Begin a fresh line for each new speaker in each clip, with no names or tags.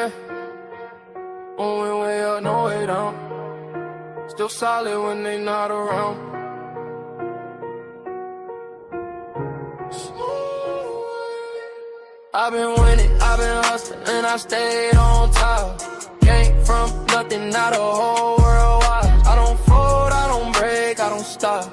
yeah. Moving way up, no way down. Still solid when they not around. I've been winning, I've been hustling, and I stayed on top. Came from nothing, now the whole world watch. I don't fold, I don't break, I don't stop.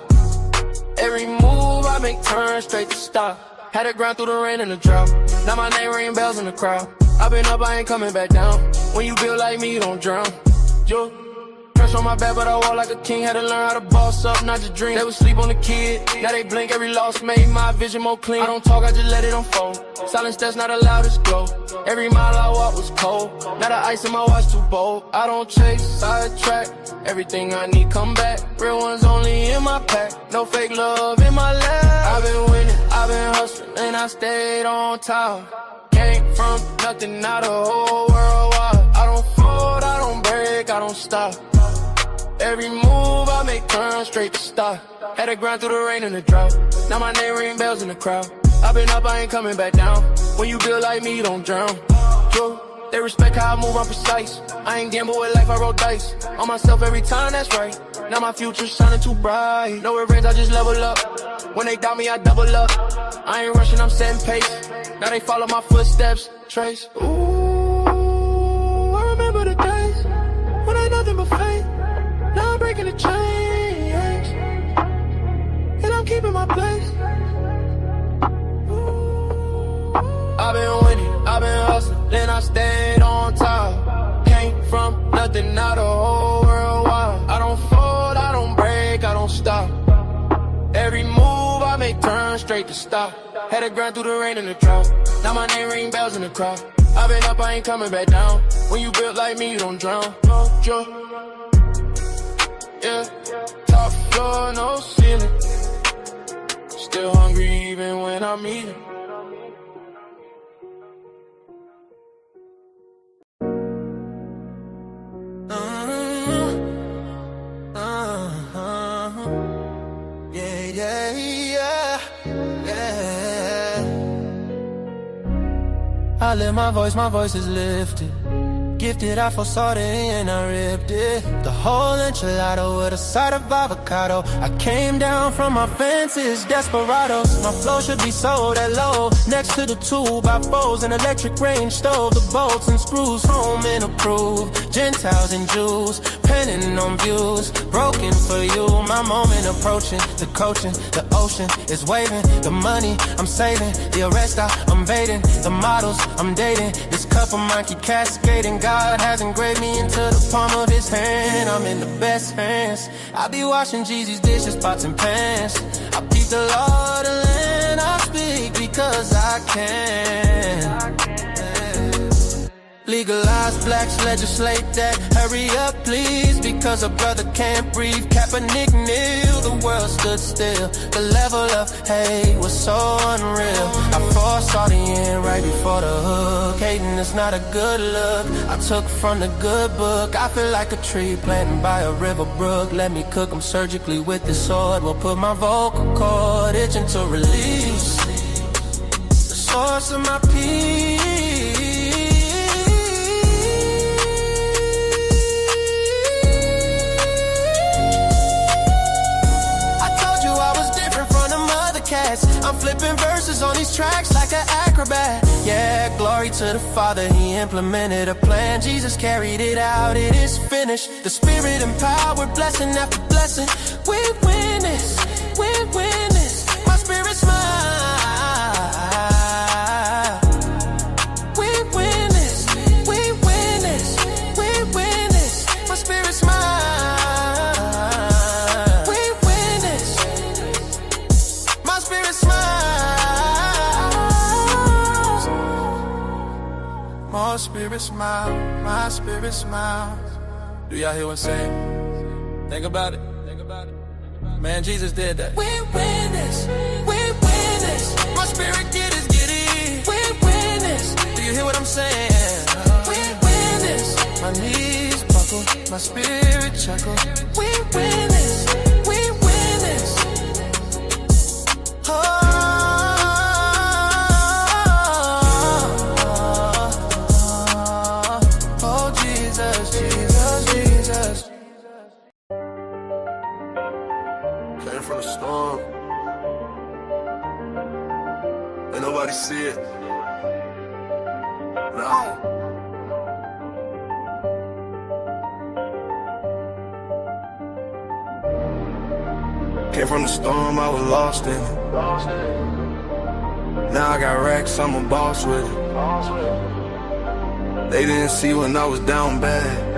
Every move I make turn straight to stop. Had to grind through the rain and the drought. Now my name ring bells in the crowd. I've been up, I ain't coming back down. When you build like me, you don't drown. Yo, pressure on my back, but I walk like a king. Had to learn how to boss up, not just dream. They would sleep on the kid, now they blink. Every loss made my vision more clean. I don't talk, I just let it unfold. Silence that's not allowed to go. Every mile I walk was cold. Now the ice in my watch too bold. I don't chase, sidetrack. Everything I need come back. Real ones only in my pack. No fake love in my lap. I've been winning, I've been hustling, and I stayed on top. Came from nothing, now the whole world watch. I don't fold, I don't break, I don't stop. Every move I make turn straight to stop. Had to grind through the rain and the drought. Now my name ring bells in the crowd. I've been up, I ain't coming back down. When you build like me, you don't drown. Yo, they respect how I move, I'm precise. I ain't gamble with life, I roll dice. On myself every time, that's right. Now my future's shining too bright. No revenge, I just level up. When they doubt me, I double up. I ain't rushing, I'm setting pace. Now they follow my footsteps, trace. Ooh, I remember the days when ain't nothing but faith. Now I'm breaking the chains, and I'm keeping my place. I've been winning, I've been hustling, then I stayed on top. Came from nothing, now the whole world wild. I don't fold, I don't break, I don't stop. Every move I make turn straight to stop. Had to grind through the rain and the drought. Now my name ring bells in the crowd. I've been up, I ain't coming back down. When you built like me, you don't drown. Yeah, top floor, no ceiling. Still hungry even when I'm eating. I lift my voice is lifted. Gifted, I foresaw it and I ripped it. The whole enchilada with a side of avocado. I came down from my fences, desperados. My flow should be sold at low. Next to the 2x4s, an electric range stove. The bolts and screws, home and approved. Gentiles and Jews, penning on views. Broken for you, my moment approaching. The coaching, the ocean is waving. The money I'm saving, the arrest I'm evading. The models I'm dating, this cup of mine keep cascading. God has engraved me into the palm of his hand. I'm in the best hands. I be washing Jeezy's dishes, pots and pans. I beat the law, the land. I speak because I can. Legalize blacks, legislate that. Hurry up, please, because a brother can't breathe. Kaepernick kneel, the world stood still. The level of hate was so unreal. I foresaw the end right before the hook. Hating is not a good look. I took from the good book. I feel like a tree planted by a river brook. Let me cook them surgically with this sword. Will put my vocal cord itching to release the source of my peace. I'm flipping verses on these tracks like an acrobat. Yeah, glory to the Father, he implemented a plan. Jesus carried it out, it is finished. The Spirit empowered, blessing after blessing. We win this, we win this. My spirit smile. We win this, we win this, we win this. My spirit smile. My spirit smile, my spirit smiles. Do y'all hear what I'm saying? Think about it. Man, Jesus did that. We win this, we win this. My spirit get it. We win this. Do you hear what I'm saying? We win this. My knees buckle, my spirit chuckle. We win this, we win this. Oh. Came from the storm, I was lost in it. Now I got racks, I'm a boss with it. They didn't see when I was down bad.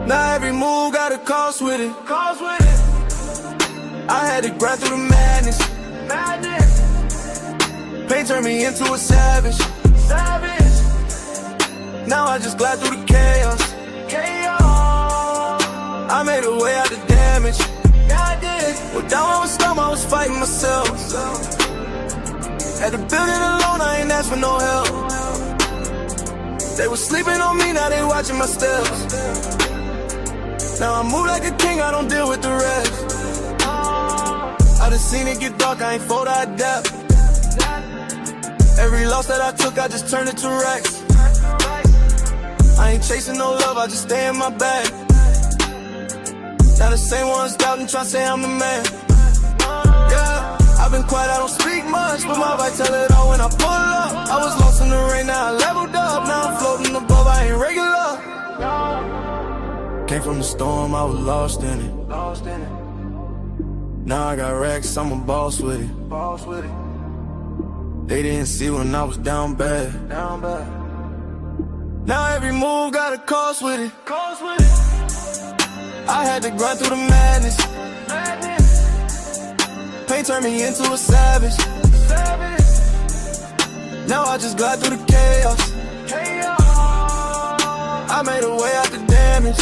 Now every move got a cost with it. I had to grind through the madness. Pain turned me into a savage. Now I just glide through the chaos. I made a way out the damage. Well, down I was storm, I was fighting myself. Had to build it alone, I ain't asked for no help. They was sleeping on me, now they watching my steps. Now I move like a king, I don't deal with the rest. I done seen it get dark, I ain't fold, I adapt. Every loss that I took, I just turned it to racks. I ain't chasing no love, I just stay in my bag. Now the same ones doubting, tryna say I'm the man. Yeah, I've been quiet, I don't speak much, but my vibe tell it all when I pull up. I was lost in the rain, now I leveled up. Now I'm floating above, I ain't regular. Came from the storm, I was lost in it. Now I got racks, I'm a boss with it. They didn't see when I was down bad. Now every move got a cost with it. I had to grind through the madness. Pain turned me into a savage. Now I just glide through the chaos. I made a way out the damage.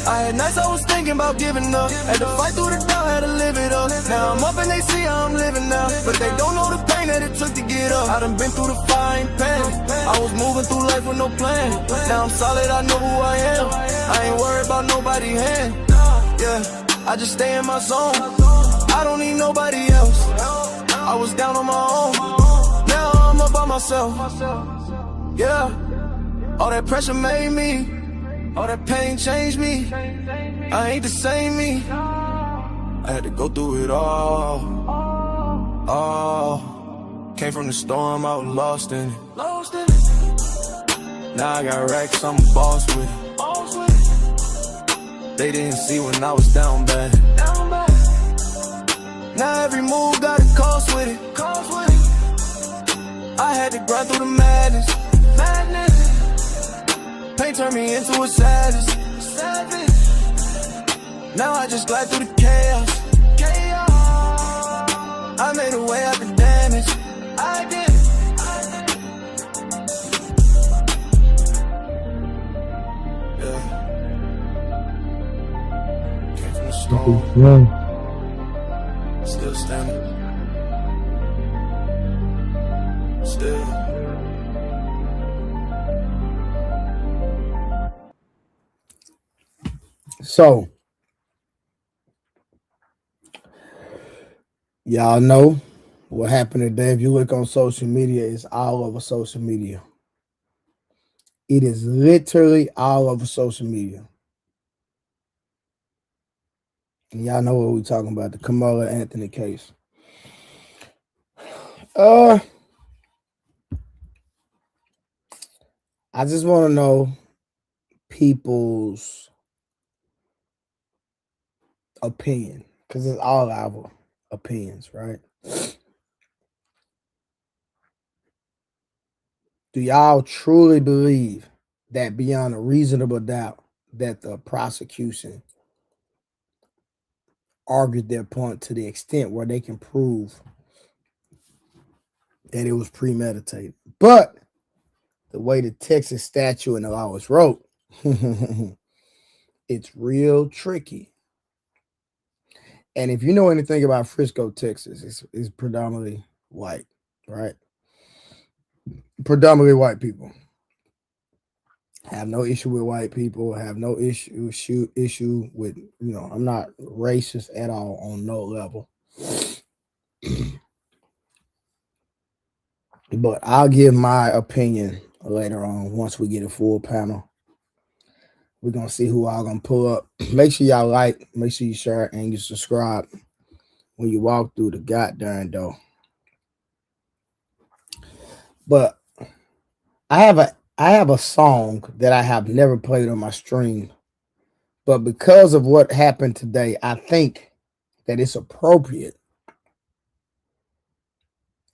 I had nights I was thinking about giving up. Had to fight through the doubt, had to live it up. Now I'm up and they see how I'm living now, but they don't know the pain that it took to get up. I done been through the fire, ain't panic. I was moving through life with no plan. Now I'm solid, I know who I am. I ain't worried about nobody's hand. Yeah, I just stay in my zone. I don't need nobody else. I was down on my own. Now I'm up by myself. Yeah, all that pressure made me. All that pain changed me. I ain't the same me. I had to go through it all. Came from the storm, I was lost in it. Now I got racks, I'm a boss with it. They didn't see when I was down bad. Now every move got a cost with it. I had to grind through the madness. Pain turned me into a savage. Now I just glide through the chaos. I made a way out the damage. I did. Yeah. Came from the storm. Still standing. Still.
So, y'all know what happened today. If you look on social media, it's all over social media. It is literally all over social media. And y'all know what we're talking about, the Karmelo Anthony case. I just want to know people's opinion, because it's all our opinions, right? Do y'all truly believe that beyond a reasonable doubt that the prosecution argued their point to the extent where they can prove that it was premeditated? But the way the Texas statute and the law is wrote, it's real tricky. And if you know anything about Frisco, Texas, it's predominantly white, right? Predominantly white people. Have no issue with white people. Have no issue with, I'm not racist at all on no level. But I'll give my opinion later on once we get a full panel. We're going to see who all going to pull up. Make sure y'all like, make sure you share, and you subscribe when you walk through the goddamn door. But I have a song that I have never played on my stream, but because of what happened today, I think that it's appropriate.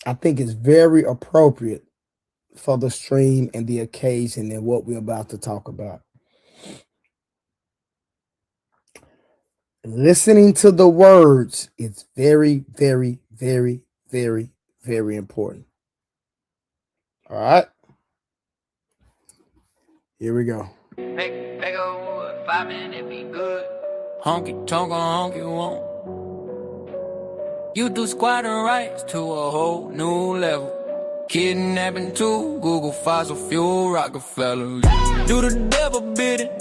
I think it's very appropriate for the stream and the occasion and what we're about to talk about. Listening to the words is very, very, very, very, very important. All right. Here we go.
Make a 5 minute be good. Honky tonk on honky won't. You do squatting rights to a whole new level. Kidnapping to Google fossil fuel Rockefeller. Do the devil bidding.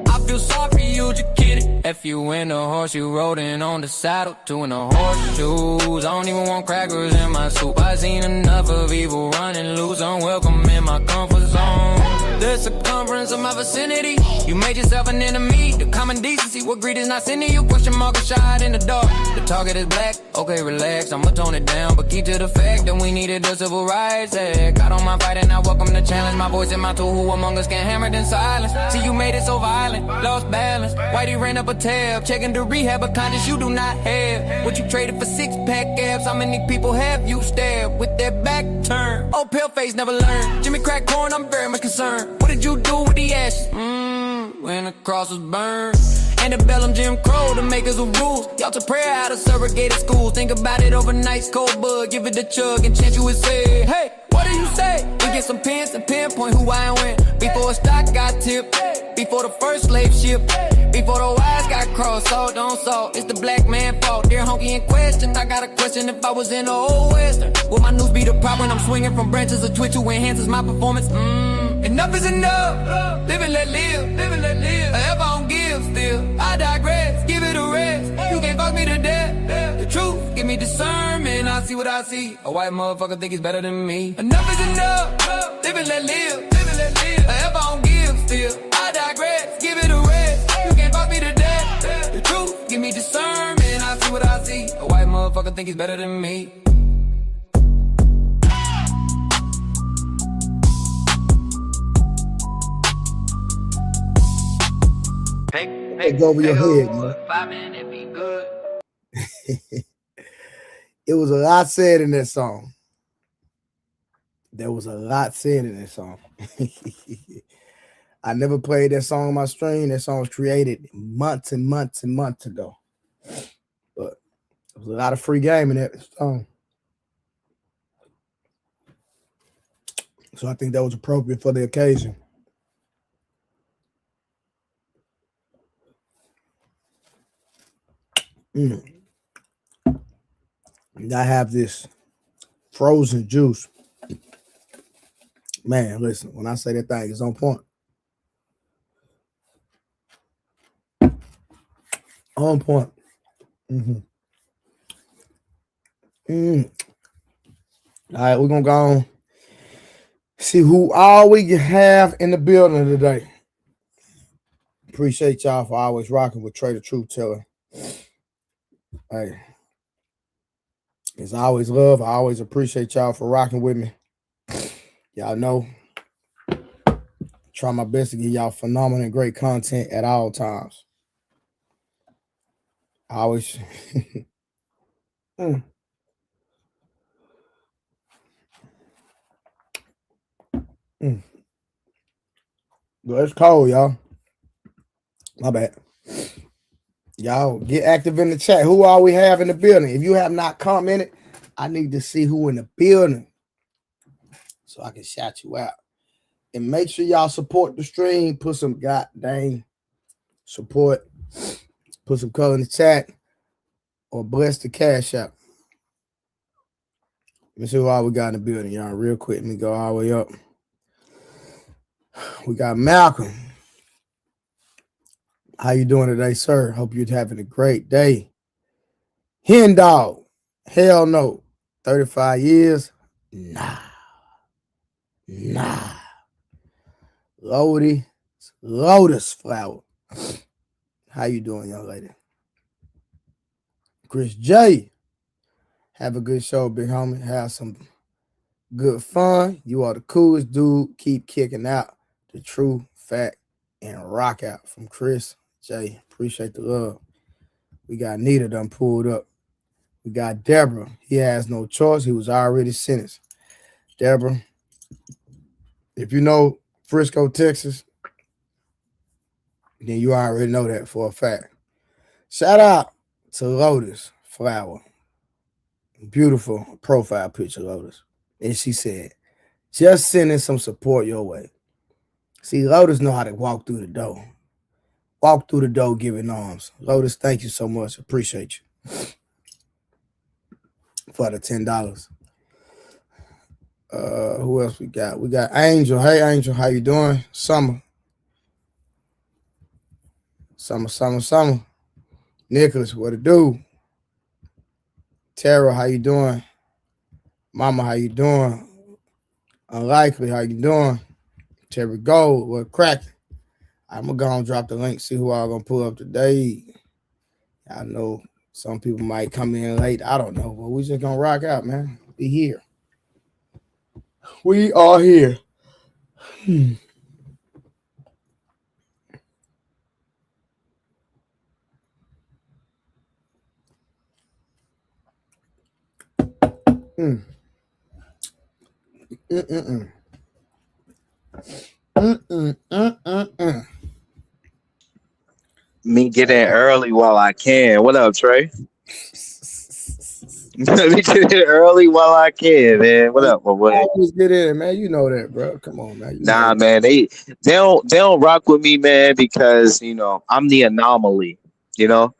I feel sorry for you, just kidding. If you in the horse, you rolling on the saddle, two in the horseshoes. I don't even want crackers in my soup. I seen enough of evil running loose. Unwelcome in my comfort zone. The circumference of my vicinity. You made yourself an enemy. The common decency, what greed is not sending you. Question mark, a shot in the dark. The target is black. Okay, relax. I'ma tone it down, but keep to the fact that we needed a civil rights act. I don't mind fighting. I welcome the challenge. My voice and my tool. Who among us can hammer it in silence? See, you made it so violent. Lost balance. Whitey ran up a tab. Checking the rehab of conscience you do not have. What you traded for 6-pack abs? How many people have you stabbed with that back turn? Oh, pale face never learned. Jimmy crack corn, I'm very much concerned. What did you do with the ashes? When the cross was burned. Antebellum Jim Crow, the makers of rules. Y'all to prayer out of surrogated schools. Think about it overnight, cold bud. Give it a chug and chant you would say, hey, what do you say? We get some pins and pinpoint who I went. Before a stock got tipped. Before the first slave ship. Before the wires got crossed. Salt on salt, it's the black man fault. Dear honky in question, I got a question. If I was in the old western, would my news be the prop when I'm swinging from branches of twitch who enhances my performance? Enough is enough. Live and let live. Live and let live. If I don't give still, I digress. Give it a rest. You can't fuck me to death. The truth, give me discernment. I see what I see. A white motherfucker think he's better than me. Enough is enough. Live and let live. Live and let live. If I don't give still, I digress. Give it a rest. You can't fuck me to death. The truth, give me discernment. I see what I see. A white motherfucker think he's better than me.
It go over your head, man.
5 minute be good.
It was a lot said in that song. There was a lot said in that song. I never played that song on my stream. That song was created months and months and months ago. But there was a lot of free game in that song. So I think that was appropriate for the occasion. I have this frozen juice. Man, listen, when I say that thing is on point. On point. All right, we're going to go on. See who all we have in the building today. Appreciate y'all for always rocking with Trader Truth Teller. Hey, it's always love. I always appreciate y'all for rocking with me. Y'all know, try my best to give y'all phenomenal and great content at all times. I always Well, it's cold, y'all. My bad. Y'all get active in the chat. Who all we have in the building? If you have not commented, I need to see who in the building so I can shout you out. And make sure y'all support the stream. Put some goddamn support. Put some color in the chat or bless the cash out. Let me see who all we got in the building, y'all. Real quick. Let me go all the way up. We got Malcolm. How you doing today, sir? Hope you're having a great day. Hen dog. Hell no. 35 years? Nah. Lotus flower. How you doing, young lady? Chris J. Have a good show, big homie. Have some Good fun. You are the coolest dude. Keep kicking out the true fact and rock out from Chris J. Appreciate the love. We got Nita done pulled up. We got Deborah. He has no choice. He was already sentenced. Deborah, if you know Frisco, Texas, then you already know that for a fact. Shout out to Lotus Flower. Beautiful profile picture, Lotus. And she said, just sending some support your way. See, Lotus know how to walk through the door. Walk through the door giving arms. Lotus, thank you so much. Appreciate you for the $10. Who else we got? We got Angel. Hey, Angel, how you doing? Summer. Nicholas, what it do? Tara, how you doing? Mama, how you doing? Unlikely, how you doing? Terry Gold, what cracking? I'm gonna go and drop the link, see who I'm gonna pull up today. I know some people might come in late. I don't know, but we just gonna rock out, man. Be here. We are here. Mm. Mm-mm-mm. Mm-mm-mm-mm-mm.
Me get in early while I can. What up, Trey? Let me get in early while I can, man. What up, my boy?
Always get in, man. You know that, bro. Come on, man. You
Nah,
know
man. They don't rock with me, man, because I'm the anomaly. You know,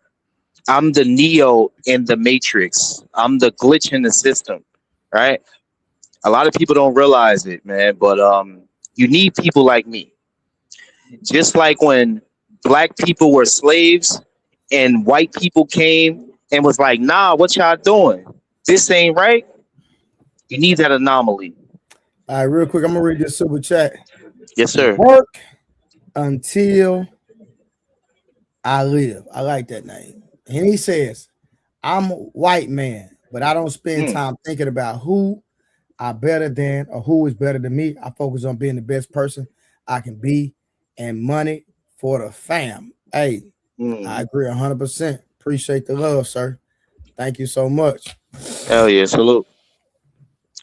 I'm the Neo in the Matrix. I'm the glitch in the system, right? A lot of people don't realize it, man. But you need people like me. Just like when black people were slaves and white people came and was like, nah, what y'all doing? This ain't right. You need that anomaly.
All right, real quick, I'm gonna read this super chat.
Yes, sir.
Work until I live. I like that name. And he says, I'm a white man, but I don't spend
Mm,
time thinking about who I better than or who is better than me. I focus on being the best person I can be and money for the fam. Hey, I
mm.
agree 100%. Appreciate the love, sir. Thank you so much.
Hell yeah, salute.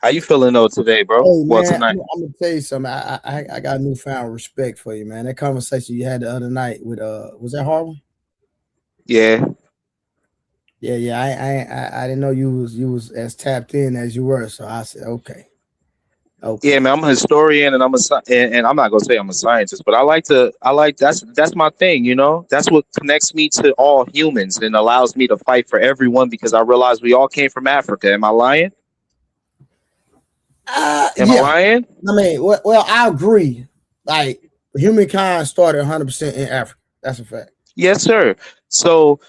How you feeling though today, bro?
Hey
Well,
man,
tonight.
I'm gonna tell you something. I got newfound respect for you, man. That conversation you had the other night with was that Harlem?
Yeah,
Yeah. I didn't know you was as tapped in as you were. So I said,
yeah,
okay.
man. I'm a historian, and and I'm not gonna say I'm a scientist, but that's my thing. That's what connects me to all humans and allows me to fight for everyone because I realize we all came from Africa. Am I lying? Am I
Yeah.
lying?
I mean, well, I agree. Like humankind started 100% in Africa. That's a fact.
Yes, sir. So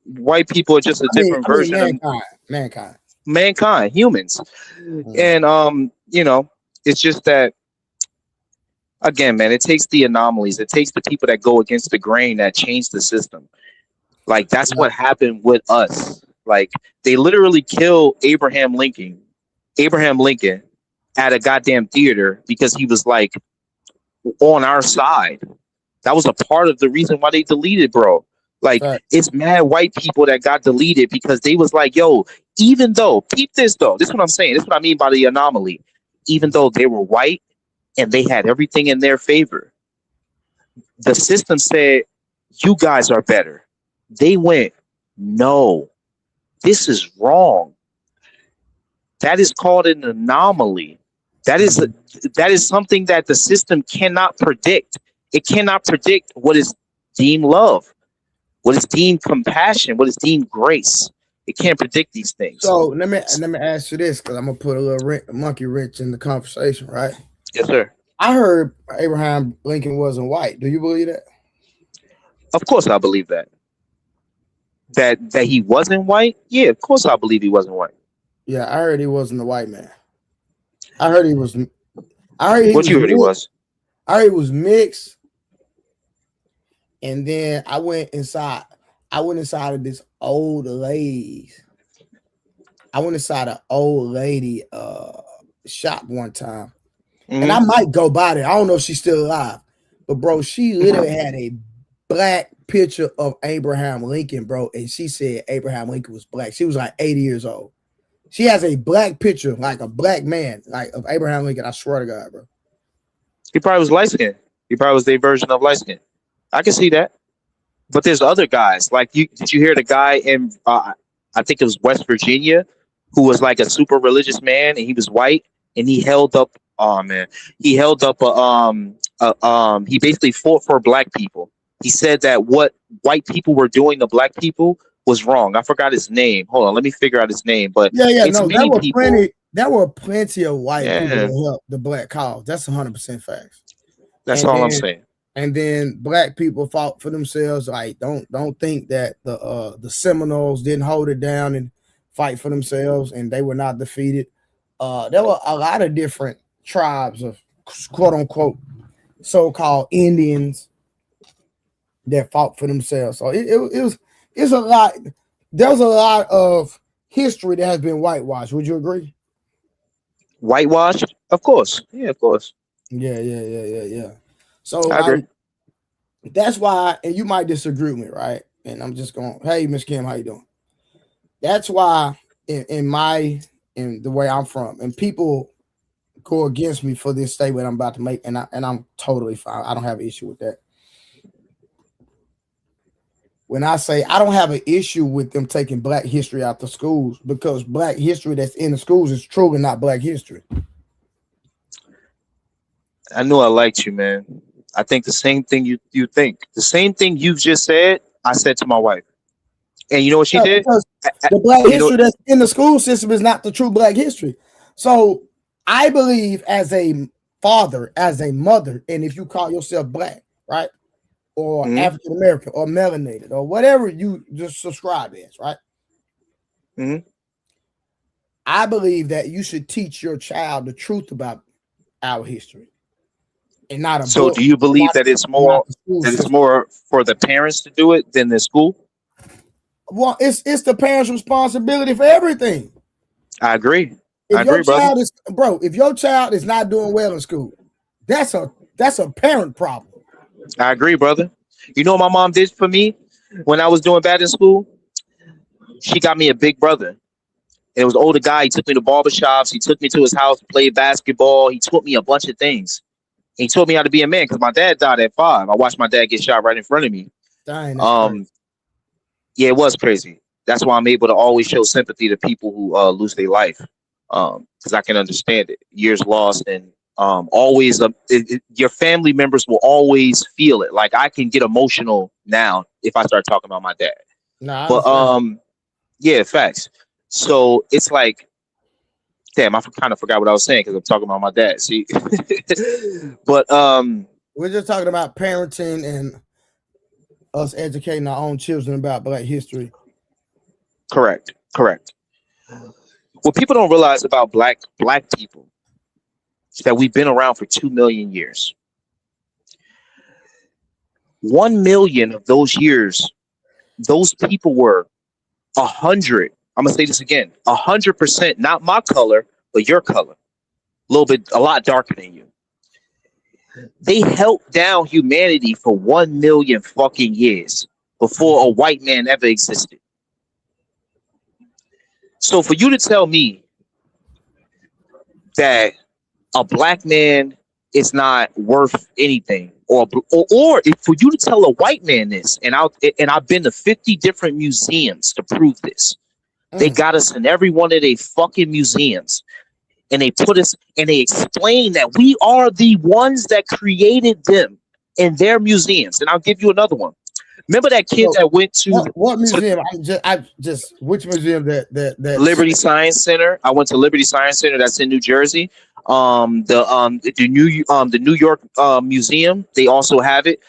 white people are just a different
I mean,
version of
mankind.
mankind, humans.
Mm.
And it's just that again, man, it takes the anomalies, it takes the people that go against the grain that change the system. Like that's
Yeah,
what happened with us. Like they literally killed Abraham Lincoln at a goddamn theater because he was like on our side. That was a part of the reason why they deleted, bro. Like
fact.
it's mad white people that got deleted because they was like, yo, even though peep this though, this is what I'm saying. This is what I mean by the anomaly. Even though they were white and they had everything in their favor, the system said, you guys are better. They went, no, this is wrong. That is called an anomaly. That is
Mhm.
that is something that the system cannot predict. It cannot predict what is deemed love, what is deemed compassion, what is deemed grace. It can't predict these things.
So let me ask you this because I'm gonna put a little monkey wrench in the conversation, right?
Yes, sir.
I heard Abraham Lincoln wasn't white. Do you believe that?
Of course, I believe that. That he wasn't white. Yeah, of course, I believe he wasn't white.
Yeah, I heard he wasn't a white man. I heard he was. I heard he
What
was
you heard he
mixed.
was?
I heard he was mixed, and then I went inside. I went inside of this old lady. I went inside an old lady. shop one time, and I
Mm-hmm.
might go by there. I don't know if she's still alive, but bro, she literally had a black picture of Abraham Lincoln, bro, and she said Abraham Lincoln was black. She was like 80 years old. She has a black picture, like a black man, like of Abraham Lincoln. I swear to God, bro.
He probably was light skinned. He probably was their version of light skinned. I can see that. But there's other guys. Like you did you hear the guy in I think it was West Virginia who was like a super religious man and he was white and he held up oh man. He held up he basically fought for black people. He said that what white people were doing to black people was wrong. I forgot his name. Hold on, let me figure out his name. But
Yeah,
it's
no,
many people.
there were plenty of white people
Yeah,
that helped the black cause. That's 100% facts.
that's
And
all I'm
then
saying.
and then black people fought for themselves. Like don't think that the Seminoles didn't hold it down and fight for themselves and they were not defeated. There were a lot of different tribes of quote unquote so-called Indians that fought for themselves. So it's a lot. There's a lot of history that has been whitewashed. Would you agree?
Whitewashed? Of course. Yeah, of course.
Yeah. So
I agree.
like that's why, and you might disagree with me, right? And I'm just going, hey, Miss Kim, how you doing? That's why in the way I'm from, and people go against me for this statement I'm about to make, and I'm totally fine. I don't have an issue with that. When I say I don't have an issue with them taking black history out the schools, because black history that's in the schools is truly not black history.
I knew I liked you, man. I think the same thing you think. The same thing you've just said, I said to my wife. And you know what she
Yeah,
did?
because the black
You know,
history that's in the school system is not the true black history. So I believe as a father, as a mother, and if you call yourself black, right? Or
mhm,
African American or melanated or whatever you just subscribe as, right?
mhm.
I believe that you should teach your child the truth about our history and not a
So
book,
do you believe that
not the school
it's
system.
more for the parents to do it than the school?
Well, it's the parents' responsibility for everything.
I agree. I
If your
agree, brother.
child is if your child is not doing well in school, that's a parent problem.
I agree, brother. You know what my mom did for me when I was doing bad in school? She got me a big brother. It was an older guy. He took me to barbershops. He took me to his house to play basketball. He taught me a bunch of things. He taught me how to be a man because my dad died at 5. I watched my dad get shot right in front of me.
Dang, that's crazy.
Um, yeah, it was crazy. That's why I'm able to always show sympathy to people who lose their life, because I can understand it. Years lost, and always your family members will always feel it. Like I can get emotional now if I start talking about my dad.
Nah, I
But
understand.
yeah, facts. So it's like, damn, I kind of forgot what I was saying because I'm talking about my dad. See, but
We're just talking about parenting and us educating our own children about black history.
correct. What people don't realize about black people is that we've been around for 2 million years. 1 million of those years, those people were 100. I'm gonna say this again: 100%, not my color, but your color. A lot darker than you. They held down humanity for 1 million fucking years before a white man ever existed. So for you to tell me that a black man is not worth anything, or if for you to tell a white man this, and I've been to 50 different museums to prove this. They got us in every one of their fucking museums, and they put us and they explain that we are the ones that created them in their museums. And I'll give you another one. Remember that kid
So,
that went to
what museum? I just which museum that
Liberty Science Center? I went to Liberty Science Center. That's in New Jersey. The New York Museum. They also have it.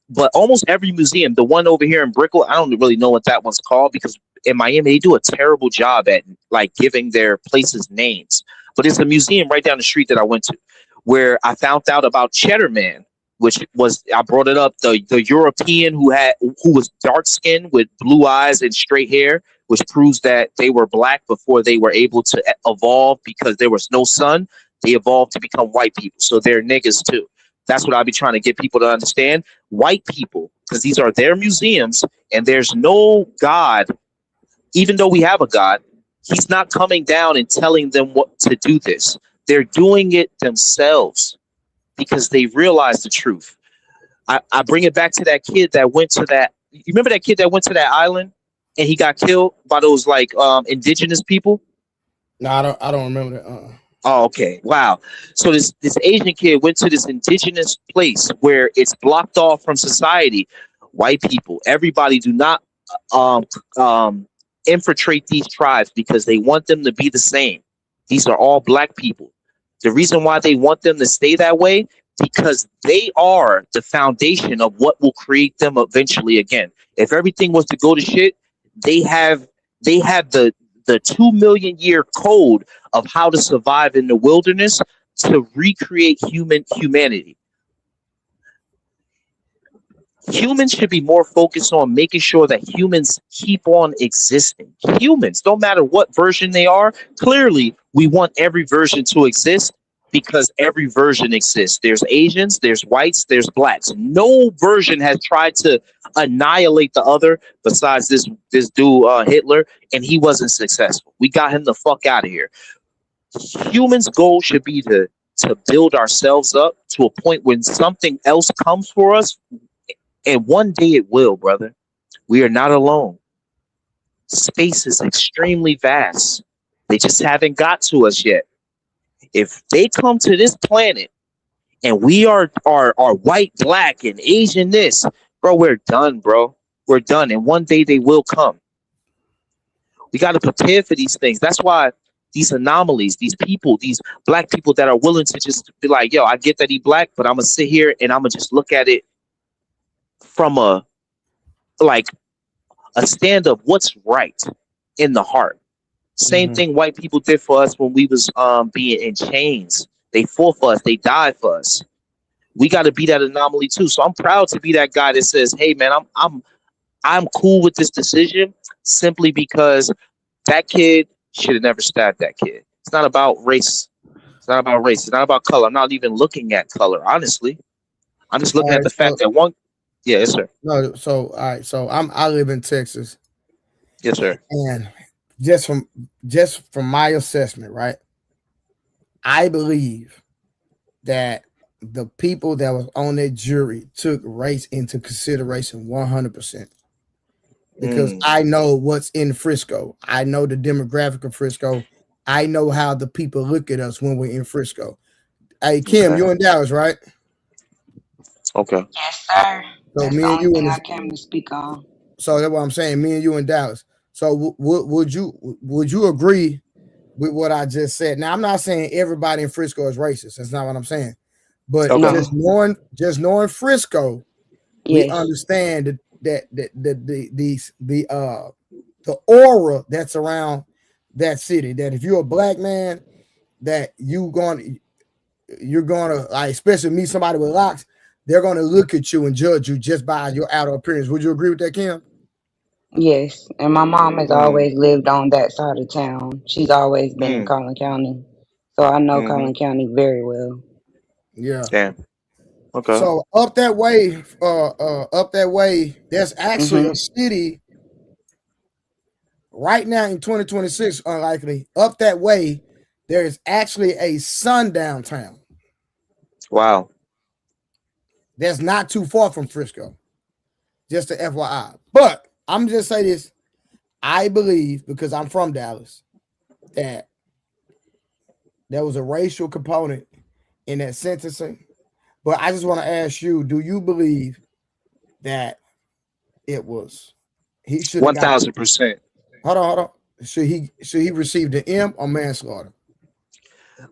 But almost every museum, the one over here in Brickell, I don't really know what that one's called because in Miami they do a terrible job at like giving their places names. But it's a museum right down the street that I went to, where I found out about Cheddar Man, which was I brought it up the European who was dark skinned with blue eyes and straight hair, which proves that they were black before they were able to evolve because there was no sun. They evolved to become white people. So they're niggas too. That's what I'll be trying to get people to understand. White people, because these are their museums and there's no God, even though we have a God, he's not coming down and telling them what to do this. They're doing it themselves because they realize the truth. I bring it back to that kid that went to that. You remember that kid that went to that island and he got killed by those like indigenous people?
No, I don't remember that.
Oh, okay. Wow. So this Asian kid went to this indigenous place where it's blocked off from society. White people, everybody, do not um, infiltrate these tribes because they want them to be the same. These are all black people. The reason why they want them to stay that way because they are the foundation of what will create them eventually again. If everything was to go to shit, they have the 2 million year code of how to survive in the wilderness to recreate humanity. Humans should be more focused on making sure that humans keep on existing. Humans, no matter what version they are, clearly we want every version to exist because every version exists. There's Asians, there's whites, there's blacks. No version has tried to annihilate the other besides this dude Hitler, and he wasn't successful. We got him the fuck out of here. Humans' goal should be to build ourselves up to a point when something else comes for us. And one day it will, brother. We are not alone. Space is extremely vast. They just haven't got to us yet. If they come to this planet and we are white, black, and Asian this, bro, we're done, bro. We're done. And one day they will come. We got to prepare for these things. That's why these anomalies, these people, these black people that are willing to just be like, yo, I get that he black, but I'm going to sit here and I'm going to just look at it from a stand of what's right in the heart. Same thing white people did for us when we was being in chains. They fought for us. They died for us. We got to be that anomaly too. So I'm proud to be that guy that says, "Hey man, I'm cool with this decision simply because that kid should have never stabbed that kid. It's not about race. It's not about race. It's not about color. I'm not even looking at color, honestly. I'm just looking at the fact that one. Yeah, yes, sir.
No, so all right, so I live in Texas.
Yes, sir.
And just from my assessment, right? I believe that the people that was on that jury took race into consideration 100%. Because I know what's in Frisco. I know the demographic of Frisco. I know how the people look at us when we're in Frisco. Hey, Kim, you in Dallas, right?
Okay.
Yes, sir.
So
That's
me
the
and
only
you
thing
in
I came to speak on.
So that's what I'm saying. Me and you in Dallas. So would you agree with what I just said? Now I'm not saying everybody in Frisco is racist. That's not what I'm saying. But
Okay.
just knowing Frisco, we
Yes.
understand that the aura that's around that city. That if you're a black man, that you're gonna like, especially meet somebody with locks, they're gonna look at you and judge you just by your outer appearance. Would you agree with that, Kim?
Yes. And my mom has always lived on that side of town. She's always been in Collin County. So I know Collin County very well.
Yeah.
Damn. Okay.
So up that way, there's actually a city right now in 2026, unlikely. Up that way, there is actually a sundown town.
Wow.
That's not too far from Frisco. Just to FYI. But I'm just say this. I believe, because I'm from Dallas, that there was a racial component in that sentencing. But I just want to ask you, do you believe that it was he should have
1,000%.
Hold on. Should he receive the M or manslaughter?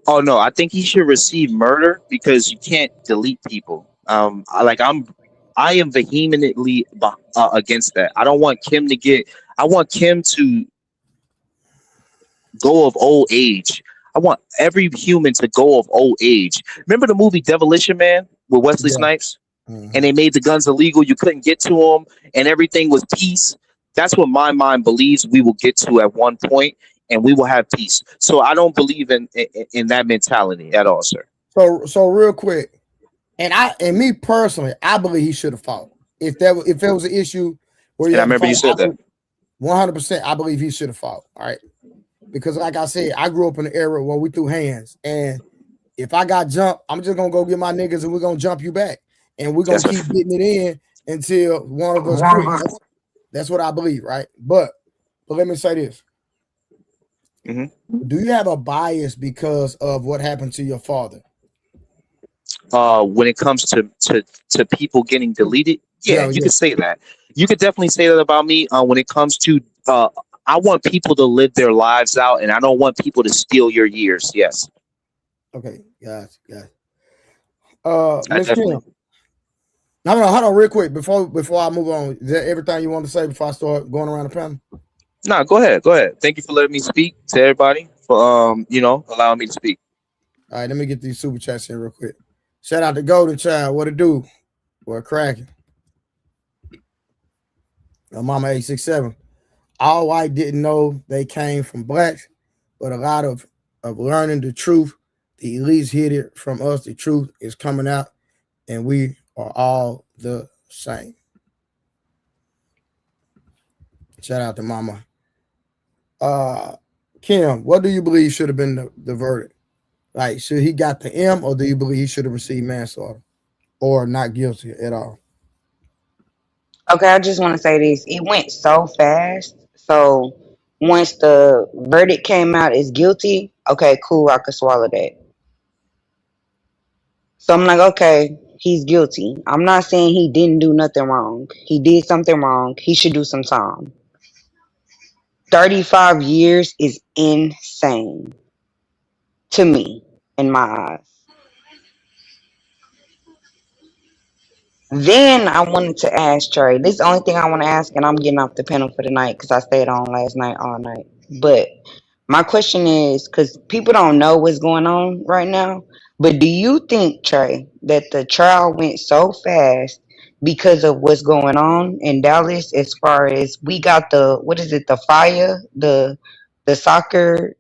Oh no, I think he should receive murder because you can't delete people. I am vehemently against that. I don't want Kim to get. I want Kim to go of old age. I want every human to go of old age. Remember the movie Demolition Man with Wesley Snipes? And they made the guns illegal. You couldn't get to them, and everything was peace. That's what my mind believes we will get to at one point, and we will have peace. So I don't believe in that mentality at all, sir.
So real quick, and me personally, I believe he should have fought. If there was an issue where you
And I
had to
remember
fight,
you said that.
100%, I believe he should have fought. All right, because like I said, I grew up in an era where we threw hands, and if I got jumped, I'm just gonna go get my niggas, and we're gonna jump you back, and we're gonna
That's what.
keep getting it in until one of us quit. That's what I believe, right? But let me say this:
Hmm.
do you have a bias because of what happened to your father?
When it comes to people getting deleted, yeah,
Yeah,
you
yeah.
could say that. You could definitely say that about me. When it comes to, I want people to live their lives out, and I don't want people to steal your years. Yes,
Okay, guys.
I
Miss Kim.
definitely.
No, hold on, real quick before I move on. Is that everything you want to say before I start going around the panel?
No, go ahead, go ahead. Thank you for letting me speak to everybody for allowing me to speak.
All right, let me get these super chats in real quick. Shout out to Golden Child. What it do? What cracking? Mama 867. All white didn't know they came from blacks, but a lot of learning the truth. The elites hid it from us. The truth is coming out, and we are all the same. Shout out to Mama. Kim, what do you believe should have been the verdict? Like, should he got the M, or do you believe he should have received manslaughter or not guilty at all?
Okay, I just want to say this. It went so fast. So once the verdict came out as guilty, okay, cool, I could swallow that. So I'm like, okay, he's guilty. I'm not saying he didn't do nothing wrong. He did something wrong. He should do some time. 35 years is insane to me in my eyes. Then I wanted to ask Trey. This is the only thing I want to ask, and I'm getting off the panel for the night because I stayed on last night all night. But my question is, because people don't know what's going on right now, but do you think, Trey, that the trial went so fast because of what's going on in Dallas? As far as we got the what is it, the fire, the soccer,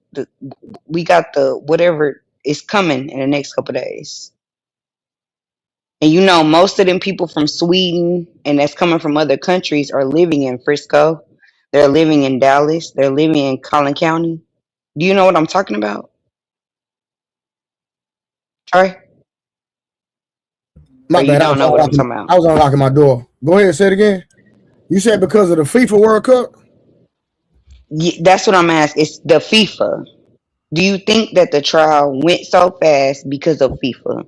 we got the whatever is coming in the next couple of days. And you know, most of them people from Sweden and that's coming from other countries are living in Frisco. They're living in Dallas. They're living in Collin County. Do you know what I'm talking about? Trey? Or
My
you
bad.
don't know what I'm talking about?
I was unlocking my door. Go ahead, say it again. You said because of the FIFA World Cup?
Yeah, that's what I'm asking. It's the FIFA. Do you think that the trial went so fast because of FIFA?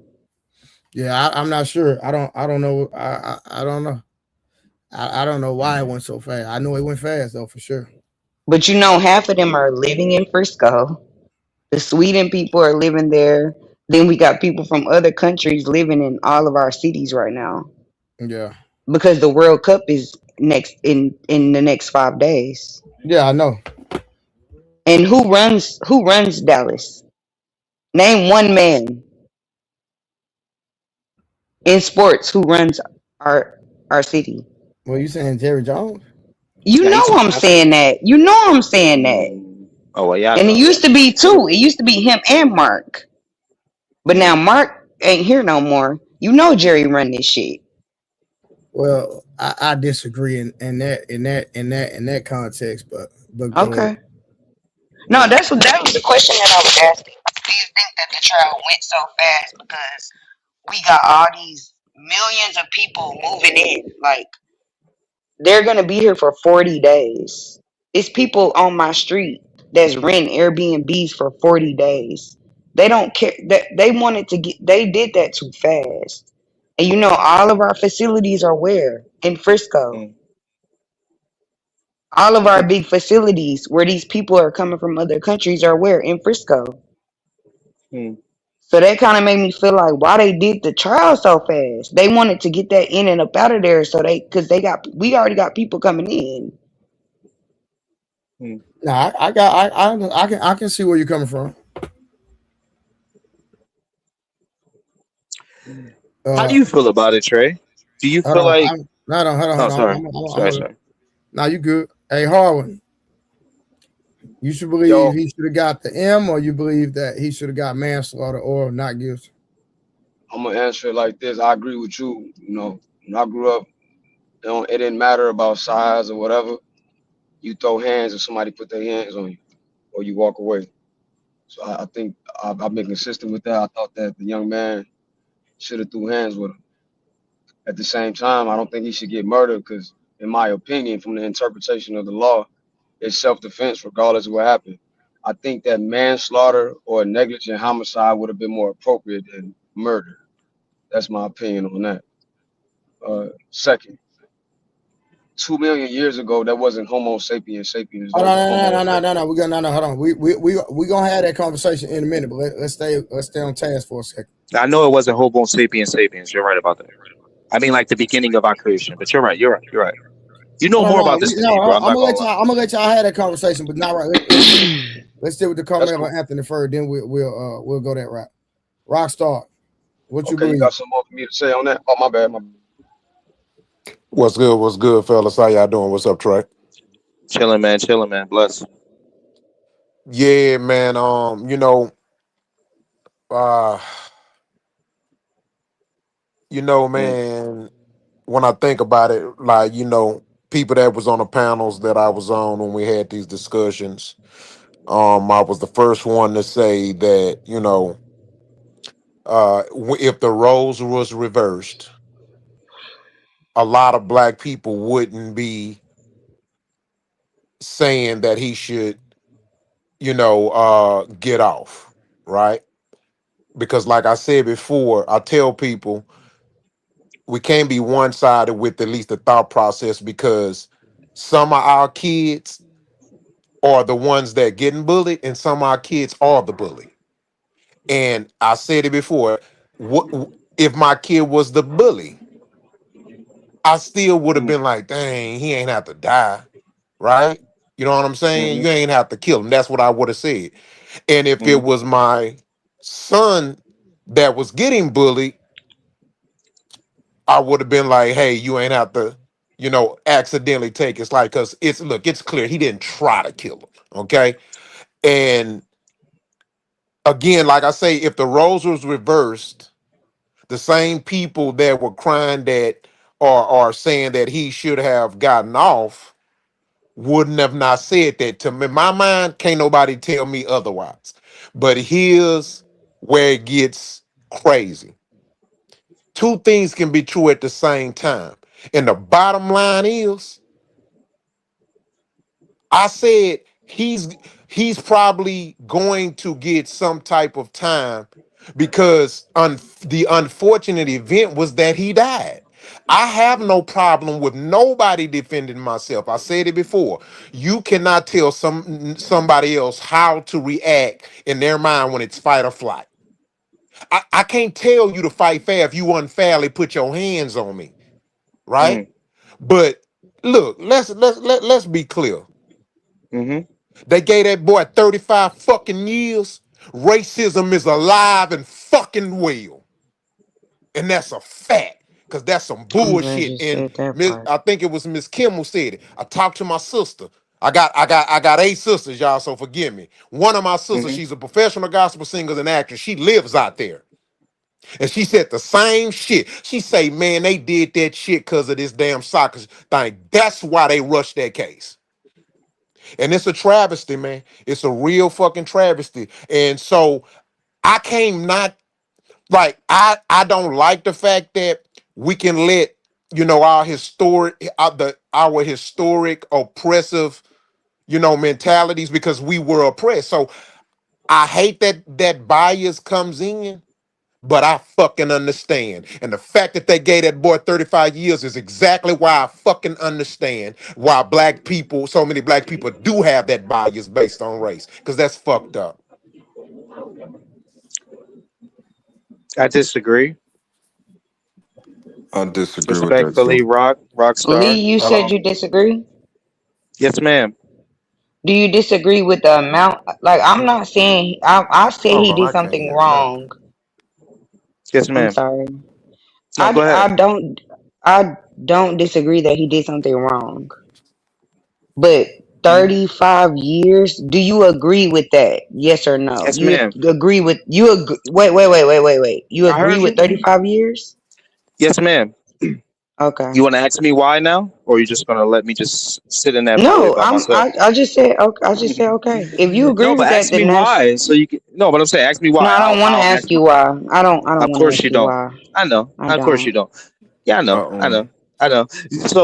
Yeah, I'm not sure. I don't know. I don't know. I don't know why it went so fast. I know it went fast though for sure.
But you know, half of them are living in Frisco. The Sweden people are living there. Then we got people from other countries living in all of our cities right now
Yeah.
because the World Cup is next in the next 5 days.
Yeah, I know.
And who runs Dallas? Name one man in sports who runs our city.
Well, you saying Jerry Jones?
You
Yeah,
know
he's
I'm saying that. You know I'm saying that.
Oh well, yeah, I
And it
know.
used to be two. It used to be him and Mark. But now
Mm,
Mark ain't here no more. You know Jerry run this shit.
Well, I disagree in that context, but go ahead.
Okay. No, that was the question that I was asking. Do you think that the trial went so fast because we got all these millions of people moving in? Like they're gonna be here for 40 days. It's people on my street that's renting Airbnbs for 40 days. They don't care that they wanted to get they did that too fast. And you know all of our facilities are where? In Frisco.
mm,
All of our big facilities where these people are coming from other countries are where? In Frisco.
mm,
So that kind of made me feel like why they did the trial so fast. They wanted to get that in and up out of there, so because we already got people coming in.
mm.
No, I can see where you're coming from.
How do
Uh,
you feel about it, Trey? Do you
hold
feel
on.
like?
Hold on.
Oh,
Hold on.
sorry, sorry, sorry.
Now you good. Hey, Harlan, you should believe
Yo,
he should have got the M, or you believe that he should have got manslaughter or not guilty?
I'm gonna answer it like this. I agree with you. You know, when I grew up, it didn't matter about size or whatever. You throw hands if somebody put their hands on you, or you walk away. So I think I've been consistent with that. I thought that the young man should have threw hands with him. At the same time, I don't think he should get murdered because, in my opinion, from the interpretation of the law, it's self-defense regardless of what happened. I think that manslaughter or negligent homicide would have been more appropriate than murder. That's my opinion on that. Second, 2 million years ago, that wasn't Homo sapiens sapiens.
Oh
That
no
was a
no no
Homo.
no no no no. We got no no. Hold on. We gonna have that conversation in a minute, but let's stay on task for a second.
I know it wasn't Homo sapiens sapiens. You're right about that. I mean, like the beginning of our creation. But you're right. You're right. You're right. You know
No no
more
no.
about this than me, bro. I'm not gonna lie.
I'm gonna let y'all have that conversation, but not right. Let's deal with the
That's
Carmelo
cool.
Anthony first. Then we'll go that route. Rockstar, what you
Okay, you
believe?
got some more for me to say on that? Oh, my bad. My
What's good? What's good, fellas? How y'all doing? What's up, Trey?
Chilling, man. Chilling, man. Bless.
Yeah, man. Uh,
Mm,
man, when I think about it, like, people that was on the panels that I was on when we had these discussions, I was the first one to say that, if the roles was reversed, a lot of black people wouldn't be saying that he should, get off, right? Because like I said before, I tell people we can't be one-sided with at least the thought process because some of our kids are the ones that getting bullied and some of our kids are the bully. And I said it before, what if my kid was the bully? I still would have
mm,
been like, dang, he ain't have to die, right? You know what I'm saying?
mm-hmm,
You ain't have to kill him. That's what I would have said. And if it
mm-hmm,
was my son that was getting bullied, I would have been like, hey, you ain't have to, accidentally take it. It's like, because it's clear he didn't try to kill him. Okay. And again, like I say, if the roles was reversed, the same people that were crying that are saying that he should have gotten off wouldn't have not said that to me. In my mind, can't nobody tell me otherwise. But here's where it gets crazy. Two things can be true at the same time. And the bottom line is, I said he's probably going to get some type of time because the unfortunate event was that he died. I have no problem with nobody defending myself. I said it before. You cannot tell somebody else how to react in their mind when it's fight or flight. I can't tell you to fight fair if you unfairly put your hands on me, right?
mm,
But look, let's be clear.
mm-hmm.
They gave that boy 35 fucking years. Racism is alive and fucking well. And that's a fact. Because that's some
I'm glad
bullshit.
you
And
said that part.
I think it was Miss Kimmel said it. I talked to my sister. I got 8 sisters, y'all, so forgive me. One of my sisters,
Mm-hmm.
she's a professional gospel singer and actress. She lives out there. And she said the same shit. She say, man, they did that shit because of this damn soccer thing. That's why they rushed that case. And it's a travesty, man. It's a real fucking travesty. And so I came not like I don't like the fact that we can let our historic oppressive mentalities because we were oppressed. So I hate that bias comes in. But I fucking understand. And the fact that they gave that boy 35 years is exactly why I fucking understand why so many black people do have that bias based on race. Because that's fucked up.
I disagree.
I disagree with that too.
Respectfully, rock
Lee,
star.
you said you disagree.
Yes, ma'am.
Do you disagree with the amount? Like, I'm not saying I said
Hold
he
on,
did
I can't
something
hear nothing.
wrong.
Yes,
I'm
ma'am.
sorry.
No, go ahead.
I don't disagree that he did something wrong. But
Mhm.
35 years, do you agree with that? Yes or no?
Yes, ma'am.
Wait. You
I
agree
heard
with
you.
35 years?
Yes, ma'am.
Okay.
You want to ask me why now, or you just gonna let me just sit in that void
No,
by myself?
I just said okay. I just said okay. If you agree
No, but
with that,
ask me
then that's
why, so you can. No, but I'm saying ask me
no.
why.
I don't want to
I'll
ask
ask my.
you why. I don't
Of
want to
course
ask
you
you
don't.
why.
I know.
I
Of course you
don't.
don't. Yeah, I
I
know. I know. I know.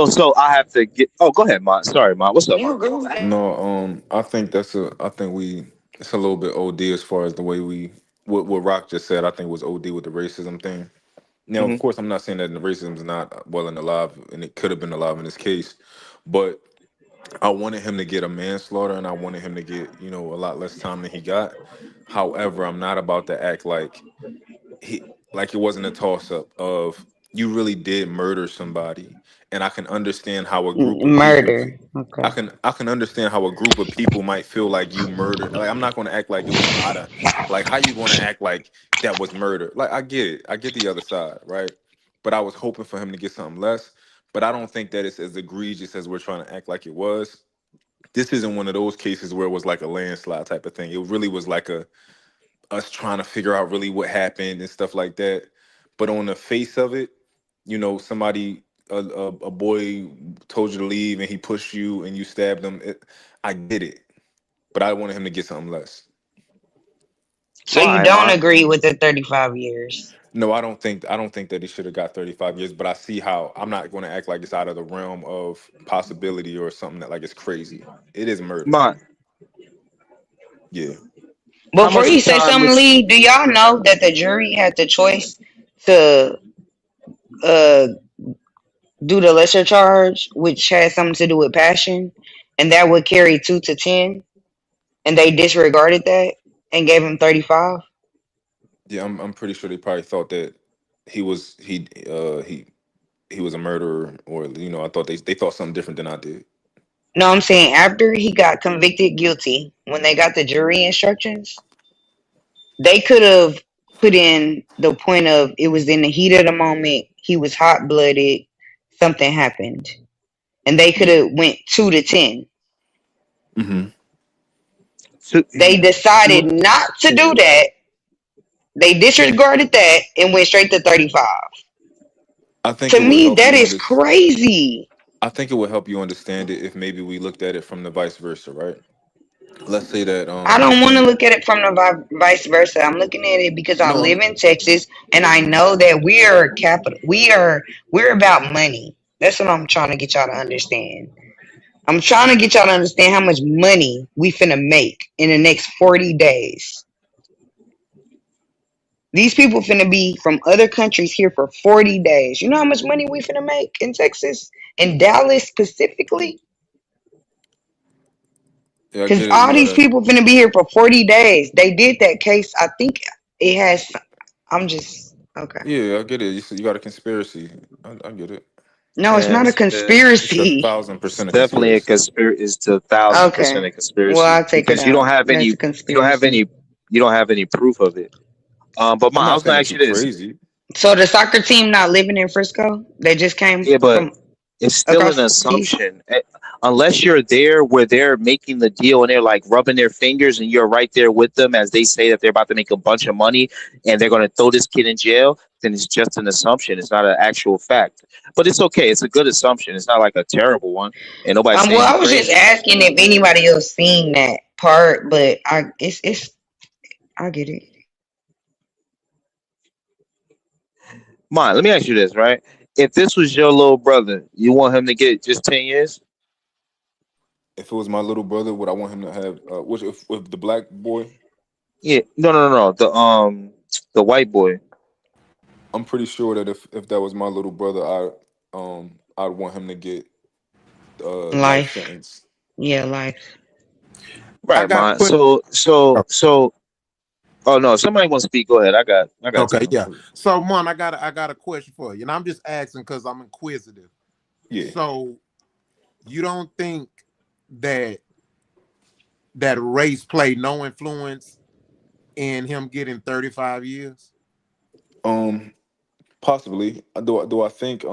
So I have to get. Oh, go ahead, Mont. Sorry, Mont. What's up,
You
Mont?
agree with that?
no, I think I think it's a little bit OD as far as the way what Rock just said. I think was OD with the racism thing. Now, of
Hmm.
course, I'm not saying that the racism is not well and alive, and it could have been alive in this case, but I wanted him to get a manslaughter, and I wanted him to get a lot less time than he got. However, I'm not about to act he like it wasn't a toss up of you really did murder somebody, and I can understand how a group of people
Murder. Okay.
I can understand how a group of people might feel like you murdered. Like I'm not going to act like it was out of like how you going to act like that was murder. Like I get it, I get the other side, right? But I was hoping for him to get something less. But I don't think that it's as egregious as we're trying to act like it was. This isn't one of those cases where it was like a landslide type of thing. It really was like a us trying to figure out really what happened and stuff like that. But on the face of it, somebody, a boy told you to leave and he pushed you and you stabbed him. I get it, but I wanted him to get something less.
So you
Why,
don't
Mont?
agree with the 35 years?
No, I don't think that he should have got 35 years, but I see how I'm not going to act like it's out of the realm of possibility or something that like it's crazy. It is murder.
Mont,
Yeah.
how
Before
much
you say
time
something,
is?
Lee, do y'all know that the jury had the choice to uh do the lesser charge, which has something to do with passion, and that would carry 2 to 10, and they disregarded that and gave him 35?
Yeah, I'm pretty sure they probably thought that he was he was a murderer, or I thought they thought something different than I did.
No, I'm saying after he got convicted guilty, when they got the jury instructions, they could have put in the point of it was in the heat of the moment, he was hot blooded, something happened, and they could
Yeah.
have went 2 to 10.
Hmm.
Two,
They
two,
decided not to do that. They disregarded that and went straight to 35.
I think
To
it would
me,
help
that
you
is crazy.
I think it would help you understand it if maybe we looked at it from the vice versa, right? Let's say that
I don't want to look at it from the vice versa. I'm looking at it because I
no,
live in Texas and I know that we are capital. We're about money. That's what I'm trying to get y'all to understand. I'm trying to get y'all to understand how much money we finna make in the next 40 days. These people finna be from other countries here for 40 days. You know how much money we finna make in Texas? In Dallas specifically?
yeah, I
Because
get it.
all these people finna be here for 40 days. They did that case. I think it has. I'm just. Okay.
Yeah, I get it. You got a conspiracy. I get it.
No, it's
man,
not a
It's a
conspiracy.
thousand
it's
percent a
definitely a
conspiracy.
conspiracy. It's a 1,000%
Okay.
a
Well,
conspiracy
I'll take it
because you don't
out.
have any.
That's a
You don't have
conspiracy.
any. You don't have any proof of it. But
I'm
I
not
was
saying
gonna
that
ask
you
you this.
crazy.
So the soccer team not living in Frisco? They just came
Yeah, but
from
it's still an
across the seas?
assumption. Unless you're there where they're making the deal and they're like rubbing their fingers and you're right there with them as they say that they're about to make a bunch of money and they're going to throw this kid in jail, then it's just an assumption. It's not an actual fact. But it's okay. It's a good assumption. It's not like a terrible one. And nobody's saying
Well,
you
I was just
crazy.
asking if anybody else seen that part, but it's I get it.
Mine, let me ask you this, right? If this was your little brother, you want him to get just 10 years?
If it was my little brother, would I want him to have? Which if the black boy?
Yeah. No. The white boy.
I'm pretty sure that if that was my little brother, I'd want him to get life
Life.
sentence.
Yeah, life.
I
Right,
got a
mine.
quick.
Oh no, if somebody wants to speak, go ahead. I got
Okay,
time.
yeah. So, Mon, I got a question for you, and I'm just asking because I'm inquisitive.
Yeah.
So, you don't think that race played no influence in him getting 35 years?
Um. Possibly. Do I think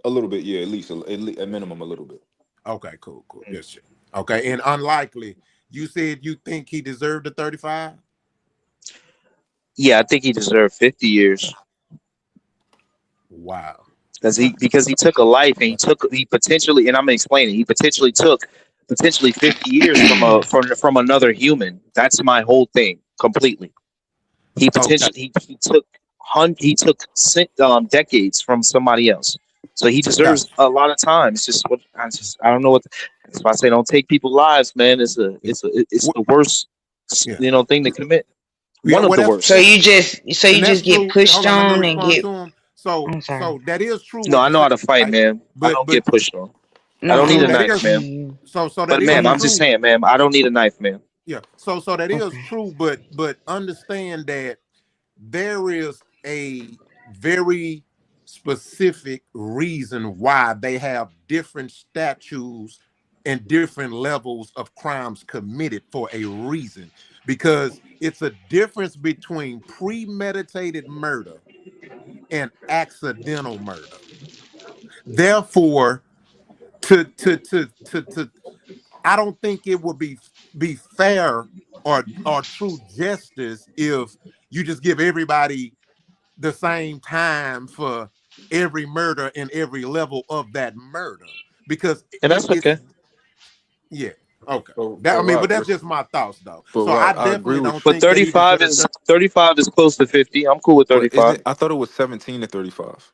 a little bit? Yeah, at least at minimum a little bit.
Okay, cool, cool. Good shit. Okay, and unlikely. You said you think he deserved the 35?
Yeah, I think he deserved 50 years
Wow.
because he took a life and he potentially, and I'm gonna explain it. He potentially 50 years from another human. That's my whole thing completely. He
Okay,
potentially he took decades from somebody else. So he deserves
gotcha.
a lot of time. It's just what I don't know what. That's why I say don't take people's lives, man. It's
Wh-
the worst
Yeah,
thing to commit.
yeah.
One of
Well,
the
that's
So
worst.
and
you
that's
just get
true.
pushed
Hold on, let me
on and
respond
get.
to him. So,
I'm sorry.
so that is true
No,
what
I
you
know
said,
how to fight,
right?
ma'am. I
But,
don't
but,
get pushed on. I
No,
don't need
so
a
that
I'm
knife,
is,
ma'am.
asking you.
so that
But
is
ma'am, I'm
Mhm.
just
true.
saying, ma'am, I don't need a knife, ma'am.
Yeah. So that is
Okay.
true. But understand that there is a very specific reason why they have different statutes and different levels of crimes committed for a reason, because it's a difference between premeditated murder and accidental murder. Therefore, to I don't think it would be fair or true justice if you just give everybody the same time for every murder and every level of that murder, because
And that's
it's
okay.
yeah, okay,
But
that, I mean, but
Rock,
that's just my thoughts though.
but
So I
Rock, I agree
definitely
with
don't
you.
But
think that he deserved
35 is close to 50. I'm cool with
But isn't
35.
it? I thought it was 17 to 35.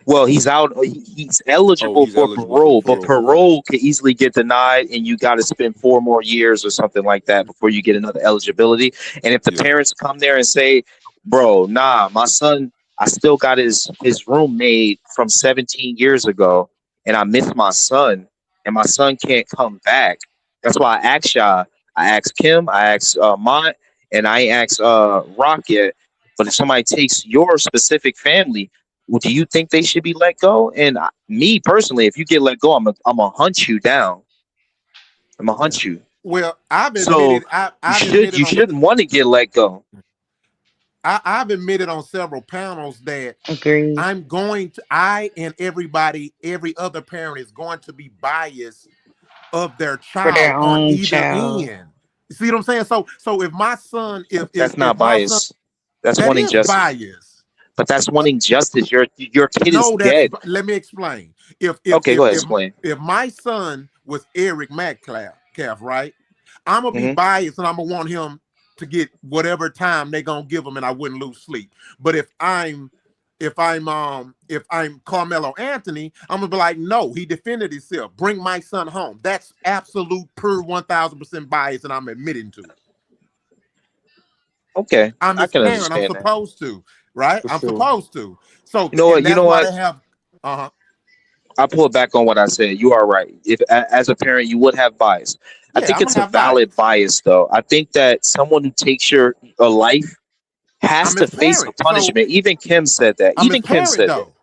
Well, he's out. He's
Oh,
eligible
he's
for
eligible for
parole, but
parole. Okay.
parole can easily get denied, and you got to spend 4 more years or something like that before you get another eligibility. And if the
Yeah.
parents come there and say, "Bro, nah, my son, I still got his room made from 17 years ago, and I miss my son, and my son can't come back." That's why I asked y'all. I asked Kim, I asked Mont, and I asked Rocket. But if somebody takes your specific family, well, do you think they should be let go? And me personally, if you get let go, I'm gonna hunt you down. I'm gonna
yeah.
hunt you.
Well, I've
So
admitted I've admitted
you
on
shouldn't want to get let go.
I've admitted on several panels that
Agreed.
I and everybody, every other parent is going to be biased of their
For
child
their
on
own
either
child.
end. You see what I'm saying? So if my son,
That's
if
not
my son,
bias. That's
that
wanting
is
justice.
bias.
But that's
Uh,
wanting justice. Your kid is
no, that's
dead.
let me explain. If if
Okay,
if
go ahead,
if
explain.
if my son was Eric Metcalf, right? I'm gonna be
Hmm.
biased and I'm gonna want him to get whatever time they gonna give him, and I wouldn't lose sleep. But if I'm Carmelo Anthony, I'm gonna be like, no, he defended himself. Bring my son home. That's absolute pure 1,000% bias, and I'm admitting to it.
Okay,
I'm
I
his
can
parent. I'm
understand that.
supposed to, right?
For
I'm
sure.
supposed to. So,
You know
and
what? You
that's
know
why
what?
they have. Uh-huh.
I pull back on what I said. You are right. If as a parent, you would have bias. I
Yeah,
think
I'm gonna
it's a
have
valid
bias.
bias, though. I think that someone who takes your a life has
I'm
to
his
face a
parent. So
punishment. Even Kim said that.
I'm his
Even Kim
parent
said that.
though.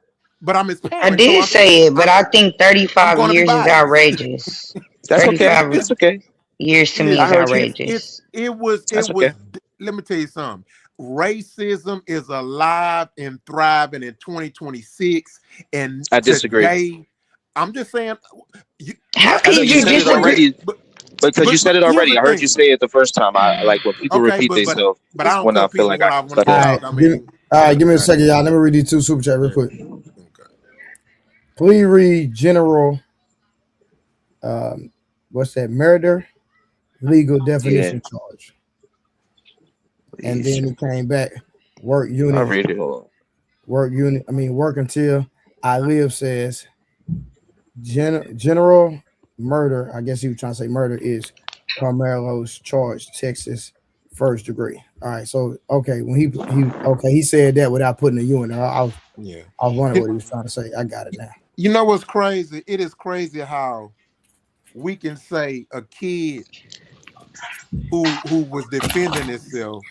But I'm his
I
parent, so
did say it, but I think
I'm
35
gonna be
years is
biased.
outrageous.
That's okay.
35
That's okay.
years to me
Listen,
I
is
heard you.
outrageous.
That's
it
okay.
was. Let me tell you something. Racism is alive and thriving in 2026, and
I disagree.
today, I'm just saying,
How
I know
could
you
you
said it
disagree?
already,
but
because you said it
here's the
already. I heard you
thing.
say it the first time. I like when people
Okay,
repeat themselves.
but I
It's
don't
when I
cut
feel
people
like I can
when
cut
they
in.
All right,
talk. I mean,
give me a
okay,
second, y'all. Let me read these two super chat real
Yeah.
quick.
okay.
Please read general. What's that? Murder legal
Yeah,
definition charge, and
please.
then he came back. Work
I'll
unit.
read it. Hold
Work unit. I mean, work until I live says general murder. I guess he was trying to say murder is Carmelo's charge, Texas, first degree. All right. So okay, when he said that without putting a U in there.
Yeah.
I was wondering
You,
what he was trying to say. I got it now.
you know what's crazy? It is crazy how we can say a kid who was defending himself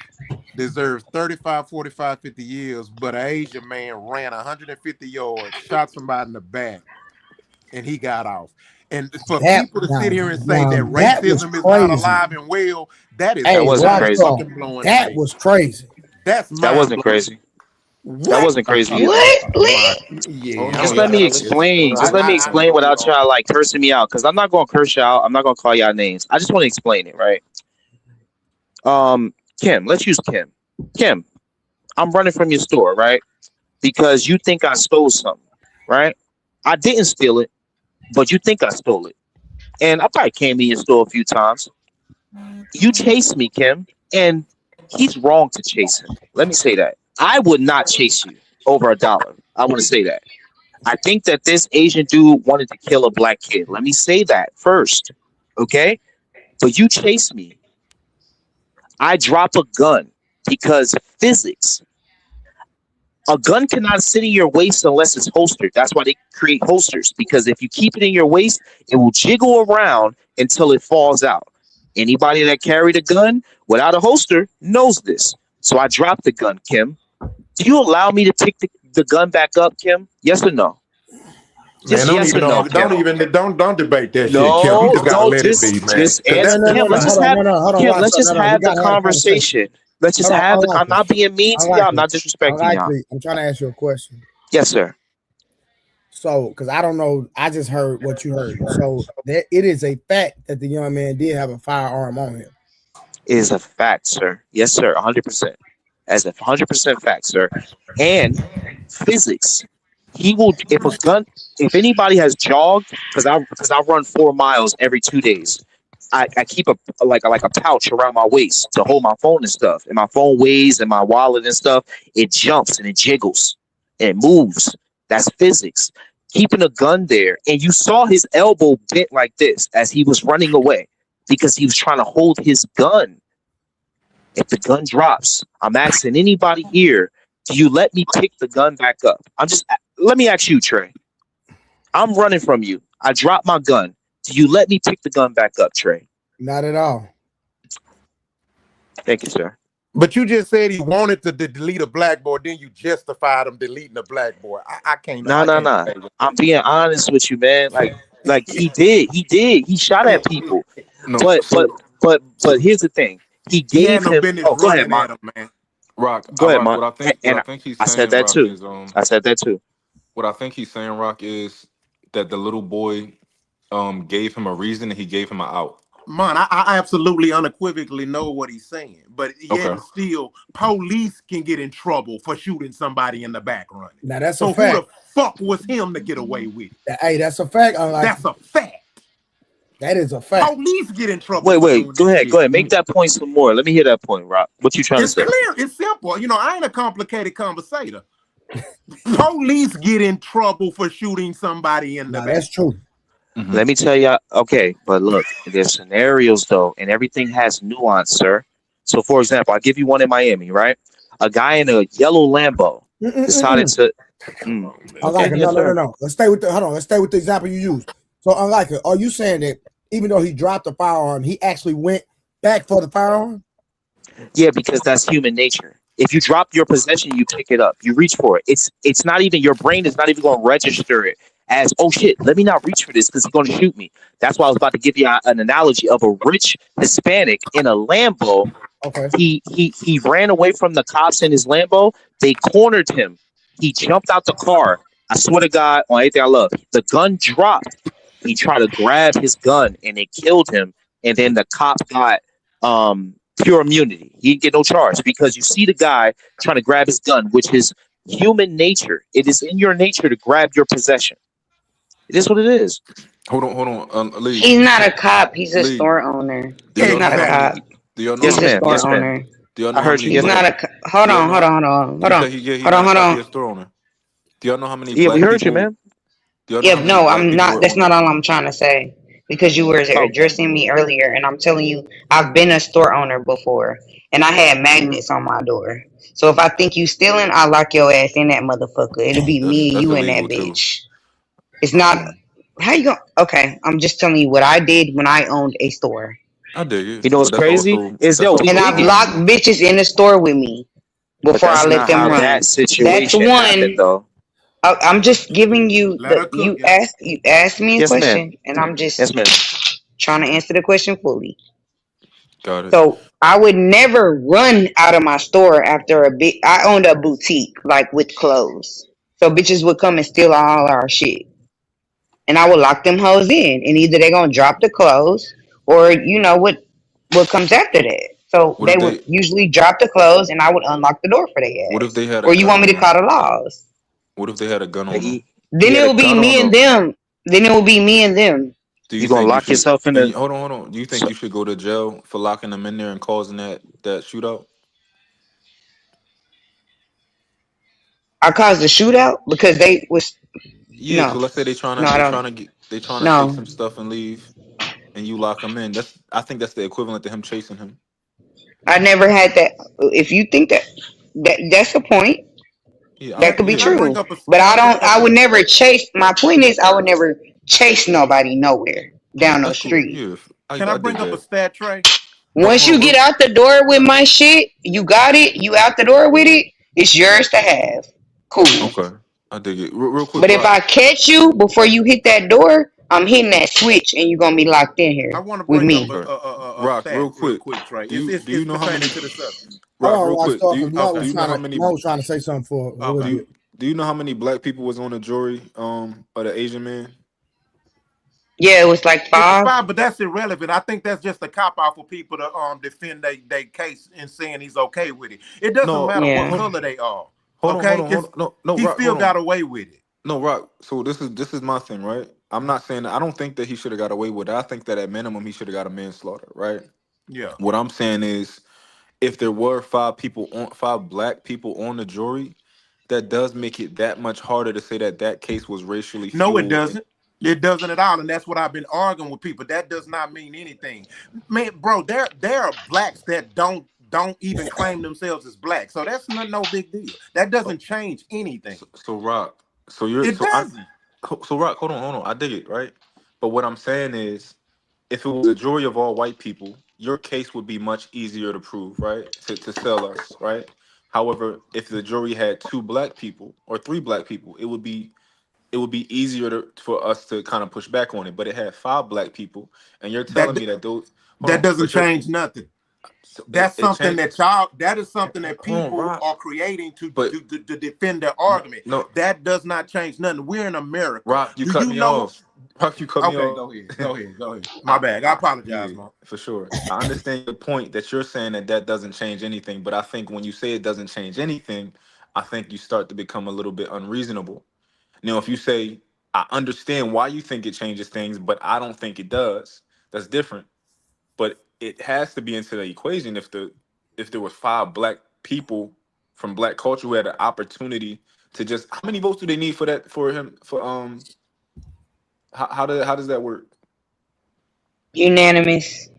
deserves 35, 45, 50 years, but an Asian man ran 150 yards, shot somebody in the back, and he got off. And for
That
people to sit
now,
here and say
now
that
that was
racism is not
crazy.
alive and well, that is
That
Hey,
wasn't
mind
crazy.
Rocco,
fucking blowing to
that
me.
was crazy.
That's
That
mind
wasn't
blowing.
crazy.
What?
That wasn't crazy either.
What,
My,
Lee?
Hold
yeah,
on,
Just
y'all
let me
gotta listen. Hold
explain.
on,
Just
hold
let
on,
me
hold on,
explain
hold
without
on.
y'all like cursing me out, because I'm not gonna curse you out. I'm not gonna call y'all names. I just want to explain it, right? Kim, let's use Kim. Kim, I'm running from your store, right? Because you think I stole something, right? I didn't steal it, but you think I stole it. And I probably came in your store a few times. You chased me, Kim, and he's wrong to chase him. Let me say that. I would not chase you over $1. I want to say that. I think that this Asian dude wanted to kill a black kid. Let me say that first, okay? But you chased me. I drop a gun because physics. A gun cannot sit in your waist unless it's holstered. That's why they create holsters, because if you keep it in your waist, it will jiggle around until it falls out. Anybody that carried a gun without a holster knows this. So I dropped the gun, Kim. Do you allow me to pick the gun back up, Kim? Yes or no?
Man,
Just yes or no, Kim.
don't debate that shit, Kim. You
No,
just gotta
no,
let it be, man.
just
Cause
no,
answer,
that
no,
that
no,
Kim.
no.
Let's
that
just
Hold on,
have
no, no, hold on,
Kim.
watch
Let's
that.
just
No, no, we
have the
gotta have a conversation.
conversation. Let's just
Hold on,
have the. I'm
unlike it,
not being mean to y'all. I'm not disrespecting
unlike
y'all.
it. I'm trying to ask you a question.
Yes, sir.
So, because I don't know, I just heard what you heard. So, that it is a fact that the young man did have a firearm on him.
It is a fact, sir. Yes, sir. 100%. As a 100% fact, sir. And physics. He will if a gun. If anybody has jogged, because I run 4 miles every 2 days. I keep a pouch around my waist to hold my phone and stuff. And my phone weighs and my wallet and stuff. It jumps and it jiggles and it moves. That's physics. Keeping a gun there, and you saw his elbow bent like this as he was running away because he was trying to hold his gun. If the gun drops, I'm asking anybody here, do you let me pick the gun back up? Let me ask you, Trey. I'm running from you. I dropped my gun. Do you let me pick the gun back up, Trey?
Not at all.
Thank you, sir.
but you just said he wanted to delete a black boy, then you justified him deleting a black boy.
Nah,
I
nah,
can't
nah.
debate with
I'm being honest with you, man. Like he
that.
did. He did. He shot at people.
No,
But but
so
but here's the thing. He
He had
gave
no
him.
business
Oh, go ahead,
running
Mark.
at him, man.
Go ahead,
Rock,
Mark.
what
And
I think he's
I said
saying,
that
Rock,
too.
is
I said that too.
what I think he's saying, Rock, is that the little boy gave him a reason and he gave him an out.
Man, I absolutely unequivocally know what he's saying, but yet
Okay.
and still, police can get in trouble for shooting somebody in the back running.
Now that's a
So who the
fact.
fuck was him to get away with it?
Hey, that's a fact. Unlike
That's a fact.
that is a fact.
Police get in trouble
Wait,
for
wait.
doing
Go
this
ahead. Go
shit.
ahead. Make that point some more. Let me hear that point, Rock. What you trying to
It's
say?
clear. It's simple. I ain't a complicated conversator. Police get in trouble for shooting somebody in the
No,
back.
that's true.
Hmm.
Let me tell you. Okay, but look, there's scenarios though, and everything has nuance, sir. So, for example, I'll give you one in Miami, right? A guy in a yellow Lambo decided
Mm-mm-mm-mm.
to.
Oh, man.
Okay,
Unlike it. No,
yes,
no, no,
sir.
no. Let's stay with the hold on. Let's stay with the example you used. So, unlike it, are you saying that even though he dropped the firearm, he actually went back for the firearm?
Yeah, because that's human nature. If you drop your possession, you pick it up. You reach for it. It's not even your brain is not even going to register it as, oh shit, let me not reach for this because he's going to shoot me. That's why I was about to give you an analogy of a rich Hispanic in a Lambo.
Okay.
He ran away from the cops in his Lambo. They cornered him. He jumped out the car. I swear to God, on anything I love, the gun dropped. He tried to grab his gun and it killed him. And then the cop got pure immunity. He didn't get no charge because you see the guy trying to grab his gun, which is human nature. It is in your nature to grab your possession. It is what it is.
Hold on. Lee,
He's not a cop. He's a
Lee,
store owner.
do y'all
He's
know
not a
how
Exactly.
cop.
many? Do y'all know how
Yes,
He's a
many
ma'am.
store
Yes,
black?
ma'am.
owner.
Do y'all
I
know how
heard
many
you.
He's
Go
black?
ahead.
not a. Hold
Do y'all
on.
know?
Hold on. Hold on. Hold
He
on.
said he
Hold on.
not a
Hold
cop. He
on.
a store owner. Do y'all know how many
Yeah, we
black
heard you,
people?
man.
Do y'all know
Yeah,
how many
no,
black
I'm
people
not.
were
That's
on the?
not all I'm trying to say. Because you were
Oh,
addressing me earlier, and I'm telling you, I've been a store owner before, and I had magnets on my door. So if I think you stealing, I'll lock your ass in that motherfucker. It'll be me and
That's
you in that
illegal too.
bitch. It's not. How you going? Okay, I'm just telling you what I did when I owned a store,
I dig it,
you know what's
but
crazy is yo we
and
also
I've
thinking,
locked
wrong.
bitches in the store with me
but
before I
that's
let
not
them
how that
run. That's
situation happened,
one.
though.
I'm just giving you
Let
the
her cook, y'all.
you asked me a
Yes, ma'am.
question, and I'm
Yes,
just
ma'am.
trying to answer the question fully.
Got it.
So I would never run out of my store after I owned a boutique like with clothes. So bitches would come and steal all our shit. And I would lock them hoes in. And either they're gonna drop the clothes or what comes after that. So
What
they
if
would
they
usually drop the clothes and I would unlock the door for their
what if
ass.
they had a
Or you
gun
want me
on
to
them?
call the laws?
What if they had a gun on them?
Then
He
it
had a
will be
gun on
me and
him.
them. Then it will be me and them.
Do you
You gonna
think you
lock
should?
yourself in
And
a?
you, hold on. Do you think
So,
you should go to jail for locking them in there and causing that shootout?
I caused a shootout because they was
Yeah.
no,
So let's say
no, I
they
don't,
trying to get they trying to take
no.
some stuff and leave, and you lock them in. I think that's the equivalent to him chasing him.
I never had that. If you think that's a point,
Yeah.
Can
that
I
could be
can I
Yeah.
bring
true.
up a
But
can I bring up
I
a
would never chase. My point is, I would never chase nobody nowhere down the
That's cool.
street.
Yeah.
can I
I dig
bring up a
that.
stat, Trey?
Once
Hold
you
on.
get out the door with my shit, you got it. You out the door with it. It's yours to have. Cool.
Okay. I dig it. Real quick,
But if
Rock.
I catch you before you hit that door, I'm hitting that switch, and you're gonna be locked in
I
here
want to
with
bring up
me.
Okay.
a
Rock.
stat
Real
real
quick.
quick, Trey.
Do you
It's
know how
pertaining
many?
to the subject.
Hold
Rock.
on,
Real quick.
Rockstar, because Mo
Do
Okay.
was
you know
trying
how
to
many?
Mo was trying to say something for who was
Okay.
it?
Do you know how many black people was on the jury? Of the Asian man.
Yeah, it was like
It was
5.
fine, but that's irrelevant. I think that's just a cop out for people to defend their case and saying he's okay with it. It doesn't
No.
matter what
Yeah.
color they are.
Hold
Okay,
on. Hold on. No.
he
Rock.
still
Hold on.
got away with it.
No, Rock. So this is my thing, right? I'm not saying I don't think that he should have got away with it. I think that at minimum he should have got a manslaughter, right?
Yeah.
What I'm saying is, if there were five black people on the jury, that does make it that much harder to say that that case was racially
No, it
fueled.
doesn't. It doesn't at all, and that's what I've been arguing with people. That does not mean anything, man, bro. There are blacks that don't even claim themselves as black, so that's no big deal. That doesn't change anything.
So Rock, so you're
It
so I
doesn't.
so Rock, hold on, I dig it, right? But what I'm saying is, if it was a jury of all white people, your case would be much easier to prove, right? To sell us, right? However, if the jury had two black people or three black people, it would be easier for us to kind of push back on it. But it had five black people, and you're telling
That
me that those hold
that
on,
doesn't
but you're
change nothing.
so
That's
it
something
changed.
that y'all. That is something that
Hold on,
people
Rock,
are creating
but
to defend their argument.
no,
That does not change nothing. We're in America.
Rock, you
Do
cut
you
me
know?
off. Rock, you cut me
Okay,
off.
go ahead. Go ahead. Go ahead. My bad. I apologize,
Yeah,
man.
for sure. I understand your point that you're saying that that doesn't change anything, but I think when you say it doesn't change anything, I think you start to become a little bit unreasonable. Now, if you say, I understand why you think it changes things, but I don't think it does, that's different. But it has to be into the equation if there was five black people from black culture who had an opportunity to just how many votes do they need for that for him for how does that work?
Unanimous.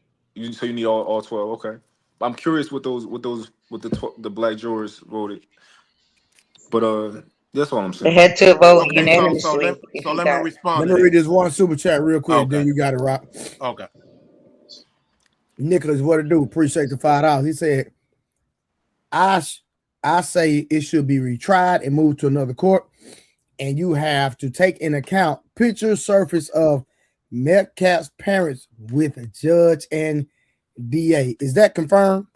So you need all 12. Okay. I'm curious what the black jurors voted. But that's all I'm
They
saying.
had to vote
Okay,
unanimously if
so
he
let me
got.
respond
Let
to
me read
that.
this one super chat real quick. Then
Okay.
you got it, Rock.
Okay.
Nicholas, what to do? Appreciate the $5. He said, I I say it should be retried and moved to another court, and you have to take in account picture surface of Metcalf's parents with a judge and DA. Is that confirmed?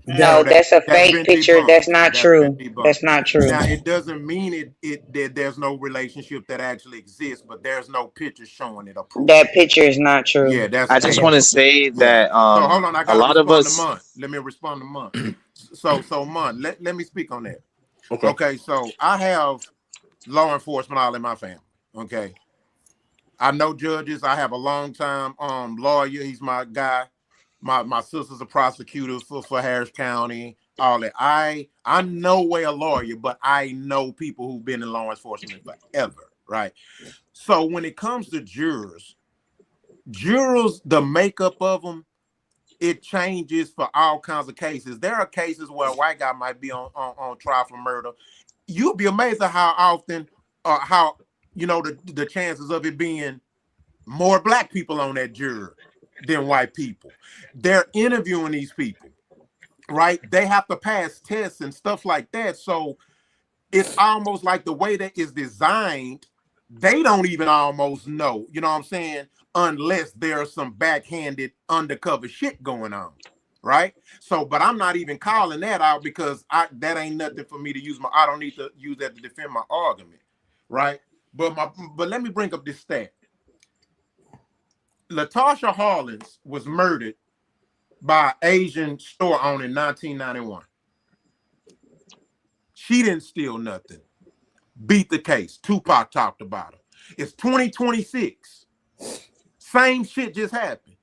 No,
No, that's a
that's
fake
been
picture.
debunked.
That's not
That's been
true.
debunked.
That's not true.
Now it doesn't mean it that there's no relationship that actually exists, but there's no picture showing it or proof
That
of it.
picture is not true.
Yeah, that's
I just want to say
yeah.
that
So hold on, I
a
gotta
lot of
respond to
us.
Mon. Let me respond to Mon. So Mon, let me speak on that.
Okay.
Okay, so I have law enforcement all in my family. Okay. I know judges. I have a long time lawyer. He's my guy. My sister's a prosecutor for Harris County. All that. I'm no way a lawyer, but I know people who've been in law enforcement forever, right? So when it comes to jurors, the makeup of them, it changes for all kinds of cases. There are cases where a white guy might be on trial for murder. You'll be amazed at how often, how the chances of it being more black people on that juror than white people. They're interviewing these people, right? They have to pass tests and stuff like that. So it's almost like the way that is designed, they don't even almost know, you know what I'm saying, unless there's some backhanded undercover shit going on, right? So, but I'm not even calling that out because that ain't nothing for me to use I don't need to use that to defend my argument, right? But let me bring up this stat. Latasha Harlins was murdered by an Asian store owner in 1991. She didn't steal nothing. Beat the case. Tupac talked about her. It's 2026. Same shit just happened.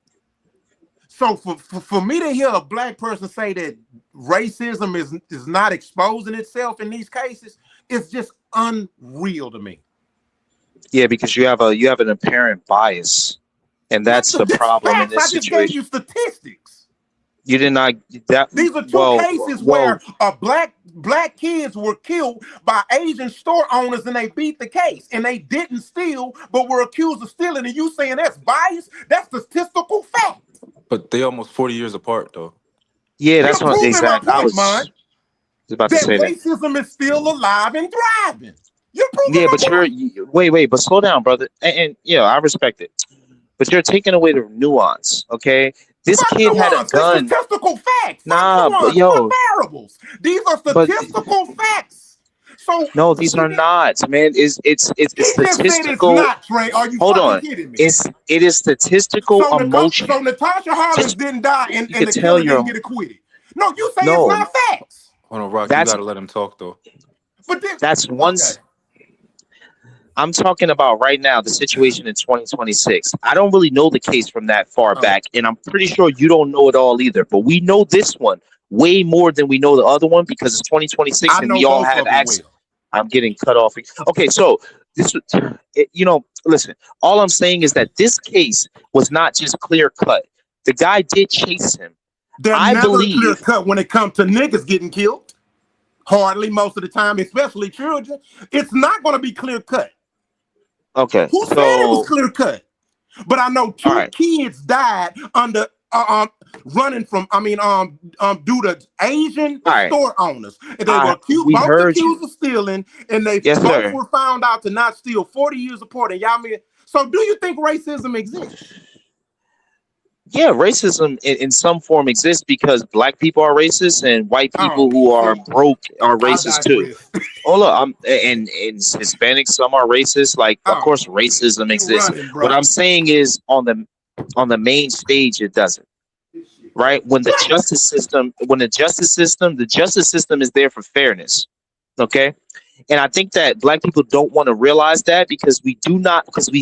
So for me to hear a black person say that racism is not exposing itself in these cases, it's just unreal to me.
Yeah, because you have an apparent bias, and that's the problem in this
I just gave you
situation.
statistics.
You did not that
These are two
well.
cases where black kids were killed by Asian store owners and they beat the case and they didn't steal but were accused of stealing, and you saying that's bias? That's statistical fact.
But they almost 40 years apart, though.
Yeah, that's
You're
what
proving my
exact. I
point,
was
man.
about to
That
say that.
racism is still alive and thriving. You're proving
Yeah,
my
but
point.
wait, but slow down, brother. And I respect it, but you're taking away the nuance. Okay, this
Fuck
kid had a
nuance. It's
gun.
statistical facts. Fuck
Nah, but
nuance. Fuck variables. These are
but
statistical facts. So
no, these are not, man. It's
he just said it's
statistical.
not, Trey. Are you
Hold
fucking
on,
kidding me?
it is statistical
So
emotion.
Natasha Harlins
Just
didn't die and
you could
the
tell
killer didn't
you're
get acquitted. No, you say it's
no.
not facts.
Hold on, Rock. You
That's
got to let him talk, though.
But this,
that's one.
okay.
I'm talking about right now the situation in 2026. I don't really know the case from that far back, and I'm pretty sure you don't know it all either. But we know this one way more than we know the other one because it's 2026
I
and
know
we all
both
have
of them
access.
well.
I'm getting cut off. Okay, so this, listen. All I'm saying is that this case was not just clear cut. The guy did chase him.
They're
I
never clear
believe.
cut when it comes to niggas getting killed. Hardly most of the time, especially children. It's not going to be clear cut.
Okay,
Who said it was
so
clear cut? But I know
all
two
right.
kids died under running from due to Asian
All right.
store owners. And they were
We
both
heard you.
accused of stealing, and they
Yes,
both
sir.
were found out to not steal 40 years apart. And y'all mean, so do you think racism exists?
Yeah, racism in some form exists because black people are racist and white people
Oh,
who are
see,
broke are
I
racist too.
digress.
Oh look, and Hispanics, some are racist. Like, of
Oh,
course, racism
you
exists.
running,
What
bro.
I'm saying is, on the main stage, it doesn't. Right? The justice system is there for fairness. Okay. And I think that black people don't want to realize that because we've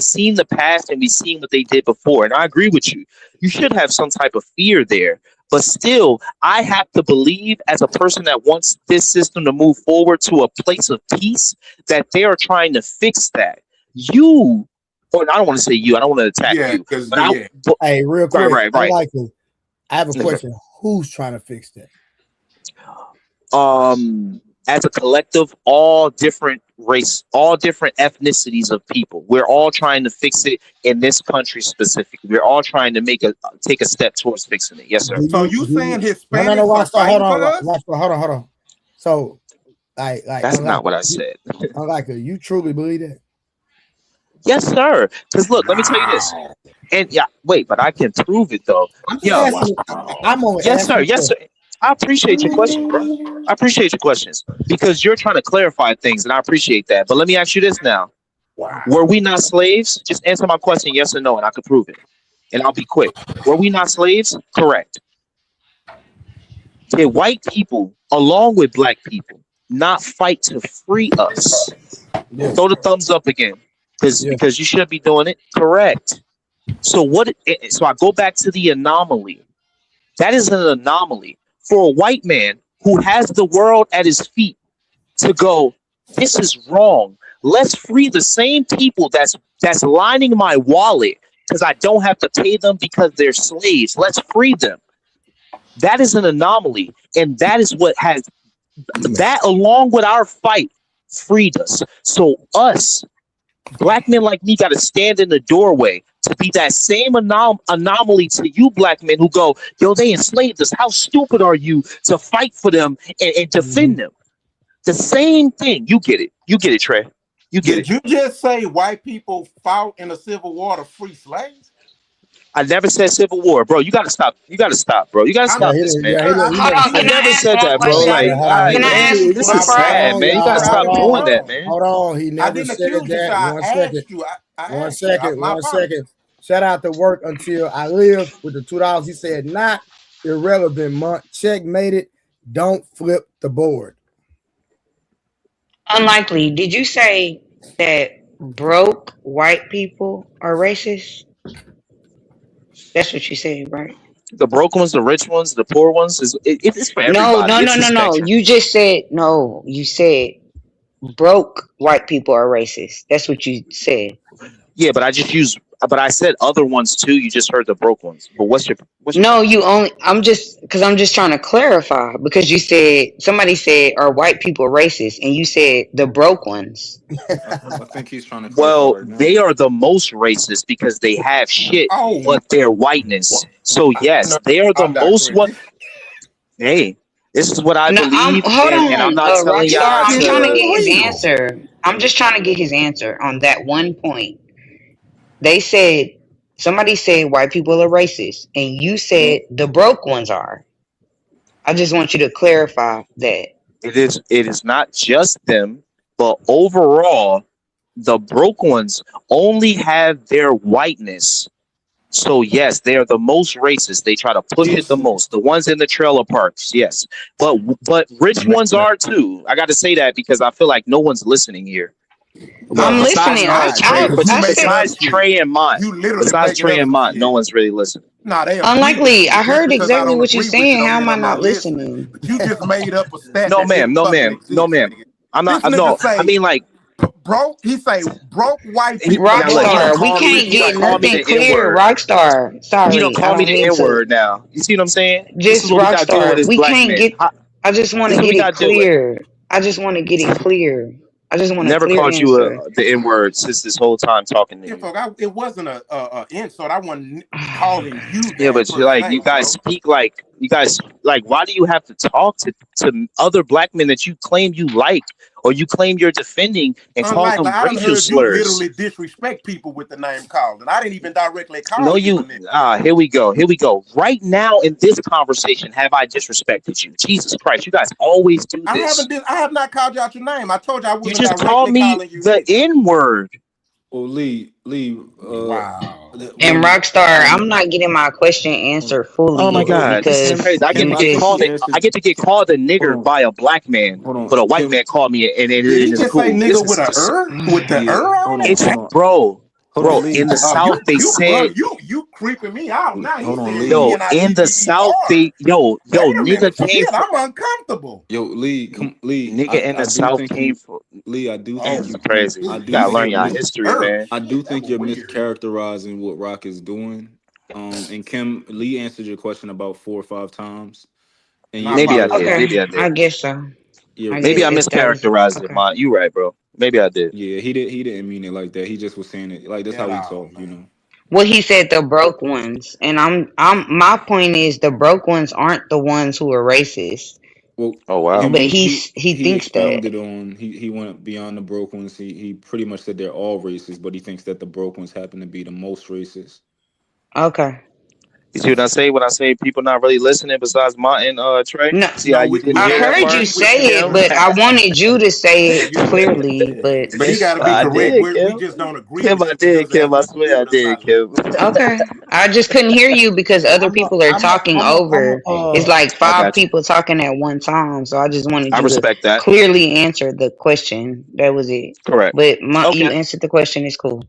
seen the past and we've seen what they did before. And I agree with you. You should have some type of fear there. But still, I have to believe as a person that wants this system to move forward to a place of peace that they are trying to fix that. Or I don't want to say you, I don't want to attack
Yeah,
you.
because
But
Hey, real quick,
right.
I have a question. Who's trying to fix that?
As a collective, all different ethnicities of people, we're all trying to fix it in this country specifically. We're all trying to take a step towards fixing it. Yes, sir.
So you saying
No,
Hispanics are fighting for us?
Hold on. So, like
That's not what I said.
You truly believe that?
Yes, sir. Because look, let me tell you this. And yeah, wait, but I can prove it though.
I'm only
Yes, sir.
asking.
Yes, sir. I appreciate your question, bro. I appreciate your questions because you're trying to clarify things, and I appreciate that. But let me ask you this now: were we not slaves? Just answer my question, yes or no, and I can prove it. And I'll be quick. Were we not slaves? Correct. Did white people, along with black people, not fight to free us?
Yes.
Throw the thumbs up again, because you should be doing it. Correct. So So I go back to the anomaly. That is an anomaly for a white man who has the world at his feet to go, this is wrong. Let's free the same people that's lining my wallet because I don't have to pay them because they're slaves. Let's free them. That is an anomaly. And that is what has that, along with our fight, freed us. So us, black men like me, got to stand in the doorway to be that same anomaly to you black men who go, yo, they enslaved us. How stupid are you to fight for them and defend them? The same thing. You get it, Trey. You get
Did
it.
you just say white people fought in the Civil War to free slaves?
I never said Civil War, bro. You gotta stop. You gotta stop, bro. You gotta
I'm
Yeah,
stop
he
this,
didn't.
man.
Yeah, he
Hold
never
on,
I
said
can
it.
never
I ask
said
one
that, bro.
Yeah,
question?
Like,
hold on.
Can I ask?
this
but
is
I
Hold
sad,
on,
man. You gotta
y'all.
but I
Hold
stop
didn't
on.
doing
hold
that,
on.
man.
Hold on. He
I
never
didn't
said
accuse you, sir.
that.
I
One second.
asked you. I
One
asked you.
second.
My
One
apologies.
second. Shout out to work until I live with the $2. He said, not irrelevant, month. Checkmate it. Don't flip the board.
Unlikely. Did you say that broke white people are racist? That's what you said, right?
The broke ones, the rich ones, the poor ones it's for
No,
everybody.
no, no,
It's a
no, no.
spectrum.
You just said no. You said broke white people are racist. That's what you said.
Yeah, but I just use. But I said other ones too. You just heard the broke ones. But what's your
No,
point?
you only. I'm just trying to clarify because you said somebody said are white people racist, and you said the broke ones.
I think he's trying to clarify
Well,
right now.
they are the most racist because they have shit,
Oh,
but their whiteness. So
no,
yes, they are the
I
most
digress.
what. Hey, this is what I
No, I'm
believe,
hold
and I'm
on,
not telling
It's
y'all
Rockstar. I'm trying to
to.
get his
illegal.
answer. I'm just trying to get his answer on that one point. They said somebody said white people are racist, and you
Mhm.
said the broke ones are. I just want you to clarify that.
It is not just them, but overall, the broke ones only have their whiteness. So yes, they are the most racist. They try to push it the
It's
most. The ones in the trailer parks, yes, but rich ones are too. I got to say that because I feel like no one's listening here.
no,
But
I'm
but
besides
listening.
not
Trey,
because you
I
making
said
up shit.
And Mont,
You literally
besides
making
Trey
up
and
some
Mont, no
shit.
one's really listening.
Nah, they agree with
unlikely.
you.
I
Just
heard
because I
exactly
don't
what you're
agree with you
saying.
don't
How am
mean
I
I'm
not
not listening.
listening?
But you just made up a stat
No,
that
ma'am,
didn't
no,
fucking
ma'am, no,
exist,
ma'am.
nigga.
I'm
This
not.
nigga
No, I
say
mean like
broke. He say broke white
he
people are
now. Look,
more
Rockstar, we
racist than
can't
he
rich
don't
get
white
call me
people.
nothing
the N
clear.
word.
Rockstar,
He don't
sorry, I
call me
don't
the
mean
N
to.
word now. You see what I'm saying? This is
Just
what we got to deal with
Rockstar,
as
we
black
can't
men.
get. I just want
This
to
is what
get
we
it
got to deal with.
clear. I just want to get it clear. I just want a
Never
clear
called you
answer.
the N word since this whole time talking to
Yeah,
you.
fuck, it wasn't a insult. I wasn't calling you
Yeah,
that
but
per
you like you
se,
guys
bro.
speak like you guys like. Why do you have to talk to other black men that you claim you like or you claim you're defending and call
Unlikely,
them
I done
racial
heard you
slurs?
literally disrespect people with the name called, and I didn't even directly
No,
call you a
you.
nigga.
Here we go. Here we go. Right now in this conversation, have I disrespected you? Jesus Christ, you guys always do this.
I have not called you out your name. I told you I
You
wasn't
just call
directly
me
calling you
the
nigga.
N word.
Well, Lee,
Wow.
And
when
Rockstar, I'm not getting my question answered
Oh my
fully
God, this is
because
crazy. I get
Kim,
to
you
I
get
think
called.
he
just
I
answered.
get to get called a
Hold
nigger
on,
by a black man,
hold on,
but a white
Kim.
man called me and
Did he
it's
just say
cool. This
nigga
is
with a
just
with the
Yeah,
on it?
it's
hold on, hold on,
bro.
Lee.
In the
Oh,
South, they
you bro,
said
you creeping me out now. He
Hold on,
said
Lee.
yo. In the South,
NIGGER.
they
Wait a
nigga
minute,
came
shit,
from
I'm uncomfortable.
Yo, Lee, come, Lee.
nigga in
I
the
do
South
think
came
you,
from.
Lee. I do
Oh,
think
This is
you.
crazy.
I
You
do
gotta
think
learn
you're
your
mis.
history, man.
I do
that
think
was
you're
weird.
mischaracterizing what Rock is doing. And Kim Lee answered your question about 4 or 5 times, and
My
Maybe I
you're
did.
apologies.
Maybe
okay.
I did.
I guess so.
you're
I
Maybe
guess
I
very
if that was
mischaracterized it,
okay.
man. You right, bro. Maybe I did.
yeah. He didn't mean it like that. He just was saying it like that's how
At
we
all,
talk. You
man.
know.
Well, he said the broke ones, and my point is the broke ones aren't the ones who are racist,
Well,
Oh
I
wow.
but
mean,
he
he
thinks that.
expounded on he went beyond the broke ones. He pretty much said they're all racist, but he thinks that the broke ones happen to be the most racist.
Okay.
You see what I say when I say people not really listening besides Martin, Trey?
No,
See how
No,
you didn't
we
I
hear that
heard
definitely
you
part,
agree with
say
you,
it,
Kim?
but
Kim.
I wanted you to say it
You,
clearly. But
but he got to be
I
correct.
did,
We
Kim.
just don't agree
Kim,
with
I
you, but it
did,
doesn't have
Kim. I
nothing to do
swear I
with us
did,
not
Kim.
listening.
okay, I just couldn't hear you because other people are talking over. It's like
I
five
got you.
people talking at one time, so I just wanted
I
you to
respect that.
clearly answer the question. That was it.
Correct.
But you
Okay.
answered the question. It's cool.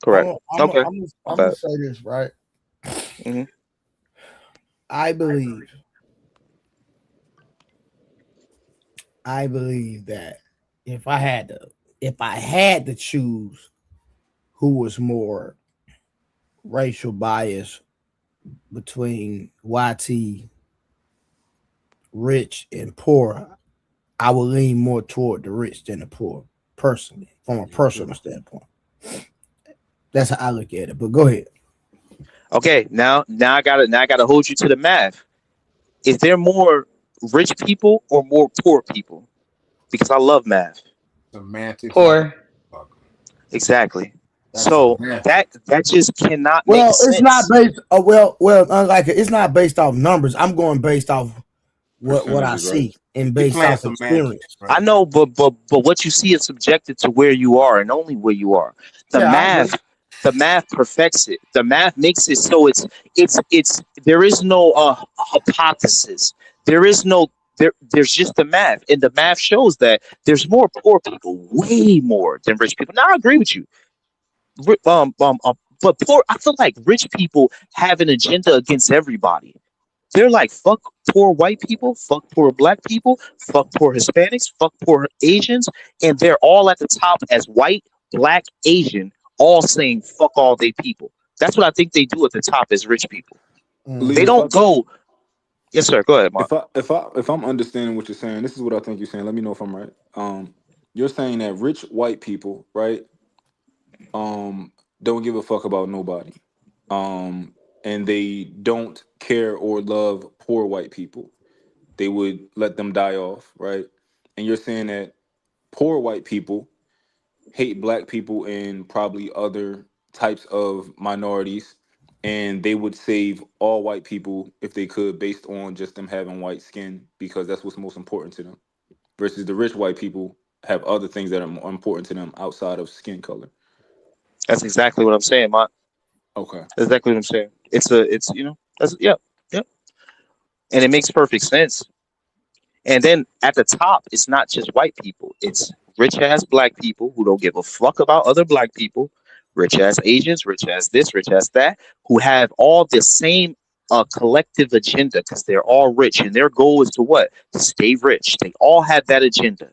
Correct. Okay. My
I'm gonna
bad.
say this, right?
Hmm.
I believe, I believe that if I had to, if I had to choose who was more racial bias between YT, rich and poor, I would lean more toward the rich than the poor, personally, from a personal standpoint. That's how I look at it. But go ahead.
Okay. Now I gotta hold you to the math. Is there more rich people or more poor people? Because I love math.
Semantics like
Poor.
fuck.
Exactly.
That's
So
semantics.
that just cannot make
Well, it's not
sense.
based. Unlike it, it's not based off numbers. I'm going based off what I
Percentages, right?
see and
He
based
playing
off
semantics,
experience.
I
bro.
know, but what you see is subjected to where you are and only where you are. The
Yeah, I agree.
math, the math perfects it. The math makes it so it's there is no hypothesis. There is no there's just the math, and the math shows that there's more poor people, way more than rich people. Now I agree with you. Ri- but poor, I feel like rich people have an agenda against everybody. They're like, fuck poor white people, fuck poor black people, fuck poor Hispanics, fuck poor Asians, and they're all at the top as white, black, Asian, all saying fuck all they people. That's what I think they do at the top as rich people. They
Mhm.
Leah, if I
don't
could,
go, yes, sir, go ahead, Mark.
if I'm understanding what you're saying, this is what I think you're saying. Let me know if I'm right. You're saying that rich white people, right? Don't give a fuck about nobody. And they don't care or love poor white people. They would let them die off, right? And you're saying that poor white people hate black people and probably other types of minorities, and they would save all white people if they could, based on just them having white skin, because that's what's most important to them. Versus the rich white people have other things that are more important to them outside of skin color.
That's exactly what I'm saying, Mark.
Okay.
That's exactly what I'm saying. It's that's yeah, and it makes perfect sense. And then at the top, it's not just white people. It's rich ass black people who don't give a fuck about other black people, rich ass Asians, rich ass this, rich ass that, who have all the same collective agenda because they're all rich and their goal is to what? To stay rich. They all have that agenda.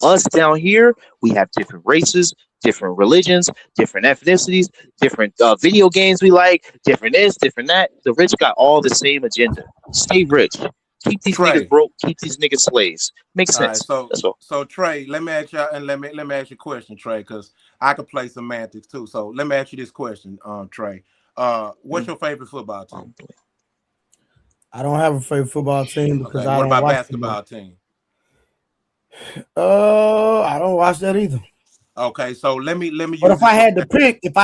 Us down here, we have different races, different religions, different ethnicities, different video games we like, different this, different that. The rich got all the same agenda. Stay rich. Keep these niggas
Trey.
broke. Keep these niggas slaves. Makes
All right,
sense. That's all.
so Trey, let me ask you and let me ask you a question, Trey, because I could play semantics too. So let me ask you this question, Trey. What's
Mm.
your favorite football team?
Um,
I don't have a favorite football team because
Okay,
I
what
don't
about
watch football.
basketball team?
I don't watch that either.
Okay, so let me
But
use this for
if I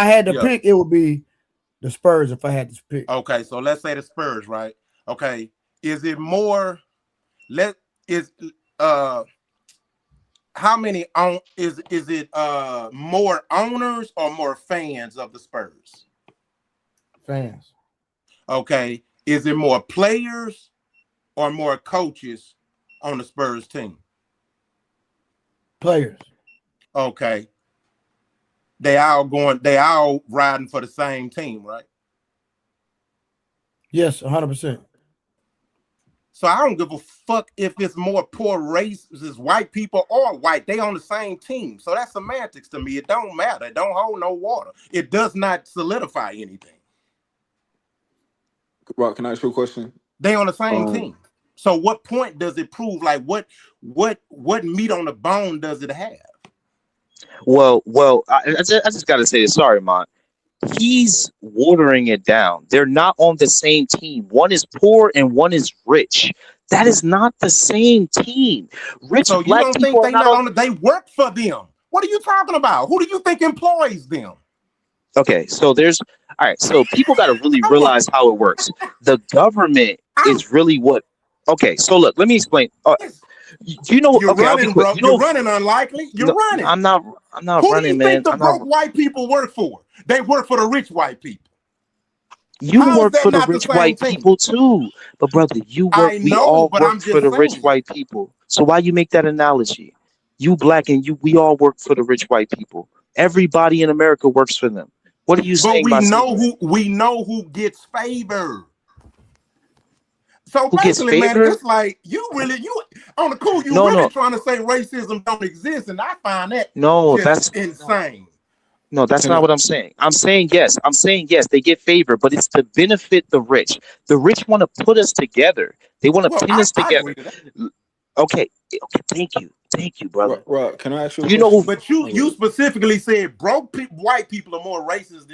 had to
yeah.
pick, it would be the Spurs. If I had to pick,
Okay, so let's say the Spurs, right? Okay, is it more? Let is how many own is it more owners or more fans of the Spurs?
fans,
Okay, is it more players or more coaches on the Spurs team?
players,
Okay, they all riding for the same team, right?
yes, 100%.
So I don't give a fuck if it's more poor races, white people or white. They on the same team. So that's semantics to me. It don't matter. It don't hold no water. It does not solidify anything.
Rock, can I ask you a question?
They on the same
Um,
team. So what point does it prove? Like what meat on the bone does it have?
well, I just got to say this. Sorry, Mon. He's watering it down. They're not on the same team. One is poor and one is rich. That is not the same team. Rich
So you
black
don't
people
think
are
they
not
not
on.
on they work for them? What are you talking about? Who do you think employs them?
Okay, so there's all right. So people got to really
Come on.
realize how it works. The government
I'm
is really what. Okay, so look, let me explain. Do you know?
you're
Okay, I'll be
running,
quick.
bro.
You
You're
know,
running unlikely. You're
no,
running.
I'm not. I'm not
Who do you
running,
think
man.
the
I'm not.
broke white people work for? They work for the rich white people.
You
How is
work
that
for the
not the
rich
same
white
team?
people too, but brother, you work.
I
We
know,
all
but
work
I'm
for
just
the rich
saying.
white people. So why you make that analogy? You black and you. We all work for the rich white people. Everybody in America works for them. What are you
But
saying by saying that?
we know who gets favored. So
Who gets
basically, man,
favor?
it's like you on the cool, you
No,
really
no,
trying to say racism don't exist, and I find that
no.
just
That's no.
insane.
No, that's
can
not
I?
what I'm saying. I'm saying yes. I'm saying yes. They get favor, but it's to benefit the rich. The rich want to put us together. They want
Well,
to pin us
I agree
together.
to that.
Okay. Okay. Thank you, brother.
Rock, can I ask you a
You know who?
question?
But you specifically said white people are more racist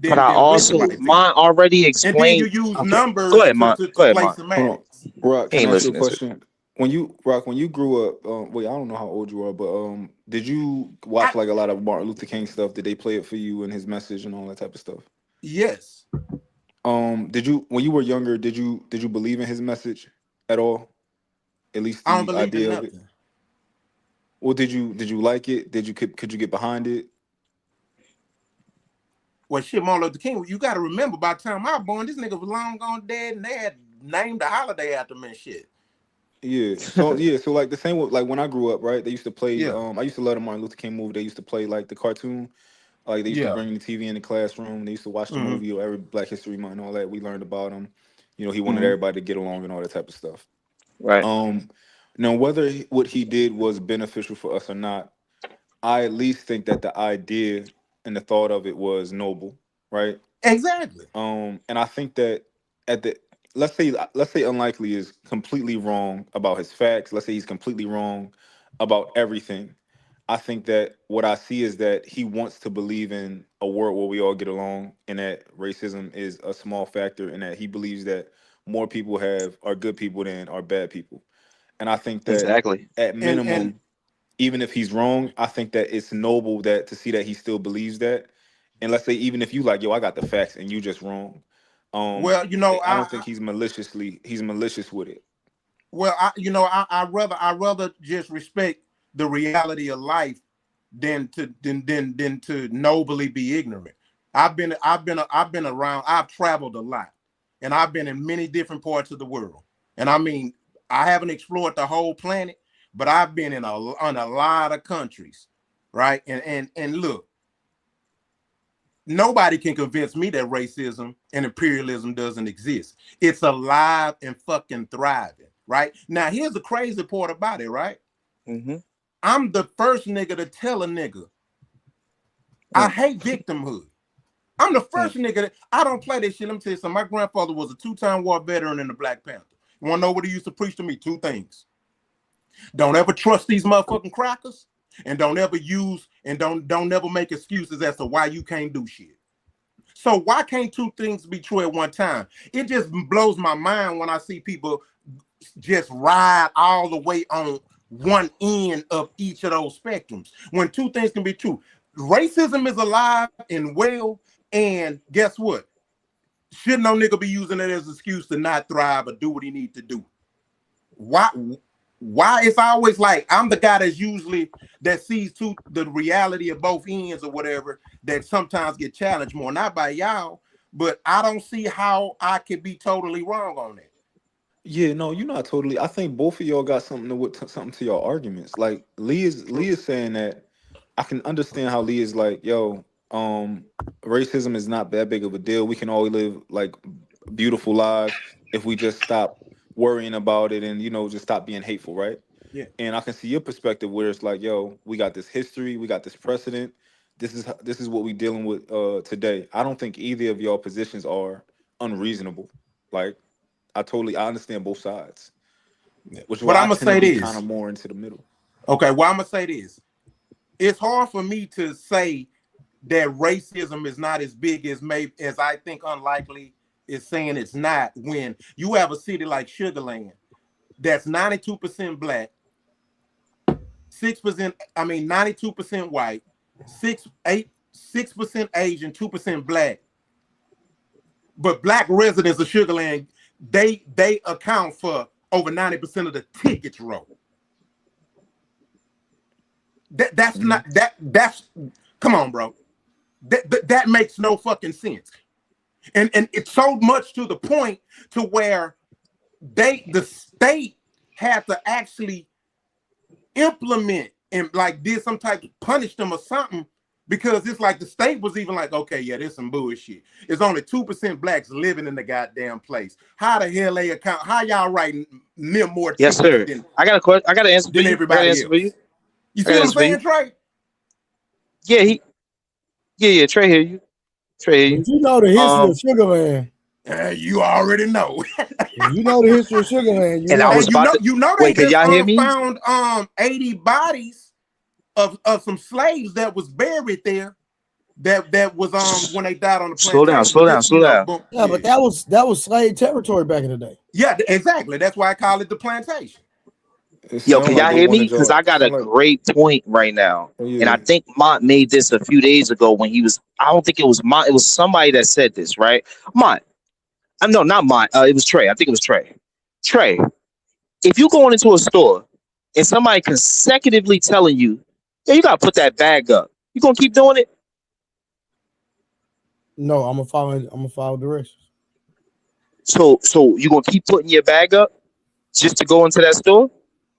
But I
than rich
also
white
mine
people,
already
and then you
explained.
use
Okay, go
numbers
ahead, Mon.
to
Go ahead,
play
Mon.
Hold on,
semantics.
Rock,
He
can
ain't
I ask you a
listening to.
question? when you grew up, wait, I don't know how old you are, but did you watch
I,
like a lot of Martin Luther King stuff? Did they play it for you and his message and all that type of stuff?
yes,
Did you when you were younger, did you believe in his message at all? At least
I don't
the
believe in
idea of it?
nothing.
Well, did you like it? Could you get behind it?
Well, shit, Martin Luther King. You got to remember, by the time I was born, this nigga was long gone dead, and they had named a holiday after him and shit.
Yeah. So like the same with like when I grew up, right? They used to play.
Yeah,
I used to love the Martin Luther King movie. They used to play like the cartoon. Like they used to
yeah.
bring the TV in the classroom. They used to watch the
Mm-hmm.
movie or every Black History Month and all that. We learned about him. You know, he wanted
Mm-hmm.
everybody to get along and all that type of stuff.
Right.
Um, Now whether what he did was beneficial for us or not, I at least think that the idea and the thought of it was noble, right?
Exactly.
And I think that at the let's say unlikely is completely wrong about his facts. Let's say he's completely wrong about everything. I think that what I see is that he wants to believe in a world where we all get along and that racism is a small factor and that he believes that more people are good people than are bad people. And I think that
Exactly.
at
And
minimum, even if he's wrong, I think that it's noble that to see that he still believes that. And let's say even if you like, yo, I got the facts and you just wrong.
well,
I don't think he's malicious with it.
I rather just respect the reality of life than to nobly be ignorant. I've been around. I've traveled a lot, and I've been in many different parts of the world. And I mean, I haven't explored the whole planet, but I've been on a lot of countries, right? And look, nobody can convince me that racism and imperialism doesn't exist. It's alive and fucking thriving, right? Now, here's the crazy part about it, right?
Mm-hmm.
I'm the first nigga to tell a nigga I hate victimhood. I'm the first nigga that I don't play this shit. Let me tell you something. My grandfather was a 2-time war veteran in the Black Panther. You want to know what he used to preach to me? 2 things. Don't ever trust these motherfucking crackers, and don't ever use and don't never make excuses as to why you can't do shit. So why can't 2 things be true at one time? It just blows my mind when I see people just ride all the way on one end of each of those spectrums. When 2 things can be true. Racism is alive and well, and guess what? Should no nigga be using it as an excuse to not thrive or do what he need to do? Why it's always like I'm the guy that's usually that sees the reality of both ends or whatever that sometimes get challenged more, not by y'all, but I don't see how I could be totally wrong on that.
Yeah, no, you're not totally. I think both of y'all got something to your arguments. Like Lee is saying that I can understand how Lee is like, yo, racism is not that big of a deal. We can all live like beautiful lives if we just stop worrying about it and just stop being hateful, right?
Yeah.
And I can see your perspective where it's like, yo, we got this history, we got this precedent. This is what we dealing with today. I don't think either of y'all positions are unreasonable. Like I understand both sides, which is
But
why
I'm
I
gonna
tend to
say
be kind
this.
of more into the middle.
Okay, well, I'm gonna say this. It's hard for me to say that racism is not as big as I think unlikely is saying it's not when you have a city like Sugarland that's 92% black, 6%, 92% white, 6% Asian, 2% black. But black residents of Sugarland, they account for over 90% of the tickets rolled. That's
Mhm.
not that's come on, bro. That makes no fucking sense. And it's so much to the point to where the state had to actually implement and like did some type of punish them or something, because it's like the state was even like, okay, yeah, there's some bullshit. It's only 2% blacks living in the goddamn place. How the hell they account? How y'all writing them more
Yes,
tickets
sir. I got a question. I got an answer for
than
you. I got an
everybody
answer for you.
else? You
I
see
got an
what I'm
answer for you.
saying, Trey?
Yeah, yeah. Trey, hear you. Trey, hear
But you know the
you.
history of Sugarland.
You already know.
You know the history of Sugarland. You
And I
know
was
And
about to
you know they
wait. Could
just
y'all hear me?
found 80 bodies of some slaves that was buried there that was when they died on the
Slow down.
plantation.
Slow
But
down.
this,
Slow down.
boom,
yeah, but that was slave territory back in the day.
yeah, exactly. That's why I call it the plantation.
It
Yo, can
sound like
y'all
they
hear me?
wanted
Because
y'all.
I got a
Sound like
great point right now.
oh
And I
yeah.
think Mont made this a few days ago when he was, I don't think it was Mont, it was somebody that said this, right? Mont. No, not Mont. It was Trey. I think it was Trey. Trey, if you going into a store and somebody consecutively telling you, yeah, you got to put that bag up, you going to keep doing it?
No, I'm gonna follow directions.
So you going to keep putting your bag up just to go into that store?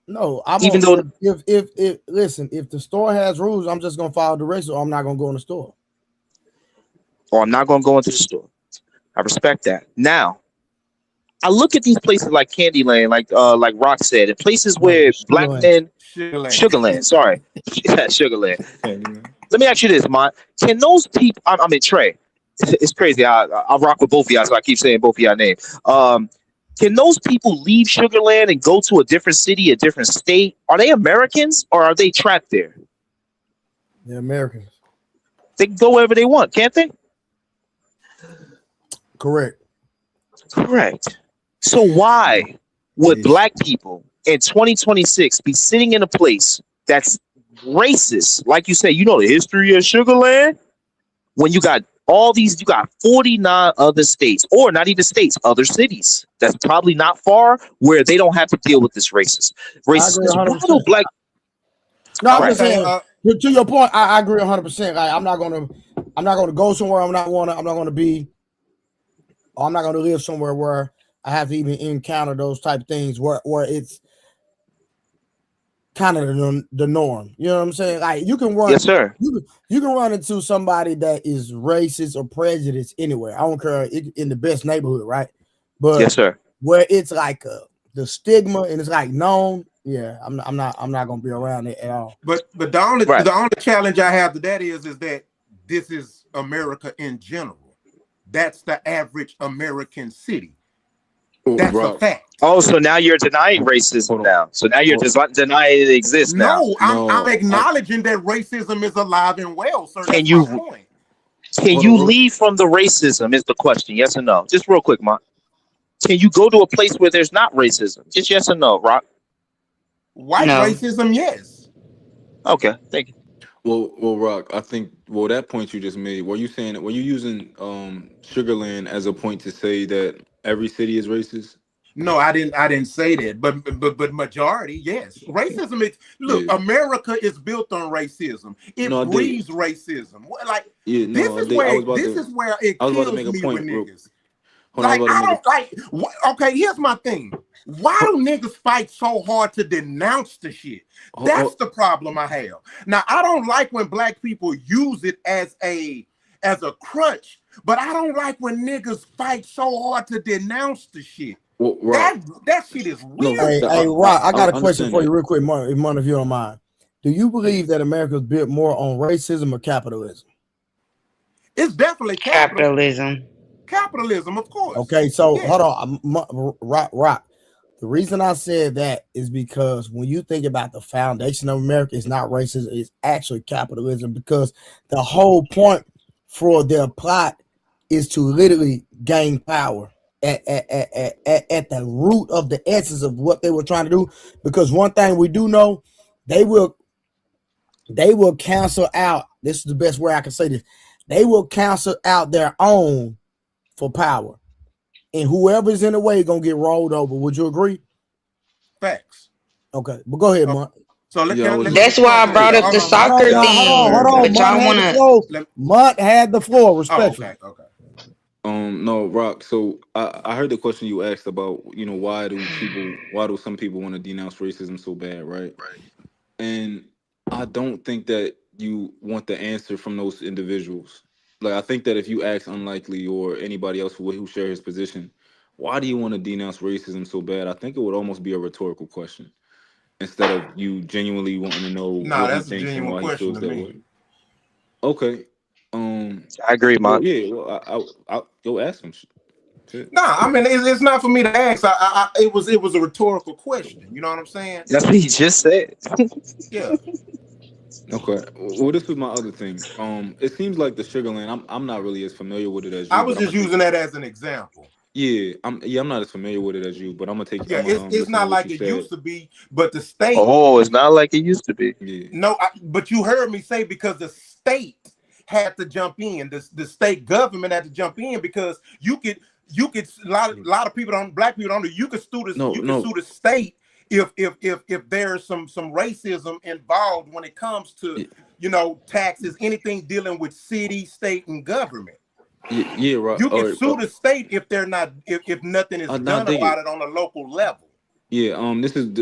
No, I'm
Even
on
though,
if listen, if the store has rules, I'm just gonna follow directions or I'm not gonna go in the store.
oh, I'm not going to go into the store. I respect that. Now, I look at these places like Candyland, like Rock said, and places
No,
where black
Sugarland.
men,
Sugarland.
Sugarland, sorry, Sugarland.
Candyman.
Let me ask you this, Mont. Can those people? I mean, Trey, it's crazy. I rock with both of y'all, so I keep saying both of y'all names. Can those people leave Sugarland and go to a different city, a different state? Are they Americans or are they trapped there?
They're Americans.
They can go wherever they want, can't they?
Correct.
Correct. So why would
Yes.
black people in 2026 be sitting in a place that's racist? Like you say, you know the history of Sugarland? When you got all these, you got 49 other states, or not even states, other cities that's probably not far where they don't have to deal with this racist.
I agree
Racist. Why do
100%.
black
No, I'm
right?
just saying to your point, I agree 100%. Like I'm not gonna go somewhere I'm not gonna be, or I'm not gonna live somewhere where I have to even encounter those type of things where it's kind of the norm. You know what I'm saying? Like you can
Yes, sir.
you can run into somebody that is racist or prejudiced anywhere. I don't care in the best neighborhood, right? But
Yes, sir.
where it's like the stigma and it's like known, yeah, I'm not gonna be around it at all.
But
Right.
the only challenge I have to that is that this is America in general. That's the average American city.
Oh,
That's a
Rock.
fact.
Oh, so now you're denying racism
Hold on.
now. So now you're denying it exists now.
No, I'm
No,
acknowledging that racism is alive and well, sir.
Can
That's my
you
point.
can
hold
you
on.
leave from the racism? Is the question. Yes or no? Just real quick, Mark. Can you go to a place where there's not racism? Just yes or no, Rock.
White
No.
racism, yes.
Okay, thank you.
Well, Rock. I think that point you just made. Were you saying? Were you using Sugarland as a point to say that every city is racist?
No, I didn't say that. But majority, yes. Racism is look,
Yeah.
America is built on racism. It
No, I did.
breeds racism. Like
Yeah. No, I did.
this is where it
I was about to
kills
make a
me with
point.
niggas.
Hold on. I was
Like
about to
I
make a.
don't like. Okay, here's my thing. Why do niggas fight so hard to denounce the shit? That's the problem I have. Now I don't like when black people use it as a crutch, but I don't like when niggas fight so hard to denounce the shit.
Well, Rock.
That shit is
No,
weird.
Hey, Rock, I got a question
understand
for you
that.
real quick, Mon, if you don't mind. Do you believe that America is built more on racism or capitalism?
It's definitely
Capitalism.
capitalism, of course.
Okay, so
Yes.
hold on, Rock. The reason I said that is because when you think about the foundation of America, it's not racism, it's actually capitalism, because the whole point for their plot is to literally gain power at the root of the essence of what they were trying to do. Because one thing we do know, they will cancel out. This is the best way I can say this. They will cancel out their own for power, and whoever's in the way gonna get rolled over. Would you agree?
Facts.
Okay, but go ahead,
Uh,
Mark.
So let,
Yeah, I
can,
was
let me
just.
That's why I
respond to
brought
this.
up the
Hold on,
Hold
Mike.
on,
soccer
Let me
y'all.
respond to
thing.
Hold
this.
on.
But
Mutt
y'all
had the
wanna
floor.
Let,
Mutt had the floor.
oh,
Respectfully.
okay.
No, Rock. So I heard the question you asked about, why do some people want to denounce racism so bad, right? And I don't think that you want the answer from those individuals. Like I think that if you ask Unlikely or anybody else who share his position, why do you want to denounce racism so bad? I think it would almost be a rhetorical question instead of you genuinely wanting to know
Nah,
what he
that's a
thinks and
genuine
why he
question
feels
to
that
me.
way. Okay. Um.
I agree,
Well,
Mark.
yeah. Well, I'll go ask him. Shit.
Nah, I mean it's not for me to ask. It was a rhetorical question. You know what I'm saying?
That's what he just said.
Yeah.
Okay. Well, this was my other thing. It seems like the Sugarland. I'm not really as familiar with it as
I
you,
was
but I'm
just
gonna take.
using that as an example.
I'm not as familiar with it as you, but I'm gonna take
Yeah,
I'm gonna
it's
listen to
not
what
like
you
it
said.
used to be, but the state.
Oh, it's not like it used to be.
Yeah,
No, but you heard me say because the state had to jump in. The state government had to jump in because you could a lot of people don't black people don't you could sue this
no,
you could
no,
sue the state if there's some racism involved when it comes to
yeah,
taxes, anything dealing with city, state, and government.
yeah, right.
You
All
can
right,
sue the state if they're not if nothing is
now I
done
dig
about
it.
it on a local level.
Yeah,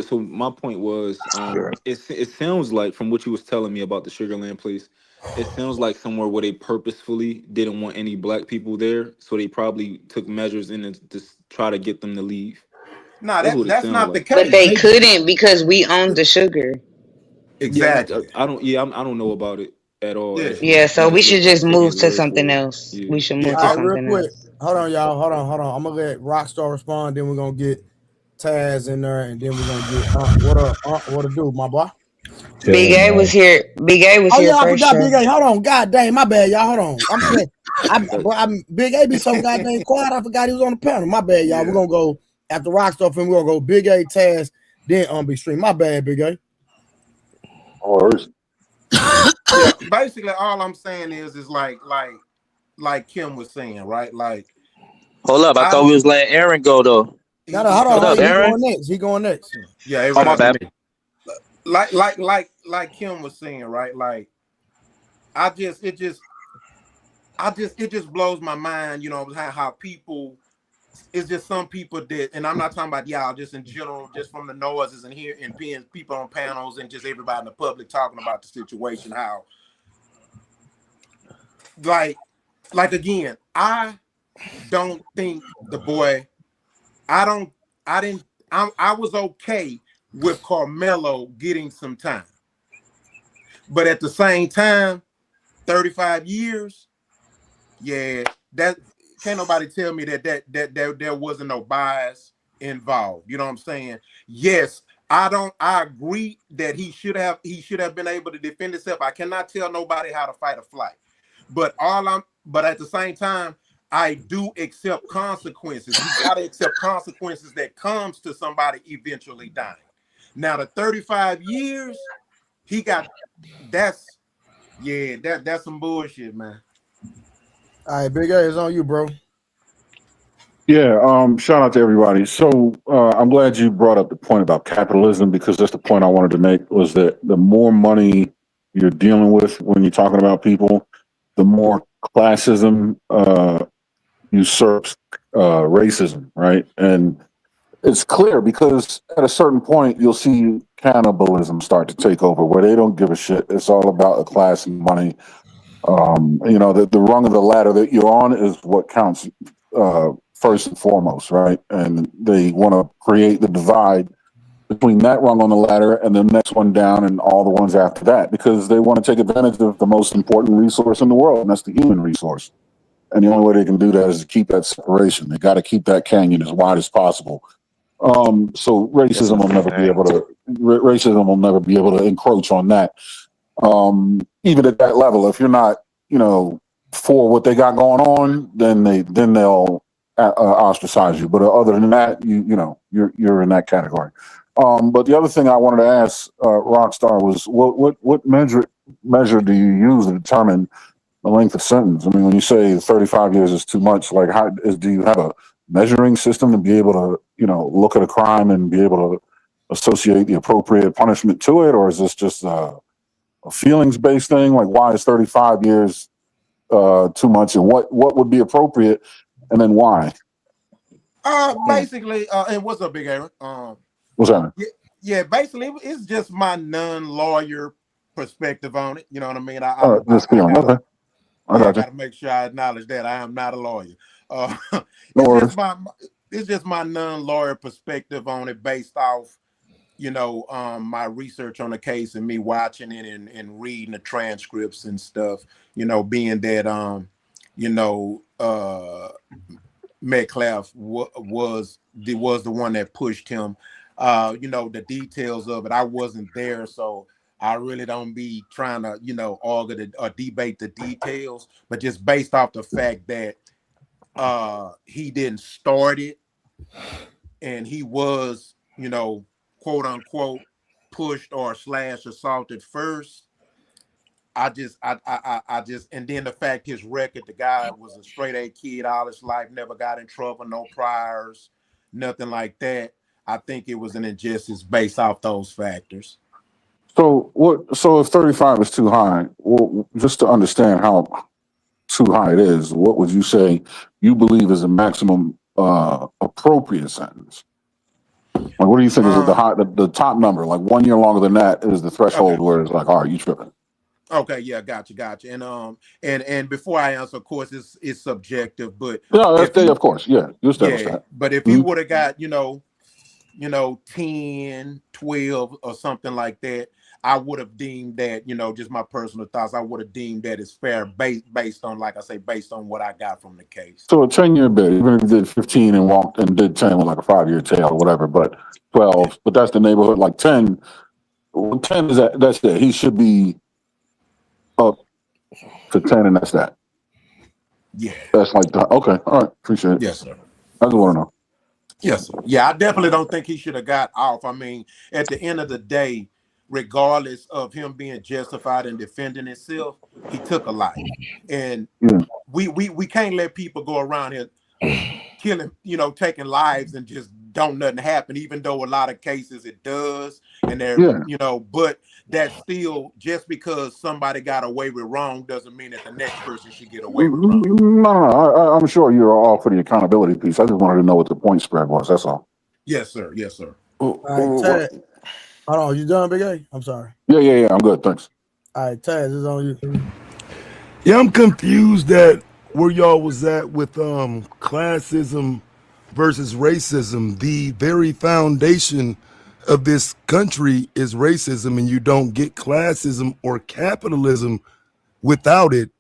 so my point was,
Sure.
it sounds like from what you was telling me about the Sugarland place, it sounds like somewhere where they purposefully didn't want any black people there, so they probably took measures in to just try to get them to leave.
Nah,
That's what it
that's
sounds
not the
like.
But
case.
they
They
couldn't because we owned the sugar.
Yeah,
exactly.
I don't. Yeah, I don't know about it at all.
Yeah.
Actually,
Yeah,
I'm
so we
just
should
listening,
just
taking
move
his
to
word
something
for it.
else.
Yeah.
We should
Yeah.
move to
All right, real
something
quick.
else.
Hold on, y'all. Hold on. I'm gonna let Rockstar respond. Then we're gonna get Taz in there, and then we're gonna get what to do, my boy.
Big
Chilling,
A was
man.
here. Big A was
Oh
here
yeah, I
first,
forgot Big
Trey.
A. Hold on, god dang, my bad, y'all. Hold on. I'm saying,
That-
I'm Big A be so goddamn quiet. I forgot he was on the panel. My bad, y'all. We're
Yeah.
gonna go after Rockstar, and we're gonna go Big A, Taz, then Big Stream. My bad, Big A.
Or
Yeah. Basically, all I'm saying is like Kim was saying, right? Like
Hold up. I
I
thought we was letting Aaron go though.
he
Hold
What
on,
up,
wait. He
talking.
Aaron?
going next. He going next.
Yeah,
Oh, my bad.
like Kim was saying, right? Like I just it just it just blows my mind, how people. It's just some people that, and I'm not talking about y'all, just in general, just from the noises and here and being people on panels and just everybody in the public talking about the situation. How like again, I don't think the boy. I don't. I didn't. I was okay with Carmelo getting some time, but at the same time, 35 years. Yeah, that can't nobody tell me that there wasn't no bias involved. You know what I'm saying? Yes, I agree that he should have been able to defend himself. I cannot tell nobody how to fight a fight. But at the same time, I do accept consequences. We gotta accept consequences that comes to somebody eventually dying. Now the 35 years, he got that's yeah, that's some bullshit, man.
All right, Big A is on you, bro.
yeah, shout out to everybody. So I'm glad you brought up the point about capitalism because that's the point I wanted to make was that the more money you're dealing with when you're talking about people, the more classism usurps racism, right? And it's clear because at a certain point you'll see cannibalism start to take over where they don't give a shit. It's all about the class and money. The rung of the ladder that you're on is what counts first and foremost, right? And they want to create the divide between that rung on the ladder and the next one down and all the ones after that because they want to take advantage of the most important resource in the world, and that's the human resource. And the only way they can do that is to keep that separation. They got to keep that canyon as wide as possible. So
That's a fact.
racism will never be able to encroach on that. Even at that level, if you're not, for what they got going on, they'll ostracize you. But other than that, you're in that category. But the other thing I wanted to ask Rockstar was what measure do you use to determine the length of sentence? I mean, when you say 35 years is too much, like do you have a measuring system to be able to, look at a crime and be able to associate the appropriate punishment to it, or is this just a feelings based thing? Like, why is 35 years too much, and what would be appropriate, and then why?
Basically, and what's up, Big Aaron?
What's that?
Yeah, yeah, basically, it's just my non-lawyer perspective on it. You know what I mean?
Just feeling. Okay, I
I
got you.
gotta make sure I acknowledge that I am not a lawyer. Uh,
No
it's just
worries.
my non-lawyer perspective on it, based off my research on the case and me watching it and reading the transcripts and stuff. Being that you know, Metcalf was the one that pushed him. The details of it, I wasn't there, so I really don't be trying to, argue or debate the details, but just based off the fact that He didn't start it, and he was, quote unquote, pushed or slash assaulted first. I just, and then the fact his record, the guy was a straight A kid all his life, never got in trouble, no priors, nothing like that. I think it was an injustice based off those factors.
So what? So if 35 is too high, well, just to understand how too high it is, what would you say you believe is the maximum appropriate sentence? Like, what do you think is the top number? Like 1 year longer than that is the threshold where it's like, all right, you tripping.
Okay, yeah, gotcha. And before I answer, of course, it's subjective, but
no, that's of course, yeah, you establish that.
But if he would have got 10, 12 or something like that, I would have deemed that, just my personal thoughts, I would have deemed that as fair based on, like I say, based on what I got from the case.
So a 10-year bid, even if he did 15 and walked and did 10 with like a 5-year tail or whatever, but 12, but that's the neighborhood. Like 10 is that's it. He should be up to 10, and that's that.
Yeah.
That's like that. Okay. All right. Appreciate it.
Yes, sir.
I just want to know.
Yes, sir. Yeah, I definitely don't think he should have got off. I mean, at the end of the day, regardless of him being justified in defending himself, he took a life. And we can't let people go around here killing, taking lives and just don't nothing happen, even though a lot of cases it does. And they're, but that's still, just because somebody got away with wrong doesn't mean that the next person should get away with wrong.
No, I'm sure you're all for the accountability piece. I just wanted to know what the point spread was. That's all.
Yes, sir. Yes, sir.
All right, Ted. Hold on, you done, Big A? I'm sorry.
Yeah. I'm good. Thanks.
All right, Taz, it's on you.
Yeah, I'm confused at where y'all was at with classism versus racism. The very foundation of this country is racism, and you don't get classism or capitalism without it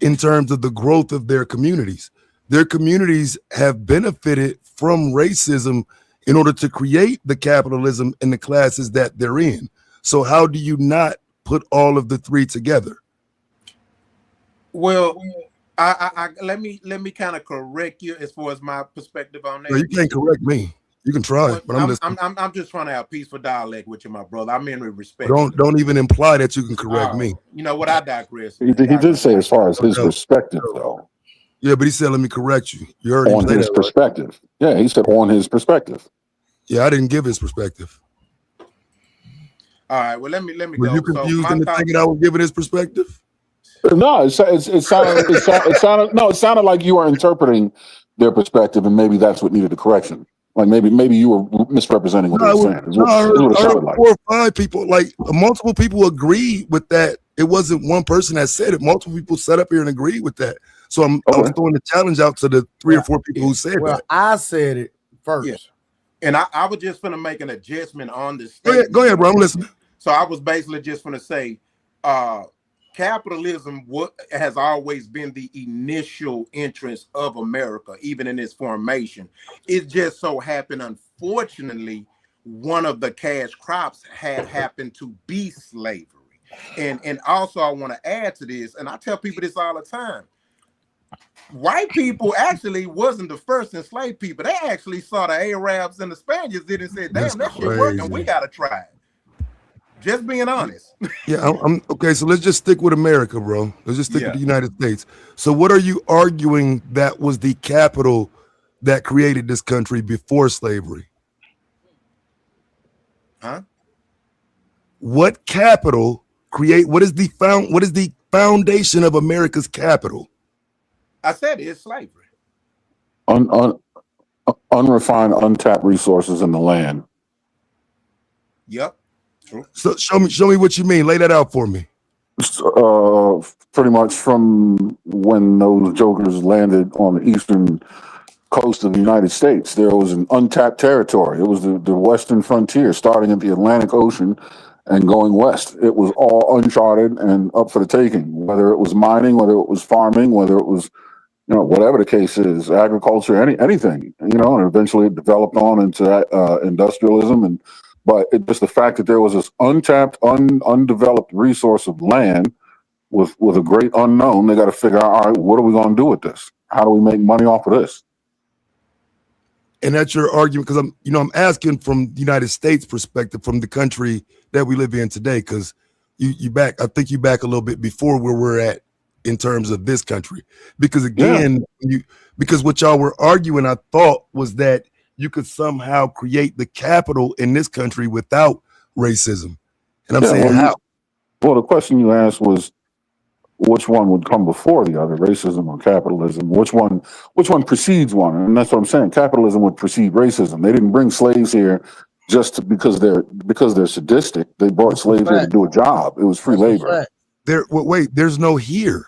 in terms of the growth of their communities. Their communities have benefited from racism in order to create the capitalism and the classes that they're in. So how do you not put all of the three together?
Well, I let me kind of correct you as far as my perspective on that.
No, you can't correct me. You can try, but
I'm just trying to have peaceful dialogue with you, my brother. I mean with respect.
Don't even imply that you can correct me.
You know what? I digress.
He did say as far as his perspective, though.
Yeah, but he said, let me correct you. You heard him
on
say
his
that,
perspective. Right? Yeah, he said on his perspective.
Yeah, I didn't give his perspective.
All right, well, let me
Were
go.
you confused in the thinking I was giving his perspective?
No, it sounded like you were interpreting their perspective, and maybe that's what needed a correction. Like maybe you were misrepresenting what he was saying.
I heard 4 or 5 people, like multiple people agreed with that. It wasn't one person that said it. Multiple people sat up here and agreed with that. So I was throwing the challenge out to the 3 or 4 people who said that.
I said it first.
Yeah. And I was just going to make an adjustment on this.
Go ahead, bro. I'm listening.
So I was basically just going to say, capitalism has always been the initial entrance of America, even in its formation. It just so happened, unfortunately, one of the cash crops had happened to be slavery. And also I want to add to this, and I tell people this all the time. White people actually wasn't the first enslaved people. They actually saw the Arabs and the Spaniards did and said, damn, that shit working. We got to try it. Just being honest.
Yeah, I'm okay. So let's just stick with America, bro. Let's just stick with the United States. So what are you arguing that was the capital that created this country before slavery?
Huh?
What capital what is the foundation of America's capital?
I said it's slavery.
Unrefined, untapped resources in the land.
Yep. True.
So show me what you mean. Lay that out for me.
Pretty much from when those jokers landed on the eastern coast of the United States, there was an untapped territory. It was the western frontier, starting at the Atlantic Ocean and going west. It was all uncharted and up for the taking, whether it was mining, whether it was farming, whether it was, whatever the case is, agriculture, anything, and eventually it developed on into industrialism. But just the fact that there was this untapped, undeveloped resource of land with a great unknown, they got to figure out, all right, what are we going to do with this? how do we make money off of this?
And that's your argument, because I'm asking from the United States perspective, from the country that we live in today, because I think you back a little bit before where we're at in terms of this country. Because again, because what y'all were arguing, I thought, was that you could somehow create the capital in this country without racism. And I'm saying how?
Well, the question you asked was, which one would come before the other, racism or capitalism? Which one precedes one? And that's what I'm saying. Capitalism would precede racism. They didn't bring slaves here just because they're sadistic. They brought slaves here to do a job. It was free labor.
There's no here.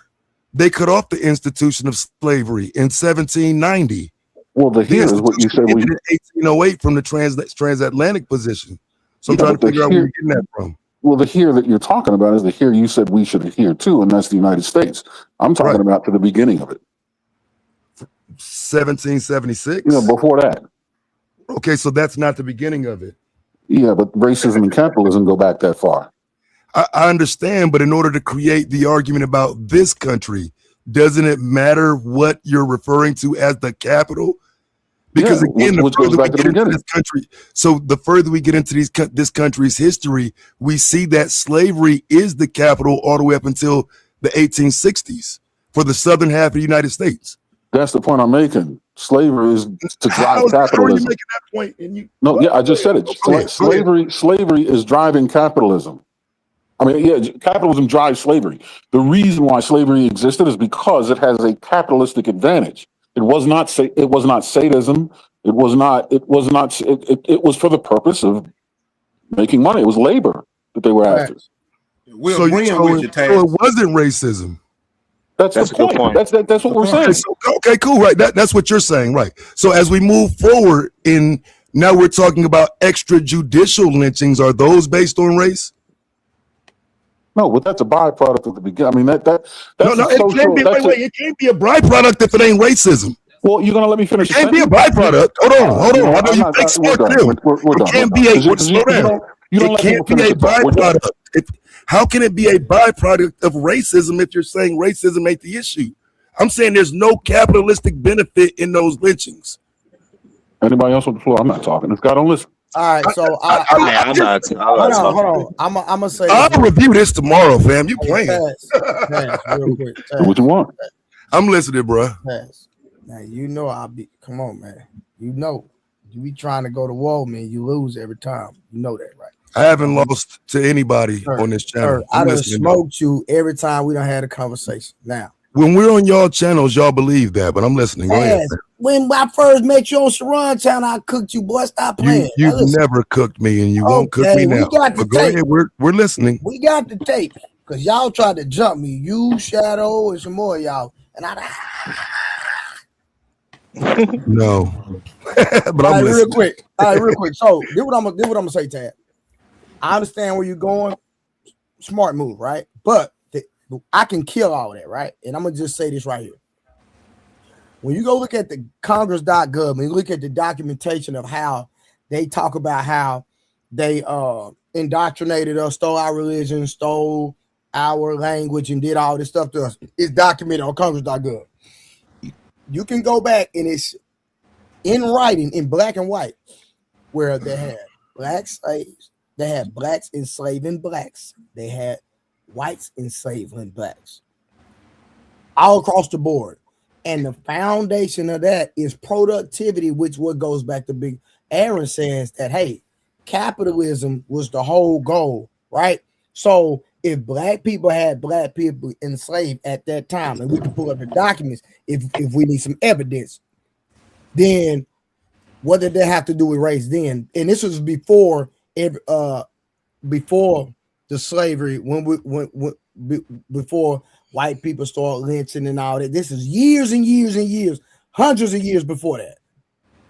They cut off the institution of slavery in 1790.
Well, the here is what you said.
In 1808 from the transatlantic position. So I'm trying to figure out where you're getting that from.
Well, the here that you're talking about is the here you said we should adhere to, and that's the United States. I'm talking about to the beginning of it.
1776?
Before that.
Okay, so that's not the beginning of it.
Yeah, but racism and capitalism go back that far.
I understand, but in order to create the argument about this country, doesn't it matter what you're referring to as the capital? Because again, the further we get into this country, so the further we get into this country's history, we see that slavery is the capital all the way up until the 1860s for the southern half of the United States.
That's the point I'm making. Slavery is to drive capitalism.
How are you making that point?
I just said it. Slavery is driving capitalism. I mean, capitalism drives slavery. The reason why slavery existed is because it has a capitalistic advantage. It was not sadism. It was for the purpose of making money. It was labor that they were after.
So it wasn't racism.
That's the point. That's what we're saying.
Okay, cool. Right. That's what you're saying. Right. So as we move forward now we're talking about extrajudicial lynchings. Are those based on race?
No, but that's a byproduct of the beginning. I mean, that's
it can't be a byproduct if it ain't racism.
Well, you're gonna let me finish.
It can't be a byproduct. Hold on. I know you think smart too. It can't be a byproduct. How can it be a byproduct of racism if you're saying racism ain't the issue? I'm saying there's no capitalistic benefit in those lynchings.
Anybody else on the floor? I'm not talking. If God don't listen.
All right, so
I'm not.
Hold on. I'm gonna say.
I'll review this tomorrow, fam. You playing?
Pass, real quick.
What you want?
I'm listening, bro.
Pass. Now I'll be. Come on, man. You be trying to go to war, man. You lose every time. You know that, right?
I haven't lost to anybody on this channel.
I done smoked you every time we done had a conversation. Now,
when we're on y'all channels, y'all believe that, but I'm listening. Go ahead.
When I first met you on Sharon Town, I cooked you, boy. Stop playing.
You've never cooked me, and you won't cook me now. But go ahead. We're listening.
We got the tape because y'all tried to jump me. You, Shadow, and some more of y'all, and
no. But I'm listening.
Real quick. So, do what I'm gonna say, Tad. I understand where you're going. Smart move, right? But I can kill all that, right? And I'm gonna just say this right here. When you go look at the Congress.gov and you look at the documentation of how they talk about how they indoctrinated us, stole our religion, stole our language, and did all this stuff to us, it's documented on Congress.gov. You can go back and it's in writing in black and white where they had black slaves, they had blacks enslaving blacks, they had whites enslaving blacks all across the board. And the foundation of that is productivity, which what goes back to Big Aaron says that, hey, capitalism was the whole goal, right? So if black people had black people enslaved at that time, and we can pull up the documents if we need some evidence, then what did that have to do with race then? And this was before the slavery, before white people start lynching and all that. This is years and years and years, hundreds of years before that.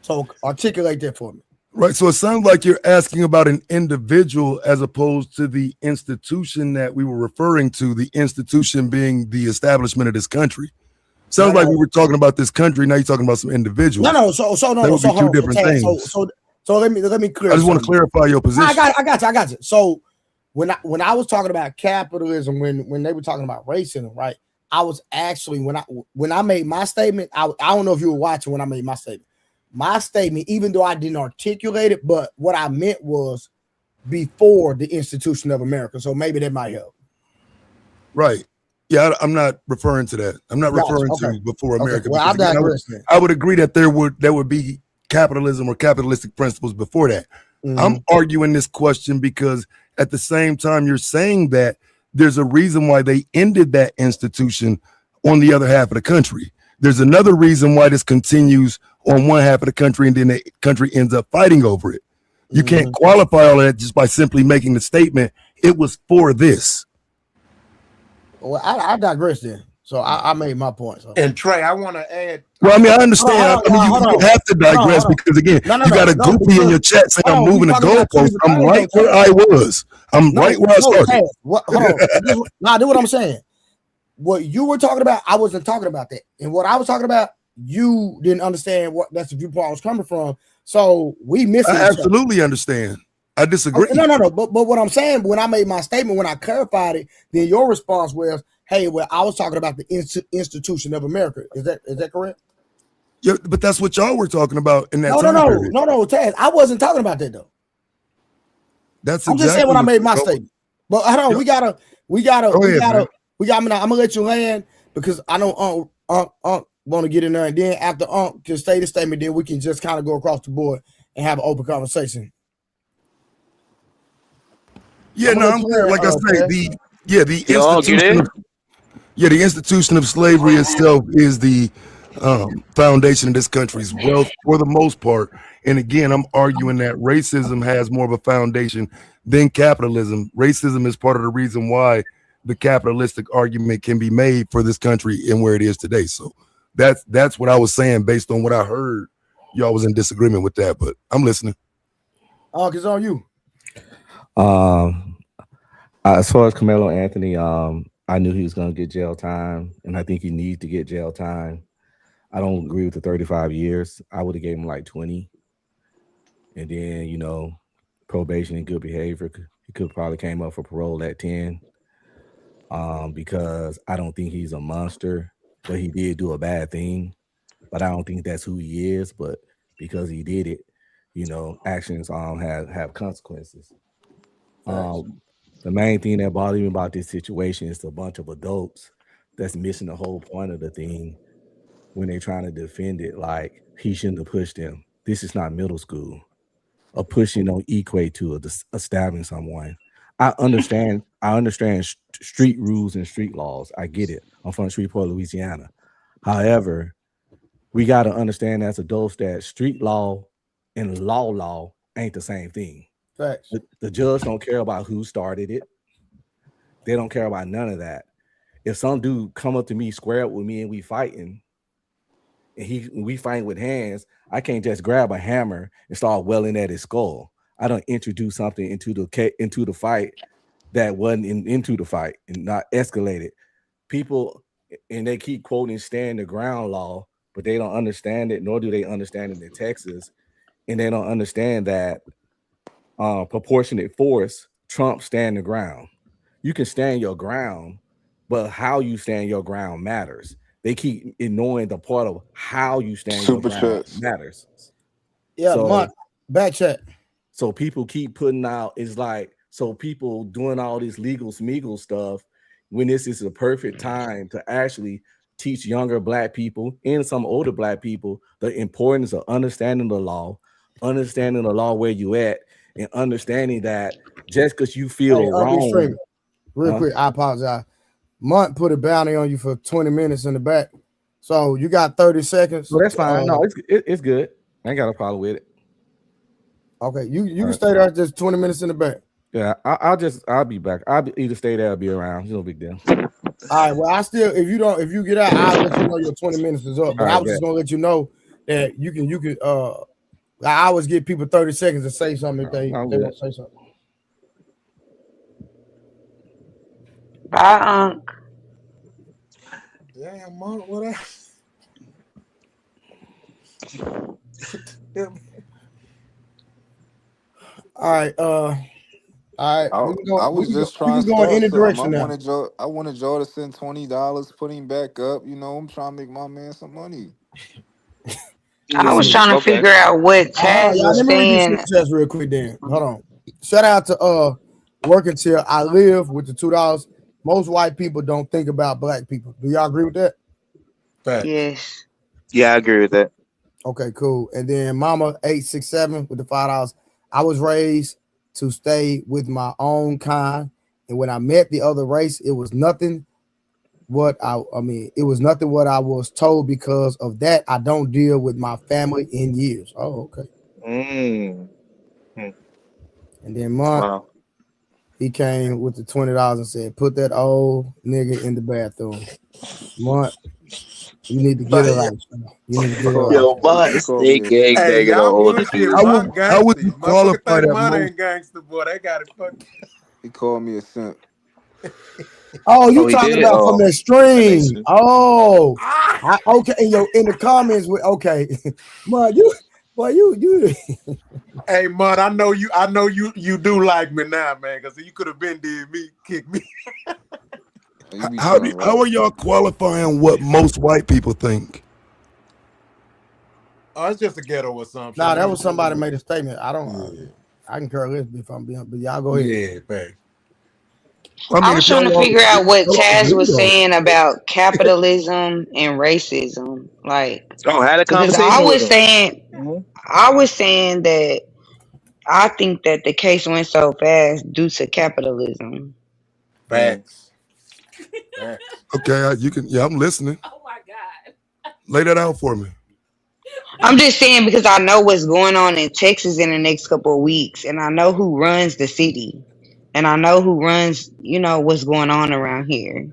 So articulate that for me.
Right. So it sounds like you're asking about an individual as opposed to the institution that we were referring to, the institution being the establishment of this country. Sounds like we were talking about this country. Now you're talking about some individuals.
No.
That would be two different things.
So let me clear.
I just want to clarify your position.
I got you. So when I was talking about capitalism, when they were talking about racism, right? I was actually when I made my statement, I don't know if you were watching when I made my statement. My statement, even though I didn't articulate it, but what I meant was before the institution of America. So maybe that might help.
Right. Yeah, I'm not referring to that. I'm not
Gotcha.
referring
Okay.
to before
Okay.
America
Well,
because
I
again,
digress then.
I would agree that there would be capitalism or capitalistic principles before that. I'm
Mhm.
arguing this question because at the same time you're saying that there's a reason why they ended that institution on the other half of the country. There's another reason why this continues on one half of the country and then the country ends up fighting over it. You can't qualify all of that just by simply making the statement, it was for this.
Well, I digress then. So I made my point. So.
And Trey, I want to add.
Well, I mean, I understand. I mean, you have to digress because again, you got a goofy in your chat saying I'm moving the goalpost. I'm right where I was. I'm right where I started.
Hold on. Nah, do what I'm saying. What you were talking about, I wasn't talking about that. And what I was talking about, you didn't understand what that's the viewpoint I was coming from. So we missed it.
I absolutely understand. I disagree.
Okay, no. But what I'm saying, when I made my statement, when I clarified it, then your response was, "Hey, well, I was talking about the institution of America." Is that correct?
Yeah, but that's what y'all were talking about in that
time
period.
No, Taz, I wasn't talking about that though.
That's
I'm just saying when I made my statement. But hold on, we gotta. I'm gonna let you land because I know want to get in there, and then after can say the statement, then we can just kind of go across the board and have an open conversation.
Yeah, no, I'm clear. Like I say, the institution of slavery itself is the foundation of this country's wealth for the most part. And again, I'm arguing that racism has more of a foundation than capitalism. Racism is part of the reason why the capitalistic argument can be made for this country and where it is today. So that's what I was saying based on what I heard. Y'all was in disagreement with that, but I'm listening.
It's on you.
As far as Karmelo Anthony, I knew he was going to get jail time, and I think he needs to get jail time. I don't agree with the 35 years. I would have gave him like 20. And then, probation and good behavior. He could probably came up for parole at 10 because I don't think he's a monster, but he did do a bad thing. But I don't think that's who he is. But because he did it, actions have consequences. The main thing that bothers me about this situation is a bunch of adults that's missing the whole point of the thing when they're trying to defend it. Like, he shouldn't have pushed him. This is not middle school. A pushing don't equate to a stabbing someone. I understand street rules and street laws. I get it. I'm from Shreveport, Louisiana. However, we got to understand as adults that street law and law ain't the same thing.
Facts.
The judge don't care about who started it. They don't care about none of that. If some dude come up to me, square up with me, and we fighting, and we fighting with hands, I can't just grab a hammer and start welling at his skull. I don't introduce something into the fight that wasn't into the fight and not escalated. People, and they keep quoting stand the ground law, but they don't understand it, nor do they understand it in Texas, and they don't understand that proportionate force trumps stand the ground. You can stand your ground, but how you stand your ground matters. They keep ignoring the part of how you stand your ground matters.
Yeah, so, back check.
So people keep putting out, it's like, so people doing all this legal smeagol stuff when this is a perfect time to actually teach younger Black people and some older Black people the importance of understanding the law where you at, and understanding that just because you feel wrong.
Real quick, I apologize. Mont put a bounty on you for 20 minutes in the back. So you got 30 seconds.
Well, that's fine. No, it's good. I ain't got a problem with it.
Okay, you can stay there just 20 minutes in the back.
Yeah, I'll be back. I'll either stay there or be around. It's no big deal.
All right. Well, if you get out, I'll let you know your 20 minutes is up. But I was just gonna let you know that you can I always give people 30 seconds to say something if they want to say something.
Bye, Unc.
Damn, Mark, what
All right. All right,
I was just
we
trying
can
to
go in
start
any
something.
direction now.
I wanted y'all to send $20, put him back up. You know, I'm trying to make my man some money.
I was
Mm,
trying to
okay.
figure out what
Hold on,
Taz
y'all.
was
Let me read these
saying.
super chats real quick. Then hold on. Shout out to working till I live with the $2. Most white people don't think about black people. Do y'all agree with that?
Facts.
Yes.
Yeah, I agree with that.
Okay, cool. And then Mama 867 with the $5. I was raised to stay with my own kind, and when I met the other race, it was nothing it was nothing what I was told. Because of that, I don't deal with my family in years. Oh, okay.
Mm. Mm.
And then Monk,
Wow.
he came with the $20 and said, "Put that old nigga in the bathroom." Monk, you need to get it right. Son. You need to
He
get it
called
right.
Yo, my
he called me
snake
a
gang
simp.
Hey,
banging on
y'all
older
bullshit.
dudes.
How
Mark
would how would you
gangster. Motherfucker
qualify
think
that
money
most?
ain't gangster, boy. They got it fucked.
He called me a simp.
Oh, you
Oh, he
talking
did.
about from
Oh,
that
that makes
stream?
sense.
Oh,
Ah!
okay. In the comments with okay, man, you.
Hey, man, I know you do like me now, man, because you could have been did me, kick me.
Oh, you be
How
chilling,
how
right?
are y'all qualifying what most white people think?
Oh, it's just a ghetto assumption,
Nah, that
man.
was somebody made a statement. I don't.
Yeah.
I can care less if I'm being, but y'all go ahead.
Yeah, facts.
I
I
mean,
was
if
trying to figure out what
y'all all
Taz
agree
was
though.
saying about capitalism and racism. Like,
Oh, I had a
because I
conversation with
was
him.
saying,
Mhm.
I was saying that I think that the case went so fast due to capitalism.
Mm.
Facts. Facts.
Okay, you can. Yeah, I'm listening. Lay that out for me.
I'm just saying because I know what's going on in Texas in the next couple of weeks, and I know who runs the city, and I know who runs, what's going on around here.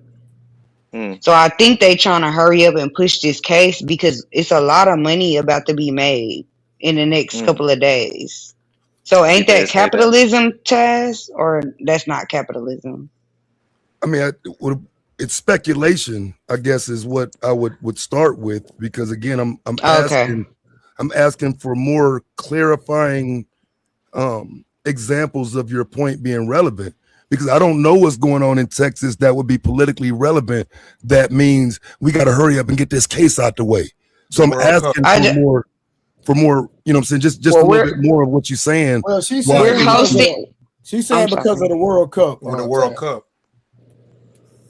Mm.
So I think they trying to hurry up and push this case because it's a lot of money about to be made in the next
Mm.
couple of days. So
He
ain't that
did say that.
capitalism, Taz, or that's not capitalism?
I mean, it's speculation. I guess is what I would start with because again, I'm
Okay.
asking for more clarifying examples of your point being relevant because I don't know what's going on in Texas that would be politically relevant. That means we got to hurry up and get this case out the way. So
The
I'm
World Cup.
asking
I
for
just,
more, you know what I'm saying? Just a
well,
little bit more of what you're saying.
Well, she's
Why,
saying
we're
because of
hosting.
she's
I'm
saying because of
sorry.
the World Cup.
With the World
Tab.
Cup.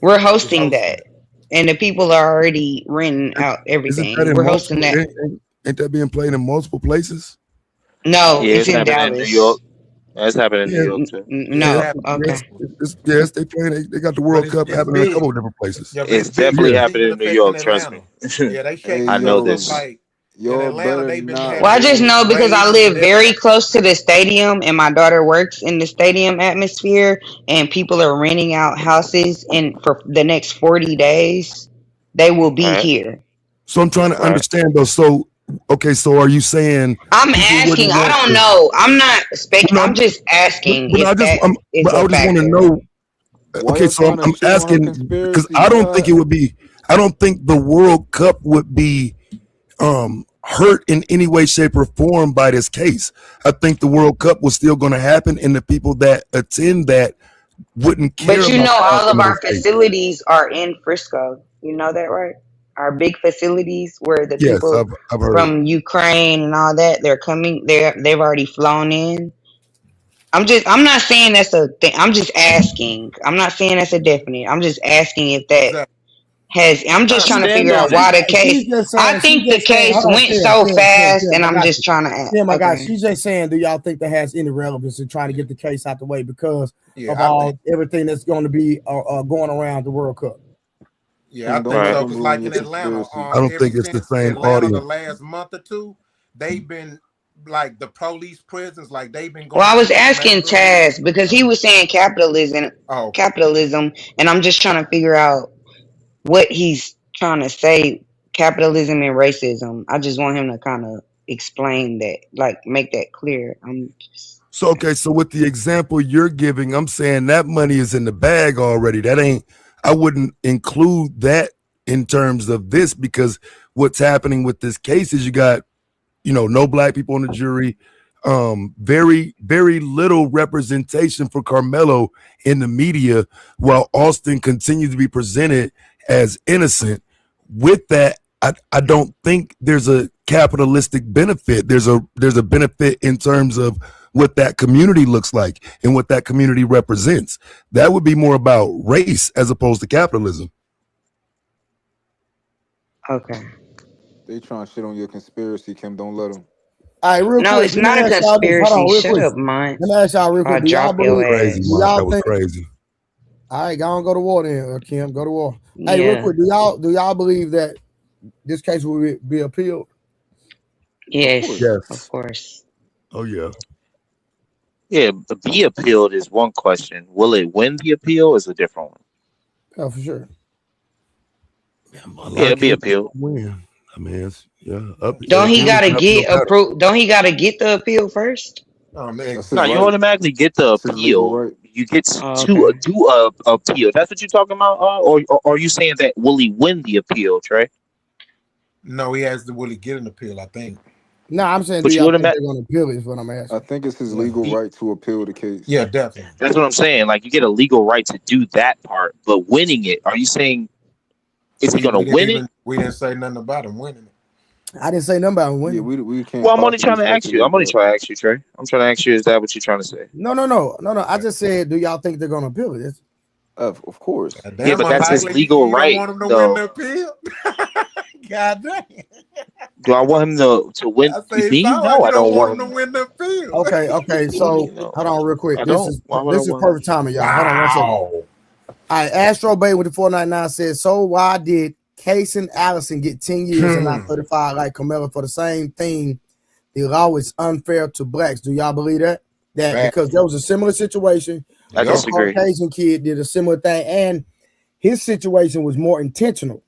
We're
It's
hosting
hosting.
that, and the people are already renting out
isn't that
everything.
in
We're hosting
multiple,
that.
ain't that being played in multiple places?
No,
Yeah,
it's
it's
in
happening in New
Dallas.
York. That's happening in New
Yeah,
York too.
Yeah, it's
No,
happening.
yes,
okay.
yes, they playing. They got the
But
World
it's
Cup
it's
happening in a couple
big.
of different places.
Yeah, but it's
It's
big
definitely
because
Yeah.
it's
happening
even
in New
affecting
York. Trust me.
Atlanta. Yeah, they
Hey,
I
shaking
know
up
yo,
this.
like in
y'all
Atlanta.
better
They've been
not
Well, I
having
just
vote.
know because I
parades and
live very
everything.
close to the stadium and my daughter works in the stadium atmosphere and people are renting out houses and for the next 40 days they will be
Right.
here.
So I'm trying to
Right.
understand though. So okay, so are you saying
I'm
people
asking,
wouldn't
I
want
don't
to?
know. I'm not
No,
I'm just asking
but I
if
just
that is
but I
a
would just want to
factor.
know.
Why
Okay,
y'all
so
trying to
I'm
shit on her
asking because
conspiracy,
I don't think
God?
it would be. I don't think the World Cup would be hurt in any way, shape, or form by this case. I think the World Cup was still going to happen, and the people that attend that wouldn't care
But
about the
all of
outcome of
our
this case.
facilities are in Frisco. You know that, right? Our big facilities where the
Yes,
people
I've heard.
from Ukraine and all that, they're coming. They've already flown in. I'm not saying that's a thing. I'm just asking. I'm not saying that's a definite. I'm just asking if that
Exactly.
I'm
Nah,
just trying to
stand
figure
on
out
it.
why the case. I
She's
think the
just saying,
case
hold on,
went so fast, and
I
I'm
got
just
you.
trying to.
Tim, I got you.
Okay.
She's just saying, do y'all think that has any relevance in trying to get the case out the way because of
Yeah, I think.
all everything that's going to be going around the World Cup?
Yeah, I
And don't
think
Right.
let
so.
them
Cause
ruin
like
your
in Atlanta,
conspiracy.
I don't
ever
think it's the
since
same
Atlanta the
audience.
last month or two, they've been like the police prisons, like they've been
Well,
going
I was asking
systematically in.
Taz because he was saying
Oh,
capitalism, and I'm just trying to figure out what he's trying to say. Capitalism and racism. I just want him to kind of explain that, like make that clear. I'm just.
So okay, so with the example you're giving, I'm saying that money is in the bag already. That ain't. I wouldn't include that in terms of this because what's happening with this case is you got no black people on the jury. Very, very little representation for Karmelo in the media, while Austin continues to be presented as innocent. With that, I don't think there's a capitalistic benefit. There's a benefit in terms of what that community looks like and what that community represents. That would be more about race as opposed to capitalism.
Okay.
They trying to shit on your conspiracy, Kim. Don't let them.
All right, real
No,
quick.
it's
Let me
not a
ask y'all this. Hold
conspiracy.
on, real
Shut
quick.
up, Mont.
Let me ask y'all real quick.
I'll
Do y'all
drop your
believe?
Crazy,
ass.
Do
Mark. That
y'all
was
think?
crazy.
All right, go on, go to war then, Kim. Go to war. Hey, real
Yeah.
quick. Do y'all believe that this case will be appealed?
Yes.
course.
Of
Yes.
course.
Oh yeah.
Yeah, the be appealed is one question. Will it win the appeal is a different one.
Oh, for sure.
Yeah, a
Yeah,
lot
it'll
of
be
cases
appealed.
win. I mean, it's up.
Don't he
Appeal is
gotta
an uphill
get
battle.
approved? Don't he gotta get the appeal first?
That's his
No, you
right.
Exactly.
automatically get the
That's his legal
appeal.
right.
You get
Oh,
to
okay.
do a appeal. That's what you're talking about, or are you saying that will he win the appeal, Trey?
No, he has to really get an appeal, I think.
No, I'm saying, do
But you
y'all think
automatic.
they're going to appeal it? Is what I'm
I
asking.
think it's his
Yeah.
legal right to appeal the case.
Yeah, definitely.
That's what I'm saying. Like you get a legal right to do that part, but winning it, are you saying is he
We
going to
we didn't
win it?
even we didn't say nothing about him winning it.
I didn't say nothing about
Yeah,
winning.
we can't
Well, I'm only
possibly
trying to ask you. I'm
speculate
only
that.
trying to ask you, Trey. I'm trying to ask you. Is that what you're trying to say?
No. I just said, do y'all think they're going to appeal it?
Of course.
Yeah,
Damn
but that's his
unlikely
legal
you don't
right,
want him to win
though.
the appeal. God damn.
Do I want him to win?
I say it
Me?
sounds like
No,
you
I
don't
don't
want
want
him to
him.
win the appeal.
Okay. So
You know,
hold on, real quick.
I
This
don't.
is
Why would I
this is
want him?
perfect timing, y'all. Hold on one second.
Wow.
All right, Astro Bay with the 499 says, so why did Case and Allison get 10 years and not 35 like Carmelo for the same thing? The law is unfair to blacks. Do y'all believe that? That
Fact.
because there was a similar situation.
I
Yep.
This
disagree.
Caucasian kid did a similar thing, and his situation was more intentional.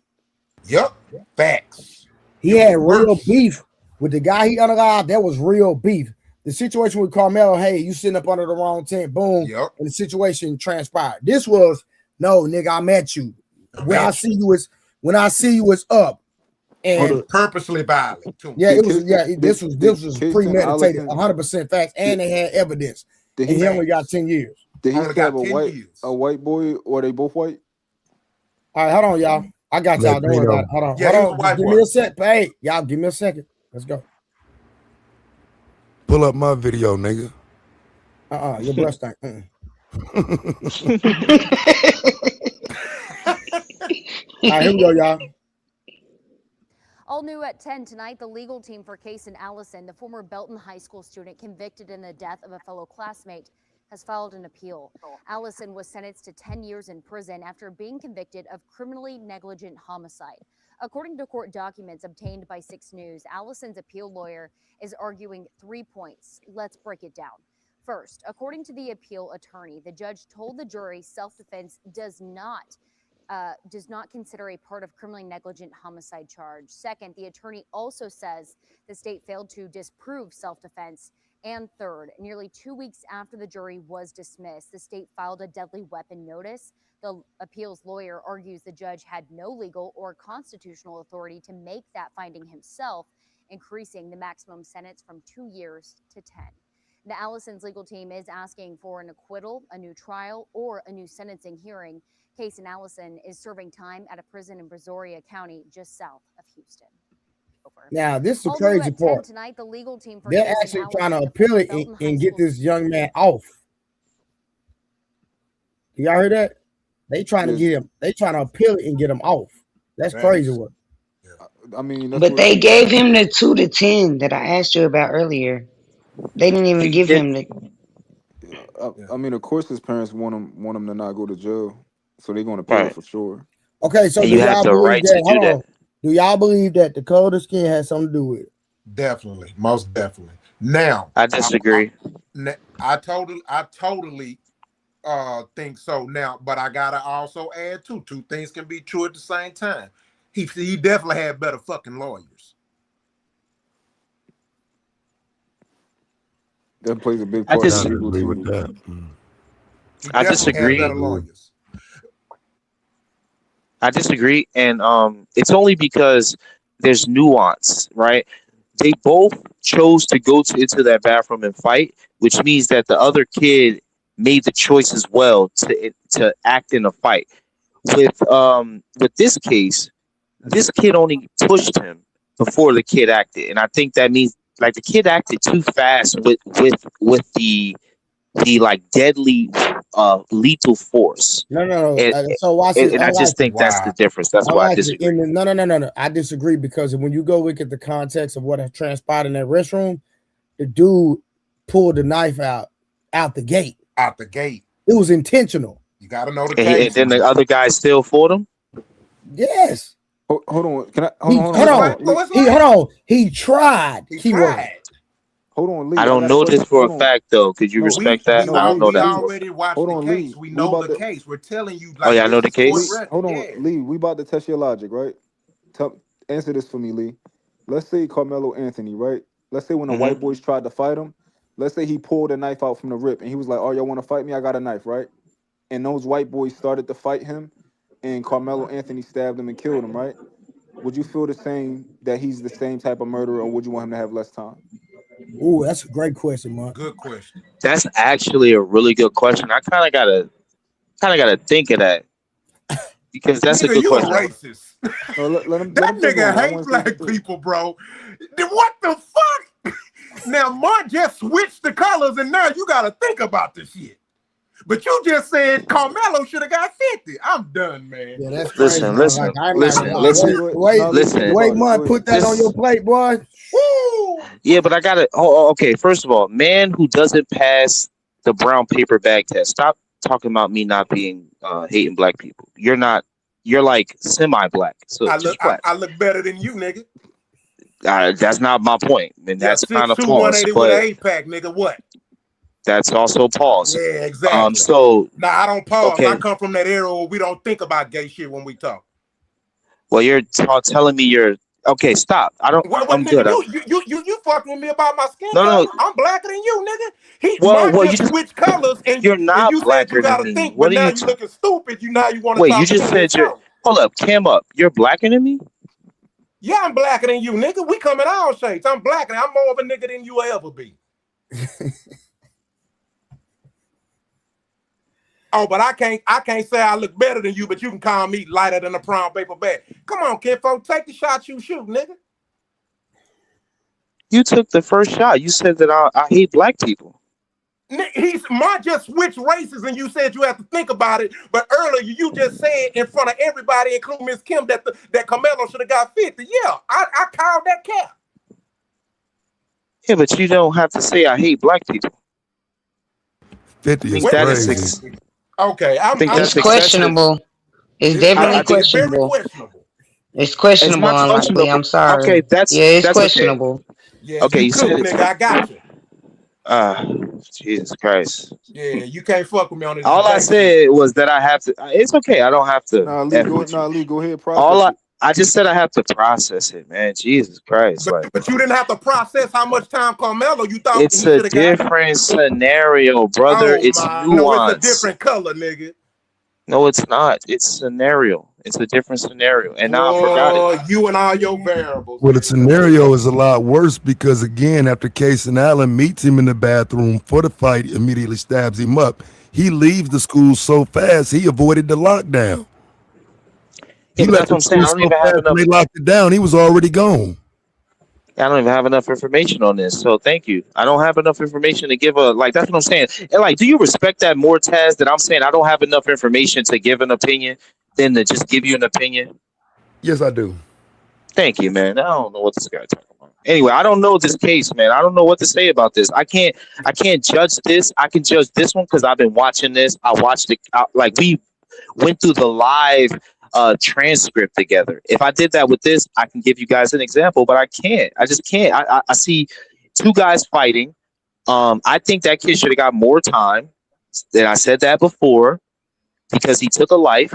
Yep. Facts.
He
It was
had real
worse.
beef with the guy he unalive. That was real beef. The situation with Carmelo, hey, you sitting up under the wrong tent, boom,
Yep.
and the situation transpired. This was no, nigga, I met you. When I see you, it's up.
And
And
purposely violent too.
yeah,
Did
it was
Case,
this
did
was
Case and
premeditated,
Allison
100% facts, and
did,
they had evidence.
did
And
he
he only got
Facts.
10 years.
did he
Only
stab
got 10 years.
a white boy, or they both white?
All right, hold on, y'all. I got y'all. Don't worry about it.
Latino.
Yeah, he was a
Just
white
give
boy.
me a sec. Hey, y'all, give me a second. Let's go.
Pull up my video, nigga.
Your breath stank. All right, here we go, y'all.
All new at 10 tonight, the legal team for Case and Allison, the former Belton High School student convicted in the death of a fellow classmate, has filed an appeal. Allison was sentenced to 10 years in prison after being convicted of criminally negligent homicide. According to court documents obtained by 6 News, Allison's appeal lawyer is arguing 3 points. Let's break it down. First, according to the appeal attorney, the judge told the jury self-defense does not consider a part of criminally negligent homicide charge. Second, the attorney also says the state failed to disprove self-defense. And third, nearly 2 weeks after the jury was dismissed, the state filed a deadly weapon notice. The appeals lawyer argues the judge had no legal or constitutional authority to make that finding himself, increasing the maximum sentence from 2 years to 10. The Allison's legal team is asking for an acquittal, a new trial, or a new sentencing hearing. Case and Allison is serving time at a prison in Brazoria County, just south of Houston. Over.
Now, this is the
All new
crazy
at 10
part.
tonight, the legal team for
They're
Case and
actually
Allison,
trying to
the
appeal
former
it
Belton High
and get
School
this young man off. Y'all heard that? They trying to
Yes.
get him. They trying to appeal it and get him off. That's crazy
Facts.
work.
I mean, that's
But
what.
they gave him the 2 to 10 that I asked you about earlier. They didn't even
He
give
did.
him the.
Yeah.
I mean, of course, his parents want him to not go to jail, so they're gonna appeal it
Right.
for sure.
Okay, so
And
do
you have
y'all
the
believe
right to
that?
do
Hold
that.
on. Do y'all believe that the color of the skin has something to do with it?
Definitely. Most definitely. Now,
I disagree.
I totally think so now, but I gotta also add two things can be true at the same time. He definitely had better fucking lawyers.
That plays a big
I
part in the
Gotta
disagree.
legal
agree with
team.
that.
He
I
definitely had
disagree.
better lawyers.
I disagree, and it's only because there's nuance, right? They both chose to go into that bathroom and fight, which means that the other kid made the choice as well to act in a fight. With this case, this kid only pushed him before the kid acted, and I think that means like the kid acted too fast with the like deadly lethal force.
No.
And,
So watch it.
and I just think that's the
Wow.
difference. That's why I disagree.
No. I disagree because when you go look at the context of what has transpired in that restroom, the dude pulled the knife out the gate.
Out the gate.
It was intentional.
You got to know the
And
case.
then the other guy still fought him.
Yes.
Hold on. Can I
Hold on. He tried.
He tried.
Hold on, Lee.
I don't know this for a fact though. Could you respect that? I don't know
We
that.
already watched the case. We know the case. We're telling you.
Oh yeah, I know the case.
Hold on, Lee. We about to test your logic, right? Answer this for me, Lee. Let's say Karmelo Anthony, right? Let's say when the white boys tried to fight him, let's say he pulled a knife out from the rip and he was like, "Oh, y'all want to fight me? I got a knife, right?" And those white boys started to fight him, and Karmelo Anthony stabbed him and killed him, right? Would you feel the same that he's the same type of murderer, or would you want him to have less time?
Ooh, that's a great question, Mark.
Good question.
That's actually a really good question. I kind of gotta think of that because that's
nigga,
a good
you
question.
A racist. That nigga hate black people, bro. What the fuck? Now Mark just switched the colors, and now you gotta think about this shit. But you just said Karmelo should have got 50. I'm done, man.
Yeah, that's crazy.
Listen.
Wait, Mark, put that on your plate, boy.
Woo!
Yeah, but I gotta. Okay. First of all, man who doesn't pass the brown paper bag test. Stop talking about me not being hating black people. You're not. You're like semi-black. So
I look better than you, nigga.
That's not my point. I mean, that's kind of false.
180 with an 8-pack, nigga. What?
That's also pause.
Yeah, exactly.
So
I don't pause.
Okay.
I come from that era where we don't think about gay shit when we talk.
Well, you're telling me you're okay. Stop. I don't. I'm
nigga,
good.
You fucking with me about my skin
No.
color? I'm blacker than you, nigga.
Well,
you just switched colors, and
you're not
and you
blacker
said you gotta
than me.
think,
What
but
are
now
you
you looking stupid. Now you want to
Wait,
talk.
you just said you're. Hold up, cam up. You're blacker than me.
Yeah, I'm blacker than you, nigga. We come in all shapes. I'm blacker. I'm more of a nigga than you will ever be. Oh, but I can't say I look better than you, but you can call me lighter than a brown paper bag. Come on, kinfolk, take the shot you shoot, nigga.
You took the first shot. You said that I hate black people.
Mark just switched races, and you said you have to think about it. But earlier, you just said in front of everybody, including Miss Kim, that Karmelo should have got 50. Yeah, I called that cap.
Yeah, but you don't have to say I hate black people.
50 is crazy.
Okay,
it's questionable. It's definitely questionable. It's questionable, unlikely. I'm sorry.
Okay,
it's questionable.
Okay.
Yeah,
okay,
you cook, nigga. I got you.
Jesus Christ.
Yeah, you can't fuck with me on this.
All I said was that I have to. It's okay. I don't have to.
Lee, go ahead. Process
I just said I have to process it, man. Jesus Christ.
But you didn't have to process how much time Karmelo you thought
it's a different scenario, brother. It's nuanced.
No, it's a different color, nigga.
No, it's not. It's scenario. It's a different scenario. And now I forgot it.
You and all your variables.
Well, the scenario is a lot worse because, again, after Casey Allen meets him in the bathroom for the fight, immediately stabs him up. He leaves the school so fast, he avoided the lockdown. He left the school so fast when they locked it down, he was already gone.
I don't even have enough information on this, so thank you. I don't have enough information to give that's what I'm saying. And do you respect that more, Taz, that I'm saying I don't have enough information to give an opinion than to just give you an opinion?
Yes, I do.
Thank you, man. I don't know what this guy talking about. Anyway, I don't know this case, man. I don't know what to say about this. I can't judge this. I can judge this one because I've been watching this. I watched it. We went through the live transcript together. If I did that with this, I can give you guys an example, but I can't. I just can't. I see two guys fighting. I think that kid should have got more time. And I said that before because he took a life,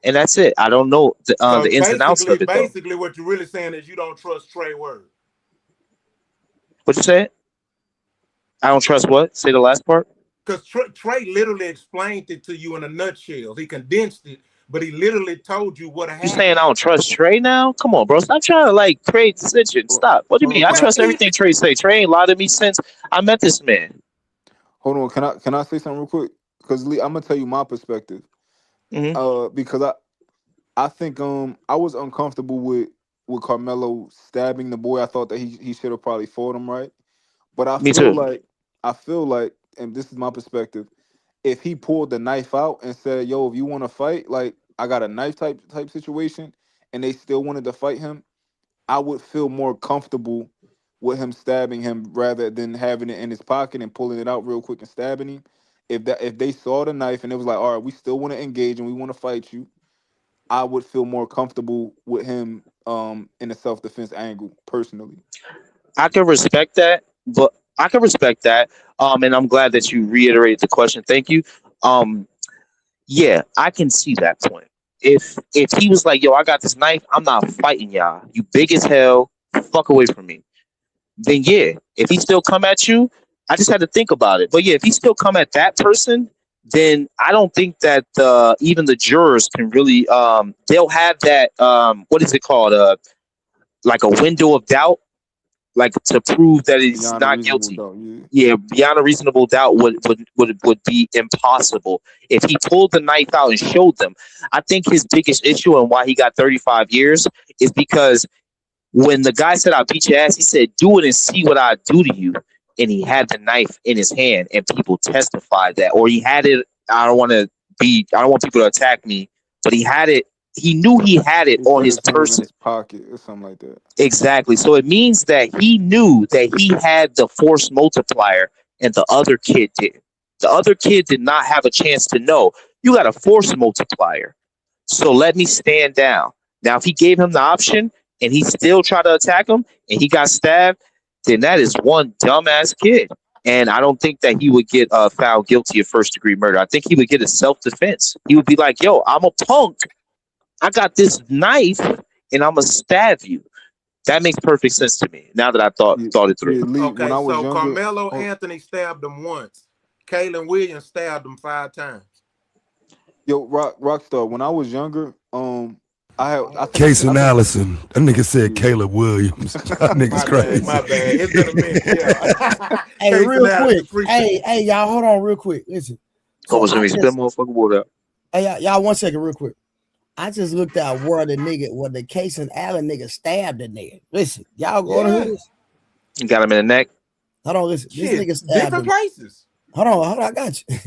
and that's it. I don't know the ins and outs of it.
Basically, what you're really saying is you don't trust Trey Word.
What you said? I don't trust what? Say the last part.
Because Trey literally explained it to you in a nutshell. He condensed it. but he literally told you what
You
happened.
saying I don't trust Trey now? Come on, bro. Stop trying to like create dissension. Stop. What do you
Hold on,
mean? I
can I?
Well,
trust everything Trey say. Trey ain't lied to me since I met this man.
Hold on, can I say something real quick? Because Lee, I'm gonna tell you my perspective.
Hmm.
Because I think I was uncomfortable with Carmelo stabbing the boy. I thought that he should have probably fought him, right. But
Me too.
I feel like, and this is my perspective, if he pulled the knife out and said, "Yo, if you want to fight, like I got a knife type situation," and they still wanted to fight him, I would feel more comfortable with him stabbing him rather than having it in his pocket and pulling it out real quick and stabbing him. If they saw the knife and it was like, all right, we still want to engage and we want to fight you, I would feel more comfortable with him in a self defense angle personally.
I can respect that, but I can respect that. And I'm glad that you reiterated the question. Thank you. Um, yeah, I can see that point. If he was like, "Yo, I got this knife. I'm not fighting y'all. You big as hell. Fuck away from me." Then yeah, if he still come at you, I just had to think about it. But yeah, if he still come at that person, then I don't think that even the jurors can really. They'll have that. What is it called? Like a window of doubt, like to prove that he's
Beyond a
not
reasonable
guilty.
doubt, yeah.
Yeah, beyond a reasonable doubt would be impossible. If he pulled the knife out and showed them, I think his biggest issue and why he got 35 years is because when the guy said, "I'll beat your ass," he said, "Do it and see what I do to you." And he had the knife in his hand, and people testified that. Or he had it. I don't want people to attack me, but he had it. He knew he had it
He
on
said
his
his hand was in
person.
his pocket or something like that.
Exactly. So it means that he knew that he had the force multiplier and the other kid did. The other kid did not have a chance to know. You got a force multiplier. So let me stand down. Now, if he gave him the option and he still tried to attack him and he got stabbed, then that is one dumbass kid. And I don't think that he would get found guilty of first degree murder. I think he would get a self defense. He would be like, "Yo, I'm a punk. I got this knife and I'm going to stab you." That makes perfect sense to me now that I
Yeah,
thought it through.
yeah, Lee. When
okay,
I was
so
younger,
Carmelo
oh,
Anthony stabbed him once. Kalen Williams stabbed him 5 times.
yo, Rockstar. When I was younger, I think
Case and Allison. That nigga said
yeah.
Caleb Williams. That nigga's
My bad,
crazy.
my bad. It's been a minute. Yeah.
Hey,
Case
real
analysis
quick.
freestyle.
Hey, y'all, hold on real quick. Listen. So
Almost
I
made me spit
just,
motherfucking water out.
hey, y'all, 1 second, real quick. I just looked at where the Case and Allen nigga stabbed the nigga. Listen, y'all going to hear
Yeah.
this?
You got him in the neck.
Hold on, listen. This
Shit.
nigga stabbed
Different
him.
places.
Hold on, I got you.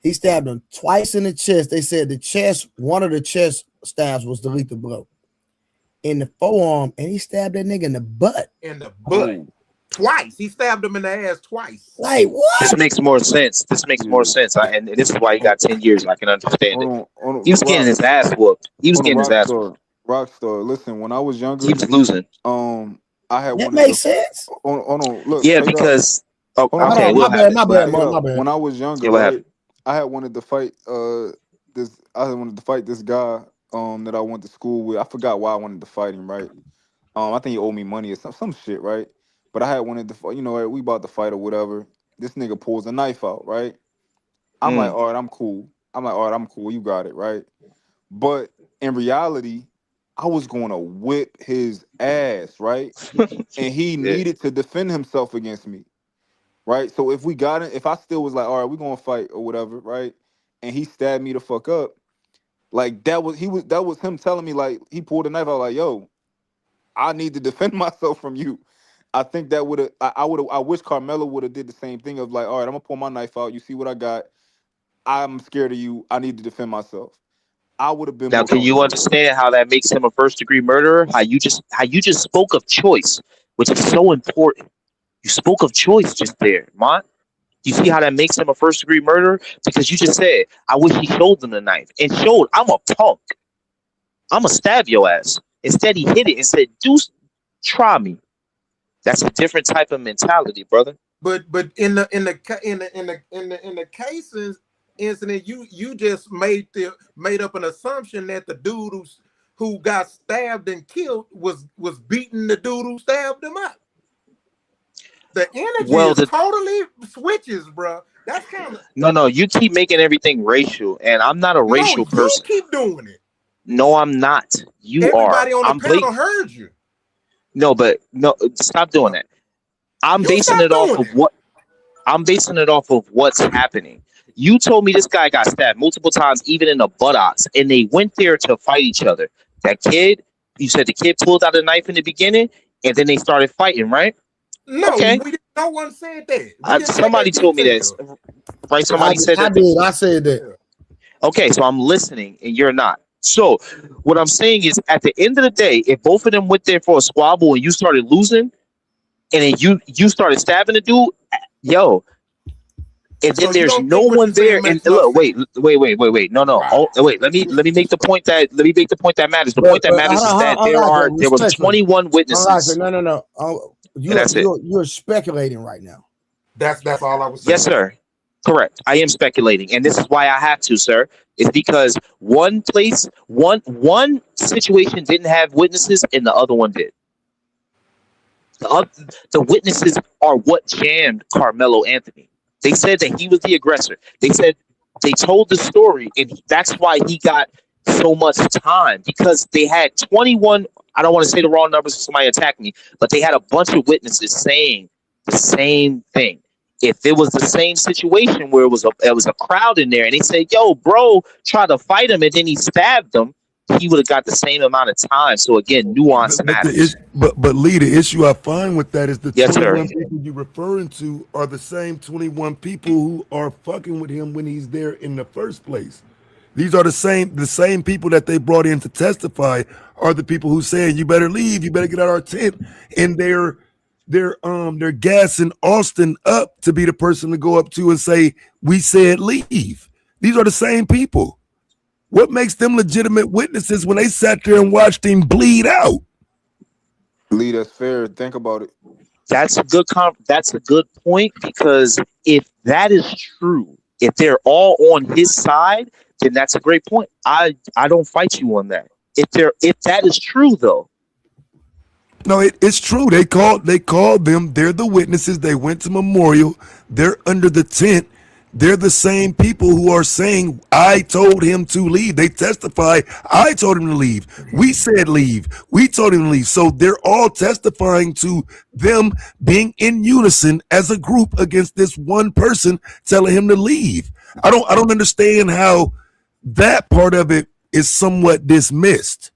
He stabbed him twice in the chest. They said one of the chest stabs was the lethal blow. In the forearm, and he stabbed that nigga in the butt.
In the butt. Twice. He stabbed him in the ass twice.
Like,
This
what?
makes more sense. This makes more
Yeah.
sense. And this is why he got 10 years. I can understand it.
Hold
He
on,
was getting his ass whooped. He was
hold on,
getting his ass whooped.
Rockstar. Listen, when I was
He
younger,
was losing.
I had
That
wanted to.
makes sense.
Hold on, look,
Yeah,
check it out.
because. Oh,
Hold on,
Hold
okay,
on,
we'll have it.
my
We'll
bad,
have it.
Mark,
check it
my
out.
bad.
When I was younger,
Yeah, what
right,
happened?
I had wanted to fight this. I had wanted to fight this guy that I went to school with. I forgot why I wanted to fight him, right? I think he owed me money or some shit, right? But I had wanted to fight. You know, we about to fight or whatever. This nigga pulls a knife out, right? I'm like,
Mm.
all right, I'm cool. All right, I'm cool. You got it, right? But in reality, I was going to whip his ass, right? And he
Yeah.
needed to defend himself against me, right? So if we got it, if I still was like, all right, we're gonna fight or whatever, right? And he stabbed me the fuck up, like that was him telling me, like, he pulled a knife out, like, yo, I need to defend myself from you. I think that would have I would have I wish Carmelo would have did the same thing of like, all right, I'm gonna pull my knife out. You see what I got? I'm scared of you. I need to defend myself. I would have been
Now,
more
can you
comfortable with that.
understand how that makes him a first degree murderer? How you just spoke of choice, which is so important. You spoke of choice just there, Mont. You see how that makes him a first degree murderer? Because you just said, "I wish he showed them the knife," and showed, "I'm a punk. I'm gonna stab your ass." Instead, he hit it and said, "Deuce, try me." That's a different type of mentality, brother.
But in the cases incident, you just made up an assumption that the dude who got stabbed and killed was beating the dude who stabbed him up. The energy
Well,
is totally switches, bro. That's kind of
No. You keep making everything racial, and I'm not a
no.
racial
You
person.
keep doing it.
No, I'm not. You are.
Everybody on the
I'm
panel
blatant.
heard you.
No, but no. Stop doing that. I'm
You
basing
stop
it off
doing
of
it.
what I'm basing it off of what's happening. You told me this guy got stabbed multiple times, even in the buttocks, and they went there to fight each other. That kid, you said the kid pulled out a knife in the beginning, and then they started fighting, right?
No,
Okay.
no one said that. We didn't get
Somebody
that
told me that,
detail.
right? Somebody said
I
that.
did. I said that.
Okay, so I'm listening, and you're not. So what I'm saying is, at the end of the day, if both of them went there for a squabble and you started losing, and then you started stabbing the dude, yo, and then
So you
there's
don't
no
think what
one
you're saying
there. And
makes no
look,
sense?
wait. No.
Wow.
Oh, wait. Let me make the point that matters. The point
But
that matters is that there was
respectfully,
21 witnesses,
no.
and that's it.
You're speculating right now.
That's all I was
Yes,
saying.
sir. Correct. I am speculating, and this is why I have to, sir. It's because one situation didn't have witnesses, and the other one did. The witnesses are what jammed Carmelo Anthony. They said that he was the aggressor. They told the story, and that's why he got so much time, because they had 21. I don't want to say the wrong numbers if somebody attacked me, but they had a bunch of witnesses saying the same thing. If it was the same situation where it was a crowd in there, and they said, "Yo, bro, tried to fight him, and then he stabbed him," he would have got the same amount of time. So again, nuance matters.
But Lee, the issue I find with that is the
Yes, sir.
21 people you're referring to are the same 21 people who are fucking with him when he's there in the first place. These are the same people that they brought in to testify are the people who saying you better leave, you better get out of our tent, and they're gassing Austin up to be the person to go up to and say we said leave. These are the same people. What makes them legitimate witnesses when they sat there and watched him bleed out?
Lee, that's fair. Think about it.
That's a good point, because if that is true, if they're all on his side, then that's a great point. I don't fight you on that. If that is true though.
No, it's true. They called them. They're the witnesses. They went to memorial. They're under the tent. They're the same people who are saying, I told him to leave. They testify, I told him to leave. We said leave. We told him to leave. So they're all testifying to them being in unison as a group against this one person telling him to leave. I don't understand how that part of it is somewhat dismissed.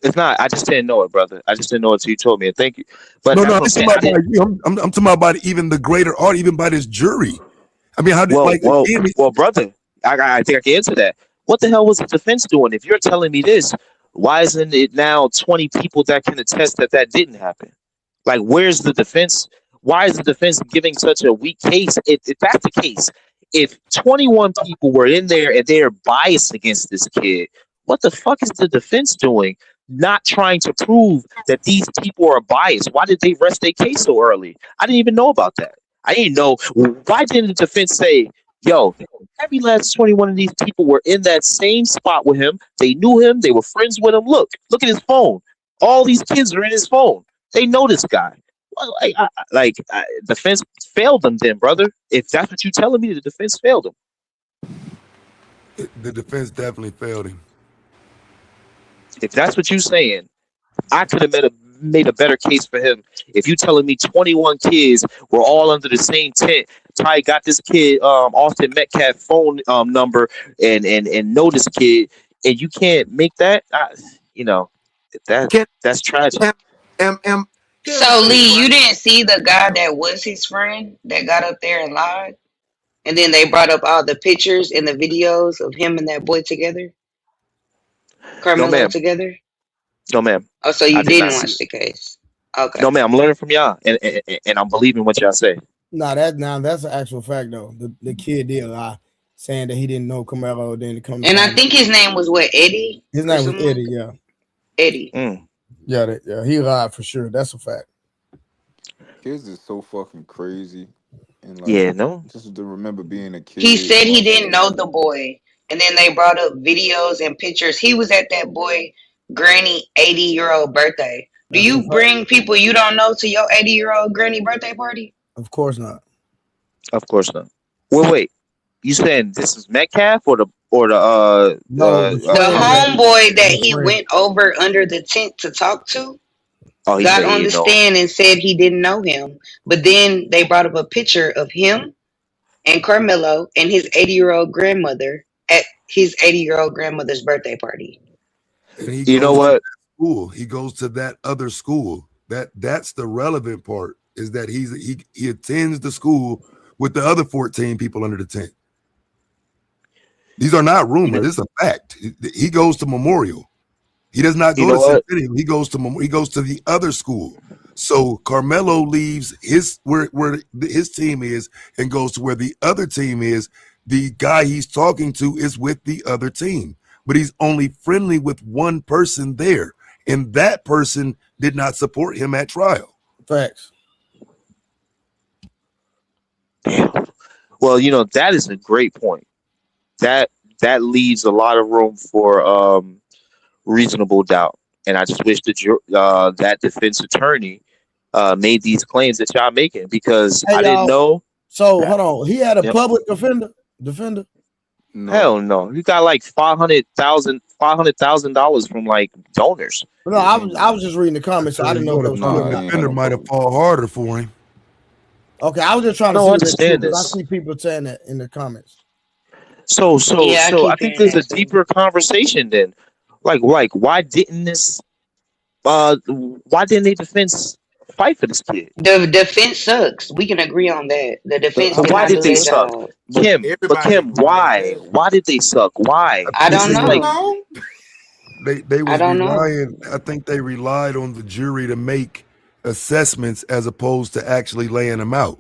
It's not. I just didn't know it, brother. I just didn't know it until you told me. Thank you. But
No,
that's
I'm
what I'm saying.
talking about you. I'm talking about even the greater art, even by this jury. I mean, how did
well, brother, I think I can answer that. What the hell was the defense doing? If you're telling me this, why isn't it now 20 people that can attest that didn't happen? Like, where's the defense? Why is the defense giving such a weak case? If that's the case, if 21 people were in there and they're biased against this kid, what the fuck is the defense doing? Not trying to prove that these people are biased. Why did they rest their case so early? I didn't even know about that. I didn't know. Why didn't the defense say, yo, every last 21 of these people were in that same spot with him. They knew him. They were friends with him. Look at his phone. All these kids are in his phone. They know this guy. Well, defense failed them then, brother. If that's what you're telling me, the defense failed him.
The defense definitely failed him.
If that's what you're saying, I could have made a better case for him. If you telling me 21 kids were all under the same tent, Ty got this kid Austin Metcalf phone number and know this kid, and you can't make that, that's tragic.
So Lee, you didn't see the guy that was his friend that got up there and lied, and then they brought up all the pictures and the videos of him and that boy together,
No,
Carmelo
ma'am.
together.
No, ma'am.
Oh, so
I
you
did
didn't
not
watch
see.
the case? Okay.
No, ma'am. I'm learning from y'all, and I'm believing what y'all say.
That's an actual fact though. The kid did lie, saying that he didn't know Carmelo. Then to come.
And I think his name was what, Eddie?
His name was Eddie. Yeah.
Eddie.
Yeah, he lied for sure. That's a fact.
Kids is so fucking crazy. And just to remember being a kid.
He said he didn't know the boy, and then they brought up videos and pictures. He was at that boy granny 80-year-old birthday. Do you bring people you don't know to your 80-year-old granny birthday party?
Of course not.
Of course not. Wait. You saying this is Metcalf or the
No, the
The
friend that
homeboy that
the
he
friend.
went over under the tent to talk to
oh, he
got
said he
on the
didn't know.
stand and said he didn't know him. But then they brought up a picture of him and Carmelo and his 80-year-old grandmother at his 80-year-old grandmother's birthday party.
And he
You know
goes to
what?
that school. He goes to that other school. That's the relevant part, is that he attends the school with the other 14 people under the tent. These are not
You know,
rumors. It's a fact. He goes to Memorial. He does not
you
go
know
to
what?
Centennial. He goes to the other school. So Carmelo leaves where his team is and goes to where the other team is. The guy he's talking to is with the other team, but he's only friendly with one person there, and that person did not support him at trial.
Facts.
Damn. Well, that is a great point. That that leaves a lot of room for reasonable doubt, and I just wish that defense attorney made these claims that y'all making because
Hey
I didn't
y'all.
know.
So hold on. He had a
Yep.
public defender.
No.
Hell no. You got like $500,000 from like donors.
No, I was just reading the comments, so I didn't know if
Your
it was
Nah,
true.
he ain't had
defender
no
might have
public.
fall harder for him.
Okay, I was just trying
I
to
don't
see if it's true
understand
because I
this.
see people saying that in the comments.
Yeah, I
So I
keep
think
hearing
there's a
that too.
deeper conversation then. Like why didn't they defense fight for this kid?
The defense sucks. We can agree on that. The defense
But
did
why
not
did
do
they
their
suck?
job.
But everybody
Kim,
agree on
why?
that.
Why did they suck?
I
Why?
I
think
This
don't
is
they
like
know.
No,
they
I
was
don't know.
relying. I think they relied on the jury to make assessments as opposed to actually laying them out.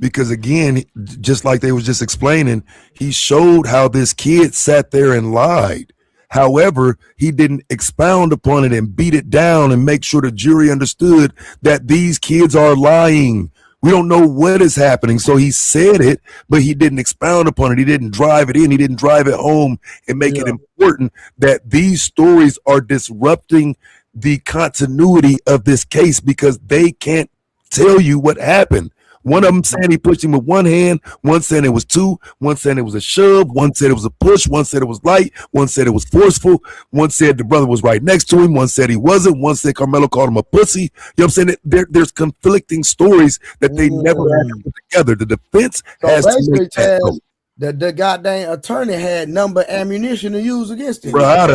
Because again, just like they was just explaining, he showed how this kid sat there and lied. However, he didn't expound upon it and beat it down and make sure the jury understood that these kids are lying. We don't know what is happening. So he said it, but he didn't expound upon it. He didn't drive it in. He didn't drive it home and make it
Yeah.
important that these stories are disrupting the continuity of this case because they can't tell you what happened. One of them saying he pushed him with one hand, one saying it was two, one saying it was a shove, one said it was a push, one said it was light, one said it was forceful, one said the brother was right next to him, one said he wasn't, one said Carmelo called him a pussy. You know what I'm saying? There's conflicting stories that they never had to put together. The defense
So
has to make
basically,
that.
Taz, the goddamn attorney had number ammunition to use against
He
him.
Bro,
was
I
ass.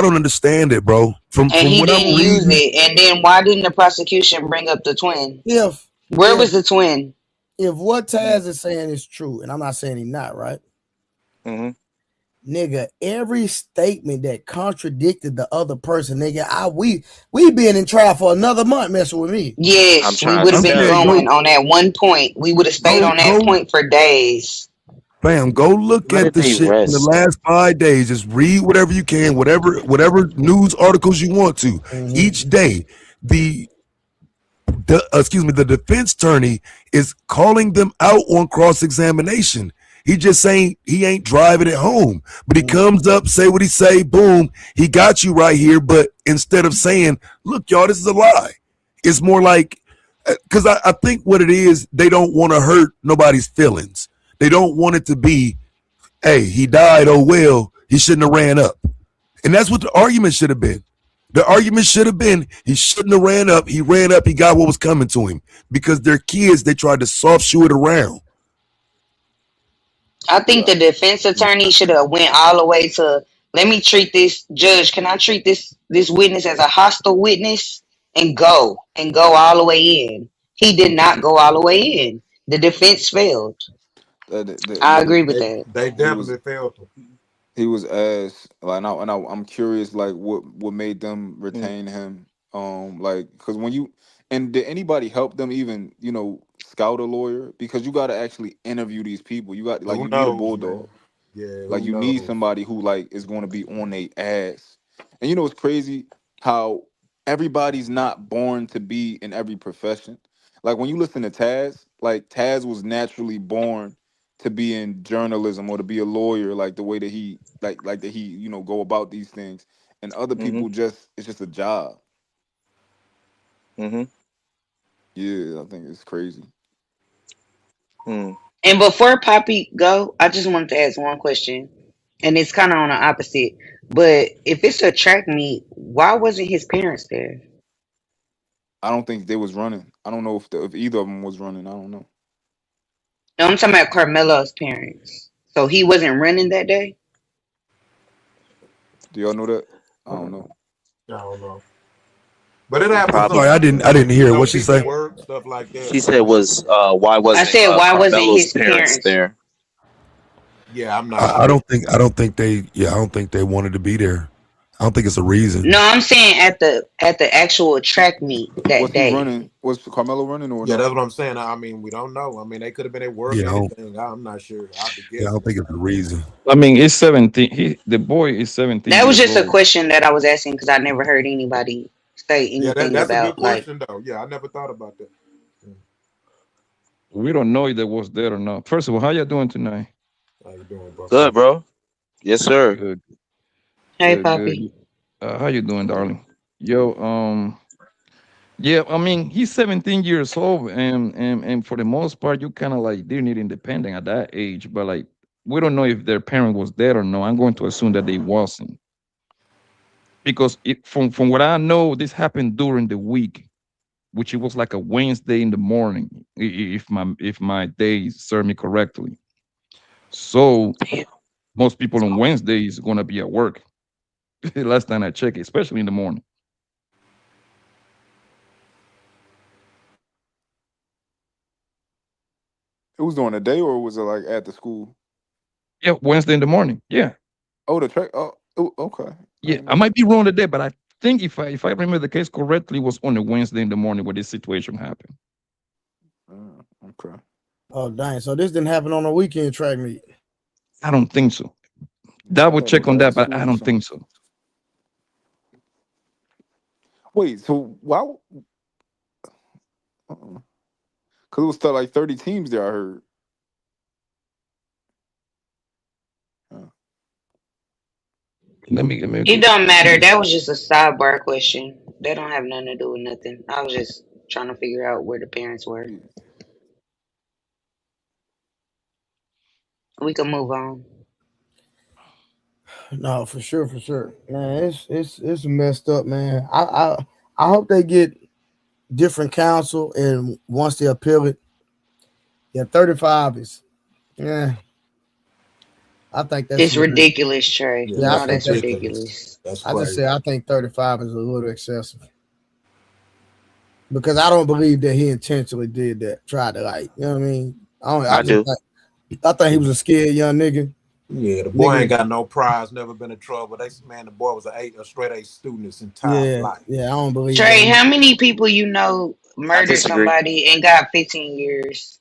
don't understand it, bro. From
And he
what I'm
didn't use
reading,
it. And then why didn't the prosecution bring up the twin?
If
Where
if
was the twin?
if what Taz is saying is true, and I'm not saying he's not right,
mhm.
nigga, every statement that contradicted the other person, nigga, we been in trial for another month messing with me.
I'm
Yes, we
trying
would
to
have
I'm
been
tell
saying
you.
going on that one point. We would have stayed on that
go,
point for days.
fam, go look
Why
at
did
the
they
shit in the
rest?
last 5 days. Just read whatever you can, whatever news articles you want to.
Mhm.
Each day, the defense attorney is calling them out on cross examination. He just saying he ain't driving it home, but he comes up, say what he say, boom, he got you right here. But instead of saying, "Look, y'all, this is a lie," it's more like because I think what it is, they don't want to hurt nobody's feelings. They don't want it to be, "Hey, he died. Oh well, he shouldn't have ran up," and that's what the argument should have been. The argument should have been he shouldn't have ran up. He ran up. He got what was coming to him because they're kids. They tried to soft shoe it around.
I think the defense attorney should have went all the way to let me treat this judge. Can I treat this witness as a hostile witness and go all the way in? He did not go all the way in. The defense failed. I agree with that.
they
He was
definitely felt him.
he was ass. Like, I'm curious, like what made them
Mm.
retain him. Like, because when you and did anybody help them even scout a lawyer? Because you got to actually interview these people. You got like
Who
you need a
knows, man?
bulldog.
Yeah,
Like
who
you need
knows?
somebody who like is going to be on their ass. And it's crazy how everybody's not born to be in every profession. Like when you listen to Taz, like Taz was naturally born to be in journalism or to be a lawyer, like the way that he like that he go about these things. And other
Mhm.
people just it's just a job.
Mhm.
Yeah, I think it's crazy.
Mm.
And before Poppy go, I just wanted to ask one question, and it's kind of on the opposite. But if it's a track meet, why wasn't his parents there?
I don't think they was running. I don't know if either of them was running. I don't know.
No, I'm talking about Carmelo's parents. So he wasn't running that day.
Do y'all know that? I don't know.
I don't know. But it happens
Probably.
Sorry, I
sometimes.
didn't hear what she
People
say.
work stuff like that.
She said was why
I
wasn't
said, why wasn't
Carmelo's
his
parents
parents?
there?
Yeah, I'm not
I
sure.
don't think they wanted to be there. I don't think it's a reason.
No, I'm saying at the actual track meet
Was
that
he
day.
running? Was Carmelo running or
Yeah,
no?
that's what I'm saying. I mean, we don't know. I mean, they could have been at work
Yeah,
or anything. I'm not sure. I'll be
I don't
guessing.
think it's a reason.
I mean, he's 17. The boy is 17
That was
years
just a
old.
question that I was asking because I never heard anybody say
Yeah,
anything
that's a good
about like.
question though. Yeah, I never thought about that.
We don't know if they was there or not. First of all, how you doing tonight?
How you doing, bro?
Good, bro. Yes, sir.
Good,
Hey,
good.
Poppy.
How you doing, darling? Yo, yeah, I mean, he's 17 years old, and for the most part, you kind of like they need independent at that age. But like, we don't know if their parent was there or no. I'm going to assume that they wasn't, because from what I know, this happened during the week, which it was like a Wednesday in the morning, if my days serve me correctly. So
Damn.
most people on Wednesday is gonna be at work. Last time I checked, especially in the morning.
It was during the day or was it like at the school?
Yeah, Wednesday in the morning. Yeah,
Oh, the track. Oh, okay. I
yeah.
didn't
I
know that.
might be wrong today, but I think if I remember the case correctly, it was on a Wednesday in the morning where this situation happened.
Okay.
Oh dang! So this didn't happen on a weekend track meet.
I don't think so.
I
Double
thought it
check
was
on
at the
that, but I
school or
don't
something.
think so.
Wait, so why? Because it was still like 30 teams there. I heard. Uh,
Let me
It
go.
don't matter. That was just a sidebar question. That don't have nothing to do with nothing. I was just trying to figure out where the parents were.
yeah.
We can move on.
No, for sure, for sure, man. It's messed up, man. I hope they get different counsel, and once they appeal it, yeah, 35 is, yeah. I think that's
It's
a little,
ridiculous, Trey.
Yeah,
yeah. I
No,
that's
think
that's
that's.
ridiculous.
ridiculous.
That's
I just
crazy.
say I think 35 is a little excessive because I don't believe that he intentionally did that. Tried to like, you know what I mean? I don't. I
I
just
do.
think he was a scared young nigga.
Yeah, the boy ain't
Nigga,
got no prize, never been in trouble. Man, the boy was a straight A student his entire
yeah,
life.
yeah. I don't believe
Trey,
that.
how many people you know
I
murdered
disagree.
somebody and got 15 years?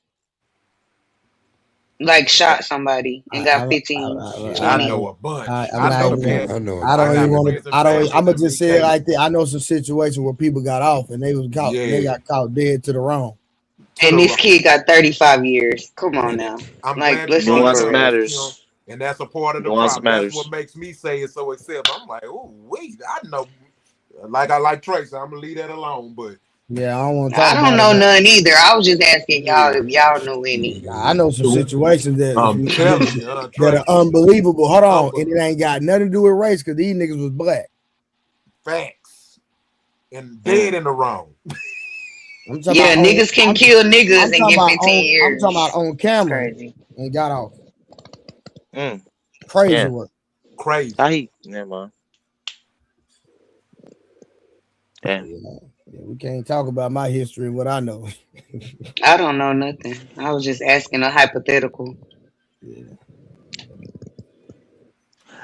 Like shot somebody and got
I,
15,
Shit, I
20.
know a bunch.
I'm
I
not
know
even gonna.
pins.
I
I
don't even
got
want
friends
to.
and
I don't.
family
I'm
in
gonna
them
just
big
say it like
cases.
that. I know some situations where people got off and they was caught. They
Yeah,
got caught dead to the wrong.
to the
And this
wrong.
kid got 35 years. Come on
And
now.
I'm
Like,
glad you
let's
brought
be
it
Nuance
up,
for real.
Miss Kim.
matters.
And that's a part of the
Nuance
problem. That's what
matters.
makes me say it so excessive. I'm like, oh wait, I know. Like I like Tracy, I'm gonna leave that alone. But
Yeah, I don't want to
I
talk
don't
about it,
know
but
none either. I was just asking y'all
yeah,
if y'all knew any.
I know some situations
I'm telling
that,
you,
that are
Tracy,
unbelievable. Hold on, and it
unbelievable
ain't got nothing to do with race because these niggas was black.
facts and dead
Mm.
in the wrong.
I'm talking
Yeah,
about on.
niggas can kill niggas
I'm
and
talking
get
about
15
on. I'm talking about
years.
on
It's
camera
crazy.
and got off.
Mm.
Crazy
Yeah.
work.
Crazy.
How he? Never mind. Yeah.
Yeah, yeah, we can't talk about my history and what I know.
I don't know nothing. I was just asking a hypothetical.
Yeah.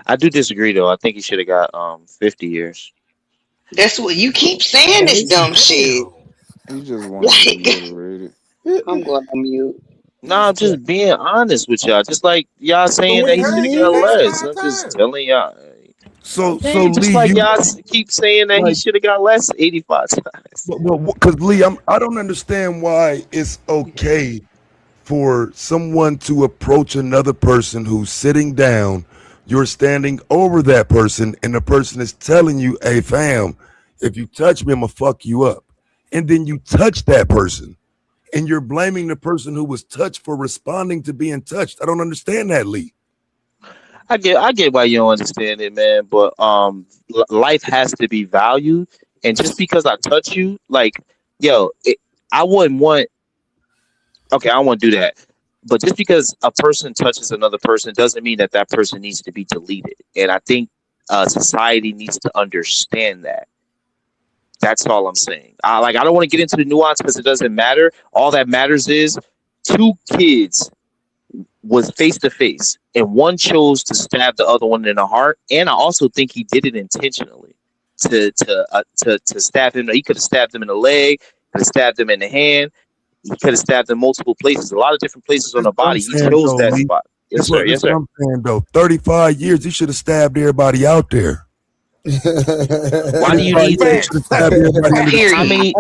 I do disagree though. I think he should have got 50 years.
That's what you keep saying this dumb shit.
Damn.
He just wanted to
Like,
reiterate it.
I'm going on mute.
No, I'm just being honest with y'all. Just like y'all
But
saying
we
that he should
heard
have
you
got
last
less.
5
I'm just
times.
telling y'all.
So
Okay, just
Lee,
like
you
y'all keep saying that he
like,
should have got less 85 times.
because Lee, I don't understand why it's okay for someone to approach another person who's sitting down. You're standing over that person, and the person is telling you, "Hey, fam, if you touch me, I'm gonna fuck you up." And then you touch that person, and you're blaming the person who was touched for responding to being touched. I don't understand that, Lee.
I get why you don't understand it, man. But life has to be valued, and just because I touch you, like, yo, I wouldn't want. Okay, I don't want to do that. But just because a person touches another person doesn't mean that that person needs to be deleted. And I think society needs to understand that. That's all I'm saying. I don't want to get into the nuance because it doesn't matter. All that matters is two kids was face to face, and one chose to stab the other one in the heart. And I also think he did it intentionally to stab him. He could have stabbed him in the leg, could have stabbed him in the hand. He could have stabbed in multiple places, a lot of different places on
That's
the
what I'm
body. He
saying,
chose
though,
that
Lee.
spot. Yes,
That's
sir.
what,
Yes,
that's what
sir.
I'm saying, though. 35 years, he should have stabbed everybody out there.
Why do you
35
need
years, he
that?
should have stabbed everybody under the
Period.
tent.
How many?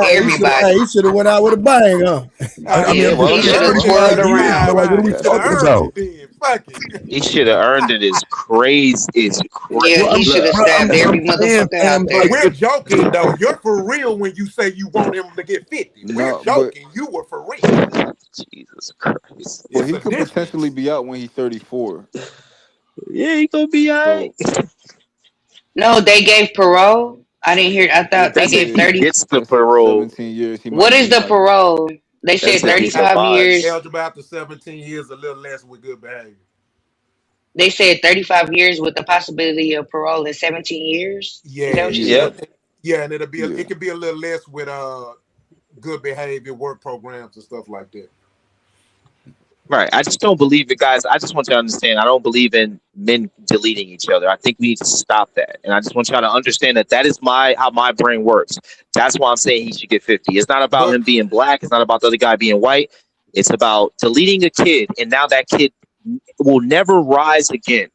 Hey,
Everybody.
he should have went out with a bang, huh?
I mean,
Yeah,
I'm
well,
just
He
he
saying,
should have
earned it
35
twirled
then.
years,
Yeah,
bro.
around.
Like, what are we
he should have
talking
earned
about?
it then. Fuck it.
He should have earned it. Is crazy. Is
Yeah,
Well,
crazy.
he should have
bro,
stabbed every
I'm saying,
motherfucker
fam,
out
like,
there.
We're joking though. You're for real when you say you want him to get 50. We're
No,
joking. You were for real.
Jesus Christ.
but
It's
he
a
could potentially
difference.
be out when he's 34.
Yeah, he gonna be alright.
So
No, they gave parole. I didn't hear. I thought they
That's if
gave
yeah,
he
30.
gets the
that's it.
parole.
17 years. He
What
might
is
he
the
might.
parole? They said
That's if he
35
survives.
years.
Eligible after 17 years, a little less with good behavior.
They said 35 years with the possibility of parole in 17 years. Is that what you
Yeah,
Yeah,
Yep.
said?
and
yeah.
it could be a little less with good behavior work programs and stuff like that.
Right. I just don't believe it, guys. I just want you to understand. I don't believe in men deleting each other. I think we need to stop that. And I just want y'all to understand that that is how my brain works. That's why I'm saying he should get 50. It's not about
But
him being black. It's not about the other guy being white. It's about deleting a kid, and now that kid will never rise again.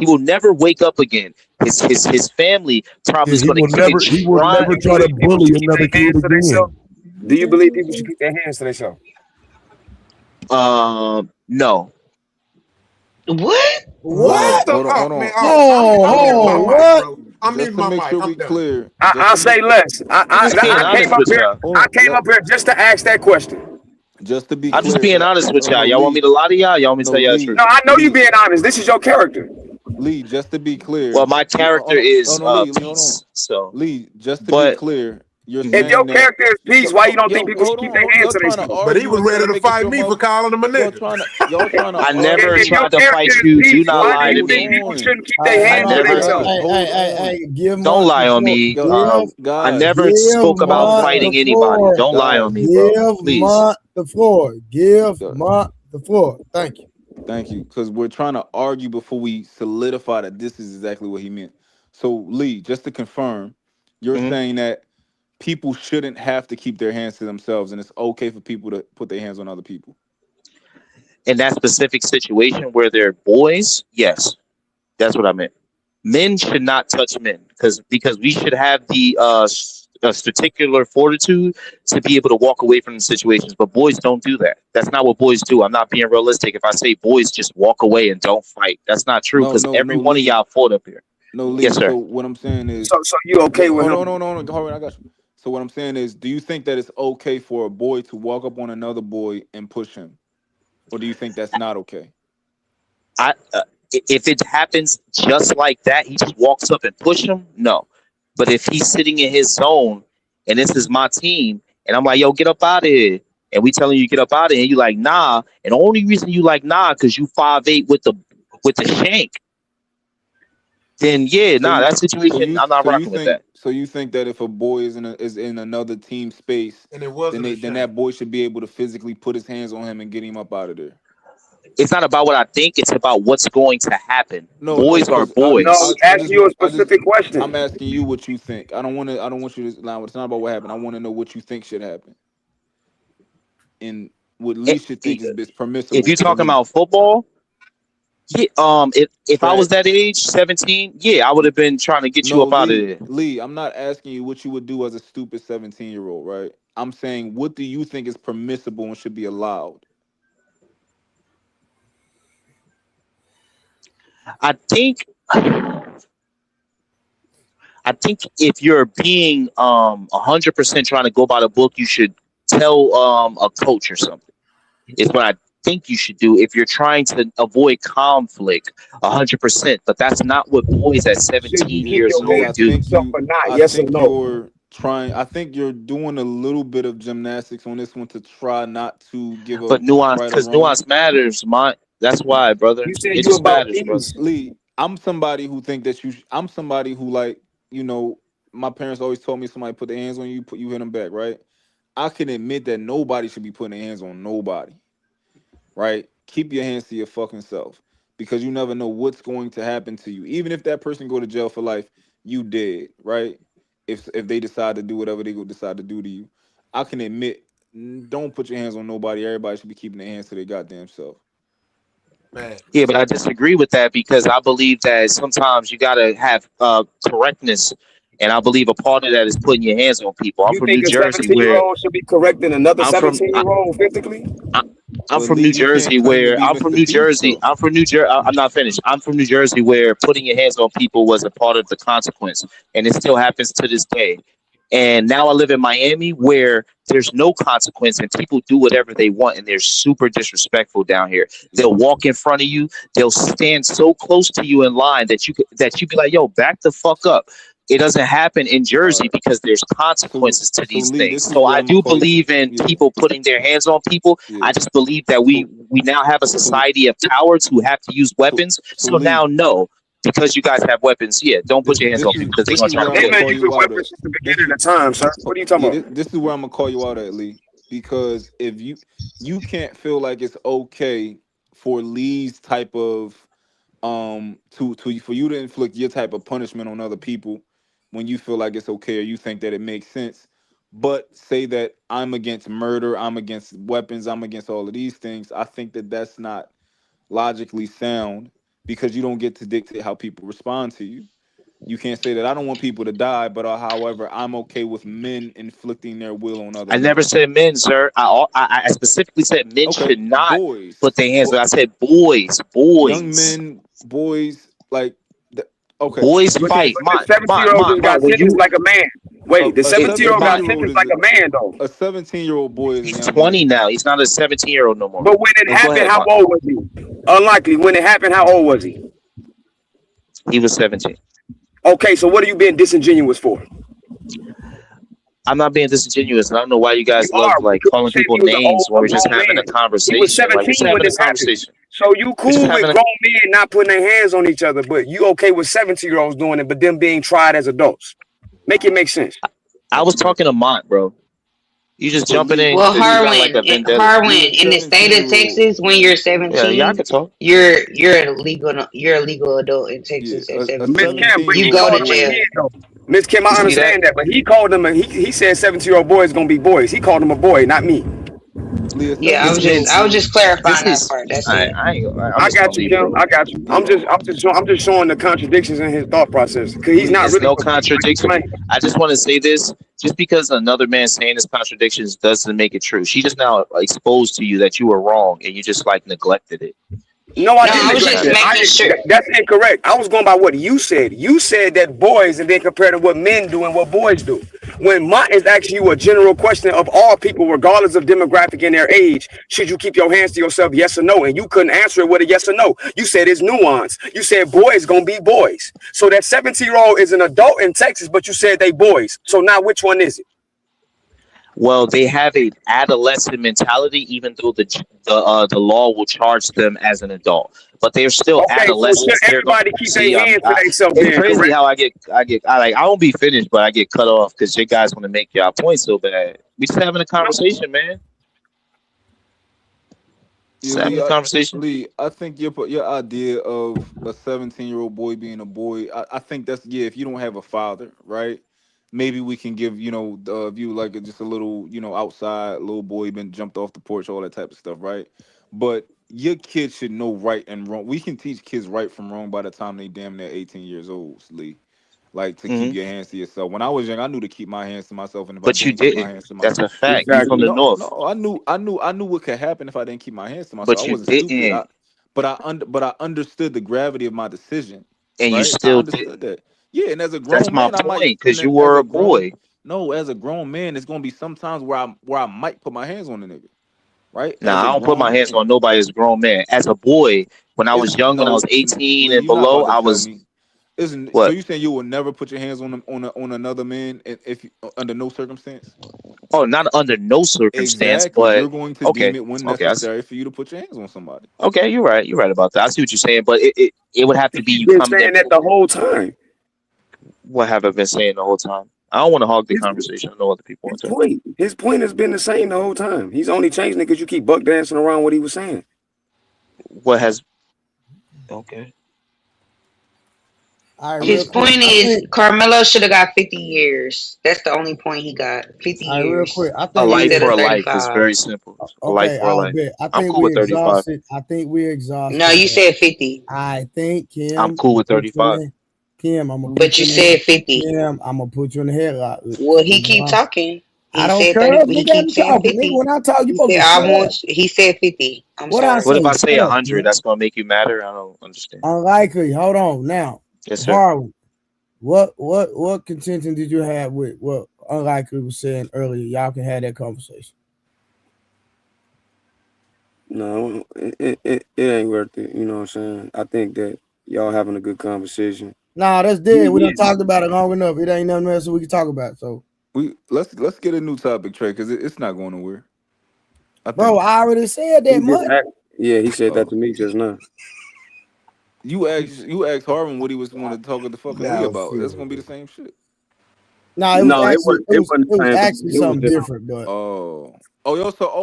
He will never wake up again. His family probably
Yeah,
is going to
he will
try.
never
You
try to
believe people
bully
should keep
another
their
kid
hands to themselves?
again.
Do you believe people should keep their hands to themselves?
No.
What?
what
What?
the?
Hold
Oh man,
on.
I'm muting my mic,
What?
bro. I'm
Just
muting
to
my
make
mic.
sure
I'm
we
done.
clear. Just
I'll
to make
say less.
I'm just being
I came
honest
up
with
here.
y'all.
hold
I
on.
came up here just to ask that question.
Just to be
I'm just
clear.
being honest with
No,
y'all.
no,
Y'all want me
Lee.
to lie to y'all? Y'all want me to
No,
tell y'all the
Lee.
truth?
No, I know you
Lee.
being honest. This is your character.
Lee. Just to be
Well,
clear.
my character
Hold on. Oh
is
no, Lee. Hold on.
peace. So,
Lee. Just to be
but
clear, you're
If
mhm.
your
saying that.
character is peace, why you don't think people should
Hold
keep
on.
their hands
Y'all
to
trying to
themselves?
But he
argue
was
instead
ready
of
to
making
fight
sure
me for calling him a nigga.
Y'all trying to
I never
If
argue.
your
tried to
character
fight
is
you. Do
peace,
not
why do
lie
you
to
Hold
think
me.
people
on.
shouldn't keep their
I
hands
Oh
to
my
never.
themselves?
God. Hold on.
Give
Don't
Mont the
lie on
floor.
me. I
Guys.
never
Give
spoke about
Mont
Guys.
the
fighting anybody.
floor.
Don't lie on
Guys.
me, bro.
Give
Please.
Mont the floor. Give
gu-
Mont the floor. Thank you.
Thank you. Because we're trying to argue before we solidify that this is exactly what he meant. So, Lee, just to confirm, you're
Mhm.
saying that people shouldn't have to keep their hands to themselves and it's okay for people to put their hands on other people.
In that specific situation where they're boys, yes, that's what I meant. Men should not touch men because we should have the particular fortitude to be able to walk away from the situations. But boys don't do that. That's not what boys do. I'm not being realistic if I say boys just walk away and don't fight. That's not true
No,
because
no,
every
no,
one of
Lee.
y'all fought up here.
No,
Yes,
Lee.
sir.
So what I'm saying is,
So you okay with
hold
him?
on, no, no, no, hold on, I got you. So what I'm saying is, do you think that it's okay for a boy to walk up on another boy and push him, or do you think that's not okay?
I if it happens just like that, he just walks up and push him. No, but if he's sitting in his zone and this is my team, and I'm like, yo, get up out of here, and we telling you get up out of here, and you like nah, and the only reason you like nah because you 5'8" with the shank, then yeah,
So
nah,
you,
that situation I'm not rocking with that.
so you think that if a boy is in another team space,
And it
then
wasn't a
then
shame.
that boy should be able to physically put his hands on him and get him up out of there.
It's not about what I think; it's about what's going to happen.
No, no,
Boys are
because
No,
boys.
he's asking you a specific
I'm
question.
asking you what you think. I don't want you to lie. It's not about what happened. I want to know what you think should happen, and what Lee should think is
If
permissible
you're
for
talking
Lee.
about football, yeah, if I was
Trash.
that age, 17, yeah, I would have been trying to get you
No,
up out of there.
Lee, I'm not asking you what you would do as a stupid 17-year-old, right? I'm saying, what do you think is permissible and should be allowed?
I think I think if you're being 100% trying to go by the book, you should tell a coach or something. Is what I think you should do if you're trying to avoid conflict 100%. But that's not what boys at
Should you
17
keep
years
your
Lee,
old
I
hands to
do.
think
yourself
you
or not?
I
Yes or
think
no?
you're trying I think you're doing a little bit of gymnastics on this one to try not to give a
But nuance,
right or
because
wrong.
nuance matters. That's why, brother.
You said
It
you
just
about
matters, brother.
peace.
Lee, I'm somebody who think that I'm somebody who like, my parents always told me somebody put their hands on you, you hit them back, right? I can admit that nobody should be putting their hands on nobody, right? Keep your hands to your fucking self because you never know what's going to happen to you. Even if that person go to jail for life, you dead, right? If they decide to do whatever they go decide to do to you, I can admit, don't put your hands on nobody. Everybody should be keeping their hands to their goddamn self.
Man,
Yeah, but I disagree with that because I believe that sometimes you gotta have correctness, and I believe a part of that is putting your hands on people. I'm
You
from
think
New
a
Jersey,
17 year
where
old should be correcting another
I'm from.
17-year-old physically?
I, I'm
But
from
Lee,
New
you can't
Jersey,
claim to
where
be
I'm from
Mr.
New
Peace
Jersey.
though.
I'm from New Jersey. I'm not finished. I'm from New Jersey, where putting your hands on people was a part of the consequence, and it still happens to this day. And now I live in Miami, where there's no consequence, and people do whatever they want, and they're super disrespectful down here. They'll walk in front of you. They'll stand so close to you in line that you be like, "Yo, back the fuck up." It doesn't happen in
All
Jersey
right.
because there's
So
consequences to
so
these
Lee,
things.
this is
So
where
I
I'm gonna
do
call you.
believe in
Yeah,
people putting their hands on people.
yeah.
I just believe that
So
we now have a
so
society of cowards who have to use
so
weapons.
so
So now
Lee,
no, because you guys have weapons, yeah, don't put your hands on people because they're
this
gonna
is
try
where
to
I'm
They've
gonna
kill
been
you.
call
using
you out
weapons
at.
since the
This
beginning
is
of time, sir. What are you talking
yeah,
about?
this is where I'm gonna call you out at, Lee, because if you can't feel like it's okay for Lee's type of to for you to inflict your type of punishment on other people when you feel like it's okay or you think that it makes sense, but say that I'm against murder, I'm against weapons, I'm against all of these things. I think that that's not logically sound because you don't get to dictate how people respond to you. You can't say that I don't want people to die, but however, I'm okay with men inflicting their will on other
I never
men.
said men, sir. I specifically said men
Okay,
should not
boys,
put their hands on.
but
I said boys,
young
boys,
men, boys, like, okay,
boys
you
fight.
can't.
But the 17 year old
Mine,
just got
when
sentenced
you
like a man. Wait, the
A
it,
17 year
it
old
17
got
mine,
year old
sentenced
is
like a man, though.
a 17-year-old boy is a
he's
young
20
man.
now. He's not a 17-year-old no more.
But when it
Go
happened,
ahead,
how
mine.
old was he? Unlikely. When it happened, how old was he?
He was 17.
Okay, so what are you being disingenuous for?
I'm not being disingenuous, and I don't know why you
You
guys love
are
like
because you
calling
said
people
he was
names when
a
we're just
grown
having a
man. He was
conversation. Like we're just
17 when
having a
this happened.
conversation.
So you
We're just
cool with
having a.
grown men not putting their hands on each other, but you okay with 17 year olds doing it, but them being tried as adults. Make it make sense.
I was talking to Mont, bro. You just
So
jumping
Lee,
in
Well,
because you got
Lee,
like a vendetta.
Harwin,
Lee, a
in the state of
17-year-old,
Texas, when you're
Yeah, yeah, I
17,
could talk.
you're a legal adult in
yeah,
Texas at
a
Miss
17.
Kim, but
You
he
17-year-old
go
called
to
him a
boy.
jail.
kid though. Miss Kim,
You
I
see that?
understand that, but he called him he said 17-year-old boys gonna be boys. He called him a boy, not me.
Lee, a
Yeah,
It's
17-year-old
I was
boy.
just clarifying
this
that
is.
part. That's
I
it.
I ain't. I'm
I
just gonna
got you,
leave it
Kim. I
alone.
got you.
Yeah,
I'm just showing the contradictions in his thought process because he's
Lee,
not
It's
really
no
what seems like he's
contradiction.
claiming.
I just want to say this: just because another man saying his contradictions doesn't make it true. She just now exposed to you that you were wrong, and you just like neglected it.
No, I
No,
And
didn't
you
I was
just
neglect
just
have
it.
making sure.
That's incorrect. I was going by what you said. You said that boys, and then compared to what men do and what boys do. When Mott is asking you a general question of all people, regardless of demographic and their age, should you keep your hands to yourself, yes or no? And you couldn't answer it with a yes or no. You said it's nuance. You said boys gonna be boys. So that 17-year-old is an adult in Texas, but you said they boys. So now which one is it?
well, they have a adolescent mentality, even though the law will charge them as an adult, but they're still
Okay, so should
adolescents. They're going.
everybody keep their
See,
hands to themselves
it's
then,
crazy
correct?
how I won't be finished, but I get cut off because you guys want to make y'all point so bad. We just having a
No.
conversation, man.
yeah,
Just having a conversation.
Lee, I think your idea of a 17-year-old boy being a boy, I think that's yeah. If you don't have a father, right? Maybe we can give the view like just a little outside little boy been jumped off the porch, all that type of stuff, right? But your kid should know right and wrong. We can teach kids right from wrong by the time they damn near 18 years old, Lee. Like to keep
Hmm.
your hands to yourself. When I was young, I knew to keep my hands to myself, and if I
But you
didn't keep my
didn't.
hands to
That's
myself,
a fact. You from
Exactly.
the
no,
north,
no, I knew what could happen if I didn't keep my hands to myself. I
but you
wasn't stupid.
didn't,
But I understood the gravity of my decision,
and you
right? I
still
understood
didn't.
that. Yeah, and as a
That's
grown
my
man, I might,
point.
and
Because you
as
were
a
a
grown,
boy.
No, as a grown man, it's gonna be sometimes where I might put my hands on the nigga, right? As
Nah,
a
I don't put
grown
my hands
man,
on nobody as a grown man. As a boy, when I
it's
was young, when I was
no
18
Lee.
and
You're not
below,
about to
I
tell
was
me. Isn't so?
what?
You saying you will never put your hands on another man if under no circumstance?
Oh, not under no circumstance,
Exactly.
but
You're going to deem
okay,
it when
okay,
necessary for you to put your hands on somebody.
okay. You're right. You're right about that. I see what you're saying, but it would have to be
He's
you
been
coming
saying
in.
that the whole time.
What have I been saying the whole time? I don't want to hog the
His,
conversation. I know other people want to.
his point has been the same the whole time. He's only changing it because you keep buck dancing around what he was saying.
What has okay?
All right,
His
real quick.
point
I
is
think.
Carmelo should have got 50 years. That's the only point he got. 50
All right, real
years
quick. I
A
think
life
we
instead
for
of
a
ex-
life is
35.
very simple. A life
okay.
for a
I'll
life.
bet. I
I'm
think
cool
we
with 35.
exhausted. I think we
No,
exhausted.
you said 50,
I think
I'm
Kim. I'm
cool
gonna
with
put you in
35.
the Kim. I'm gonna
but
put
you
you in the
said 50.
Kim. I'm gonna put you in the headlock.
Well, he
You
keep
know,
talking.
I
He
don't
said
care.
30. He
Nigga, I'm
keeps saying
talking. Nigga,
50.
when I talk, you
He
supposed
said
to
I
shut up.
want. He said 50. I'm
What I
What
sorry.
if
say?
I say
Shut up,
100?
Kim.
That's gonna make you madder? I don't understand.
Unlikely. Hold on. Now,
Yes, sir.
Harlan. What contention did you have with what Unlikely was saying earlier? Y'all can have that conversation.
No, it ain't worth it. You know what I'm saying? I think that y'all having a good conversation.
Nah, that's dead. We done
Yeah.
talked about it long enough. It ain't nothing else we can talk about. So,
Let's get a new topic, Trey, because it's not going nowhere. I
bro,
think.
I already said
He
that
just
much.
act, yeah, he said that
Oh,
to me just now.
you asked Harvin what he was want to talk with the fucking Lee
Now
about. That's
see.
gonna be the same shit.
No, it was
No,
actually
it wasn't
it
the
was
same.
actually
It was
something
different.
different, but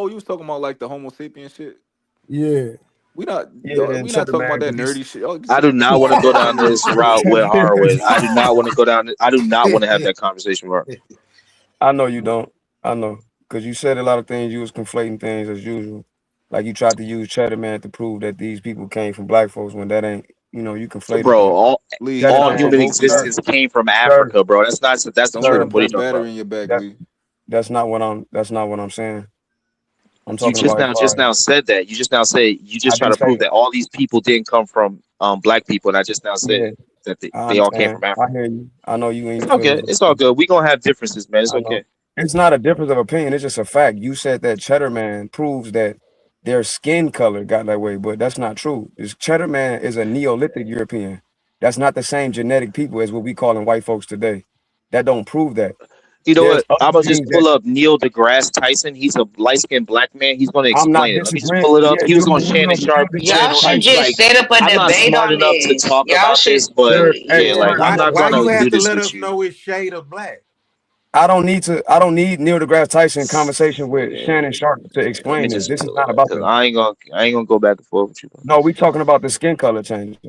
You was talking about like the Homo sapien shit.
yeah.
We not
Yeah, and
we not
Cheddar
talking
Man,
about that
because
nerdy shit. Oh,
I
sit
do
the
not
fuck
want to
down.
go
Stop
down
playing with me,
this
bro.
route with Harwin. I do not want to go down. I do not want to have that conversation with her.
I know you don't. I know. Because you said a lot of things, you was conflating things as usual. Like you tried to use Cheddar Man to prove that these people came from black folks when that ain't, you conflated
Bro,
that.
Lee,
Cheddar
can
all
I
Man,
human
provoke you?
sir,
existence came from
sir,
Africa, bro. That's the
Don't put a
sir,
truth. What are you
blunt
talking about?
battery in your back,
that
Lee.
that's not what I'm saying. I'm
You
talking about as
just
far as
now said that. You just now say you
I
just try
didn't
to
say
prove that all these people didn't come from black people, and I just now said
yeah,
that
I
they all came
understand.
from
I
Africa.
hear you. I know you in
It's
your
okay.
feelings.
It's all good. We gonna have differences, man. It's
I know.
okay.
It's not a difference of opinion. It's just a fact. You said that Cheddar Man proves that their skin color got that way, but that's not true. This Cheddar Man is a Neolithic European. That's not the same genetic people as what we calling white folks today. That don't prove that.
You know
There's
what?
other
I'm gonna just
things that
pull up Neil deGrasse Tyson. He's a light skinned black man. He's gonna
I'm not
explain it. Let me just
disagreeing.
pull it up.
Yeah,
He
you
was on
don't
Shannon
know
Sharp.
Neil
He said
Y'all
deGrasse
all
should
these
Tyson.
just
like
set up a
I'm not
debate
smart
on
enough to
this.
talk
Y'all
about
should.
this, but
Sir, hey,
yeah, like
sir,
I'm
Why
sir,
not
why
sir.
you
gonna do
have to
this
let
with
us
you.
know his shade of black?
I don't need Neil deGrasse Tyson conversation with
Yeah,
Shannon Sharp to
let me
explain this.
just
This is
pull
not
it
about
because
the
I ain't gonna go back and forth with you about
no, we
this.
talking about the skin color changing.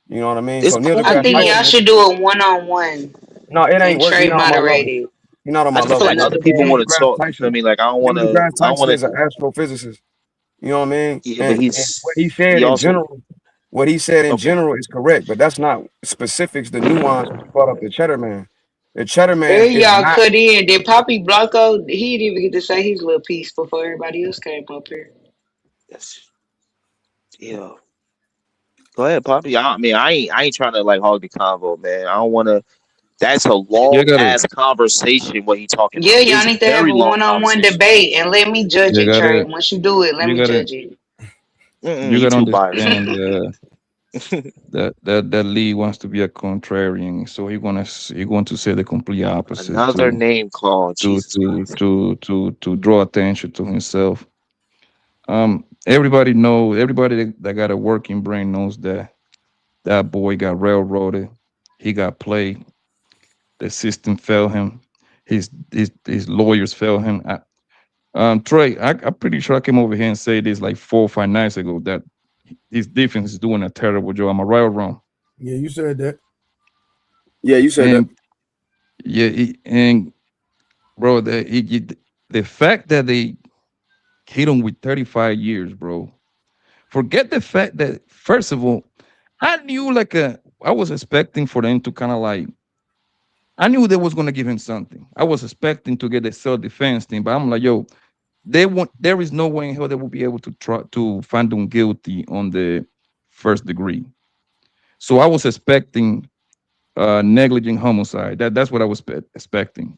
You know what I mean? So
It's
Neil
cool,
I
deGrasse
think
you
y'all
know.
Tyson,
should do a one-on-one
no, it ain't
and
work. You're
Trey
not on my level.
moderated.
You're not on
I
my
just feel
level.
like
Neil,
other people
Neil
want to
deGrasse
talk. You feel
Tyson,
me? Like I don't
Neil
want to.
deGrasse
I don't
Tyson
want
is an
to.
astrophysicist. You know what I mean?
Yeah, but
And
he also
what he said in
okay.
general is correct, but that's not specifics, the nuance when you brought up the Cheddar Man. The Cheddar
There
Man is
y'all
not.
cut in. Did Poppy Blanco? He didn't even get to say his little piece before everybody else came up here.
That's, yeah. Go ahead, Poppy. I ain't trying to like hog the convo, man. I don't want to. That's a
You
long
gotta,
ass conversation. What he talking
Yeah,
about? It
y'all
is a
need to have
very
a
long
one-on-one
conversation.
debate and let me judge
you
it, Trey.
gotta,
Once you do it, let
you
me
gotta,
judge it.
You
you gotta
too biased.
understand that Lee wants to be a contrarian, so he going to say the complete opposite
Another name call. Jesus Christ.
to draw attention to himself. Everybody that got a working brain knows that that boy got railroaded. He got played. The system failed him. His lawyers failed him. Trey, I'm pretty sure I came over here and said this like 4 or 5 nights ago that his defense is doing a terrible job. Am I right or wrong?
Yeah, you said that.
Yeah, you said that.
And yeah, and bro, the fact that they hit him with 35 years, bro. Forget the fact that first of all, I was expecting for them to kind of like I knew they was gonna give him something. I was expecting to get a self-defense thing, but I'm like, yo, there is no way in hell they will be able to try to find him guilty on the first degree. So I was expecting negligent homicide. That's what I was expecting.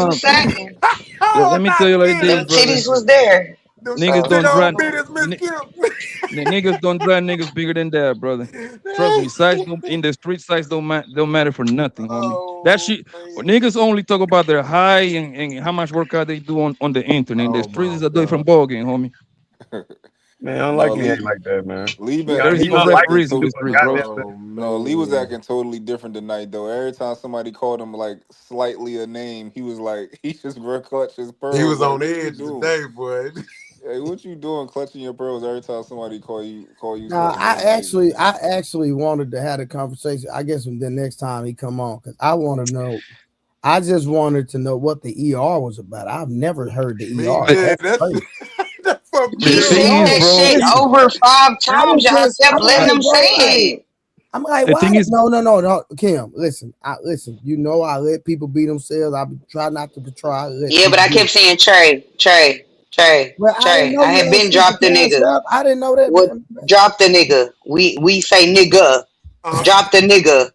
was sagging.
Oh,
Let me tell
not
you like
Dennis.
this,
Them
brother.
titties was there.
Them
Niggas
So
big
don't
old
drive.
bitties, Miss Kim.
Niggas don't drive niggas bigger than that, brother. Trust me, size don't in the street size don't matter for nothing, homie. That
Oh,
shit
man.
niggas only talk about their high and how much workout they do on the internet. In the
Oh,
streets
my
is a different
God.
ball game, homie.
Man, I don't
No,
like he ain't
Lee,
like that, man.
Lee
He,
been
There
he
he
Lee
was
was
unlike
that
acting
you
freeze
to
in
do
the
to
a
streets, bro.
goddamn
Oh,
no, Lee was
man.
acting totally different tonight though. Every time somebody called him like slightly a name, he was like he just clutched his
He
pearls.
was
Like,
on
what you
edge
doing?
today, boy.
Hey, what you doing clutching your pearls every time somebody call you
Now,
something, man? Like,
I actually wanted to have a conversation. I guess the next time he come on, because I want to know I just wanted to know what the ER was about. I've never heard the ER.
Yeah,
That's
that's
crazy.
that fucked
He
The
me
thing
up.
said
is,
that
bro.
shit
Listen,
over 5 times.
was
Y'all
just,
kept
I'm
letting
like,
him
bro,
say
like,
it.
I'm like,
The
why?
thing is,
No, Kim. Listen, listen. You know, I let people be themselves. I try not to try. I let
Yeah, but
people
I
be.
kept saying Trey.
Well, I didn't know
I
you
had
had
been
sent the
dropped the
cash
nigga.
up. I didn't know that.
What? Drop the nigga. We say nigga.
Uh,
Drop the nigga.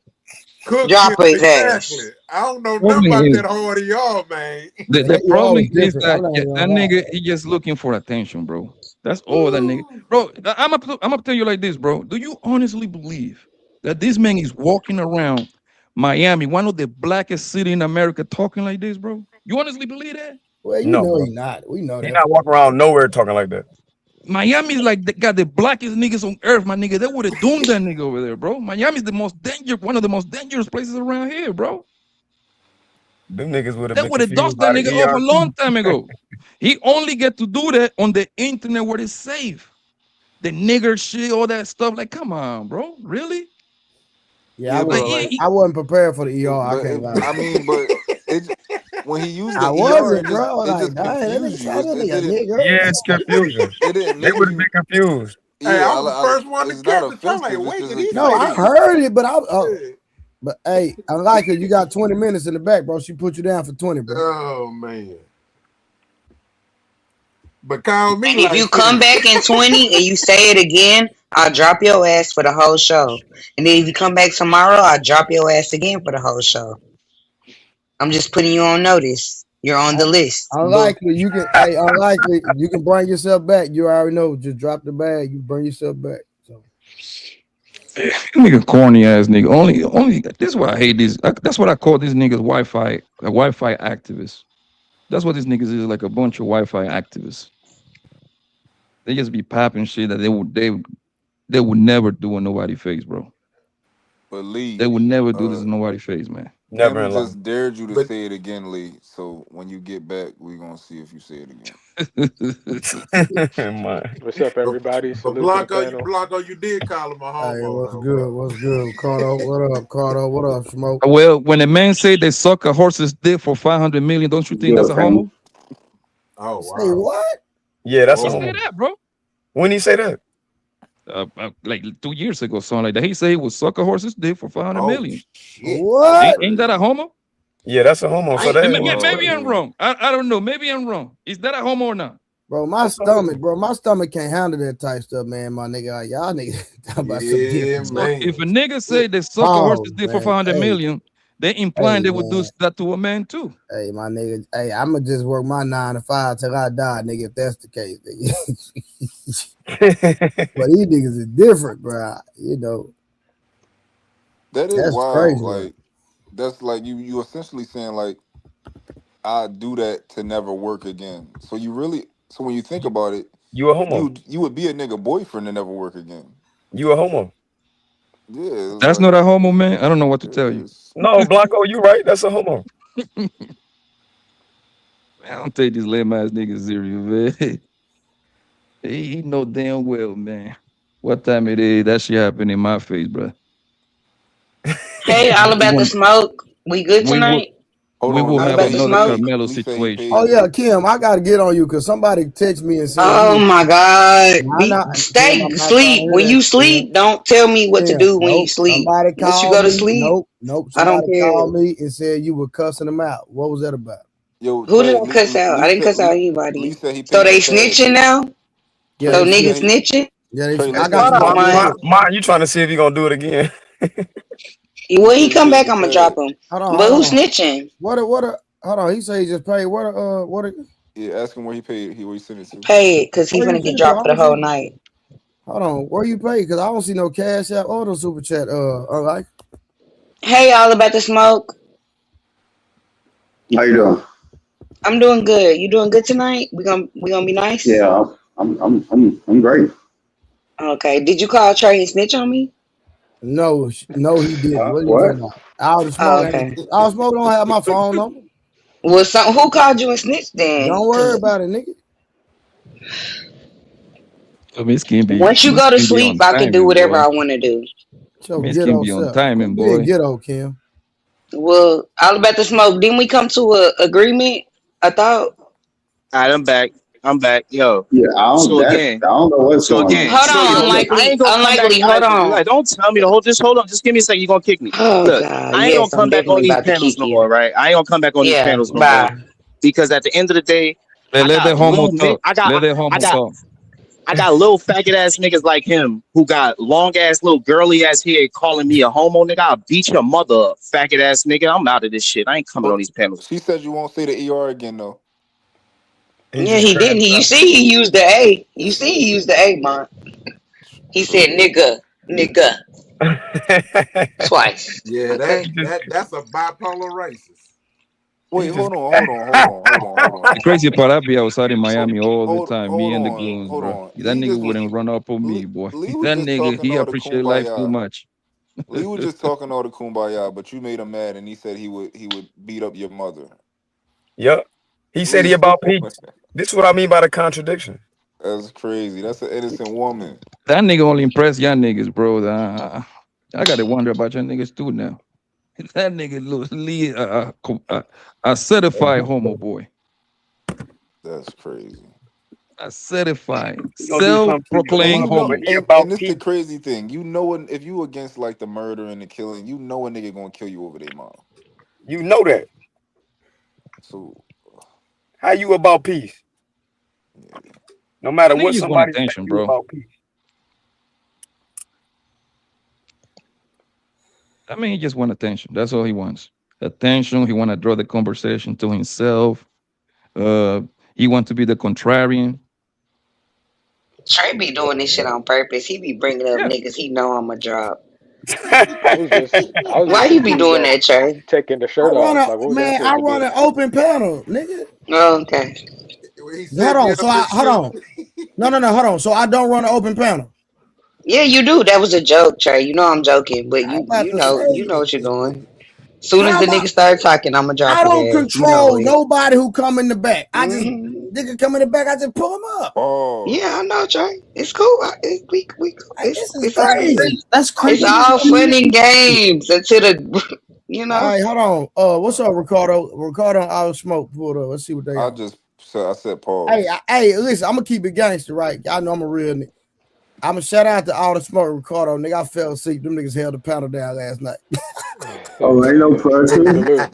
Cook
Drop
killed
his
exactly.
ass.
I don't know nothing
problem
about
is
that hard ER, man.
the
That ER
problem
was
is
different. I'm
that
not even
that
gonna lie.
nigga he just looking for attention, bro. That's all that nigga, bro. I'm gonna tell you like this, bro. Do you honestly believe that this man is walking around Miami, one of the blackest city in America, talking like this, bro? You honestly believe that?
Well, you
No,
know
bro.
he not. We know
He
that.
not walking around nowhere talking like that.
Miami is like got the blackest niggas on earth, my nigga. They would have doomed that nigga over there, bro. Miami is the most dangerous, one of the most dangerous places around here, bro.
Them niggas would have
They
been
would have
confused
dusted that
by the
nigga off a
ER
long
too.
time ago. He only get to do that on the internet where it's safe. The nigger shit, all that stuff. Like, come on, bro. Really?
Yeah,
Yeah, but
Like,
like,
I wasn't prepared for the ER. I
but
can't lie.
I mean, but it when he used the
I
ER,
wasn't, bro.
it
Like,
just
dang, that nigga
confused you.
said that
It
nigga
didn't
nigga.
Yeah, it's confusion.
it didn't
They
make
would have
you.
been confused.
Yeah,
I was the first one to
it's not
catch it. I'm like,
offensive. It's
wait,
just
did
a
he
No,
say
I
that?
confused.
heard it, but
Yeah.
but hey, I like it. You got 20 minutes in the back, bro. She put you down for 20, bro.
Oh man. But call me
And if you
like
come
that.
back in 20 and you say it again, I'll drop your ass for the whole show. And then if you come back tomorrow, I'll drop your ass again for the whole show. I'm just putting you on notice. You're on the list. Boo.
Unlikely, you can. Hey, unlikely, you can bring yourself back. You already know. Just drop the bag. You bring yourself back. So
nigga, corny ass nigga. Only. This is why I hate this. That's what I call these niggas Wi-Fi activists. That's what these niggas is, like a bunch of Wi-Fi activists. They just be popping shit that they would never do in nobody's face, bro.
But Lee,
They would never do this
uh,
in nobody's face, man.
Never
Kim
in life.
just dared you to
But
say it again, Lee. So when you get back, we're gonna see if you say it again.
Man.
What's up,
but,
everybody?
but
Salute to the
Blanco,
panel.
you did call him a
hey,
homo
what's
though,
good?
bro.
What's good, Cardo? What up, Cardo? What up, Smoke?
Well, when a man say they suck a horse's dick for 500 million, don't you think that's
Good,
a
family.
homo?
Oh
Say
wow.
what?
Yeah, that's
He
a
Whoa.
say
homo.
that, bro.
When he say that?
Like 2 years ago, something like that. He said he would suck a horse's dick for 500
Oh
million.
shit.
That's
What,
Ain't that a
crazy.
homo?
Yeah, that's a homo. So that ain't
Wow,
Maybe I'm
Lee.
wrong. I don't know. Maybe I'm wrong. Is that a homo or not?
bro? My stomach can't handle that type stuff, man. My nigga, like, y'all niggas talking about some
Yeah,
different
So
shit.
if
man.
a nigga say
Shit.
they suck a horse's
Pause,
dick for
man.
500 million, they implying
Hey,
they would do
man.
that to a man too.
Hey, my nigga. Hey, I'ma just work my 9 to 5 till I die, nigga. If that's the case, nigga. But these niggas is different, bro. You know,
That is
that's
wild.
crazy work.
Like that's like you essentially saying like I do that to never work again. So you really so when you think about it,
you a homo.
you would be a nigga boyfriend to never work again.
You a homo.
Yeah, it's
That's
like
not a homo, man. I don't know what to tell you.
it's,
No, Blanco, you right. That's a homo.
I don't take these lame ass niggas serious, man. He know damn well, man. What time it is? That shit happened in my face, bro.
Hey, all
We
about the
will,
smoke. We good
we will,
tonight?
hold
we
on.
will
All
Lee
have
about
said
the
he
another
smoke?
paid.
Carmelo
Lee said he
situation.
Oh
paid
yeah,
you.
Kim, I gotta get on you because somebody texted me and said you
Oh
was
my God.
nah,
Be
nah, Kim,
stay
I'm not trying to
sleep.
hear
When
that.
you
Kim.
sleep, don't tell me what to
Kim,
do when you
nope.
sleep.
Somebody
Once you
called
go to
me.
sleep,
Nope.
I don't
Somebody
care.
called me and said you were cussing them out. What was that about?
Yo,
Who did
Trey.
I cuss out? I didn't cuss out
Lee
anybody.
said he
So
paid
they
the tab.
snitching now?
Yeah,
Trey.
they
So
Lee
snitch.
said
niggas
he.
snitching?
Yeah,
Trey.
I
Lee
got
said
Shut
the
he
up,
paid
smart
the
man.
shit.
tab.
You trying to see if he gonna do it again?
He
When he
said he
come
paid
back,
the
I'm gonna
tab.
drop him.
Hold
But who
on.
snitching?
Hold on. He said he just paid
Yeah, ask him where he paid. Where he sent it to.
Pay it, cause he
where you
finna get
sent it to? I
dropped for the
don't see
whole night.
hold on, where you paid? Because I don't see no cash out or no super chat. Like
Hey, all about the smoke.
How you doing?
I'm doing good. You doing good tonight? We gonna be nice.
Yeah, I'm great.
Okay. Did you call Trey and snitch on me?
no, he didn't. What are you
What?
talking about? All the
Oh,
smoke ain't
okay.
all the smoke don't have my phone number.
Well, who called you and snitched then?
Don't worry
Cause
about it, nigga.
I mean,
once you
this
go to
can be
sleep,
on
I can do
timing,
whatever
boy.
I want to do.
It's your
This
ghetto
can be on
self. Quit
timing,
being
boy.
ghetto, Kim.
Well, all about the smoke. Didn't we come to a agreement? I thought.
All right, I'm back. I'm back. Yo.
Yeah,
So again,
I don't know what's going on.
Hold on,
look, I
unlikely,
ain't gonna come back.
unlikely. Hold on.
Don't tell me to hold. Just hold on. Just give me a second. You're gonna kick me.
Oh
Look,
God,
I ain't gonna
yes, I'm
come back on
definitely
these
about to
panels
kick
no more,
you.
right? I ain't gonna come back on these
Yeah,
panels no more
bye.
because at the end of the day, I
Let the
got
homo
little nigg.
talk. Let the homo talk.
I got little faggot ass niggas like him who got long ass little girly ass hair calling me a homo nigga. I'll beat your mother up, faggot ass nigga. I'm out of this shit. I ain't coming on
Well,
these panels.
she said you won't say the ER again though.
He
Yeah,
just
he didn't.
crashed
You
out.
see, he used the A. You see, he used the A, man. He said
True.
nigga twice.
Yeah,
Okay.
that's a bipolar racist.
Wait,
He just
hold on.
The crazy part, I be outside in Miami all the
Hold
time,
hold
me and the
on,
goons,
hold
bro.
on.
That nigga wouldn't run up on me, boy.
Lee was
That
just
nigga,
talking
he
all the
appreciate life too
kumbaya.
much.
Lee was just talking all the kumbaya, but you made him mad, and he said he would beat up your mother.
Yep. He said he
Lee,
about peace. This is what I mean by the contradiction.
that's crazy. That's an innocent woman.
That nigga only impress young niggas, bro. I gotta wonder about your niggas too now. That nigga looks a certified homo boy.
That's crazy.
A certified,
He gonna do something to your
And
self-proclaimed
you
mama,
know,
but
homo.
he
and
about
it's the
peace.
crazy thing. You know, if you against like the murder and the killing, you know a nigga gonna kill you over their mom.
You know that.
So
How you about peace?
yeah,
No matter
That nigga
what
just want
somebody say,
attention,
you
bro.
about peace.
I mean, he just want attention. That's all he wants. Attention. He want to draw the conversation to himself. Uh, he want to be the contrarian.
Trey be doing this shit on purpose. He be bringing up
Yeah.
niggas he know I'ma drop.
I was
Why
just
you be
confused
doing
at
that, Trey?
taking the shirt off. Like, what was that
I
supposed to
run
do?
an open panel, nigga.
Oh, okay.
He
Hold
set me
on.
up and
Hold
shoot.
on. No, hold on. So I don't run an open panel.
Yeah, you do. That was a joke, Trey. You know I'm joking, but
I
you
about to
you know what you're
say,
doing. Soon as
how
the
am I?
nigga start talking, I'ma drop
I
his
don't
ass. You know
control
it.
nobody who come in the back. I just
Hmm.
nigga come in the back. I just pull him up.
Yeah,
pause.
I know, Trey. It's cool.
Like this is
It's all good.
crazy.
That's
It's
crazy.
all fun and games until the you
All
know.
right, hold on. What's up, Ricardo? Ricardo and Out Smoke pulled up. Let's see what they on.
I said pause.
Hey, listen. I'm gonna keep it gangster, right? I know I'm a real nigga. I'm gonna shout out to All the Smoke, Ricardo. Nigga, I fell asleep. Them niggas held the panel down last night.
Oh, ain't no pressure.
Salute.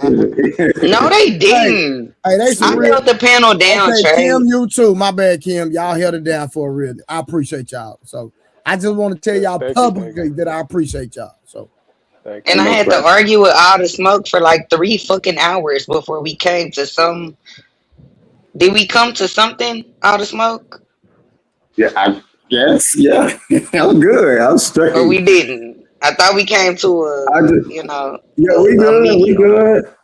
No, they
Hey,
didn't.
they some
I
real.
held the panel down,
Okay, Kim,
Trey.
you too. My bad, Kim. Y'all held it down for a real. I appreciate y'all. So I just want to tell
Yes,
y'all
thank you,
publicly that I appreciate y'all. So
thank
And
you.
Ain't
I
no
had to
pressure.
argue with all the smoke for like 3 fucking hours before we came to some. Did we come to something? All the smoke,
Yeah, I guess. Yeah, I'm good. I'm
or
straight.
we didn't? I thought we came to
I just, yeah, we
a
good. We
medium.
good.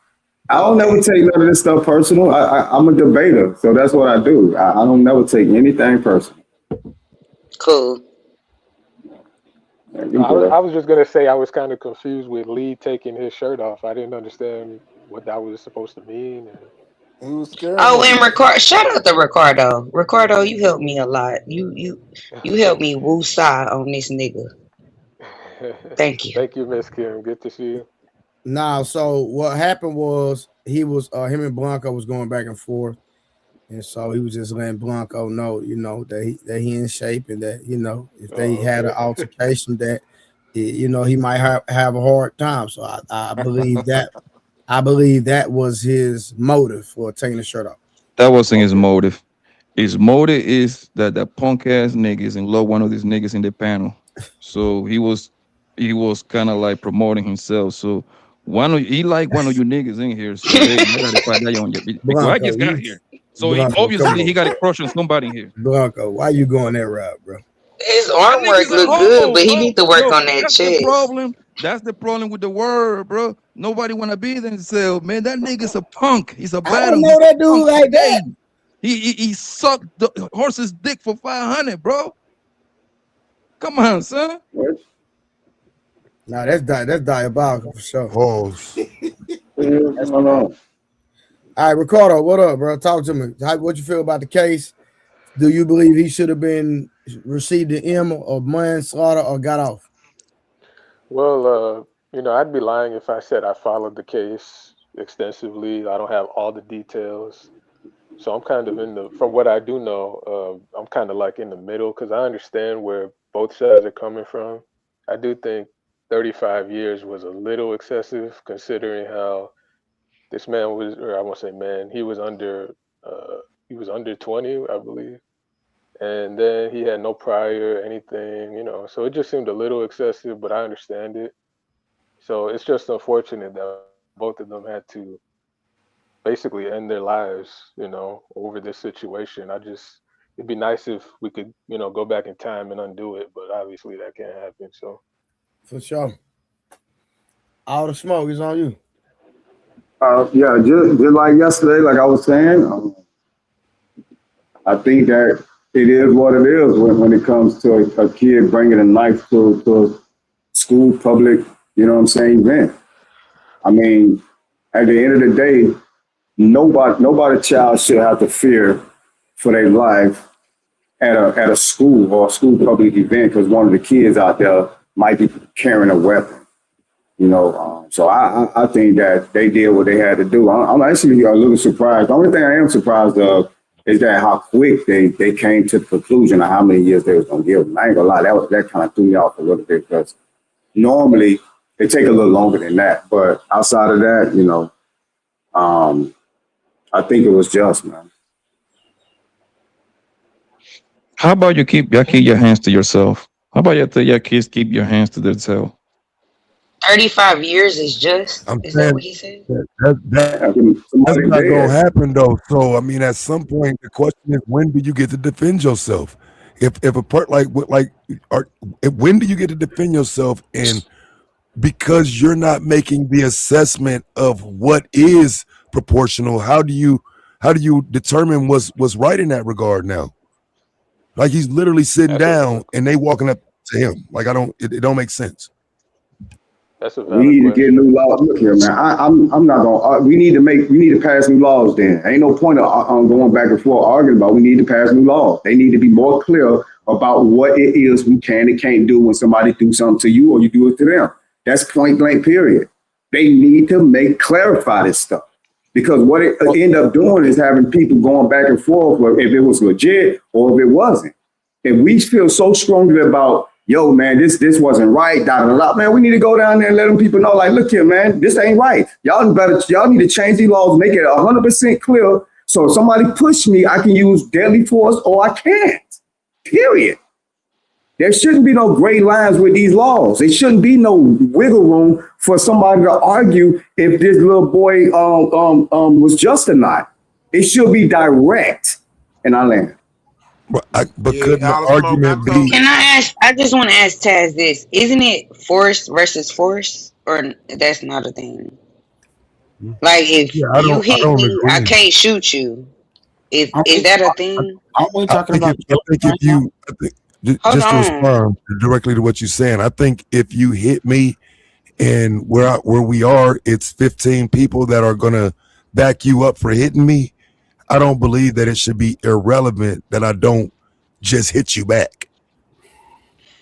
I don't never
Okay,
take none of this stuff personal. I'm a debater, so that's what I do. I don't never take anything personal.
cool.
Yeah,
No,
we good.
I was just gonna say I was kind of confused with Lee taking his shirt off. I didn't understand what that was supposed to mean. And
He was scaring
Oh, and
niggas.
Shout out to Ricardo. Ricardo, you helped me a lot. You helped me woo on this nigga. Thank you.
thank you, Miss Kim. Good to see you.
now, so what happened was he was him and Blanco was going back and forth, and so he was just letting Blanco know, that he in shape and that if they
Oh,
had an
okay.
altercation that he might have a hard time. So I believe that was his motive for taking the shirt off.
That wasn't his
Okay.
motive. His motive is that the punk ass niggas in love one of these niggas in the panel. So he was kind of like promoting himself. So he like one of you niggas in here. So hey, I gotta find that on you because I
Blanco,
just got here. So
Blanco, come
obviously he
on,
got a crush on somebody here.
Blanco. Why you going that route, bro?
His
That
artwork
nigga's a
look good,
homo,
but he
bro.
need to work
Yo,
on that
that's the
chest.
problem. That's the problem with the word, bro. Nobody wanna be themselves, man. That nigga's a punk. He's a
I don't
bottom.
know
He's a
that dude
punk.
like that.
Hey, he sucked the horse's dick for 500, bro. Come on, son.
What?
No, that's diabolical for sure.
Pause.
What's going on?
All right, Ricardo, what up, bro? Talk to me. What you feel about the case? Do you believe he should have received the M of manslaughter or got off?
Well, I'd be lying if I said I followed the case extensively. I don't have all the details. So I'm kind of from what I do know, I'm kind of like in the middle because I understand where both sides are coming from. I do think 35 years was a little excessive considering how this man was, or I won't say man, he was under 20, I believe. And then he had no prior anything. So it just seemed a little excessive, but I understand it. So it's just unfortunate that both of them had to basically end their lives, over this situation. It'd be nice if we could, go back in time and undo it, but obviously that can't happen. So,
For sure. All the smoke is on you.
Yeah, just like yesterday, like I was saying, I think that it is what it is when it comes to a kid bringing a knife to a school public, event. I mean, at the end of the day, nobody child should have to fear for their life at a school or a school public event because one of the kids out there might be carrying a weapon. So I think that they did what they had to do. I'm actually a little surprised. The only thing I am surprised of is that how quick they came to the conclusion of how many years they was gonna give them. I ain't gonna lie, that kind of threw me off a little bit because normally it take a little longer than that. But outside of that, I think it was just, man.
How about y'all keep your hands to yourself? How about you tell your kids keep your hands to themselves?
35 years is just.
I'm
Is that what
saying
he said?
that's
Somebody
not gonna
dead.
happen though. So I mean, at some point, the question is, when do you get to defend yourself? If a part when do you get to defend yourself? And because you're not making the assessment of what is proportional, how do you determine what's right in that regard now? Like he's literally sitting
that's a
down
valid,
and they walking up to him. Like it don't make sense.
that's a
We
valid
need to get
question.
new laws. Look here, man. I'm not gonna. We need to pass new laws. Then ain't no point of going back and forth arguing about. We need to pass new laws. They need to be more clear about what it is we can and can't do when somebody do something to you or you do it to them. That's point blank. Period. They need to clarify this stuff because what it end up doing is having people going back and forth if it was legit or if it wasn't. And we feel so strongly about, yo, man, this wasn't right, da da da. Man, we need to go down there and let them people know, like, look here, man, this ain't right. Y'all need to change these laws, make it 100% clear. So if somebody push me, I can use deadly force or I can't. Period. There shouldn't be no gray lines with these laws. There shouldn't be no wiggle room for somebody to argue if this little boy was just or not. It should be direct. And I land.
But
Yeah,
couldn't the
all the smoke got
argument
told.
be
Can I ask? I just want to ask Taz this: Isn't it force versus force, or that's not a thing? Like if
yeah, I
you
don't I
hit
don't
me, I
agree.
can't shoot you.
Aren't
Is
we,
that a
I,
thing?
aren't we
I
talking
think
about
if
children right now?
you I think,
Hold
just to
on.
respond directly to what you're saying, I think if you hit me and where we are, it's 15 people that are gonna back you up for hitting me. I don't believe that it should be irrelevant that I don't just hit you back.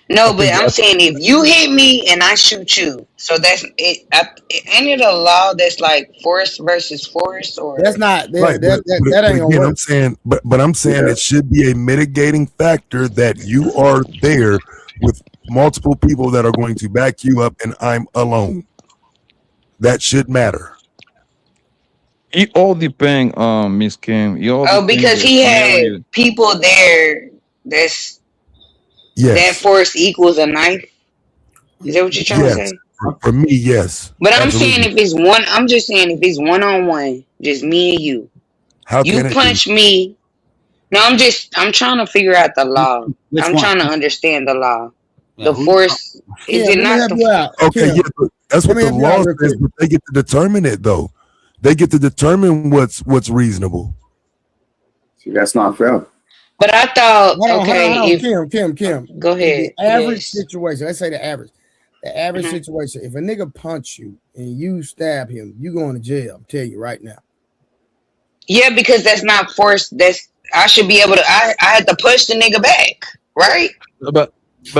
I
No, but
think
I'm saying if you hit me and I shoot you, so that's it. Ain't it a law that's like force versus force,
That's
or
not
right,
that
but
ain't gonna
again,
work.
I'm saying
Yeah.
it should be a mitigating factor that you are there with multiple people that are going to back you up, and I'm alone. That should matter.
It all depend on Miss Kim. It all
oh,
depend
because
the
he had
scenario.
people there. That
Yes,
force equals a knife. Is that what you're trying to
yes.
say?
For me, yes,
But I'm saying
absolutely.
if it's one, I'm just saying if it's one on one, just me and you.
How
You
can it be?
punch me. No, I'm trying to figure out the law.
Which
I'm
one?
trying to understand the law.
Yeah,
The
who you talking?
force, is
Kim,
it
let me
not
help
the,
you out.
Okay, yeah,
Kim,
but that's
let
what
me
the
help you out
law
real
says,
quick.
but they get to determine it though. They get to determine what's reasonable.
See, that's not fair.
but I thought, okay,
Hold on.
if,
Kim.
go
In the
ahead.
average
Yes.
situation, let's say the average. The average
Hmm.
situation, if a nigga punch you and you stab him, you going to jail. I'm tell you right now.
Yeah, because that's not force. I should be able to, I had to push the nigga back, right?
But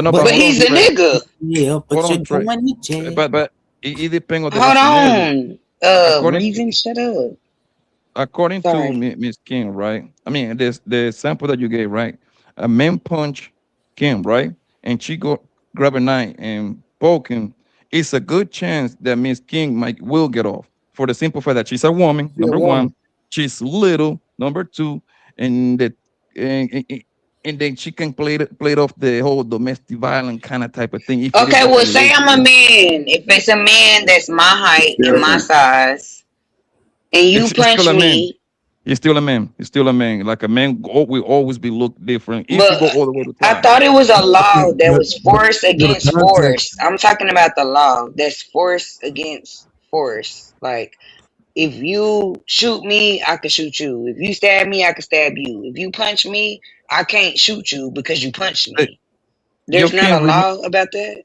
no, but
But
But
hold on,
he's a
Trey.
nigga.
yeah,
Hold
but you're
on, Trey.
going to jail.
But It depends on the
Hold
scenario.
on.
According to
Reason, shut up.
according to
Sorry.
Miss King, right? I mean, this the sample that you gave, right? A man punch Kim, right? And she go grab a knife and poke him. It's a good chance that Miss King might will get off for the simple fact that she's a woman.
She a
Number
woman.
one, she's little. Number two, and that and then she can play it off the whole domestic violence kind of type of thing if it is
Okay, well, say
definitely
I'm a
legal.
man. If it's a man that's my height and my
Different.
size, and you
It's still
punch
a man.
me,
He's still a man. He's still a man. Like a man will always be looked different if you
but
go all the way to
I
trial.
thought it was a law that
But,
was force
the
against
context,
force. I'm talking about the law that's force against force. Like, if you shoot me, I can shoot you. If you stab me, I can stab you. If you punch me, I can't shoot you because you punched
Eh,
me.
You
There's not a
can't remove.
law about that.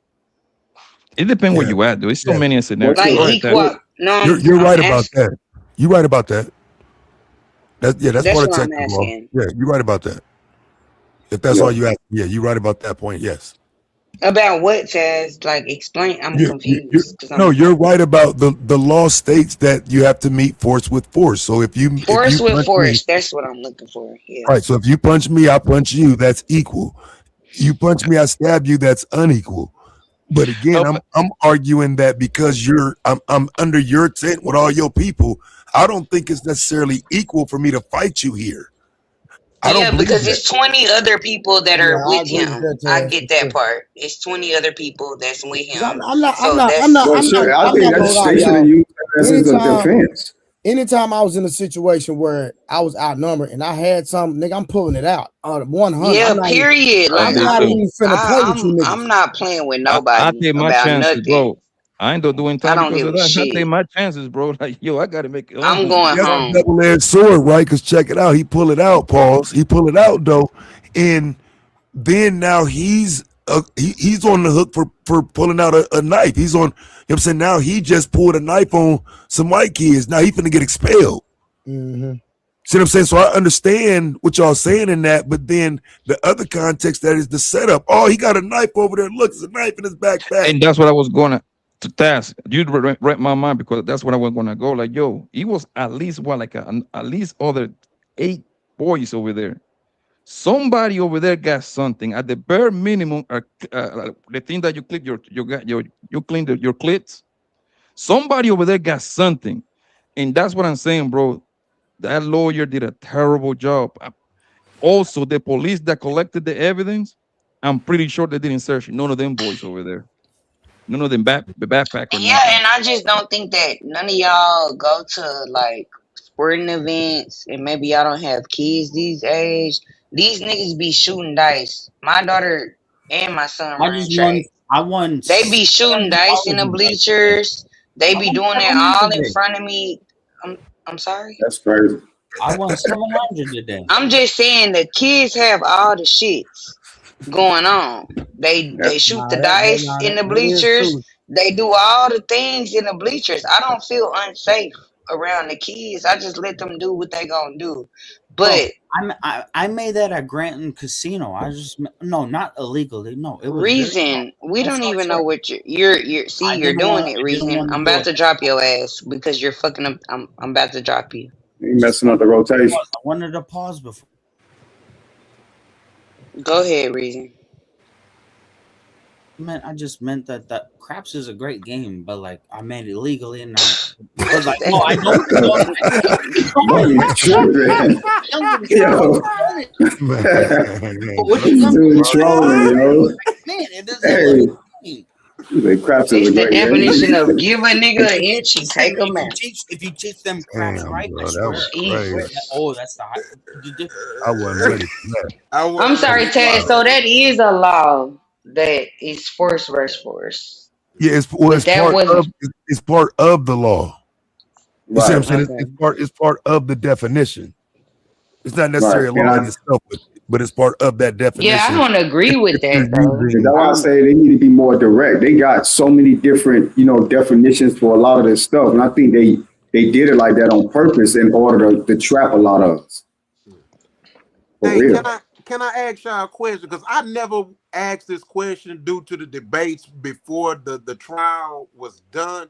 It depends where
yeah,
you at, though. It's so
yeah,
many scenarios.
What's
Like
Go
your
ahead, Taz.
equal. No,
you're
I'm
right about
asking.
that. You're right about that. That's
That's
part of
what I'm
Texas law.
asking.
Yeah, you're right about that. If that's
yeah?
all you ask, yeah, you're right about that point. Yes.
About what, Taz? Like, explain. I'm confused because
No,
I'm
you're right about the law states that you have to meet force with force. So if
force
you
with
punch me,
force. That's what I'm looking for. Yeah.
right. So if you punch me, I punch you. That's equal. You punch me, I stab you. That's unequal. But again,
No,
I'm arguing that because I'm under your tent with all your people. I don't think it's necessarily equal for me to fight you here. I don't
Yeah,
believe
because
that.
it's 20 other people that
Yeah,
are
I
with
agree with
him.
that,
I
Taz, for
get that
sure.
part. It's 20 other people that's with
'Cause I'm,
him.
I'm not, I'm
So
not, I'm not,
that's
Well,
I'm not,
sure. I
I'm
think
not gonna
that's
lie,
they should have
y'all.
used that as a
Anytime,
defense.
anytime I was in a situation where I was outnumbered and I had some nigga, I'm pulling it out. 100.
yeah, period.
I
I'm
Like
did
not
too.
even finna play with you
I'm
niggas.
not playing with
I
nobody
take my
about
chances,
nothing.
bro. I ain't doing
I
time
don't
because
give
of
a
that. I take
shit.
my chances, bro. Like, yo, I gotta make it. I ain't
I'm
gonna do
going
That's
nothing.
a
home.
double-edged sword, right? Because check it out. He pull it out, pause. He pull it out though, and then now he's on the hook for pulling out a knife. He's on. You know what I'm saying? Now he just pulled a knife on some white kids. Now he finna get expelled.
Mm-hmm.
See what I'm saying? So I understand what y'all saying in that, but then the other context that is the setup. Oh, he got a knife over there. Look, there's a knife in his backpack.
And that's what I was gonna to task. You'd read my mind because that's what I was gonna go. Like, yo, he was at least what, like at least other 8 boys over there. Somebody over there got something at the bare minimum. The thing that you clip you clean your clits. Somebody over there got something, and that's what I'm saying, bro. That lawyer did a terrible job. Also, the police that collected the evidence, I'm pretty sure they didn't search none of them boys over there. None of them the backpack or
Yeah,
nothing.
and I just don't think that none of y'all go to like sporting events, and maybe y'all don't have kids these age. These niggas be shooting dice. My daughter and my son
I
run
just won.
track.
I won
They be shooting dice in
$700
the
today.
bleachers. They
I
be
won
doing that
seven
all
hundred
in
today.
front of me. I'm sorry.
That's crazy.
I won 700 today.
I'm just saying the kids have all the shits going on. They
That's
shoot the dice in the
That is
bleachers.
true.
They do all the things in the bleachers. I don't feel unsafe around the kids. I just let them do what they gonna do.
Bro,
But
I made that at Granton Casino. I just no, not illegally. No, it was very small.
Reason, we
Don't
don't
start
even know
swearing.
what you're see, you're doing it,
I didn't
Reason.
want to
I'm
do
about
it.
to drop your ass because you're fucking up. I'm about to drop you.
you
Just
messing up the rotation.
pause. I wanted to pause before.
Go ahead, Reason.
I just meant that craps is a great game, but like I made it legally and now. But like no, I know it's not.
Boy, you tripping.
Young and
Yo.
done it.
Man,
But with the
This
young
dude
people,
trolling, yo.
man, it is a
Hey,
legit game.
the craps is
It's
a
the
great
definition
game.
of give a nigga an inch, he
Listen,
take a man.
if you teach them craps
damn,
right, I
bro, that was
swear,
crazy.
Jesus.
that's the difference.
I wasn't ready for that.
I
I'm
was.
That
sorry,
was
Ted.
wild.
So that is a law that is force versus force,
Yeah,
but that wasn't
it's part of the law. You see what I'm
Right,
saying?
okay.
It's part of the definition. It's not
right.
necessarily a
And
law in itself, but it's part of that
Yeah, I
definition.
don't agree with
If you're
that though.
that's
using,
why
I
I
don't.
say they need to be more direct. They got so many different, definitions for a lot of this stuff. And I think they did it like that on purpose in order to trap a lot of us. For
Hey,
real.
can I ask y'all a question? Because I never asked this question due to the debates before the trial was done,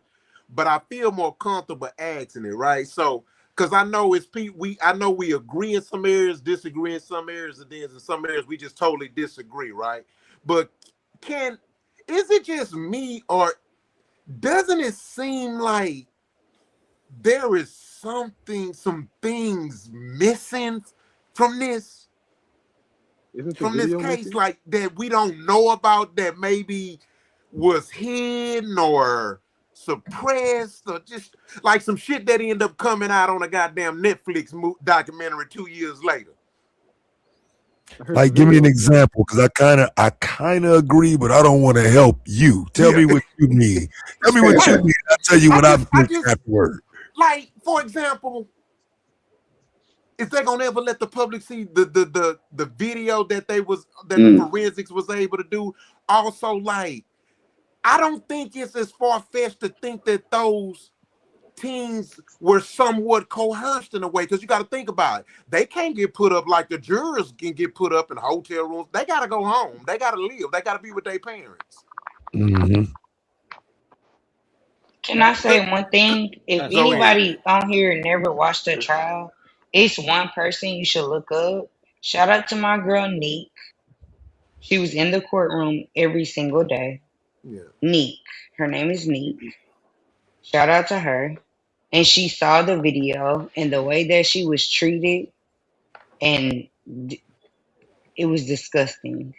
but I feel more comfortable asking it, right? So, because I know I know we agree in some areas, disagree in some areas, and then in some areas we just totally disagree, right? But is it just me, or doesn't it seem like there is some things missing from this
Isn't the
case,
video missing?
like that we don't know about, that maybe was hidden or suppressed, or just like some shit that ended up coming out on a goddamn Netflix documentary 2 years later?
I heard the
Like, give me an
video is missing.
example, because I kind of agree, but I don't want to help you. Tell me what you mean. Tell me what you mean. I'll tell you what I'm thinking afterward.
Like, for example, is they gonna ever let the public see the video that the forensics was able to do? Also, like, I don't think it's as far-fetched to think that those teens were somewhat coerced in a way, because you got to think about it. They can't get put up like the jurors can get put up in hotel rooms. They got to go home. They got to live. They got to be with their parents.
Mm-hmm.
Can I say one thing? If anybody on here never watched the trial, it's one person you should look up. Shout out to my girl Neek. She was in the courtroom every single day.
Yeah.
Neek. Her name is Neek. Shout out to her. And she saw the video and the way that she was treated, and it was disgusting.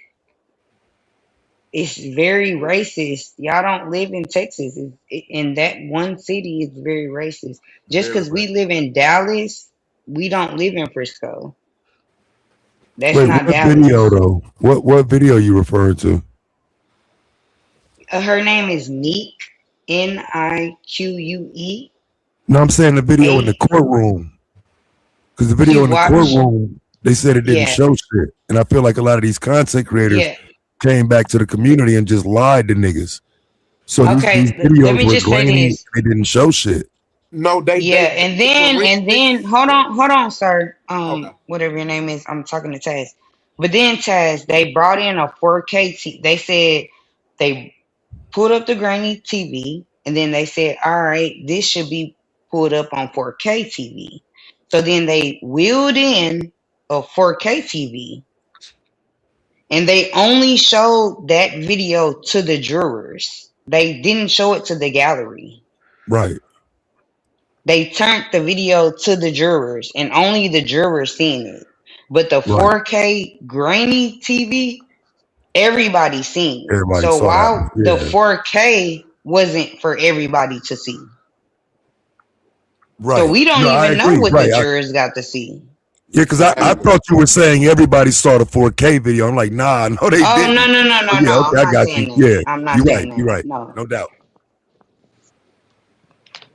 It's very racist. Y'all don't live in Texas. In that one city, it's very racist. Just because we live in Dallas, we don't live in Frisco. That's
Wait,
not
what
Dallas.
video though? What video you referring to?
Her name is Nique, Nique.
No, I'm saying the video in the courtroom. Because the video in the courtroom, they said it didn't show shit. And I feel like a lot of these content creators came back to the community and just lied to niggas. So these videos were grainy. They didn't show shit.
No,
and then hold on, sir. Whatever your name is, I'm talking to Taz. But then Taz, they brought in a 4K they said they put up the grainy TV, and then they said, all right, this should be pulled up on 4K TV. So then they wheeled in a 4K TV, and they only showed that video to the jurors. They didn't show it to the gallery.
Right.
They turned the video to the jurors, and only the jurors seen it. But the 4K grainy TV, everybody seen it.
Everybody
so
saw
why
that.
the 4K wasn't for everybody to see?
Right.
So we don't even know what the jurors got to see.
Yeah, because I thought you were saying everybody saw the 4K video. I'm like, nah, no, they didn't.
No.
Yeah, okay, I got you. Yeah,
I'm not
you're
saying
right.
that.
You're right.
No.
No doubt.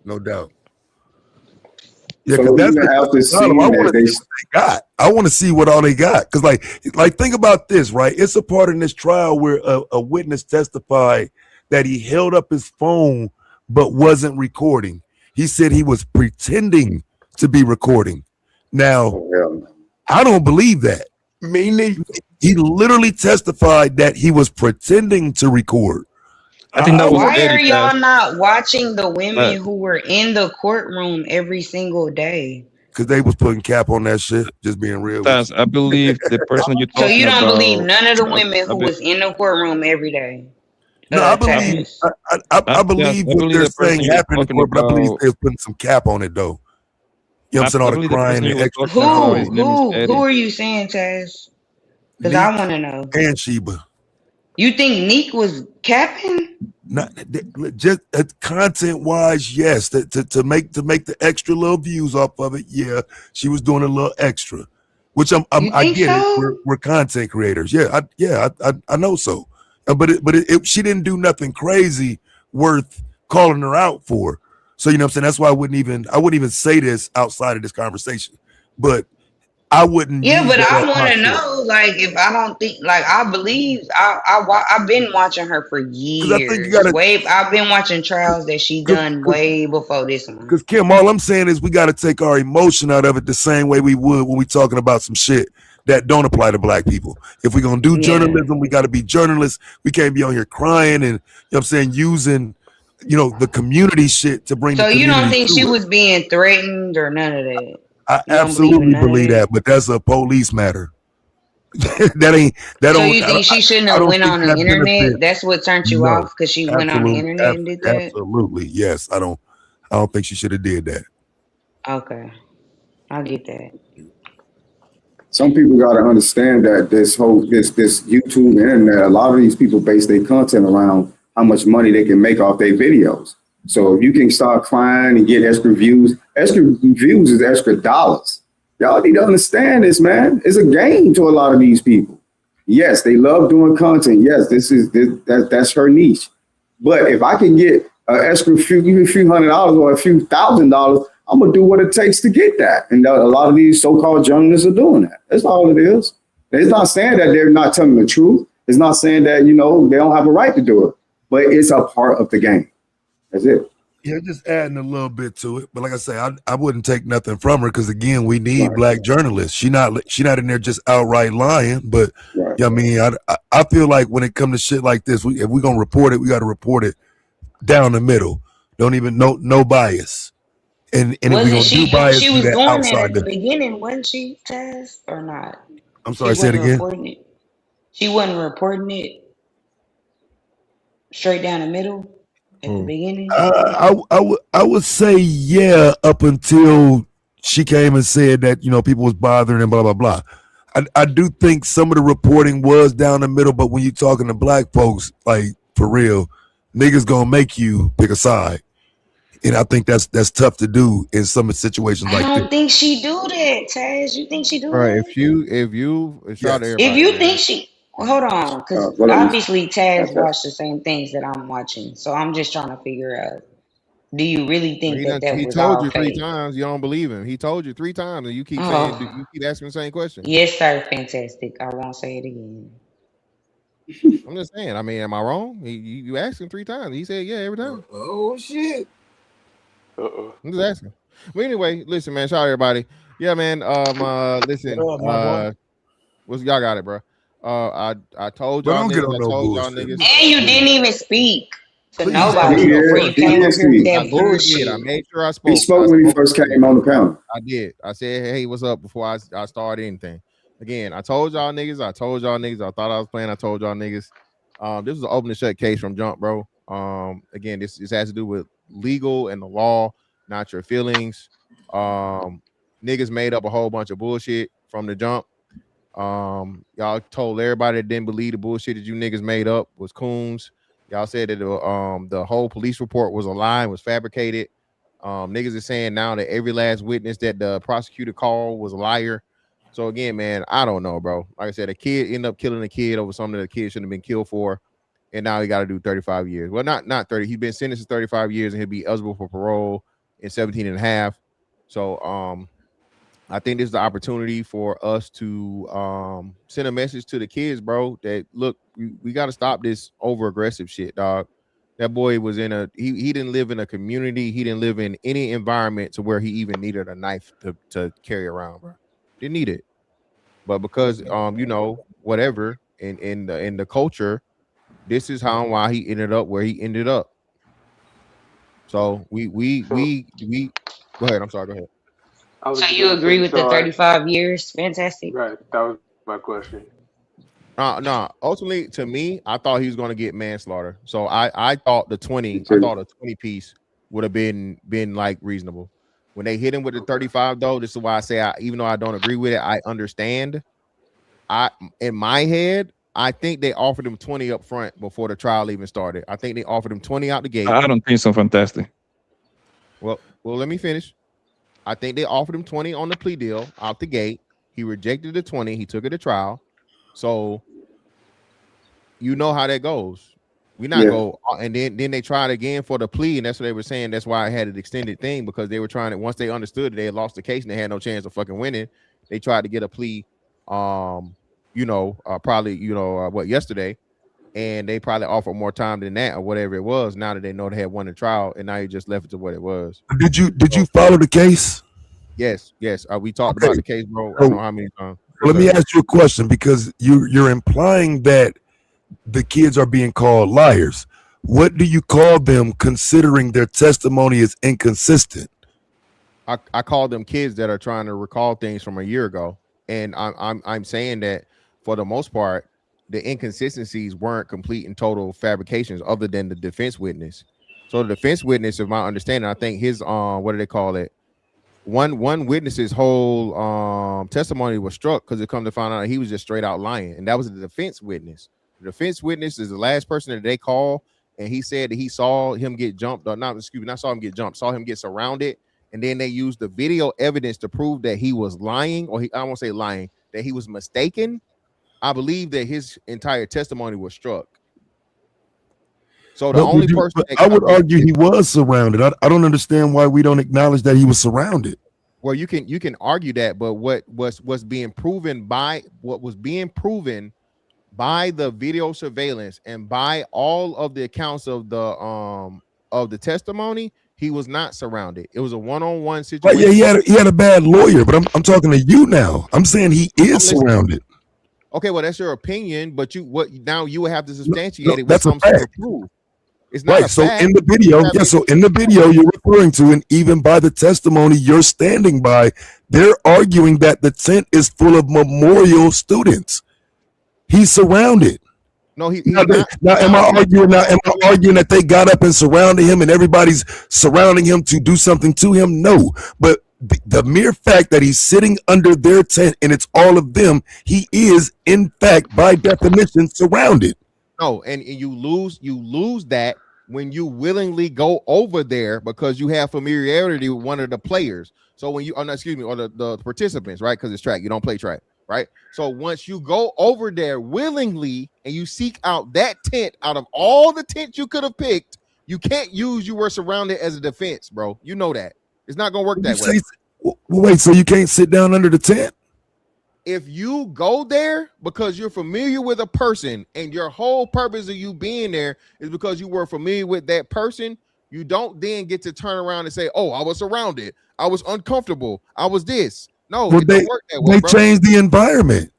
No doubt. Yeah,
So
because that's
after
I want to see what they got. I want to see what all they got. Because like think about this, right? It's a part in this trial where a witness testified that he held up his phone but wasn't recording. He said he was pretending to be recording. Now, I don't believe that.
Me neither.
He literally testified that he was pretending to record.
I think that was
why are y'all not watching the women who were in the courtroom every single day?
Because they was putting cap on that shit, just being real.
Taz, I believe the person you're
So
talking
you don't
about,
believe none of the women who was in the courtroom every day?
No, I believe I believe what they're saying happened in court, but I believe they're putting some cap on it though. You know what I'm saying? All the crying and extra.
Who are you saying, Taz? Because I want to know.
And Sheba.
You think Neek was capping?
Not just content wise, yes. To make the extra little views off of it, yeah. She was doing a little extra, which I get it. We're content creators, yeah. I know so, but she didn't do nothing crazy worth calling her out for. So you know what I'm saying. That's why I wouldn't even say this outside of this conversation, but. I wouldn't.
Yeah, but I want to know, like, if I don't think, like, I believe I've been watching her for years. I've been watching trials that she done way before this one.
Because Kim, all I'm saying is we got to take our emotion out of it the same way we would when we talking about some shit that don't apply to black people. If we're gonna do
Yeah.
journalism, we got to be journalists. We can't be on here crying and, you know what I'm saying, using, the community shit to bring
So
the
you don't
community
think
to
she
it.
was being threatened or none of that?
I
You don't believe in
absolutely
none of
believe
that?
that, but that's a police matter. that
So
don't
you think she shouldn't
I
have
don't
went
think
on the
that
internet?
benefits.
That's what turned you
No,
off because she went on the
absolutely,
internet and did that?
absolutely, yes. I don't think she should have did that.
Okay, I get that.
Some people got to understand that this YouTube internet, a lot of these people base their content around how much money they can make off their videos. So if you can start crying and get extra views is extra dollars. Y'all need to understand this, man. It's a game to a lot of these people. Yes, they love doing content. Yes, that's her niche. But if I can get an extra even a few $100 or a few $1,000, I'm gonna do what it takes to get that. And a lot of these so-called journalists are doing that. That's all it is. It's not saying that they're not telling the truth. It's not saying that they don't have a right to do it. But it's a part of the game. That's it.
Yeah, just adding a little bit to it. But like I say, I wouldn't take nothing from her because again, we need
Right.
black journalists. She not in there just outright lying. But
Right.
yeah, I mean, I feel like when it comes to shit like this, if we're gonna report it, we got to report it down the middle. Don't even no bias. And if we're
Wasn't
gonna
she
do
doing?
bias,
She
do
was
that
doing that
outside
at the
the.
beginning, wasn't she, Taz, or not?
I'm
She
sorry, say it
wasn't
again.
reporting it. She wasn't reporting it straight down the middle at the beginning.
I would say yeah, up until she came and said that people was bothering and blah blah blah. I do think some of the reporting was down the middle, but when you talking to black folks, like for real, niggas gonna make you pick a side, and I think that's tough to do in some situations
I
like this.
don't think she do that, Taz. You think she do
All right,
that?
if you shout out to
Yes.
If
everybody,
you think
man.
she, well, hold on, because
What up,
obviously Taz
Fantastic.
watched the same things that I'm watching, so I'm just trying to figure out: do you really
Well,
think that that
he
was
told
all
you three
fake?
times. You don't believe him. He told you 3 times, and you keep saying
Oh,
you keep asking the same question.
yes, sir, fantastic. I won't say it again.
I'm just saying. I mean, am I wrong? You asked him 3 times. He said yeah every time.
Oh shit.
I'm just asking. But anyway, listen, man. Shout out everybody. Yeah, man. Listen.
What up, my boy?
What's y'all got it, bro? I told
But
y'all
don't get
niggas.
on
I
no
told y'all
bullshit.
niggas.
And you
Yeah.
didn't even speak to
Please
I
don't
nobody
get on
before
no
you
He
came
did
up here with
speak.
I
that
sure did. I
bullshit.
made sure I
He
spoke.
spoke
I
when he
spoke
first
earlier.
came on the panel.
I did. I said, hey, what's up before I started anything. Again, I told y'all niggas. I told y'all niggas. I thought I was playing. I told y'all niggas. This was an open and shut case from jump, bro. Again, this has to do with legal and the law, not your feelings. Niggas made up a whole bunch of bullshit from the jump. Y'all told everybody that didn't believe the bullshit that you niggas made up was coons. Y'all said that the whole police report was a lie, was fabricated. Niggas is saying now that every last witness that the prosecutor called was a liar. So again, man, I don't know, bro. Like I said, a kid ended up killing a kid over something that a kid shouldn't have been killed for, and now he got to do 35 years. Well, not 30. He's been sentenced to 35 years, and he'll be eligible for parole in 17 and a half. So I think this is the opportunity for us to send a message to the kids, bro, that look, we got to stop this over aggressive shit, dog. That boy was he didn't live in a community, he didn't live in any environment to where he even needed a knife to carry around, bro. Didn't need it. But because whatever in the culture, this is how and why he ended up where he ended up. So we go ahead. I'm sorry, go ahead.
I was
So
just
you
gonna
agree
say,
with the 35 years? Fantastic.
right, that was my question.
No. Ultimately, to me, I thought he was going to get manslaughter. So I thought the 20,
Me
I
too.
thought a 20 piece would have been like reasonable. When they hit him with the 35, though, this is why I say even though I don't agree with it, I understand. In my head, I think they offered him 20 up front before the trial even started. I think they offered him 20 out the gate.
I don't think so. Fantastic.
Well, let me finish. I think they offered him 20 on the plea deal out the gate. He rejected the 20. He took it to trial. So you know how that goes. We not
Yeah.
go and then they tried again for the plea, and that's what they were saying. That's why I had an extended thing because they were trying to once they understood they had lost the case and they had no chance of fucking winning. They tried to get a plea, probably yesterday, and they probably offered more time than that or whatever it was. Now that they know they had won the trial, and now you just left it to what it was.
Did you follow the case?
Yes. We talked
Okay.
about the case, bro. I don't know how many times.
Let me ask you a question, because you're implying that the kids are being called liars. What do you call them, considering their testimony is inconsistent?
I call them kids that are trying to recall things from a year ago, and I'm saying that for the most part, the inconsistencies weren't complete and total fabrications, other than the defense witness. So the defense witness, of my understanding, I think his what do they call it? One witness's whole testimony was struck because it come to find out he was just straight out lying, and that was the defense witness. The defense witness is the last person that they call, and he said that he saw him get jumped, or not saw him get jumped, saw him get surrounded, and then they used the video evidence to prove that he was lying, or I won't say lying, that he was mistaken. I believe that his entire testimony was struck. So the only person
I would argue he was surrounded. I don't understand why we don't acknowledge that he was surrounded.
Well, you can argue that, but what was being proven by the video surveillance and by all of the accounts of the testimony, he was not surrounded. It was a one-on-one situation.
Right, yeah, he had a bad lawyer, but I'm talking to you now. I'm saying he is surrounded.
Okay, well, that's your opinion, but you would have to substantiate it with
that's
some sort of proof. It's not
right. So in the video, so in the video you're referring to, and even by the testimony you're standing by, they're arguing that the tent is full of memorial students. He's surrounded.
No,
am I arguing that they got up and surrounded him and everybody's surrounding him to do something to him? No, but the mere fact that he's sitting under their tent and it's all of them, he is in fact by definition surrounded.
No, and you lose that when you willingly go over there because you have familiarity with one of the players. So when you, or the participants, right? Because it's track, you don't play track, right? So once you go over there willingly and you seek out that tent out of all the tents you could have picked, you can't use you were surrounded as a defense, bro. You know that. It's not going to work that way.
Wait, so you can't sit down under the tent?
If you go there because you're familiar with a person and your whole purpose of you being there is because you were familiar with that person, you don't then get to turn around and say, oh, I was surrounded, I was uncomfortable, I was this. No, it don't work that way,
they
bro.
changed the environment.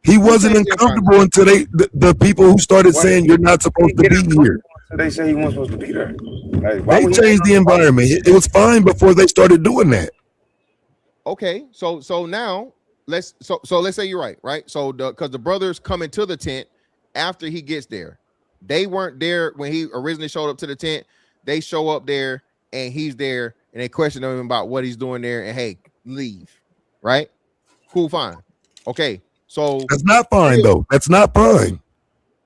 He wasn't uncomfortable until the people who started saying you're not supposed to be here.
They say he wasn't supposed to be there. Like,
they changed the environment. It was fine before they started doing that.
Okay, so now let's say you're right? So because the brothers come into the tent after he gets there. They weren't there when he originally showed up to the tent. They show up there and he's there and they question him about what he's doing there and hey, leave. Right? Cool, fine. Okay. So
that's not fine though. That's not fine.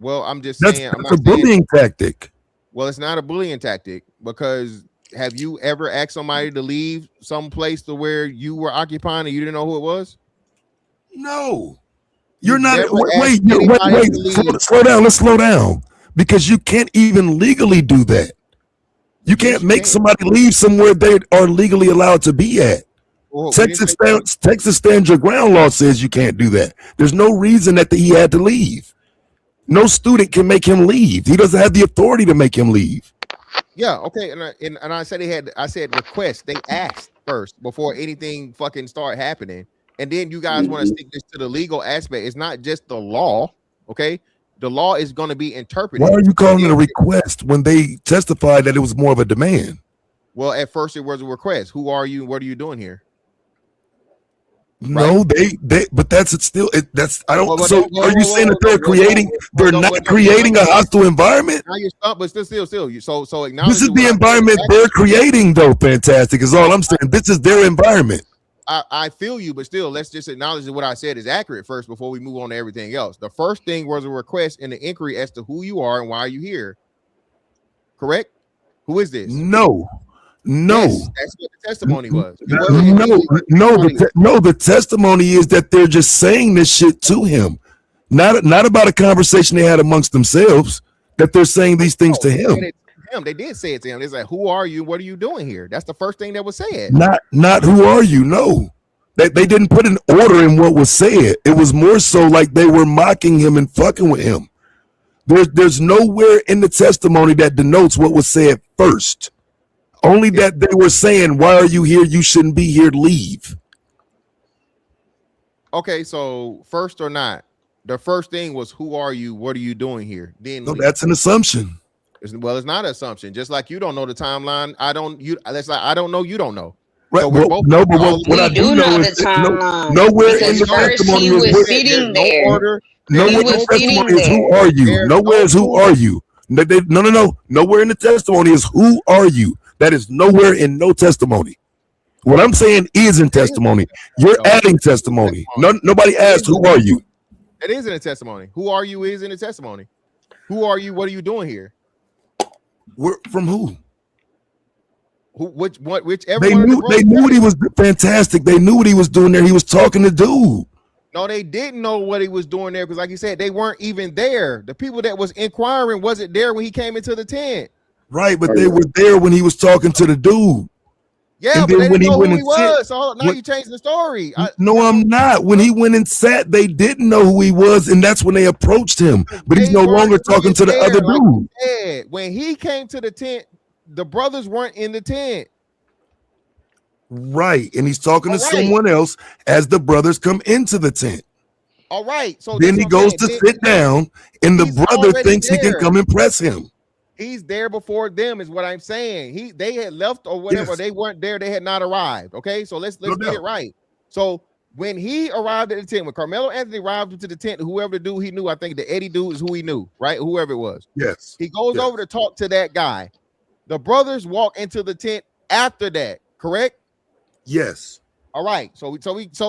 Well, I'm just saying
that's a bullying tactic.
Well, it's not a bullying tactic because have you ever asked somebody to leave some place to where you were occupying and you didn't know who it was?
No. You're not. Wait. Slow down. Let's slow down because you can't even legally do that. You can't make somebody leave somewhere they are legally allowed to be at. Well, Texas Stand Your Ground law says you can't do that. There's no reason that he had to leave. No student can make him leave. He doesn't have the authority to make him leave.
Yeah, okay, and I said I said request. They asked first before anything fucking start happening, and then you guys want to stick this to the legal aspect. It's not just the law, okay? The law is going to be interpreted.
Why are you calling it a request when they testified that it was more of a demand?
Well, at first it was a request. Who are you? What are you doing here?
No, right? But that's still that's I don't. Are you saying that they're creating? They're not creating a hostile environment.
Now you're stuck, but still. So
this is the environment they're creating, though. Fantastic is all I'm saying. This is their environment.
I feel you, but still, let's just acknowledge that what I said is accurate first before we move on to everything else. The first thing was a request in the inquiry as to who you are and why are you here. Correct? Who is this?
No.
Yes, that's what the testimony was.
The testimony is that they're just saying this shit to him, not about a conversation they had amongst themselves. That they're saying these things to him.
They did say it to him. It's like, who are you? What are you doing here? That's the first thing that was said.
Not who are you? No, they didn't put an order in what was said. It was more so like they were mocking him and fucking with him. There's nowhere in the testimony that denotes what was said first. Only that they were saying, why are you here? You shouldn't be here. Leave.
Okay, so first or not, the first thing was, who are you? What are you doing here? Then
No,
leave.
that's an assumption.
Well, it's not an assumption. Just like you don't know the timeline, I don't. You that's like I don't know. You don't know.
Right.
So we're
Well,
both
no, but
all
what I
We
along.
do
do
know
know
is
the
that
timeline
nowhere
No,
in
because
the
we don't.
first
testimony
he
is
was
what.
There's
sitting
no
there.
order.
Nowhere
He
There's
in the
was
no
testimony
sitting
clue.
is who are
there.
you.
There's
Nowhere
no
is who
clue.
are you. No. Nowhere in the testimony is who are you. That is nowhere in no testimony. What I'm saying is in
That is
testimony. You're
though.
adding
That is in the
testimony.
testimony.
Nobody
That is
asked
in the
who are you.
That is in the testimony. Who are you is in the testimony. Who are you? What are you doing here?
From who?
Whichever
They
one of the
knew
brothers
what
said
he
it.
was fantastic. They knew what he was doing there. He was talking to dude.
No, they didn't know what he was doing there because, like you said, they weren't even there. The people that was inquiring wasn't there when he came into the tent.
Right, but they were there when he was talking to the dude.
Yeah,
And
but
then
they
when
didn't
he
know
went
who
and
he
sit,
was. So now you changing the story.
no, I'm not. When he went and sat, they didn't know who he was, and that's when they approached him. But he's
They
no
weren't
longer talking
even
to the other
there, like you
dude.
said. When he came to the tent, the brothers weren't in the tent.
Right, and he's talking to
All right.
someone else as the brothers come into the tent.
All right. So
Then
that's
he
what I'm
goes
saying.
to sit down, and the
He's
brother
already
thinks he can
there.
come and press him.
He's there before them, is what I'm saying. They had left or whatever.
Yes.
They weren't there. They had not arrived. Okay, so let's
No
get it
doubt.
right. So when he arrived at the tent, when Karmelo Anthony arrived into the tent, whoever the dude he knew, I think the Eddie dude is who he knew, right? Whoever it was.
Yes.
He goes
Yes.
over to talk to that guy. The brothers walk into the tent after that, correct?
Yes.
All right. So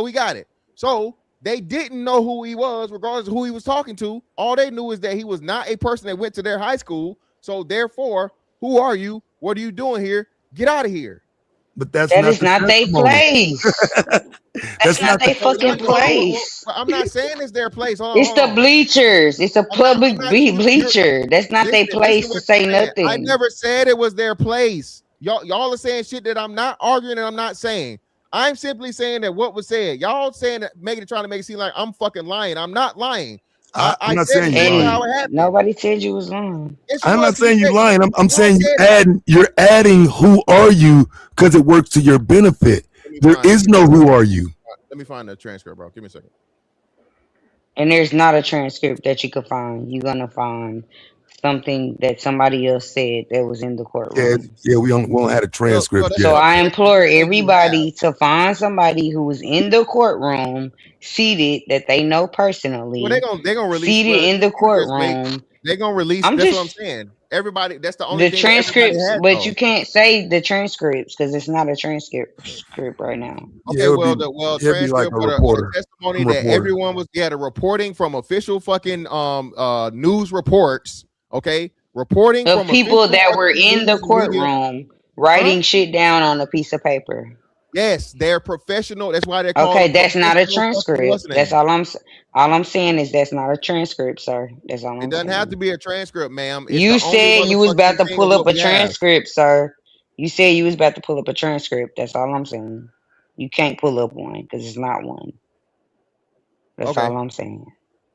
we got it. So they didn't know who he was, regardless of who he was talking to. All they knew is that he was not a person that went to their high school. So therefore, who are you? What are you doing here? Get out of here.
But that's
That
not
is
the
not their
testimony.
place.
That's
That's not
not the
their fucking place.
Well, I'm not saying it's their place. Hold
It's the
on.
bleachers. It's a public bleacher. That's not their
Listen
place
to
to
what
say
you're saying. I
nothing.
never said it was their place. Y'all are saying shit that I'm not arguing and I'm not saying. I'm simply saying that what was said. Y'all saying that, trying to make it seem like I'm fucking lying. I'm not lying.
I'm not
said
saying you're
exactly
lying.
how it happened.
Nobody said you was lying.
Yes,
I'm not saying you're
said,
lying. I'm saying
said
you're adding who are you because it works to your benefit. There is no who are you.
Let me find the transcript, bro. Give me a second.
And there's not a transcript that you could find. You're gonna find something that somebody else said that was in the courtroom.
Yeah, we don't have a transcript
So
yet.
I implore everybody to find somebody who was in the courtroom, seated that they know personally.
Well, they're gonna release
seated in the
you just wait.
courtroom.
They're gonna release. That's what I'm saying. Everybody. That's the only
The
thing that everybody
transcripts,
has.
but you can't say the transcripts because it's not a script right now.
Okay,
it'd be like
transcript
a
for
reporter.
the testimony that everyone was the reporting from official fucking news reports. Okay, reporting
Of
from
people
official
that were
fucking
in the
news media.
courtroom writing shit down on a piece of paper.
Yes, they're professional. That's why they're called.
Okay, that's not a
professional fucking
transcript.
what's the
That's
name?
all I'm saying is that's not a transcript, sir. That's all
It
I'm
doesn't
saying.
have to be a transcript, ma'am. It's
You
the only
said you was about
motherfucking
to
thing
pull
of
up
what
a
we have.
transcript, sir. You said you was about to pull up a transcript. That's all I'm saying. You can't pull up one because it's not one. That's
Okay.
all I'm saying.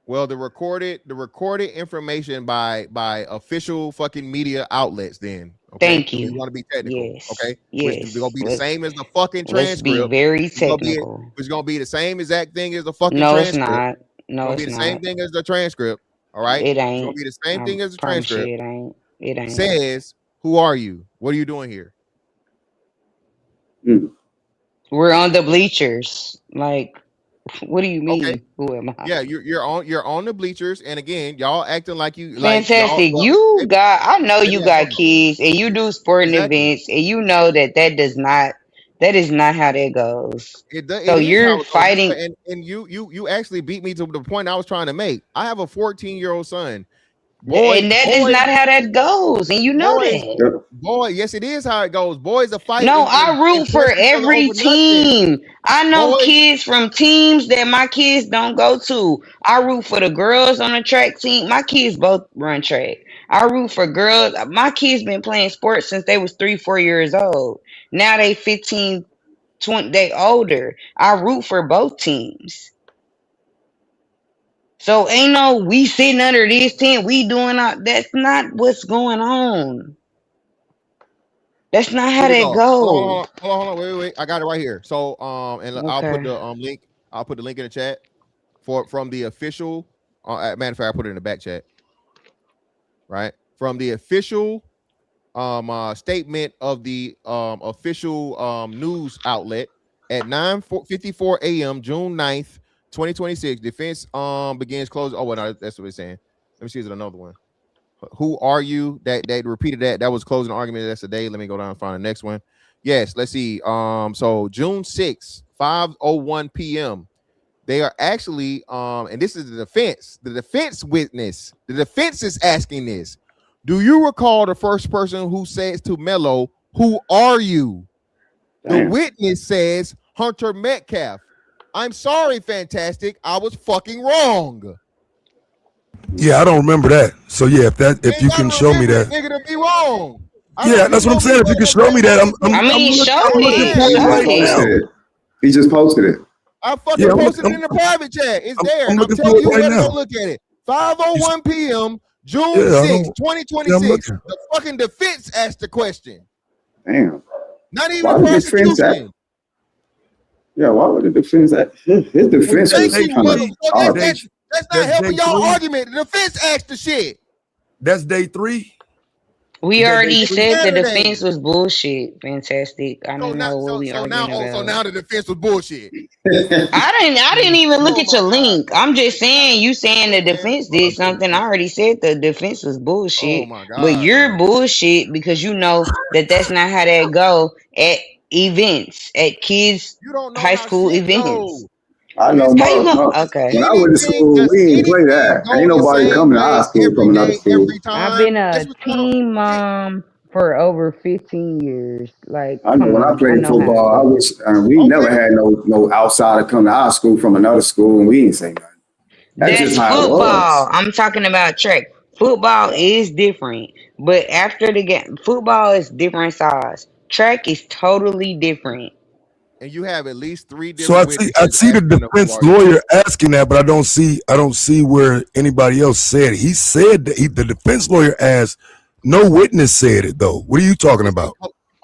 Well, the recorded information by official fucking media outlets. Then, okay,
Thank you.
We want to be technical,
Yes.
okay?
Yes.
Which is gonna be the same as the fucking
Let's be
transcript.
very technical.
It's gonna be the same exact thing as the fucking
No, it's
transcript.
not. No,
It's gonna be
it's
the same
not.
thing as the transcript. All right,
It
it's gonna
ain't.
be the same
I
thing as the
promise you
transcript.
it ain't. It ain't.
Says, who are you? What are you doing here?
We're on the bleachers. Like, what do you mean?
Okay.
Who am I?
Yeah, you're on the bleachers, and again, y'all acting like you
Fantastic. I know you got kids and you do sporting
Exactly.
events and you know that that is not how that goes.
It
So
is how
you're
it goes,
fighting.
and you actually beat me to the point I was trying to make. I have a 14-year-old son.
And that is not how that goes. And you know that.
Yes, it is how it goes. Boys are fighting.
No, I root for every team. I know kids from teams that my kids don't go to. I root for the girls on the track team. My kids both run track. I root for girls. My kids been playing sports since they was 3, 4 years old. Now they 15, 20, they older. I root for both teams. So ain't no we sitting under this tent, we doing that's not what's going on. That's not how
Here we
that
go.
goes.
Hold on. Wait. I got it right here. So, and I'll put
Okay.
the link. I'll put the link in the chat from the official. Matter of fact, I put it in the back chat. Right from the official statement of the official news outlet at 9:54 a.m. June 9th, 2026. Defense begins closing. Oh, well, no, that's what it's saying. Let me see. Is it another one? Who are you? That they repeated that. That was closing argument. That's the day. Let me go down and find the next one. Yes, let's see. So June 6th, 5:01 p.m. They are actually and this is the defense. The defense witness. The defense is asking this. Do you recall the first person who says to Melo, "Who are you?" The witness says Hunter Metcalf. I'm sorry, Fantastic. I was fucking wrong.
Yeah, I don't remember that. So yeah, if you can show me that.
Nigga, to be wrong.
Yeah, that's what I'm saying. If you can show me that, I'm looking for it right now.
He just posted it.
I fucking posted it in the private chat. It's there. I'm telling you where to go look at it. 5:01 p.m. June 6, 2026. The fucking defense asked the question.
Damn.
Not even the prosecution.
Yeah, why would the defense act? His defense was
that's not helping y'all argument. The defense asked the shit.
That's day 3.
We already said the defense was bullshit. Fantastic. I don't know what we arguing about.
So now the defense was bullshit.
I didn't even look at your link. I'm just saying you saying the defense did something. I already said the defense was bullshit.
Oh my God,
but you're bullshit because you know that's not how that go at events, at kids high school events.
I know.
Okay.
When I went to school, we didn't play that. Ain't nobody coming to our school from another school.
I've been a teen mom for over 15 years. Like,
I know when I played football, we never had no outsider come to our school from another school, and we didn't say nothing.
That's
just how
football.
it was.
I'm talking about track. Football is different, but after the game, football is different size. Track is totally different.
And you have at least 3
So
different.
I see the defense lawyer asking that, but I don't see where anybody else said it. He said that the defense lawyer asked. No witness said it though. What are you talking about?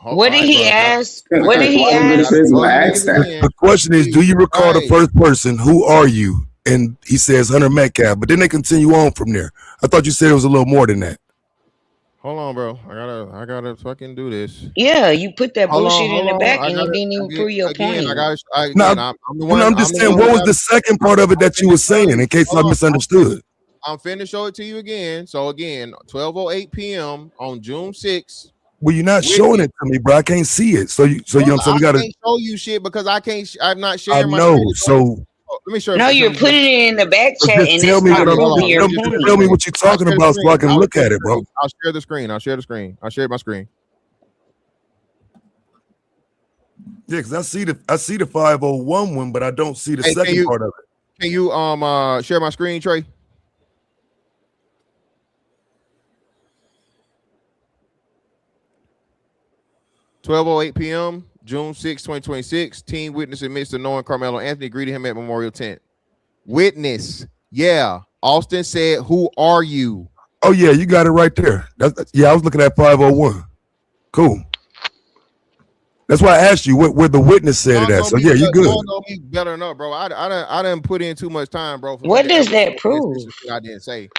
What did he ask? What did he ask?
The question is, do you recall the first person? Who are you? And he says Hunter Metcalf. But then they continue on from there. I thought you said it was a little more than that.
Hold on, bro. I gotta fucking do this.
Yeah, you put that bullshit in the back and you didn't even prove your point.
I'm just saying, what was the second part of it that you were saying in case I misunderstood?
I'm finna show it to you again. So again, 12:08 p.m. on June 6th.
Well, you're not showing it to me, bro. I can't see it. So you know what I'm saying? We gotta
can't show you shit because I'm not sharing my
know.
screen.
So
let me show you.
No, you're putting it in the back chat and
tell
it's
me
not
what
proving your point.
tell me what you're talking about so I can look at it, bro.
I'll share the screen. I'll share my screen.
Yeah, because I see the 501 one, but I don't see the second part of it.
Can you share my screen, Trey? (12:08 p.m. June 6, 2026). Teen witness admits to knowing Karmelo Anthony, greeted him at Memorial Tent. Witness, yeah. Austin said, "Who are you?"
Oh yeah, you got it right there. I was looking at 501. Cool. That's why I asked you where the witness said it at. So yeah, you good.
Y'all know me better enough, bro. I didn't put in too much time, bro.
What does that prove?
I didn't say.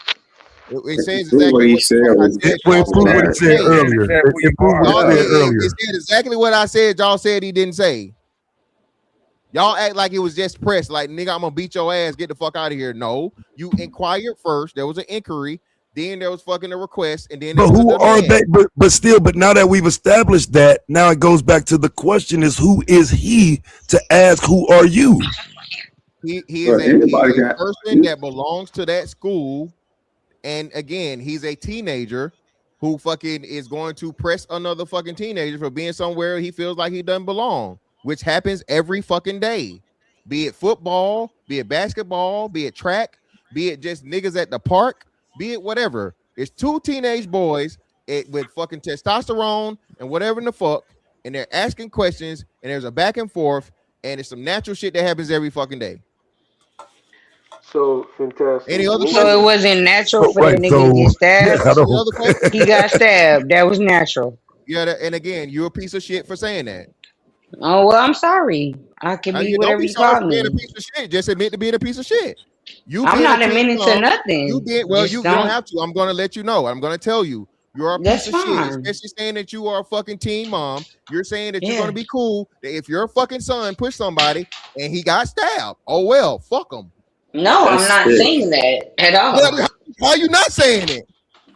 It says exactly what
he said. It proved what he said earlier.
It said exactly what I said. Y'all said he didn't say. Y'all act like it was just press. Like, nigga, I'm gonna beat your ass. Get the fuck out of here. No, you inquired first. There was an inquiry. Then there was fucking a request, and then.
But who are they? But now that we've established that, now it goes back to the question: is who is he to ask? Who are you?
He is a person that belongs to that school. And again, he's a teenager who fucking is going to press another fucking teenager for being somewhere he feels like he doesn't belong, which happens every fucking day. Be it football, be it basketball, be it track, be it just niggas at the park, be it whatever. It's 2 teenage boys with fucking testosterone and whatever in the fuck, and they're asking questions, and there's a back and forth, and it's some natural shit that happens every fucking day.
So fantastic.
Any other
So it wasn't natural for the nigga to get stabbed. He got stabbed. That was natural.
Yeah, and again, you're a piece of shit for saying that.
Oh well, I'm sorry. I can be
You don't
whatever
be
you
sorry
call
for being a
me.
piece of shit. Just admit to being a piece of shit. You
I'm
being a
not
teen
admitting to
mom, you
nothing.
being well,
Just
you don't
don't.
have to. I'm gonna let you know. I'm gonna tell you. You're a piece
That's
of shit,
fine.
especially saying that you are a fucking teen mom. You're saying that you're gonna
Yeah.
be cool. That if your fucking son pushed somebody and he got stabbed, oh well, fuck him.
No, I'm
That's
not
sick.
saying that at all.
Well, how are you not saying it?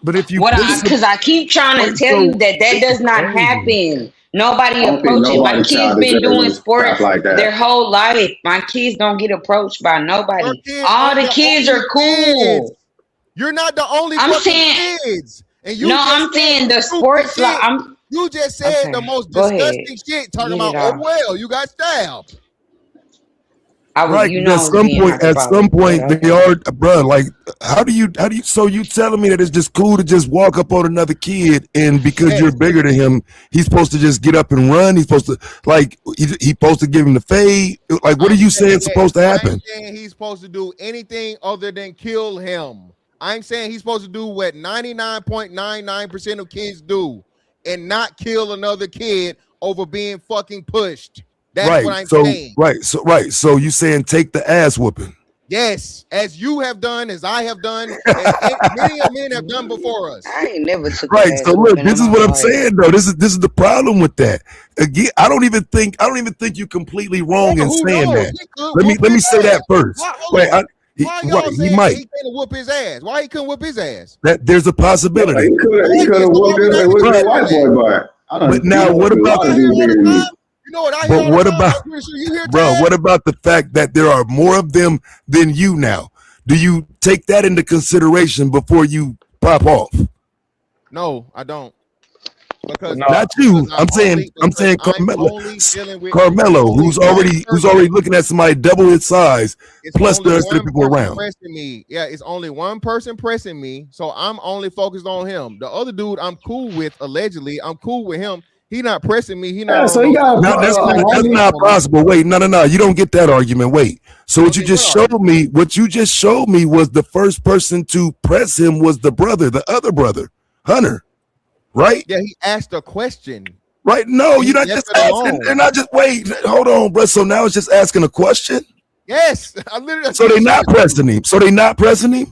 But if you
What
put
I,
some,
because I keep trying to tell you
so
that that
this is
does not
crazy.
happen. Nobody
I don't think
approach it. My
nobody
kids
child
been
deserves
doing
no crap
sports
like
their
that.
whole life. My kids don't get approached by
Your
nobody.
kid
All
ain't
the
the
kids
only
are
kids.
cool.
You're not the only
I'm
fucking
saying
kids. And
no.
you just
I'm
said
saying
some
the
stupid
sports. Like
shit.
I'm
You just said the
okay.
most
Go ahead.
disgusting shit talking
Get it
about, oh
off.
well, you got stabbed.
I was,
Right,
you
'cause
know, I was being
at some
hyperbolic, but
point they
okay.
are, bro. Like, how do you? So you telling me that it's just cool to just walk up on another kid, and because you're
Yes.
bigger than him, he's supposed to just get up and run? He's supposed to he supposed to give him the fade? Like, what are
I'm
you
saying
saying
yes.
supposed to
I ain't
happen?
saying he's supposed to do anything other than kill him. I ain't saying he's supposed to do what 99.99% of kids do and not kill another kid over being fucking pushed. That's what I'm saying.
Right. So you saying take the ass whooping?
Yes, as you have done, as I have done, as many of men have done before us.
I ain't never took
Right.
an
So
ass
look,
whooping in
this is
my
what I'm
life.
saying though. This is the problem with that. Again, I don't even think you're completely
Bro,
wrong in
who
saying
knows?
that.
He could
Let me
whoop his
say
ass.
that first.
Why? Hold
Right.
on. Why y'all
He
saying that
might.
he can't whoop his ass? Why he couldn't whoop his ass?
That there's a
Yeah,
possibility.
he
Thank
could
you.
have
So why
whooped
we
his,
not
it
even
was that
speaking on
white
that?
boy, but I
But
done beat
now
You
up
know
what
what
a
you
about
lot
know
of
what I hear
dudes
all
bigger
the
than me.
time? You know what I hear all the time? I'm pretty sure you hear
what
Taz.
about the fact that there are more of them than you now? Do you take that into consideration before you pop off?
No, I don't. Because
No,
Not
because
you. I'm saying
I'm
Carmelo,
only dealing with
Carmelo,
only one
who's
person.
already looking at somebody double his size,
It's
plus
only
the rest of the
one
people
person
around.
pressing me. Yeah, it's only one person pressing me. So I'm only focused on him. The other dude I'm cool with, allegedly, I'm cool with him. He not pressing me. He not
Yeah,
on
so he
no
got
Now
he not got his
that's
homie.
hands
not
on me.
possible. Wait, no. You don't get that argument. Wait. So what you
Okay, what
just
are you?
showed me, was the first person to press him was the brother, the other brother, Hunter, right?
Yeah, he asked a question
Right? No,
and
you're
he
not
left
just
it
asking. They're
alone.
not just wait. Hold on, bro. So now it's just asking a question.
Yes, I literally
So they
just showed
not
it to you.
pressing him. So they not pressing him.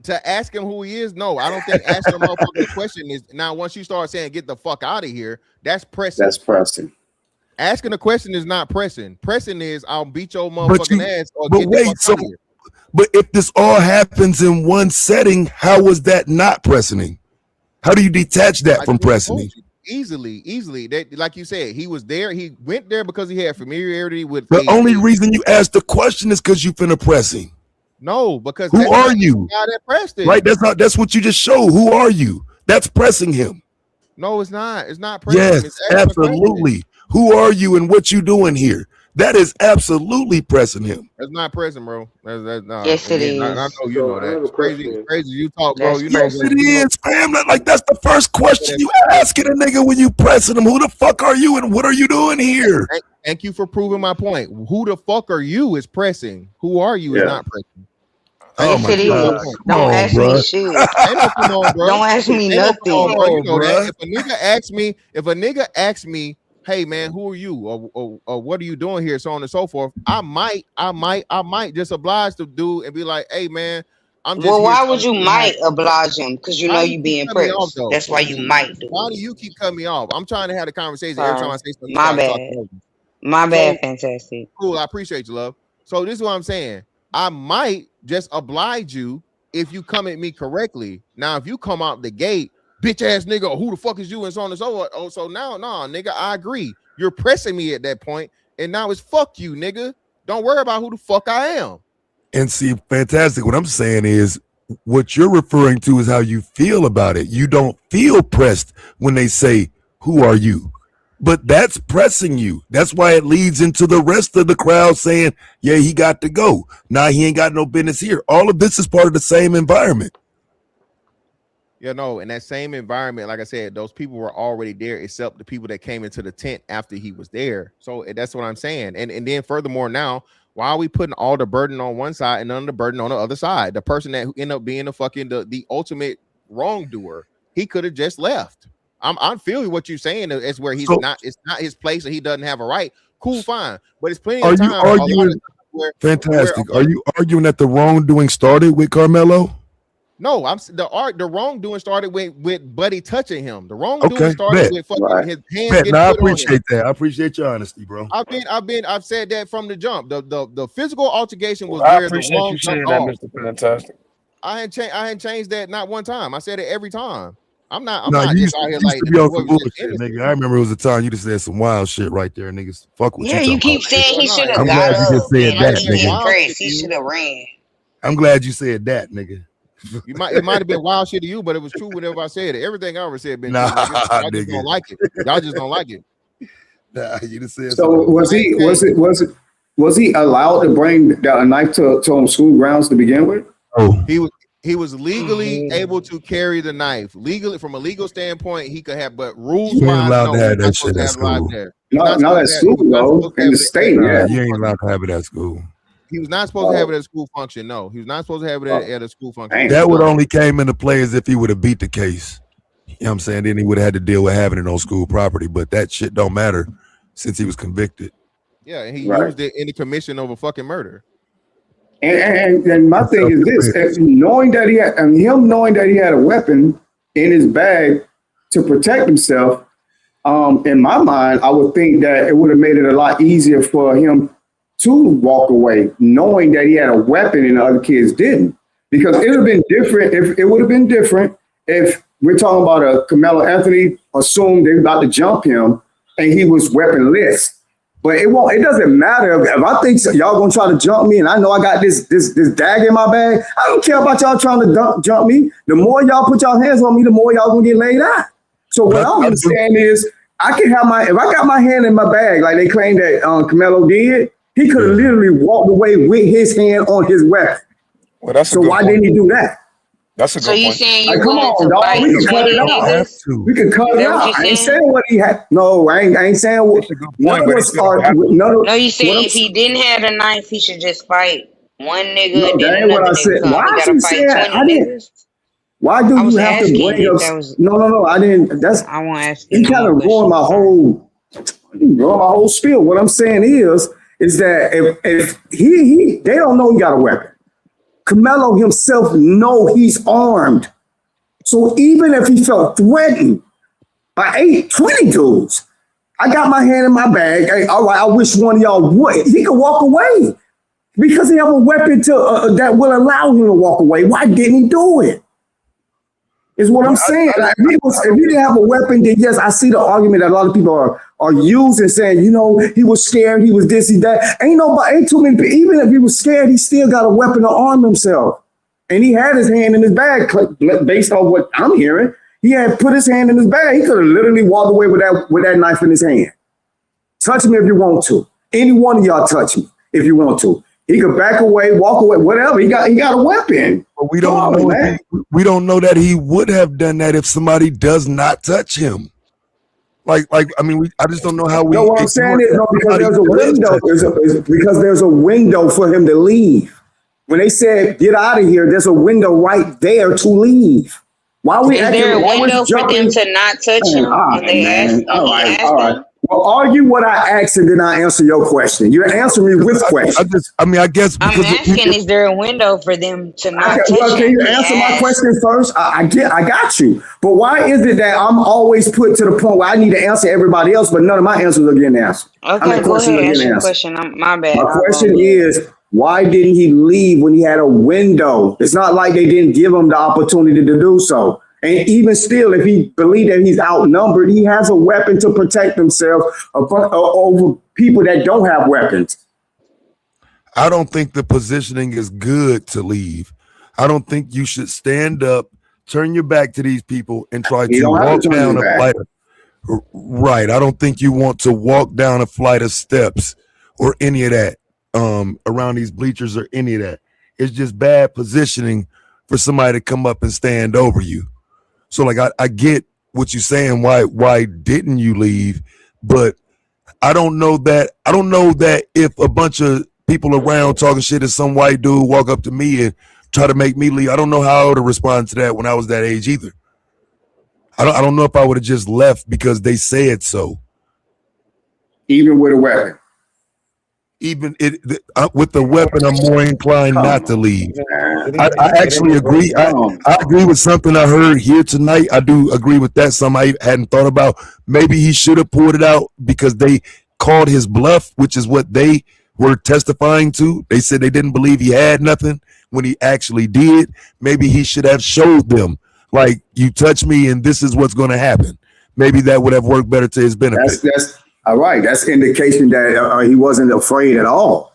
To ask him who he is, no, I don't think asking a motherfucker a question is now. Once you start saying "get the fuck out of here," that's
That's
pressing.
pressing.
Asking a question is not pressing. Pressing is I'll beat your
But
motherfucking
you,
ass or
but
get the fuck
wait. So,
out of here.
but if this all happens in one setting, how was that not pressing him? How do you detach that
I
from
just
pressing
told
him?
you easily. That, like you said, he was there. He went there because he had familiarity with
The
a
only reason you asked the question is because you finna press him.
no, because
Who
that's
are
not the
you?
guy that pressed
Right?
him.
That's what you just showed. Who are you? That's pressing him.
No, it's not. It's not pressing him. It's
Yes,
asking a question.
absolutely. Who are you and what you doing here? That is absolutely pressing him.
That's not pressing, bro. That's nah.
Yes, it
Again, I
is.
know you
so
know
I
that.
have a
It's crazy. It's
question.
crazy. You talk, bro.
That's
You know,
Yes,
but
it
you know.
is, fam. Like that's the first question
That's
you asking
crazy.
a nigga when you pressing him. Who the fuck are you and what are you doing here?
Thank you for proving my point. Who the fuck are you is pressing. Who are you is
Yeah.
not pressing.
Oh
Thank you
Yes,
my
for
it
proving my
god.
is.
point.
Come
Don't
on,
ask me
bro.
shit.
Ain't no come on, bro.
Don't ask me
Ain't no come
Come
on,
nothing.
bro. You
on,
know that.
bro.
If a nigga asks me, hey man, who are you? Or what are you doing here? So on and so forth. I might just oblige the dude and be like, hey man, I'm just
Well,
here
why would
telling
you
you how.
might oblige him? Because you
Why
know
do you
you
keep
being
cutting me off
pressed.
though?
That's why you might do
Why do
it.
you keep cutting me off? I'm trying to have a conversation. Every time I
Sorry.
say something, you
My
start talking
bad.
over me.
My bad,
So
fantastic.
cool. I appreciate you, love. So this is what I'm saying. I might just oblige you if you come at me correctly. Now, if you come out the gate, bitch ass nigga, who the fuck is you? And so on and so forth. Oh, so now, nah, nigga, I agree. You're pressing me at that point, and now it's fuck you, nigga. Don't worry about who the fuck I am.
And see, fantastic. What I'm saying is what you're referring to is how you feel about it. You don't feel pressed when they say, who are you? But that's pressing you. That's why it leads into the rest of the crowd saying, yeah, he got to go. Nah, he ain't got no business here. All of this is part of the same environment.
You know, in that same environment, like I said, those people were already there, except the people that came into the tent after he was there. So that's what I'm saying. And then furthermore, now, why are we putting all the burden on one side and none of the burden on the other side? The person that ended up being the ultimate wrongdoer, he could have just left. I'm feeling what you're saying. It's where he's
So
not. It's not his place, and he doesn't have a right. Cool, fine. But it's plenty
are
of
you
times. A lot of
arguing?
times where
Fantastic. Are you arguing that the wrongdoing started with Carmelo?
no, the wrongdoing started with Buddy touching him. The wrongdoing
Okay,
started
bet.
with fucking
Right.
his hands
Bet.
getting
Now I
put on him.
appreciate that. I appreciate your honesty, bro.
I've said that from the jump. The physical altercation was
I
where the
appreciate
wrong
you saying
jumped
that,
off.
Mr. Fantastic.
I hadn't changed that not one time. I said it every time. I'm not
No, you
just
used,
out here
you used
like
to be
the
on
boy
some
was just
bullshit,
innocent.
nigga. I remember it was a time you just said some wild shit right there, niggas. Fuck what
Yeah,
you
you
talking
keep
about.
saying he
Well,
should
no,
have
I'm
it
got
glad you
might
just
up
said
and
might
that,
have been
he
nigga.
wild shit
impressed.
to
He should
you.
have ran.
I'm glad you said that, nigga.
It might have been wild shit to you, but it was true whenever I said it. Everything I ever said been
Nah,
true, nigga. Y'all just
nigga.
don't like it. Y'all just don't like it.
Nah, you just said
So
some
was
I ain't
he
changed.
was he allowed to bring a knife to school grounds to begin with?
Oh,
He was legally able to carry the knife. Legally, from a legal standpoint, he could have, but rules
you ain't
wise,
allowed
no,
to
he's
have
not
that
supposed
shit
to
at
have it live
school.
there.
Not at school
He was not
though.
supposed to
In
have
the
it
state,
at a
Nah,
yeah.
school
you ain't allowed
function.
to have it at school.
He was not supposed to have it at a school function. No, he was not supposed to have it at a school function.
Dang.
That would only came into play as if he would have beat the case. You know what I'm saying? Then he would have had to deal with having it on school property. But that shit don't matter since he was convicted.
Yeah, and he
Right.
used it in the commission of a fucking murder.
And my thing is this: knowing that he had, and him knowing that he had a weapon in his bag to protect himself. In my mind, I would think that it would have made it a lot easier for him to walk away, knowing that he had a weapon and the other kids didn't. Because it would have been different if we're talking about a Karmelo Anthony assumed they were about to jump him and he was weaponless. But it doesn't matter if I think y'all gonna try to jump me and I know I got this dagger in my bag. I don't care about y'all trying to jump me. The more y'all put y'all hands on me, the more y'all gonna get laid out. So what I'm understanding is I can have if I got my hand in my bag like they claim that Karmelo did, he could have literally walked away with his hand on his weapon.
Well, that's a
so
good
why
point.
didn't he do that?
That's a good
So you
point.
saying you
Like, come
willing
on,
to
dog.
fight
We can cut
20
it out.
niggas?
We can cut
Is
it
that what
out.
you're
I ain't
saying?
saying what he had. No, I ain't saying what.
That's a good
None
point,
of
but he
us
still
are.
don't have to.
No, you saying if he didn't have the knife, he should just fight one nigga
No,
and then
that ain't what
another
I
nigga
said.
come.
Why
He
is
gotta
he
fight
saying
20
I didn't?
niggas?
Why do
I
you
was
have to
asking
bring
if
up?
that was.
No, I didn't.
I won't ask you
He
no
kind
more
of ruined
questions.
my whole. Ruined my whole spiel. What I'm saying is that if they don't know he got a weapon. Karmelo himself know he's armed. So even if he felt threatened by 20 dudes, I got my hand in my bag. Hey, all right, I wish one of y'all would. He could walk away because he have a weapon that will allow him to walk away. Why didn't he do it? Is what I'm saying. Like, if he didn't have a weapon, then yes, I see the argument that a lot of people are using, saying, he was scared, he was this, he that. Ain't too many people. Even if he was scared, he still got a weapon to arm himself. And he had his hand in his bag, based on what I'm hearing. He had put his hand in his bag. He could have literally walked away with that knife in his hand. Touch me if you want to. Any one of y'all touch me if you want to. He could back away, walk away, whatever. He got a weapon.
But we don't know. We don't know that he would have done that if somebody does not touch him. I just don't know how we.
No, what I'm saying is because there's a window. Because there's a window for him to leave. When they said get out of here, there's a window right there to leave. Why are we
Is there a window for them to not touch him when they ask?
All right. Well, argue what I asked and then I answer your question. You answer me with questions.
I guess
I'm asking, is there a window for them to not touch him?
Can you answer my question first? I got you. But why is it that I'm always put to the point where I need to answer everybody else, but none of my answers are getting answered?
Okay, go ahead. Ask your question. My bad.
My question is, why didn't he leave when he had a window? It's not like they didn't give him the opportunity to do so. And even still, if he believes that he's outnumbered, he has a weapon to protect himself over people that don't have weapons.
I don't think the positioning is good to leave. I don't think you should stand up, turn your back to these people, and try to walk down a flight. Right. I don't think you want to walk down a flight of steps or any of that around these bleachers or any of that. It's just bad positioning for somebody to come up and stand over you. So I get what you're saying. Why didn't you leave? But I don't know that if a bunch of people around talking shit as some white dude walk up to me and try to make me leave, I don't know how to respond to that when I was that age either. I don't know if I would have just left because they said so.
Even with a weapon.
Even with the weapon, I'm more inclined
Come
not to
on,
leave.
man.
I actually agree. I agree with something I heard here tonight. I do agree with that. Some I hadn't thought about. Maybe he should have pulled it out because they called his bluff, which is what they were testifying to. They said they didn't believe he had nothing when he actually did. Maybe he should have showed them, like, you touch me and this is what's going to happen. Maybe that would have worked better to his benefit.
That's all right. That's indication that he wasn't afraid at all.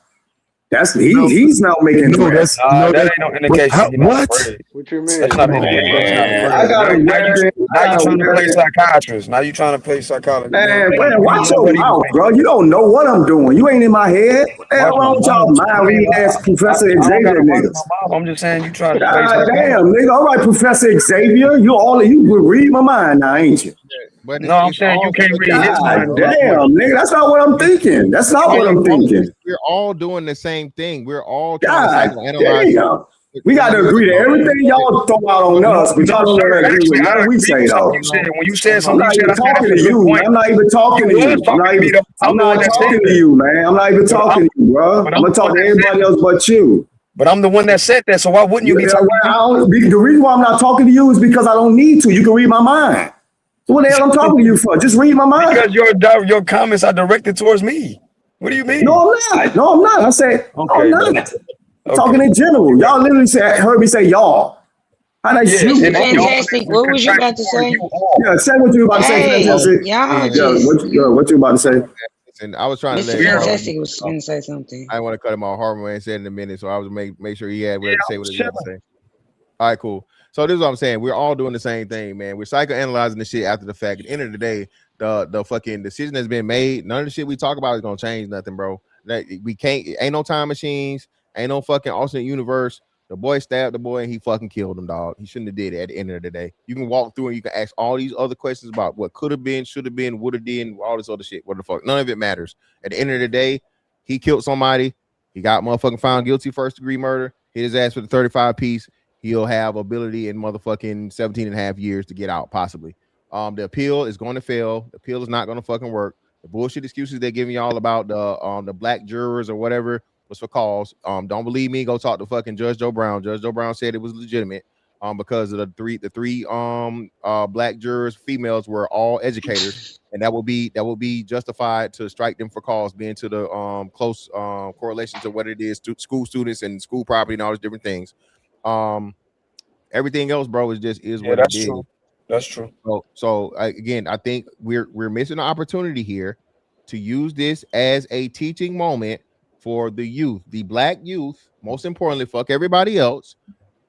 He's now making threats.
That ain't no indication.
What?
What you mean?
That's not an indication.
I got a weapon.
Now you trying to play psychiatrist. Now you trying to play psychologist.
Man, watch your mouth, bro. You don't know what I'm doing. You ain't in my head. What the hell wrong with y'all mind reading ass Professor Xavier niggas?
I'm just saying you trying to play
God
psychiatrist.
damn, nigga. All right, Professor Xavier. You will read my mind now, ain't you?
But
No, I'm saying you can't read his mind.
Damn, nigga. That's not what I'm thinking. That's not what I'm thinking.
We're all doing the same thing. We're all trying
God
to psychoanalyze.
damn. We got to agree to everything y'all throw out on us, but y'all don't ever agree with what we say, though.
When you said
I'm
something,
not
you
even
said
talking to you. I'm not even talking to you. I'm not talking to you, man. I'm not even talking to you, bro. I'm gonna talk to everybody else but you.
But I'm the one that said that, so why wouldn't you be talking to me?
The reason why I'm not talking to you is because I don't need to. You can read my mind. So what the hell I'm talking to you for? Just read my mind.
Because your comments are directed towards me. What do you mean?
No, I'm not. I said, I'm not. I'm talking in general. Y'all literally heard me say y'all. How they shoot?
Fantastic. What was you about to say?
Yeah, say what you about to say.
Hey,
Fantastic.
y'all
What you about to say?
And I was trying to
Mr.
let
Fantastic was going to say something.
I want to cut him off. Harvey Man said in a minute, so I was make sure he had what to say. What he had to say. All right, cool. So this is what I'm saying. We're all doing the same thing, man. We're psychoanalyzing the shit after the fact. At the end of the day, the fucking decision has been made. None of the shit we talk about is gonna change nothing, bro. We can't. Ain't no time machines. Ain't no fucking alternate universe. The boy stabbed the boy and he fucking killed him, dog. He shouldn't have did it. At the end of the day, you can walk through and you can ask all these other questions about what could have been, should have been, would have did, all this other shit. What the fuck? None of it matters. At the end of the day, he killed somebody. He got motherfucking found guilty first degree murder. Hit his ass with a 35 piece. He'll have ability in motherfucking 17 and a half years to get out, possibly. The appeal is going to fail. The appeal is not going to fucking work. The bullshit excuses they're giving y'all about the black jurors or whatever was for cause. Don't believe me? Go talk to fucking Judge Joe Brown. Judge Joe Brown said it was legitimate. Because of the three black jurors, females were all educators, and that will be justified to strike them for cause, being to the close correlation to what it is to school students and school property and all these different things. Everything else, bro, is what it is.
True. That's true.
So again, I think we're missing an opportunity here to use this as a teaching moment for the youth, the black youth. Most importantly, fuck everybody else.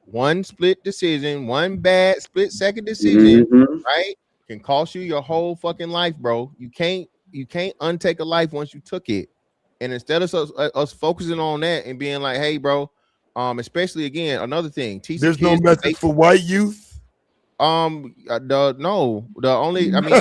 One split decision, one bad split second decision, right, can cost you your whole fucking life, bro. You can't untake a life once you took it. And instead of us focusing on that and being like, hey, bro, especially again, another thing,
there's no method for white youth.
The only, I mean,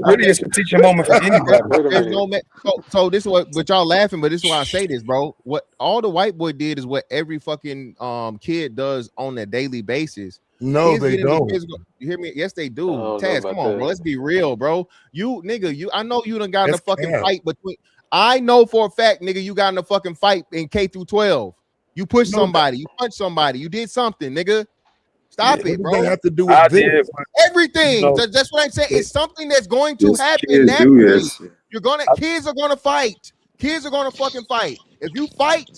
really is a teaching moment for anybody.
So this is what, but y'all laughing, but this is why I say this, bro. What all the white boy did is what every fucking kid does on a daily basis.
No, they don't.
You hear me? Yes, they do. Taz, come on, bro. Let's be real, bro. I know you done got in a fucking fight between. I know for a fact, nigga, you got in a fucking fight in K through 12. You pushed somebody, you punched somebody, you did something, nigga. Stop it, bro.
What does that have to do with this?
Everything. That's what I'm saying. It's something that's going to happen naturally. Kids are gonna fight. Kids are gonna fucking fight. If you fight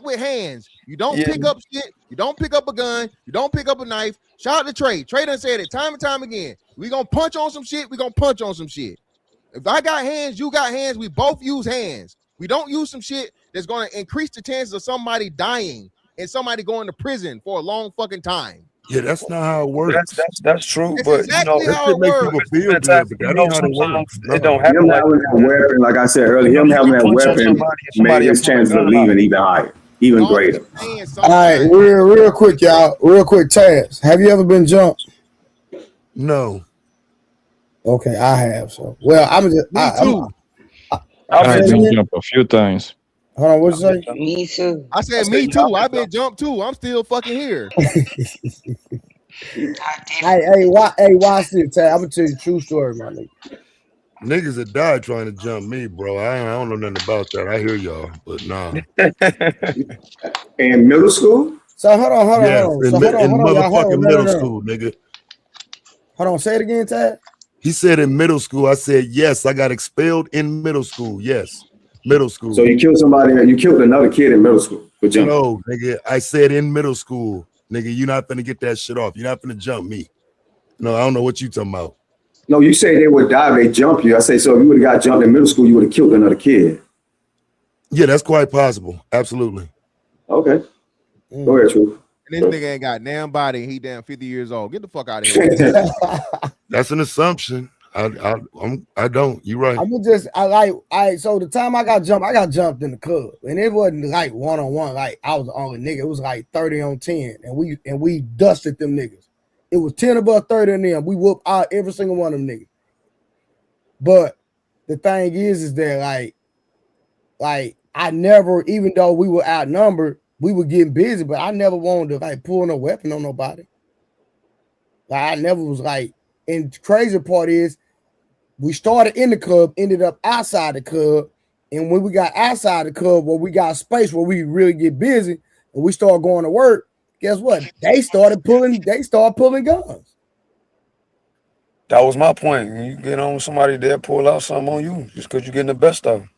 with hands. You don't pick up shit. You don't pick up a gun. You don't pick up a knife. Shout out to Trey. Trey done said it time and time again. We gonna punch on some shit. We gonna punch on some shit. If I got hands, you got hands. We both use hands. We don't use some shit that's gonna increase the chances of somebody dying and somebody going to prison for a long fucking time.
Yeah, that's not how it works.
That's true.
It's
but
exactly how it
make
works.
people feel good, but that ain't how it works.
It don't happen.
Him having that weapon, like I said earlier, him having that weapon made his chances of leaving even higher, even greater.
All right, real quick, y'all. Real quick, Taz. Have you ever been jumped?
No.
Okay, I have. So, well, I'm just.
Me too. I've been jumped a few times.
Hold on, what'd you say?
Me too.
I said me too. I've been jumped too. I'm still fucking here.
Hey, watch this. I'm gonna tell you a true story, my nigga.
Niggas that died trying to jump me, bro. I don't know nothing about that. I hear y'all, but nah.
In middle school?
So hold on.
In
Y'all. Hold on.
motherfucking middle
No.
school, nigga.
Hold on, say it again, Tad.
He said in middle school. I said yes. I got expelled in middle school. Yes, middle school.
So you killed somebody. You killed another kid in middle school for jumping.
No, nigga. I said in middle school, nigga. You're not gonna get that shit off. You're not gonna jump me. No, I don't know what you talking about.
No, you say they would die if they jump you. I say, so if you would have got jumped in middle school, you would have killed another kid.
Yeah, that's quite possible. Absolutely.
Okay. Go ahead, Truth.
And this nigga ain't got damn body. He damn 50 years old. Get the fuck out of here.
That's an assumption. I don't. You're right.
So the time I got jumped in the club, and it wasn't like 1-on-1. Like I was the only nigga. It was like 30 on 10, and we dusted them niggas. It was 10 above 30 in them. We whooped out every single one of them niggas. But the thing is that like I never, even though we were outnumbered, we were getting busy, but I never wanted to like pull no weapon on nobody. Like I never was like, and the crazy part is we started in the club, ended up outside the club. And when we got outside the club where we got space where we really get busy and we start going to work, guess what? They started pulling guns.
That was my point. When you get on somebody, they'll pull out something on you just because you're getting the best of them.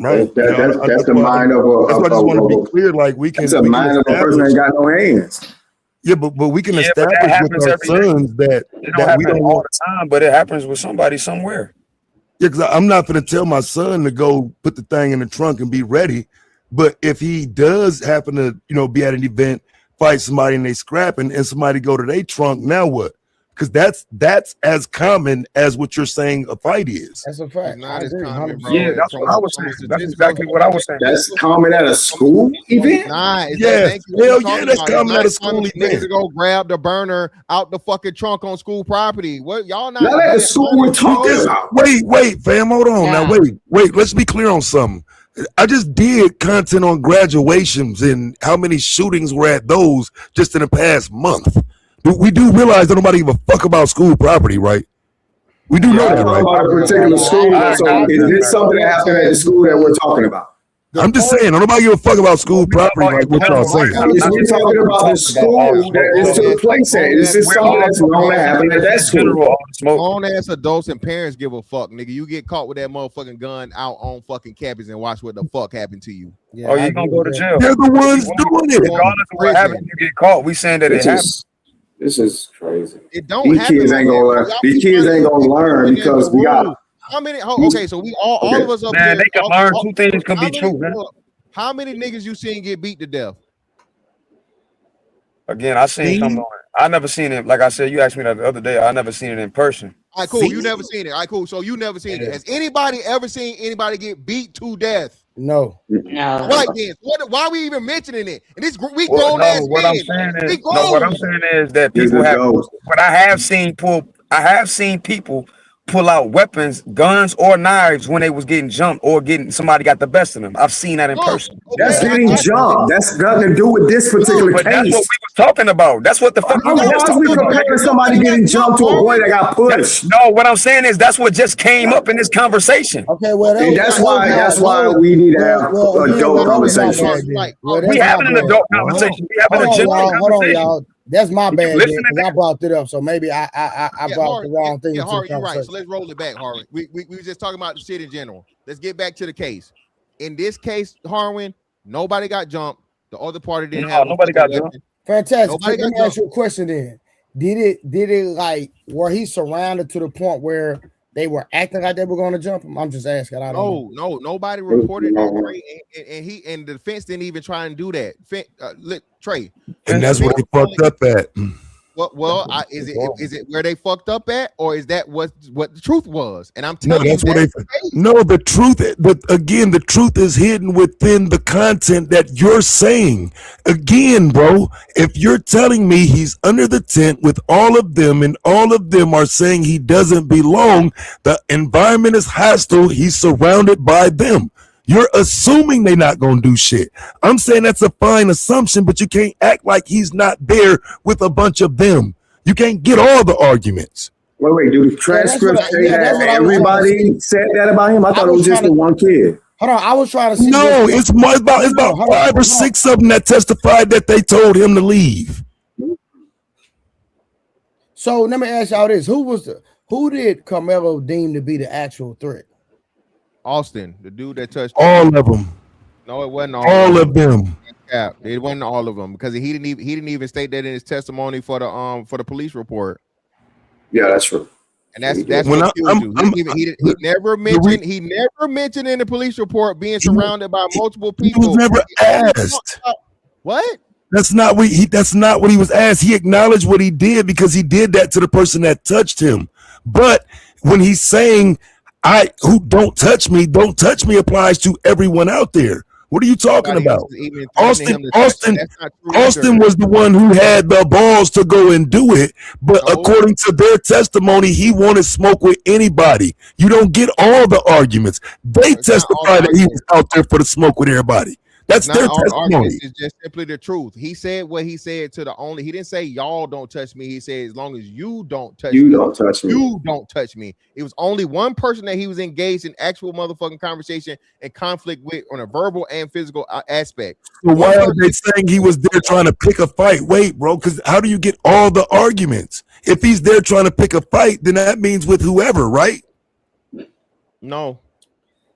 Right.
That's the mind of a.
That's why I just want to be clear. Like we can.
It's the mind of a person that ain't got no hands.
Yeah, but we can establish with our sons that we don't
all the time, but it happens with somebody somewhere.
Yeah, because I'm not going to tell my son to go put the thing in the trunk and be ready. But if he does happen to, be at an event, fight somebody and they scrapping, and somebody go to their trunk, now what? Because that's as common as what you're saying a fight is.
That's a fact.
Not as common, bro.
Yeah, that's what I was saying. That's exactly what I was saying.
That's common at a school event?
Yes. Hell yeah, that's common at a school
Niggas
event.
to go grab the burner out the fucking trunk on school property. What y'all not?
Not at a school we're talking about.
Wait, fam, hold on. Now, wait. Let's be clear on something. I just did content on graduations and how many shootings were at those just in the past month. We do realize that nobody give a fuck about school property, right? We do know that, right?
About a particular school. So is this something that happened at the school that we're talking about?
I'm just saying, nobody give a fuck about school property like what y'all saying.
We're talking about the school that this took place at. This is something that's going to happen at that school.
Grown ass adults and parents give a fuck, nigga. You get caught with that motherfucking gun out on fucking campus and watch what the fuck happened to you.
Yeah, you're gonna go to jail.
They're the ones doing it.
Regardless of what happened, you get caught. We saying that it happened.
This is crazy.
It don't
These
happen.
kids ain't gonna learn. These kids ain't gonna learn because we got.
How many? Okay, so we all of us up
man,
here.
they can learn two things can be true, man.
How many niggas you seen get beat to death?
Again, I seen something on it. I never seen it. Like I said, you asked me that the other day. I never seen it in person.
All right, cool. You never seen it. All right, cool. So you never seen it. Has anybody ever seen anybody get beat to death?
No.
Right then. Why are we even mentioning it? And this we grown ass
what
men.
what I'm saying is that people have. What I have seen people pull out weapons, guns or knives when they was getting jumped or somebody got the best of them. I've seen that in person.
That's getting jumped. That's nothing to do with this particular case.
That's what we was talking about. That's what the fuck.
Why are we comparing somebody getting jumped to a boy that got pushed?
No, what I'm saying is that's what just came up in this conversation.
Okay, well,
and that's why we need to have adult conversations.
We having an adult conversation. We having a general conversation.
Hold on, y'all. That's my bad because I brought it up. So maybe I brought the wrong thing.
Yeah, Harry, you're right. So let's roll it back, Harry. We were just talking about the shit in general. Let's get back to the case. In this case, Harwin, nobody got jumped. The other party didn't have
nobody got jumped.
Fantastic. Let me ask you a question then. Did it like were he surrounded to the point where they were acting like they were going to jump him? I'm just asking. I don't know.
No, nobody reported that, and the defense didn't even try and do that. Trey,
and that's what they fucked up at.
Is it where they fucked up at, or is that what the truth was? And I'm telling
you, the truth. But again, the truth is hidden within the content that you're saying. Again, bro, if you're telling me he's under the tent with all of them, and all of them are saying he doesn't belong, the environment is hostile. He's surrounded by them. You're assuming they're not going to do shit. I'm saying that's a fine assumption, but you can't act like he's not there with a bunch of them. You can't get all the arguments.
Wait. Do the transcripts say that everybody said that about him? I thought it was just the one kid.
Hold on, I was trying to see.
No, it's about 5 or 6 of them that testified that they told him to leave.
So let me ask y'all this: who did Karmelo deem to be the actual threat?
Austin, the dude that touched
all of them.
No, it wasn't
all of them.
Yeah, it wasn't all of them because he didn't even state that in his testimony for the police report.
Yeah, that's true.
And that's what killed you. He never mentioned in the police report being surrounded by multiple people.
He was never asked.
What?
That's not what he was asked. He acknowledged what he did because he did that to the person that touched him. But when he's saying don't touch me applies to everyone out there. What are you talking about? Austin was the one who had the balls to go and do it, but according to their testimony, he wanted smoke with anybody. You don't get all the arguments. They testified that he was out there for the smoke with everybody. That's their testimony.
It's just simply the truth. He said what he said to he didn't say y'all don't touch me. He said as long as you don't touch me.
You don't touch me.
It was only one person that he was engaged in actual motherfucking conversation and conflict with on a verbal and physical aspect.
So why are they saying he was there trying to pick a fight? Wait, bro, because how do you get all the arguments? If he's there trying to pick a fight, then that means with whoever, right?
No.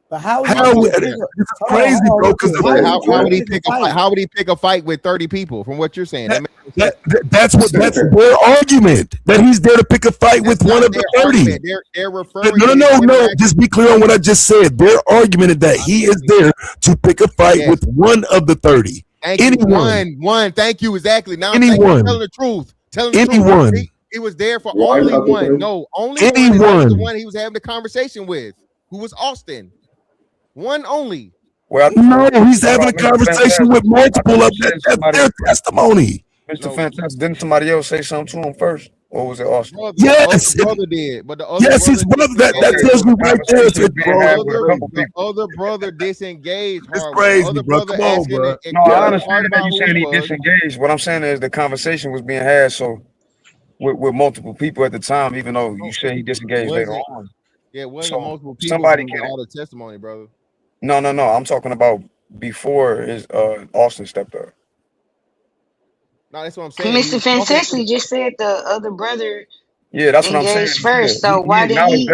But how
it's crazy, bro? Because
how would he pick a fight with 30 people? From what you're saying,
that's their argument. That he's there to pick a fight with one of the 30.
They're referring.
No. Just be clear on what I just said. Their argument is that he is there to pick a fight with one of the 30.
Anyone. One. Thank you. Exactly. Now
anyone.
Telling the truth.
Anyone.
He was there for only one. No, only
anyone.
The one he was having the conversation with, who was Austin. One only.
Well, no, he's having a conversation with multiple of them. That's their testimony.
Mr. Fantastic, didn't somebody else say something to him first? Or was it Austin?
Yes.
The brother did, but the other
his brother. That tells me right there.
The other brother disengaged.
It's crazy, bro. Come on, bro.
No, I understand that you saying he disengaged. What I'm saying is the conversation was being had with multiple people at the time, even though you said he disengaged later on.
Yeah, it wasn't multiple people.
Somebody
get all the testimony, brother.
No. I'm talking about before his Austin stepped up.
No, that's what I'm saying.
Mr. Fantastic just said the other brother.
Yeah, that's what I'm saying.
First, so why didn't he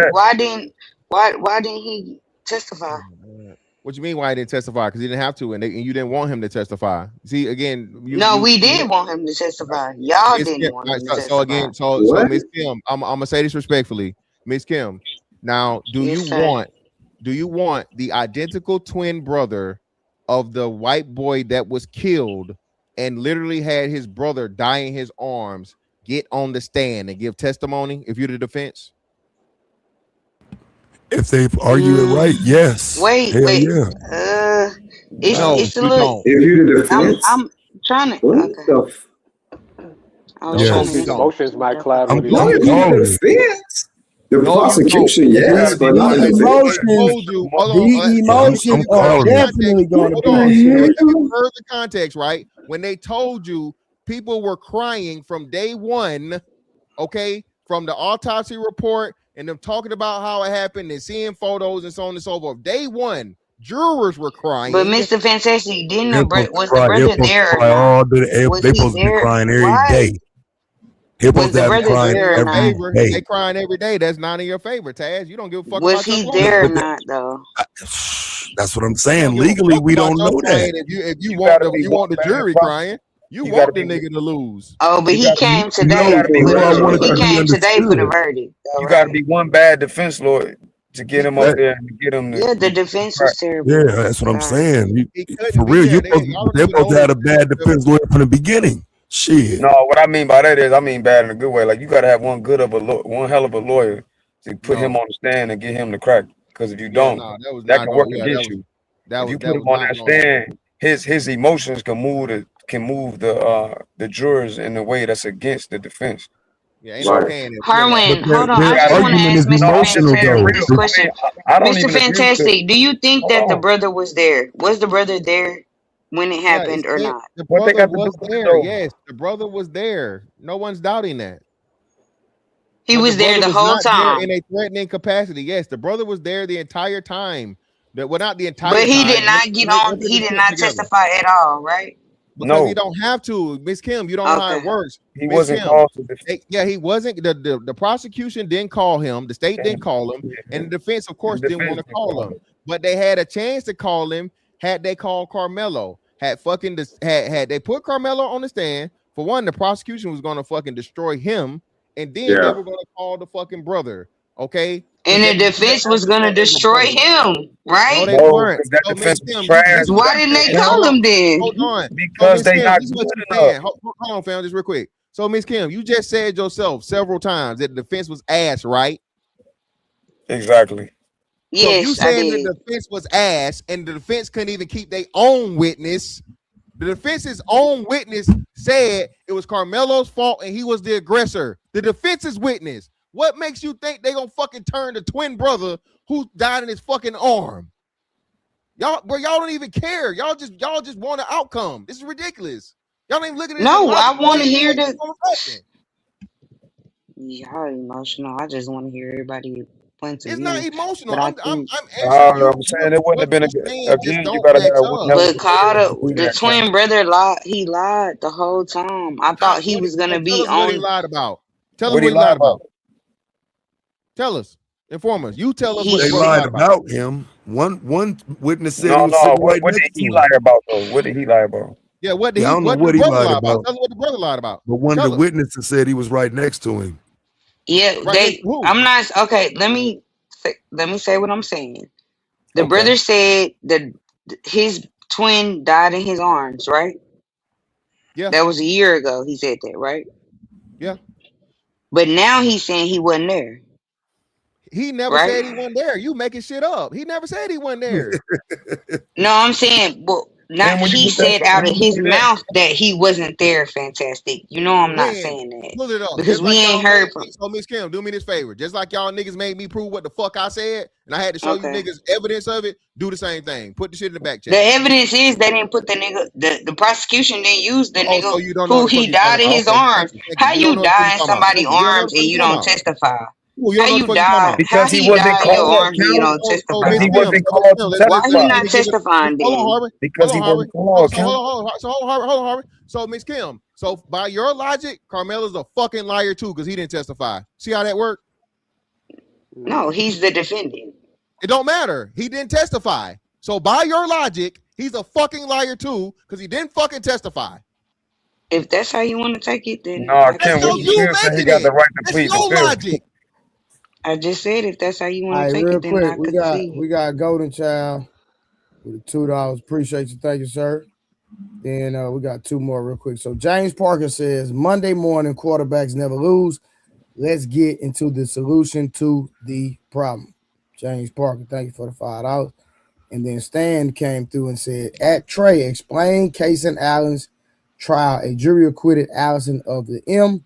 testify?
What you mean? Why he didn't testify? Because he didn't have to, and you didn't want him to testify. See, again,
we did want him to testify. Y'all didn't want him to testify.
So again, so Miss Kim, I'm gonna say this respectfully, Miss Kim. Now, do you want the identical twin brother of the white boy that was killed and literally had his brother die in his arms get on the stand and give testimony if you're the defense?
If they argue it right, yes.
Wait.
Yeah.
It's a little.
If you're the defense,
I'm trying to.
Emotions might cloud what
the defense. The prosecution, yes, but not the
emotions are definitely going to be.
Further context, right? When they told you people were crying from day one, okay, from the autopsy report and them talking about how it happened and seeing photos and so on and so forth. Day one, jurors were crying.
But Mr. Fantastic, was the brother there or not?
They supposed to be crying every day.
They crying every day. That's not in your favor, Taz. You don't give a fuck.
Was he there or not, though?
That's what I'm saying. Legally, we don't know that.
If you want the jury crying, you want the nigga to lose.
Oh, but he came today. He came today for the verdict.
You got to be one bad defense lawyer to get him up there and get him.
Yeah, the defense was terrible.
Yeah, that's what I'm saying. For real, they're supposed to have a bad defense lawyer from the beginning. Shit.
No, what I mean by that is, I mean bad in a good way. Like you gotta have one hell of a lawyer to put him on the stand and get him to crack. Because if you don't, that can work against you. If you put him on that stand, his emotions can move the jurors in a way that's against the defense.
Yeah, ain't no
Right.
can in
But
Harwin, hold on.
their
I just want to
argument
ask
is
Mr.
No, I'm just
emotional
being
Fantastic
though.
real.
this question.
I don't
Mr.
even agree with the.
Fantastic, do you think
Hold
that the
on.
brother was there? Was the brother there when it
Yeah, it's
happened or
it,
not?
the
What they
brother
got to do
was
with it
there.
though?
Yes, the brother was there. No one's doubting that.
He
But the
was there
brother
the
was
whole
not there
time,
in a threatening capacity. Yes, the brother was there the entire time. That well, not the
but
entire
he
time.
did not get
Let's
on.
put
He
the
did
clip
not
together.
testify at all, right?
Because he
No,
don't have to. Miss Kim, you don't know how it
Okay.
works.
he
Miss
wasn't
Kim,
called to defend.
yeah, he wasn't. The prosecution didn't call him. The state didn't call him, and the defense, of course,
The
didn't want
defense
to
didn't
call
call
him.
him.
But they had a chance to call him had they called Karmelo. Had they put Karmelo on the stand. For one, the prosecution was going to fucking destroy him, and then they
Yeah.
were going to call the fucking brother. Okay, because
And
they
the
was going to
defense was
establish
gonna
that as a
destroy
brother.
him,
No,
right?
they
No,
weren't.
because that
So Miss
defense was
Kim,
trash.
this is what
Why
you
didn't they
saying.
call
Hold on.
him
Hold
then?
on. So
Because
Miss
they
Kim,
not
this is what
good
you
enough.
saying. Hold on, fam, just real quick. So Miss Kim, you just said yourself several times that the defense was ass, right?
Exactly.
So if you
Yes, I
saying the
did.
defense was ass and the defense couldn't even keep their own witness, the defense's own witness said it was Carmelo's fault and he was the aggressor. The defense's witness. What makes you think they gonna fucking turn the twin brother who died in his fucking arm? Y'all, bro, y'all don't even care. Y'all just want an outcome. This is ridiculous. Y'all ain't looking at this in
No, I
logical
want
way.
to
This
hear
ain't
the.
what's happening.
Y'all emotional. I just want to hear everybody's points of
It's not
view.
emotional.
But I
I'm
think,
answering you.
I'm saying it wouldn't
What
have been
you saying just
again. You
don't
gotta
match
have
up.
witness
but
to
Carter,
do
the
that, Ken.
twin brother lied. He lied the whole time. I thought he was
So
gonna
tell
be
us what he
on.
lied about. Tell us
What
what
he
he
lied
lied
about?
about. Tell us. Inform us. You tell us what the
They
He
fuck he
lied
lied about.
about him. One witness said he
No,
was
no.
sitting right
What did
next to
he
him.
lie about though? What did he lie about?
Yeah, what did
Yeah, I
he
don't know
what did
what
the
he
brother
lied
lie about?
about,
Tell us what the brother lied about.
but one of the
Tell us.
witnesses said he was right next to him.
Yeah,
Right next to who?
I'm not okay. Let me say what I'm saying. The
Okay.
brother said that his twin died in his arms, right?
Yeah,
That was a year ago. He said that, right?
yeah.
But now he's saying he wasn't there,
He never
right?
said he wasn't there. You making shit up. He never said he wasn't there.
No, I'm saying, well, not
And when you
he
get that,
said out
when
of
you
his
say that,
mouth that he wasn't there. Fantastic. You know, I'm not
When?
saying that
Pull it up.
because
Just
we
like
ain't
y'all made
heard
me.
from.
So Miss Kim, do me this favor. Just like y'all niggas made me prove what the fuck I said, and I had to show you
Okay.
niggas evidence of it, do the same thing. Put the shit in the back
The
channel.
evidence is they didn't put the nigga. The prosecution didn't use the
Oh, so
nigga
you don't know what
who
the fuck
he
you're talking
died in
about.
his
Okay, thank
arms.
you, thank you.
How
You don't
you
know what the fuck
die
you're
in
talking about.
somebody's
Cool. You don't know what
arms
the
and
fuck
you
you're talking
don't
about.
testify?
Cool. You
How
don't know what the
you
fuck you're talking
die?
about.
How
because he
he
wasn't
die in your
called,
arms and you
Kim.
don't
So
Because
Miss
testify?
he
Kim,
wasn't
so Miss
called
Kim,
to
let's
Why
we
he
need
testify.
to
not
give it.
testifying
Hold on,
then?
Harvey. Hold
Because
on,
he
Harvey.
wasn't called, Kim.
So hold on, Harvey. So Miss Kim, so by your logic, Carmelo's a fucking liar too because he didn't testify. See how that worked?
No, he's the defendant.
It don't matter. He didn't testify. So by your logic, he's a fucking liar too because he didn't fucking testify.
If that's how you want to take it, then
No,
I can
That's
Kim.
how
What
see it.
you
Kim said he
making
got the
it.
right to
That's
plead the
your
fifth.
logic.
I just said if that's how you
All
want
right,
to take
real
it, then
quick,
I could see it.
we got Golden Child with the $2. Appreciate you, thank you, sir. Then we got two more real quick. So James Parker says Monday morning quarterbacks never lose. Let's get into the solution to the problem. James Parker, thank you for the $5. And then Stan came through and said, at Trey, explain Casey Allen's trial. A jury acquitted Allison of the M,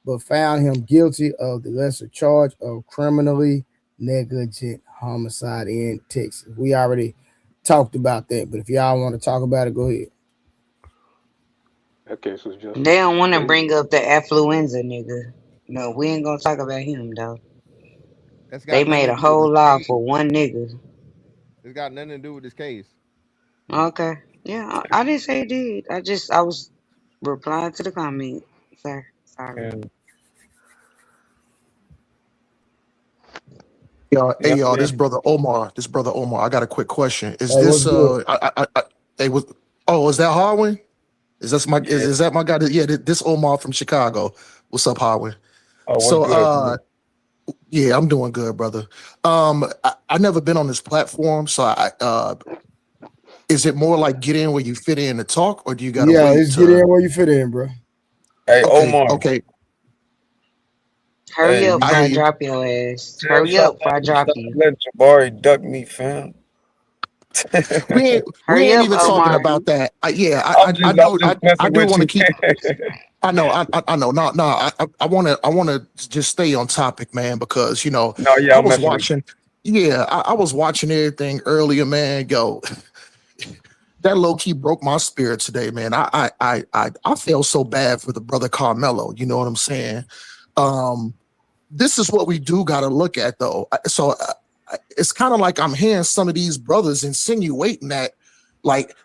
but found him guilty of the lesser charge of criminally negligent homicide in Texas. We already talked about that, but if y'all want to talk about it, go ahead.
That case was just
They don't want to
crazy.
bring up the affluenza nigga. No, we ain't gonna talk about him though.
That's
They
got nothing
made
to
a
do with
whole
this
law
case.
for one nigga.
It's got nothing to do with this case.
Okay. Yeah, I didn't say it did. I was replying to the comment. Sir, sorry.
And
Y'all,
yeah,
hey
I
y'all,
mean,
This brother Omar. I got a quick question. Is
Hey, what's
this
good?
hey was oh is that Harwin?
yeah.
Is that my guy? Yeah, this Omar from Chicago. What's up, Harwin?
Oh, what's
So
good, bro?
yeah, I'm doing good, brother. I never been on this platform, so is it more like get in where you fit in to talk, or do you gotta
Yeah,
wait
let's get
to
in where you fit in, bro.
Hey,
okay,
Omar.
okay.
Hurry
Hey,
up
you
I
before
hear
I
you.
drop your ass.
tell
Hurry up before I drop
stop
you.
letting Jabari duck me, fam.
We
Hurry
ain't
up,
even talking
Omar.
about that. Yeah,
I'm
I
just
do
messing
I do
with
want to
you.
keep
I know, I know. No, I want to just stay on topic, man, because
No,
I
yeah, I'm
was
messing with you.
watching. Yeah, I was watching everything earlier, man. Yo, that low key broke my spirit today, man. I feel so bad for the brother Carmelo. You know what I'm saying? This is what we do got to look at, though. It's kind of like I'm hearing some of these brothers insinuating that, like,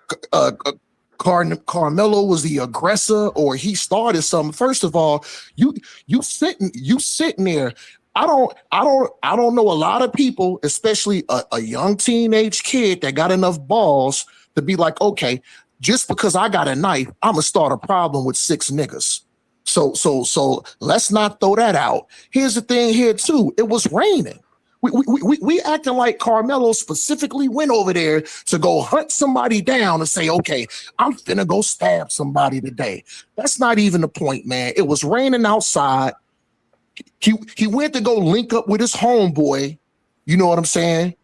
Carmelo was the aggressor or he started something. First of all, you sitting there. I don't know a lot of people, especially a young teenage kid that got enough balls to be like, okay, just because I got a knife, I'm gonna start a problem with 6 niggas. So let's not throw that out. Here's the thing here too. It was raining. We acting like Carmelo specifically went over there to go hunt somebody down and say, okay, I'm finna go stab somebody today. That's not even the point, man. It was raining outside. He went to go link up with his homeboy. You know what I'm saying?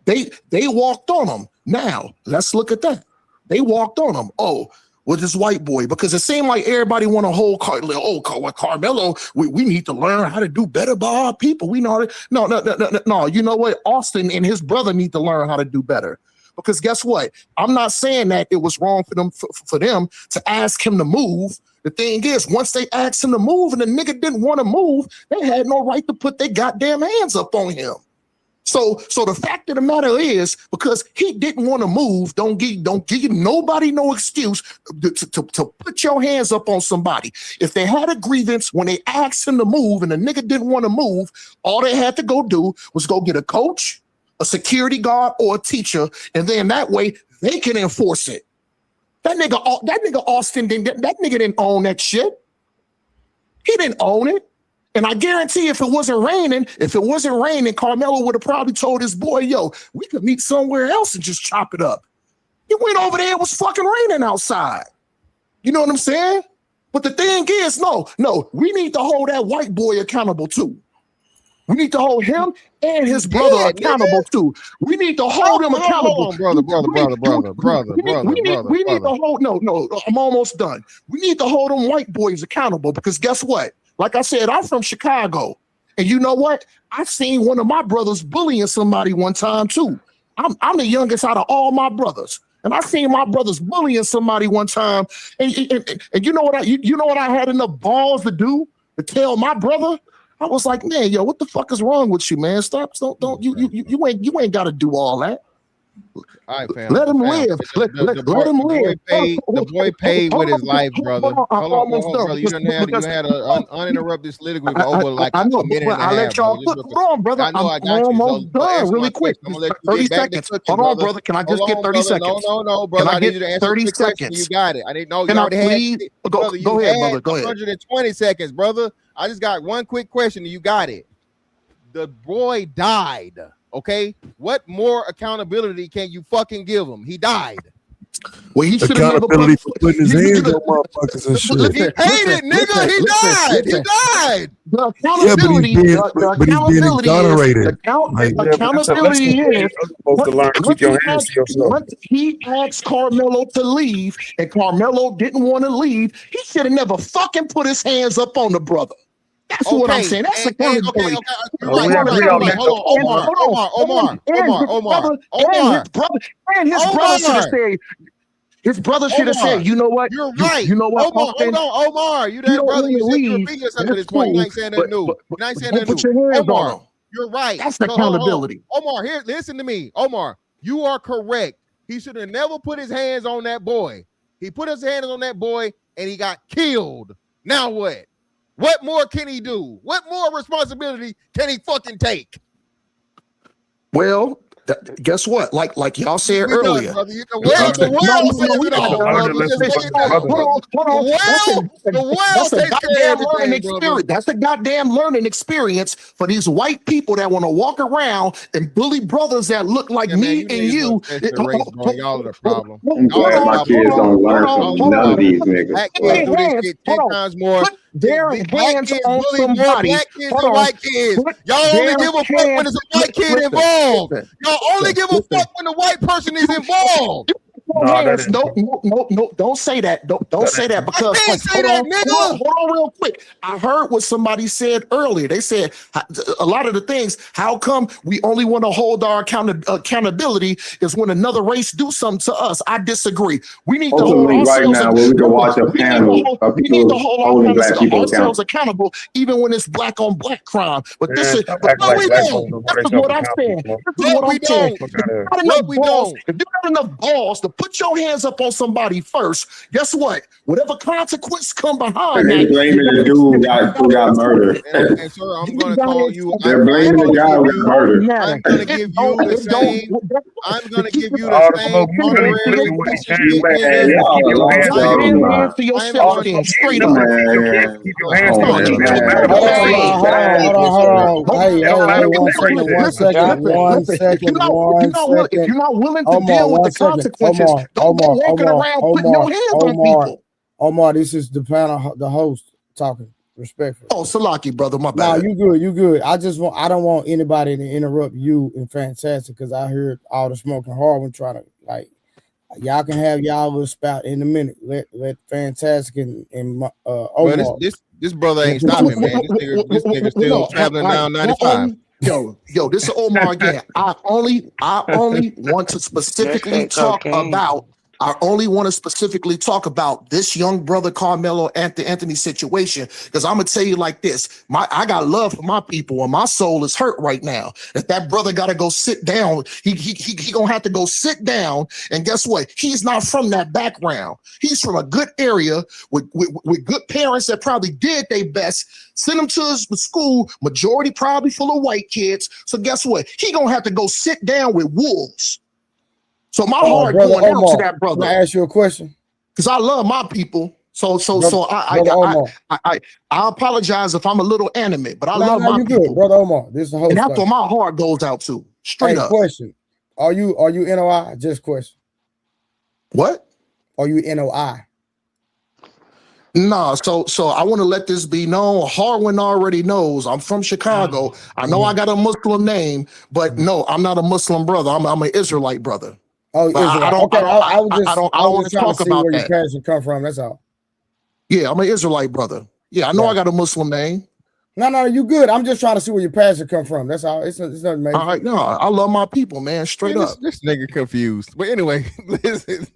They walked on him. Now, let's look at that. They walked on him. Oh, with this white boy, because it seemed like everybody want to hold Carmelo. We need to learn how to do better by our people. We know it. No. You know what? Austin and his brother need to learn how to do better. Because guess what? I'm not saying that it was wrong for them to ask him to move. The thing is, once they asked him to move and the nigga didn't want to move, they had no right to put their goddamn hands up on him. So the fact of the matter is, because he didn't want to move, don't give nobody no excuse to put your hands up on somebody. If they had a grievance when they asked him to move and the nigga didn't want to move, all they had to go do was go get a coach, a security guard, or a teacher, and then that way they can enforce it. That nigga Austin that nigga didn't own that shit. He didn't own it. And I guarantee if it wasn't raining, Carmelo would have probably told his boy, yo, we could meet somewhere else and just chop it up. He went over there, it was fucking raining outside. You know what I'm saying? But the thing is, no, we need to hold that white boy accountable too. We need to hold him and his brother accountable too. We need to hold them accountable. We need to hold, no, I'm almost done. We need to hold them white boys accountable because guess what? Like I said, I'm from Chicago. And you know what? I've seen one of my brothers bullying somebody one time too. I'm the youngest out of all my brothers. And I seen my brothers bullying somebody one time. And you know what I had enough balls to do? To tell my brother? I was like, man, yo, what the fuck is wrong with you, man? Stop, don't you ain't gotta do all that. All right, fam. Let him live. Let him live.
The boy paid with his life, brother. Hold on, brother. You had an uninterrupted soliloquy for over like a minute and a half.
I let y'all hold on, brother.
I know I got you.
Almost done, really quick. 30 seconds. Hold on, brother. Can I just get 30 seconds?
No, brother. I need you to answer 30 seconds. You got it. I didn't know you already had. Go ahead, brother. Go ahead. 120 seconds, brother. I just got one quick question. You got it. The boy died. Okay, what more accountability can you fucking give him? He died.
Well, he should have
accountability for putting his hands on motherfuckers and shit.
He hated, nigga. He died. He died.
The accountability,
but he's being exonerated.
Accountability is
supposed to learn to keep your hands to yourself.
Once he asked Carmelo to leave, and Carmelo didn't want to leave, he should have never fucking put his hands up on the brother. That's what I'm saying. That's accountability. Omar. And his brother should have said. His brother should have said, you know what?
You're right.
You know what?
Omar. You that brother. You said you're repeating yourself at this point. You ain't saying that new. You ain't saying that new.
Put your hands on him.
You're right.
That's accountability.
Omar, here, listen to me. Omar, you are correct. He should have never put his hands on that boy. He put his hands on that boy and he got killed. Now what? What more can he do? What more responsibility can he fucking take?
Well, guess what? Like y'all said earlier.
The world takes care of everything.
That's a goddamn learning experience for these white people that want to walk around and bully brothers that look like me and you.
Y'all are the problem.
I'm glad my kids don't learn from none of these niggas.
Black kids do this shit 10 times more.
Their hands on somebody.
Black kids and white kids. Y'all only give a fuck when there's a white kid involved. Y'all only give a fuck when the white person is involved.
No, that ain't true.
No, don't say that. Don't
That
say
ain't
that
true.
because
I didn't say that, nigga.
hold on real quick. I heard what somebody said earlier. They said a lot of the things, how come we only want to hold our accountability is when another race do something to us. I disagree. We need to
Post a
hold
link right
ourselves
now where we can watch a
we
panel of
need to
people
hold
holding black people
ourselves
accountable.
accountable even when it's black on black crime. But
Yeah, stop acting
What
like
we
black
don't.
folks don't
this
hold
is what
themselves
I'm
accountable,
saying.
Smoke.
This is what
What
I'm
we
saying.
don't.
Fuck
If
out
you
of here.
got
What
enough
we
balls,
don't.
if you got enough balls to put your hands up on somebody first, guess what? Whatever consequence come behind
They
that,
blaming the dude who got murdered.
And sir, I'm gonna call you.
They're blaming the guy who got murdered.
I'm gonna give you the same. I'm gonna give you the
All the
same
smoke you really
honorary
with
piece of
James,
shit,
man,
nigga.
is keep
Y'all
your hands
lost
to
y'all
yourself.
mind.
to
All
yourself
the
then,
smoke you
straight
really
up.
with
Man,
keep your hands
come
to
Start
on,
keep
yourself.
your
No
man.
matter
keep
what
your
the
hands
race,
up.
man.
Hold on. Hey,
It don't
hey,
matter what
one
the race
second, one
is.
second, one
If
second, one
if you're
second.
not willing to
Omar,
deal with the
1 second.
consequences, don't go walking around putting your hands on people.
Omar, this is the panel, the host talking respectfully.
Oh, Salaki, brother, my
No,
bad.
you good. I don't want anybody to interrupt you in Fantastic because I heard all the smoking hard when trying to y'all can have y'all little spout in a minute. Let Fantastic and Omar.
Well, this brother ain't stopping, man. This nigga still traveling down 95.
This is Omar again. I only want to specifically talk about. I only want to specifically talk about this young brother Karmelo Anthony situation because I'm gonna tell you like this: I got love for my people, and my soul is hurt right now. If that brother got to go sit down, he gonna have to go sit down. And guess what? He's not from that background. He's from a good area with good parents that probably did their best. Send him to his school, majority probably full of white kids. So guess what? He gonna have to go sit down with wolves. So my heart
brother
going
Omar,
out to that brother.
Can I ask you a question?
Because I love my people. I apologize if I'm a little animate, but I love my people.
Good, brother Omar. This is the host.
And that's what my heart goes out to. Straight up.
Question. Are you NOI? Just question.
What?
Are you NOI?
Nah, so I want to let this be known. Harwin already knows I'm from Chicago. I know I got a Muslim name, but no, I'm not a Muslim brother. I'm an Israelite brother.
Oh, Israelite.
I don't want to talk about
where
that.
your passion come from. That's all.
Yeah, I'm an Israelite brother. Yeah, I know I got a Muslim name.
No, you good. I'm just trying to see where your passion come from. That's all. It's nothing major.
All right, no, I love my people, man. Straight up.
This nigga confused. But anyway, listen,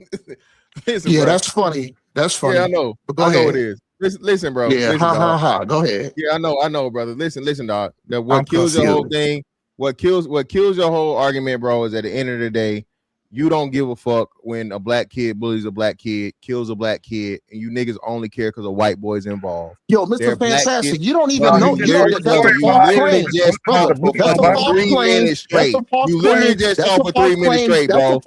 yeah,
bro.
that's funny. That's funny.
Yeah, I know.
But go
I know
ahead.
it is. Listen, bro.
Yeah,
listen, dog.
Go ahead.
Yeah, I know, brother. Listen, dog. What kills your whole thing, what kills your whole argument, bro, is at the end of the day, you don't give a fuck when a black kid bullies a black kid, kills a black kid, and you niggas only care because of white boys involved.
Yo, Mr. Fantastic, you don't even know.
You literally just talked for 3 minutes straight. You literally just talked for 3 minutes straight, bro.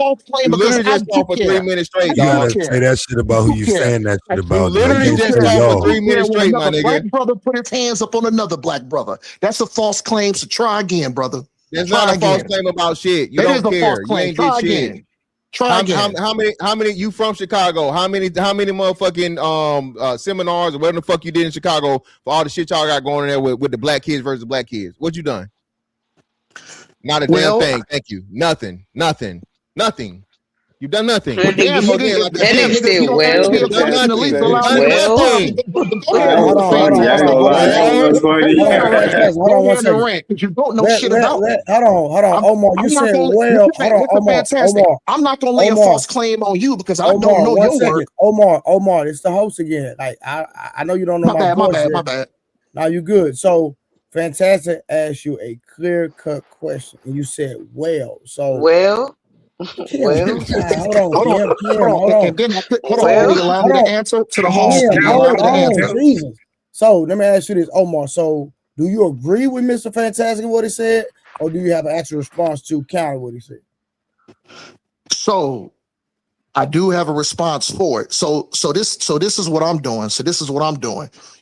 You literally just talked for 3 minutes straight,
You
dog.
gotta say that shit about who you saying that shit about.
You literally just talked for 3 minutes straight, my nigga.
Black brother put his hands up on another black brother. That's a false claim. So try again, brother.
There's not a false claim about shit. You don't care. You ain't did shit.
Try again.
How many you from Chicago? How many motherfucking seminars or whatever the fuck you did in Chicago for all the shit y'all got going in there with the black kids versus black kids? What you done? Not a damn thing. Thank you. Nothing. You've done nothing.
That nigga said, well.
Hold on 1 second.
You don't know shit about that.
Hold on. Omar, you said well. Hold on, Omar.
I'm not gonna lay a false claim on you because I don't know your work.
Omar, it's the host again. Like I know you don't know
my bad.
Now you good. So Fantastic asked you a clear-cut question, and you said well. So hold on.
Answer to the host.
Jesus. So let me ask you this, Omar. So do you agree with Mr. Fantastic what he said, or do you have an actual response to counter what he said?
So I do have a response for it. So this is what I'm doing.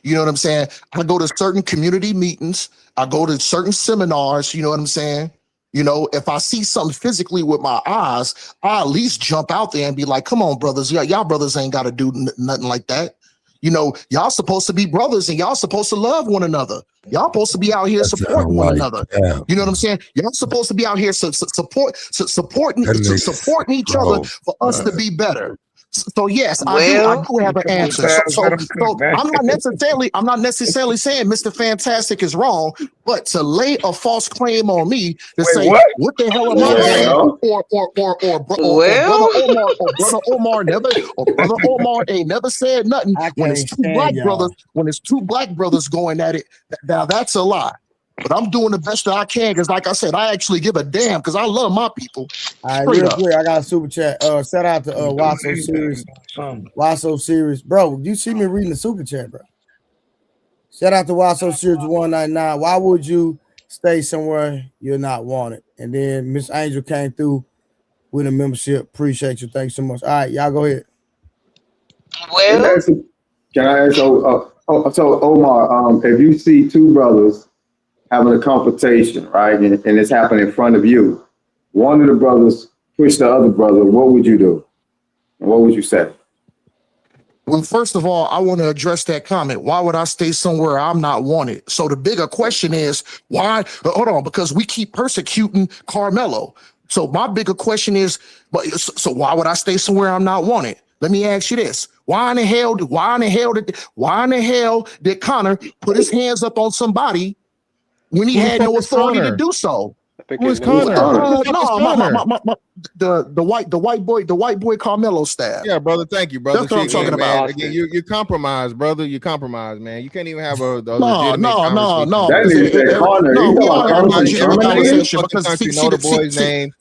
You know what I'm saying? I go to certain community meetings. I go to certain seminars. You know what I'm saying? You know, if I see something physically with my eyes, I at least jump out there and be like, come on, brothers. Y'all brothers ain't got to do nothing like that. You know, y'all supposed to be brothers and y'all supposed to love one another. Y'all supposed to be out here supporting one another. You know what I'm saying? Y'all supposed to be out here supporting each other for us to be better. So yes, I do have an answer. So I'm not necessarily saying Mr. Fantastic is wrong, but to lay a false claim on me to say what the hell am I doing, or brother Omar ain't never said nothing when it's two black brothers going at it. Now that's a lie. But I'm doing the best that I can because, like I said, I actually give a damn because I love my people.
All right, real quick, I got a super chat. Shout out to Watso Series. Watso Series. Bro, you see me reading the super chat, bro. Shout out to Watso Series 199. Why would you stay somewhere you're not wanted? And then Miss Angel came through with a membership. Appreciate you. Thanks so much. All right, y'all go ahead.
Well, can I ask? So Omar, if you see two brothers having a confrontation, right, and it's happening in front of you, one of the brothers push the other brother, what would you do? And what would you say?
Well, first of all, I want to address that comment. Why would I stay somewhere I'm not wanted? So the bigger question is, why? Hold on, because we keep persecuting Karmelo. So my bigger question is, so why would I stay somewhere I'm not wanted? Let me ask you this. Why in the hell did Connor put his hands up on somebody when he had no authority to do so?
Who's Connor?
The white boy Karmelo staff.
Yeah, brother. Thank you, brother.
That's what I'm talking about.
Again, you're compromised, brother. You're compromised, man. You can't even have a
No.
That nigga said Connor.
Know the boy's name.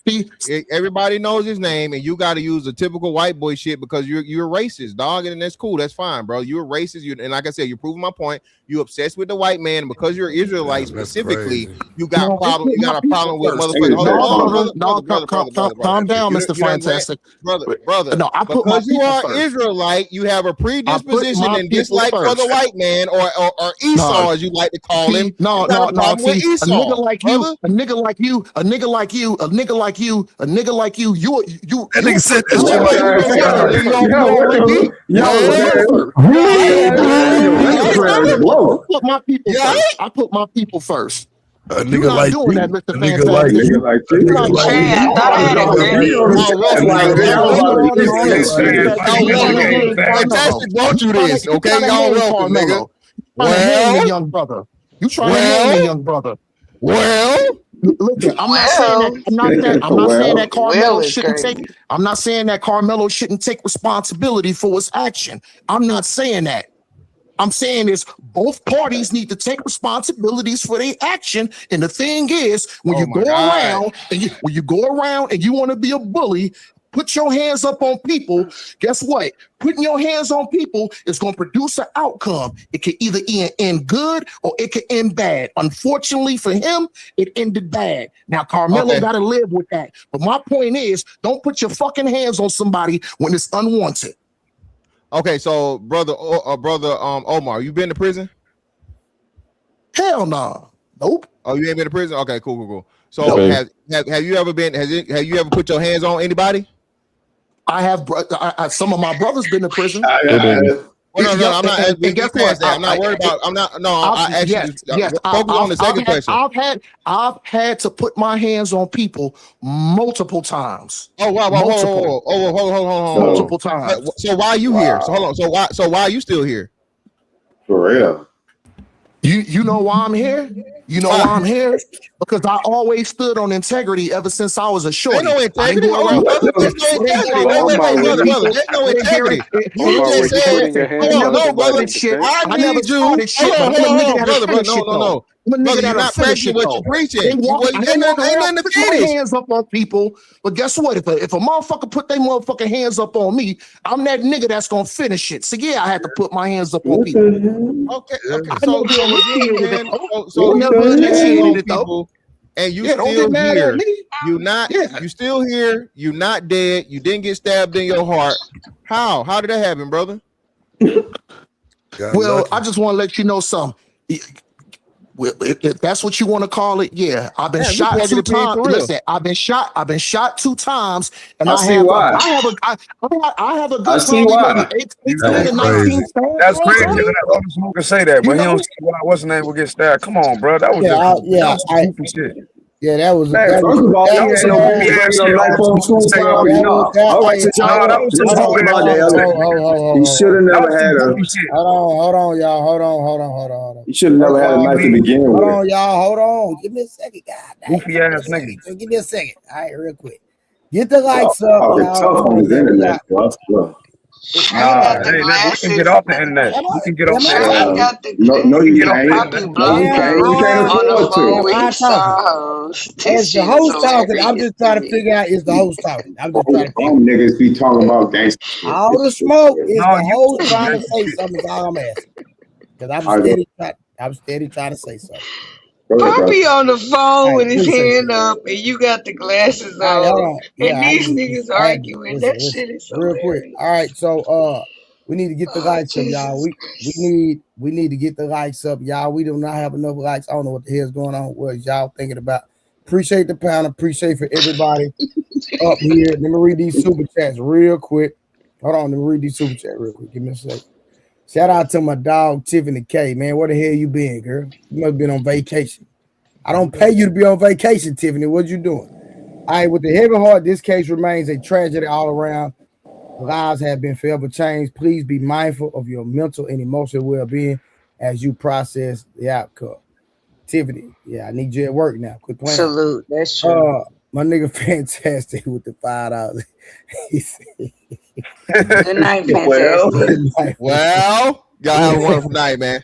Everybody knows his name, and you got to use the typical white boy shit because you're racist, dog, and that's cool. That's fine, bro. You're racist. And like I said, you're proving my point. You're obsessed with the white man, and because you're Israelite specifically, you got a problem. You got a problem with motherfuckers.
Calm down, Mr. Fantastic.
Brother.
No,
because you are Israelite, you have a predisposition and dislike for the white man or Esau, as you like to call him.
A nigga like you.
That nigga said that
I put my people first.
A nigga like you.
That, Mr.
A nigga like you.
Fantastic brought you this, okay? Y'all welcome, nigga.
Well, young brother. You trying to name me, young brother.
Well,
listen, I'm not saying that Karmelo shouldn't take. I'm not saying that Karmelo shouldn't take responsibility for his action. I'm not saying that. I'm saying is both parties need to take responsibilities for their action. And the thing is, when you go around and you want to be a bully, put your hands up on people. Guess what? Putting your hands on people is going to produce an outcome. It can either end good or it can end bad. Unfortunately for him, it ended bad. Now Karmelo got to live with that. But my point is, don't put your fucking hands on somebody when it's unwanted.
Okay, so brother Omar, you been to prison?
Hell no. Nope.
Oh, you ain't been to prison? Okay, cool. So have you ever been? Have you ever put your hands on anybody?
I have. Some of my brothers been to prison.
No, I'm not. I'm not worried about. I'm not. No, I actually focus on the second question.
I've had to put my hands on people multiple times.
Oh wow! Hold on.
Multiple times.
So why are you here? So hold on. So why are you still here?
For real.
You know why I'm here? You know why I'm here? Because I always stood on integrity ever since I was a shorty.
There's no integrity. There's no integrity. You just said, no, brother. I need you. No. Brother, you're not practicing what you're preaching. Ain't nothing to finish.
Hands up on people, but guess what? If a motherfucker put their motherfucking hands up on me, I'm that nigga that's gonna finish it. So yeah, I had to put my hands up on people.
Okay. So never initiated it though. And you still here. You still here. You're not dead. You didn't get stabbed in your heart. How? How did that happen, brother?
Well, I just want to let you know something. If that's what you want to call it, yeah. I've been
Damn, you
shot
plugging
2
the pin
times.
for real.
Listen, I've been shot 2 times, and
I see why.
I have a
I
good
see
probably
why.
maybe
That
18
was
to
crazy.
19 stands,
That's
you know what
crazy
I'm
to
saying?
let other smoker say that,
You
but he don't
know?
see why what's the name will get stabbed. Come on, bro. That was just goofy shit.
That was
Man,
First of all,
that
he
was
had
some
no
goofy
business
ass
bringing up
shit.
knife
All
on
smoker
school
say,
property. No. All right, since y'all
nah, that was some
talking
stupid
about
ass
that,
shit.
Elder, he should have
That
never
was some
had
goofy
a.
shit.
Hold on, y'all. Hold on.
He should have never had a knife to begin
Hold
with.
on, y'all. Hold on. Give me a second, God.
Goofy ass nigga.
Give me a second. All right, real quick. Get the
Y'all
lights up,
talking
y'all.
tough on his internet, bro.
Nah, you can get off the internet. You can get off the internet.
No,
You can
you
get off the
can't.
internet.
No, you can't. You can't afford to.
Am I talking? Is the host talking? I'm just trying to figure out, is the host talking? I'm just trying to figure out.
Some niggas be talking about gangster shit.
All the smoke is
No,
the
you
host
too,
trying to
man.
say something is all I'm asking. Because I'm steady trying to say something.
Go ahead, bro.
Poppy on the phone with his
Appreciate
hand
you.
up, and you got the glasses
All right, hold
on,
on.
and
Yeah,
these niggas
I had
arguing. That shit is
real quick.
hilarious.
All right, so we need to get the
Oh,
lights up, y'all.
Jesus
We need to get the lights up, y'all. We do not have enough lights. I don't know what the hell's going on. What is y'all thinking about? Appreciate the pound. Appreciate for everybody up here. Let me read these super chats real quick. Hold on, let me read these super chats real quick. Give me a second. Shout out to my dog Tiffany K. Man, where the hell you been, girl? You must have been on vacation. I don't pay you to be on vacation, Tiffany. What you doing? All right, with the heavy heart, this case remains a tragedy all around. Lives have been forever changed. Please be mindful of your mental and emotional well-being as you process the outcome. Tiffany, yeah, I need you at work now. Quit playing.
salute. That's true.
My nigga fantastic with the $5. He said,
Good night,
Well,
fantastic.
Well, y'all have a wonderful night, man.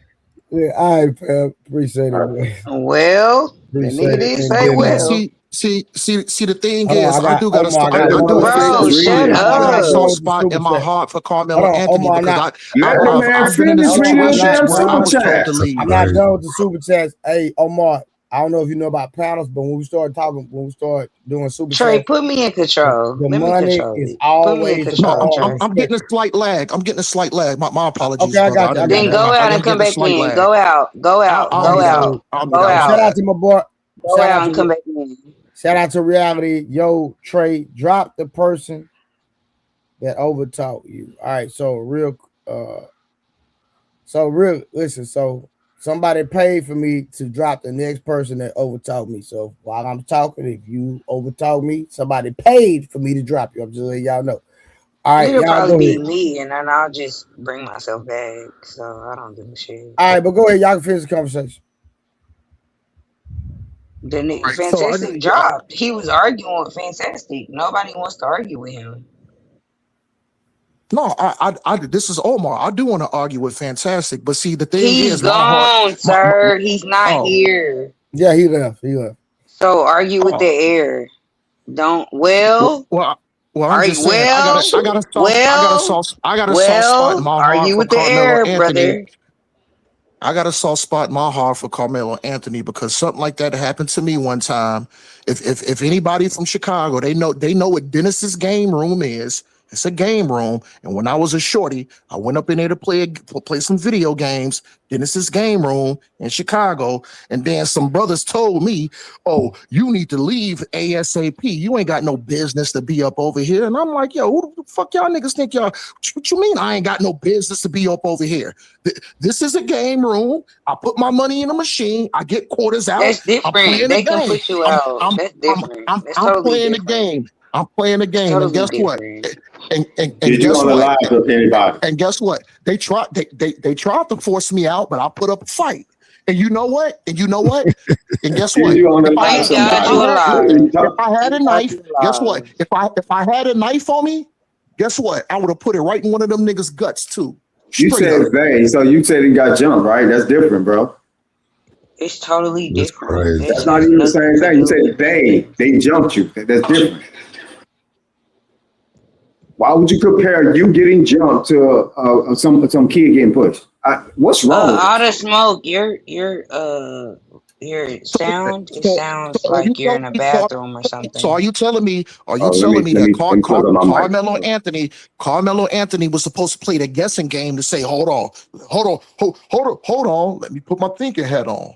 Yeah, all right, pal. Appreciate it, man.
Well, the
Appreciate
nigga
it.
did
And
say
then,
well.
See. The thing
hold on,
is,
I
I
got
do got a
Omar.
soft.
I got
I
one
do.
more thing.
Bro,
finish
shut
reading.
I got a
up.
soft
With the
spot
super
in my
chat.
heart for
Hold
Carmelo
on,
Anthony
Omar,
because
not.
Let the man
I've been in
finish reading them
situations
damn
where I
super
was told to
chats.
leave.
I'm not done with the super chats. Hey, Omar, I don't know if you know about panels, but when we start doing super
Trey,
chats,
put me in control.
the
Let me
money
control
is
it. Put me in
always a
No,
control,
part of
Trey.
I'm getting a
respect.
slight lag. I'm getting a slight lag. My apologies,
Okay, I
brother.
got you. I got
Then
you.
go out
I
and
am
come
getting a
back
slight
in.
lag.
Go out. Go out.
I'll
Go
mute out.
out.
I'll mute
Go
out. My
Shout
out.
out
bad.
to my boy.
Go
Shout out
out and come
to
back in.
reality. Yo, Trey, drop the person that overtalked you. All right, listen, so somebody paid for me to drop the next person that overtalked me. So while I'm talking, if you overtalk me, somebody paid for me to drop you. I'm just letting y'all know. All right,
It'll
y'all
probably
go
be
ahead.
me, and then I'll just bring myself back. So I don't give a shit.
All right, but go ahead. Y'all can finish the conversation.
The
Right. So
Fantastic dropped. He was arguing with Fantastic. Nobody wants to argue with him.
no, this is Omar. I do want to argue with Fantastic, but see, the thing
He's
is, my heart.
gone, sir. He's not
Oh,
here.
Yeah, he left.
So argue with the
oh.
air. Don't.
Well,
Well,
well, well, I'm
are
just
you
saying.
well?
I got a soft spot in my heart
Argue
for
with the
Carmelo
air,
Anthony.
brother.
I got a soft spot in my heart for Carmelo Anthony because something like that happened to me one time. If anybody from Chicago, they know what Dennis's game room is. It's a game room, and when I was a shorty, I went up in there to play some video games. Dennis's game room in Chicago, and then some brothers told me, "Oh, you need to leave ASAP. You ain't got no business to be up over here." And I'm like, "Yo, who the fuck y'all niggas think y'all? What you mean I ain't got no business to be up over here? This is a game room. I put my money in a machine. I get quarters out.
That's
I'm
different.
playing the
They can
game.
put you
I'm
out.
I'm
That's
I'm
different.
I'm
That's
I'm
totally
playing the
different.
game. I'm playing the
That's
game. And
totally
guess what?
different.
And
Did you
guess
on the
what?
live with anybody?
And guess what? They tried to force me out, but I put up a fight. And you know what? And guess
Did
what?
you on the
If I
live
Thank
had
God
somebody?
you alive.
if I had a
Thank God
knife,
you
guess what?
alive.
If I had a knife on me, guess what? I would have put it right in one of them niggas' guts too.
You
Straight up.
said they, so you said he got jumped, right? That's different, bro.
It's totally
That's
different.
crazy.
That
That's not
has
even the
nothing
same
to
thing. You
do
said
with it.
they jumped you. That's different. Why would you compare you getting jumped to some kid getting pushed? What's wrong with
All
this?
the smoke, your sound, it sounds like you're in a bathroom or
So are
something.
you telling me? Are you
Oh,
telling me that
plug up my mic.
Carmelo Anthony was supposed to play the guessing game to say, hold on, let me put my thinking hat on.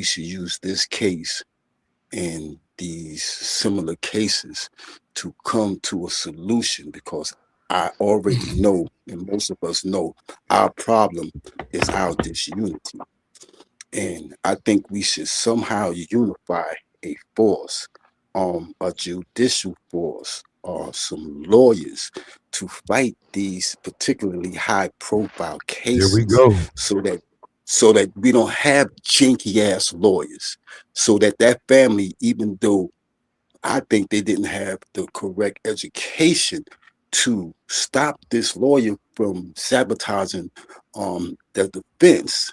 we should use this case and these similar cases to come to a solution, because I already know, and most of us know, our problem is our disunity. And I think we should somehow unify a force, a judicial force, some lawyers to fight these particularly high profile
Here we
cases
go.
so that we don't have janky ass lawyers, so that family, even though I think they didn't have the correct education to stop this lawyer from sabotaging the defense.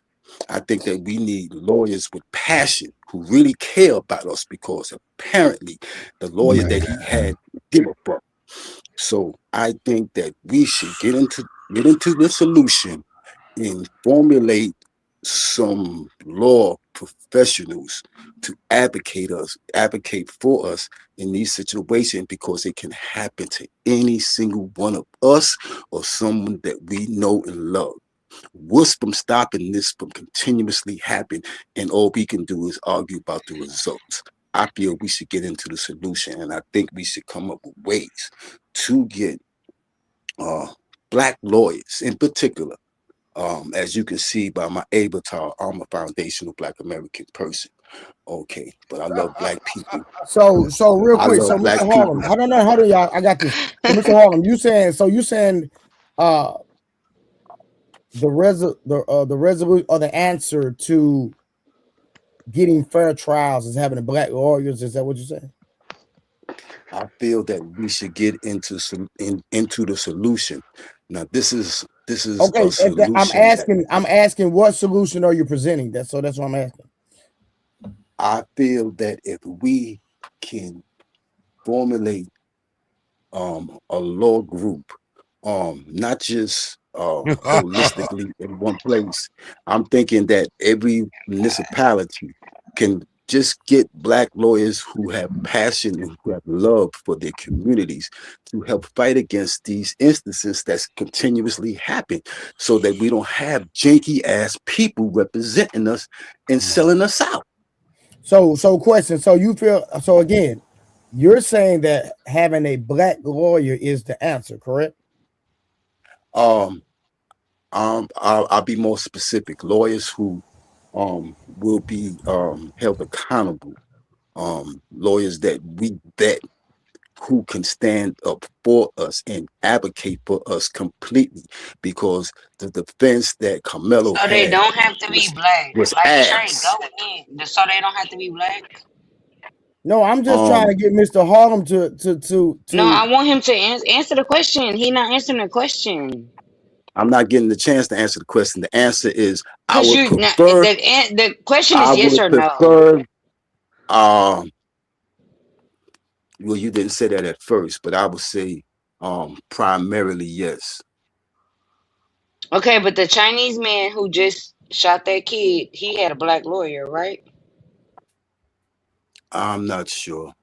I think that we need lawyers with passion who really care about us, because apparently the lawyer that he had didn't give a fuck. So I think that we should get into the solution and formulate some law professionals to advocate for us in these situations, because it can happen to any single one of us or someone that we know and love. What's from stopping this from continuously happening, and all we can do is argue about the results? I feel we should get into the solution, and I think we should come up with ways to get Black lawyers in particular. As you can see by my avatar, I'm a foundational Black American person. Okay, but I love Black people.
So real quick, so
love Black
Mr. Harlem,
people.
I don't know how do y'all. I got this. So Mr. Harlem, you saying the resolution or the answer to getting fair trials is having the Black lawyers? Is that what you're saying?
I feel that we should get into the solution. Now, this is
Okay.
a solution.
I'm asking what solution are you presenting? That's what I'm asking.
I feel that if we can formulate a law group, not just holistically in one place. I'm thinking that every municipality can just get Black lawyers who have passion and who have love for their communities to help fight against these instances that's continuously happen, so that we don't have janky ass people representing us and selling us out.
So question. So you feel, so again, you're saying that having a Black lawyer is the answer, correct?
I'll be more specific. Lawyers who will be held accountable. Lawyers that we vet, who can stand up for us and advocate for us completely, because the defense that Karmelo
So they
had
don't have to be Black.
was
Like Trey,
ass.
go in. So they don't have to be Black.
No, I'm just trying to get Mr. Harlem to.
No, I want him to answer the question. He not answering the question.
I'm not getting the chance to answer the question. The answer is I
Cause
would
you
prefer.
the question is
I
yes
would
or no.
prefer. Well, you didn't say that at first, but I would say primarily yes.
Okay, but the Chinese man who just shot that kid, he had a Black lawyer, right?
I'm not sure.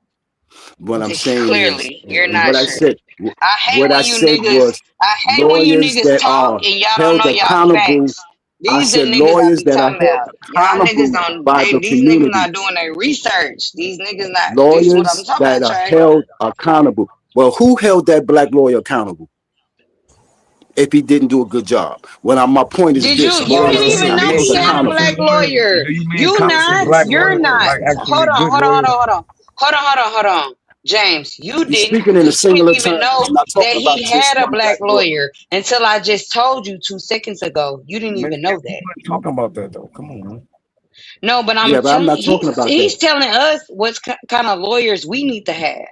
What I'm saying is,
Clearly, you're not
what I
sure.
said,
I hate
what I
when you
said
niggas.
was
I hate when you
lawyers
niggas
that
talk
are
and y'all don't
held
know y'all
accountable.
facts.
I
These the
said
niggas I
lawyers
be
that are
talking
held
about. Y'all niggas
accountable
don't.
by the
These niggas
community.
not doing their research. These niggas not. This is what I'm
Lawyers
talking
that
about,
are
Trey.
held accountable. Well, who held that Black lawyer accountable if he didn't do a good job? Well, my point is
Did you?
this:
You didn't
lawyers
even
are
know
held
he had a
accountable.
Black lawyer. You not. You're not. Hold on. Hold on. Hold on. Hold on. Hold on. Hold on. Hold on. James, you
You're
didn't.
speaking in a
You didn't
singular
even
term.
know
I'm not
that
talking about
he
just
had a
one Black
Black
lawyer.
lawyer until I just told you 2 seconds ago. You didn't even know that.
Talking about that though. Come on, man.
No, but
Yeah,
I'm
but I'm
telling
not talking about that.
he's telling us what kind of lawyers we need to have.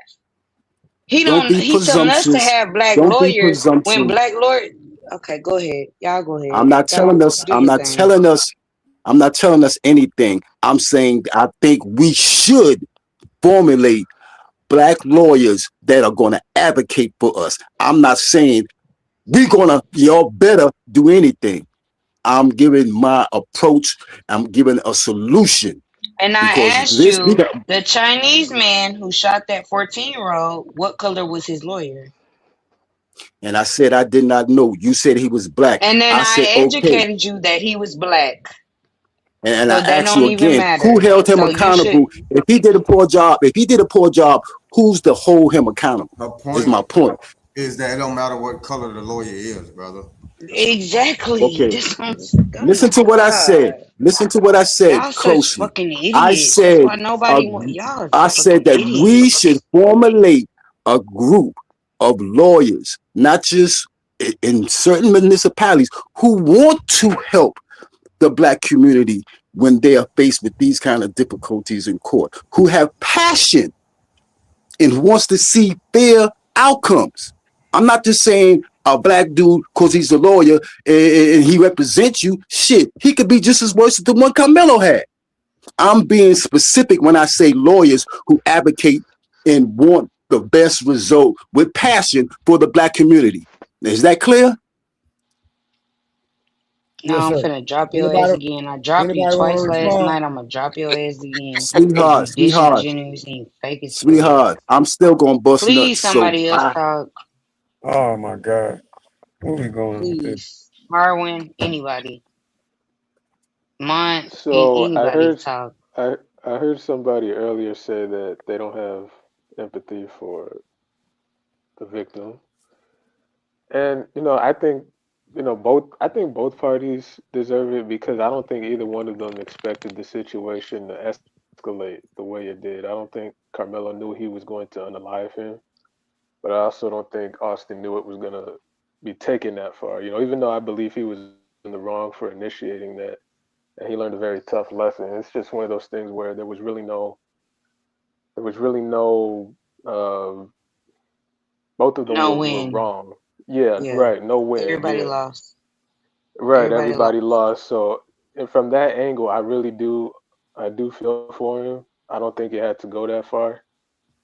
Don't be
He's telling us to
presumptuous.
have Black
Don't be
lawyers when
presumptuous.
Black lawyer. Okay, go ahead. Y'all go ahead.
I'm not telling us.
Do
I'm
your
not
thing.
telling us. I'm not telling us anything. I'm saying I think we should formulate Black lawyers that are going to advocate for us. I'm not saying y'all better do anything. I'm giving my approach. I'm giving a solution.
And I
Because
asked
this,
you, the Chinese man who shot that 14-year-old, what color was his lawyer?
and I said I did not know. You said he was Black.
And then
I said
I
okay.
educated you that he was Black.
And I
So that
ask you
don't even
again, who
matter.
held him
So you should.
accountable? If he did a poor job, who's to hold him accountable? Is my point.
Is that it don't matter what color the lawyer is, brother.
Exactly.
Okay.
Oh
Listen to
my
what I said.
God.
Listen to what I said
Y'all such
closely.
fucking
I
idiots. That's
said,
why nobody want y'all
I
fucking
said that we
idiots.
should formulate a group of lawyers, not just in certain municipalities, who want to help the Black community when they are faced with these kind of difficulties in court, who have passion and wants to see fair outcomes. I'm not just saying a Black dude because he's a lawyer and he represents you. Shit, he could be just as worse as the one Karmelo had. I'm being specific when I say lawyers who advocate and want the best result with passion for the Black community. Is that clear?
Now
Yes,
I'm
sir.
finna drop your ass
Anybody
again. I dropped you
anybody want
twice
to
last
respond?
night. I'm gonna drop your ass again because
Sweetheart,
you disingenuous and you fake as fuck.
sweetheart, I'm still gonna bust nuts.
Please,
So
somebody else talk.
Oh my God. Where we going with this?
Please. Harwin, anybody. Mine,
So
anybody talk.
I heard somebody earlier say that they don't have empathy for the victim. And I think both parties deserve it because I don't think either one of them expected the situation to escalate the way it did. I don't think Carmelo knew he was going to unalive him, but I also don't think Austin knew it was going to be taken that far. Even though I believe he was in the wrong for initiating that, and he learned a very tough lesson. It's just one of those things where there was really no uh, both of them
No
were
win.
wrong. Yeah,
Yeah.
right. No win.
Everybody
Yeah,
lost.
right.
Everybody
Everybody
lost.
lost. So, and from that angle, I do feel for him. I don't think it had to go that far.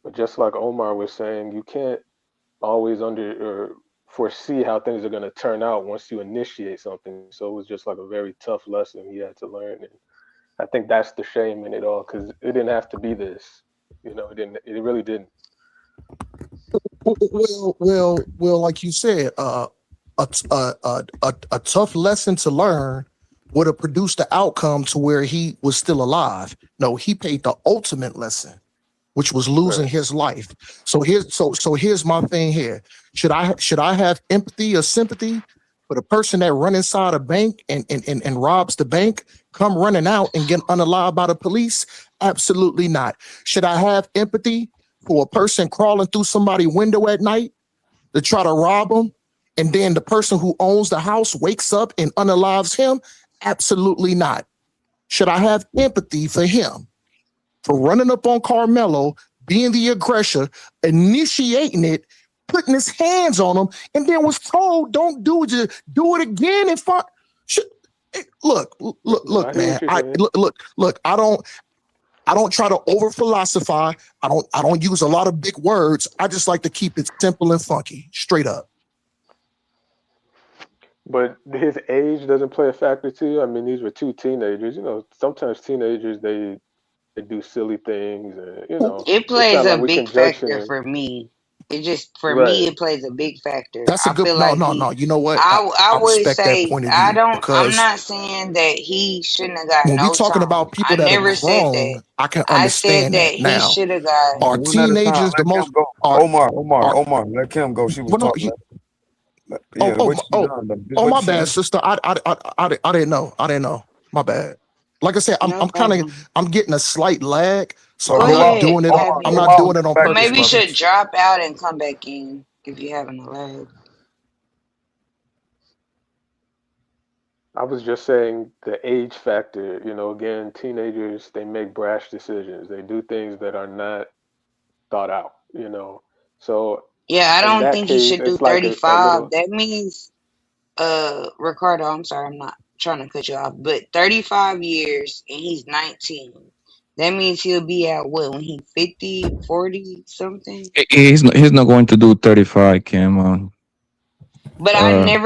But just like Omar was saying, you can't always under or foresee how things are going to turn out once you initiate something. So it was just like a very tough lesson he had to learn, and I think that's the shame in it all because it didn't have to be this. It didn't. It really didn't.
Well, like you said, a tough lesson to learn would have produced the outcome to where he was still alive. No, he paid the ultimate lesson, which was losing
Right.
his life. So here's my thing here. Should I have empathy or sympathy for the person that run inside a bank and robs the bank, come running out and get unalive by the police? Absolutely not. Should I have empathy for a person crawling through somebody's window at night to try to rob them, and then the person who owns the house wakes up and unalives him? Absolutely not. Should I have empathy for him for running up on Karmelo, being the aggressor, initiating it, putting his hands on him, and then was told, "Don't do it. Just do it again." And fuck. Look,
No, I hear
man.
what you're
I
saying.
look. I don't try to over philosophize. I don't use a lot of big words. I just like to keep it simple and funky, straight up.
But his age doesn't play a factor too. I mean, these were two teenagers. Sometimes teenagers they do silly things, and
It
it's
plays
not
a
like we
big
can judge
factor
him.
for me. It just for me
Right.
it plays a big factor.
That's a
I
good
feel
no,
like
no, no. You know what?
I
I
would
respect that
say
point of
I
view
don't I'm
because
not saying that he shouldn't have got
when we
no
talking
time.
about people
I
that are
never said that.
grown, I can
I said
understand
that
that.
he
Now,
should have got
are
One at a time.
teenagers the
Let
most
Kim go.
are
Omar,
are
Omar, let Kim go. She was
well, no,
talking.
oh,
Yeah,
oh,
wait till she
oh,
done though. Just
oh,
wait
my
till she
bad,
done.
sister. I didn't know. I didn't know. My bad. Like I said, I'm
no
I'm kind of
problem.
I'm getting a slight lag, so
So
Go
I'm
go
not
out.
ahead,
doing it.
have
Omar,
I'm
go
your
not
out and
doing it
come
on
back
or
in,
purpose,
maybe you
brother.
brother.
should drop out and come back in if you're having a lag.
I was just saying the age factor. Again, teenagers they make brash decisions. They do things that are not thought out. So
Yeah, I
in
don't
that
think he
case,
should do
it's like a
35.
little.
That means Ricardo, I'm sorry, I'm not trying to cut you off, but 35 years and he's 19. That means he'll be at what when he's 50, 40 something?
He's not going to do 35, Cam.
But
Uh,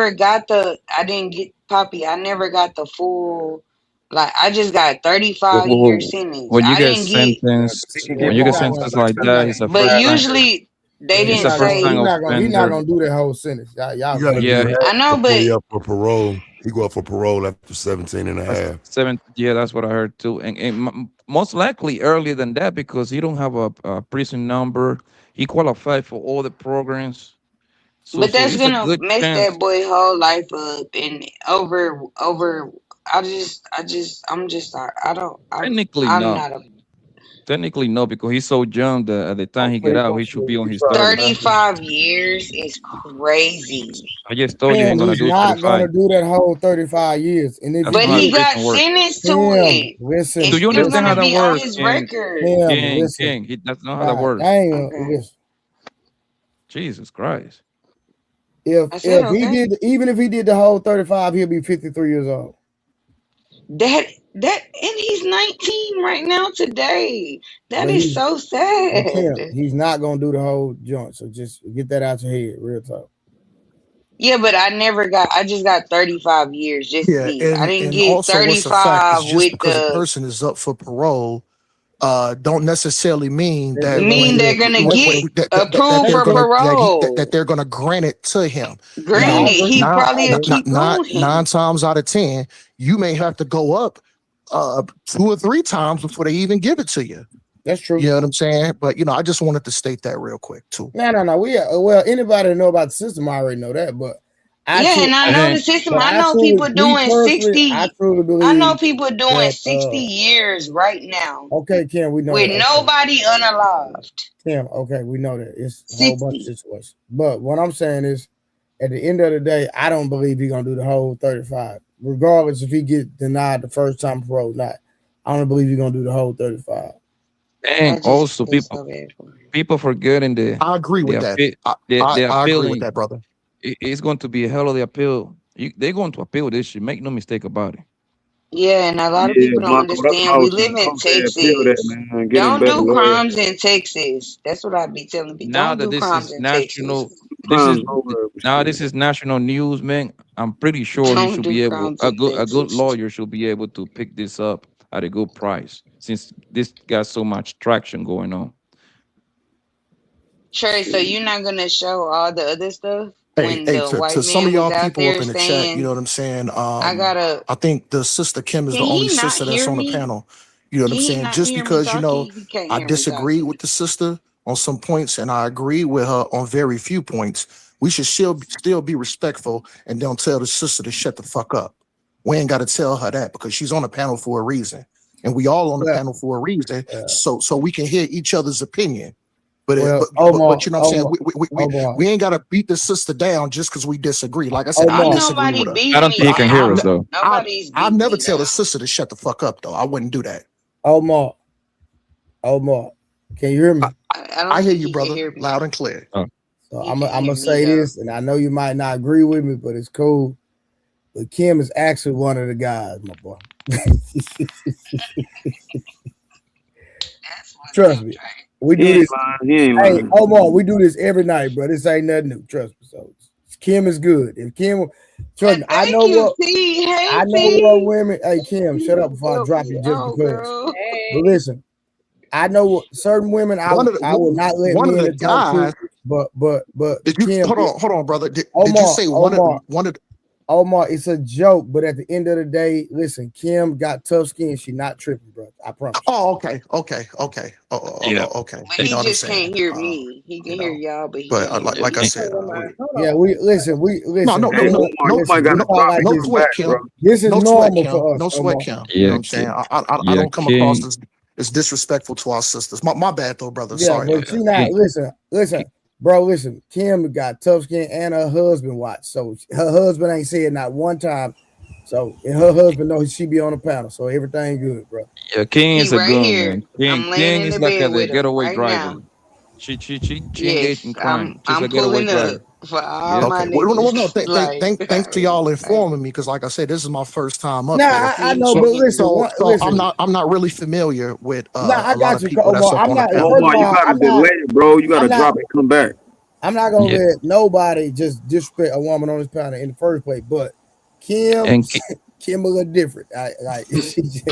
I didn't get Poppy, I never got the full, like, I just got
wh-
35-year
wh-
sentence.
when you
I
get
didn't get,
Yeah, 'cause he
sentenced,
can
Yeah,
get
when you
he's
get
more.
not gonna.
sentenced like
He's
that,
not.
it's a
but
first time.
usually they
Yeah,
It's
didn't
a first time
he's
say,
not gonna. He's not
offender.
gonna do that whole sentence. Y'all
You got to
crazy.
do
Yeah,
half
I know,
before
but
he up for parole. He go up for parole after 17 and a
that's
half.
seven. Yeah, that's what I heard too. And most likely earlier than that because he don't have a prison number. He qualified for all the programs, so
that's
it's a
gonna
good
mess
chance.
that boy whole life up and over. I'm just sorry. I don't.
Technically,
I'm
no.
not a.
Technically, no, because he's so young that at the time he get out, he should be on his 30s.
35 years is crazy.
I just told you he
Tim,
ain't gonna
he's
do
not
35.
gonna do that whole 35 years. And if
That's
he
But
not how the
he
did,
got
prison works.
sentenced to
Tim,
it.
listen,
Do
It's
you
still
understand how
gonna
that
be on
works?
his
King,
record.
Tim,
King,
listen.
King. That's not how that
Nah,
works.
I ain't
Okay.
listen.
Jesus Christ.
I said
If he
okay.
did, even if he did the whole 35, he'll be 53 years old.
That and he's 19 right now today. That
But
is so sad.
Tim, he's not gonna do the whole joint. So just get that out your head, real talk.
Yeah, but I just got 35 years, just
Yeah,
me. I didn't
and
get
also what's a fact is
35
just
with
because a
the
person is up for parole, don't necessarily mean that
mean they're gonna get approved for
that
parole.
they're gonna grant it to him. You know,
Granted, he probably keep
nine
going.
times out of 10, you may have to go up 2 or 3 times before they even give it to you.
That's true.
You know what I'm saying? But I just wanted to state that real quick too.
No. Well, anybody that know about the system already know that, but I
know the system. I know people doing 60.
I truly believe
I know people doing
that,
60 years right now
okay, Kim, we know
with
that.
nobody unalived.
Kim, okay, we know that it's a
60.
whole bunch of situations. But what I'm saying is, at the end of the day, I don't believe he's gonna do the whole 35, regardless if he get denied the first time parole or not. I don't believe he's gonna do the whole 35.
And also people forgetting
I agree with that.
the
I agree with
appealing.
that, brother.
It's going to be a hell of the appeal. They're going to appeal this shit. Make no mistake about it.
Yeah, and a lot of
Yeah,
people don't
Marco, that's what I
understand. We
was
live
saying. I
in
was saying, appeal that,
Texas.
man. Get him
Don't
better
do
lawyer.
crimes in Texas. That's what I be telling people.
Now
Don't
that
do
this
crimes
is
in
national,
Texas.
this is national news, man. I'm pretty sure he
Don't
should
do
be able.
crimes in
A good
Texas.
lawyer should be able to pick this up at a good price, since this got so much traction going on.
Trey, so you're not gonna show all the other stuff when
Hey,
the white
to some
man
of
was
y'all
out
people up
there
in the chat, you know
saying,
what I'm saying?
I gotta
I think the sister Kim is
can
the only
he not
sister that's
hear
on the
me?
panel. You know what
Can
I'm
he
saying?
not
Just
hear me
because,
talking? He can't
I
hear me
disagree
talking.
with the sister on some points and I agree with her on very few points, we should still be respectful and don't tell the sister to shut the fuck up. We ain't got to tell her that because she's on the panel for a reason. And we all on the panel for a reason. So we can hear each other's opinion. But you know what I'm saying? We ain't gotta beat the sister down just because we disagree. Like I said, I disagree with her.
I don't think he can hear us though.
I'll never tell the sister to shut the fuck up though. I wouldn't do that.
Omar, can you hear me?
I hear you, brother, loud and clear.
So I'm gonna say this, and I know you might not agree with me, but it's cool. But Kim is actually one of the guys, my boy. Trust me. We do this. Hey, Omar, we do this every night, bro. This ain't nothing new. Trust me. So Kim is good. If Kim, trust me, I know what. I know what women. Hey, Kim, shut up before I drop you just because. But listen, I know what certain women I will not let
one of
men
the
talk
guys.
to. But
Did you
Kim,
hold on, brother? Did
Omar,
you say one of?
Omar, it's a joke, but at the end of the day, listen, Kim got tough skin. She not tripping, bro. I promise.
Oh, okay. Okay.
Yeah.
Okay.
But he just can't hear me. He can hear y'all, but he
But
can't hear
like I
me.
said,
Yeah, we listen.
No, sweat, Kim.
This is
No
normal
sweat, Kim.
for us.
No sweat,
Omar.
Kim. You know what I'm saying? I don't come across as disrespectful to our sisters. My bad though, brother.
Yeah,
Sorry.
but you not listen, bro. Listen, Kim got tough skin and her husband watch. So her husband ain't said not one time. So and her husband knows she be on the panel. So everything good, bro.
Yeah, King is
He
a
right
gun,
here.
man.
I'm laying
King
in
is
the
like
bed
the
with him
getaway
right
driver.
now.
She engaged in
Yes,
crime. She's
I'm
a getaway
pulling
driver.
up for all
Yep.
my
Okay. Well, no,
niggas. Like,
thanks to y'all informing me because, like I said, this is my first time up
Nah,
here.
I know, but listen,
So I'm not really familiar with
I
a lot
got
of
you,
people that's
Omar.
up
I'm
on the
not.
panel.
First of
You
all,
gotta
I'm
delay
not.
it, bro. You gotta drop it, come back.
I'm not gonna let nobody just disrespect a woman on this panel in the first place. But Kim, Kim a little different. Like she just,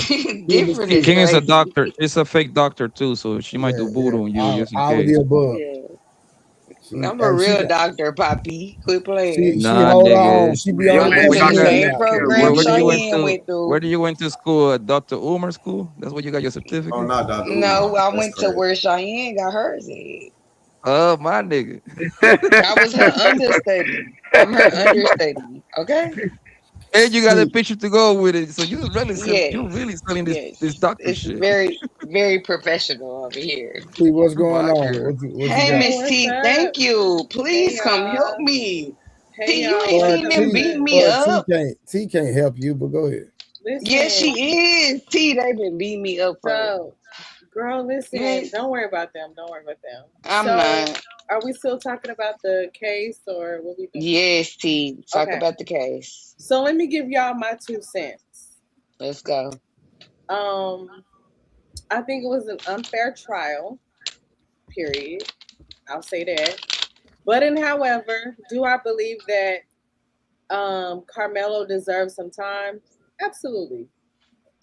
different is
King is a
crazy.
doctor. She's a fake doctor too, so she might do voodoo on you just in case.
I'm a real doctor, Poppy. Quit playing.
She
Nah,
hold
nigga.
on. She be on
I went to the same program
Where do you went
Cheyenne
to?
went through.
Where do you went to school? Dr. Umar school? That's where you got your certificate?
Oh, not Dr.
No, I went to where Cheyenne got hers at.
Oh, my nigga.
I was her understudy. I'm her understudy. Okay.
And you got a picture to go with it. So you're really
Yes,
selling this
yes.
doctor
It's
shit.
very professional over here.
T, what's
I'm
going
out
on?
here.
What you
Hey,
got?
Hey,
Miss
what's
T,
up?
thank you.
Hey,
Please come help
y'all.
me.
Hey,
T, you
y'all.
ain't
What's
Well,
seen
up
them
T,
beat
with?
me up.
T can't help you, but go ahead.
Yes,
Listen.
she is. T, they been beating me up for.
So, girl,
You
listen.
ain't.
Don't worry about them. Don't worry about them.
I'm
So,
not.
are we still talking about the case or what we doing?
Yes, T. Talk
Okay.
about the case.
So let me give y'all my 2 cents.
Let's go.
Um, I think it was an unfair trial. Period. I'll say that. But in however, do I believe that Carmelo deserves some time? Absolutely.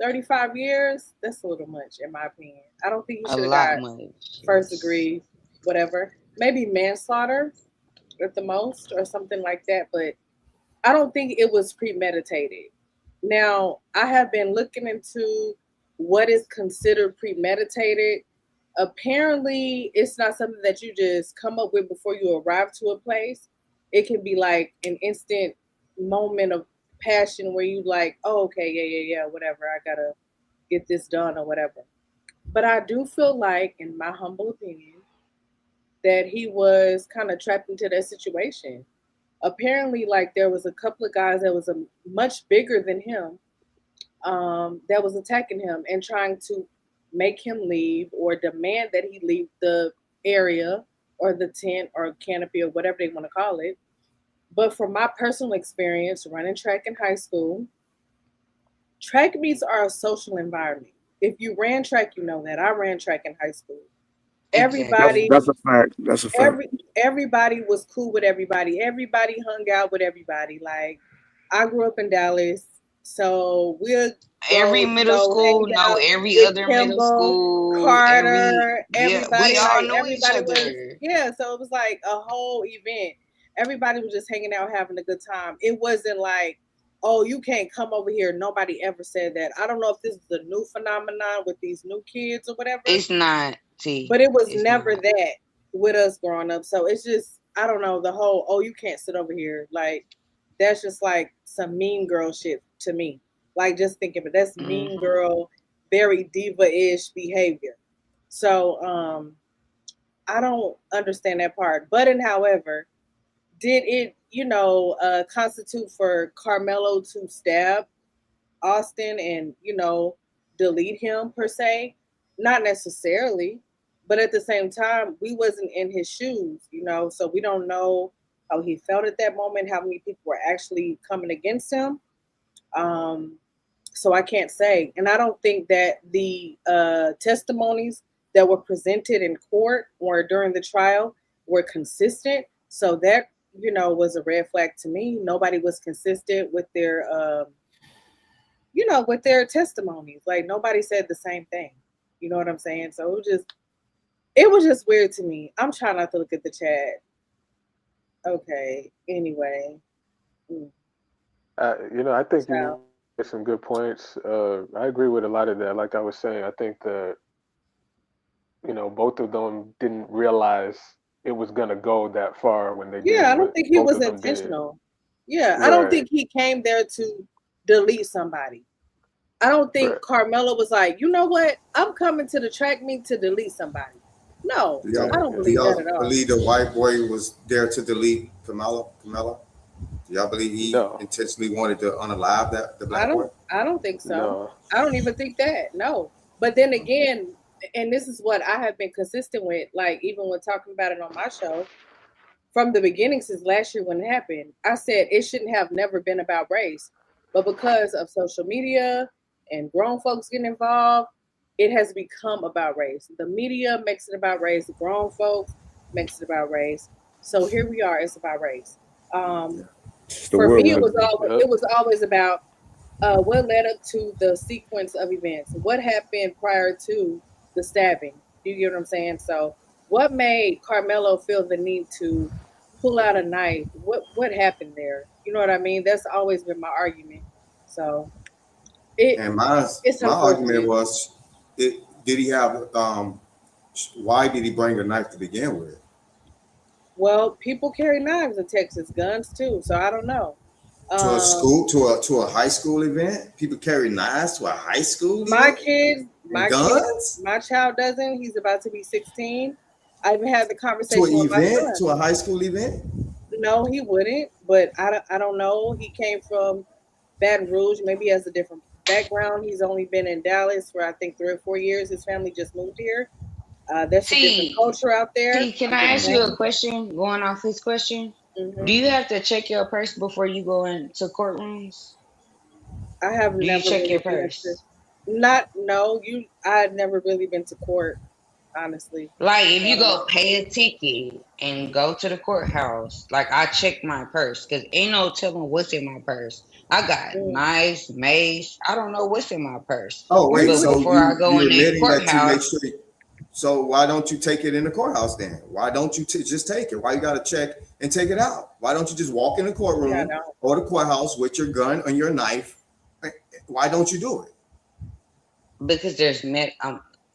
35 years, that's a little much in my opinion. I don't think he
A
should have
lot
got
much.
first
Yes.
degree, whatever. Maybe manslaughter at the most or something like that, but I don't think it was premeditated. Now, I have been looking into what is considered premeditated. Apparently, it's not something that you just come up with before you arrive to a place. It can be like an instant moment of passion where you like, oh, okay, yeah, whatever. I gotta get this done or whatever. But I do feel like, in my humble opinion, that he was kind of trapped into that situation. Apparently, like there was a couple of guys that was a much bigger than him that was attacking him and trying to make him leave or demand that he leave the area or the tent or canopy or whatever they want to call it. But from my personal experience running track in high school, track meets are a social environment. If you ran track, you know that. I ran track in high school.
Exactly.
Everybody
That's a fact. That's a fact.
everybody was cool with everybody. Everybody hung out with everybody. Like I grew up in Dallas, so we'll
Every middle
hang
school know
out
every
with
other middle
Kimball,
school. Every
Carter,
yeah, we
everybody.
all
Like
knew each
everybody was,
other.
yeah. So it was like a whole event. Everybody was just hanging out, having a good time. It wasn't like, oh, you can't come over here. Nobody ever said that. I don't know if this is a new phenomenon with these new kids or whatever,
It's not T.
but it was
It's
never
not.
that with us growing up. So it's just I don't know the whole oh you can't sit over here like that's just like some mean girl shit to me. Like just thinking, but that's mean
Hmm.
girl, very diva-ish behavior. So I don't understand that part. But in however, did it constitute for Carmelo to stab Austin and, delete him per se? Not necessarily, but at the same time, we wasn't in his shoes, so we don't know how he felt at that moment, how many people were actually coming against him. Um, so I can't say. And I don't think that the testimonies that were presented in court or during the trial were consistent. So that, was a red flag to me. Nobody was consistent with their testimonies. Like nobody said the same thing. You know what I'm saying? So it was just weird to me. I'm trying not to look at the chat. Okay. Anyway. Mm.
I think you
So
made some good points. I agree with a lot of that. Like I was saying, I think that both of them didn't realize it was gonna go that far when they
yeah,
did,
I don't
but
think he
both
was
of them did.
intentional. Yeah, I don't
Right.
think he came there to delete somebody. I don't think
Right.
Carmelo was like, you know what? I'm coming to the track meet to delete somebody. No,
Do
Yeah.
y'all
I don't
do
believe that
y'all
at all.
believe the white boy was there to delete Kamala? Do y'all believe he
No.
intentionally wanted to unalive that the
I
black boy?
don't I don't think so.
No.
I don't even think that. No. But then again, and this is what I have been consistent with, like even when talking about it on my show, from the beginning since last year when it happened, I said it shouldn't have never been about race. But because of social media and grown folks getting involved, it has become about race. The media makes it about race, the grown folks makes it about race. So here we are, it's about race. Um,
It's the
for me,
world
it
we
was
live
always
Yep.
it was always about what led up to the sequence of events. What happened prior to the stabbing? You get what I'm saying? So, what made Carmelo feel the need to pull out a knife? What happened there? You know what I mean? That's always been my argument. So, it
And my
it's
my argument
unfortunate.
was, did he have why did he bring a knife to begin with?
Well, people carry knives in Texas, guns too. So I don't know.
To a school, to a high school event, people carry knives to a high school
My
event
kid,
and guns
my child doesn't. He's about to be 16. I even had the
to an
conversation with my
event,
son.
to a high school event.
No, he wouldn't. But I don't know. He came from Baton Rouge. Maybe he has a different background. He's only been in Dallas for I think 3 or 4 years. His family just moved here. That's a different
T,
culture out there.
T, can
I'm
I
just
ask you
saying.
a question? Going off his question, do
Hmm.
you have to check your purse before you go into courtrooms?
I have
Do you
never
check your
really been to.
purse?
Not no. You. I had never really been to court. Honestly.
Like if
So I
you
don't
go
know.
pay a ticket and go to the courthouse, like I check my purse because ain't no telling what's in my purse. I got
Mm.
knives, mace. I don't know what's in my purse.
Oh wait,
But
so
before I go
you
in that
admitting that you make
courthouse,
sure? So why don't you take it in the courthouse then? Why don't you just take it? Why you got to check and take it out? Why don't you just walk in the
Yeah,
courtroom
no.
or the courthouse with your gun and your knife? Why don't you do it?
because there's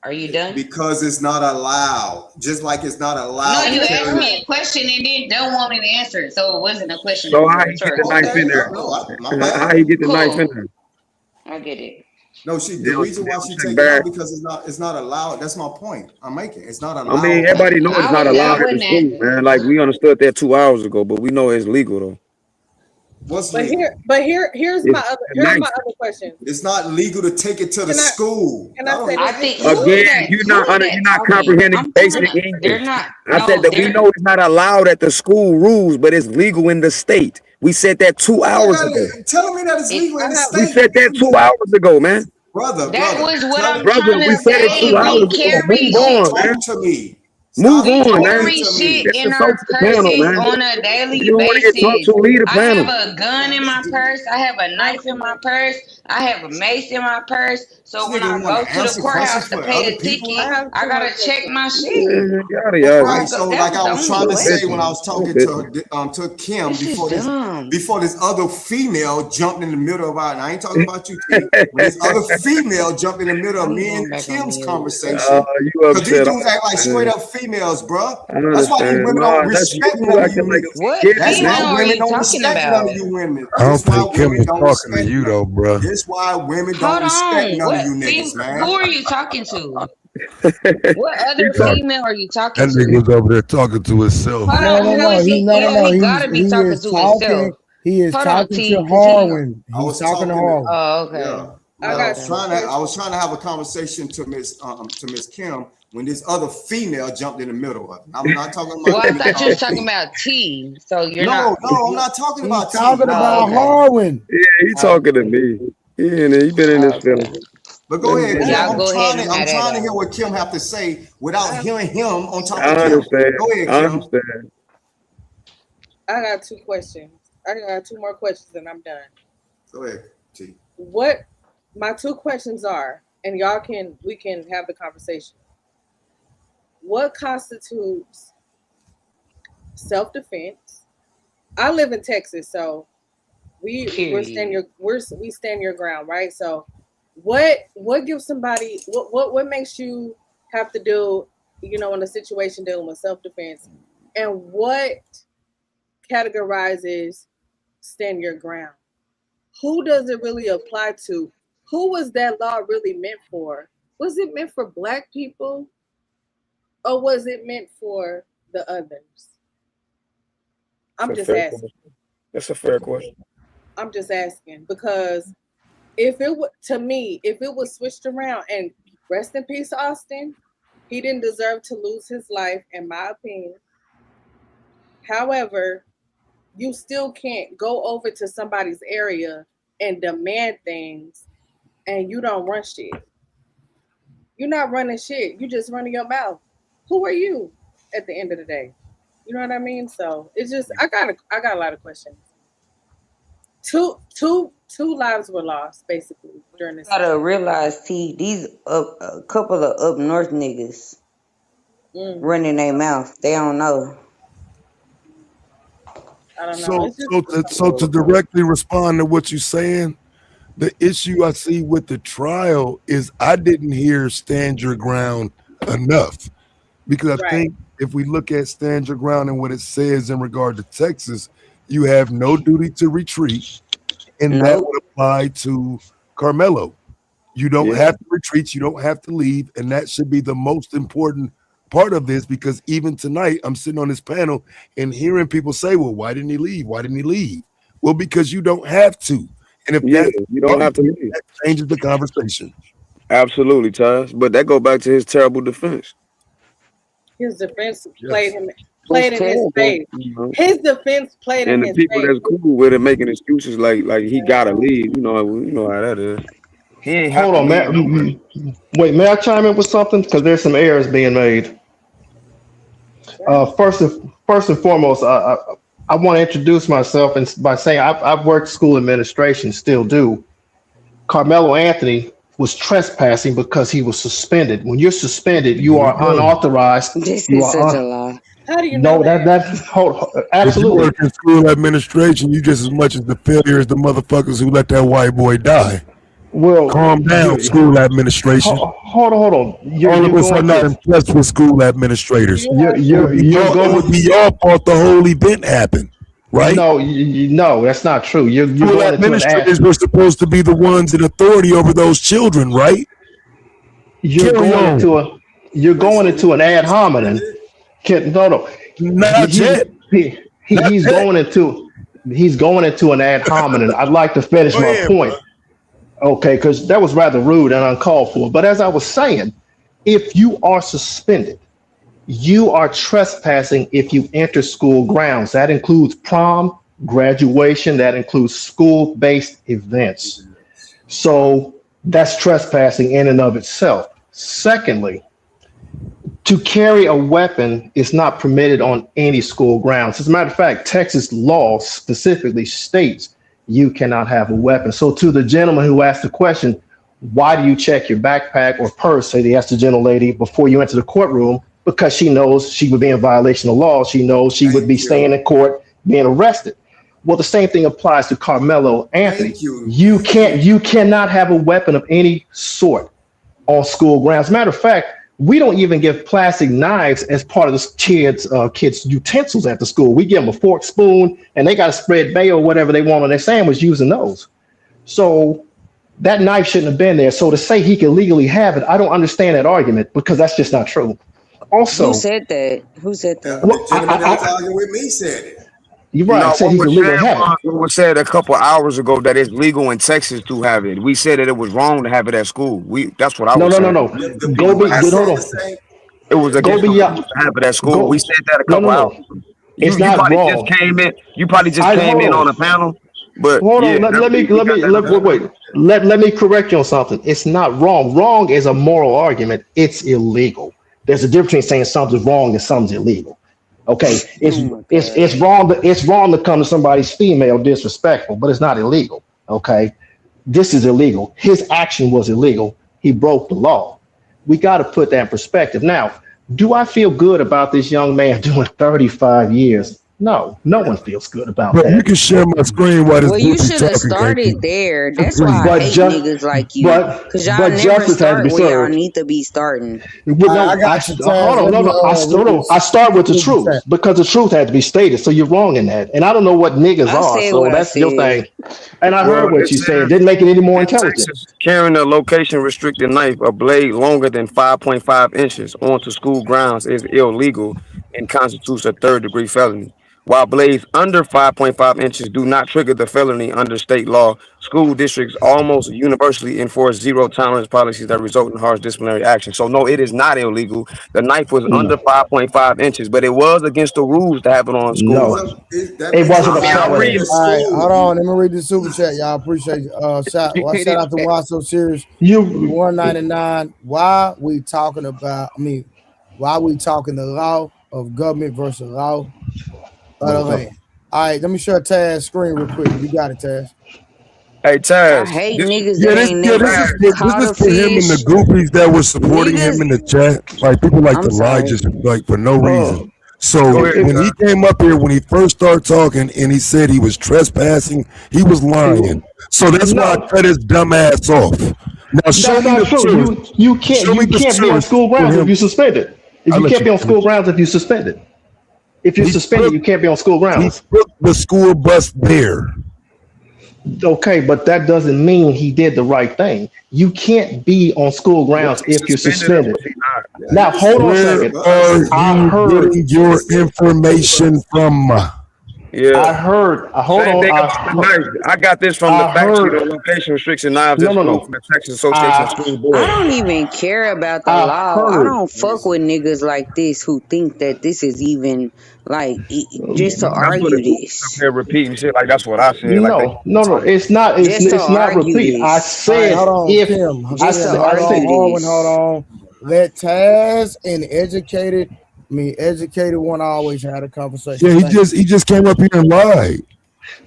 are you done?
Because it's not allowed. Just like it's not
No,
allowed
And
to
you
it's
asked
carry.
me
not.
a question and then don't want me to answer it. So it wasn't a question, it
So
was a
how he get the
rhetorical
knife in
Okay,
question.
there?
my
How
bad.
he get the knife in
Cool.
there?
I get it.
No,
They
the
don't,
reason
they
why
don't
she
check
take it out
back.
because it's not allowed. That's my point I'm making. It's not
I mean,
allowed to
everybody know it's not
I
allowed at the
wouldn't
school,
ask.
man. Like we understood that 2 hours ago, but we know it's legal though.
What's
But
legal?
It's a
here's my
knife.
other question.
It's not legal to take it to the
Can I
school.
can
I
I
don't
say
even
I
this?
think
think
it's
Again,
who is that
you're not
talking?
comprehending
I'm trying
basic
to. They're
English.
not.
I said
No,
that we
they're
know it's not allowed at the school rules, but it's legal in the state. We said that two
How you
hours ago.
telling me that it's
it.
legal in the
I have
We
state?
said that 2 hours ago, man.
That was what I'm
Brother,
trying
we
to
said it
say.
two
brother,
hours
We
ago.
carry
Move
don't
on,
shit.
man.
talk to me.
Move
Stop
We
on, man.
talking
carry
to
shit
me.
It's
in
the
our
social panel,
purses
man.
on a
If
daily
you want to get talked
basis.
to, lead the
I have
panel.
a gun in my purse. I have a knife in my purse. I have a mace in my purse.
This
So when
nigga
I
want
go
to
to the
answer questions
courthouse to
for
pay
other
the
people.
I
ticket,
have
I
two more
gotta check
questions.
my shit
Man, yada
before
yada.
I
Right.
go.
So
That
like
was
I
the
was
only
trying
Don't
to say when
question.
I was talking
bitch.
to Kim
This is dumb.
before this other female jumped in the middle of our, and I ain't talking about you, T. When this other female jumped in the middle of
I'm
me and
going back on
Kim's
mute.
conversation,
You
because these
upset. I
dudes act like straight
understand.
up females, bruh.
I
That's why these
understand.
women
Nah,
don't
that's
respect
you
none of you
acting like a
niggas.
What
kid,
That's
female
why
man.
are
women
you
don't
talking
respect none of
about?
you women.
I don't
This why
think Kim
women
is
don't
talking to
respect
you
none.
though, bro.
This why women don't
Hold
respect
on.
none of
What
you niggas, man.
who are you talking to? What
He
other
talk.
female are you talking
That nigga
to?
was over there talking to himself.
Hold on. Who is he? Yeah, he gotta be
He
talking
is
to himself.
talking. He is
Hold on,
talking to
T, cause he.
Harwin.
I
He's
was
talking to
talking to,
Harwin.
Oh, okay.
yeah.
I
I
Oh,
got
was
okay.
two
trying
questions.
to have a conversation to Miss Kim when this other female jumped in the middle of it. I'm not talking
Well,
about
I thought you was talking
T.
about T. So you're not.
No, no, I'm not talking
He's
about T.
talking
Oh,
about
okay.
Harwin.
Yeah, he talking to
Okay.
me. He been in his
Okay.
feelings.
But go
Let him
ahead,
get
I
it
Kim.
have
Y'all
out.
go ahead and
I'm
have that
trying to hear
out.
what Kim have to say
I
without
have
hearing him on top of
I
Kim.
understand.
Go ahead,
I
Kim.
understand.
I got two questions. I got two more questions and I'm done.
Go ahead, T.
What my two questions are, and we can have the conversation. What constitutes self defense? I live in Texas, so
Period.
we stand your ground, right? So what gives somebody what makes you have to do, in a situation dealing with self defense, and what categorizes stand your ground? Who does it really apply to? Who was that law really meant for? Was it meant for black people or was it meant for the others? I'm
That's a
just
fair
asking.
question. That's a fair question.
I'm just asking because if it would to me, if it was switched around, and rest in peace, Austin, he didn't deserve to lose his life, in my opinion. However, you still can't go over to somebody's area and demand things and you don't run shit. You're not running shit. You just running your mouth. Who are you at the end of the day? You know what I mean? So it's just I got a lot of questions. Two lives were lost basically during this
Gotta
situation.
realize, T, these a couple of up north niggas
Mm,
running their mouth. They don't know.
I don't know.
So
It's just
so to, so to directly respond to what you're saying, the issue I see with the trial is I didn't hear stand your ground enough, because I
right.
think if we look at stand your ground and what it says in regard to Texas, you have no duty to retreat, and that
Nope.
would apply to Karmelo. You don't have to retreat, you don't have to leave, and that should be the most important part of this, because even tonight I'm sitting on this panel and hearing people say, well, why didn't he leave? Why didn't he leave? Well, because you don't have to. And if
you don't have to leave.
That changes the conversation.
Absolutely, Taz. But that go back to his terrible defense.
His defense
Yes.
played in his
terrible.
face. His defense played
And
in
the
his
people
face.
that's cool with it making excuses like he gotta leave. You know how that is. He ain't have
Hold
to
on,
leave.
Wait, may I chime in with something? Because there's some errors being made. First and foremost, I want to introduce myself and by saying I've worked school administration, still do. Karmelo Anthony was trespassing because he was suspended. When you're suspended, you are unauthorized.
This
You
is
are
such a lie.
How do you know
no,
that?
If you
Absolutely.
work in school administration, you just as much as the failure as the motherfuckers who let that white boy die.
Well,
Calm down, school administration.
Hold on.
All of us are not impressed with school administrators.
You're
It
going.
would be your fault the whole event happened, right?
No, no, that's not true. You're
School
going into an
administrators
ad.
were supposed to be the ones in authority over those children, right?
You're
Carry
going
on.
into an ad hominem. No.
Not yet.
He's going into an ad hominem. I'd like to finish my point. Okay, because that was rather rude and uncalled for. But as I was saying, if you are suspended, you are trespassing if you enter school grounds. That includes prom, graduation, that includes school-based events. So that's trespassing in and of itself. Secondly, to carry a weapon is not permitted on any school grounds. As a matter of fact, Texas law specifically states you cannot have a weapon. So to the gentleman who asked the question, why do you check your backpack or purse, say they asked the gentlelady, before you enter the courtroom? Because she knows she would be in violation of law. She knows she would be staying in court, being arrested. Well, the same thing applies to Karmelo Anthony. You cannot have a weapon of any sort on school grounds. Matter of fact, we don't even give plastic knives as part of the kids' utensils at the school. We give them a fork, spoon, and they got to spread mayo or whatever they want on their sandwich using those. So that knife shouldn't have been there. So to say he can legally have it, I don't understand that argument because that's just not true. Also,
Who said that?
The gentleman that was arguing with me said it.
You're right.
No,
Said
what
he can
was
legally
said
have it.
what was said a couple hours ago that it's legal in Texas to have it. We said that it was wrong to have it at school. That's what I was saying.
No. Go be good. Hold on.
It was against the rules to have it at school. We said that a couple hours ago.
It's
You
not
probably
wrong.
just came in. You probably just came in on a panel. But
Hold
yeah,
on. Let me correct you on something. It's not wrong. Wrong is a moral argument. It's illegal. There's a difference between saying something's wrong and something's illegal. Okay, it's wrong. It's wrong to come to somebody's female disrespectful, but it's not illegal. Okay, this is illegal. His action was illegal. He broke the law. We got to put that in perspective. Now, do I feel good about this young man doing 35 years? No one feels good about
But
that.
you can share my screen while this
Well, you
goofy
should have
talking,
started
KP.
there. That's why I hate niggas like you. Because y'all never
justice has to
start
be
where y'all
served.
need to be starting.
I start with the truth because the truth had to be stated. So you're wrong in that, and I don't know what niggas
I
are.
said
So
what I
that's your
said.
thing. And I heard what you said. Didn't make it any more intelligent.
carrying a location restricted knife, a blade longer than 5.5 inches onto school grounds is illegal and constitutes a third-degree felony. While blades under 5.5 inches do not trigger the felony under state law, school districts almost universally enforce zero tolerance policies that result in harsh disciplinary action. So no, it is not illegal. The knife was under 5.5 inches, but it was against the rules to have it on school.
No, it wasn't a felony.
All right, hold on. Let me read the super chat. Y'all appreciate it. Shout out to Why So Serious.
You
199. Why we talking about? Why we talking the law of government versus law of the land? All right, let me share Taz's screen real quick. You got it, Taz.
Hey, Taz.
I hate niggas that ain't
this
never caught
is
a
for him and the
fish.
goofies that were supporting him in the chat. Like people like
I'm
to lie
sorry.
just like for no reason. So
Go ahead,
when he came up here, when he first started talking and he said he was trespassing, he was lying. So that's why I cut his dumb ass off. Now show
That's
me
not
the
true.
truth.
You can't
Show me the
be on
truth
school grounds
for
if
him.
you suspended.
I'll
You
let
can't
you
be on
finish.
school grounds if you suspended. If you're suspended, you can't be on school
He
grounds.
took the school bus there.
Okay, but that doesn't mean he did the right thing. You can't be on school
Was
grounds
he
if you're
suspended or
suspended.
was he not?
Yeah, he
Now,
was
hold
still
on a
on
Where
the
second.
are
bus.
I
you
heard,
getting
He
your
was still on the
information
bus.
from?
Yeah.
hold
Same
on.
thing about the knives. I got this from the
I
fact sheet
heard,
on location restriction knives at
no, no,
school from
no.
the Texas Association of
I,
School
I
Boards.
don't even care about the
I
law. I
heard,
don't fuck with niggas like this who think that this is even like just to
That's what
argue
it is up
this.
here repeating shit like that's what I said. Like they
no.
talking.
It's not,
Just to
it's not
argue
repeat. I
this.
All right, hold
said
on,
if,
Tim.
I
Just to
Tim,
said, I
hold
said,
on,
argue
Harwin, hold
this.
on. Let Taz and educated one always had a conversation.
Yeah,
Thank you.
he just came up here and lied.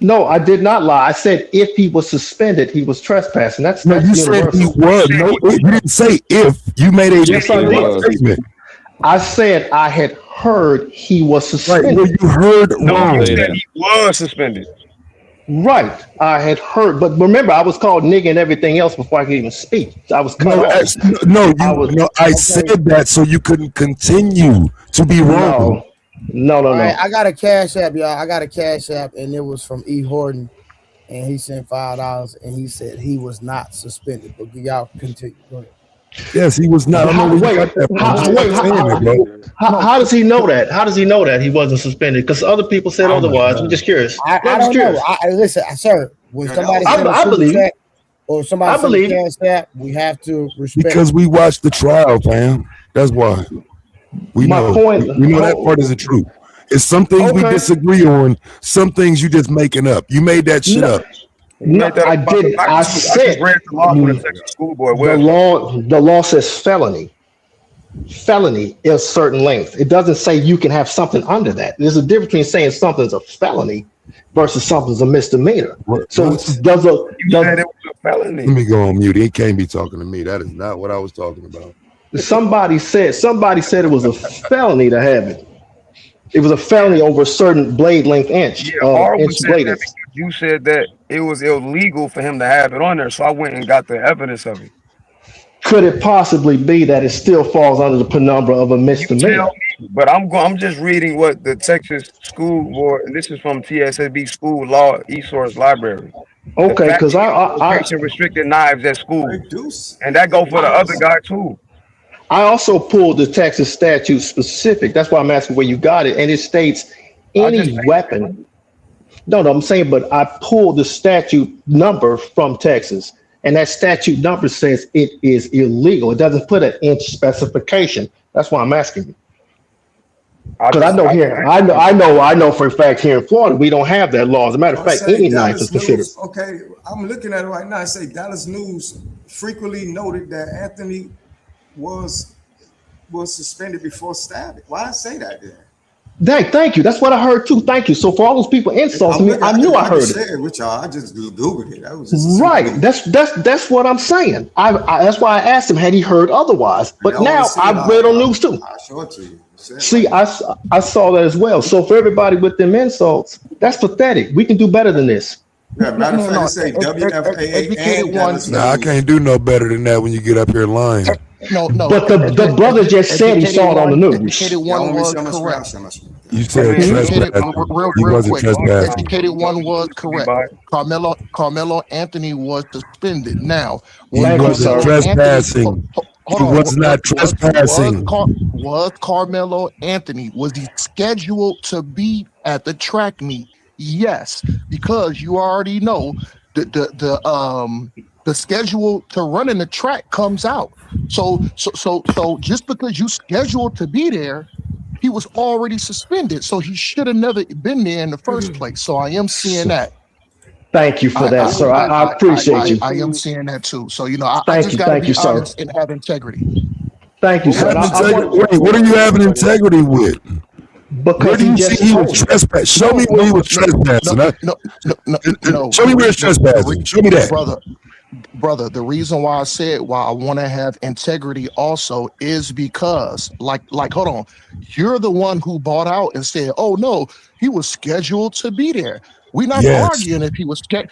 no, I did not lie. I said if he was suspended, he was trespassing. That's
No, you said he
universal.
was. No, you didn't say if. You made a
Yes, I
He
did.
was.
statement.
I said I had heard he was
Right. Well,
suspended.
you heard
No, you
wrong.
Say
said
that.
he was suspended.
Right. I had heard, but remember, I was called nigga and everything else before I could even speak. I was cut
No,
off. I was
I
Okay.
said that so you couldn't continue to be wrong.
no.
All right, I got a cash app, y'all. I got a cash app, and it was from E. Horton, and he sent $5, and he said he was not suspended. But y'all continue. Go ahead.
Yes, he was not. I don't know where you got that from. Just stop saying it, bro.
how does he know that? How does he know that he wasn't suspended? Because other people said
Oh my
otherwise. I'm
God.
just curious.
I
I'm just
don't know.
curious.
Listen, sir. When somebody sends a
I
super
believe you.
chat or somebody
I
sends a
believe you.
cash app, we have to respect.
Because we watched the trial, fam. That's why. We
My
know.
point.
We know that part isn't true. It's some things we
Okay.
disagree on. Some things you just making up. You made that shit
No,
up.
You made that
I
up about the
didn't.
fact
I
sheet. I just
said
read the law from the Texas School Board. Where
the law says felony. Felony is certain length. It doesn't say you can have something under that. There's a difference between saying something's a felony versus something's a misdemeanor. So
What?
does
you said it was a felony.
Let me go on mute. He can't be talking to me. That is not what I was talking about.
somebody said it was a felony to have it. It was a felony over a certain blade length inch.
Yeah, Harwood said
blade
that
inch.
because you said that it was illegal for him to have it on there. So I went and got the evidence of it.
Could it possibly be that it still falls under the penumbra of a
You
misdemeanor?
tell me, but I'm just reading what the Texas School Board, and this is from TSAB School Law eSource Library. The
Okay,
fact
because
sheet on location restricted knives at school, and that go for the other guy too.
I also pulled the Texas statute specific. That's why I'm asking where you got it, and it states any weapon. No, I'm saying, but I pulled the statute number from Texas, and that statute number says it is illegal. It doesn't put an inch specification. That's why I'm asking you. Because I know for a fact here in Florida we don't have that law. As a matter of fact, any knife is considered.
Okay, I'm looking at it right now. I say Dallas News frequently noted that Anthony was suspended before stabbing. Why I say that then?
Thank you. That's what I heard too. Thank you. So for all those people insulting me, I knew I heard it.
With y'all, I just googled it. That was just
Right. That's what I'm saying. I that's why I asked him had he heard otherwise. But now I've read on news too.
I'll show it to you.
See, I saw that as well. So for everybody with them insults, that's pathetic. We can do better than this.
Yeah, matter of fact, say WFAA and Dallas
Nah, I can't do no better than that when you get up here lying.
No.
But the brother just said he saw it on the news.
Educated one was correct.
You said trespassing. He
Real
wasn't
quick.
trespassing.
Educated one was correct. Carmelo Anthony was suspended. Now,
He wasn't trespassing. He was not trespassing.
Was Carmelo Anthony, was he scheduled to be at the track meet? Yes, because you already know the schedule to run in the track comes out. So just because you scheduled to be there, he was already suspended. So he should have never been there in the first place. So I am seeing that.
Thank you for that, sir. I appreciate you.
I am seeing that too. So I just got to be
sir.
honest and have integrity.
Thank you, sir.
Wait, what are you having integrity with?
Because
where do you see he was trespassing? Show me where he was trespassing.
No.
Show me where it's trespassing. Show me that.
Brother, the reason why I said why I want to have integrity also is because, like, hold on, you're the one who bought out and said, "Oh no, he was scheduled to be there." We're not arguing if he was scheduled.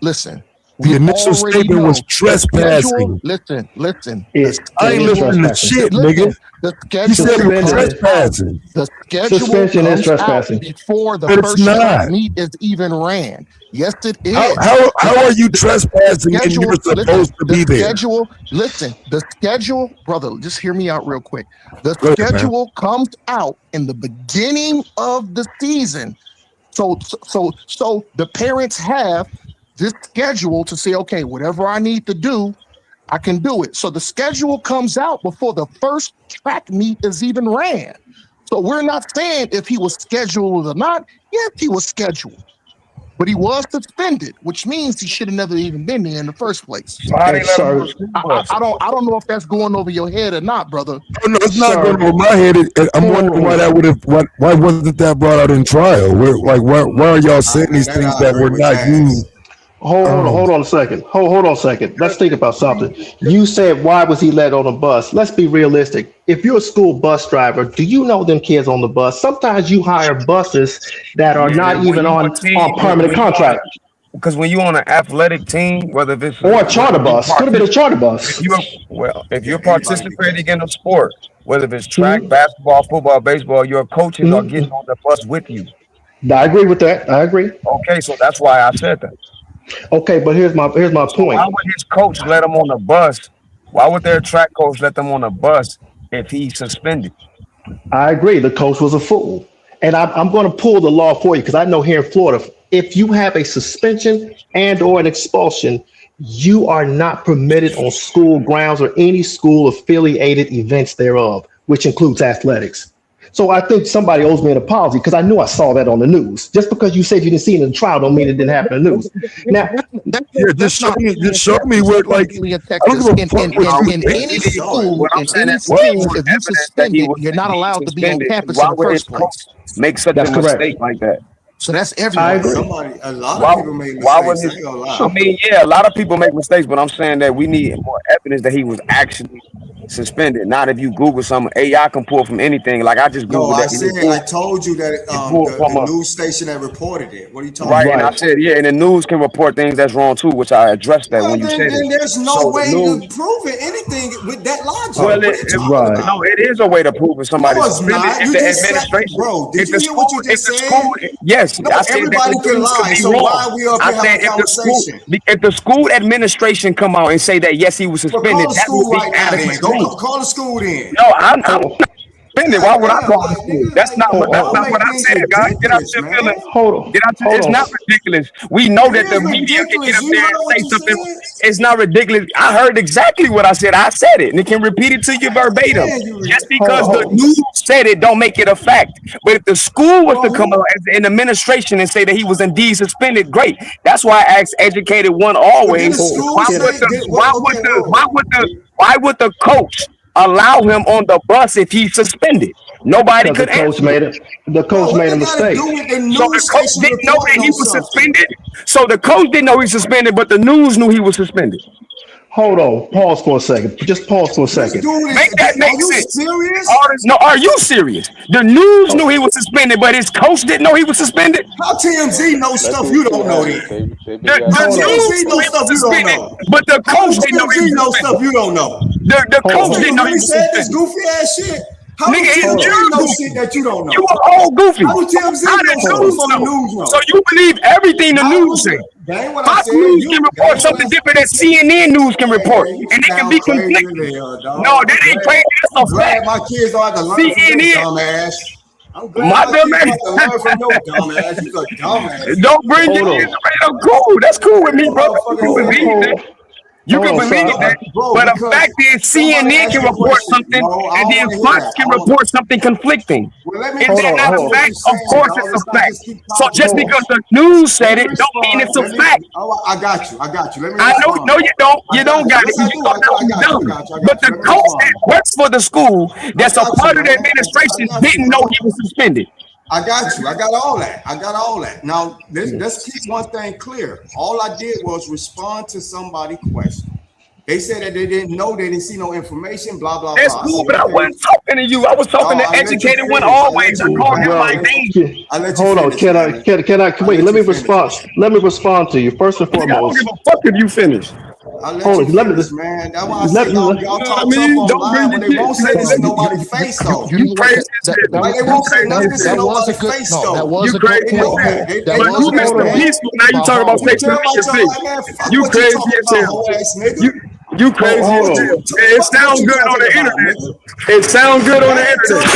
Listen.
The initial statement was trespassing.
Listen.
I ain't listening to shit, nigga.
The
You said
schedule
it was
comes out.
trespassing.
The schedule
Suspension is
comes out
trespassing.
before the
But it's
first track
not.
meet is even ran. Yes, it is.
How are you trespassing and you're supposed to be there?
The schedule, brother, just hear me out real quick. The
Go ahead,
schedule comes out in the beginning of the season. So the parents have this schedule to say, okay, whatever I need to do, I can do it. So the schedule comes out before the first track meet is even ran. So we're not saying if he was scheduled or not. Yes, he was scheduled, but he was suspended, which means he should have never even been there in the first place.
I
don't know if that's going over your head or not, brother.
Oh, no, it's not going over my head. I'm wondering why that would have. Why wasn't that brought out in trial? Why are y'all saying these things that were not used?
Hold on a second. Hold on a second. Let's think about something. You said, why was he let on a bus? Let's be realistic. If you're a school bus driver, do you know them kids on the bus? Sometimes you hire buses that are not even on permanent contract.
Because when you're on an athletic team, whether it's
or a charter bus, could have been a charter bus.
If you're participating in a sport, whether it's track, basketball, football, baseball, your coaches are getting on the bus with you.
I agree with that. I agree.
Okay, so that's why I said that.
Okay, but here's my point.
Why would his coach let him on the bus? Why would their track coach let them on the bus if he's suspended?
I agree. The coach was a fool. And I'm going to pull the law for you because I know here in Florida, if you have a suspension and or an expulsion, you are not permitted on school grounds or any school affiliated events thereof, which includes athletics. So I think somebody owes me an apology because I knew I saw that on the news. Just because you said you didn't see it in the trial don't mean it didn't happen in the news. Now,
just show me where, like,
in any school, if you suspended, you're not allowed to be on campus in the first place.
Make such a mistake like that.
So that's everywhere.
I agree. A lot of people make mistakes.
I mean, yeah, a lot of people make mistakes, but I'm saying that we need more evidence that he was actually suspended. Not if you Google something, AI can pull from anything. Like I just Googled
I told you that the news station that reported it. What are you talking about?
Right, and I said, yeah, and the news can report things that's wrong too, which I addressed that when you said it.
Then there's no way to prove anything with that logic.
Well, no, it is a way to prove it. Somebody's suspended. If the administration,
bro, did you hear what you just said?
Yes,
no,
I said
everybody
that
can lie. So why are we up here having a conversation?
If the school administration come out and say that yes, he was suspended, that would be adequate.
Call the school then.
No, I'm suspended. Why would I call the school? That's not what I said, guys. Get out your feelings. It's not ridiculous. We know that the media can get up there and say something. It's not ridiculous. I heard exactly what I said. I said it, and it can repeat it to you verbatim. Just because the news said it, don't make it a fact. But if the school was to come out as an administration and say that he was indeed suspended, great. That's why I asked educated one always. Why would the coach allow him on the bus if he's suspended? Nobody could answer.
The coach made a mistake.
So the coach didn't know that he was suspended. So the coach didn't know he was suspended, but the news knew he was suspended.
Hold on. Pause for a second. Just pause for a second.
Make that make sense.
Serious?
No, are you serious? The news knew he was suspended, but his coach didn't know he was suspended.
How TMZ knows stuff you don't know then?
The news knows stuff you don't know. But the coach didn't know he was suspended.
Stuff you don't know.
The coach didn't know he was suspended.
This goofy ass shit. How
nigga,
you know shit that you don't know?
You are all goofy.
How TMZ knows from the news know?
So you believe everything the news say? Fox News can report something different than CNN News can report, and it can be conflicting. No, that ain't crazy. That's a fact.
My kids don't have to learn from your dumbass. I'm glad my kids don't learn from your dumbass. You a dumbass.
Don't bring your kids around. Cool. That's cool with me, bro. You can believe that, but the fact is CNN can report something and then Fox can report something conflicting. Is that not a fact? Of course it's a fact. So just because the news said it don't mean it's a fact.
I got you.
I know, no, you don't. You don't got it. You don't know. But the coach that works for the school that's a part of the administration didn't know he was suspended.
I got you. I got all that. Now, let's keep one thing clear. All I did was respond to somebody's question. They said that they didn't know, they didn't see no information, blah, blah,
That's
blah.
cool, but I wasn't talking to you. I was talking to educated one always. I called him by name.
Hold on. Can I wait? Let me respond. Let me respond to you first and foremost.
I don't give a fuck if you finish.
I'll let you finish, man. That's why I say y'all talk tough online when they won't say this in nobody's face, though.
You crazy.
Like they won't say nothing in nobody's face, though.
That was a good point.
But you Mr. Peaceful, now you talking about fake you crazy as hell. You crazy as hell. It sounds good on the internet. It sounds good on the internet.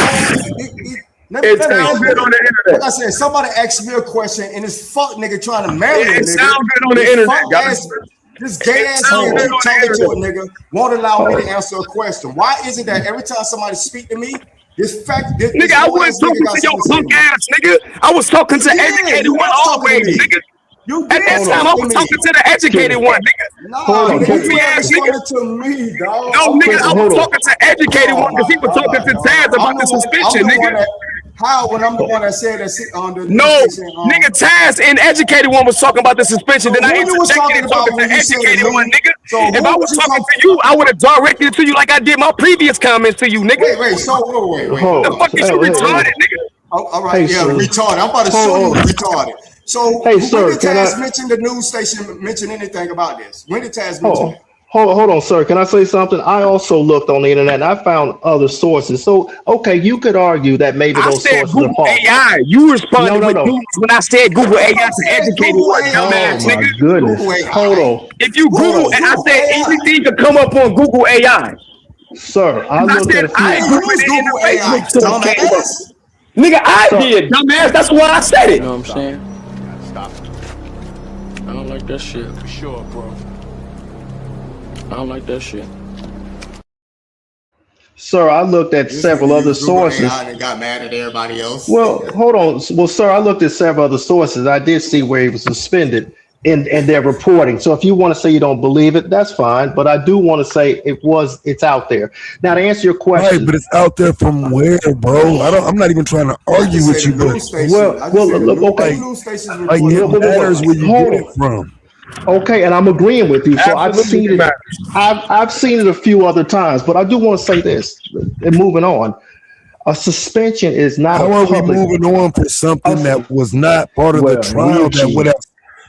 It sounds good on the internet.
Like I said, somebody asked me a question and this fuck nigga trying to marry a nigga.
It sounds good on the internet, guys.
This gay ass nigga talking to a nigga won't allow me to answer a question. Why is it that every time somebody speak to me,
nigga, I wasn't talking to your punk ass nigga. I was talking to educated one always, nigga. At that time, I was talking to the educated one, nigga.
No, goofy ass nigga. To me, dog.
No, nigga, I was talking to educated one because he was talking to Taz about the suspension, nigga.
How when I'm the one that said that on the
nigga, Taz and educated one was talking about the suspension. Then I interjected and talking to educated one, nigga. If I was talking to you, I would have directed it to you like I did my previous comments to you, nigga.
Wait.
The fuck is you retarded, nigga?
All right, retarded. I'm about to show you retarded. So when did Taz mention the news station mention anything about this? When did Taz mention it?
Hold on, sir. Can I say something? I also looked on the internet and I found other sources. So, okay, you could argue that maybe those sources
Google
are false.
AI. You responded with Google when I said Google AI to educated one, dumbass nigga.
Oh my goodness. Hold on.
If you Google and I said anything could come up on Google AI.
Sir, I looked at a few.
I agree with Google AI, dumbass. Nigga, I did, dumbass. That's why I said it.
You know what I'm saying? Stop. I don't like that shit. For sure, bro. I don't like that shit.
Sir, I looked at several other sources.
And got mad at everybody else.
Well, hold on. Well, sir, I looked at several other sources. I did see where he was suspended in their reporting. So if you want to say you don't believe it, that's fine. But I do want to say it's out there. Now, to answer your question.
Right, but it's out there from where, bro? I'm not even trying to argue with you, but
okay.
Like, it matters where you get it from.
Okay, and I'm agreeing with you. So I've seen it. I've seen it a few other times, but I do want to say this. And moving on, a suspension is not.
How are we moving on for something that was not part of the trial?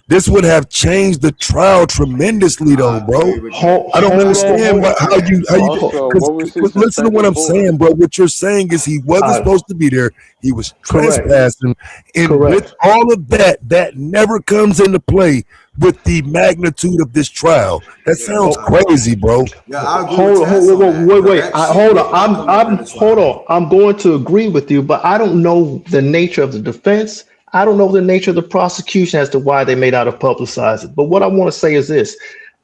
This would have changed the trial tremendously, though, bro. I don't understand how you. Listen to what I'm saying, bro. What you're saying is he wasn't supposed to be there. He was trespassing, and with all of that, that never comes into play with the magnitude of this trial. That sounds crazy, bro.
Yeah, I agree.
Wait. Hold on. I'm going to agree with you, but I don't know the nature of the defense. I don't know the nature of the prosecution as to why they may not have publicized it. But what I want to say is this.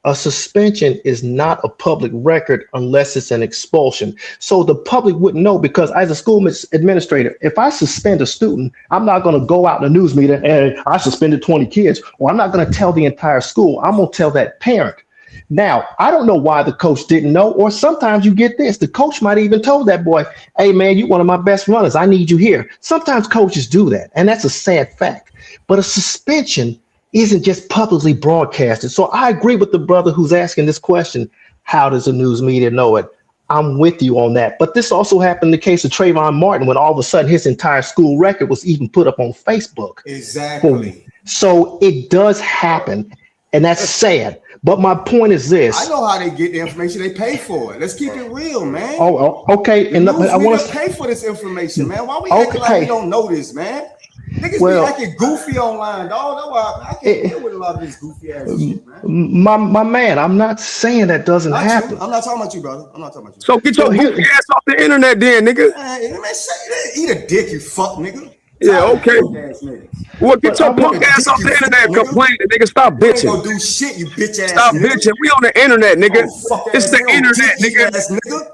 A suspension is not a public record unless it's an expulsion. So the public wouldn't know, because as a school administrator, if I suspend a student, I'm not going to go out in the news media and I suspended 20 kids, or I'm not going to tell the entire school. I'm going to tell that parent. Now, I don't know why the coach didn't know, or sometimes you get this. The coach might even told that boy, hey, man, you're one of my best runners. I need you here. Sometimes coaches do that, and that's a sad fact. But a suspension isn't just publicly broadcasted. So I agree with the brother who's asking this question. How does the news media know it? I'm with you on that. But this also happened in the case of Trayvon Martin, when all of a sudden his entire school record was even put up on Facebook.
Exactly.
So it does happen, and that's sad. But my point is this.
I know how they get the information. They pay for it. Let's keep it real, man.
Oh, okay. And
I want to pay for this information, man. Why we acting like we don't know this, man? Niggas be acting goofy online, dog. That's why I can't deal with a lot of this goofy ass shit, man.
My man, I'm not saying that doesn't happen.
I'm not talking about you, brother. I'm not talking about you.
So get your goofy ass off the internet, then, nigga.
Man, eat a dick, you fuck nigga.
Yeah, okay. Well, get your punk ass off the internet complaining, nigga. Stop bitching.
You ain't gonna do shit, you bitch ass.
Stop bitching. We on the internet, nigga. It's the internet, nigga.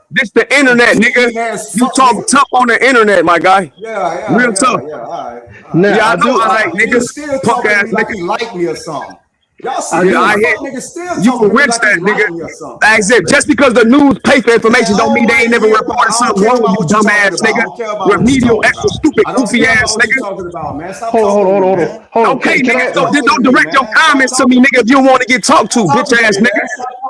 This the internet, nigga. You talk tough on the internet, my guy.
Yeah.
Real tough.
Yeah, all right.
Yeah, I know. I like niggas.
Still
punk ass
like
nigga.
You like me or something. Y'all see
nigga still you a rich that nigga.
Like
I said, just because the news pay for information don't mean they ain't never reported something wrong with you, dumbass nigga. Remedial, extra stupid, goofy ass nigga.
Hold on.
Okay, nigga. So don't direct your comments to me, nigga, if you don't want to get talked to, bitch ass nigga.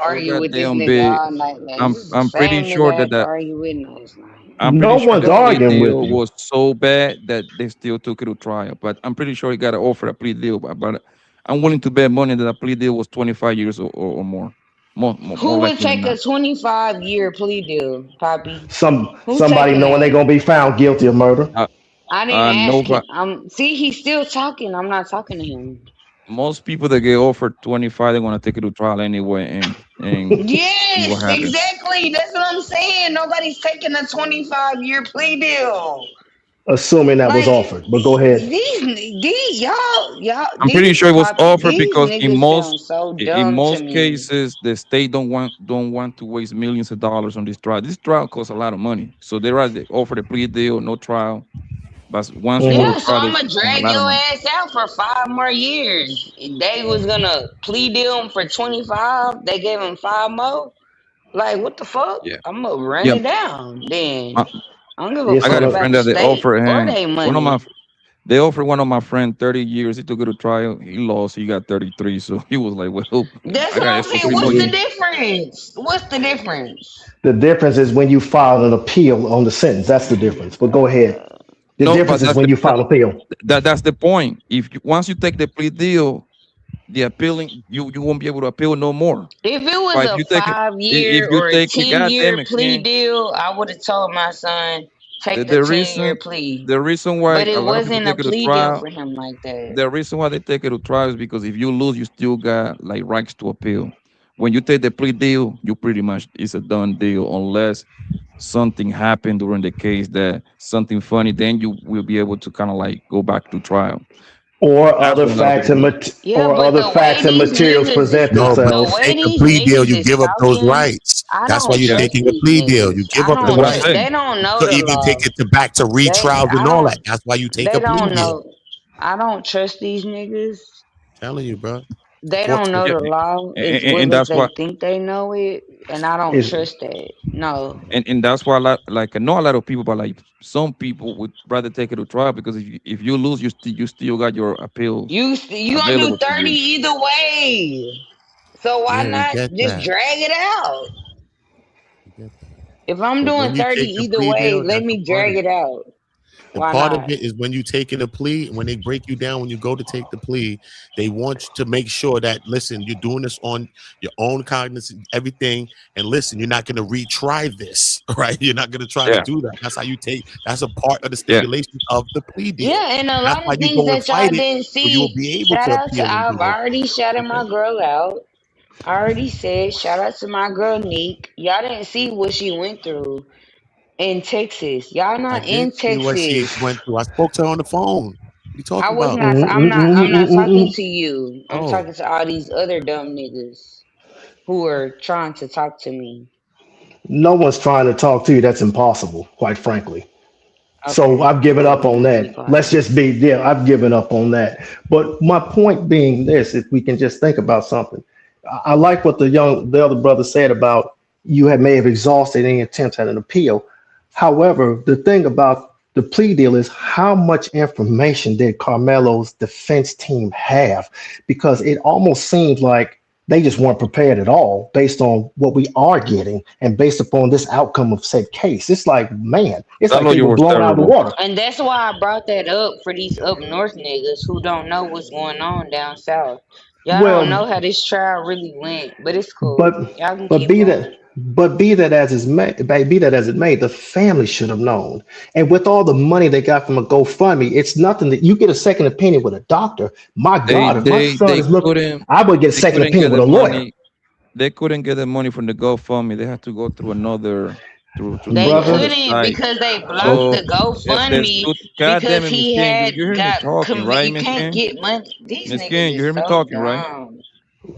so
argue with this
goddamn
nigga
big.
all night, man.
I'm
This is the
I'm pretty
same
sure
nigga I
that
had to
that
argue with last night.
I'm
No
pretty sure
one's
the plea
arguing with
deal
you.
was so bad that they still took it to trial. But I'm pretty sure he got offered a plea deal. But I'm willing to bet money that a plea deal was 25 years or more. More
Who would
likely than
take a
not.
25-year plea deal, Poppy? Who
Somebody
taking
knowing they're
that?
gonna be found guilty of murder.
I didn't ask him.
Nobody.
See, he's still talking. I'm not talking to him.
Most people that get offered 25, they're gonna take it to trial anyway and see what
Yes,
happens.
exactly. That's what I'm saying. Nobody's taking a 25-year plea deal.
Assuming that was
Like
offered. But go ahead.
these y'all
I'm pretty sure it was
Poppy,
offered
these
because
niggas sound so
in
dumb to
most
me.
cases the state don't want to waste millions of dollars on this trial. This trial costs a lot of money, so they rather offer the plea deal, no trial. But once you go to
Yeah, so
trial, they
I'ma
spend a
drag
lot of
your
money.
ass out for 5 more years. They was gonna plea deal him for 25. They gave him 5 more. Like what the fuck?
Yeah,
I'm gonna run
yeah.
it down. Then
I,
I don't give a
It's
I got
fuck
a
gonna
about
friend
the
that they
state
offered
or
him
they
one of my.
money.
They offered one of my friend 30 years. He took it to trial. He lost. He got 33. So he was like, "Well,
That's
I
what
got
I'm
extra
saying.
three more
What's the
years."
difference? What's the difference?
The difference is when you file an appeal on the sentence. That's the difference. But go ahead. The
No,
difference
but
is
that's
when you file appeal.
that's the point. If you, once you take the plea deal, the appealing you won't be able to appeal no more.
If it was
But if
a
you take it,
five
if
year
you
or a
take it,
10
God
year
damn it,
plea
man.
deal, I would have told my son,
The,
take the
the
10-year
reason
plea.
the reason why
But
a
it
lot of people
wasn't a
take it to
plea deal
trial,
for him like that.
the reason why they take it to trial is because if you lose, you still got like rights to appeal. When you take the plea deal, you pretty much it's a done deal unless something happened during the case that something funny, then you will be able to kind of like go back to trial.
Or
That's
other
what a lot of
facts
people
and
do.
Yeah,
or
but
other
the way
facts and
these
materials
niggas is
present
No, but
the
you
themselves.
way
take a
these
plea deal,
niggas
you
is
give up those
talking,
rights.
I
That's why
don't
you're
trust
taking a
these
plea deal.
niggas.
You give up the
That's what I'm
right
They
saying.
don't know
to
the
even take
law.
it to back to
They
retrials
I
and all that.
don't
That's why you take
they
a plea
don't
deal.
know. I don't trust these niggas.
Telling you, bro. The
They
courts
don't
can
know
Yeah,
the law as
and
well as
that's
they
why
think they know it, and I don't
Is
trust that. No.
and that's why a lot like I know a lot of people, but like some people would rather take it to trial because if you lose, you still got your appeal
You gonna do
available to
30
you.
either way. So why
Yeah, we
not
get
just
that.
drag it out?
We get that.
If I'm
But
doing
when you
30
take the
either
plea
way,
deal,
let
that's a
me
part
drag
of
it
it.
out.
The
Why
part of
not?
it is when you take in a plea, when they break you down, when you go to take the plea, they want you to make sure that, listen, you're doing this on your own cognizance, everything. And listen, you're not going to retry this, right? You're not going to try to
Yeah,
do that. That's how you take, that's a part of the
yeah.
stipulations of the plea deal.
Yeah, and a
That's
lot
why
of
you
things
go and
that
fight
y'all
it,
didn't
so you'll
see.
be able
Shout
to
out to
appeal and do
I've
it.
already shouted
Okay.
my girl out. I already said shout out to my girl Neek. Y'all didn't see what she went through in Texas. Y'all
I
not
did
in
see what she
Texas.
went through. I spoke to her on the phone. What you
I
talking
was
about?
not. I'm not talking
mm-mm.
to you. I'm
Oh,
talking to all these other dumb niggas who are trying to talk to me.
No one's trying to talk to you. That's impossible, quite frankly. So
Okay,
I've given
cool.
up
Let
on
me be
that. Let's
quiet.
just be, yeah, I've given up on that. But my point being this, if we can just think about something. I like what the other brother said about you may have exhausted any attempts at an appeal. However, the thing about the plea deal is how much information did Carmelo's defense team have? Because it almost seems like they just weren't prepared at all based on what we are getting and based upon this outcome of said case. It's like, man, it's
That
like they
lawyer
were
was
blown out of the
terrible.
water.
And that's why I brought that up for these up north niggas who don't know what's going on down south. Y'all don't know
Well,
how this trial really went, but it's cool.
but
Y'all can
but
keep
be
going.
that be that as is may be that as it may, the family should have known. And with all the money they got from a GoFundMe, it's nothing that you get a second opinion with a doctor. My
They
God, if my
they
son
they
is looking,
couldn't
I would get a
they
second
couldn't get
opinion with
the
a lawyer.
money. They couldn't get the money from the GoFundMe. They had to go through another through
They
some other
Brother,
couldn't
site.
because they blocked
So
the
there's
GoFundMe
two. God damn
because
it, Miss
he
King,
had
you hear me
got
talking, right,
You
Miss
can't
King?
get money. These
Miss
niggas
King, you
is
hear me
so
talking, right?
dumb.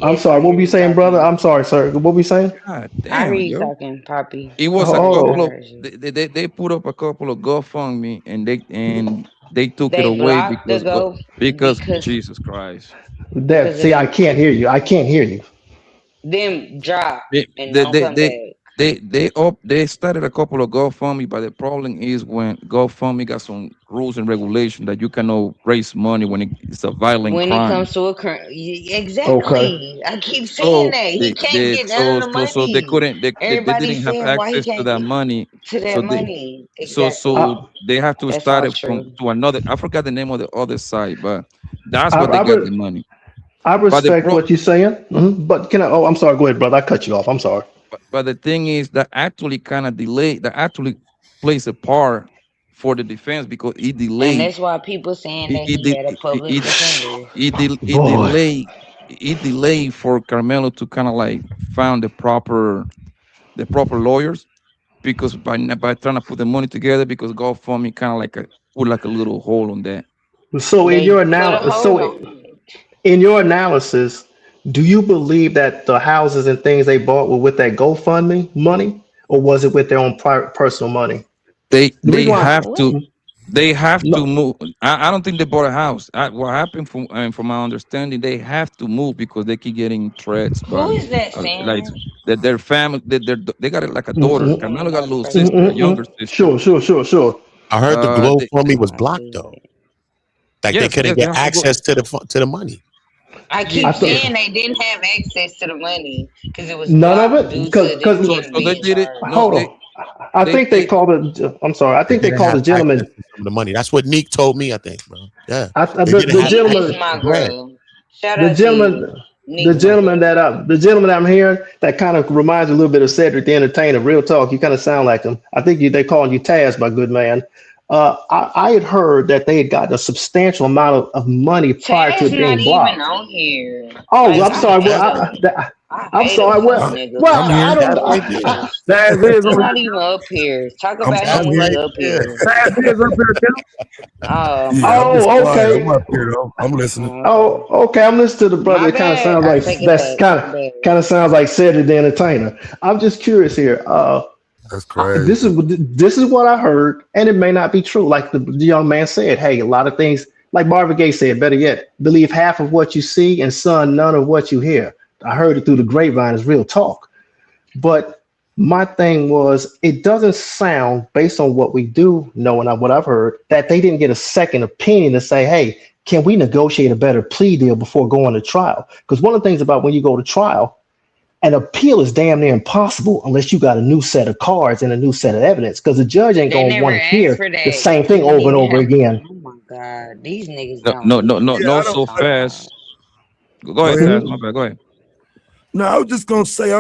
I'm
Yes, I
sorry,
hear
what were you
you
saying, brother?
talking.
I'm sorry, sir. What were you saying?
God
I hear
damn,
you
yo.
talking, Poppy.
It was a
Oh,
I
couple of
heard you.
they put up a couple of GoFundMe and they took it
They
away
blocked the
because
go
because
because
Jesus Christ.
that
because of
see, I
them
can't hear you. I can't hear you.
them drop
They
and
they
don't
they
come
they,
back.
They started a couple of GoFundMe, but the problem is when GoFundMe got some rules and regulation that you cannot raise money when it's a violent
When it
crime.
comes to a
Okay.
exactly, I keep saying
So
that he
they
can't
they
get none of
so
the
so so they
money.
couldn't they
Everybody's
didn't have
saying why he
access to
can't
that
get
money.
to
So
that
they
money.
so
Exactly.
I,
so they have to
That's
start
all
it from
true.
to another. I forgot the name of the other site, but that's
I,
what they
I,
got the
re-
money.
I
But the
respect
pro
what you're saying, but can I? Oh, I'm sorry. Go ahead, brother. I cut you off. I'm sorry.
but the thing is that actually kind of delay that actually plays a part for the defense because it
And
delayed
that's why people saying
it
that
it
he
did
had a public defender.
it
Boy,
delay it delay for Carmelo to kind of like found the proper lawyers because by trying to put the money together because GoFundMe kind of like put like a little hole on that.
so
They put a hold on it.
in your analysis, do you believe that the houses and things they bought were with that GoFundMe money, or was it with their own private personal money? The
They
reason why,
have to
What?
they have to
no,
move. I don't think they bought a house. What happened from my understanding, they have to move because they keep getting threats
Who
by
is that
like
saying?
that their family they got it like a
mm,
daughter.
mm,
Carmelo got a
Somebody
little
crazy.
sister, a younger sister.
sure, sure, sure, sure.
I heard the
They,
GoFundMe was
I
blocked
believe
though.
it.
Like they
yes,
couldn't
yes, they
get
have to go.
access to the money.
I
Yeah,
I
keep
thought
yeah.
saying they didn't have access to the money because it was
none of
blocked
it,
due to them
So
getting
they
being
did it.
charged.
No,
hold on. I think they
they
called it. I'm sorry. I
They
think they
didn't
called
have
the
access
gentleman.
to some of the money. That's what Neek told me, I think, bro. Yeah. They didn't
The
have
Neek is
access
gentleman.
to
my
the bread.
girl. Shout
The
out to you.
gentleman,
Neek, my girl.
the gentleman I'm hearing that kind of reminds you a little bit of Cedric the Entertainer. Real talk, you kind of sound like him. I think they calling you Taz, my good man. I had heard that they had gotten a substantial amount of money prior to
Taz
it
not
being
even
blocked.
on here.
Oh,
Like
I'm
Yes,
I
he is.
sorry. Well,
Taz
hate
is.
him. I
I'm
hate a
sorry.
fuck
Well,
nigga.
well,
Like
No,
I
I
don't
don't.
Taz
know who
right
he
there.
is.
Taz is
He
on
not even up here. Talk
I'm
about him
Taz
when
saying
he
right
up
there.
here.
Taz is up here, Tim.
Oh
Yeah,
my
I'm just
Oh,
quiet.
god.
I'm
okay.
up here though. I'm listening.
Oh, okay.
Oh, okay. I'm listening to the brother.
My
It kind of
bad.
sounds
I
like
take it
that's
back. My bad.
kind of sounds like Cedric the Entertainer. I'm just curious here.
That's crazy.
This is what I heard, and it may not be true. Like the young man said, hey, a lot of things, like Marvin Gaye said, better yet, believe half of what you see and son none of what you hear. I heard it through the grapevine. Is real talk. But my thing was, it doesn't sound, based on what we do know and what I've heard, that they didn't get a second opinion to say, hey, can we negotiate a better plea deal before going to trial? Because one of the things about when you go to trial, an appeal is damn near impossible unless you got a new set of cards and a new set of evidence. Because the judge ain't
They
gonna
never
want to
asked
hear
for
the
that.
same thing
You
over and
need to
over
have.
again.
Oh my god, these niggas
no
don't
no no
be.
no
Yeah,
no
I
so
don't.
Oh god.
fast. Go
Go
ahead,
ahead.
Taz.
Mhm.
My bad. Go ahead.
No, I was just gonna say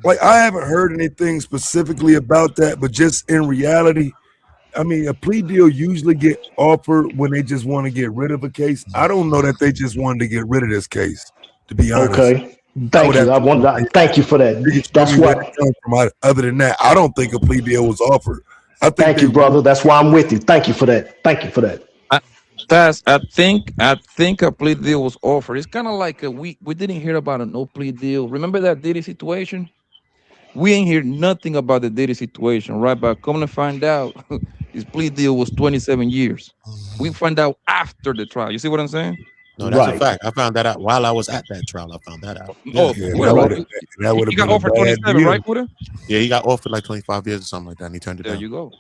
like I haven't heard anything specifically about that, but just in reality, I mean, a plea deal usually get offered when they just want to get rid of a case. I don't know that they just wanted to get rid of this case. To be honest,
Okay.
I would
Thank
have
you.
to see the
Thank you for that.
biggest
That's
story where it
what.
come from. Other than that, I don't think a plea deal was offered. I think
Thank
they
you,
want.
brother. That's why I'm with you. Thank you for that. Thank you for that.
I, Taz, I think a plea deal was offered. It's kind of like we didn't hear about a no plea deal. Remember that Diddy situation? We ain't hear nothing about the Diddy situation, right? But come to find out, his plea deal was 27 years. We find out after the trial. You see what I'm saying?
No, that's a
Right.
fact. I found that out while I was at that trial. I found that out. Yeah.
Oh,
Yeah,
Buddha,
Right.
that would
he
have
got
been a
offered
bad
27,
deal.
right, Buddha?
Yeah, he got offered like 25 years or something like that, and he turned it
There
down.
you go.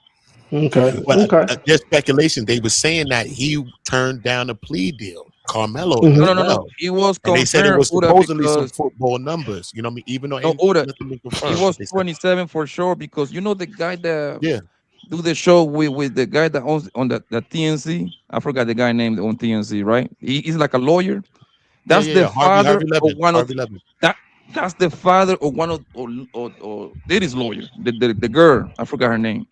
Okay.
But
Okay.
there's speculation. They were saying that he turned down a plea deal. Carmelo
No,
as
Hmm.
no, no, no.
well.
He was
And they said it
confirmed,
was
Buddha,
supposedly some
because
football numbers. You know what I mean? Even though
no, Buddha,
nothing been
he
confirmed, but
was
they said,
27 for sure. Because you know the guy that
yeah,
do the show with the guy that owns on the TNC. I forgot the guy named on TNC, right? He's like a lawyer.
yeah,
That's
yeah,
the
yeah.
father
Harvey
of
Levin,
one of
Harvey Levin.
that. That's the father of one of or Diddy's lawyer, the girl. I forgot her name.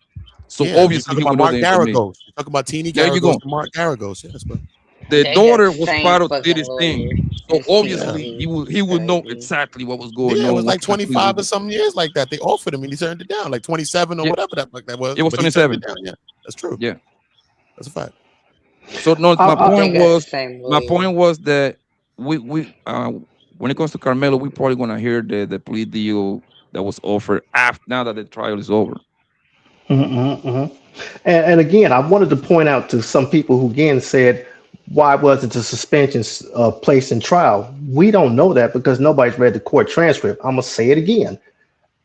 So
Yeah, you're
obviously
talking
he
about
would know
Mark
the information.
Garagos. You're talking about Teeny
There you
Garagos
go.
and Mark Garagos. Yes, bro.
The
They got the
daughter was
same
part of
fucking
Diddy's thing.
lawyer.
So
It's
Yeah.
obviously
TMZ.
he would know
Crazy.
exactly what was going
Yeah, it
on
was
once
like
the plea was
25 or some years like that. They offered him and he turned it down, like 27 or
yeah,
whatever that like that
it
was.
was
But he turned it
27.
down. Yeah, that's true.
Yeah.
That's a fact.
So no,
I,
But they
I,
got the same
my
lawyer.
point was that we when it comes to Carmelo, we probably gonna hear the plea deal that was offered after now that the trial is over.
mhm, mhm. And again, I wanted to point out to some people who again said, why wasn't the suspension placed in trial? We don't know that because nobody's read the court transcript. I'm gonna say it again.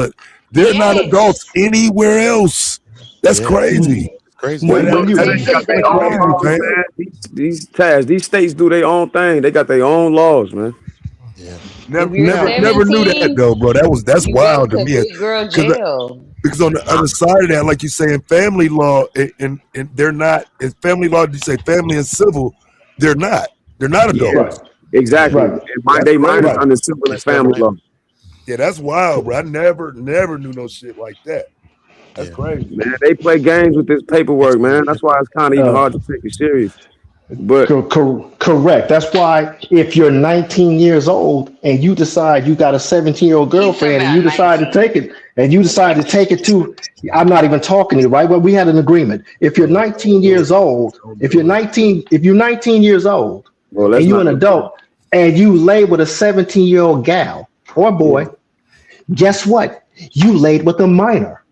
but they're not adults
Yes.
anywhere else. That's crazy.
Crazy.
When you
They got their own laws, man. These states do their own thing. They got their own laws, man.
Yeah.
If you're
Never knew that
17,
though, bro. That's
you go
wild to
to
me.
big girl jail.
Because on the other side of that, like you saying, family law and they're not. It's family law. You say family and civil, they're not. They're not adults.
Right. Exactly.
Right.
And they minors under civil and family law.
Yeah, that's wild, bro. I never knew no shit like that. That's crazy.
Man, they play games with this paperwork, man. That's why it's kind of even hard to take it serious. But
correct. That's why if you're 19 years old and you decide you got a 17-year-old girlfriend and you decide to take it to, I'm not even talking to you, right? Well, we had an agreement. If you're 19 years old, if you're 19 years old and you're an adult and you lay with a 17-year-old gal or boy, guess what? You laid with a minor,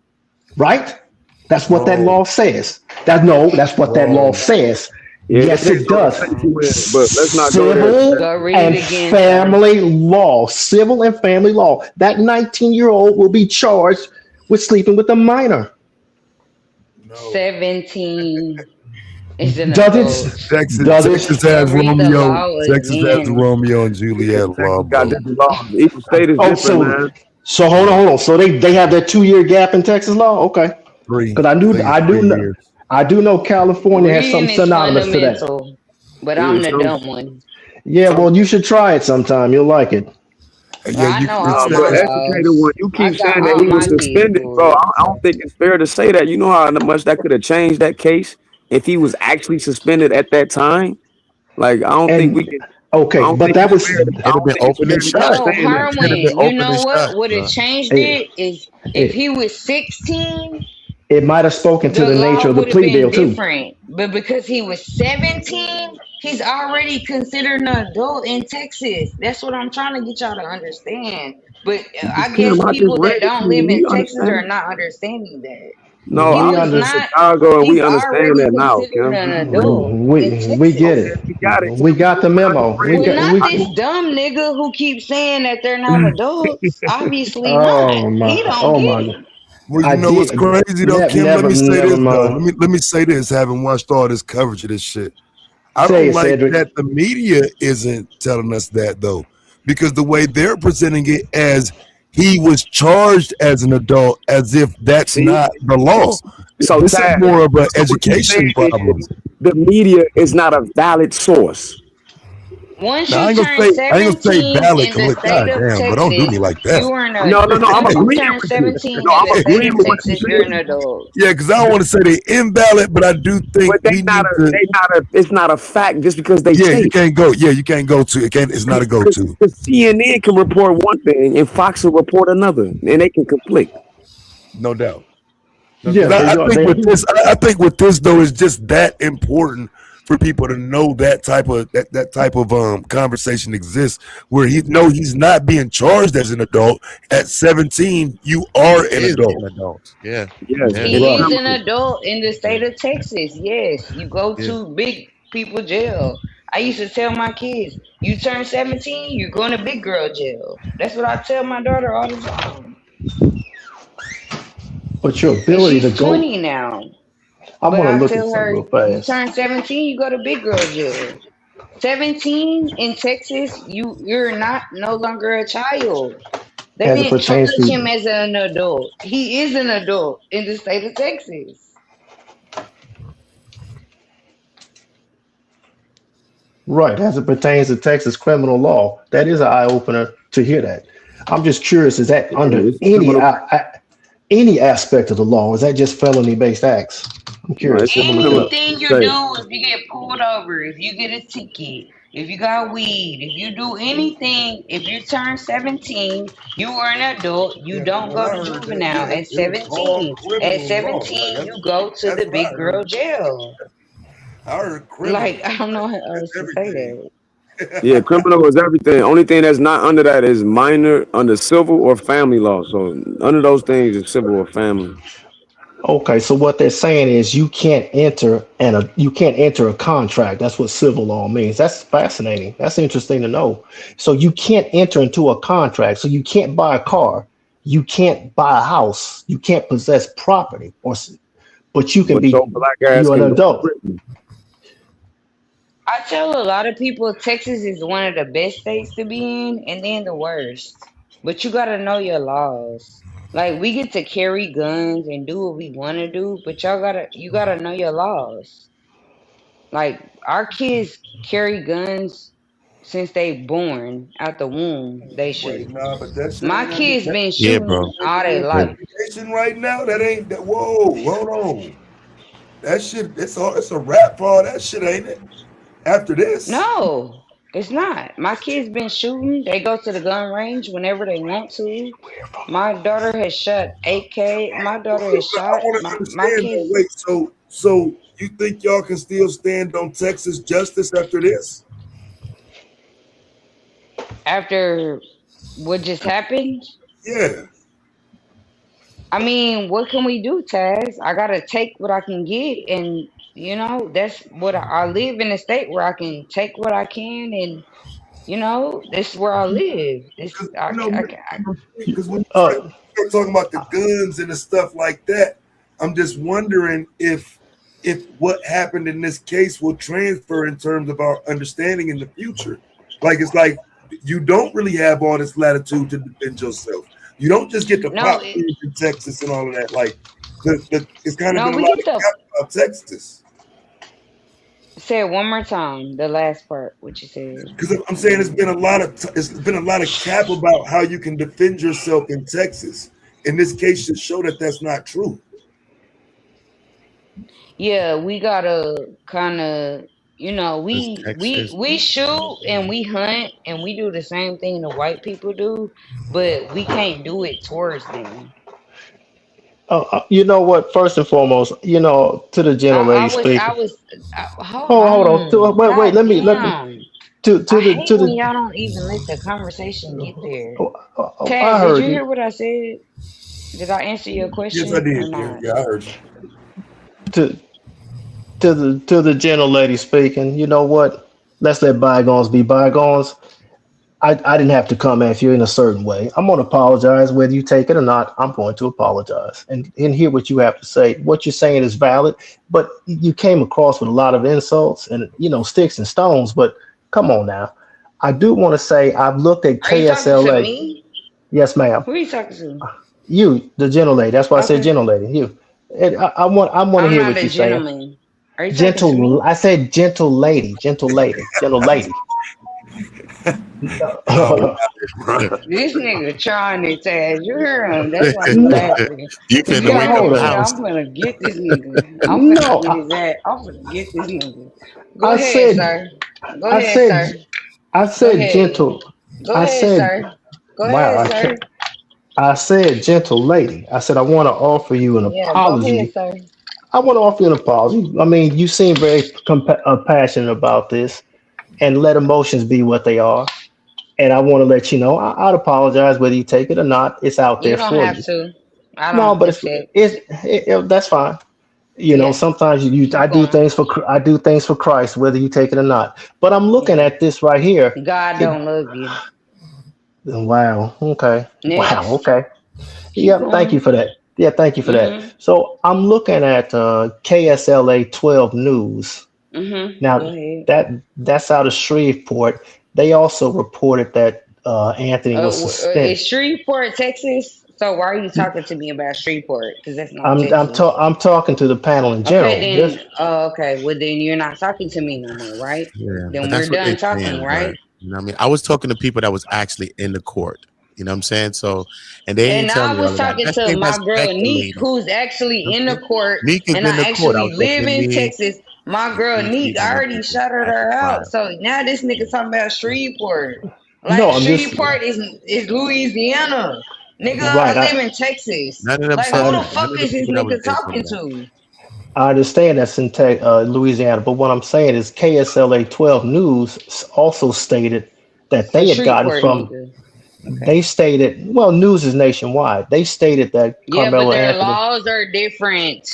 right? That's what that law says. That's what that law says.
Yeah,
yes, it does.
But let's not
Civil
go there.
and family law. Civil and family law. That 19-year-old will be charged with sleeping with a minor.
17 is an
Texas has Romeo. Texas has the Romeo and Juliet law.
Got different laws. Each state is different, man.
So hold on. So they have that 2-year gap in Texas law? Okay.
Because
I do know California has something synonymous to that.
But I'm the dumb one.
Yeah, well, you should try it sometime. You'll like it.
I know all
But
my
educated one, you keep
got
saying that
all
he was
my
suspended, bro. I don't think it's fair to say that. You know how much that could have changed that case if he was actually suspended at that time. Like I don't think we can.
Okay, but that was
it'd have been
No,
open
Harwin, you know what would have changed it is if he was 16.
It might have spoken to the nature of the
would have
plea
been
deal too.
different, but because he was 17, he's already considered an adult in Texas. That's what I'm trying to get y'all to understand. But I guess people that don't live in Texas are not understanding that.
No,
He
I'm
was
in
not-
Chicago, and we
he's
understand
already
that now.
considered
Kim.
an adult.
We get it. We got the memo.
Well, not this dumb nigga who keeps saying that they're not adults. Obviously not. He don't get it.
Well, you know what's crazy though, Kim? Let me say this though. Let me say this. Having watched all this coverage of this shit, I
Say
don't
it,
like
Cedric.
that the media isn't telling us that though, because the way they're presenting it as he was charged as an adult, as if that's not the law.
So
this is
Tad,
more of an
so what you
education
saying
problem.
is The media is not a valid source.
Once
Now, I
you
ain't gonna
turn
say- I ain't gonna say
17
valid,
in
'cause
the
look,
state of
goddamn, but don't do me
Texas,
like that.
you are an
No,
adult.
no, I'm
Once you
agreeing
turn
with you.
17
No, I'm
in the state
agreeing
of
with what you're
Texas, you're an
saying.
adult.
Yeah, because I don't want to say they invalid, but I do think
But it's not a fact just because they
Yeah,
say.
you can't go. Yeah, you can't go to. It can't. It's not a go to.
Because CNN can report one thing and Fox will report another, and they can conflict.
No doubt.
Yeah,
I think with this though is just that important for people to know that type of conversation exists where he's not being charged as an adult. At 17, you are an adult.
Yeah.
He is an adult in the state of Texas. Yes, you go to big people jail. I used to tell my kids, you turn 17, you're going to big girl jail. That's what I tell my daughter all the time.
But your
And
ability to
she's
go.
20 now.
I
But
want to
I
look at
tell
something
her,
real
you
fast.
turn 17, you go to big girl jail. 17 in Texas, you're no longer a child. They
As it
didn't charge
pertains to-
him as an adult. He is an adult in the state of Texas.
Right, as it pertains to Texas criminal law, that is an eye opener to hear that. I'm just curious: is that under any aspect of the law? Or is that just felony based acts? I'm curious. I'm gonna look it up.
Anything you do, if you get pulled over, if you get a ticket, if you got weed, if you do anything, if you turn 17, you are an adult. You don't go to juvenile at 17. At 17, you go to the big girl jail. Like, I don't know how else to say that.
Yeah, criminal is everything. Only thing that's not under that is minor under civil or family law. So under those things is civil or family.
Okay, so what they're saying is you can't enter a contract. That's what civil law means. That's fascinating. That's interesting to know. So you can't enter into a contract. So you can't buy a car. You can't buy a house. You can't possess property but you can
But
be,
your black ass
you're an
can go to
adult.
prison.
I tell a lot of people Texas is one of the best states to be in and then the worst. But you gotta know your laws. Like we get to carry guns and do what we wanna do, but you gotta know your laws. Like our kids carry guns since they born out the womb. They
Wait,
shoot.
nah, but that shit
My
ain't under
kids
that,
been
Yeah,
shooting
bro.
all their life.
investigation right now. That ain't that. Whoa, hold on. That shit, it's a wrap for all that shit, ain't it? After this,
No, it's not. My kids been shooting. They go to the gun range whenever they want to. My daughter has shot AK. My daughter has
I
shot
want to
my
understand though.
kids
Wait, so you think y'all can still stand on Texas justice after this?
after what just happened.
Yeah.
I mean, what can we do, Taz? I gotta take what I can get, and that's what I live in a state where I can take what I can, and this is where I live. This
You know, because when you
Uh,
start talking about the guns and the stuff like that, I'm just wondering if what happened in this case will transfer in terms of our understanding in the future. Like it's like you don't really have all this latitude to defend yourself. You don't just get to
no,
pop in Texas and all of that. Like it's kind of
no.
been a
We
lot
get
of
the
cap about Texas.
say it one more time. The last part, what you said.
Because I'm saying it's been a lot of cap about how you can defend yourself in Texas. In this case, should show that that's not true.
Yeah, we gotta kind of,
It's Texas.
we shoot and we hunt and we do the same thing the white people do, but we can't do it towards them.
you know what? First and foremost, to the gentle lady
I
speaking.
was, hold
Hold on.
on,
Wait.
god
Let me.
damn. I hate
To
when
the.
y'all don't even let the conversation get there.
I
Taz, did you
heard you.
hear what I said? Did I answer your
Yes, I
question or
did. Yeah,
not?
yeah, I heard you.
To the gentle lady speaking. You know what? Let's let bygones be bygones. I didn't have to come at you in a certain way. I'm going to apologize whether you take it or not. I'm going to apologize and hear what you have to say. What you're saying is valid, but you came across with a lot of insults and sticks and stones. But come on now, I do want to say I've looked at
Are you talking to
KSLA.
me?
Yes, ma'am.
Who are you talking to?
You, the gentle lady. That's why I said
Okay.
gentle lady. You. And I want to
I'm
hear
not
what
a
you're saying.
gentleman. Are you talking to
Gentle.
me?
I said gentle lady. Gentle lady. Gentle lady.
Oh,
This nigga trying it, Taz. You hear him? That's why he laughing.
You
Cause
finna
he
wake
Hold
up
already
the
said,
on.
house.
I'm gonna get this nigga. I'm gonna
No,
get his ass. I'm gonna get this nigga. Go
I
ahead,
said,
sir. Go
I
ahead,
said,
sir.
I
Go
said
ahead.
gentle.
Go
I
ahead,
said,
sir. Go
wow,
ahead,
I can't.
sir.
I said, gentle lady. I said, I want to offer you an
Yeah, go ahead,
apology.
sir.
I want to offer you an apology. I mean, you seem very passionate about this, and let emotions be what they are. And I want to let you know, I'd apologize whether you take it or not. It's out
You
there
don't
for
have
you.
to. I
No,
don't
but
accept.
that's fine.
Yeah,
Sometimes I
keep
do
going.
things I do things for Christ, whether you take it or not. But I'm looking
Yeah.
at this right here.
God
It,
don't love you.
wow. Okay. Wow.
Next.
Okay.
Keep
Yeah. Thank you
going.
for that. Yeah. Thank you for that.
Mm-hmm.
So I'm looking at KSLA 12 News.
Mm-hmm. Go
Now
ahead.
that's out of Shreveport. They also reported that Anthony was suspended.
Is Shreveport, Texas? So why are you talking to me about Shreveport? Because that's not Texas.
I'm talking to the panel in
Okay,
general.
then. Okay, well then you're not talking to me no more, right?
Yeah, but
Then we're
that's what
done
they're
talking,
saying. But
right?
you know what I mean? I was talking to people that was actually in the court. You know what I'm saying? So, and they ain't
And
tell
I
me all
was
of that.
talking
That's
to
they
my
that's
girl Neek,
speculating.
who's actually in the
Okay?
court,
Meek is
and
in
I
the court. I
actually
was
live
talking to
in
Meek.
Texas. My girl
He's
Neek, I
in the
already shouted
at the
her out.
trial.
So now this nigga talking about Shreveport.
No,
Like
I'm just
Shreveport is Louisiana. Nigga, I
right.
live in Texas.
None of them
Like
said
who the
that. None
fuck
of the
is this
people that was
nigga
there told me
talking
that.
to?
I understand that's in Louisiana, but what I'm saying is KSLA 12 News also stated that
So
they had gotten
Shreveport
from,
nigga.
they
Okay.
stated, well, news is nationwide. They stated that
Yeah, but
Carmelo
their
Anthony,
laws are different.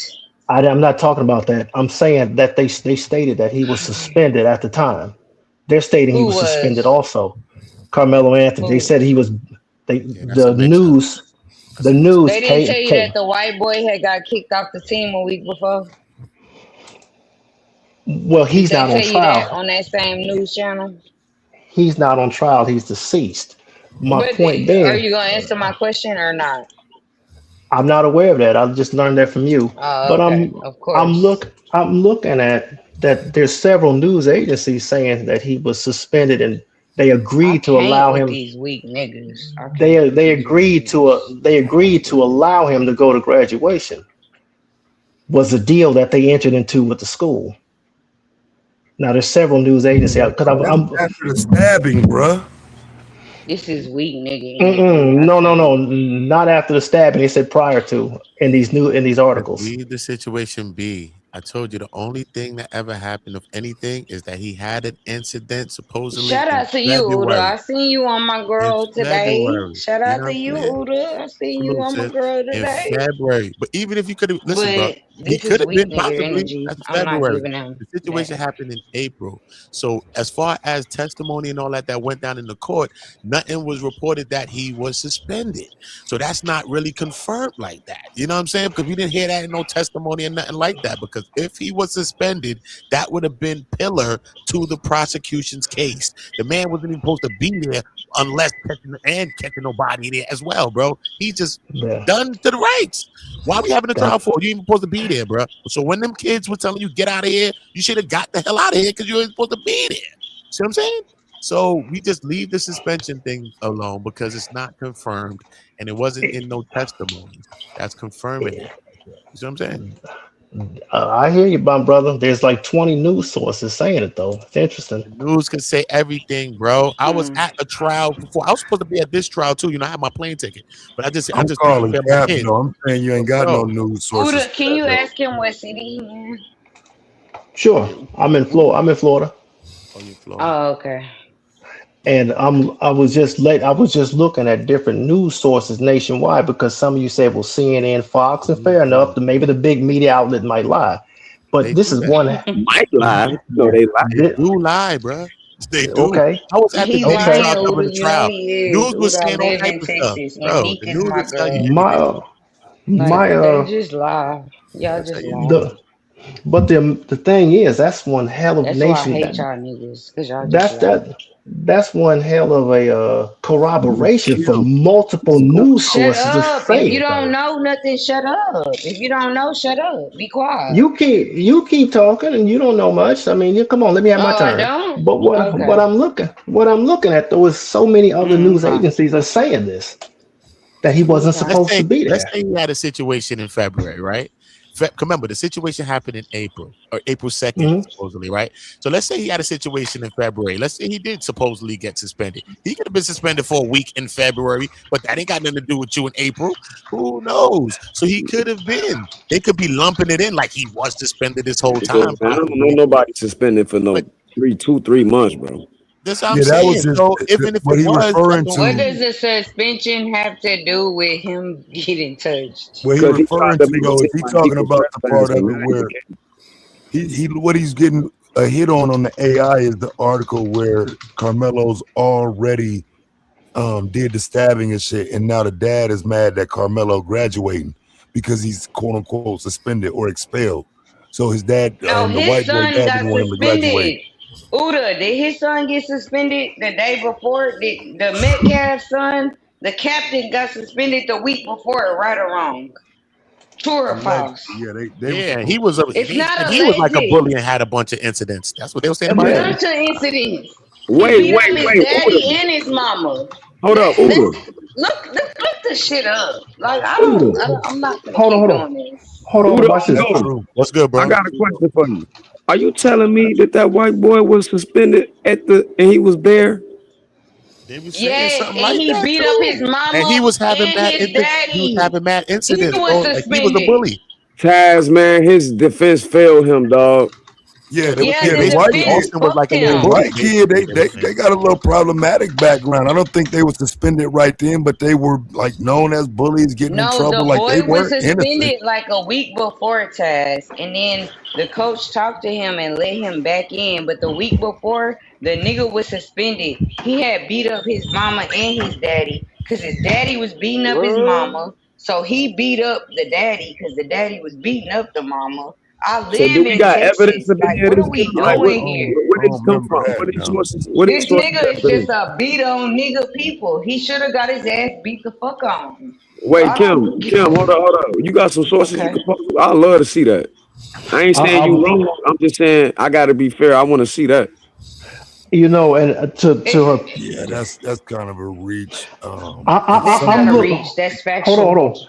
I'm not talking about that. I'm saying that they stated that he was suspended at the time. They're stating he
Who
was suspended
was?
also. Carmelo Anthony, they
Who?
said he was,
Yeah, that's a
the
mix up.
news, The news
They didn't tell you that
came.
the white boy had got kicked off the team a week before.
Well,
Did
he's
they
not on
tell you that
trial.
on that same news channel?
He's not on trial. He's deceased. My
But
point
are
being,
you gonna answer my question or not?
I'm not aware of that. I just learned that from you.
Oh,
But
okay, of course.
I'm looking at that. There's several news agencies saying that he was suspended, and they
I
agreed to
can't
allow
with
him.
these weak niggas. I can't with
They
these weak
agreed to
niggas.
they agreed to allow him to go to graduation. Was a deal that they entered into with the school. Now there's several news agencies because
That's
I'm
after the stabbing, bruh.
This is weak nigga energy. I can't.
no, not after the stabbing. They said prior to in these
Just
articles.
leave the situation be. I told you the only thing that ever happened of anything is that he had an incident supposedly
Shout
in
out to you, Uda.
February.
I seen you on my
In
girl today.
February.
Shout
You
out
know
to
what
you,
I'm saying?
Uda. I seen you
Salute,
on my
sis.
girl
In
today.
February. But even if you could have listen, bro,
But
he
this
could
is
have
weak
been
nigga
possibly
energy.
that's
I'm not
February.
giving him
The situation
that.
happened in April. So as far as testimony and all that went down in the court, nothing was reported that he was suspended. So that's not really confirmed like that. You know what I'm saying? Because we didn't hear that in no testimony and nothing like that. Because if he was suspended, that would have been pillar to the prosecution's case. The man wasn't even supposed to be there unless catching nobody there as well, bro. He just
Yeah,
done to the rights. Why we having a trial
that
for? You ain't even supposed to be there, bro. So when them kids were telling you get out of here, you should have got the hell out of here because you ain't supposed to be there. See what I'm saying? So we just leave the suspension thing alone because it's not confirmed and it wasn't in no testimonies that's confirming it. You see what I'm saying?
I hear you, my brother. There's like 20 news sources saying it though. It's interesting.
The news can say everything, bro. I was
Hmm.
at a trial before. I was supposed to be at this trial too. You know, I had my plane ticket, but I just
I'm
took
calling
care of my
Cap
kids.
though. I'm saying you ain't got no
Bro,
news sources
Uda,
for
can
that
you
though.
ask him what city he in?
Sure, I'm in Florida. I'm in Florida,
oh, you Florida.
Oh, okay.
and I was just late. I was just looking at different news sources nationwide because some of you said, well, CNN, Fox, and fair enough,
Mhm.
that maybe the big media outlet might lie,
They
but this
do
is
that.
one.
Might lie. No, they lie.
They
Thi-
do lie, bro. They do.
okay,
I was at the
He
Diddy
okay.
lying,
trial covering
Uda.
the
You know
trial.
he is.
News was
Uda, I
saying all
live
type
in
of stuff,
Texas, and
bro.
Neek
The
is
news
my
will tell you
girl.
My
anything.
my
They just lie. Y'all
They'll tell
just
you
lie.
anything.
the but the thing is, that's one hell of
That's why I
nation.
hate y'all niggas, cause y'all just
That's
lie.
that that's one hell of a corroboration for
Kim,
multiple
what's going
news
on?
Shut
sources to
up. If
say
you
it
don't
though.
know nothing, shut up. If you don't know, shut up. Be quiet.
You keep talking and you don't know much. I mean, you come on, let me have my
Oh, I
turn.
don't?
But
Okay.
what I'm looking at though is so many other news
Okay.
agencies are saying this that he wasn't
Okay.
Let's
supposed to
say
be
let's
there.
say he had a situation in February, right? Remember, the situation happened in April or April 2nd,
Mhm.
supposedly, right? So let's say he had a situation in February. Let's say he did supposedly get suspended. He could have been suspended for a week in February, but that ain't got nothing to do with you in April. Who knows? So he could have been. They could be lumping it in like he was suspended this whole
Because
time,
man, I don't know
possibly.
nobody suspended for
But
no 3 months, bro.
that's what I'm
Yeah, that was
saying.
just
So even if
what
it
he
was, that
referring
don't
What
to.
does
mean
the suspension have to do with him getting touched?
What he
Because he tried
referring
to
to
make it
though is
seem
he
like he
talking
could
about the
trespass
part of
on
it
that.
where he what he's getting a hit on the AI is the article where Carmelo's already did the stabbing and shit, and now the dad is mad that Carmelo graduating because he's quote unquote suspended or expelled. So his dad,
No,
the
his
white boy
son
dad, didn't
got
want him to graduate.
suspended. Uda, did his son get suspended the day before? Did the Metcalf son, the captain, got suspended the week before, right or wrong? True or
Alleged,
false?
yeah, they were
yeah,
supposed.
he was
It's not
and he was like a
alleged.
bully and had a bunch of incidents. That's what they were saying
A
about
Yeah.
him.
bunch of incidents. He
Wait,
beat up
wait,
his
wait,
daddy
Uda.
and his mama.
Hold up,
Let's
Uda.
look the shit up. Like
Uda.
I'm not gonna
Hold on,
keep
hold on.
doing this.
Hold on,
Uda,
watch
That's
this.
hold on.
true.
What's good,
I
bro?
got a question for you. Are you telling me that white boy was suspended and he was there?
They were saying
Yes,
something
and
like
he
that
beat up his
too. And he
mama
was having
and
mad
his
he was
daddy.
having mad
He
incidents,
was
bro. Like he was a
suspended.
bully.
Taz, man, his defense failed him, dog.
Yeah, they were
Yeah,
saying
the
The white
basically
kid,
defense
Austin was
fucked
like a little
the
him.
bully.
white kid,
Basically, they were saying.
they got a little problematic background. I don't think they were suspended right then, but they were like known as bullies, getting in
No, the
trouble. Like they
boy was
weren't innocent.
suspended like a week before Taz, and then the coach talked to him and let him back in. But the week before, the nigga was suspended. He had beat up his mama and his daddy because his daddy was beating up his
What?
mama. So he beat up the daddy because the daddy was beating up the mama. I
So do
live
we
in
got evidence
Texas.
of
Like,
any of
what
this?
are we
Like,
doing here?
where
I
did this
don't
come
remember
from?
that now.
What are these
This
sources
nigga
that
is
say?
just a beat on nigga people. He should have got his ass beat the fuck on. So
Wait,
I don't
Kim, hold on. You got some sources you
okay.
can post? I love to see that. I ain't saying you
I,
wrong. I'm just saying I got to be fair. I want to see that.
you know, and to her,
Yeah, that's kind of a reach.
That's
I'm
not a
look.
reach. That's
Hold
factual.
on.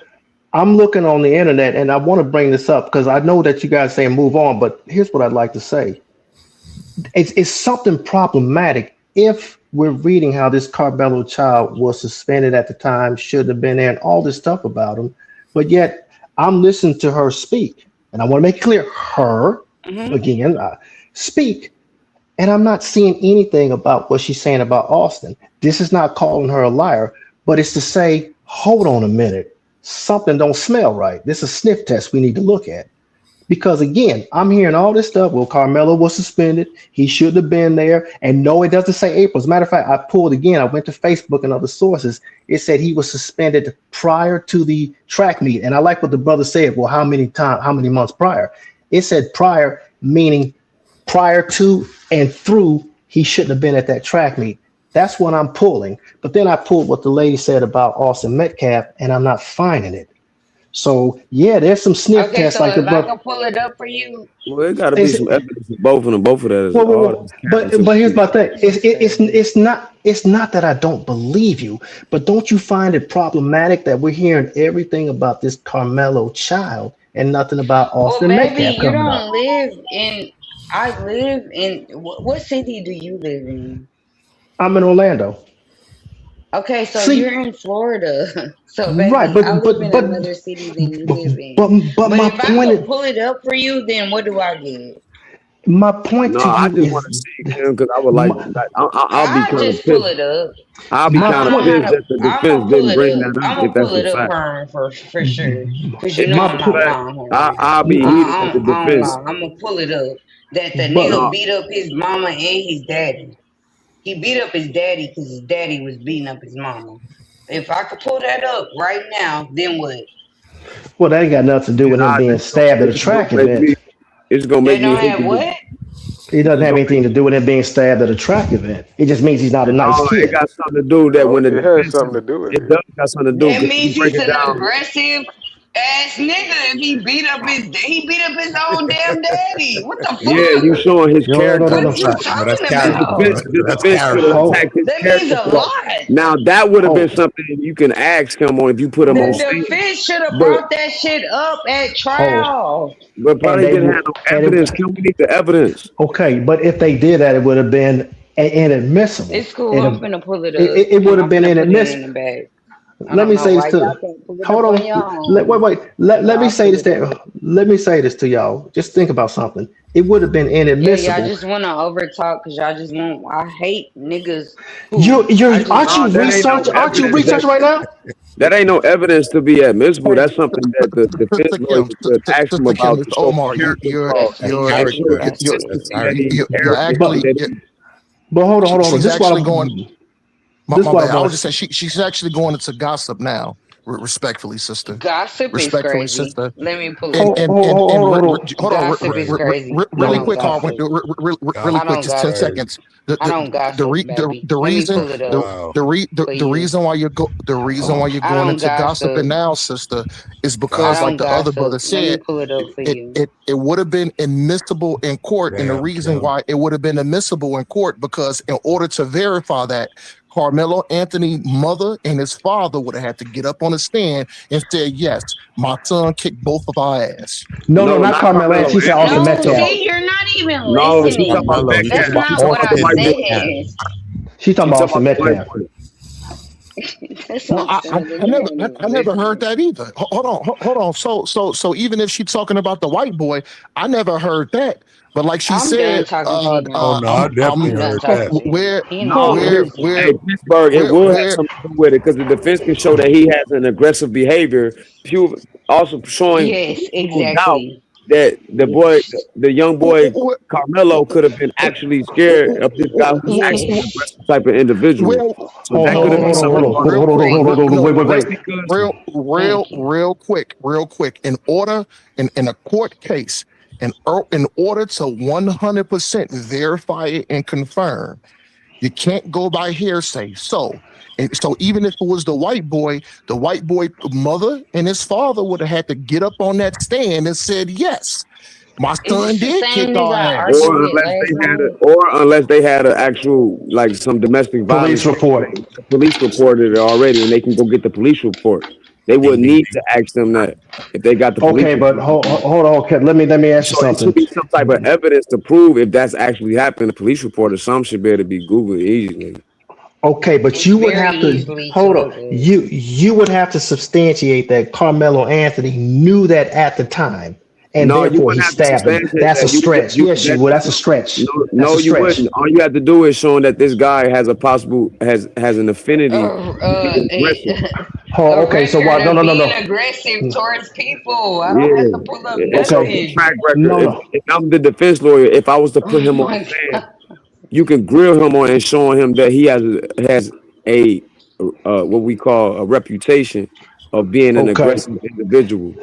I'm looking on the internet, and I want to bring this up because I know that you guys say move on, but here's what I'd like to say: it's something problematic if we're reading how this Carmelo child was suspended at the time, shouldn't have been there, and all this stuff about him, but yet I'm listening to her speak, and I want to make it clear, her
Hmm.
again speak. And I'm not seeing anything about what she's saying about Austin. This is not calling her a liar, but it's to say, hold on a minute. Something don't smell right. This is a sniff test we need to look at. Because again, I'm hearing all this stuff. Well, Carmelo was suspended. He shouldn't have been there. And no, it doesn't say April. As a matter of fact, I pulled again. I went to Facebook and other sources. It said he was suspended prior to the track meet. And I like what the brother said. Well, how many months prior? It said prior, meaning prior to and through, he shouldn't have been at that track meet. That's what I'm pulling. But then I pulled what the lady said about Austin Metcalf, and I'm not finding it. So yeah, there's some sniff
Okay,
tests
so
like the
if I
brother.
can pull it up for you,
Well, it got to be
Is
some
it,
evidence of both of them. Both of that is
well, well,
all
well,
this capping to
but
the
here's
truth.
my thing. It's not that I don't believe you, but don't you find it problematic that we're hearing everything about this Carmelo child and nothing about
well,
Austin
baby,
Metcalf
you
coming up?
don't live in. I live in. What city do you live in?
I'm in Orlando.
Okay, so
See,
you're in Florida. So,
right,
baby, I
but
live
but
in
but
another city than you
but
live in.
but
But
my
if I
point
could
is,
pull it up for you, then what do I get?
my point
No,
to
I
you
just want
is
to see Kim because I would
my,
I'll be
I
kind of
just pull
pissed.
it up.
I'll be
I
my
know
kind of
how
point
pissed
to.
that the
I'm
defense
gonna pull
didn't
it
bring
up.
that up
I'm
if
gonna
that's
pull
a
it up
fact.
for sure. Cause you
If
know
that's
my
I'm
a
not
point.
fact,
lying here.
I'll be heated at the
I'm
defense.
not. I'm gonna pull it up. That the
But
nigga
No,
beat up his mama and his daddy. He beat up his daddy because his daddy was beating up his mama. If I could pull that up right now, then what?
well, that ain't got nothing to do with him being stabbed at a
it's gonna
track
make
event.
me
They don't
hate
have
the
what?
It doesn't
it's
have
gonna make
anything to do with him being stabbed at a track event. It just means he's not a nice
no, it
kid.
got something to do that
No,
when the
it has
defense
something to do with
it
it.
does got something to do
That
because you
means
break
he's
it
an
down.
aggressive ass nigga. If he beat up his own damn daddy. What the
Yeah,
fuck?
you showing his
No, no,
character.
no,
What
no.
are you
No, that's
talking
The
character,
about?
defense,
brother.
the
That's
defense could
character.
have
Hold,
attacked his
That means
character
a
for that.
lot.
Now that would have been
hold,
something you can ask him on if you put him on
hold,
The
stand.
defense should have
But
brought that shit up at
hold.
trial.
And
probably
they
didn't have
would,
no
and
evidence.
it,
Can we need the evidence?
okay, but if they did that, it would have been inadmissible.
It's cool. I'm finna pull it up
It would
and
have
I'm
been
finna put it in
inadmissible.
the bag. I
Let
don't
me
know
say this
why
to
y'all can't pull it
hold
up on
on.
your
Wait,
own,
wait.
but
Let me
I'll
say
pull
this
it up.
to let me say this to y'all. Just think about something. It would have been
Yeah, y'all
inadmissible.
just wanna over talk because y'all just want. I hate niggas
You
who I
you're
just
aren't
No,
you
that ain't no
research? Aren't you
evidence.
researching right now?
That ain't no evidence to be admissible. That's something that the defense
Sister
lawyer
Kim,
could ask him
Sister Kim,
about to
Mr.
show
Omar,
character flaw
that's
That's
you're
and show
character.
factual.
That's
consistency that he
character.
you're
character
actually
But
that he
hold on, hold on, hold on.
she's
This is what
actually going.
this is
My
what I
bad. I
want
was
to
just saying she's actually going into gossip now. Respectfully, sister.
Gossip is
Respectfully,
crazy.
sister.
Let me pull it
And
up.
hold on.
hold on,
Gossip is crazy. I
really
No,
don't
quick, Carl.
gossip.
Really
I
quick,
don't
just 10
gossip.
seconds.
I don't gossip, baby.
The
Let me
reason
pull it up
Wow.
for
the
you.
reason why you're
I
going
don't
into gossiping
gossip.
now, sister, is
I
because like
don't
the other
gossip.
brother
Let me
said,
pull it up for you.
it would have been admissible in court, and the
Damn,
reason
Kim.
why it would have been admissible in court because in order to verify that, Carmelo Anthony mother and his father would have had to get up on a stand and say, yes, my son kicked both of our ass.
no,
no,
not
not
Carmelo.
Carmelo
She said
Anthony.
Austin
She
No,
talking
Metcalf.
about
see, you're not even
no. She talking about
listening.
Carmelo, you
Metcalf.
That's
talking about
She
not
talking
what
about the
Austin
I'm
white boy.
Metcalf.
saying.
She's talking
She
about
talking
Austin
about the white
Metcalf.
boy.
That's
Well,
what I'm saying. You're not even
I never heard
listening.
that either. Hold on. So even if she's talking about the white boy, I never heard that. But like she
I'm done
said,
talking to you
Oh
now.
no, I definitely
I'm done
heard
talking
that.
to you.
where
He not
No,
even
Hold,
listening.
hey, Pittsburgh, it will have
where
something to do with it because the defense can show that he has an aggressive behavior. Also showing
Yes,
people doubt
exactly.
that the young boy Carmelo could have been actually scared of this guy who's actually an aggressive type of individual. So that could have been something going on. Just because
Real quick. In a court case, in order to 100% verify it and confirm, you can't go by hearsay. So even if it was the white boy mother and his father would have had to get up on that stand and said, yes, my son did kick our ass.
Or unless they had an actual, like, some domestic violence
Police report.
The police reported it already, and they can go get the police report. They wouldn't need to ask them that if they got the police report.
But hold on. Okay, let me ask you
So it
something.
should be some type of evidence to prove if that's actually happened. The police report or some should be able to be Googled easily.
Okay, but you would have to hold on. You would have to substantiate that Carmelo Anthony knew that at the time, and therefore he stabbed him. That's a stretch. Yes, you would. That's a stretch.
No, you wouldn't. All you have to do is showing that this guy has an affinity.
Okay, so what? No.
Being aggressive towards people. I don't have to pull up nothing.
Track record. If I'm the defense lawyer, if I was to put him on the stand, you can grill him on and showing him that he has a what we call a reputation of being an aggressive individual.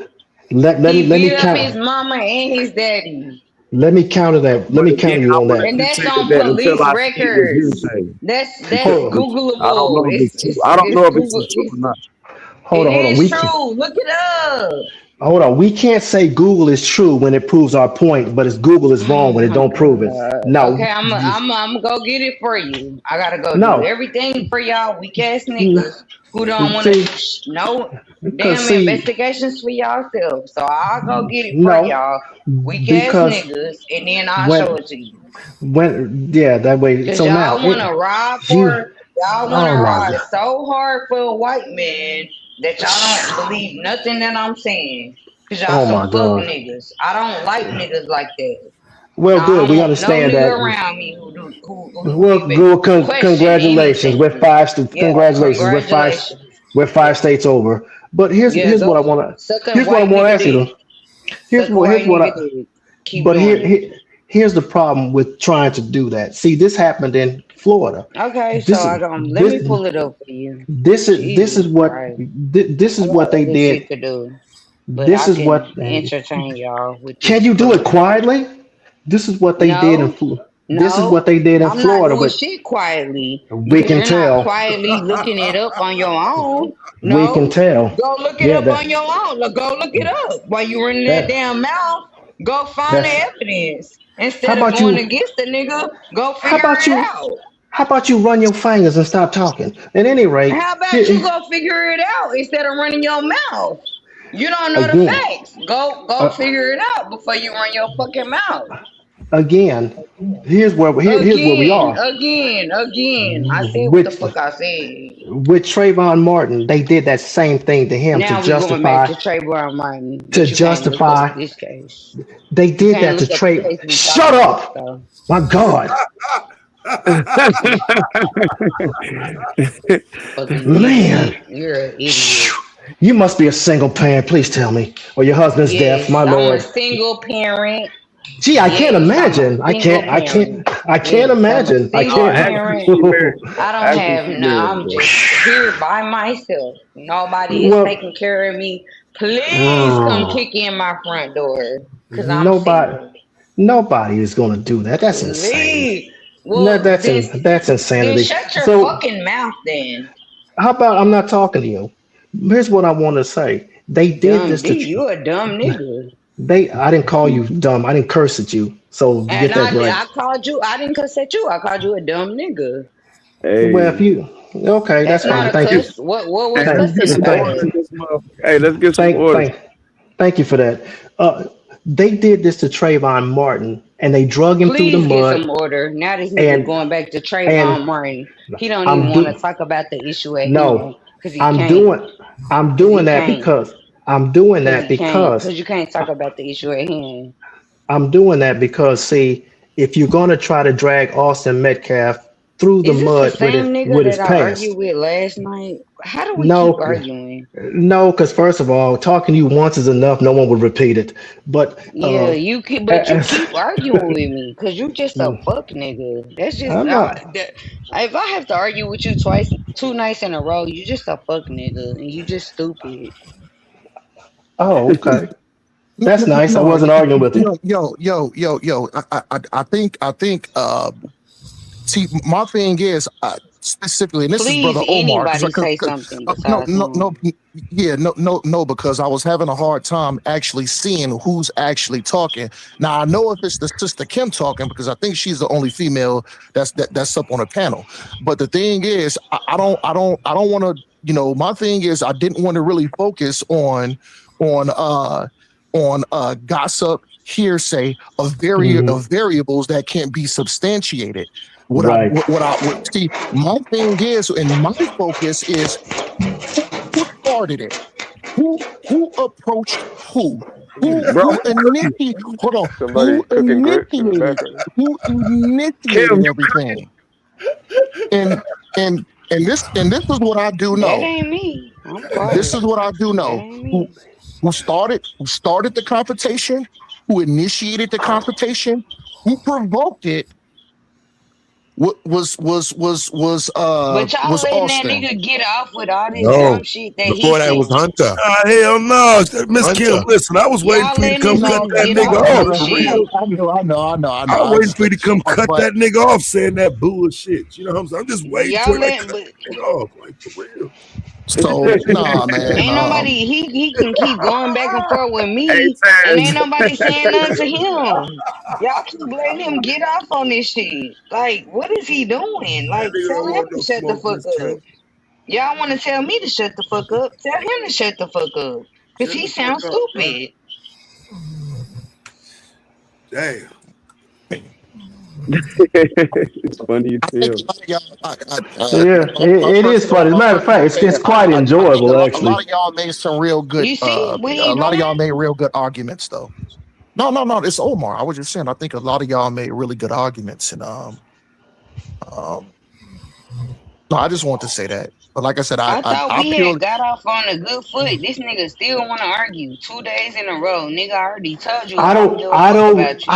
Let
He
me
beat up
count.
his mama and his daddy.
Let me counter that. Let me counter you on that.
And that's on police records. That's Googleable.
I don't know if it's true or not.
Hold on.
It is true. Look it up.
Hold on. We can't say Google is true when it proves our point, but it's Google is wrong when it don't prove it. No.
Okay, I'm gonna go get it for you. I gotta go
No.
do everything for y'all weak ass niggas who don't want to know damn investigations for yourself. So I'll go get it for y'all weak ass niggas, and then I'll show it to you.
That way.
Cause
So
y'all
now
want to ride ride so hard for a white man that y'all don't believe nothing that I'm saying. Cause y'all some fuck niggas. I don't like niggas like that.
Well, good. We understand that.
Around me
Well, good. Congratulations. We're five states over. But here's what I want to. Here's what I want to ask you. Here's the problem with trying to do that. See, this happened in Florida.
Okay, let me pull it up for you.
This is what they did.
To do,
this is what
entertain y'all.
Can you do it quietly? This is what they did in Florida. This is what they did in Florida.
I'm not doing shit quietly.
We can tell.
Not quietly looking it up on your own. No,
we can tell.
Go look it up on your own. Go look it up while you running that damn mouth. Go find the evidence instead of going against the nigga. Go figure it out.
How about you run your fingers and stop talking? At any rate,
how about you go figure it out instead of running your mouth? You don't know the facts. Go figure it out before you run your fucking mouth.
Again, here's where we are.
Again. I said what the fuck I said.
With Trayvon Martin, they did that same thing to him
now
to justify.
To Trayvon Martin.
To justify
this case.
They did that to Trayvon. Shut up! So. My God. Man,
you're an idiot.
You must be a single parent. Please tell me, or your husband's deaf. My Lord.
I'm a single parent.
Gee, I can't imagine. I can't imagine. I can't.
I don't have no. I'm just here by myself. Nobody is taking care of me. Please come kick in my front door because I'm single.
Nobody is going to do that. That's insane.
Well,
that's insanity.
Then shut your fucking mouth then.
How about I'm not talking to you? Here's what I want to say. They did this to
you. A dumb nigga.
I didn't call you dumb. I didn't curse at you. So get that right.
I called you. I didn't curse at you. I called you a dumb nigga.
Hey. Well, if you that's fine. Thank you.
What was cussing about?
Hey, let's get some order.
Thank you for that. They did this to Trayvon Martin, and they drug him through the mud.
Please get some order. Now this nigga going back to Trayvon Martin. He don't even want to talk about the issue at hand. I'm
doing that because
you can't talk about the issue at hand.
I'm doing that because see, if you're going to try to drag Austin Metcalf through the
Is this the
mud
same nigga
with his
that I
past.
argued with last night? How do we keep
No,
arguing?
no, because first of all, talking to you once is enough. No one would repeat it. But
Yeah, you keep, but you
as,
keep arguing with me because you just a fuck nigga. That's just
I'm not.
if I have to argue with you twice, 2 nights in a row, you just a fuck nigga and you just stupid.
Oh, okay. That's nice. I
No,
wasn't arguing with you.
yo. I think. See, my thing is specifically, and this is
Please,
Brother Omar,
anybody say something
no,
besides
no,
him.
no, yeah, no, because I was having a hard time actually seeing who's actually talking. Now I know if it's the sister Kim talking because I think she's the only female that's up on the panel. But the thing is, I don't want to. My thing is, I didn't want to really focus on gossip, hearsay of variables that can't be substantiated.
Right.
See, my thing is, and my focus is who started it? Who approached who? Who initiated? Hold on.
Somebody cooking grits in the background.
Who initiated everything? And this is what I do
That
know.
ain't me. I'm quiet.
This is what I do
That
know.
ain't me.
Who started the confrontation? Who initiated the confrontation? Who provoked it? Was
But y'all letting that
Austin.
nigga get off with all this
No,
dumb shit that he
before that was
saying.
Hunter.
Hell no, Miss Kim.
Hunter.
Listen, I was waiting
Y'all
for you to
letting
come
this
cut
nigga
that
get
nigga
off
off
on
for
shit.
real.
I know.
I was waiting for you to come cut
But
that nigga off saying that bullshit. You know what I'm saying? I'm just waiting
Y'all
for you to
letting,
cut
but
that nigga off, like for real.
so nah, man.
ain't nobody. He can keep going back and forth with
Hey,
me, and ain't nobody saying nothing to him. Y'all keep letting him get off on this shit. Like, what is he doing?
That
Like,
nigga
tell
don't
him
want no
to shut the
smoke,
fuck
Miss
up.
Kim.
Y'all want to tell me to shut the fuck up? Tell him to shut the fuck up, cause
Shut
he
the fuck
sounds
up, bro.
stupid.
Damn.
It's funny as hell.
Yeah, it is funny. As a matter of fact, it's quite enjoyable
A
actually.
lot of y'all made some real good.
You see what he
A lot of y'all
doing?
made real good arguments, though. No. It's Omar. I was just saying. I think a lot of y'all made really good arguments, and no, I just want to say that. But like I said,
I thought
I
we had
purely.
got off on a good foot. This nigga still want to argue 2 days in a row. Nigga, I already told you
I
I don't
don't,
give a
I
fuck
don't,
about you.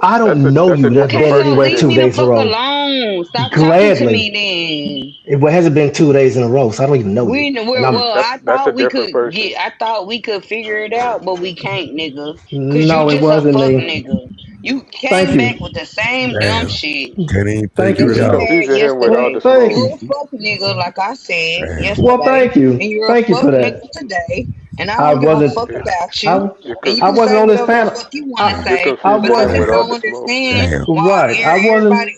I don't know
That's a
you that,
Okay,
different
that
so
anyway
leave
2
me the
days in a
fuck
row.
alone. Stop talking to
Gladly,
me then.
it hasn't been 2 days in a row, so I don't even know you. And I'm
Well, I
that's a
thought we
different
could
person.
figure it out, but we can't, nigga. Cause you
no, it
just a
wasn't
fuck
me.
nigga. You
Thank
came back
you,
with the same dumb
Damn.
shit
Can't even
thank
that
you,
figure it
you
He
out.
had
season him with all
well,
the
yesterday.
thank
smoke.
You
you,
a fuck nigga, like I said
Damn.
well,
yesterday,
thank you,
and you're a
thank you
fuck
for
nigga
that.
today. And I
I
don't give a
wasn't,
fuck about
I,
you.
You're
And you
I
can
wasn't
say
on this
whatever the
panel.
fuck you want to
I,
you're
say
I
confusing
because
him
wasn't
with
you
all
don't
the smoke.
understand
Damn.
why
right.
everybody.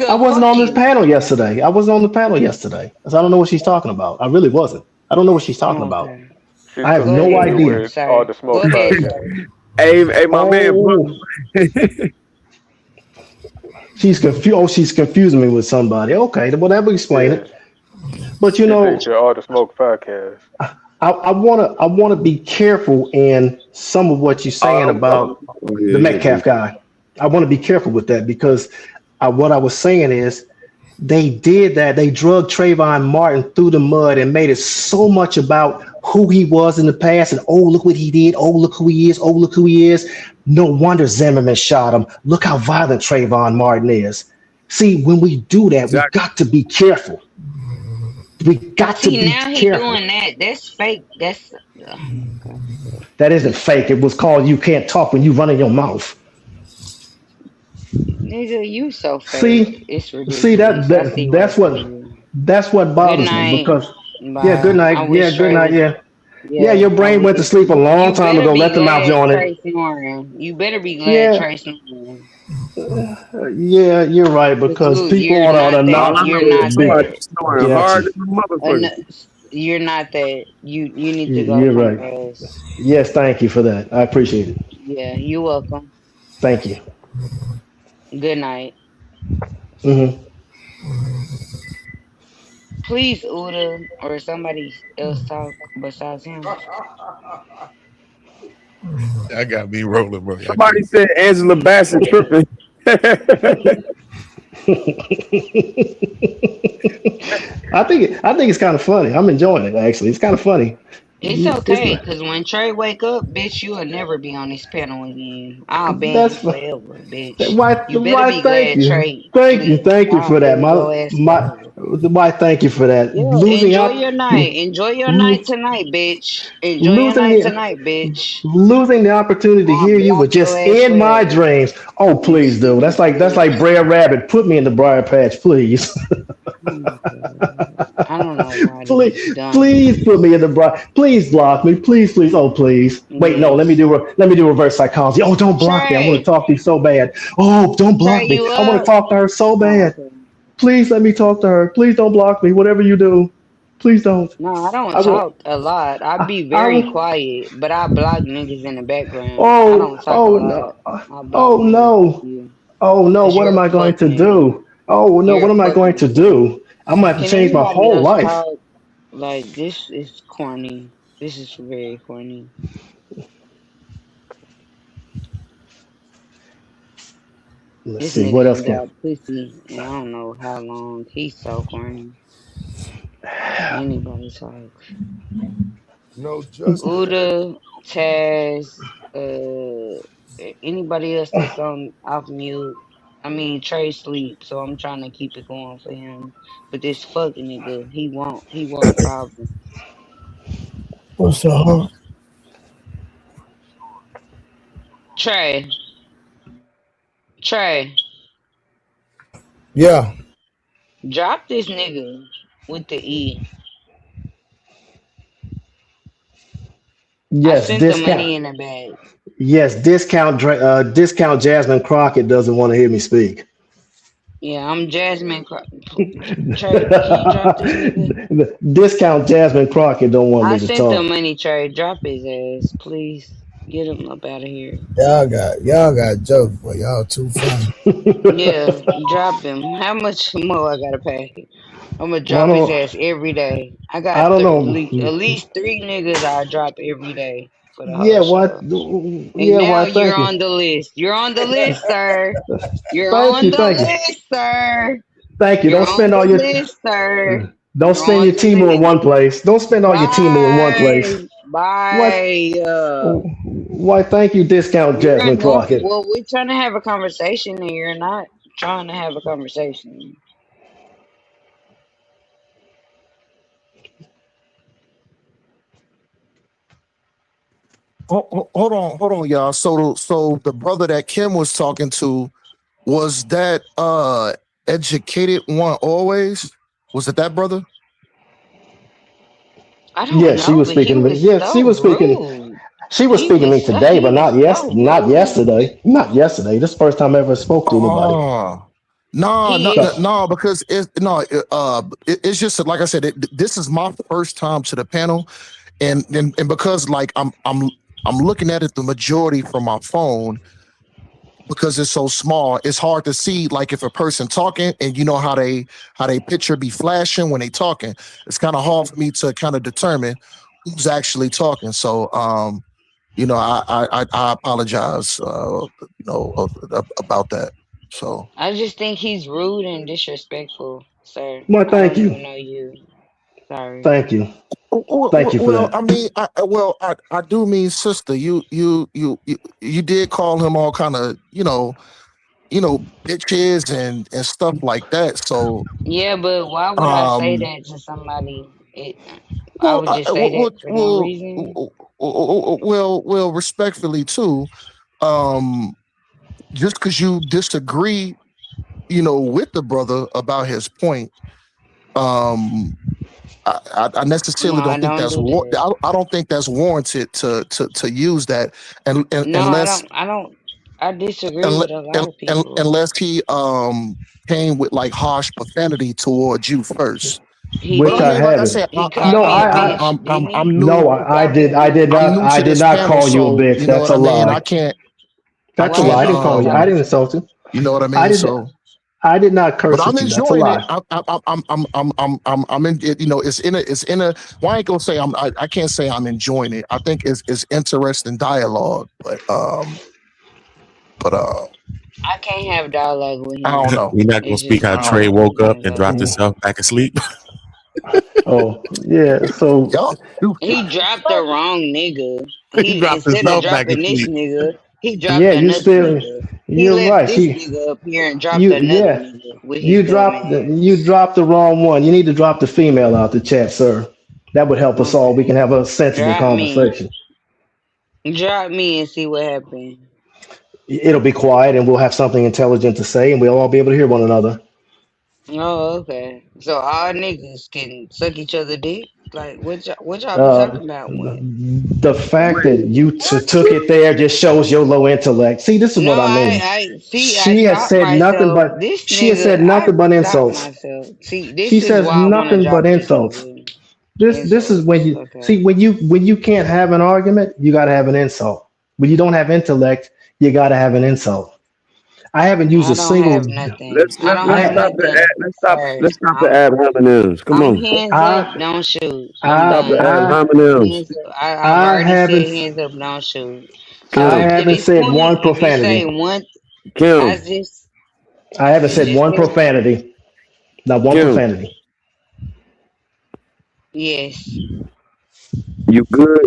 I
Nigga,
wasn't
fuck
on this
you.
panel yesterday. I wasn't on the panel yesterday, so I don't know what she's talking about. I really wasn't. I don't know what she's talking about.
Okay.
She's
I have
Go
no
confusing
ahead,
you
idea.
with all
sir.
the
Go
smoke
ahead,
podcast.
sir.
Hey, my man,
Oh, she's confused. Oh, she's confusing me with somebody. Okay, well that would explain
Yeah,
it. But
she thinks you're all the smoke podcast.
I wanna be careful in some of what you're saying about the Metcalf guy. I want to be careful with that because what I was saying is they did that. They drugged Trayvon Martin through the mud and made it so much about who he was in the past and oh look what he did. Oh look who he is. Oh look who he is. No wonder Zimmerman shot him. Look how violent Trayvon Martin is. See, when we do that, we got to be careful. We got to
See,
be
now he
careful.
doing that. That's fake. That's okay.
That isn't fake. It was called you can't talk when you run in your mouth.
Nigga, you so fake.
See,
It's
see
ridiculous. I see right through you.
that's what
Good
bothers me
night.
because yeah, good
Bye. I
night. Yeah,
wish
good
Trey
night.
was.
Yeah. Yeah,
Yeah,
your
I
brain went to
wish.
sleep a long
You
time
better
ago.
be
Let them out,
glad
Johnny.
Trey snoring. You better be glad
Yeah,
Trey snoring.
yeah, you're right
Cause
because people
you're
ought
not
to
that.
all I
not
You're
know is
not
be.
somebody
that.
snoring
Got
hard
you.
as a motherfucker.
You're not that. You need to go
You're right.
somewhere else.
Yes, thank you for that. I appreciate it.
Yeah, you welcome.
Thank you.
Good night.
Hmm.
Please, Uda or somebody else talk besides him.
That got me rolling, bro. Y'all
Somebody
crazy.
said Angela Bassett tripping.
I think it's kind of funny. I'm enjoying it actually. It's kind of funny.
It's
It's
okay, cause when Trey wake up, bitch, you'll never be on this panel again. I'll ban you
that's
forever, bitch. You better
why.
be
Thank
glad
you,
Trey sleep.
thank you
I'll
for that.
ban your ass
My
forever.
why? Thank you for that.
Yeah, enjoy your night. Enjoy your night tonight, bitch. Enjoy your
Losing
night
the
tonight, bitch.
losing the opportunity to
I'll
hear you
block
was
your
just
ass
in my
forever.
dreams. Oh
You
please, dude.
stupid
That's like
bitch.
Brer Rabbit. Put me in the briar patch, please.
Oh my god. I don't know why these
Please put
dummies.
me in the briar. Please block me. Please, please. Oh please. Wait, no.
Yes.
Let me do reverse psychology. Oh, don't block me. I want to
Trey.
talk to you so bad. Oh, don't
Trey,
block me.
you
I want to
up?
talk to her so
Oh,
bad.
okay.
Please let me talk to her. Please don't block me. Whatever you do, please don't.
No, I don't
I will.
talk a lot. I be
I
very
will.
quiet, but I block niggas in the background. I
Oh,
don't talk a
oh
lot.
no.
I block
Oh
niggas like
no.
you.
Oh no,
Cause
what
you're
am
a
I going
fuck
to
nigga.
do? Oh no,
You're
what
a
am I
fuck
going to
nigga.
do? I'm gonna have to
Can
change my
anybody
whole
else
life.
talk? Like this is corny. This is very corny.
Let's
This
see what
nigga
else
ain't
can.
got pussy and I don't know how long. He's so corny. Can anybody talk?
No, just
Uda, Taz, anybody else that's on off mute. I mean Trey sleep, so I'm trying to keep it going for him. But this fucking nigga, he want problems.
What's up?
Trey, Trey,
Yeah.
drop this nigga with the E. I
Yes,
sent the
discount.
money in the bag.
Yes, discount Jasmine Crockett doesn't want to hear me speak.
Yeah, I'm Jasmine. Trey, can you drop this nigga?
Discount Jasmine Crockett don't want
I
me to
sent the
talk.
money, Trey. Drop his ass, please. Get him up out of here.
Y'all got jokes, but y'all too funny.
Yeah, drop him. How much more I gotta pay? I'm gonna
I
drop his
don't.
ass every day. I
I
got
don't
at
know.
least three niggas I drop every day for the
Yeah,
whole
what?
show. And
Yeah,
now
why?
you're
Thank you.
on the list. You're on the list, sir. You're
Thank
on
you.
the
Thank you.
list, sir.
Thank you.
You're
Don't
on
spend all
the
your
list, sir.
don't
You're
spend
on
your
the
Timu in
list.
one place. Don't spend all your Timu in one place.
Bye.
What?
Bye.
Why? Thank you, discount
You're
Jasmine
annoying.
Crockett.
Well, we're trying to have a conversation and you're not trying to have a conversation.
Hold on, y'all. So the brother that Kim was talking to, was that educated one always? Was it that brother?
I don't
Yes, she
know,
was
but he
speaking to me.
was
Yes,
so
she was speaking.
rude.
She was speaking to me today, but
He was so
not
rude.
yesterday. Not yesterday. This is the first time I ever spoke to anybody.
Oh, no, no,
He
no,
is.
no, because it's just that, like I said, this is my first time to the panel, and because like I'm looking at it the majority from my phone because it's so small. It's hard to see like if a person talking and you know how they picture be flashing when they talking. It's kind of hard for me to kind of determine who's actually talking. So I apologize, about that. So,
I just think he's rude and disrespectful, sir.
Well,
I
thank
don't
you,
even know you. Sorry.
thank you, thank you for
well,
that.
I mean, I do mean, sister, you did call him all kind of, bitches and stuff like that. So,
Yeah, but why would I say
um,
that to somebody? I
well,
would just say that for no reason.
respectfully too, um, just because you disagree, with the brother about his point, um, I
No,
necessarily
I
don't think
don't
that's
do that.
I don't think that's warranted to use that, and
No, I
unless
don't. I don't. I disagree with a lot of people.
unless he came with like harsh profanity towards you first.
He
But I
Which I
mean,
didn't.
like I
haven't.
said,
He
No,
called me a bitch, didn't he?
I'm new.
no,
He
I'm new
I
to
did
this
not
panel,
call you a
so
bitch.
you know
That's
what
a
I mean.
lie.
I
That's a
Why
lie.
can't
I didn't
is
call
that
you.
a
I
lie?
didn't insult you.
you know what I
I
mean.
didn't.
So,
I did not
but
curse
I'm
at you. That's a
enjoying it.
lie.
I'm in it. It's in a. Well, I ain't gonna say I can't say I'm enjoying it. I think it's interesting dialogue, but But
I can't have dialogue with
I don't
him.
know.
We're not gonna
It's
speak
just
how
not.
Trey
We
woke up
can't
and
go
dropped
there.
himself back asleep.
Oh, yeah. So
Y'all stupid.
He dropped the wrong nigga.
He
He
dropped
instead of
himself back
dropping this
asleep.
nigga, he dropped
yeah,
another nigga. He
you're
left
right.
this nigga up here and dropped another
Yeah,
nigga with his dumb
you
ass.
dropped the wrong one. You need to drop the female out the chat, sir. That would help us all. We can
Okay.
have a sensible
Drop me.
conversation.
Drop me and see what happened.
It'll be quiet, and we'll have something intelligent to say, and we'll all be able to hear one another.
Oh, okay. So all niggas can suck each other dick? Like what y'all be
Uh,
talking about when?
the fact that you took it there just shows your low intellect. See, this is
No,
what I mean.
I see. I
She has
stopped
said nothing
myself.
but
This
she has
nigga,
said
I
nothing but
stopped
insults.
myself. See,
She
this is
says
why I want to
nothing but
drop this
insults.
nigga.
This is when
Insults.
you
Okay.
see when you can't have an argument, you got to have an insult. When you don't have intellect, you got to have an insult. I haven't used
I
a
don't have
single.
nothing.
Let's
I
let's
don't
let's
have
stop the
nothing,
ad,
sir.
let's stop the ad hominems. Come
I'm
on.
hands up,
I
don't shoot. I'm
Stop the
I
done.
ad
I
hominems.
Hands up. I've
I
already said
haven't
hands up, don't shoot.
I
So
Kim.
to
haven't
this
said
point,
one
if you say
profanity.
one, I
Kim.
just
I haven't
you
said
just
one
said
profanity. Not one
Kim.
profanity.
yes.
You good?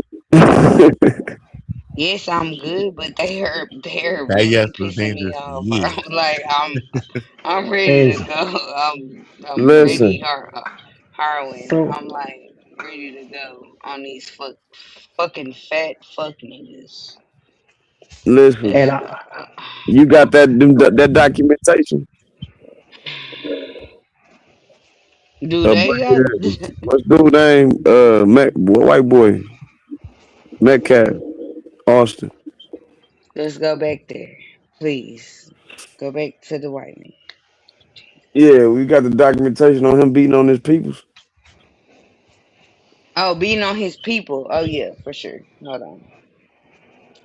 Yes, I'm good, but they're
That yes
really
was
pissing me
dangerous for
off.
years.
Like I'm ready to
Is
go. I'm ready
Listen.
heroin.
so
I'm like ready to go on these fucking fat fuck niggas.
Listen.
and
It's,
I,
You got that documentation?
do they got?
What's dude name? White boy. Metcalf. Austin.
Let's go back there, please. Go back to the white man.
Yeah, we got the documentation on him beating on his peoples.
Oh, beating on his people. Oh yeah, for sure. Hold on.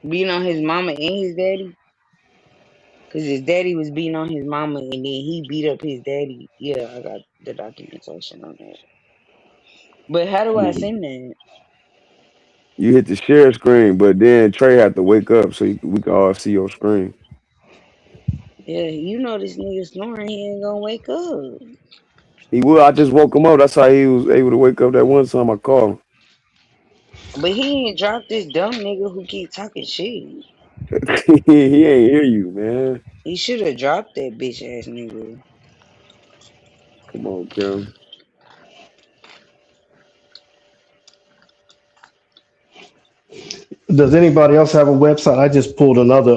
Beating on his mama and his daddy. Cause his daddy was beating on his mama and then he beat up his daddy. Yeah, I got the documentation on that. But how do I
Mm.
send that?
You hit the share screen, but then Trey had to wake up so we could all see your screen.
Yeah, you know this nigga snoring, he ain't gonna wake up.
He will. I just woke him up. That's how he was able to wake up that one time I called
But he ain't dropped this dumb nigga who keep talking shit.
him. He ain't hear you, man.
He should have dropped that bitch ass nigga.
Come on, Kim.
does anybody else have a website? I just pulled another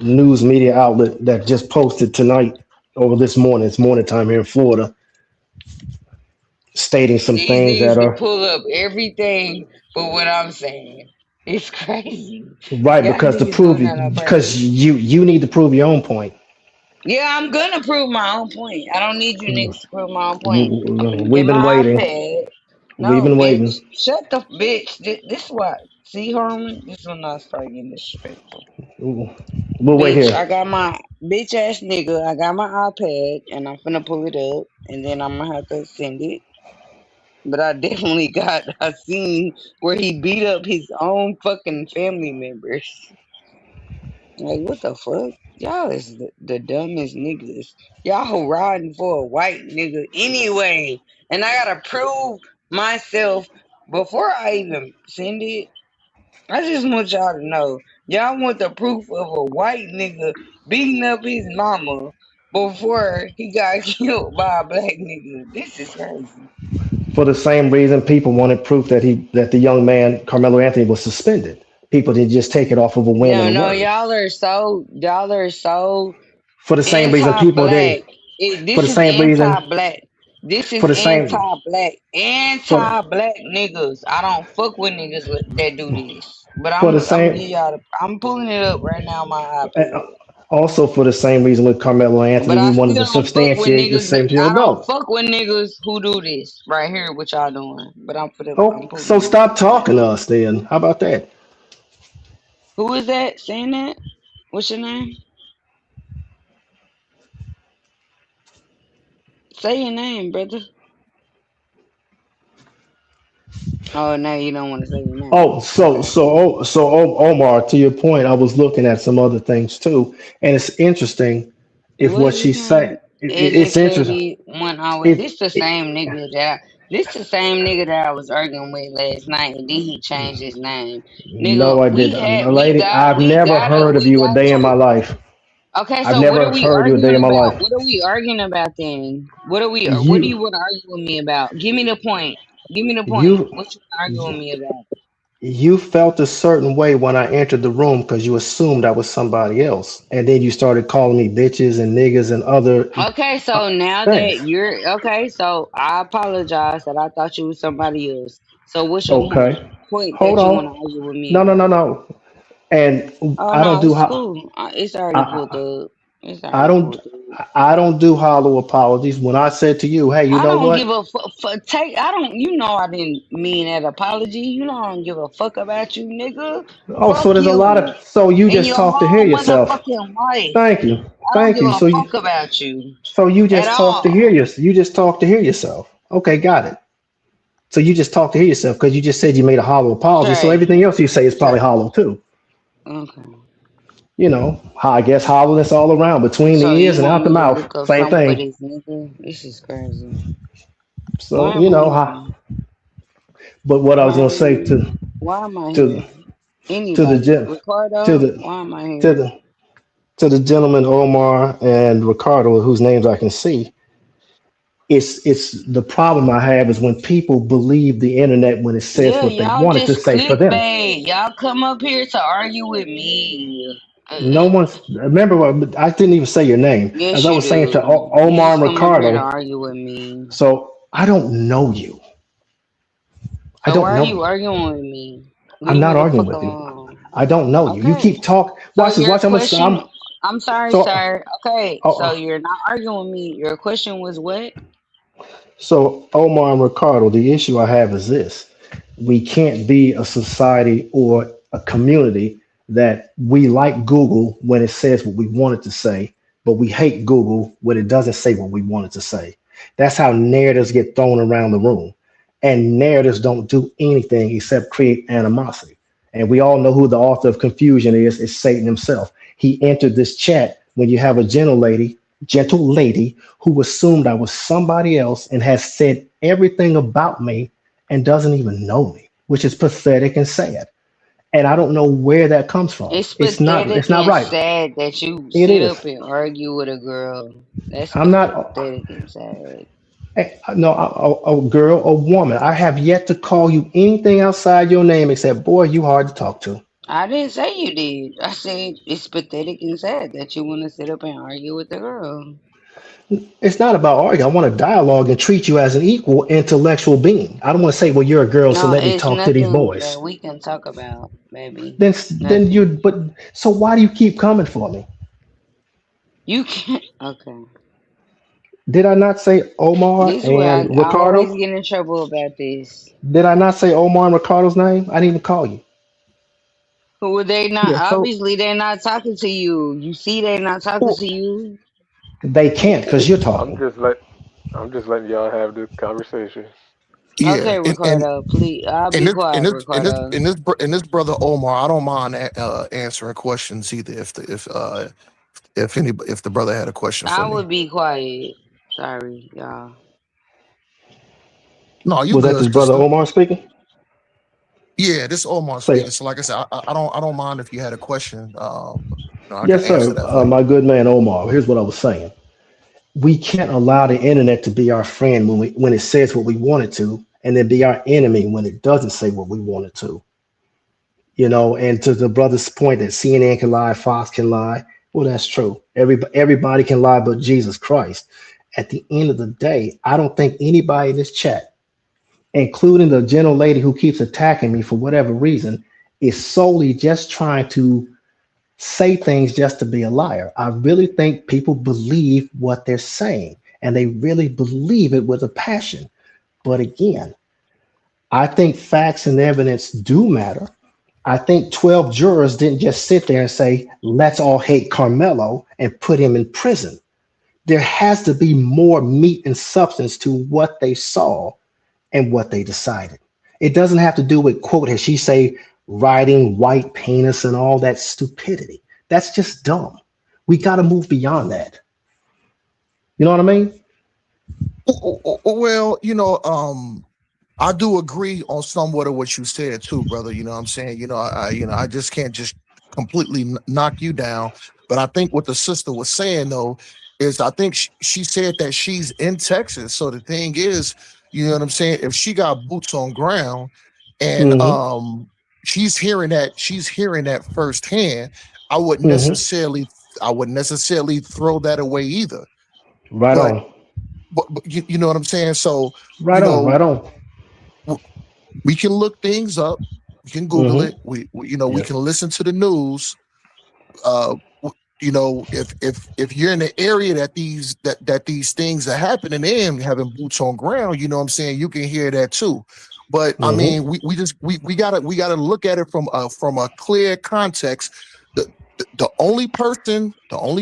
news media outlet that just posted tonight or this morning. It's morning time here in Florida, stating some
These
things that
niggas can
are
pull up everything but what I'm saying. It's crazy.
right
Y'all
because to
niggas
prove
doing
you
that on
because
purpose.
you need to prove your own point.
Yeah, I'm gonna prove my own point. I don't need you niggas to prove my own point. I'm finna get
We've been
my
waiting.
iPad.
We've
No,
been
bitch.
waiting.
Shut the bitch. This is what. See, Harmon? This is when I start getting disrespectful.
We'll wait
Bitch,
here.
I got my bitch ass nigga. I got my iPad and I'm finna pull it up and then I'm gonna have to send it. But I definitely got a scene where he beat up his own fucking family members. Like, what the fuck? Y'all is the dumbest niggas. Y'all riding for a white nigga anyway. And I gotta prove myself before I even send it. I just want y'all to know. Y'all want the proof of a white nigga beating up his mama before he got killed by a black nigga. This is crazy.
For the same reason people wanted proof that the young man Carmelo Anthony was suspended. People didn't just take it off of a whim and
No,
a
no,
word.
y'all are so
For the same reason people didn't.
anti-black.
For
This
the
is
same reason.
anti-black. This
For
is
the same.
anti-black.
For the,
Anti-black niggas. I don't fuck with niggas that do this. But
for the
I'm
same.
give y'all. I'm pulling it up right now on my iPad.
Also, for the same reason with Carmelo
But
Anthony, we
I
wanted
still
to
don't fuck with
substantiate the
niggas.
same deal
I don't
go.
fuck with niggas who do this right here. What y'all doing? But I'm
Oh, so
pulling it up
stop
right now.
talking to us then. How about that?
Who is that saying that? What's your name? Say your name, brother. Oh, now you don't want to say your
Oh,
name. Okay.
Omar, to your point, I was looking at some other things too, and it's interesting if
What
what
is his
she's saying.
name?
It's interesting.
Educated one always.
If
This the same nigga that this the same nigga that I was arguing with last night, and then he changed his name.
no,
Nigga,
I didn't, lady. I've
we
never
got a
heard of
we
you a
got
day in my
to.
life.
Okay,
I've
so what
never
are we
heard you a day
arguing
in my
about?
life.
What are we arguing about then? What do
You,
you want to argue with me about? Give me the point. Give me the point.
you,
What you want to argue with me about?
you felt a certain way when I entered the room because you assumed I was somebody else, and then you started calling me bitches and niggas and other
Okay, so now that
things.
you're okay, so I apologize that I thought you was somebody else. So what's your
Okay,
point
hold
that you want to
on.
argue with me
No, no, no,
about?
no. And
Oh
I don't
no,
do
it's
how.
cool. It's already pulled up. It's
I
already
don't
pulled up.
I don't do hollow apologies. When I said to you, hey, you
I
know
don't give
what?
a fuck. Take. I don't. You know I didn't mean that apology. You know I don't give a fuck about you, nigga.
Oh, so
Fuck
there's a lot
you
of so you
and
just
your
talk to hear
whole
yourself.
motherfucking life.
Thank you.
I don't
Thank
give
you.
a fuck about you
So you
at
just talk to hear
all.
you just talk to hear yourself. Okay, got it. So you just talk to hear yourself because you just said you made a hollow apology. So
Trey.
everything else you say is probably
Trey.
hollow too.
Okay.
You know, I guess hollowness all around between the
So
ears
you
and
want
out the
me to
mouth.
look up
Same
something for
thing.
this nigga? This is crazy.
So,
Why am I here?
but what I was
Why
gonna
are
say
you? Why am I
to
here?
to the
Anybody?
gen to
Ricardo?
the
Why am I
to
here?
the to the gentleman Omar and Ricardo, whose names I can see, it's the problem I have is when people believe the internet when it says
Yeah,
what they
y'all
want it to
just
say for them.
clickbait. Y'all come up here to argue with me.
No one's remember what I didn't even say your name. As
Yes,
I
you
was saying to
do. You
Omar
just
and
come up here to
Ricardo,
argue with me.
so I don't know you. I
So why
don't
are
know
you
you.
arguing with me?
I'm
Leave me
not
the
arguing
fuck
with you.
alone.
I don't know you. You
Okay.
keep talk.
So
Watch this.
your
Watch.
question,
I'm
I'm sorry,
so.
sir. Okay, so
Oh,
you're not arguing with me. Your question was what?
so Omar and Ricardo, the issue I have is this: we can't be a society or a community that we like Google when it says what we want it to say, but we hate Google when it doesn't say what we want it to say. That's how narratives get thrown around the room, and narratives don't do anything except create animosity. And we all know who the author of confusion is. It's Satan himself. He entered this chat when you have a gentle lady who assumed I was somebody else and has said everything about me and doesn't even know me, which is pathetic and sad. And I don't know where that comes from.
It's
It's not.
pathetic
It's not
and
right.
sad that you
It
sit
is.
up and argue with a girl. That's
I'm not.
pathetic and sad.
No, a girl, a woman. I have yet to call you anything outside your name except, boy, you hard to talk to.
I didn't say you did. I said it's pathetic and sad that you want to sit up and argue with a girl.
It's not about arguing. I want to dialogue and treat you as an equal intellectual being. I don't want to say, well, you're a girl, so
No,
let me
it's
talk to these
nothing
boys.
that we can talk about, baby.
Then you,
Nothing.
but so why do you keep coming for me?
You can't. Okay.
Did I not say Omar
This is where
and
I always
Ricardo?
get in trouble about this.
Did I not say Omar and Ricardo's name? I didn't even call you.
Who were they not?
Yeah, so
Obviously, they're not talking to you. You see, they're not talking
well,
to you.
they can't because you're
I'm
talking.
just let I'm just letting y'all have the conversation.
Yeah,
Okay, Ricardo, please. I'll
and
be
this and
quiet,
this and this
Ricardo.
and this and this brother Omar, I don't mind answering questions either. If the brother had a question for
I
me.
would be quiet. Sorry, y'all.
No, you
Was that
good,
this brother
sister.
Omar speaking?
Yeah, this Omar
Say,
speaking. So, like I said, I don't mind if you had a question. No, I can
yes,
answer
sir.
that for you.
My good man Omar. Here's what I was saying. We can't allow the internet to be our friend when it says what we want it to, and then be our enemy when it doesn't say what we want it to. And to the brother's point that CNN can lie, Fox can lie. Well, that's true. Everybody can lie but Jesus Christ. At the end of the day, I don't think anybody in this chat, including the gentle lady who keeps attacking me for whatever reason, is solely just trying to say things just to be a liar. I really think people believe what they're saying and they really believe it with a passion. But again, I think facts and evidence do matter. I think 12 jurors didn't just sit there and say, let's all hate Carmelo and put him in prison. There has to be more meat and substance to what they saw and what they decided. It doesn't have to do with, quote, as she say, riding white penis and all that stupidity. That's just dumb. We got to move beyond that. You know what I mean?
Well, I do agree on somewhat of what you said too, brother. You know what I'm saying? I just can't just completely knock you down. But I think what the sister was saying though is I think she said that she's in Texas. So the thing is, you know what I'm saying? If she got boots on ground and
Mm-hmm.
she's hearing that firsthand, I wouldn't
Mm-hmm.
necessarily throw that away either.
Right
But
on.
but you know what I'm saying? So,
Right
you
on. Right
know,
on.
we can look things up. We can Google
Mm-hmm.
it. We
Yes.
can listen to the news. Uh, if you're in the area that these things are happening in, having boots on ground, you know what I'm saying, you can hear that too. But I mean,
Mm-hmm.
we gotta look at it from a clear context. The only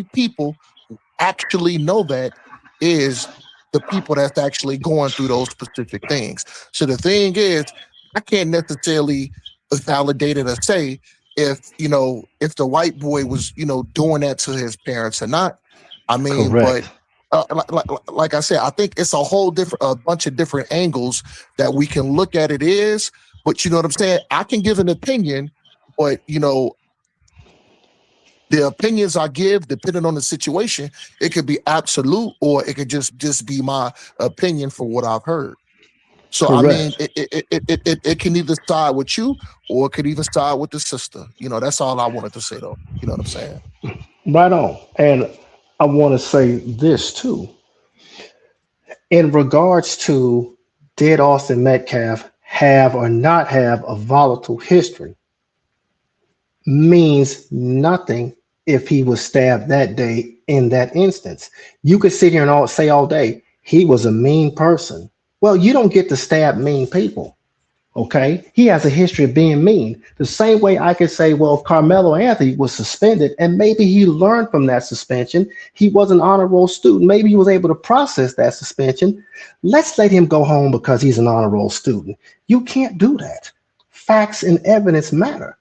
people who actually know that is the people that's actually going through those specific things. So the thing is, I can't necessarily validate it or say if the white boy was doing that to his parents or not. I mean, but
Correct.
like I said, I think it's a bunch of different angles that we can look at it is. But you know what I'm saying? I can give an opinion, but the opinions I give, depending on the situation, it could be absolute or it could just be my opinion for what I've heard. So I mean,
Correct.
it can either side with you or it could even side with the sister. That's all I wanted to say though. You know what I'm saying?
Right on. And I want to say this too. In regards to did Austin Metcalf have or not have a volatile history, means nothing if he was stabbed that day in that instance. You could sit here and say all day, he was a mean person. Well, you don't get to stab mean people. Okay. He has a history of being mean. The same way I could say, well, if Carmelo Anthony was suspended and maybe he learned from that suspension, he was an honor roll student. Maybe he was able to process that suspension. Let's let him go home because he's an honor roll student. You can't do that. Facts and evidence matter.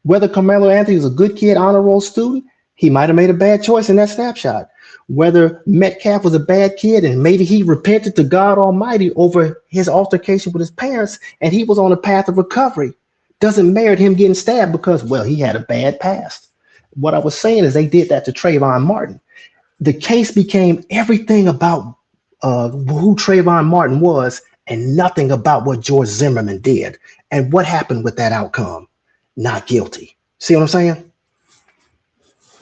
Whether Carmelo Anthony was a good kid, honor roll student, he might have made a bad choice in that snapshot. Whether Metcalf was a bad kid and maybe he repented to God Almighty over his altercation with his parents and he was on a path of recovery, doesn't merit him getting stabbed because, well, he had a bad past. What I was saying is they did that to Trayvon Martin. The case became everything about who Trayvon Martin was and nothing about what George Zimmerman did. And what happened with that outcome? Not guilty. See what I'm saying?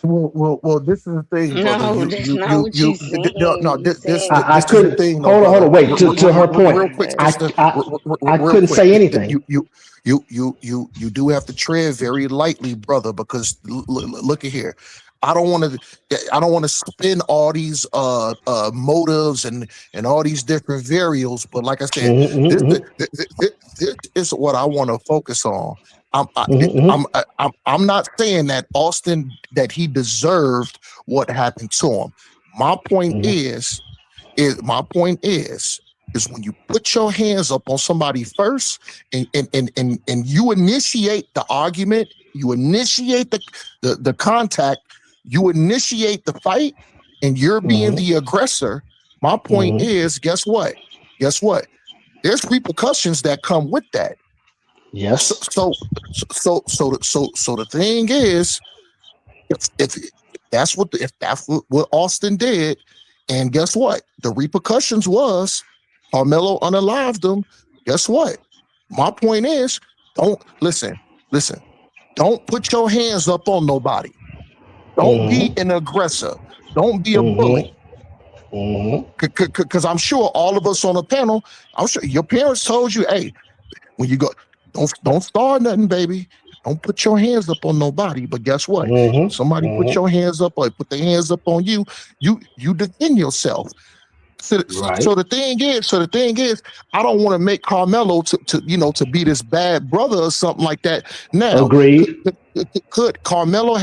Well, this is the thing, brother.
No, that's not what you
No,
saying. You
I
this is the
couldn't
thing, though,
hold on,
brother.
wait. To her point,
Real quick,
I
sister.
I, I
Real
couldn't
quick.
say anything.
You do have to tread very lightly, brother, because look at here. I don't want to spin all these motives and all these different variables, but like I said, this is what I want to focus on. I'm I, I'm not saying that Austin that he deserved what happened to him. My point is when you put your hands up on somebody first and you initiate the argument, you initiate the contact, you initiate the fight, and you're being the aggressor. My point is, guess what? There's repercussions that come with that.
Yes.
So the thing is, if that's what Austin did, and guess what? The repercussions was Carmelo unalived him. Guess what? My point is, don't listen. Don't put your hands up on nobody. Don't be an aggressor. Don't be a bully. Because I'm sure all of us on the panel, I'm sure your parents told you, hey, when you go, don't start nothing, baby. Don't put your hands up on nobody. But guess what? If somebody put your hands up or put their hands up on you, you defend yourself. So the thing is, I don't want to make Carmelo to be this bad brother or something like that. Now,
agreed.
Could Carmelo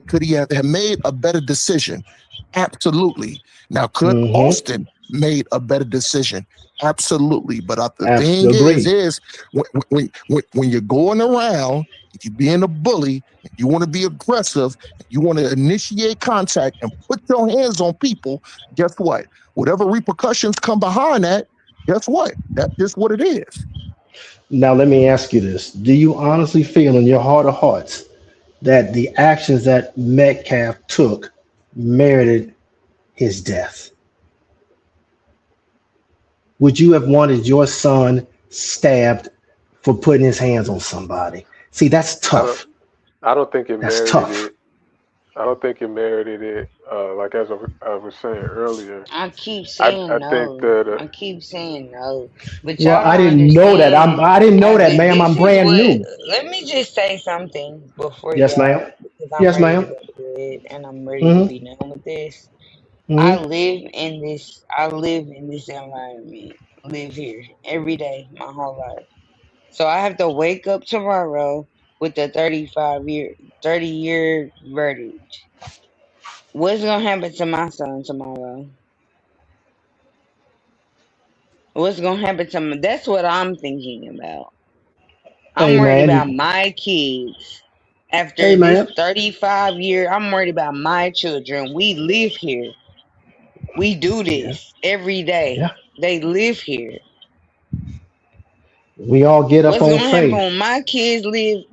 could he have made a better decision? Absolutely. Now, could made a better decision. Absolutely. But the thing
Agreed.
is when you're going around, if you're being a bully, you want to be aggressive, you want to initiate contact and put your hands on people, guess what? Whatever repercussions come behind that, guess what? That's just what it is.
Now, let me ask you this. Do you honestly feel in your heart of hearts that the actions that Metcalf took merited his death? Would you have wanted your son stabbed for putting his hands on somebody? See, that's tough.
I don't think it
That's
merited
tough.
it. I don't think it merited it. Like as I was saying earlier,
I keep saying
I think
no.
that
I keep saying no. But
Well,
y'all
I
don't
didn't know that.
understand
I didn't know
how
that, ma'am.
this
I'm
is
brand
what.
new.
Let me just say something before
Yes,
y'all,
ma'am.
because I'm
Yes,
ready to
ma'am.
go to bed and I'm ready to
Mm-hmm.
be done with this. I
Mm-hmm.
live in this. I live in this environment. Live here every day, my whole life. So I have to wake up tomorrow with a 30-year verdict. What's gonna happen to my son tomorrow? What's gonna happen to me? That's what I'm thinking about. I'm
Hey,
worried about
man.
my kids.
Hey,
After this
man.
35 year, I'm worried about my children. We live here. We do
Yeah.
this every
Yeah.
day. They live here.
We all get up
What's
on
gonna happen
faith.
when my kids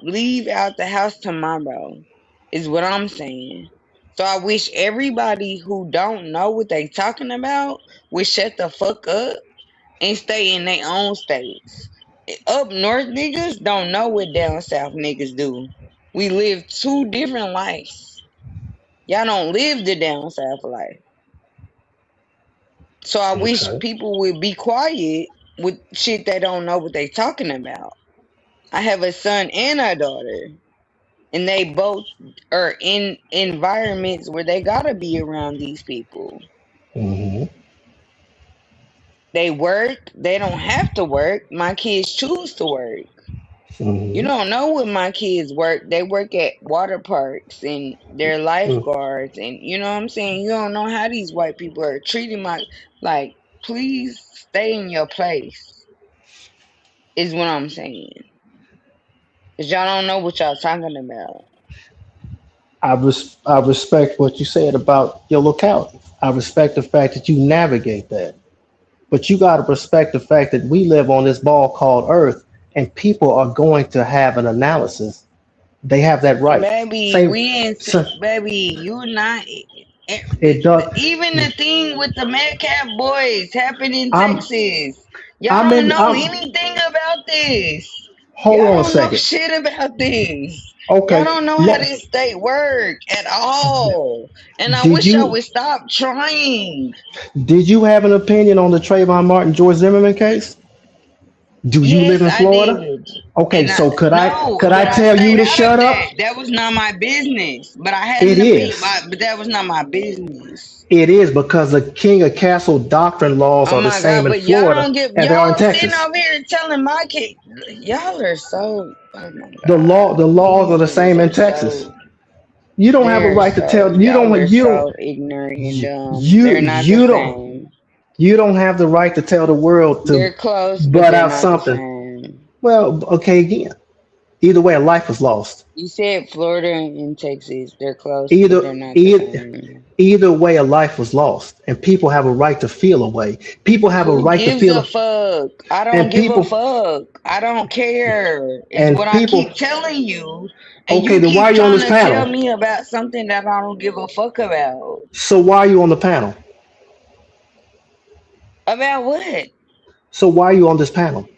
leave out the house tomorrow? Is what I'm saying. So I wish everybody who don't know what they talking about would shut the fuck up and stay in their own states. Up north niggas don't know what down south niggas do. We live two different lives. Y'all don't live the down south life. So I wish
Okay.
people would be quiet with shit they don't know what they talking about. I have a son and a daughter, and they both are in environments where they gotta be around these people.
Mm-hmm.
They work, they don't have to work. My kids choose to work. You
Mm-hmm.
don't know what my kids work. They work at water parks and they're lifeguards, and you know what I'm saying? You don't know how these white people are treating my, like, please stay in your place is what I'm saying. Cause y'all don't know what y'all talking about.
I respect what you said about your locality. I respect the fact that you navigate that. But you got to respect the fact that we live on this ball called Earth, and people are going to have an analysis. They have that right.
Baby,
Same.
baby, you not.
It does.
Even the thing with the Metcalf boys happened in
I'm.
Texas. Y'all
I'm
don't
in.
know anything about this.
Hold
Y'all
on a
don't know
second.
shit about this. Y'all
Okay.
don't know how
Let.
this state work at all. And I
Did
wish y'all
you
would stop trying.
did you have an opinion on the Trayvon Martin George Zimmerman case? Do you live
Yes,
in
I
Florida?
did.
Okay.
And
So
no,
could
but
I
I
tell you
stayed
to
out of
shut
that.
up?
That was not my business. But I had
It
an opinion,
is.
but that was not my business.
It is because the King of Castle doctrine laws
Oh
are the
my
same
god!
in
But y'all
Florida
don't give,
as they are in
y'all sitting
Texas.
over here telling my kid, y'all are so. Oh my
The
god!
laws are
These
the
niggas
same in
are
Texas.
so.
You don't have a
They're
right to
so.
tell.
Y'all are so ignorant and dumb.
You
They're not the
you don't
same.
you don't have the right to tell the world to
They're close, but
butt
they're
out
not the
something.
same.
Well, okay, again. Either way, a life was lost.
You said Florida and Texas. They're close, but
Either
they're not the
either
same.
either way, a life was lost, and people have a right to feel a way. People have a
Who
right to
gives a
feel,
fuck? I don't
and
give a
people
fuck. I don't care. Is
and
what I keep
people.
telling you. And
Okay,
you
then why
keep
are you on
trying
this
to tell
panel?
me about something that I don't give a fuck about.
So why are you on the panel?
About what?
So why are you on this panel?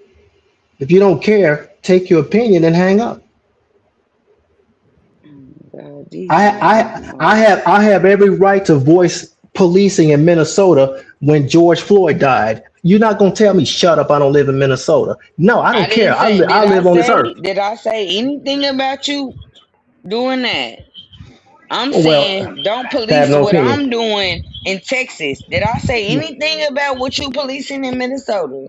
If you don't care, take your opinion and hang up.
These niggas know.
I have every right to voice policing in Minnesota when George Floyd died. You're not gonna tell me shut up. I don't live in Minnesota. No, I
I
don't care.
didn't say,
I live on this earth.
did I say anything about you doing that? I'm
Well,
saying don't
I have
police
no
what
opinion.
I'm doing in Texas. Did I say anything about what you policing in Minnesota?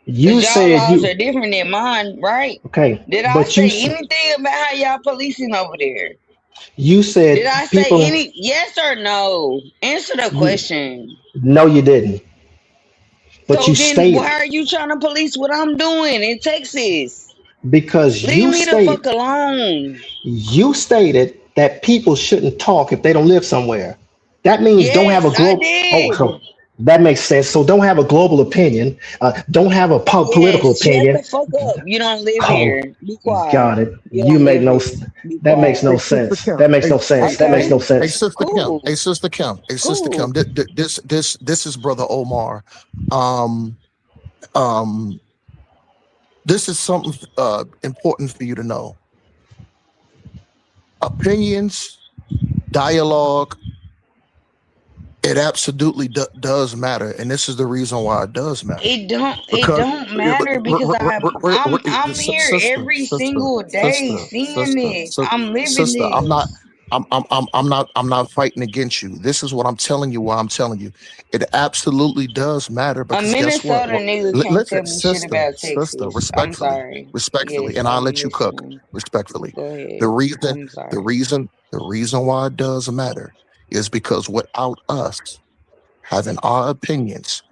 You
Because y'all
said
laws
you
are different than mine, right?
okay,
Did I
but you
say anything about how y'all policing over there?
you
Did
said
I say
people.
any, yes or no? Answer the question.
No, you didn't. but
So
you
then why
stated
are you trying to police what I'm doing in Texas?
because
Leave me the fuck alone.
you stated that people shouldn't talk if they don't live somewhere. That means don't have a
Yes, I
global. Oh,
did.
so that makes sense. So don't have a global opinion. Don't have a political
Yes, shut
opinion.
the fuck up. You don't live
Oh,
here. Be quiet.
got it.
You
You
don't
make
live
no.
here. Be
That makes
quiet.
no
Hey, Sister
sense.
Kim.
That makes
Hey,
no
hey,
sense. That makes
hey,
no
Okay,
hey,
sense.
Sister Kim.
cool,
Hey, Sister Kim. Hey, Sister
cool.
Kim. This is Brother Omar. Um, um, this is something important for you to know. Opinions, dialogue, it absolutely does matter, and this is the reason why it does matter.
It
Because
don't matter because I'm here
sister,
every
sister,
single day
sister,
seeing
sister,
this. I'm living
sister,
this.
I'm not fighting against you. This is what I'm telling you. Why I'm telling you, it absolutely does matter
A
because guess what?
Minnesota nigga can't
Listen,
tell me shit about
sister,
Texas. I'm sorry.
respectfully,
Yes,
and I'll
I'm
let you cook
listening.
respectfully.
Go
The
ahead.
reason,
I'm sorry.
the reason why it does matter is because without us having our opinions,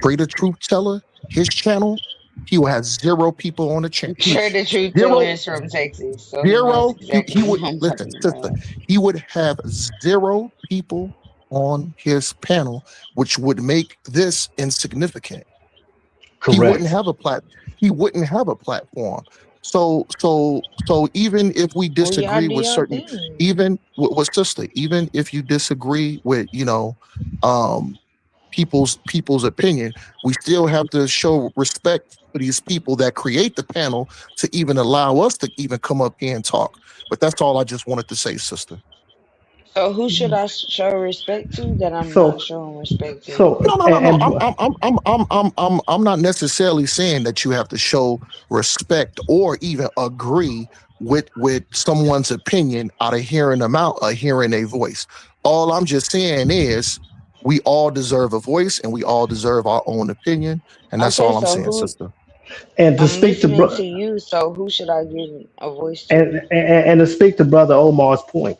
Trader Truth Teller, his channel, he will have zero people on the channel.
Trey the Truth Teller
Zero,
is from Texas, so he knows
zero.
exactly
He
what
would
I'm
listen,
talking
sister.
about.
He would have zero people on his panel, which would make this insignificant. He wouldn't
Correct.
have a He wouldn't have a platform. So even if we
Well, y'all
disagree
do
with
your
certain,
thing.
even with sister, even if you disagree with um, people's opinion, we still have to show respect for these people that create the panel to even allow us to even come up here and talk. But that's all I just wanted to say, sister.
So who should I show respect to that I'm not
So
showing respect to?
so
No.
and
I'm not necessarily saying that you have to show respect or even agree with someone's opinion out of hearing them out or hearing a voice. All I'm just saying is we all deserve a voice and we all deserve our own opinion, and that's
Okay,
all I'm
so
saying,
who
sister.
and to
I'm
speak to
listening
bro-
to you, so who should I give a voice
and,
to?
and to speak to brother Omar's point,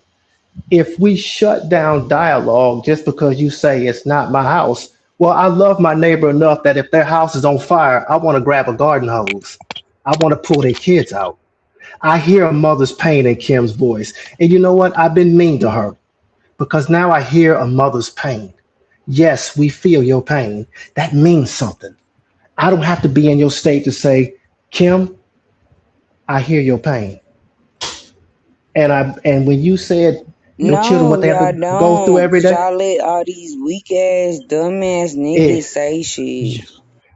if we shut down dialogue just because you say it's not my house, well, I love my neighbor enough that if their house is on fire, I want to grab a garden hose. I want to pull their kids out. I hear a mother's pain in Kim's voice. And you know what? I've been mean to her because now I hear a mother's pain. Yes, we feel your pain. That means something. I don't have to be in your state to say, Kim, I hear your pain. And when you said your children
No,
what they have
y'all
to go through
don't,
every
cause
day,
y'all let all these weak ass, dumb ass niggas
it
say shit,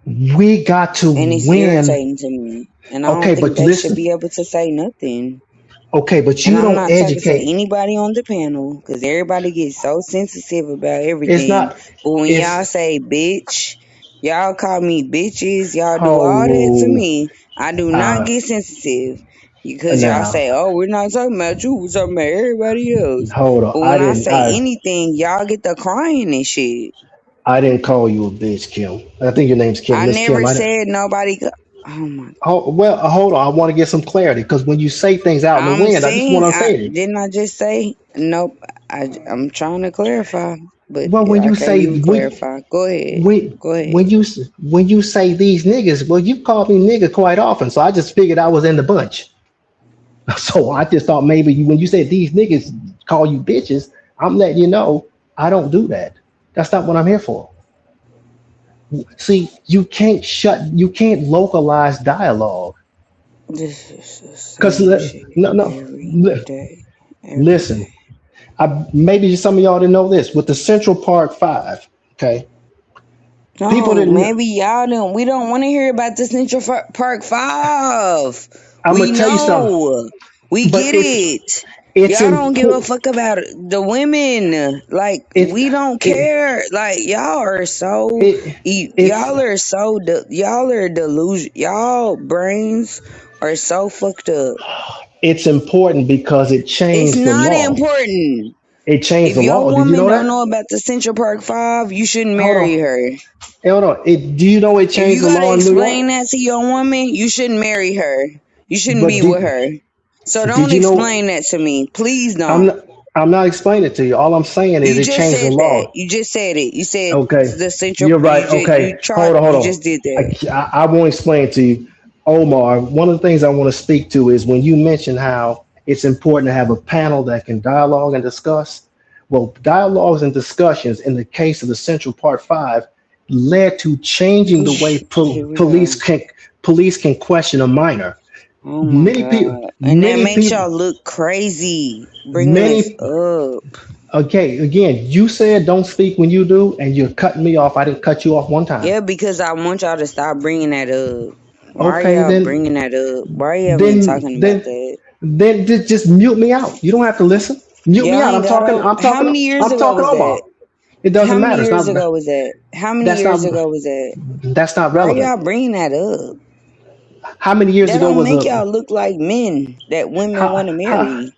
we got to
and it's
win.
irritating to me. And I don't
Okay,
think
but
they should
listen.
be able to say nothing.
Okay, but
And
you
I'm
don't
not talking to
educate.
anybody on the panel, cause everybody gets so sensitive about
It's
everything.
not.
But when y'all
It's
say bitch, y'all call me bitches, y'all do all that to
oh
me, I do not
uh
get sensitive. Because y'all
now
say, oh, we're not talking about you, we're talking about everybody else.
hold on.
But when I say anything, y'all get the crying and shit.
I didn't call you a bitch, Kim. I think your name's Kim,
I
Miss Kim.
never said nobody. Oh my!
Hold on. I want to get some clarity because when you say things out in the
I'm
wind, I just want
saying,
to say it.
didn't I just say nope? I'm trying to clarify, but
Well, when
I
you
can't
say
even clarify. Go ahead.
when
Go ahead.
when you say these niggas, well, you call me nigga quite often, so I just figured I was in the bunch. So I just thought maybe when you said these niggas call you bitches, I'm letting you know I don't do that. That's not what I'm here for. See, you can't localize dialogue.
This is the
Because
same shit
no,
every day. Every
listen,
day.
maybe some of y'all didn't know this with the Central Park Five. Okay, people
No,
didn't.
maybe y'all don't. We don't want to hear about the Central Park Five.
I'm
We
gonna tell you something,
know. We
but
get it.
it's
Y'all don't give a
important.
fuck about the women. Like
It
we don't
it
care. Like y'all are so.
it it's
Y'all are so. Y'all are delusion. Y'all brains are so fucked up.
it's important because it
It's
changed the
not
law.
important.
It changed
If
the
your
law. Did you
woman
know
don't
that?
know about the Central Park Five, you shouldn't
Hold
marry
on.
her.
Hold on. Do you know it
If
changed
you
the
gotta
law in New York?
explain that to your woman, you shouldn't marry her. You shouldn't
But
be with her. So
did
don't
you know?
explain that to me. Please
I'm
don't.
not. I'm not explaining it to you. All I'm saying is
You
it
just
changed the
said that.
law.
You just said it. You said
Okay,
the central.
you're right.
You
Okay,
tried.
hold
You
on.
just did that.
I won't explain it to you, Omar. One of the things I want to speak to is when you mention how it's important to have a panel that can dialogue and discuss. Well, dialogues and discussions in the case of the Central Part Five led to changing the way
Here we go.
police can question a minor.
Oh my God. And that
Many
makes
people,
y'all look crazy bringing this
many.
up.
Okay, again, you said don't speak when you do, and you're cutting me off. I didn't cut you off one time.
Yeah, because I want y'all to stop bringing that up. Why are
Okay,
y'all bringing that up? Why are you even
then,
talking about
then,
that?
then just mute me out. You don't have to listen. Mute me
Y'all
out.
ain't got over. How many years
I'm
ago
talking
was
Omar.
that?
It
How
doesn't
many
matter. It's
years
not.
ago was that? How many
That's
years
not.
ago was that?
That's not
Why are
relevant.
y'all bringing that up?
How many years
That
ago
don't
was
make
a?
y'all look like men that women want to marry.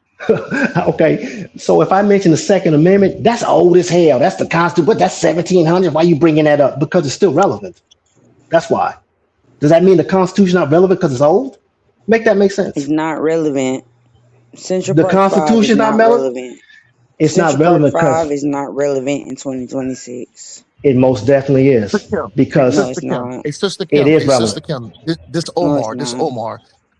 Okay, so if I mention the Second Amendment, that's old as hell. That's the Constitution. But that's 1700. Why you bringing that up? Because it's still relevant. That's why. Does that mean the Constitution not relevant because it's old? Make that make
It's
sense.
not relevant. Central
The
Park 5 is
Constitution not
not
relevant.
relevant.
It's not
Central Park
relevant
5
because
is not relevant in 2026.
it most definitely
Sister
is
Kim, hey,
No,
because
Sister
it's
Kim,
not.
hey, Sister
it
Kim,
is
hey, Sister
relevant.
Kim. This
No, it's
Omar,
not.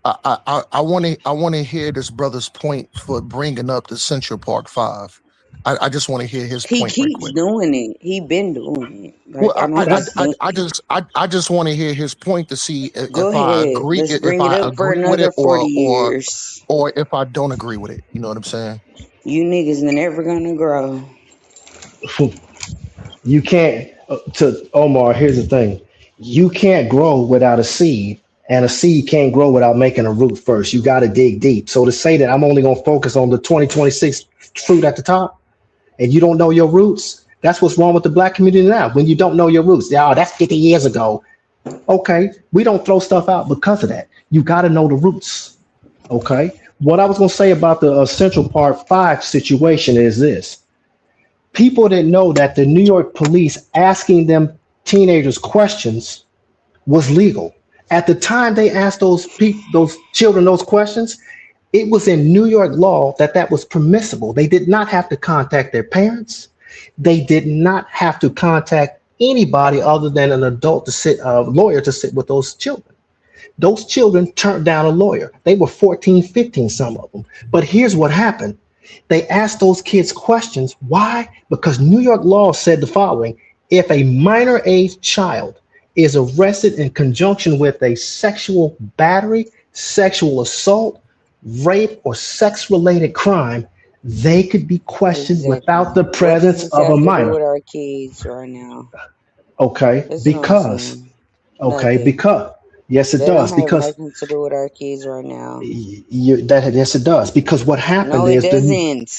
I want to hear this brother's point for bringing up the Central Park Five. I just want to hear his
He
point right
keeps
quick.
doing it. He been doing it. Like
Well,
I don't
That's
I just want to hear his point to see
go
if I
ahead.
agree
Let's bring it up for
with
another
it
40 years.
or if I don't agree with it. You know what I'm saying?
You niggas never gonna grow.
you can't. To Omar, here's the thing: you can't grow without a seed, and a seed can't grow without making a root first. You got to dig deep. So to say that I'm only going to focus on the 2026 fruit at the top, and you don't know your roots, that's what's wrong with the black community now. When you don't know your roots, that's 50 years ago. Okay, we don't throw stuff out because of that. You got to know the roots. Okay, what I was going to say about the Central Park 5 situation is this: people didn't know that the New York police asking them teenagers questions was legal. At the time they asked those children those questions, it was in New York law that was permissible. They did not have to contact their parents. They did not have to contact anybody other than an adult to sit, a lawyer to sit with those children. Those children turned down a lawyer. They were 14, 15, some of them. But here's what happened. They asked those kids questions. Why? Because New York law said the following: if a minor age child is arrested in conjunction with a sexual battery, sexual assault, rape, or sex related crime, they could be questioned
Exactly.
without the
What does
presence
this
of a
have to do
minor.
with our kids right now?
Okay,
That's what I'm
because,
saying. Nothing.
yes, it
That
does.
don't have
Because
nothing to do with our kids right now.
yes, it does. Because what
No,
happened
it
is
doesn't.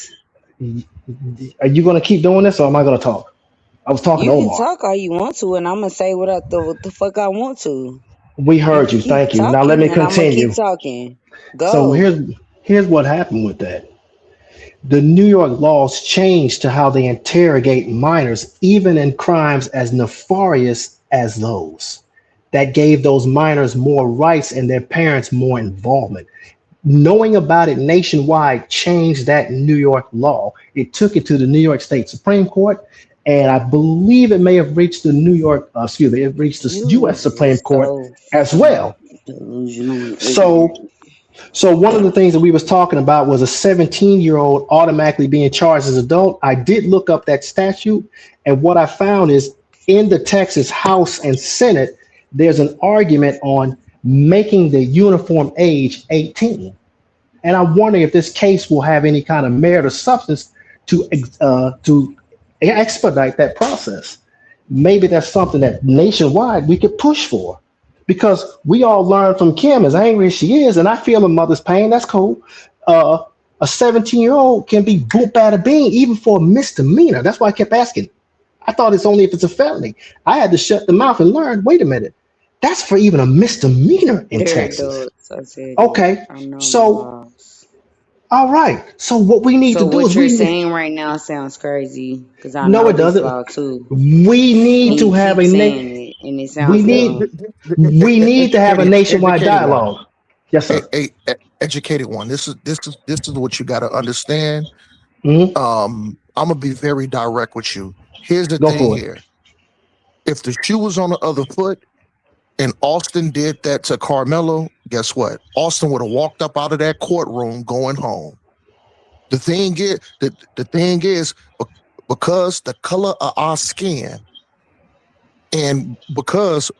are you going to keep doing this or am I going to talk? I was talking
You
to
can
Omar.
talk all you want to, and I'm gonna say what the fuck I want to.
We
You
heard
can
you.
keep
Thank you. Now let me
talking, and I'm gonna keep
continue.
talking.
So
Go.
here's what happened with that. The New York laws changed to how they interrogate minors, even in crimes as nefarious as those. That gave those minors more rights and their parents more involvement. Knowing about it nationwide changed that New York law. It took it to the New York State Supreme Court, and I believe it may have reached the it reached the
You
U.S. Supreme
is
Court
so
as
fucking
well.
delusional and
So
ignorant.
so one of the things that we was talking about was a 17-year-old automatically being charged as an adult. I did look up that statute, and what I found is in the Texas House and Senate, there's an argument on making the uniform age 18. And I'm wondering if this case will have any kind of merit or substance to expedite that process. Maybe that's something that nationwide we could push for, because we all learn from Kim, as angry as she is, and I feel her mother's pain. That's cool. Uh, a 17-year-old can be booked out of being even for a misdemeanor. That's why I kept asking. I thought it's only if it's a felony. I had to shut the mouth and learn. Wait a minute, that's for even a misdemeanor in
They're
Texas.
adults. I said it.
Okay,
I know my
so
laws.
all right. So what we need to
So
do
what
is
you're saying right now sounds crazy because I
no,
know
it
this
doesn't.
law too,
We
and
need to
you
have
keep
a
saying it, and it
we
sounds
need
dumb.
we need to have a nationwide
Educated one.
dialogue. Yes, sir.
Educated one. This is what you got to understand. I'm gonna be very direct with you. Here's the
Go
thing
for it.
here. If the shoe was on the other foot and Austin did that to Karmelo, guess what? Austin would have walked up out of that courtroom going home. The thing is, because the color of our skin, and because,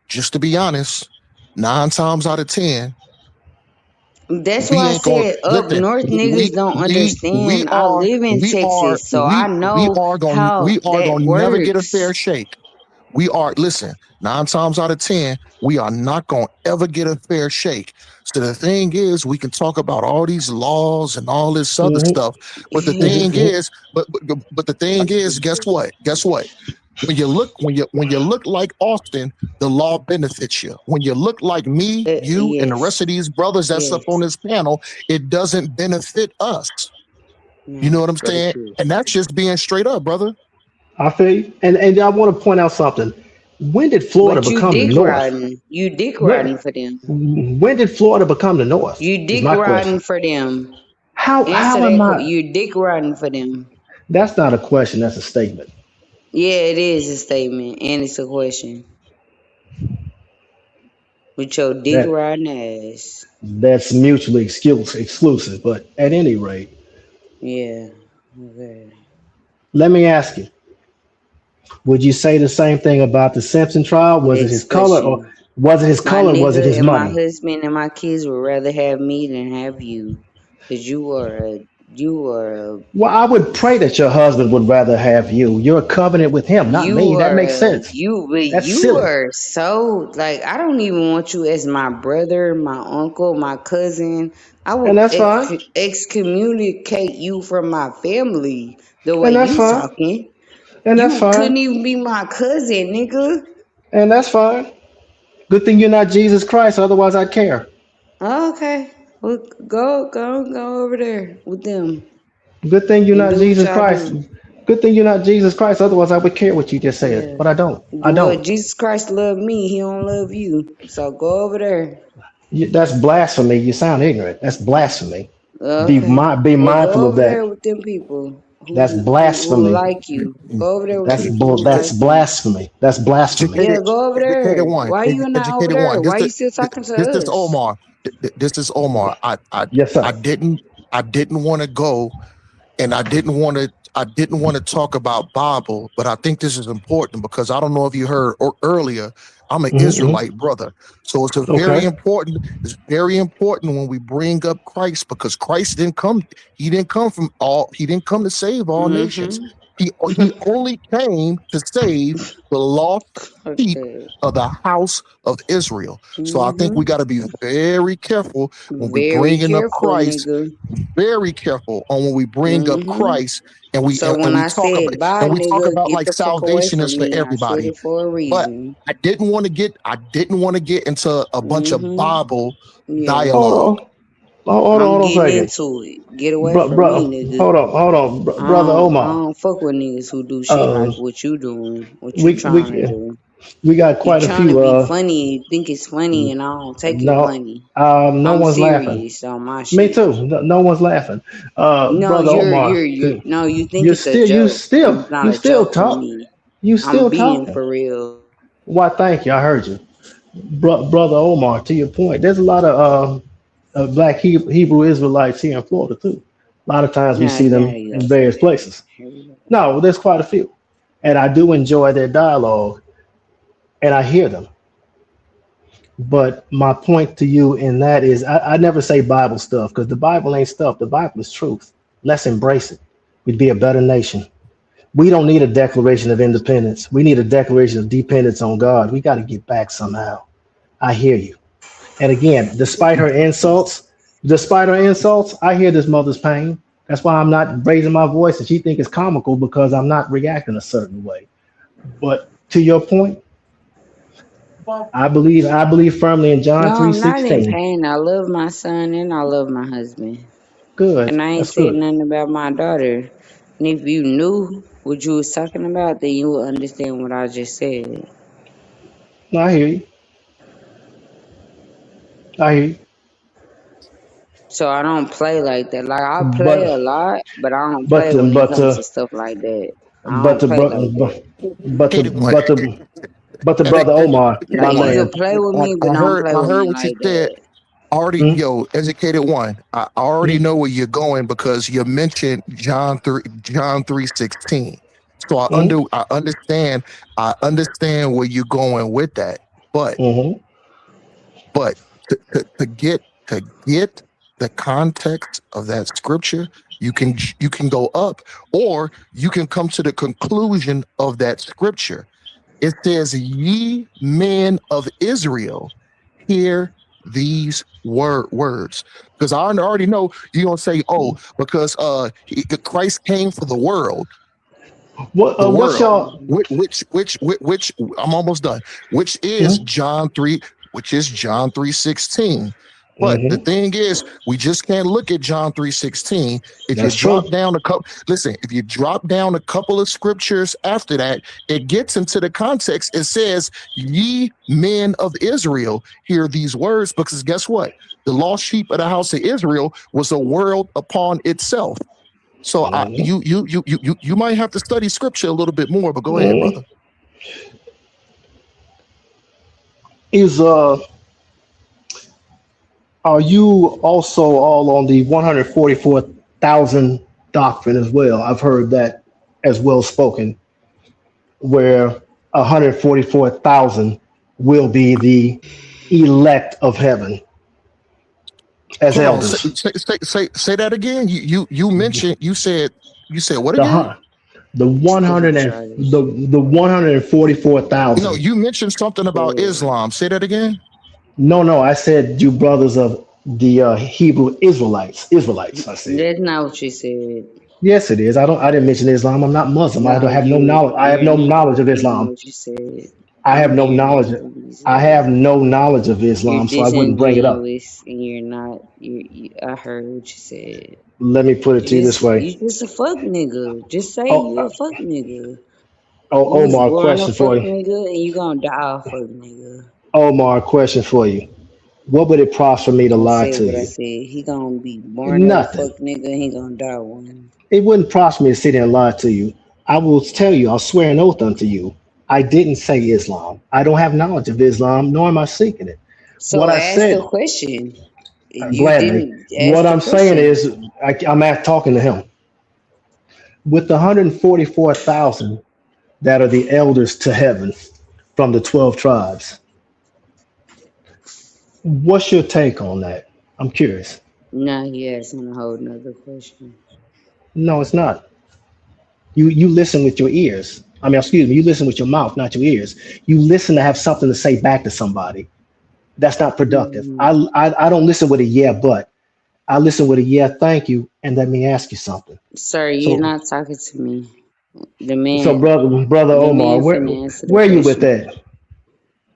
just to be honest, 9 times out of 10,
That's
we
why I
ain't gonna
said up
listen.
north niggas don't
We
understand. I
are
live in
we are
Texas, so I
we we
know
are going
how
we are
that
going to never get a fair
works.
shake. We are, listen, 9 times out of 10, we are not going to ever get a fair shake. So the thing is, we can talk about all these laws and all this other stuff, but the thing is, but the thing is, guess what? Guess what? When you look like Austin, the law benefits you. When you look like me, you, and the
Yes.
rest of these brothers that's up
Yes.
on this panel, it doesn't benefit us. You know
No.
what I'm
Very
saying?
true.
And that's just being straight up, brother.
I feel you. And I want to point out something. When did Florida
But you
become the
dick
North?
riding. You dick
When
riding for them.
when did Florida become the North?
You
Is
dick
my question.
riding for them.
How
Answer
am
that.
I?
You dick riding for them.
That's not a question. That's a statement.
Yeah, it is a statement and it's a question. With your dick
That
riding ass.
that's mutually exclusive. But at any rate,
Yeah. Okay.
let me ask you: would you say the same thing about the Simpson trial? Was it his
Next
color, or
question.
was it his
My
color? Or was it
nigga
his
and my
money?
husband and my kids would rather have me than have you. Cause you are a
Well, I would pray that your husband would rather have you. You're a covenant with him, not me.
You
That
are
makes sense. That's
you
silly.
are so like I don't even want you as my brother, my uncle, my cousin. I
And
will
that's fine.
excommunicate you from my family the way
And that's
you
fine.
talking.
And that's
You
fine.
couldn't even be my cousin, nigga.
And that's fine. Good thing you're not Jesus Christ, otherwise I'd care.
Okay. Well, go over there with them
Good thing you're
and
not
do what
Jesus
y'all
Christ.
do.
Good thing you're not Jesus Christ, otherwise I would care what you just said.
Yeah.
But I don't. I
Well,
don't.
Jesus Christ love me. He don't love you. So go over there.
That's blasphemy. You sound ignorant. That's blasphemy.
Okay.
Be
Well,
mindful
go
of
over
that.
there with them people
That's
who
blasphemy.
like you. Go over there with them people who
That's
like you.
blasphemy. That's blasphemy.
Yeah,
Educated,
go over
educated
there.
one,
Why you not over
educated
there?
one.
Why you still talking to
This is
us?
Omar. This is Omar.
Yes,
I
sir.
didn't want to go, and I didn't want to talk about Bible, but I think this is important because I don't know if you heard earlier. I'm an
Hmm.
Israelite brother, so it's a very
Okay.
important. It's very important when we bring up Christ because Christ didn't come. He didn't come from all. He didn't come to save all nations.
Mm-hmm.
He only came to save the lost sheep
Okay.
of the house of Israel. So I think we
Mm-hmm.
got to be very careful when we
Very
bringing up
careful,
Christ.
nigga.
Very careful on when we bring up
Mm-hmm.
Christ and we
So
and
when
we
I
talk about
said bye, nigga, get
like
the fuck away
salvation is
from
for
me. I said
everybody.
it for a
But
reason.
I didn't want to get into a bunch of
Mm-hmm.
Bible
Yeah.
Hold
dialogue.
on. Hold on.
I'm
Hold on a
getting
second.
into it. Get away from me, nigga.
Hold on, brother
I
Omar.
don't fuck with niggas who do shit
Uh,
like what you doing, what you
we
trying to do.
we got
You
quite a
trying to
few.
be funny, you think it's funny, and I don't take it
No,
funny.
no
I'm
one's laughing.
serious on my
Me
shit.
too. No one's laughing.
No,
Brother Omar,
you no, you think
you're
it's a
still,
joke. It's not
you
a
still
joke with
talk.
me.
You
I'm
still
being
talking.
for real.
Why? Thank you. I heard you, brother Omar. To your point, there's a lot of black Hebrew Israelites here in Florida too. A lot of times we
Nah,
see
now
them
you
in
gotta say
various
that.
places.
Here we go.
No, there's quite a few, and I do enjoy their dialogue, and I hear them. But my point to you in that is, I never say Bible stuff because the Bible ain't stuff. The Bible is truth. Let's embrace it. We'd be a better nation. We don't need a declaration of independence. We need a declaration of dependence on God. We got to get back somehow. I hear you. And again, despite her insults, I hear this mother's pain. That's why I'm not raising my voice, and she think it's comical because I'm not reacting a certain way. But to your point, I believe firmly in John
No, I'm not in
3:16.
pain. I love my son and I love my husband.
Good.
And I ain't
That's
said
good.
nothing about my daughter. And if you knew what you was talking about, then you would understand what I just said.
No, I hear you. I hear you.
So I don't play like that. Like I play a
But
lot, but I don't
but
play
uh,
when it
but
comes
uh,
to stuff like that. I
but
don't
the
play
brother
like that.
but the
Educated one.
but the but the brother Omar,
Educated
my
Like you
one.
can
man.
play with me, but don't play
I
with
heard
me
what you
like
said.
that.
Already,
Hmm?
yo, educated one. I already
Hmm?
know where you're going because you mentioned John 3:16. So
Hmm?
I understand where you're going with that. But
Hmm?
but to get the context of that scripture, you can go up, or you can come to the conclusion of that scripture. It says, "Ye men of Israel, hear these words." Because I already know you're gonna say, "Oh, because Christ came for the world." The
What's
world,
y'all?
which I'm almost done. Which is
Hmm?
John 3:16. But the
Hmm.
thing is, we just can't look at John 3:16. If you
That's
drop
true.
down a couple, listen, if you drop down a couple of scriptures after that, it gets into the context. It says, "Ye men of Israel, hear these words," because guess what? The lost sheep of the house of Israel was a world upon itself. So
Hmm.
you might have to study scripture a little bit more, but go ahead,
Hmm.
brother.
Is Are you also all on the 144,000 doctrine as well? I've heard that as well spoken, where 144,000 will be the elect of heaven as
Hold on, say
elders.
say say, say that again. You mentioned you said what
The
again?
hun- the
Stupid
100 and
childish.
the
No,
144,000.
you mentioned something about
Yeah.
Islam. Say that again.
No, I said you brothers of the Hebrew Israelites. Israelites, I said.
That's not what you said.
Yes, it is. I didn't mention Islam. I'm not Muslim. I
No,
don't have no knowledge. I have
you're
no
not
knowledge of
repeating
Islam.
what you said.
I have
I'm
no
hearing
knowledge.
exactly what you
I
said.
have no knowledge of
You're
Islam, so I wouldn't bring it up.
disingenuous and you're not I heard what you said.
Let me put it to you this way.
You just a fuck nigga. Just say
Oh,
you a fuck nigga. You was
Omar,
born a
question
fuck
for you.
nigga and you gonna die a fuck nigga.
Omar, question for you. What would it cost for me to
I
lie
said
to
what I
you?
said. He gonna be born a
Nothing.
fuck nigga and he gonna die one.
It wouldn't prosper me to sit there and lie to you. I will tell you, I'll swear an oath unto you. I didn't say Islam. I don't have knowledge of Islam, nor am I seeking it. What
So
I
ask the
said,
question. You
gladly.
didn't ask
What
the
I'm saying
question.
is, I'm at talking to him. With the 144,000 that are the elders to heaven from the 12 tribes, what's your take on that? I'm curious.
Now he asking a whole nother question.
No, it's not. You listen with your ears. I mean, excuse me, you listen with your mouth, not your ears. You listen to have something to say back to somebody. That's not productive.
Hmm.
I don't listen with a yeah, but I listen with a yeah, thank you, and let me ask you something.
Sir, you're
So,
not talking to me. The
so
man
brother
the
Omar,
man
where
finna answer the
where you with
question.
that?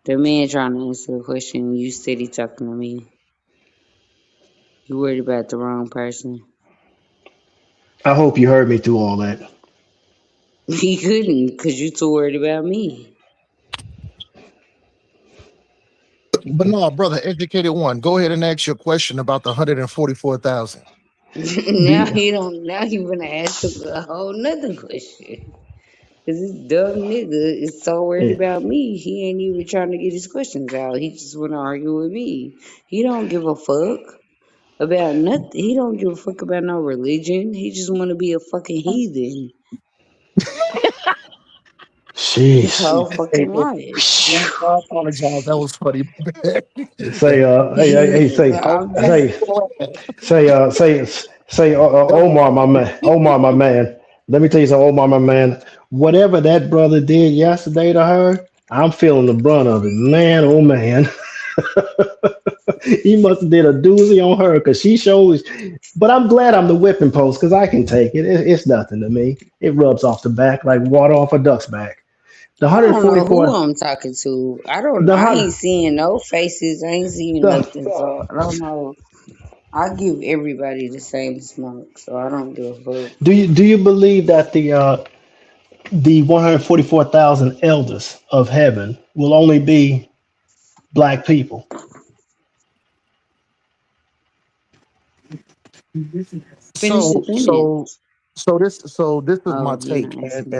The man trying to answer the question. You said he talking to me. You worried about the wrong person.
I hope you heard me through all that.
He couldn't because you too worried about me.
But no, brother, educated one. Go ahead and ask your question about the 144,000.
Now he don't. Now he gonna ask a whole nother question. Cause this dumb nigga is so worried
Yeah.
about me. He ain't even trying to get his questions out. He just wanna argue with me. He don't give a fuck about nothing. He don't give a fuck about no religion. He just wanna be a fucking heathen his
Sheesh.
whole fucking life.
I apologize. That was funny.
Say, hey,
I'm just
say, Omar, my man, Omar, my man. Let me tell you something, Omar, my man. Whatever that brother did yesterday to her, I'm feeling the brunt of it, man. Oh man, he must have did a doozy on her because she shows. But I'm glad I'm the whipping post because I can take it. It's nothing to me. It rubs off the back like water off a duck's back. The
I don't know who
144,
I'm talking to. I don't.
the
I
hundred,
ain't seeing no faces. I ain't seeing
the
nothing. So I don't know. I give everybody the same smoke. So I don't give a fuck.
do you believe that the 144,000 elders of heaven will only be black people?
Finish
So
the sentence.
this is my
Oh, you're
take,
not
and
asking.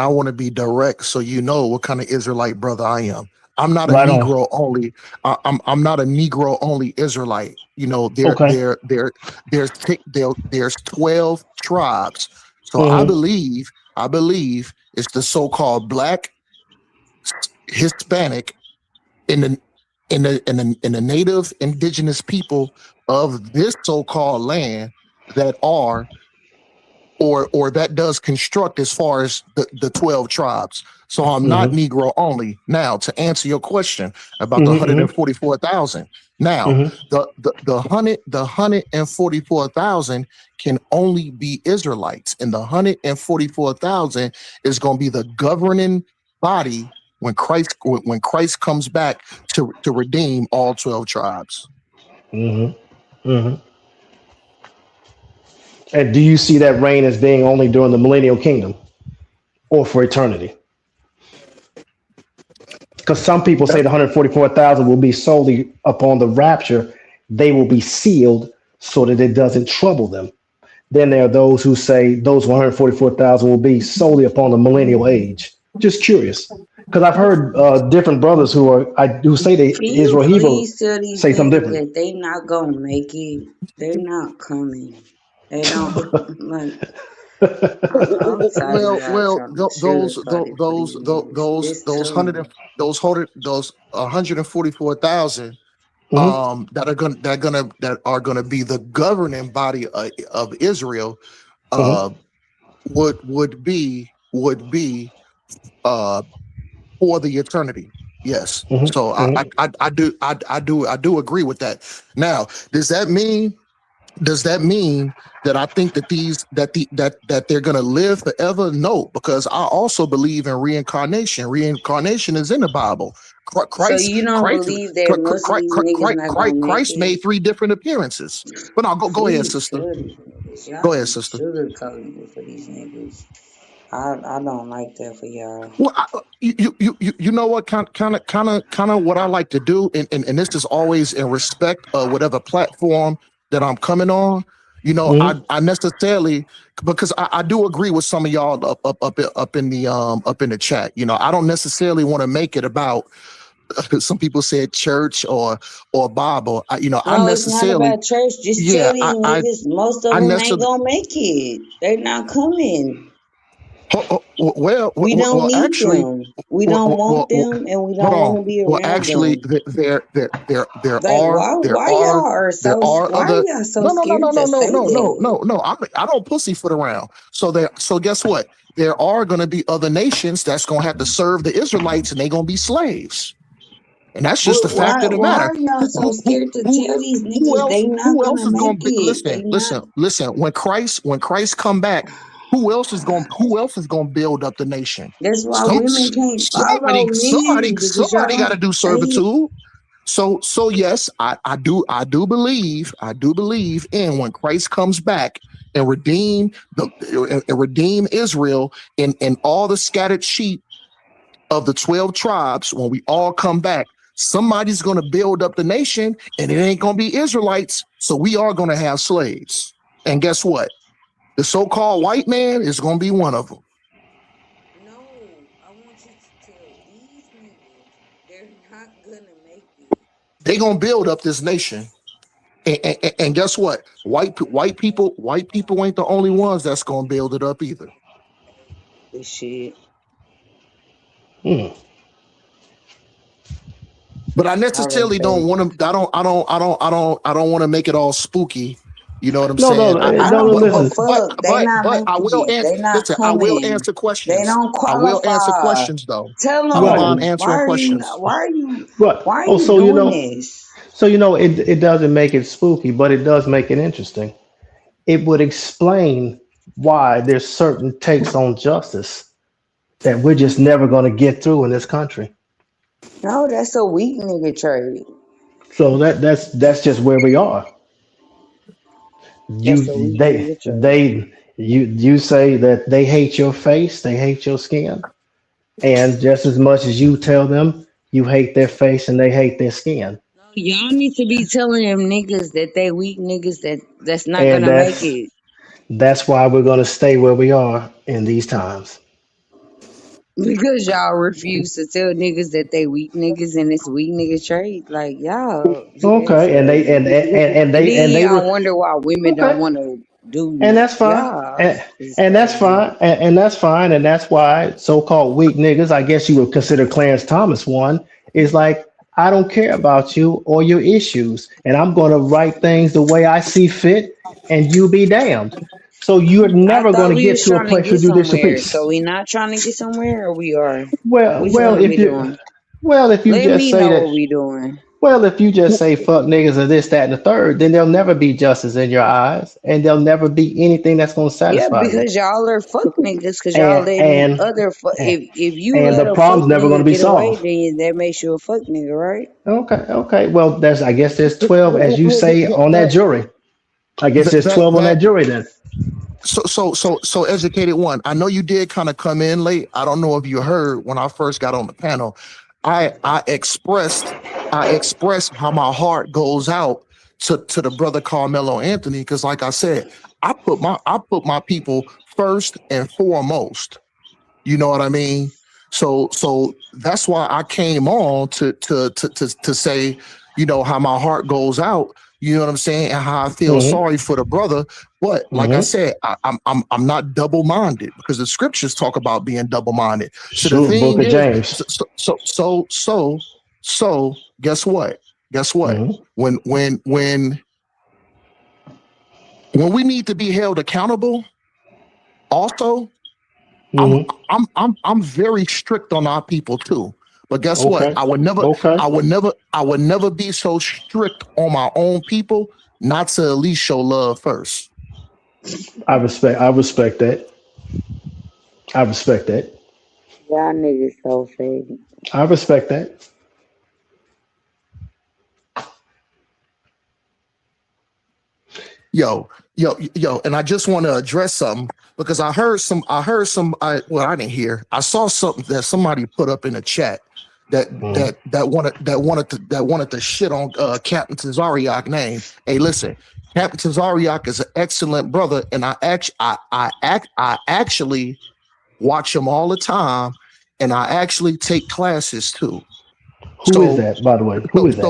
I want to be direct, so you know what kind of Israelite brother I am. I'm not a
Right on.
Negro only. I'm not a Negro only Israelite. You know,
Okay.
there's 12 tribes. So
Mm-hmm.
I believe it's the so-called Black, Hispanic, in the in the native indigenous people of this so-called land that are or that does construct as far as the 12 tribes. So I'm not
Mm-hmm.
Negro only. Now, to answer your question about the
Mm-hmm.
144,000, now
Mm-hmm.
the 144,000 can only be Israelites, and the 144,000 is going to be the governing body when Christ comes back to redeem all 12 tribes.
Mm-hmm. Mm-hmm. And do you see that reign as being only during the millennial kingdom or for eternity? Because some people say the 144,000 will be solely upon the rapture. They will be sealed so that it doesn't trouble them. Then there are those who say those 144,000 will be solely upon the millennial age. Just curious, because I've heard different brothers who say they
Can you
Israel Hebrew
please tell these
say something
niggas
different.
that they not gonna make it? They're not coming. They don't like. I'm tired of y'all trying to sugarcoat it for these niggas. It's
Those
too much.
those 144,000
Mm-hmm.
that are gonna be the governing body of Israel
Mm-hmm.
uh would be uh for the eternity. Yes. So
Mm-hmm.
I do agree with that. Now, does that mean does that mean that I think that that they're going to live forever? No, because I also believe in reincarnation. Reincarnation is in the Bible.
So
Christ
you don't
Christ
believe that most of these niggas not gonna make
Christ
it?
made three different appearances. But no, go ahead,
Please
sister.
tell these niggas. Y'all
Go ahead,
be
sister.
sugarcoating it for these niggas. I don't like that for y'all.
Well, you know what kind of what I like to do, and this is always in respect of whatever platform that I'm coming on. You know,
Mm-hmm.
I necessarily because I do agree with some of y'all up in the chat. You know, I don't necessarily want to make it about some people said church or Bible. I
No, it's not
necessarily
about church. Just tell
yeah
these niggas most of
I
them ain't
necessarily
gonna make it. They not coming. We don't
well,
need
actually,
them. We don't want them, and we
hold
don't want
on.
to be
Well,
around
actually,
them. Like,
there are
why are
other.
y'all so
No, no, no, no,
scared
no,
to
no,
say
no, no,
that?
no, no. I don't pussyfoot around. So guess what? There are going to be other nations that's going to have to serve the Israelites, and they're going to be slaves. And that's just the
But
fact of the
why
matter.
are y'all so scared to tell these
Who
niggas
else?
they not
Who else
gonna
is
make
going to be?
it? They not.
Listen. When Christ come back, who else is going to build up the nation?
That's why
Some
women can't follow men because
somebody got
y'all
to do
ain't.
servitude. So yes, I do believe in when Christ comes back and redeem Israel and all the scattered sheep of the 12 tribes. When we all come back, somebody's going to build up the nation, and it ain't going to be Israelites. So we are going to have slaves. And guess what? The so-called white man is going to be one of them.
No, I want you to tell these niggas they're not gonna make it.
They going to build up this nation. And guess what? White people ain't the only ones that's gonna build it up either.
This shit.
Hmm.
But I
I really
necessarily don't
think.
want to. I don't want to make it all spooky. You know what I'm
No,
saying?
I
no, no.
don't give a
Listen.
fuck. They not
But I
making
will
it.
answer.
They not
Listen, I will
coming.
answer
They
questions.
don't
I will answer
qualify.
questions though.
Tell
I don't mind
Right.
them.
answering questions.
Right.
Why are
Oh,
you
so
doing this?
it doesn't make it spooky, but it does make it interesting. It would explain why there's certain takes on justice that we're just never going to get through in this country.
No, that's a weak nigga trait.
So that's just where we are.
That's a weak nigga trait.
You say that they hate your face, they hate your skin, and just as much as you tell them you hate their face and they hate their skin.
y'all need to be telling them niggas that they weak niggas that's not
And
gonna make it.
that's why we're gonna stay where we are in these times.
Because y'all refuse to tell niggas that they weak niggas and it's weak nigga trait. Like y'all BS.
Okay, and they
And then
and they
y'all
were
wonder why women don't
okay.
want to
And
do
that's fine.
y'all. It's
And that's
crazy.
fine. And that's fine. And that's why so-called weak niggas, I guess you would consider Clarence Thomas one, is like, I don't care about you or your issues. And I'm going to write things the way I see fit, and you be damned. So you're
I
never going
thought
to
we
get
was
to a
trying to
place where
get
you do this for
somewhere.
peace.
So we not trying to get somewhere, or we are.
Well,
Which one
well,
are we
if you,
doing?
well, if you
Let
just
me
say
know
that,
what we doing.
well, if you just say fuck niggas or this, that, and the third, then there'll never be justice in your eyes, and there'll never be anything that's going to
Yeah,
satisfy you.
because y'all are fuck niggas. Because y'all
And
letting
and
other
and,
if you
and
let
the
a fuck
problem's never going to
nigga
be
get away,
solved.
then that makes you a fuck nigga, right?
Okay, okay. Well, there's I guess there's 12, as you say, on that jury. I guess there's
that
12 on that
that
jury then.
so educated one. I know you did kind of come in late. I don't know if you heard when I first got on the panel. I expressed how my heart goes out to the brother Carmelo Anthony, because like I said, I put my people first and foremost. You know what I mean? So that's why I came on to say, how my heart goes out. You know what I'm saying, and how I feel
Mm-hmm.
sorry for the brother. But like I
Mm-hmm.
said, I'm not double minded, because the scriptures talk about being double minded. So the
Sure, Book
thing
of
is,
James.
so guess what? Guess what?
Mm-hmm.
When we need to be held accountable, also,
Mm-hmm.
I'm very strict on our people too. But guess what?
Okay. Okay.
I would never be so strict on my own people not to at least show love first.
I respect that. I respect that.
Y'all niggas so fake.
I respect that.
Yo, and I just want to address something, because I heard well, I didn't hear. I saw something that somebody put up in the chat that
Mm-hmm.
wanted to shit on Captain Tazariak name. Hey, listen, Captain Tazariak is an excellent brother, and I actually watch him all the time, and I actually take classes too.
Who is
So
that, by the way? Who is that?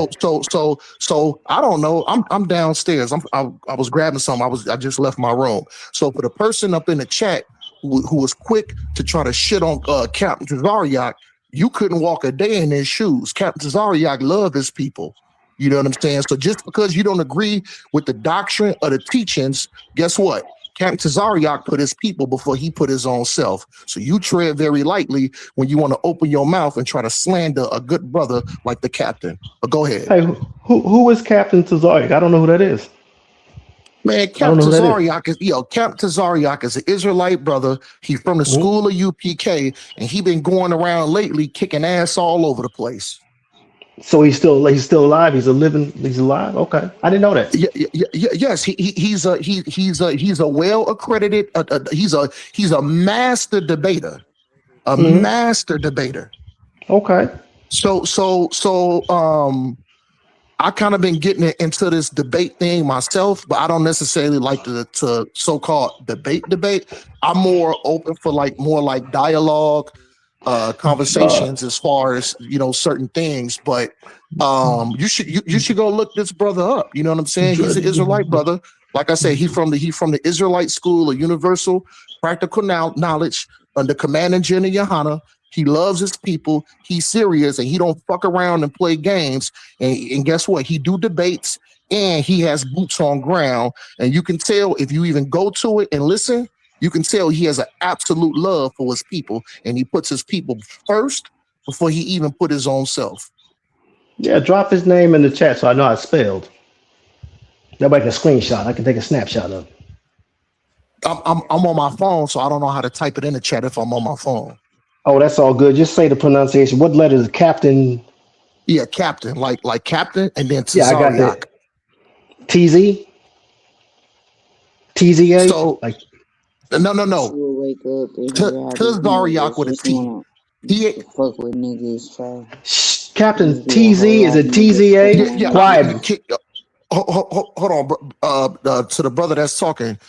so I don't know. I'm downstairs. I was grabbing something. I just left my room. So for the person up in the chat who was quick to try to shit on Captain Tazariak, you couldn't walk a day in his shoes. Captain Tazariak loved his people. You know what I'm saying? So just because you don't agree with the doctrine or the teachings, guess what? Captain Tazariak put his people before he put his own self. So you tread very lightly when you want to open your mouth and try to slander a good brother like the captain. But go ahead.
Hey, who is Captain Tazariak? I don't know who that is.
Man,
I don't know
Captain
who that is.
Tazariak is an Israelite brother. He's from the
Mm-hmm.
school of UPK, and he been going around lately kicking ass all over the place.
So he's still alive. He's alive. Okay, I didn't know that.
Yes, he's a well accredited. He's a master debater.
Mm-hmm.
Okay.
Okay.
So I kind of been getting into this debate thing myself, but I don't necessarily like to so-called debate. I'm more open for more like dialogue, conversations as far as certain things. But you should go look this brother up. You know what I'm saying? He's an Israelite brother. Like I said, he from the Israelite School of Universal Practical Knowledge under Commander General Yohana. He loves his people. He's serious, and he don't fuck around and play games. And guess what? He do debates, and he has boots on ground. And you can tell if you even go to it and listen, you can tell he has an absolute love for his people, and he puts his people first before he even put his own self.
Yeah, drop his name in the chat so I know how it's spelled. Nobody can screenshot. I can take a snapshot of it.
I'm on my phone, so I don't know how to type it in the chat if I'm on my phone.
Oh, that's all good. Just say the pronunciation. What letter is Captain?
Yeah, Captain, like Captain, and then Tazariak.
Yeah, I got that. TZ? TZA?
So
like
no.
You'll wake up and
Tazariak with a T.
He fuck with niggas. So.
Captain
Do a whole
TZ, is
lot
it
of niggas
Yeah,
TZA?
yeah.
playing.
Quiet.
Hold on, to the brother that's talking.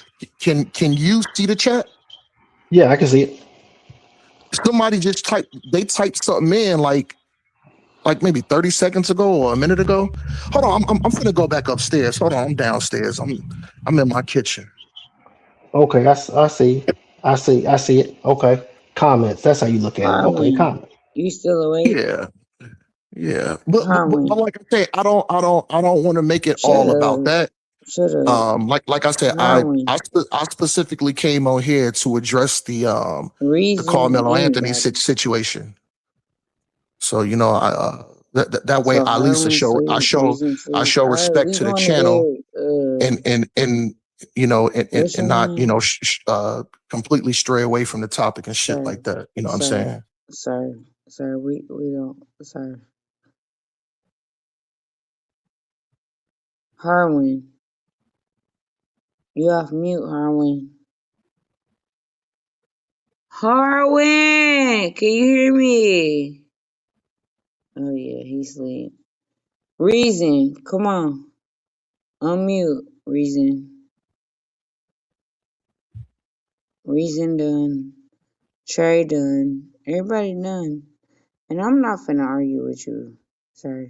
Can you see the chat?
Yeah, I can see it.
Somebody just typed something in like maybe 30 seconds ago or a minute ago. Hold on, I'm gonna go back upstairs. Hold on, I'm downstairs. I'm in my kitchen.
Okay, I see. I see it. Okay. Comments. That's how you look at it. Okay,
Harwin,
comment.
you still awake?
Yeah, yeah. But
Harwin,
like I said, I don't want to make it
shut
all about
up.
that.
Shut up.
Like I said,
Harwin,
I specifically came on here to address the
Reason,
Carmelo Anthony
anybody.
situation. So I that way
So
at least
Harwin sleep, Reason
I
sleep.
show
All right,
respect
we
to the
going to
channel
bed.
and
What's
and
your
not
name?
completely stray away from the topic and shit
Sir,
like that. You know what I'm
sir,
saying?
sir, we don't, sir. Harwin, you off mute, Harwin. Harwin, can you hear me? Oh yeah, he sleep. Reason, come on. Unmute, Reason. Reason done. Trey done. Everybody done. And I'm not finna argue with you, sir.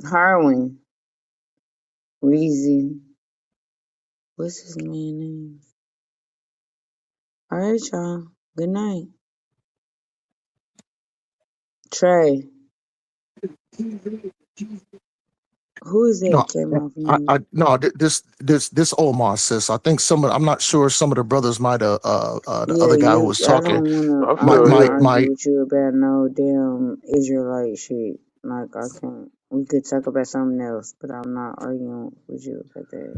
Harwin, Reason. What's his man name? Alright, y'all. Good night. Trey, who is that
No,
came off mute?
no, this Omar sis. I think I'm not sure some of the brothers might have the
Yeah,
other guy who was
I
talking
I'm
don't
still
wanna
here.
argue with you about no damn Israelite shit. Like I can't. We could talk about something else, but I'm not arguing with you about that.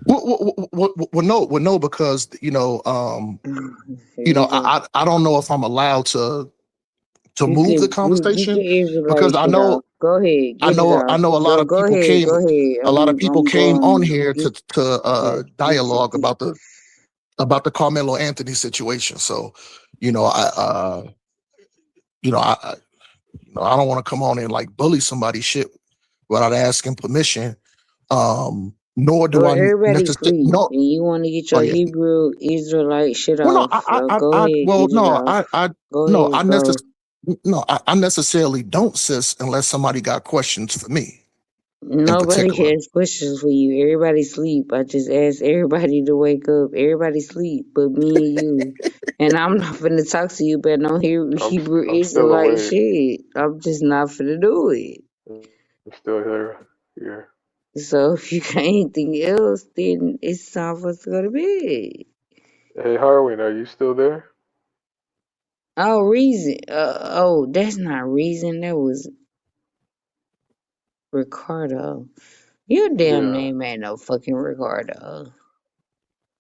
no, because
Here we go.
I don't know if I'm allowed to move the
Get
conversation
your Israelite
because
shit off. Go ahead, get it
I
off.
know
Go ahead, go ahead.
a lot of people
I'm
came on
going
here
get
dialogue about the Carmelo Anthony situation. So, I I don't want to come on and like bully somebody shit without asking permission. Nor do
Well,
I
everybody
necessarily
sleep,
no.
and you want to get
Oh
your
yeah.
Hebrew Israelite shit
Well, no,
off. So go ahead,
well,
get it
no,
off. Go
no,
ahead, go.
I necessarily don't, sis, unless somebody got questions for me in
Nobody
particular.
has questions for you. Everybody sleep. I just asked everybody to wake up. Everybody sleep, but me and you. And I'm not finna talk to you about no Hebrew
I'm still
Israelite
awake.
shit. I'm just not finna do it.
I'm still here. Here.
So if you got anything else, then it's time for us to go to bed.
Hey, Harwin, are you still there?
Oh, Reason. Oh, that's not Reason. That was Ricardo. Your damn
Yeah.
name ain't no fucking Ricardo.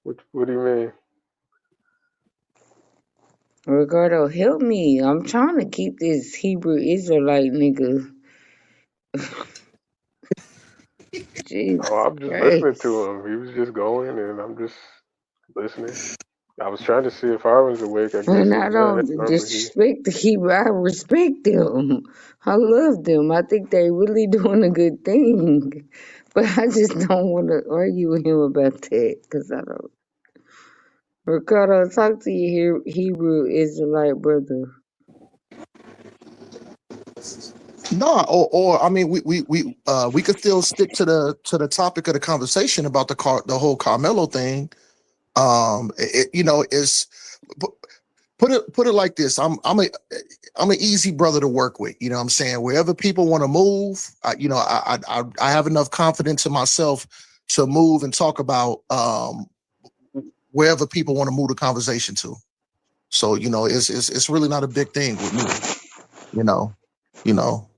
What do you mean?
Ricardo, help me. I'm trying to keep this Hebrew Israelite nigga.
Oh,
Jesus
I'm just listening to
Christ.
him. He was just going, and I'm just listening. I was trying to see if Harwin's awake. I guess
And
he's
I
not.
don't
Normally he.
disrespect the Hebrew. I respect them. I love them. I think they really doing a good thing. But I just don't want to argue with him about that because I don't. Ricardo, talk to your Hebrew Israelite brother.
No, or I mean, we could still stick to the topic of the conversation about the whole Carmelo thing. Is put it like this. I'm an easy brother to work with. You know what I'm saying? Wherever people want to move, I have enough confidence in myself to move and talk about wherever people want to move the conversation to. So it's really not a big thing with me. You know, you know.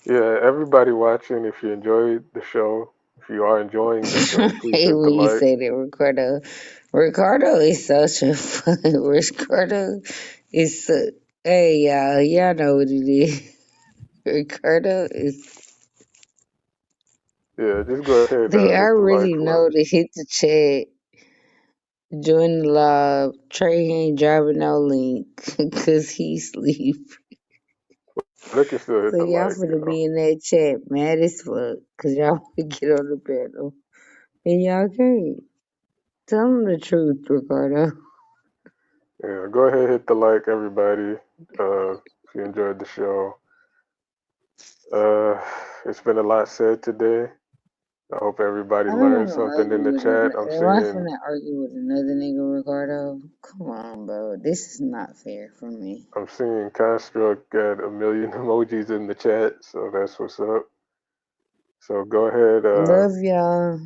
Yeah, everybody watching, if you enjoyed the show, if you are enjoying the show, please
Hey,
hit the
when you
like.
say that, Ricardo. Ricardo is such a fun. Ricardo is so. Hey, y'all know what it is. Ricardo is.
Yeah, just go ahead,
They
hit the
already
like
know
button.
to hit the chat, join the live. Trey ain't driving no link because he sleep.
They can still hit
So
the
y'all
like,
finna be in that chat mad as fuck because y'all wanna get on the panel. And y'all can't. Tell them the truth, Ricardo.
Yeah, go ahead, hit the like, everybody. If you enjoyed the show. It's been a lot said today. I hope everybody
I don't
learned
wanna
something in
argue
the
with
chat. I'm
am I
seeing
finna argue with another nigga, Ricardo? Come on, bro. This is not fair for me.
Construct got a million emojis in the chat, so that's what's up. So go ahead.
Love y'all.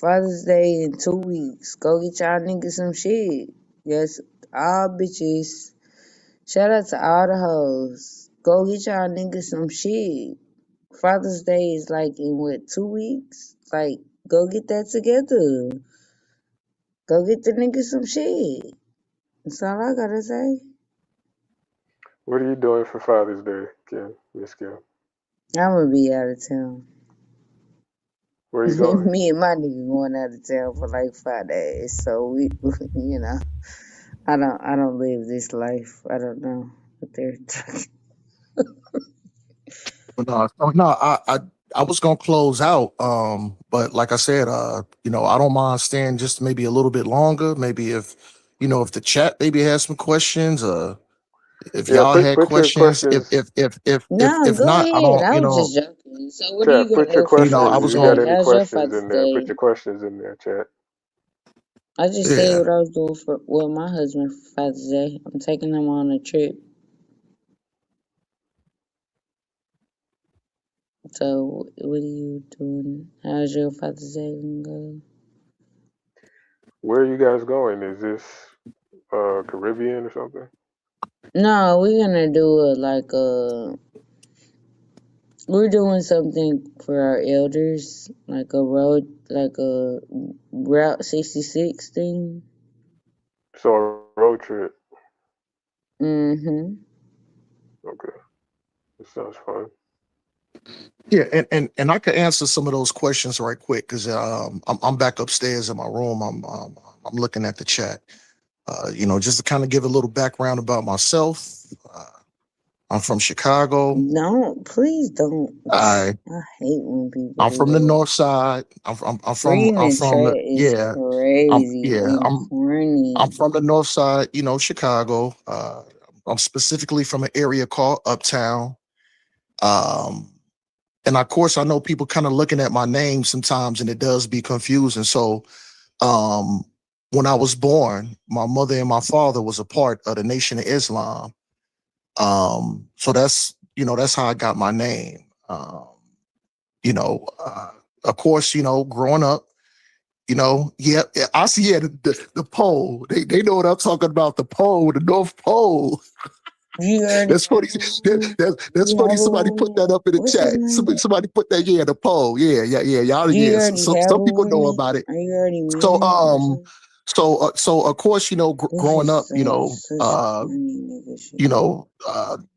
Father's Day in 2 weeks. Go get y'all niggas some shit. Yes, all bitches. Shout out to all the hoes. Go get y'all niggas some shit. Father's Day is like in what, 2 weeks? Like, go get that together. Go get the niggas some shit. That's all I gotta say.
What are you doing for Father's Day, Kim? Miss Kim?
I'm gonna be out of town.
Where are you going?
Me and my nigga going out of town for like 5 days. So we, you know, I don't live this life. I don't know what they're talking.
But no, I was gonna close out. But like I said, I don't mind staying just maybe a little bit longer. Maybe if the chat maybe has some questions, if
Yeah,
y'all had
put your
questions,
questions.
No,
if
go
not, I
ahead.
don't,
I was just joking. So what are
Chat,
you
put
gonna
your
do for
I
questions.
was
Father's
You
gonna,
got
Day?
any
How's your
questions
Father's
in there? Put
Day?
your questions in there, chat.
I just said
yeah.
what I was doing for my husband for Father's Day. I'm taking him on a trip. So what are you doing? How's your Father's Day gonna go?
Where are you guys going? Is this Caribbean or something?
No, we're gonna do we're doing something for our elders, like a Route 66 thing.
So a road trip.
Mm-hmm.
Okay, that sounds fun.
Yeah, and I could answer some of those questions right quick because I'm back upstairs in my room. I'm looking at the chat. Just to kind of give a little background about myself. I'm from Chicago.
Please don't.
I
I hate when people
I'm
do
from the
that.
North Side.
Reading
I'm
the
from the
chat is
yeah.
crazy and
I'm
corny.
from the North Side. Chicago. I'm specifically from an area called Uptown. Um, and of course, I know people kind of looking at my name sometimes, and it does be confusing. So, um, when I was born, my mother and my father was a part of the Nation of Islam. So that's how I got my name. You know, uh, of course, growing up, yeah, I see the pole. They know what I'm talking about. The pole, the North Pole.
You already
That's funny.
have a woman?
That's
You
funny.
have a
Somebody put
woman?
that up in the
What's his
chat.
name?
Somebody put that, yeah, the poll. Yeah. Y'all,
Do you
yeah.
already
So
have
some
a
people know
woman?
about it.
Are you already
So
married or something?
so of course,
This
growing
is
up,
such corny nigga shit.
you know,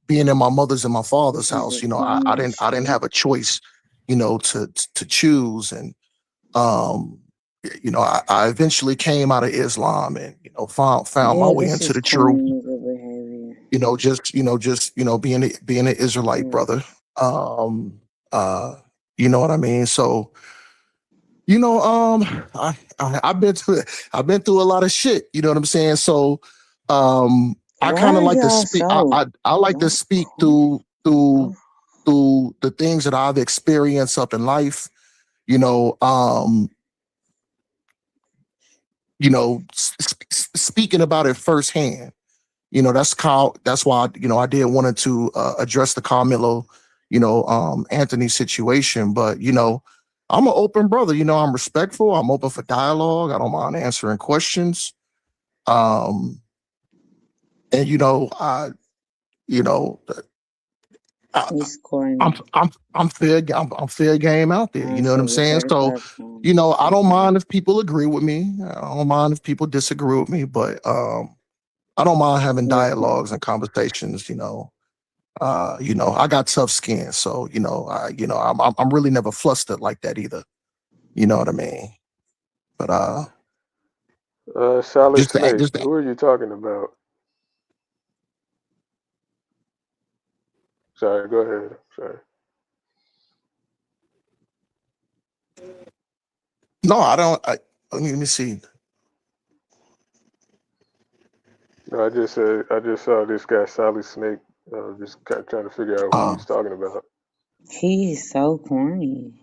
being in my mother's and my father's
This is
house,
the
I
corniest
didn't
shit.
have a choice, to choose. And um, I eventually came out of Islam and, found my
Yeah,
way
this
into
is
the
corny
truth.
nigga behavior.
Being an Israelite brother. Um, uh, you know what I mean? So, I've been through a lot of shit, you know what I'm saying? So, I
Why
kind of
are
like to
y'all
speak,
so
I like to speak through the things that I've experienced up in life, you know, um, speaking about it firsthand. That's why I did wanted to address the Carmelo, Anthony situation. But I'm an open brother. I'm respectful. I'm open for dialogue. I don't mind answering questions. Um, and you know, I,
It's corny.
I'm fair. I'm fair game out there.
I
You know what I'm
said the
saying? So,
certified corny.
I don't mind if people agree with me. I don't mind if people disagree with me. But I don't mind having
You're corny.
dialogues and conversations. I got tough skin, so I'm really never flustered like that either. You know what I mean? But
Solid
just to,
Snake,
just to,
who are you talking about? Sorry, go ahead. Sorry.
no, I don't. Let me see.
No, I just saw this guy Solid Snake. Just kind of trying to figure out who
Uh,
he's talking about.
He is so corny.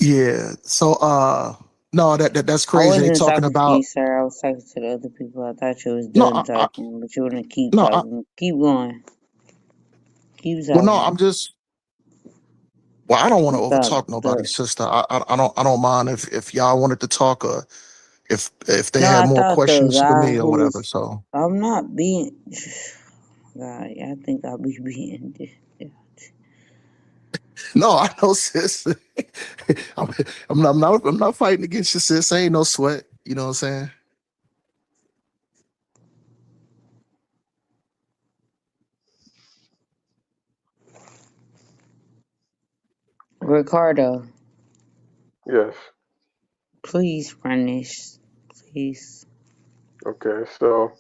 yeah. So no, that's
I
crazy. They
wasn't
talking
talking to you,
about
sir. I was talking to the other people. I thought you was
no,
done talking, but you want to keep
no,
talking. Keep going. Keep
well, no,
talking.
I'm just. Well, I don't want to
The
overtalk nobody,
the
sister. I don't mind if y'all wanted to talk or if they
no,
had
I
more
thought the
questions for
guy
me or
who
whatever.
was.
So
I'm not being. God, I think I'll be being.
no, I know, sis. I'm, I'm not fighting against you, sis. Ain't no sweat. You know what I'm saying?
Ricardo,
Yes.
please run this, please.
Okay. So,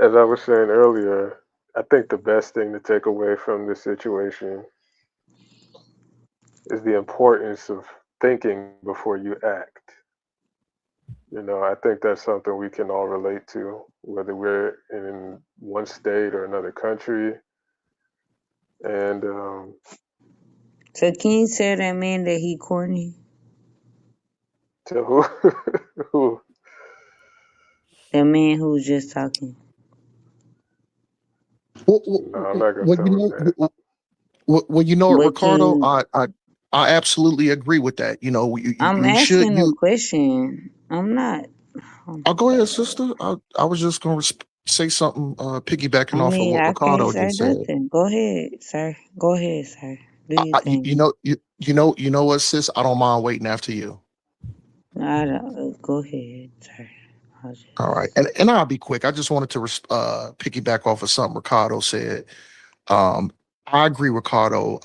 as I was saying earlier, I think the best thing to take away from this situation is the importance of thinking before you act. I think that's something we can all relate to, whether we're in one state or another country. And
So can you tell that man that he corny?
to who, who?
That man who was just talking.
Well,
No, I'm not gonna
well,
tell him that.
What,
But
Ricardo,
can
I absolutely agree with that.
I'm
You should
asking a question. I'm not. Oh
I'll
my
go ahead,
god.
sister. I was just gonna say something,
I
piggybacking off of
mean,
what
I can't
Ricardo
say
just said.
nothing. Go ahead, sir. Go ahead, sir. Do your thing.
You know what, sis? I don't mind waiting after you.
I don't. Go ahead, sir.
All right, and I'll be quick. I just wanted to piggyback off of something Ricardo said. Um, I agree, Ricardo.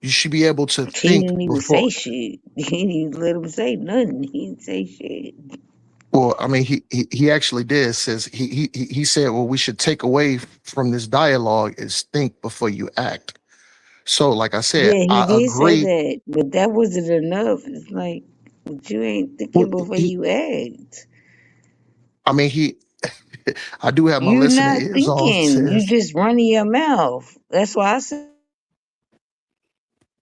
You should be able to
He
think
didn't even
before.
say shit. He didn't even let him say nothing. He didn't say shit.
Well, I mean, he actually did. Says he said, well, we should take away from this dialogue is think before you act. So, like I said,
Yeah, he
I
did say
agree.
that, but that wasn't enough. It's like, but you ain't
Well,
thinking before you act.
I mean, I do have my
You
listening
not
ears on,
thinking. You
sis.
just running your mouth. That's why I said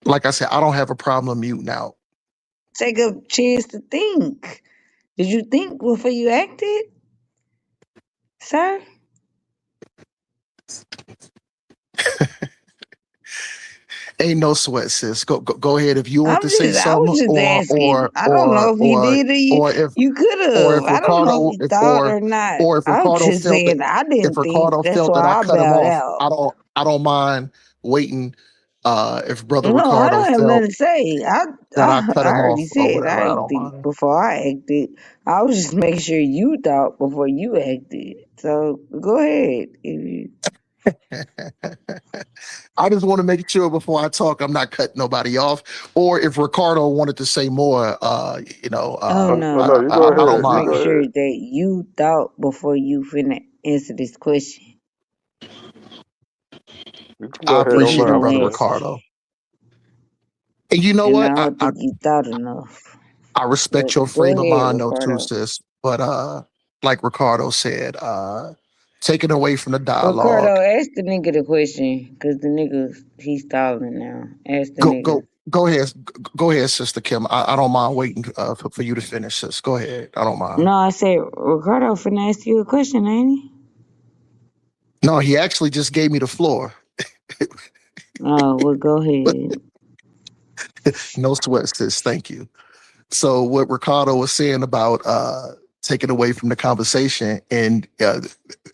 Like I said, I don't have a problem muting out.
take a chance to think. Did you think before you acted, sir?
Ain't no sweat, sis. Go ahead if you want to say
I was
something,
just asking. I don't know if you did
or
you could
or
have.
if
I don't know if
Ricardo
you thought or not.
or if
I'm
Ricardo
just
felt that
saying I
if
didn't think.
Ricardo
That's
felt that I
why I
cut him
bowed
off,
out.
I don't mind waiting. If brother
No, I
Ricardo
don't have
felt
nothing to say.
that I cut
I
him
already
off or
said
whatever,
I
I
didn't
don't
think
mind.
before I acted. I was just making sure you thought before you acted. So go ahead.
I just want to make sure before I talk, I'm not cutting nobody off. Or if Ricardo wanted to say more,
Oh
Oh
no,
no, you go
I
I
was
don't
ahead.
just
You
mind.
go
making sure
ahead.
that you thought before you finna answer this question.
You can go
I
ahead.
That
Don't
you
appreciate it,
mind
gonna
me
brother
though.
answer.
Ricardo. And you know
And I
what?
don't think you thought enough.
I
But
respect your
go
frame of
ahead,
mind though too,
Ricardo.
sis. But like Ricardo said, taking away from the
Ricardo,
dialogue.
ask the nigga the question, cause the nigga he's stalling now. Ask the
Go
nigga.
go go ahead, Sister Kim. I don't mind waiting for you to finish, sis. Go ahead. I don't mind.
No, I said Ricardo finna ask you a question, ain't he?
No, he actually just gave me the floor.
Oh, well, go
But
ahead.
no sweat, sis. Thank you. So what Ricardo was saying about taking away from the conversation and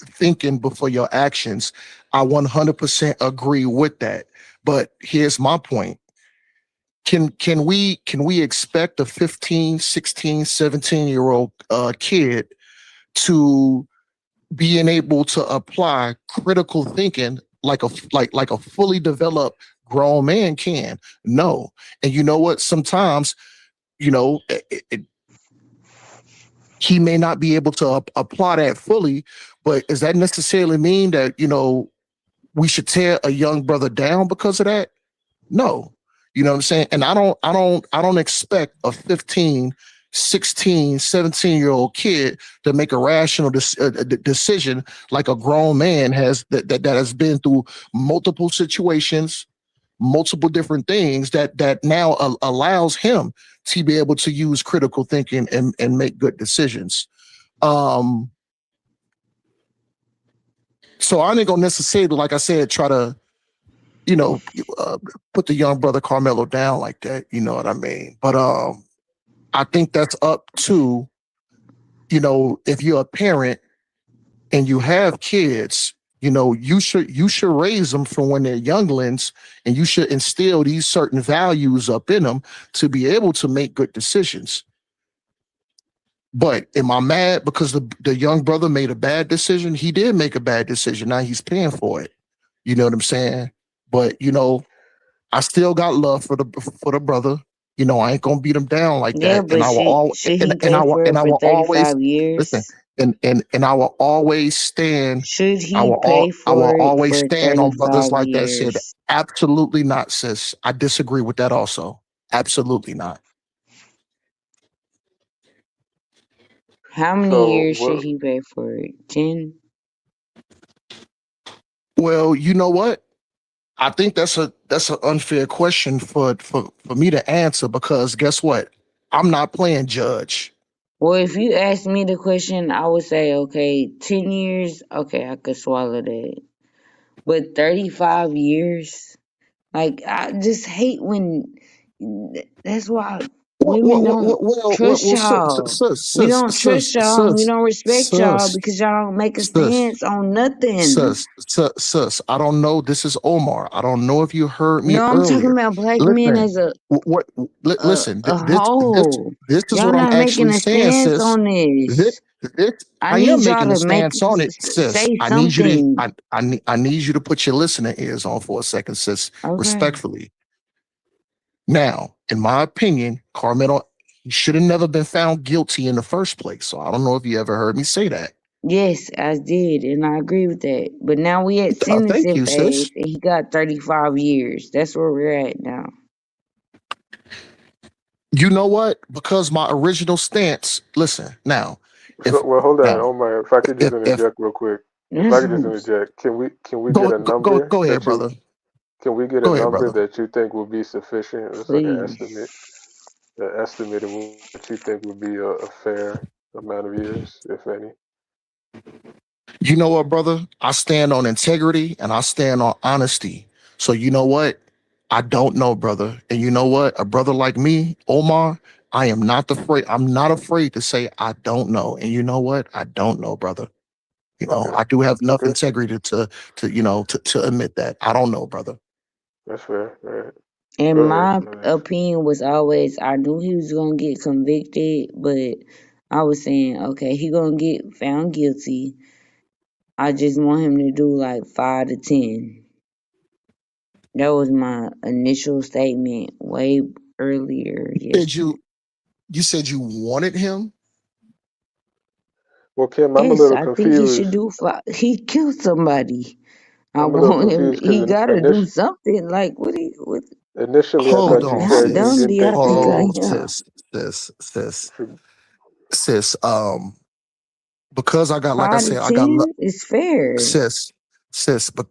thinking before your actions, I 100% agree with that. But here's my point. Can we expect a 15, 16, 17-year-old kid to being able to apply critical thinking like a fully developed grown man can. No. And you know what? Sometimes, he may not be able to apply that fully, but does that necessarily mean that, we should tear a young brother down because of that? No. You know what I'm saying? And I don't expect a 15, 16, 17-year-old kid to make a rational decision like a grown man that has been through multiple situations, multiple different things that now allows him to be able to use critical thinking and make good decisions. So I ain't gonna necessarily, like I said, try to, put the young brother Karmelo down like that. You know what I mean? But I think that's up to, if you're a parent and you have kids, you should raise them from when they're younglings, and you should instill these certain values up in them to be able to make good decisions. But am I mad because the young brother made a bad decision? He did make a bad decision. Now he's paying for it. You know what I'm saying? But I still got love for the brother. I ain't gonna beat him down like
Yeah,
that. And
but
I will
should he pay for
and
it
I
for
will always
35
listen.
years?
And I will always stand.
Should
I
he
will
pay
I will
for it
always
for
stand on brothers
35
like that. Said
years?
absolutely not, sis. I disagree with that also. Absolutely not.
How many
So
years should
what?
he pay for it? 10?
Well, you know what? I think that's an unfair question for me to answer, because guess what? I'm not playing judge.
Well, if you ask me the question, I would say, okay, 10 years, okay, I could swallow that. But 35 years? Like, I just hate when. That's why women don't trust y'all. We don't trust y'all and we don't respect y'all because y'all don't make a
sis,
stance on nothing.
sis, I don't know. This is Omar. I don't know if you heard me
No, I'm talking
earlier.
about black men
Listen,
as a
listen.
a
This
whole.
this is
Y'all
what I'm
not making
actually
a
saying,
stance
sis.
on
This,
this.
this
I
I
need
am
y'all
making a
to
stance on it, sis.
say
I need you to
something.
I need you to put your listening ears on for a second, sis.
Okay.
Respectfully. Now, in my opinion, Carmelo, he should have never been found guilty in the first place. So I don't know if you ever heard me say that.
Yes, I did, and I agree with that. But now we at
Thank
sentencing
you, sis.
phase, and he got 35 years. That's where we're at now.
You know what? Because my original stance, listen, now,
So
if
well, hold on,
now,
Omar. If I could just
if
interject real quick. If I could just interject, can we get a number
go ahead,
that you
brother.
can we get a
Go ahead,
number
brother.
that you think would be sufficient? It's like an estimate of what you think would be a fair amount of years, if any.
You know what, brother? I stand on integrity and I stand on honesty. So you know what? I don't know, brother. And you know what? A brother like me, Omar, I'm not afraid to say I don't know. And you know what? I don't know, brother.
Okay.
I do have enough
Okay.
integrity to admit that. I don't know, brother.
That's fair. All right.
And
Go ahead.
my opinion was always, I knew he was gonna get convicted, but I was saying, okay, he gonna get found guilty. I just want him to do like 5 to 10. That was my initial statement way earlier.
Did you said you wanted him?
Well, Kim, I'm a
Yes,
little
I think he should
confused.
do 5. He killed somebody. I
I'm a little
want him.
confused
He
because
gotta do something. Like what?
initially I
Hold
thought you
on,
How
said you
sis.
dumb do
didn't
y'all
think he
think I
was.
Oh,
am?
sis. Because I got, like I
5 to
said, I got
10 is fair.
sis, but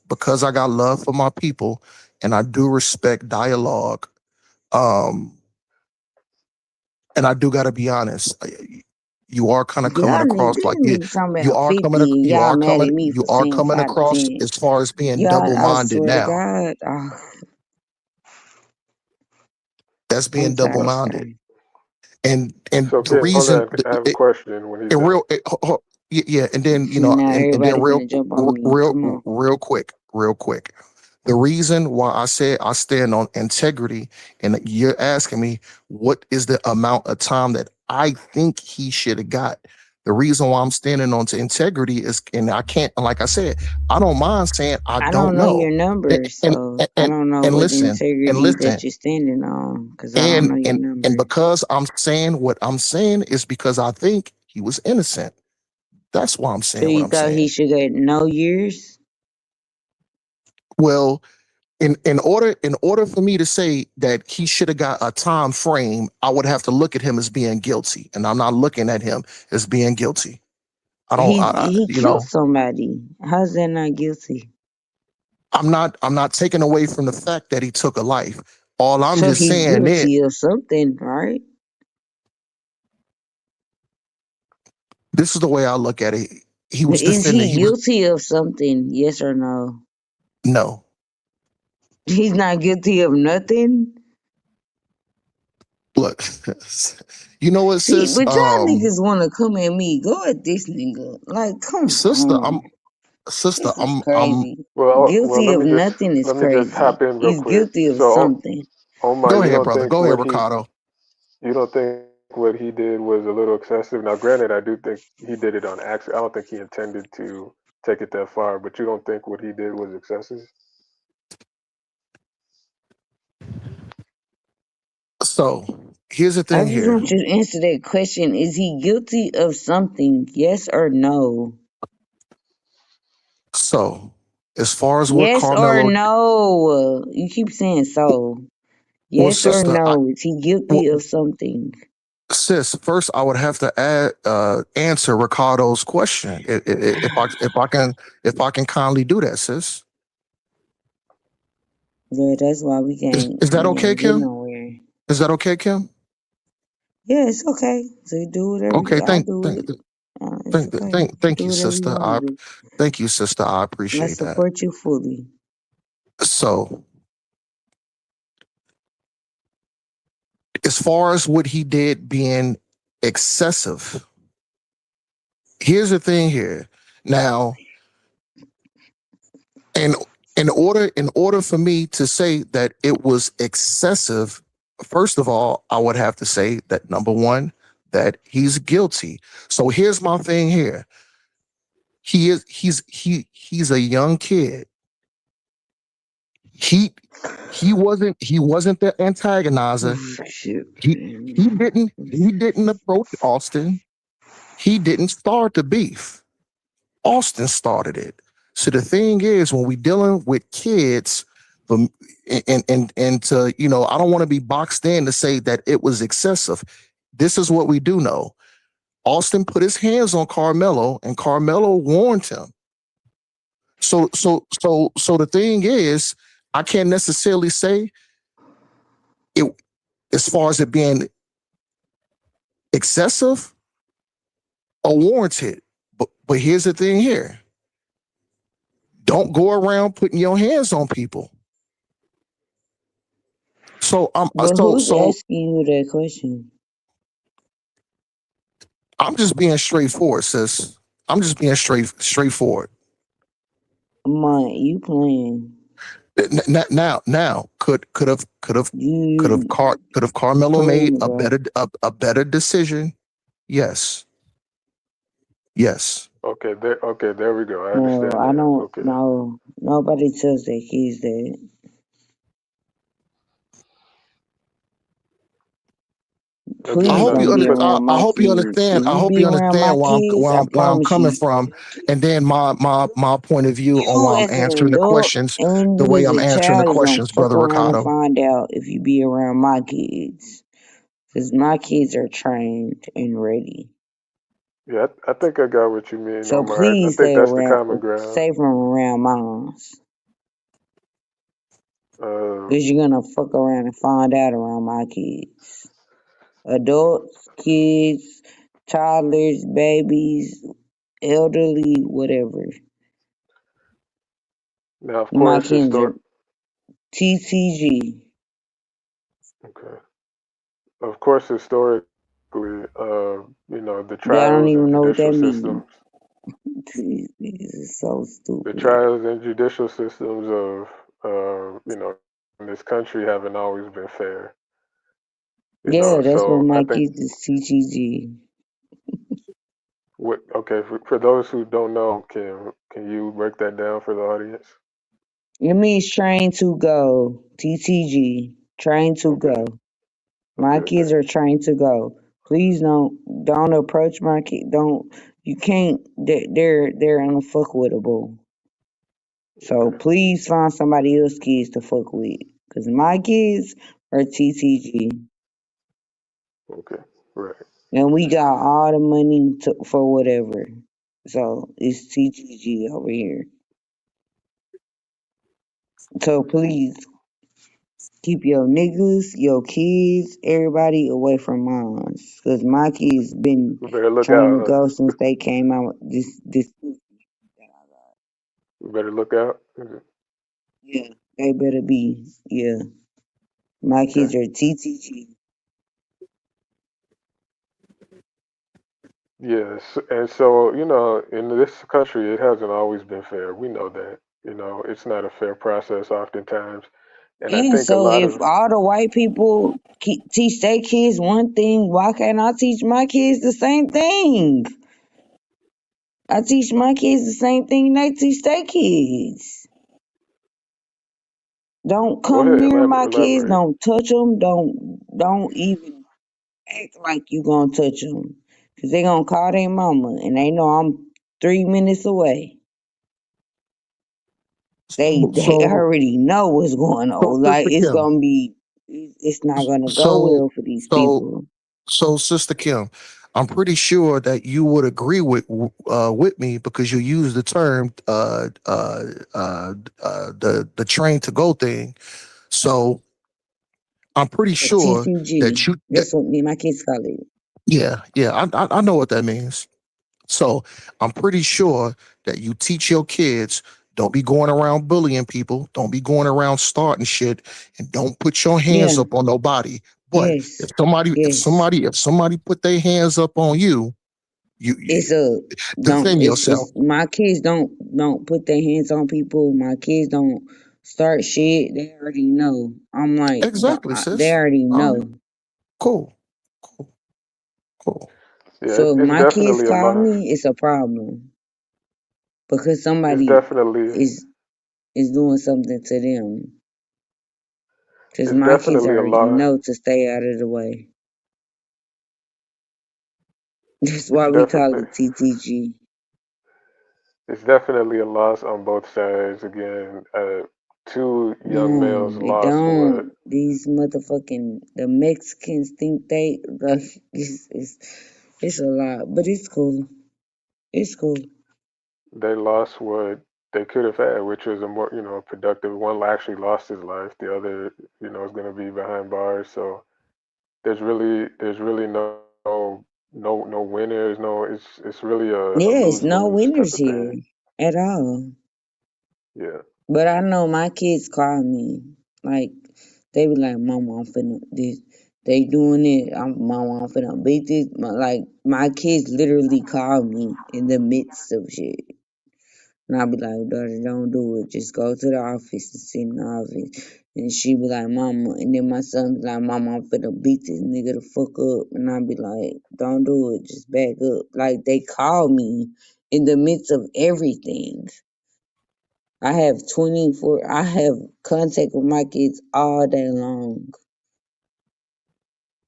because I got love for my people and I do respect dialogue, um, and I do got to be honest, you are kind of coming
Y'all need
across
this
like
nigga talking about 50 and y'all mad at me
you
for
are
saying
coming
5 to
across
10.
as far as being
Y'all,
double
I
minded
swear to
now.
God.
That's being
I'm
double
sorry,
minded,
sorry.
and
So
the
Kim, hold
reason
on. I have a question when he's
in
done.
real yeah, and then
Now
and then
everybody finna jump on me. Come on.
real quick, the reason why I said I stand on integrity, and you're asking me what is the amount of time that I think he should have got. The reason why I'm standing on to integrity is, and I can't, like I said, I don't mind saying I
I
don't
don't know
know.
your numbers, so I don't know
And
what
listen, and
integrity
listen,
that you're standing on because I don't know your
and
numbers.
because I'm saying what I'm saying is because I think he was innocent. That's why I'm
So
saying what
you
I'm
thought he
saying.
should get no years?
Well, in order for me to say that he should have got a time frame, I would have to look at him as being guilty, and I'm not looking at him as being guilty. I don't,
He
you
killed
know,
somebody. How's that not guilty?
I'm not taking away from the fact that he took a life. All I'm
So
just
he's
saying is
guilty of something, right?
this is the way I look at it. He was
Is
defending.
he
He was
guilty of something? Yes or no?
no.
He's not guilty of nothing.
Look, you know what,
See,
sis?
but y'all niggas want to come at me. Go at this nigga. Like, come
Sister,
on.
sister,
This is
I'm.
crazy.
Well,
Guilty of nothing is
let me just
crazy.
hop in real
He's
quick.
guilty of
So,
something.
Omar,
Go
you
ahead,
don't
brother.
think
Go ahead,
what
Ricardo.
he did was a little excessive? Now, granted, I do think he did it on accident. I don't think he intended to take it that far, but you don't think what he did was excessive?
So here's the
I
thing
just
here.
want you to answer that question. Is he guilty of something? Yes or no?
So as far as what
Yes or
Carmelo,
no? You keep saying so.
well,
Yes or
sister,
no? Is he guilty
well,
of something?
sis, first I would have to answer Ricardo's question if I can kindly do that, sis.
Yeah, that's why we
Is that okay,
can't get
Kim?
nowhere.
Is that okay, Kim?
Yeah, it's okay. So you do whatever
Okay,
I'll do it. It's okay.
thank
Do
you,
whatever you
sister.
want to do.
Thank you, sister. I
I
appreciate that.
support you fully.
So as far as what he did being excessive, here's the thing here. Now, and in order for me to say that it was excessive, first of all, I would have to say that number one, that he's guilty. So here's my thing here. He's a young kid. He wasn't the antagonizer.
Shit.
He didn't approach Austin. He didn't start the beef. Austin started it. So the thing is, when we dealing with kids, from and to I don't want to be boxed in to say that it was excessive. This is what we do know. Austin put his hands on Carmelo, and Carmelo warned him. So the thing is, I can't necessarily say it as far as it being excessive or warranted. But here's the thing here. Don't go around putting your hands on people. So
But
so
who's
so
asking you that question?
I'm just being straightforward, sis. I'm just being straightforward.
You playing.
Now could have Carmelo made
Playing, bro.
a better decision? Yes. Yes.
Okay, there we go. I
No,
understand
I
that.
don't
Okay.
know. Nobody tells their kids that.
I
Please
hope you
don't be
under,
around
I
my
hope you
kids.
understand.
If
I
you
hope
be
you
around my
understand
kids, I
where I'm
promise
coming
you,
from, and then my point of view on
you
why I'm
as an
answering the
adult
questions
and
the
you
way
as
I'm
a
answering the
child is gonna
questions,
fuck
brother
around and
Ricardo.
find out if you be around my kids. Because my kids are trained and ready.
Yeah, I think I got what you mean,
So
Omar. I
please
think that's the common ground.
stay from around moms. Because you're gonna fuck around and find out around my kids. Adults, kids, toddlers, babies, elderly, whatever.
Now, of
My
course,
kids are TTG.
okay. Of course, historically, the
That I don't
trials and
even know what
judicial
that means.
systems,
These niggas is so
the
stupid.
trials and judicial systems of, in this country haven't always been fair.
Yeah, that's what
So I
my
think,
kids is TTG.
What? Okay, for those who don't know, can you break that down for the audience?
It means train to go. TTG. Train to
Okay.
go. My
Okay.
kids are trained to go. Please don't approach my kid. Don't you can't. They're unfuckwittable. So
Okay.
please find somebody else's kids to fuck with. Cause my kids are TTG.
Okay. Right.
And we got all the money for whatever. So it's TTG over here. So please keep your niggas, your kids, everybody away from mine. Cause my kids been
We better look
trying to
out.
go since they came out. This.
We better look out.
Yeah, they better be. Yeah, my
Okay.
kids are TTG.
Yes, and so in this country, it hasn't always been fair. We know that. It's not a fair process oftentimes, and I
And
think a
so
lot
if
of
all the white people teach their kids one thing, why can't I teach my kids the same thing? I teach my kids the same thing they teach their kids. Don't
go
come
ahead,
near my kids.
elaborate.
Don't touch them. Don't even act like you gonna touch them, cause they gonna call their mama, and they know I'm 3 minutes away. They
So,
already know what's going
so
on. Like
Sister
it's
Kim,
gonna be. It's not gonna go
so,
well for these
so,
people.
so, Sister Kim, I'm pretty sure that you would agree with me because you use the term the train to go thing. So I'm pretty sure that
TCG.
you that
That's what me and my kids call it.
yeah, I know what that means. So I'm pretty sure that you teach your kids don't be going around bullying people, don't be going around starting shit, and don't put your
Yeah.
hands up on nobody. But
Yes.
if somebody if
Yes.
somebody if somebody put their hands up on you, you
It's a don't.
defend yourself.
It's my kids don't put their hands on people. My kids don't start shit. They already know. I'm like,
Exactly,
they
sis.
already
All right,
know.
cool, cool.
Yeah,
So if
it's
my kids
definitely a
call
loss.
me, it's a problem because
It's
somebody
definitely
is doing something to them. Because
it's
my kids
definitely a
already
loss.
know to stay out of the way. That's why
It's
we call
definitely
it TTG.
it's definitely a loss on both sides. Again, two young males
No, it
lost what
don't. These motherfucking the Mexicans think they like it's a lot, but it's cool. It's cool.
they lost what they could have had, which was a more productive. One actually lost his life. The other is going to be behind bars. So there's really no winners. No, it's really a
Yes,
lose
no
lose type
winners
of thing.
here at all.
Yeah.
But I know my kids call me like they be like, "Mama, I'm finna this." They doing it. Mama, I'm finna beat this. Like my kids literally call me in the midst of shit. And I'll be like, daughter, don't do it. Just go to the office and sit in the office. And she be like, Mama. And then my son be like, Mama, I'm finna beat this nigga the fuck up. And I'll be like, don't do it. Just back up. Like, they call me in the midst of everything. I have contact with my kids all day long.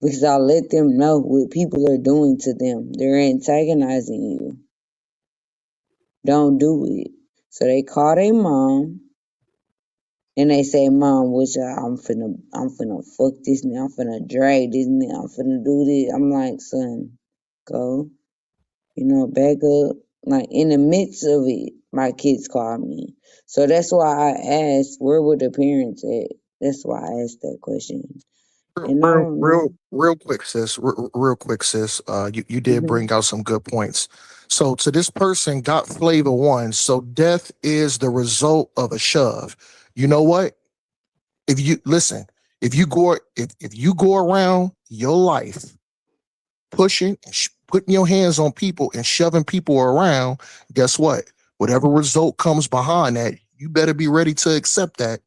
Because I let them know what people are doing to them. They're antagonizing you. Don't do it. So they call their mom. And they say, Mom, I'm finna fuck this nigga, I'm finna drag this nigga, I'm finna do this. I'm like, son, go, back up. Like in the midst of it, my kids call me. So that's why I asked, where were the parents at? That's why I asked that question. And I don't know.
Real quick, sis. Real quick, sis. You did
Hmm.
bring out some good points. So to this person, got flavor one. So death is the result of a shove. You know what? If you listen, if you go around your life pushing, putting your hands on people and shoving people around, guess what? Whatever result comes behind that, you better be ready to accept that.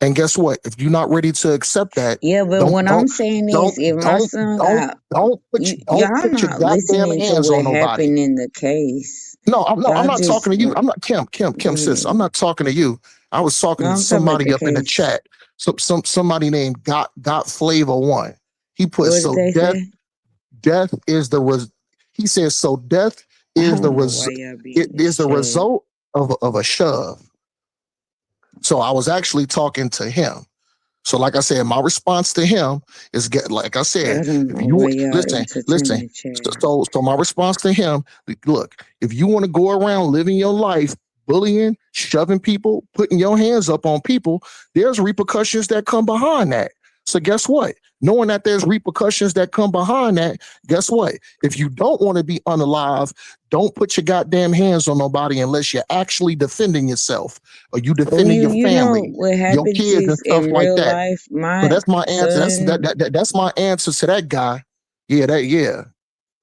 And guess what? If you're not ready to accept that,
Yeah, but
don't
what I'm
don't
saying
don't
is, if my
don't
son
don't
got
don't put don't
y'all
put your
not
goddamn
listening to
hands
what
on nobody.
happened in the case.
No, I'm
Y'all
not
just
talking to you. I'm not Kim,
go
sis.
ahead.
I'm not talking to you. I was
No,
talking to
I'm talking about
somebody
the
up in the
case.
chat. Somebody named Got Flavor One. He put
What did
so
they say?
death is the he says so death
I
is the
don't know why y'all be
it
in
is
this
the
chat.
result of a shove. So I was actually talking to him. So, like I said, my response to him is like I
I
said,
don't
if
know
you
why y'all
listen,
entertain the chat.
so my response to him, look, if you want to go around living your life bullying, shoving people, putting your hands up on people, there's repercussions that come behind that. So guess what? Knowing that there's repercussions that come behind that, guess what? If you don't want to be unalive, don't put your goddamn hands on nobody unless you're actually defending yourself or you
Well,
defending your
you know
family,
what
your
happens
kids and
is
stuff
in
like
real
that.
life,
So
my
that's my answer.
son.
That's my answer to that guy. Yeah.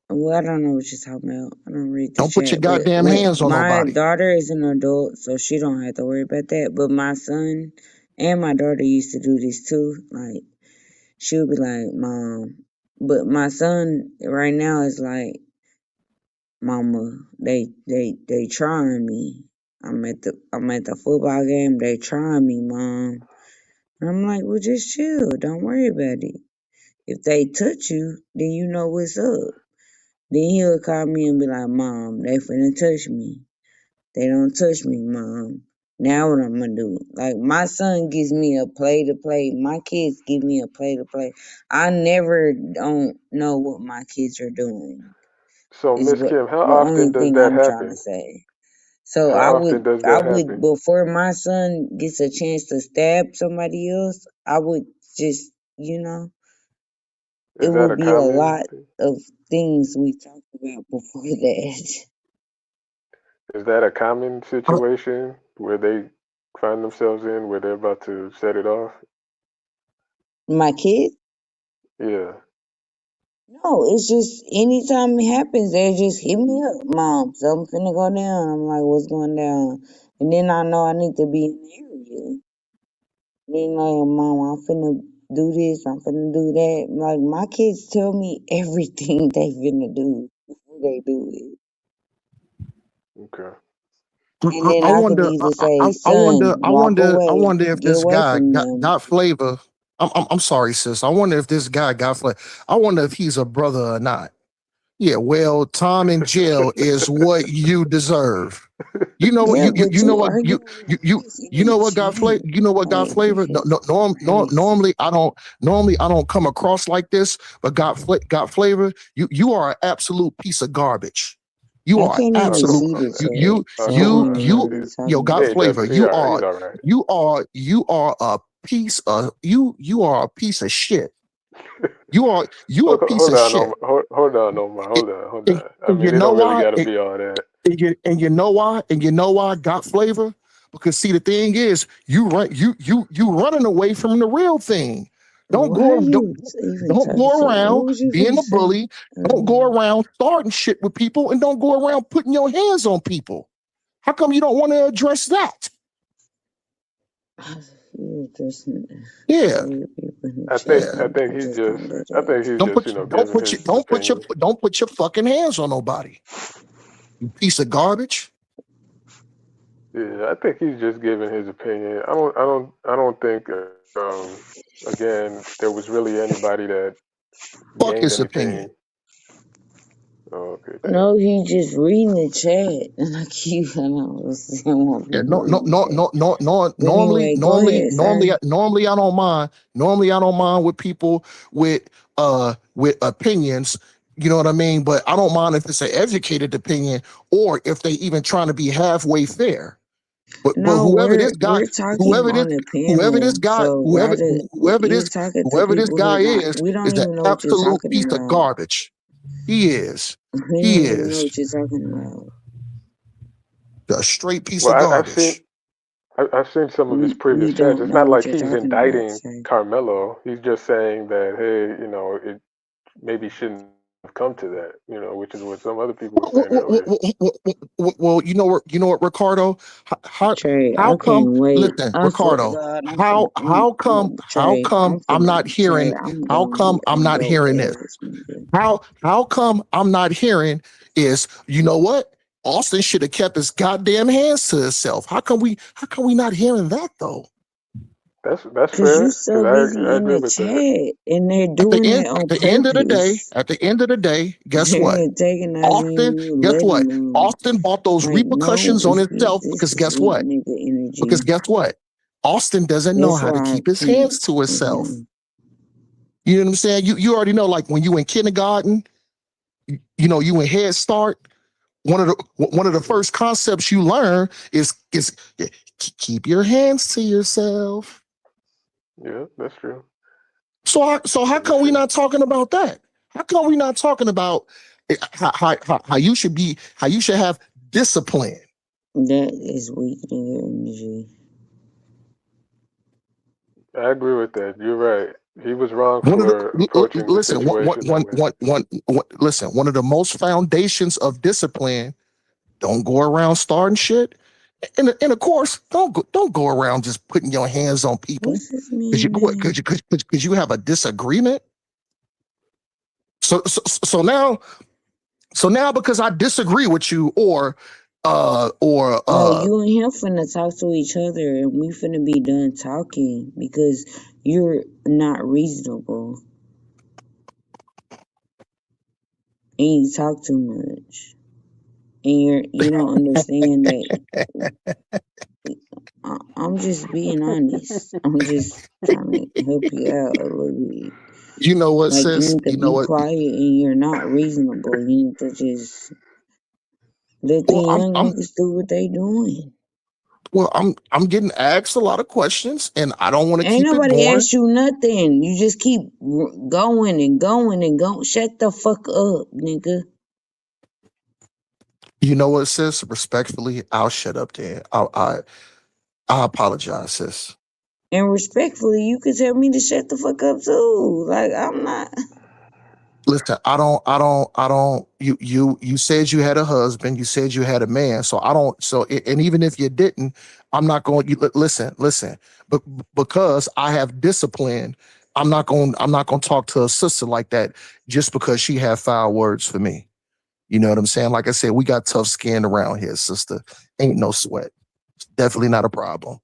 Well, I don't know what you're talking about. I don't read the
Don't put your
chat, but
goddamn hands on
my
nobody.
daughter is an adult, so she don't have to worry about that. But my son and my daughter used to do this too. Like she would be like, "Mom," but my son right now is like, "Mama, they trying me. I'm at the football game. They trying me, Mom." And I'm like, "Well, just chill. Don't worry about it. If they touch you, then you know what's up." Then he'll call me and be like, "Mom, they finna touch me. They don't touch me, Mom. Now what I'm gonna do?" Like my son gives me a play to play. My kids give me a play to play. I never don't know what my kids are doing.
So,
Is
Miss
what
Kim, how
the only
often does
thing
that
I'm trying to
happen?
say. So
How often does
I
that
would
happen?
before my son gets a chance to stab somebody else, I would just it
Is that
would
a
be a
common
lot
thing?
of things we talked about before that.
Is that a common situation where they find themselves in where they're about to set it off?
My kids?
Yeah.
No, it's just anytime it happens, they just hit me up. "Mom, something finna go down." I'm like, "What's going down?" And then I know I need to be in the area. Then like, "Mom, I'm finna do this, I'm finna do that." Like my kids tell me everything they finna do before they do it.
Okay.
And then
I
I could
wonder.
either say, "Son, walk
I
away,
wonder if
get
this
away
guy
from them."
got flavor. I'm sorry, sis. I wonder if this guy got flavor. I wonder if he's a brother or not. Yeah, well, time in jail is what you deserve. You know what
Yeah, but
you know
you
what
arguing with niggas in
you know
the
what got flavor.
chat.
You know what got
Like
flavor.
this is crazy.
Normally I don't come across like this, but got flavor. You are an absolute piece of garbage. You
I
are
can't even
absolute.
see the
You
chat, so I
you
don't even know
you
what he's
yo
talking
got
Yeah, he
about.
flavor.
does. He's all right.
You are a piece of you are a piece of shit. You a piece
Hold
of
on,
shit.
Omar. Hold on, Omar. Hold
And,
on. I
and you
mean, it
know
don't really
why?
got to be all that.
And you know why? And you know why I got flavor? Because see, the thing is, you running away from the real thing. Don't
Why are
go
you even
don't
talking
go
to? What
around
was you
being
finna
a
say?
bully. Don't go around starting shit with people, and don't go around putting your hands on people. How come you don't want to address that?
You just
Yeah.
weird people in the
I
chat.
think I
Yeah.
think
I
he's
just
just
don't do
I
that.
think he's just giving his opinion.
Don't put your fucking hands on nobody. You piece of garbage.
Yeah, I think he's just giving his opinion. I don't think again there was really anybody that
Fuck
gained
his opinion.
anything. Oh, okay, cool.
No, he just reading the chat, and I keep and I was seeing more
Yeah,
people reading the chat. But
normally,
anyway, go ahead, sir.
normally I don't mind. Normally I don't mind with people with opinions. You know what I mean? But I don't mind if it's an educated opinion or if they even trying to be halfway fair. But
No, we're talking on the
whoever this
panel,
guy,
so why the you're talking to
whoever this
people who
guy
don't? We
is
don't
the
even know what you're
absolute
talking
piece of
about.
garbage. He is.
We
He
don't even know
is
what you're talking about.
a straight piece of
Well, I've seen
garbage.
I've seen some of his
We
previous chats.
don't
It's
know
not
what
like
you're
he's
talking about,
indicting
sir.
Carmelo. He's just saying that hey, it maybe shouldn't come to that, which is what some other people were saying earlier.
Well, you know what, Ricardo? How
Trey,
how
I
come?
can't wait.
Listen,
I swear to
Ricardo.
God,
How
Trey,
come
I'm
I'm
finna,
not
Trey,
hearing?
I'm
How
going
come I'm
on
not
your
hearing this?
ass, nigga.
How come I'm not hearing is, you know what? Austin should have kept his goddamn hands to himself. How come we not hearing that though?
That's
Cause you
fair, because
so busy
I
in
agree
the
with that.
chat and they're
At the
doing
end,
that on
at the end of the day,
purpose.
guess what?
They're antagonizing you
Austin,
and you
guess what?
letting them.
Austin bought those
Like, no,
repercussions on himself
this
because
is
guess
weak
what?
nigga
Because
energy.
guess what? Austin doesn't know
That's
how to
why I
keep his
can't.
hands to himself.
Okay.
You know what I'm saying? You already know, like when you in kindergarten, you in Head Start. One of the first concepts you learn is keep your hands to yourself.
Yeah, that's true.
So how come we not talking about that? How come we not talking about how you should be, how you should have discipline?
That is weak nigga energy.
I agree with that. You're right. He was wrong for approaching the situation that way.
Listen, one of the most foundations of discipline, don't go around starting shit. And of course, don't go around just putting your hands on people
What's his
because
man name?
because you have a disagreement. So now because I disagree with you or
you and him finna talk to each other and we finna be done talking because you're not reasonable and you talk too much and you don't understand that. I'm just being honest. I'm just trying to help you out a little bit.
you know what,
Like, you
sis?
need to
You know
be
what?
quiet and you're not reasonable. You need to just let the
Well,
young niggas do what they doing.
I'm getting asked a lot of questions, and I don't want to
Ain't
keep it
nobody
going.
asked you nothing. You just keep going and going and going. Shut the fuck up, nigga.
You know what, sis? Respectfully, I'll shut up there. I apologize, sis.
And respectfully, you could tell me to shut the fuck up too. Like, I'm not.
Listen, you said you had a husband, you said you had a man. So I don't, and even if you didn't, I'm not going, listen, but because I have discipline, I'm not going to talk to a sister like that just because she had foul words for me. You know what I'm saying? Like I said, we got tough skin around here, sister. Ain't no sweat. It's definitely not a problem.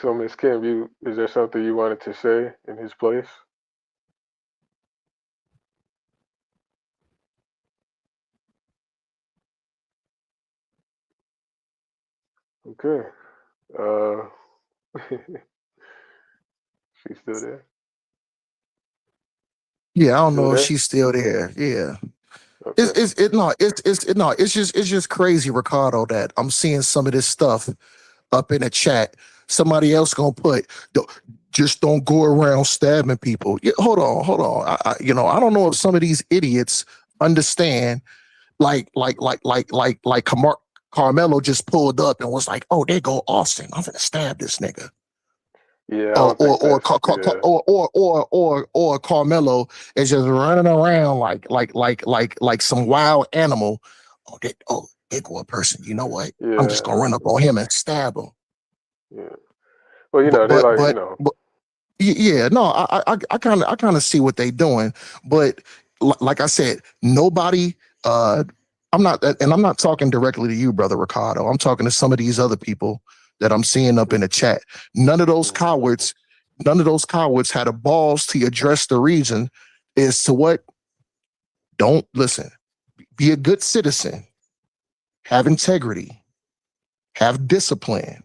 So, Miss Kim, is there something you wanted to say in his place? Okay. She's still there?
Yeah, I don't
Still
know if
there?
she's still there. Yeah.
Okay.
It's just crazy, Ricardo, that I'm seeing some of this stuff up in the chat. Somebody else gonna put, just don't go around stabbing people. Yeah, hold on. I don't know if some of these idiots understand, Carmelo just pulled up and was like, oh, there go Austin. I'm gonna stab this nigga.
Yeah, I don't think that's, yeah.
Or Carmelo is just running around like some wild animal. There go a person. You know what? I'm just gonna run up on him and stab him.
Yeah. Well, they
Yeah, no, I kind of see what they doing, but like I said, nobody. I'm not talking directly to you, brother Ricardo. I'm talking to some of these other people that I'm seeing up in the chat. None of those cowards had a balls to address the reason as to what. Don't listen. Be a good citizen. Have integrity. Have discipline.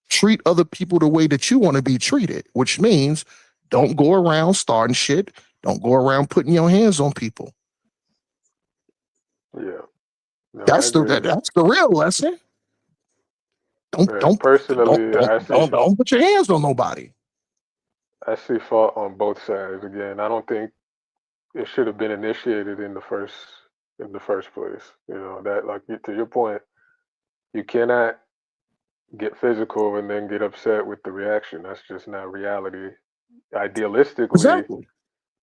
Treat other people the way that you want to be treated, which means don't go around starting shit. Don't go around putting your hands on people.
Yeah. No, I
That's
agree.
that's the real lesson.
Personally,
Don't put your hands on nobody.
I see fault on both sides. Again, I don't think it should have been initiated in the first place. That, like, to your point, you cannot get physical and then get upset with the reaction. That's just not reality. Idealistically,
Exactly.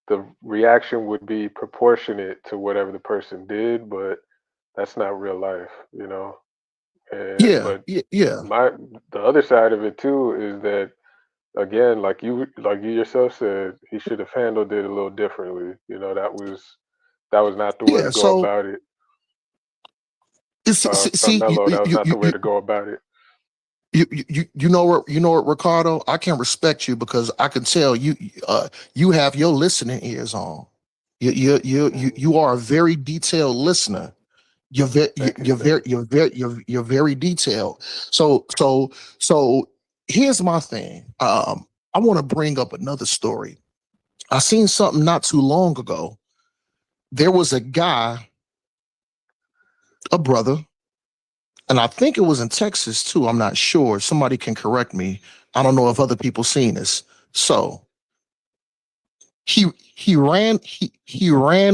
the reaction would be proportionate to whatever the person did, but that's not real life, you know. And
Yeah,
but
yeah.
the other side of it too is that, again, like you yourself said, he should have handled it a little differently. You know, that was not the way to
Yeah.
go
So
about it.
see,
Carmelo, that was not the way to go about it.
you know what, Ricardo, I can respect you because I can tell you have your listening ears on. You are a very detailed listener. You're very detailed. So here's my thing. I want to bring up another story. I seen something not too long ago. There was a guy, a brother, and I think it was in Texas too. I'm not sure. Somebody can correct me. I don't know if other people seen this. So he ran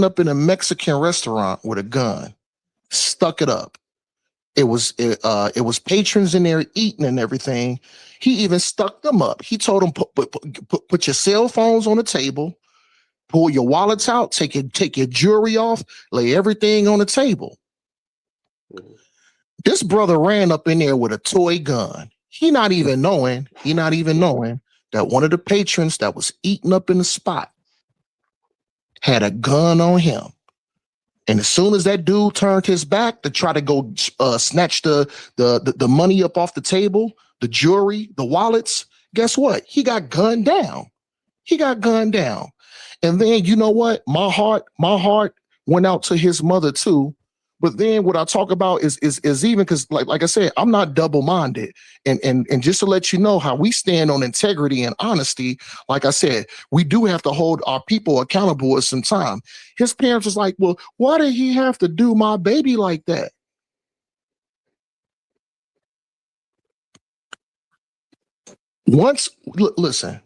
up in a Mexican restaurant with a gun, stuck it up. It was patrons in there eating and everything. He even stuck them up. He told them put your cell phones on the table, pull your wallets out, take your jewelry off, lay everything on the table. This brother ran up in there with a toy gun. He not even knowing that one of the patrons that was eating up in the spot had a gun on him. And as soon as that dude turned his back to try to go snatch the money up off the table, the jewelry, the wallets, guess what? He got gunned down. He got gunned down. And then you know what? My heart went out to his mother too. But then what I talk about is even because like I said, I'm not double-minded. And just to let you know how we stand on integrity and honesty, like I said, we do have to hold our people accountable at some time. His parents was like, well, why did he have to do my baby like that? Listen,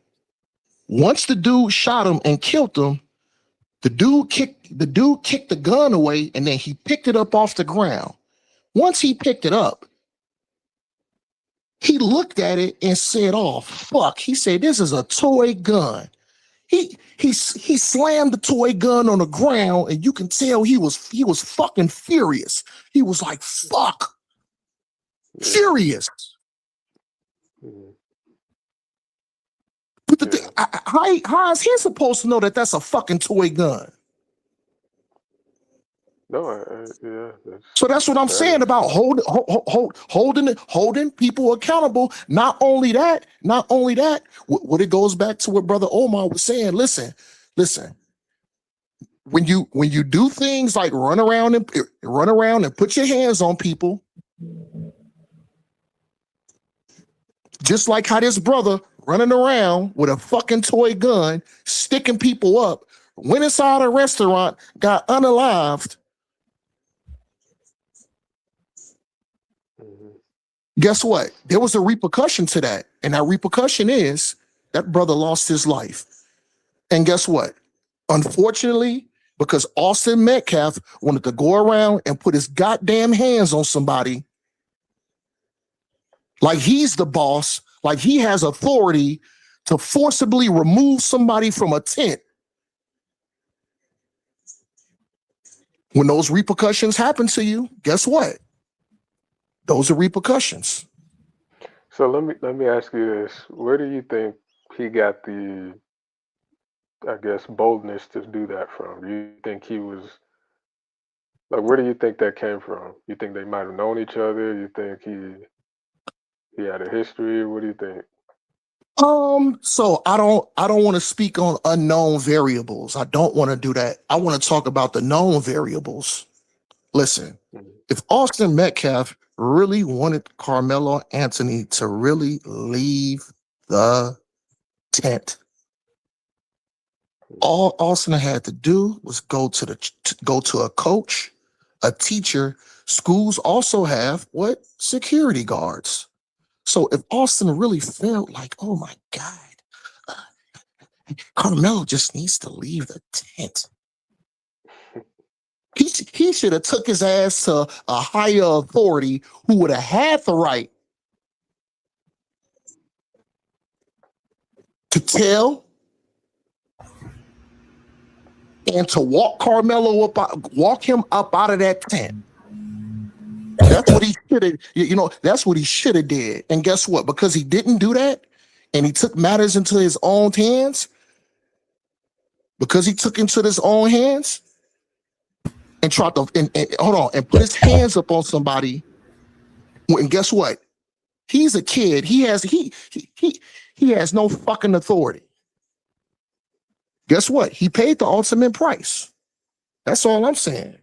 once the dude shot him and killed him, the dude kicked the gun away and then he picked it up off the ground. Once he picked it up, he looked at it and said, "Oh fuck." He said, "This is a toy gun." He slammed the toy gun on the ground and you can tell he was fucking furious. He was like, "Fuck." Furious. But how is he supposed to know that that's a fucking toy gun?
No, yeah.
So that's what I'm saying about holding people accountable. Not only that, what it goes back to what Brother Omar was saying. Listen. When you do things like run around and put your hands on people, just like how this brother running around with a fucking toy gun, sticking people up, went inside a restaurant, got unalived. Guess what? There was a repercussion to that. And that repercussion is that brother lost his life. And guess what? Unfortunately, because Austin Metcalf wanted to go around and put his goddamn hands on somebody like he's the boss, like he has authority to forcibly remove somebody from a tent. When those repercussions happen to you, guess what? Those are repercussions.
So let me ask you this: where do you think he got the, I guess, boldness to do that from? Do you think he was like, where do you think that came from? You think they might have known each other? You think he had a history? What do you think?
So I don't want to speak on unknown variables. I don't want to do that. I want to talk about the known variables. Listen, if Austin Metcalf really wanted Karmelo Anthony to really leave the tent, all Austin had to do was go to a coach, a teacher. Schools also have what? Security guards. So if Austin really felt like, oh my God, Karmelo just needs to leave the tent, he should have took his ass to a higher authority who would have had the right to tell and to walk him up out of that tent. That's what he should have, that's what he should have did. And guess what? Because he didn't do that and he took matters into his own hands, and tried to and put his hands up on somebody. And guess what? He's a kid. He has no fucking authority. Guess what? He paid the ultimate price. That's all I'm saying.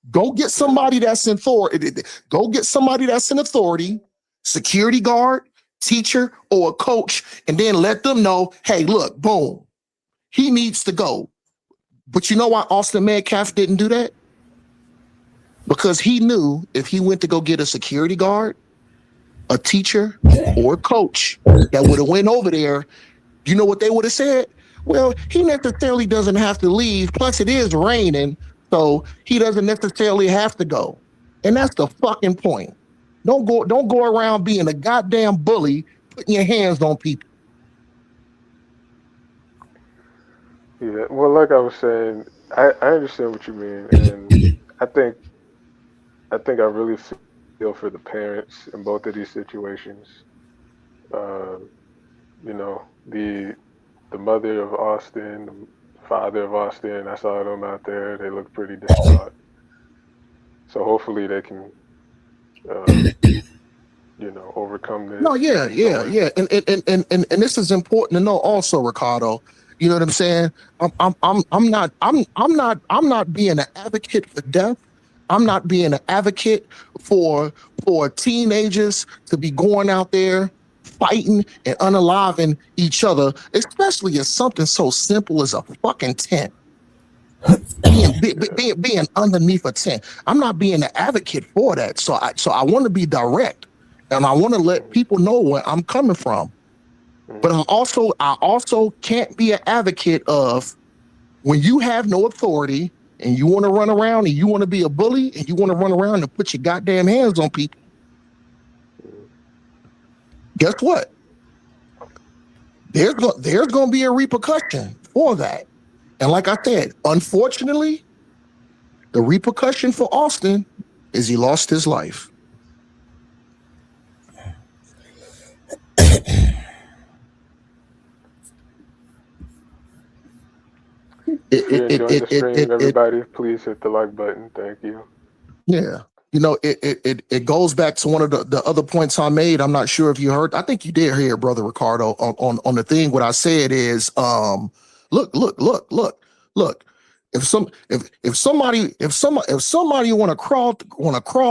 Go get somebody that's in authority. Security guard, teacher, or a coach, and then let them know, hey, look, boom, he needs to go. But you know why Austin Metcalf didn't do that? Because he knew if he went to go get a security guard, a teacher, or a coach that would have went over there, you know what they would have said? Well, he necessarily doesn't have to leave. Plus, it is raining, so he doesn't necessarily have to go. And that's the fucking point. Don't go around being a goddamn bully, putting your hands on people.
Yeah, well, like I was saying, I understand what you mean, and I think I really feel for the parents in both of these situations. You know, the mother of Austin, the father of Austin. I saw them out there. They look pretty distraught. So hopefully they can, overcome this.
No, yeah. And this is important to know also, Ricardo. You know what I'm saying? I'm not being an advocate for death. I'm not being an advocate for teenagers to be going out there fighting and unaliving each other, especially as something so simple as a fucking tent. Being underneath a tent. I'm not being an advocate for that. So I want to be direct, and I want to let people know where I'm coming from. But I also can't be an advocate of when you have no authority and you want to run around and you want to be a bully and you want to run around and put your goddamn hands on people. Guess what? There's going to be a repercussion for that. And like I said, unfortunately, the repercussion for Austin is he lost his life.
If you enjoyed the stream, everybody, please hit the like button. Thank you.
Yeah. It goes back to one of the other points I made. I'm not sure if you heard. I think you did hear, Brother Ricardo, on the thing. What I said is, look. If somebody want to crawl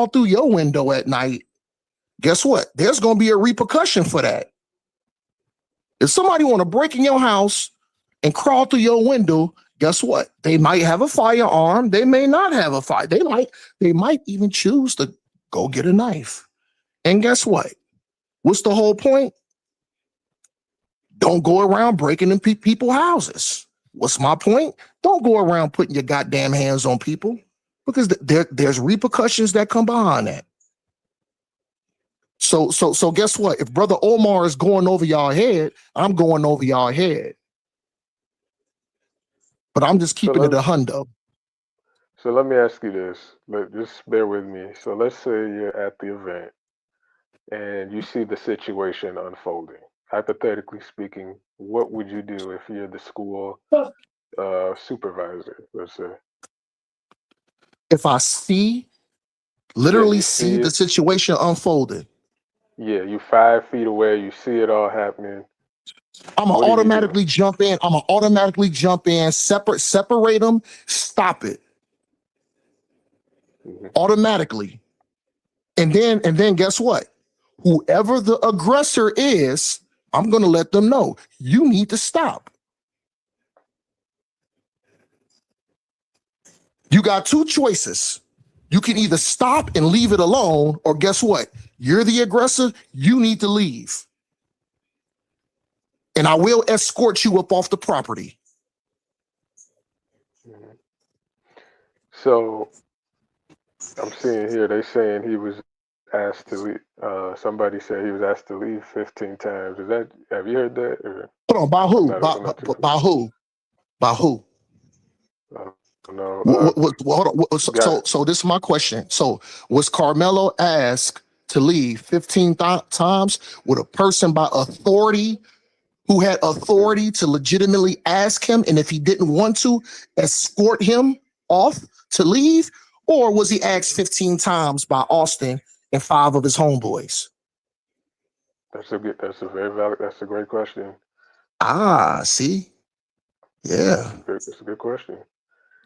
through your window at night, guess what? There's going to be a repercussion for that. If somebody want to break in your house and crawl through your window, guess what? They might have a firearm. They may not have a fire. They might even choose to go get a knife. And guess what? What's the whole point? Don't go around breaking in people's houses. What's my point? Don't go around putting your goddamn hands on people, because there's repercussions that come behind that. So guess what? If Brother Omar is going over y'all head, I'm going over y'all head. But I'm just keeping it a hundo.
So let me ask you this. Just bear with me. So let's say you're at the event and you see the situation unfolding. Hypothetically speaking, what would you do if you're the school supervisor, let's say?
If I literally see the situation unfolded.
Yeah, you 5 feet away, you see it all happening.
I'm gonna automatically jump in. Separate them, stop it. Automatically. And then guess what? Whoever the aggressor is, I'm gonna let them know you need to stop. You got two choices. You can either stop and leave it alone, or guess what? You're the aggressor, you need to leave. And I will escort you up off the property.
So I'm seeing here, they saying he was asked to leave. Somebody said he was asked to leave 15 times. Have you heard that? Or
Hold on, by who? By who?
No.
Hold on. So this is my question. So was Karmelo asked to leave 15 times with a person by authority who had authority to legitimately ask him, and if he didn't want to, escort him off to leave? Or was he asked 15 times by Austin and 5 of his homeboys?
That's a very valid. That's a great question.
See? Yeah.
It's a good question.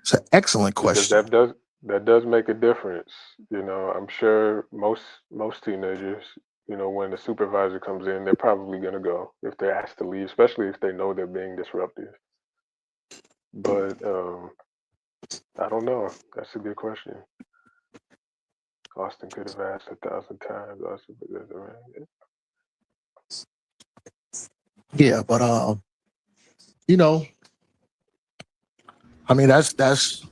It's an excellent question.
Because that does make a difference. You know, I'm sure most teenagers, you know, when the supervisor comes in, they're probably gonna go if they're asked to leave, especially if they know they're being disruptive. But I don't know. That's a good question. Austin could have asked 1,000 times.
Yeah, but you know, I mean that's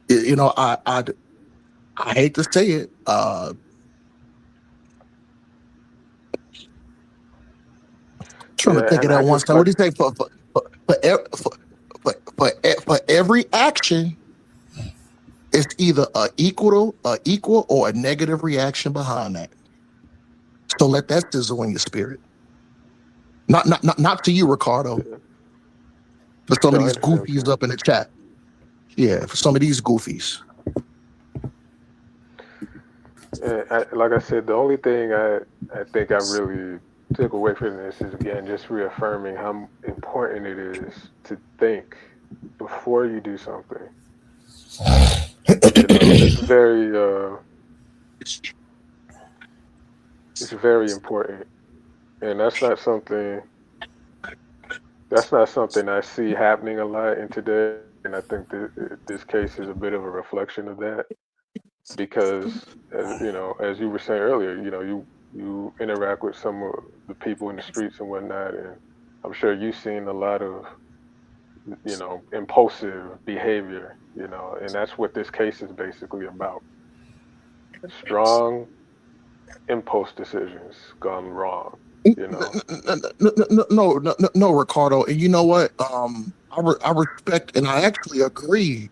you know, I hate to say it. Trying to think of that one time. What do you say for every action? It's either a equal or a negative reaction behind that. So let that sizzle in your spirit. Not to you, Ricardo. For some of these goofies up in the chat. Yeah, for some of these goofies.
Like I said, the only thing I think I really took away from this is, again, just reaffirming how important it is to think before you do something. You know, it's very important, and that's not something I see happening a lot in today. And I think that this case is a bit of a reflection of that, because you know, as you were saying earlier, you know, you interact with some of the people in the streets and whatnot, and I'm sure you've seen a lot of, you know, impulsive behavior, you know, and that's what this case is basically about. Strong impulse decisions gone wrong, you know.
No, Ricardo. And you know what? I respect and I actually agree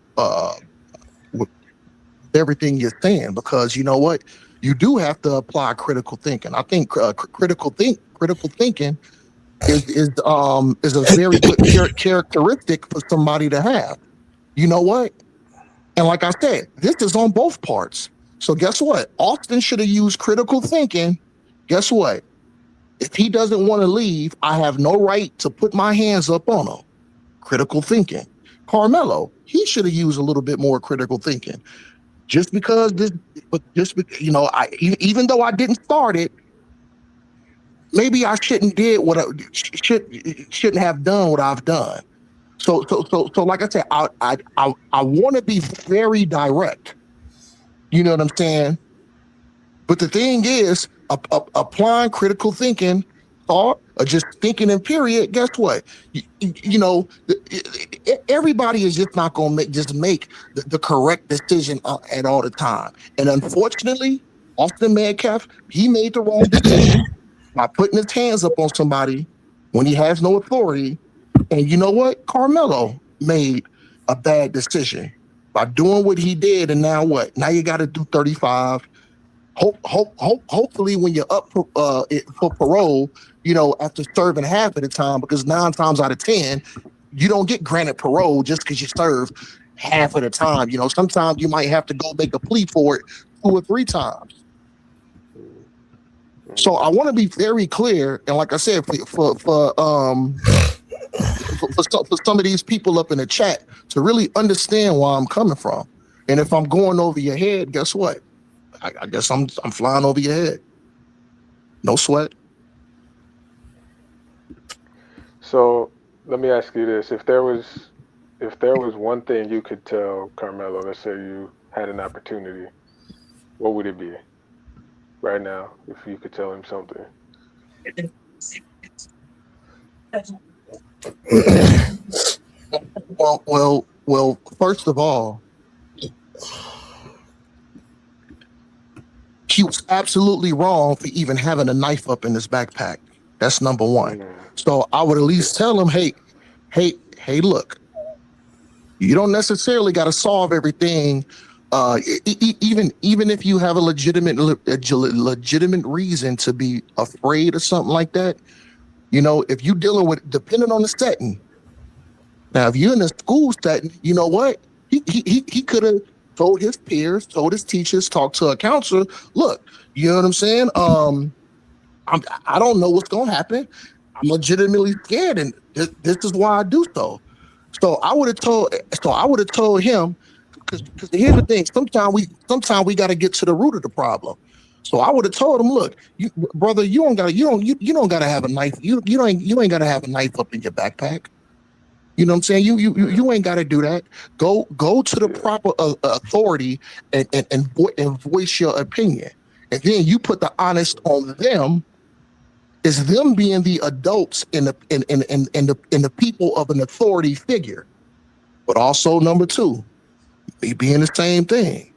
with everything you're saying, because you know what? You do have to apply critical thinking. I think critical thinking is a very good characteristic for somebody to have. You know what? And like I said, this is on both parts. So guess what? Austin should have used critical thinking. Guess what? If he doesn't want to leave, I have no right to put my hands up on him. Critical thinking. Karmelo, he should have used a little bit more critical thinking. Just because you know, even though I didn't start it, maybe I shouldn't have done what I've done. So like I said, I want to be very direct. You know what I'm saying? But the thing is, applying critical thinking, thought, or just thinking in period, guess what? You know, everybody is just not going to make the correct decision at all the time. And unfortunately, Austin Metcalf, he made the wrong decision by putting his hands up on somebody when he has no authority. And you know what? Karmelo made a bad decision by doing what he did. And now what? Now you got to do 35. Hopefully when you're up for parole, you know, after serving half of the time, because 9 times out of 10, you don't get granted parole just because you serve half of the time. You know, sometimes you might have to go make a plea for it 2 or 3 times. So I want to be very clear, and like I said, for some of these people up in the chat to really understand where I'm coming from. And if I'm going over your head, guess what? I guess I'm flying over your head. No sweat.
So let me ask you this: if there was one thing you could tell Karmelo, let's say you had an opportunity, what would it be right now? If you could tell him something.
Well. First of all, he was absolutely wrong for even having a knife up in his backpack. That's number one. So I would at least tell him, hey, look, You don't necessarily got to solve everything. Even if you have a legitimate reason to be afraid of something like that, you know, if you dealing with, depending on the setting. Now, if you're in a school setting, you know what? He could have told his peers, told his teachers, talked to a counselor. Look, you know what I'm saying? I don't know what's gonna happen. I'm legitimately scared, and this is why I do so. So I would have told. So I would have told him, because here's the thing. Sometimes we got to get to the root of the problem. So I would have told him, look, you, brother, you don't gotta have a knife. You ain't gotta have a knife up in your backpack. You know what I'm saying? You ain't got to do that. Go to the proper authority and voice your opinion, and then you put the honest on them. Is them being the adults in the people of an authority figure, but also number two, me being the same thing.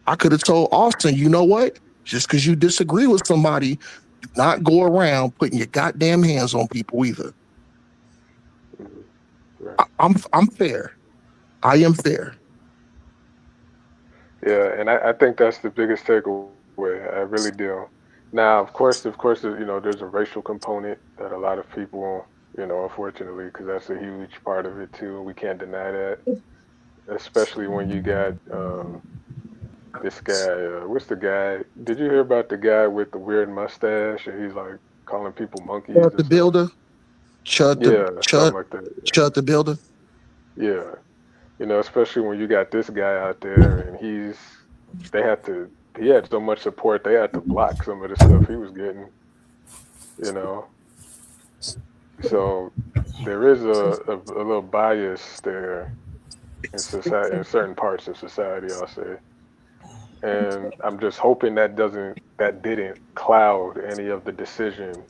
I could have told Austin, you know what? Just because you disagree with somebody, do not go around putting your goddamn hands on people either.
Right.
I'm fair. I am fair.
Yeah, and I think that's the biggest takeaway. I really do. Now, of course, you know, there's a racial component that a lot of people, you know, unfortunately, because that's a huge part of it too. We can't deny that, especially when you got this guy. What's the guy? Did you hear about the guy with the weird mustache? And he's like calling people monkeys
Chud
and
the
stuff.
builder, Chud the
Yeah, something
Chud,
like that.
Chud the builder.
Yeah, you know, especially when you got this guy out there and they had to, he had so much support, they had to block some of the stuff he was getting, you know. So there is a little bias there in society, in certain parts of society, I'll say. And I'm just hoping that didn't cloud any of the decision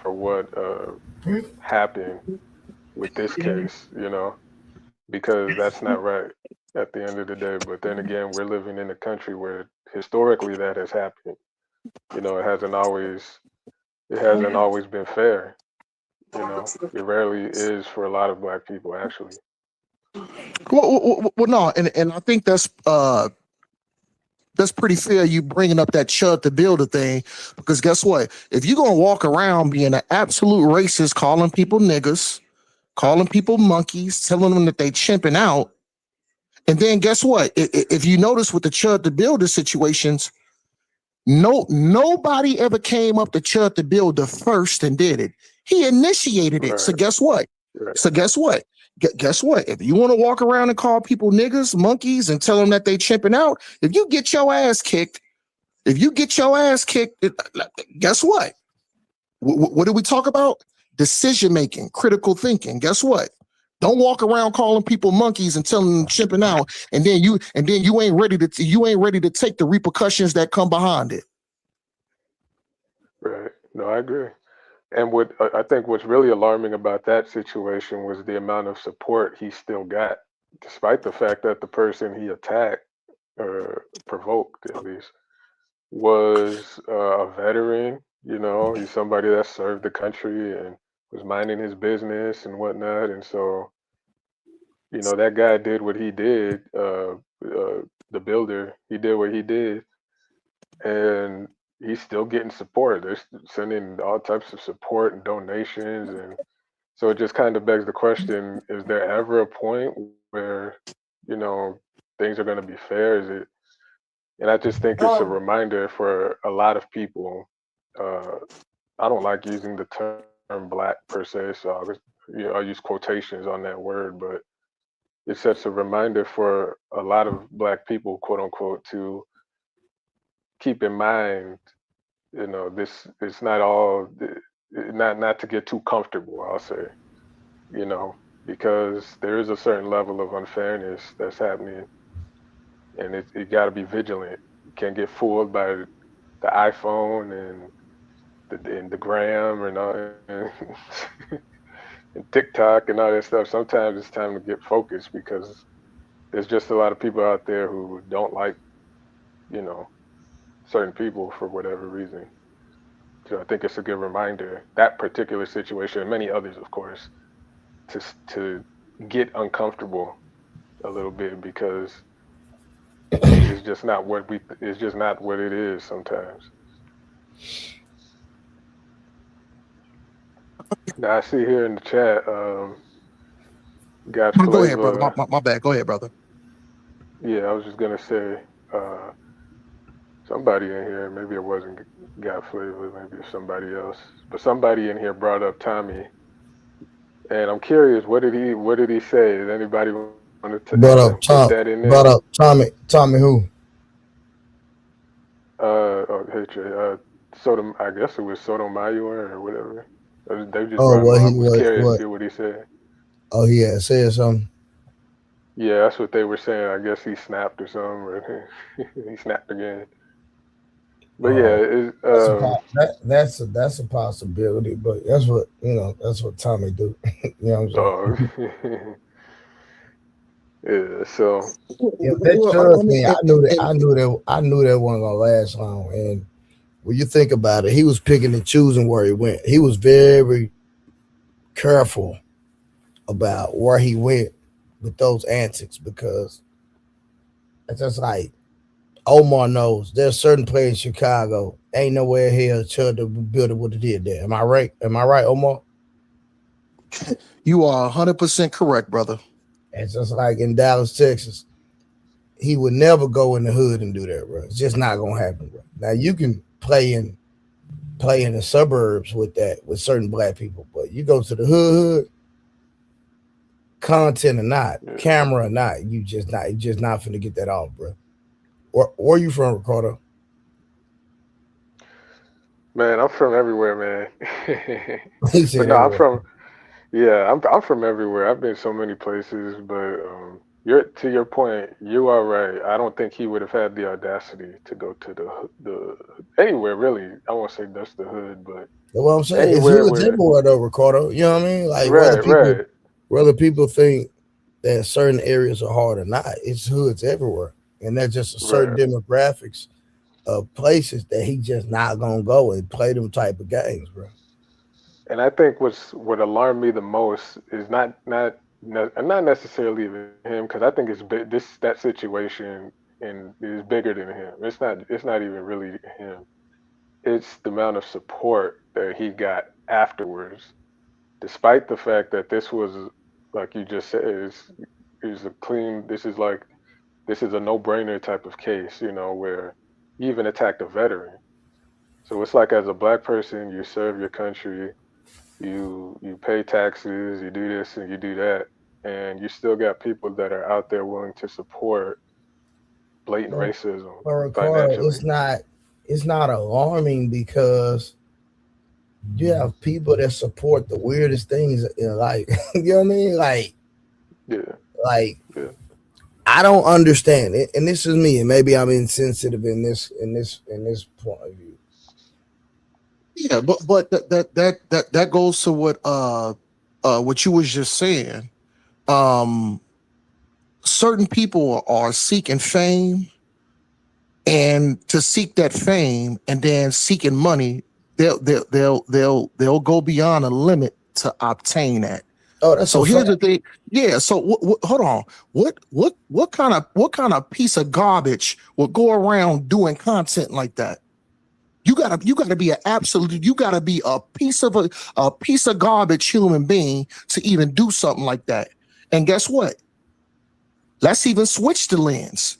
for what happened with this case, you know, because that's not right at the end of the day. But then again, we're living in a country where historically that has happened. You know, it hasn't always been fair. You know, it rarely is for a lot of black people actually.
Well, no, and I think that's pretty fair. You bringing up that Chud the builder thing, because guess what? If you're gonna walk around being an absolute racist, calling people niggas, calling people monkeys, telling them that they chimping out, and then guess what? If you notice with the Chud the builder situations, nobody ever came up to Chud the builder first and did it. He initiated it. So
Right.
guess what?
Right.
So guess what? Guess what? If you want to walk around and call people niggas, monkeys, and tell them that they chimping out, if you get your ass kicked, guess what? What did we talk about? Decision making, critical thinking. Guess what? Don't walk around calling people monkeys and telling them chimping out, and then you ain't ready to take the repercussions that come behind it.
Right. No, I agree. And what I think what's really alarming about that situation was the amount of support he still got, despite the fact that the person he attacked or provoked, at least, was a veteran. You know, he's somebody that served the country and was minding his business and whatnot. And so, you know, that guy did what he did. The builder, he did what he did, and he's still getting support. They're sending all types of support and donations, and so it just kind of begs the question: is there ever a point where, you know, things are going to be fair? Is it? And I just think it's a reminder for a lot of people. Uh, I don't like using the term black per se, so I'll use quotations on that word, but it sets a reminder for a lot of black people, quote unquote, to keep in mind, you know, this it's not all not to get too comfortable, I'll say, you know, because there is a certain level of unfairness that's happening, and you got to be vigilant. You can't get fooled by the iPhone and the gram and all and TikTok and all that stuff. Sometimes it's time to get focused because there's just a lot of people out there who don't like, you know, certain people for whatever reason. So I think it's a good reminder, that particular situation and many others, of course, to get uncomfortable a little bit because it's just not what it's just not what it is sometimes. Now I see here in the chat, got
Go ahead, brother.
Flavor.
My bad. Go ahead, brother.
Yeah, I was just gonna say, somebody in here, maybe it wasn't got Flavor, maybe it's somebody else, but somebody in here brought up Tommy, and I'm curious, what did he say? Did anybody want to put that in
Brought
there?
up Tommy who?
Oh, hey Trey, I guess it was Sotomayor or whatever. They just
Oh,
brought him
what
up.
he
I was curious to
what?
hear what he said.
Oh, he had said something.
Yeah, that's what they were saying. I guess he snapped or something, or he snapped again. But yeah,
That's a possibility, but that's what Tommy do. You know what I'm saying?
dog. Yeah, so
If that Chubb thing, I knew that wasn't gonna last long. And when you think about it, he was picking and choosing where he went. He was very careful about where he went with those antics because it's just like Omar knows there's certain players in Chicago. Ain't nowhere here Chubb to build it would have did there. Am I right? Am I right, Omar?
You are 100% correct, brother.
It's just like in Dallas, Texas. He would never go in the hood and do that, bro. It's just not gonna happen, bro. Now you can play in the suburbs with that with certain black people, but you go to the hood, content or not, camera or not, you just not finna get that off, bro. Where you from, Ricardo?
man, I'm from everywhere, man.
He
But
said
no,
everywhere.
I'm from everywhere. I've been so many places, but you're to your point, you are right. I don't think he would have had the audacity to go to the anywhere really. I won't say that's the hood, but
That's what I'm saying. It's
anywhere
hoods
where
everywhere though, Ricardo. You know what I mean? Like
right.
whether people think that certain areas are hard or not, it's hoods everywhere. And that's just a certain
Right.
demographics of places that he just not gonna go and play them type of games, bro.
And I think what alarmed me the most is not necessarily even him because I think that situation and is bigger than him. It's not even really him. It's the amount of support that he got afterwards, despite the fact that this was like you just said is a clean. This is a no-brainer type of case, where he even attacked a veteran. So it's like as a black person, you serve your country, you pay taxes, you do this and you do that, and you still got people that are out there willing to support blatant racism
But Ricardo,
financially.
it's not alarming because you have people that support the weirdest things in life. You know what I mean? Like
Yeah.
I don't understand it, and this is me, and maybe I'm insensitive in this point of view.
Yeah, but that goes to what you was just saying. Certain people are seeking fame, and to seek that fame, and then seeking money, they'll go beyond a limit to obtain that.
Oh, that's
so
a
here's
fact.
the thing. Yeah. So hold on. What kind of piece of garbage will go around doing content like that? You gotta be a piece of garbage human being to even do something like that. And guess what? Let's even switch the lens.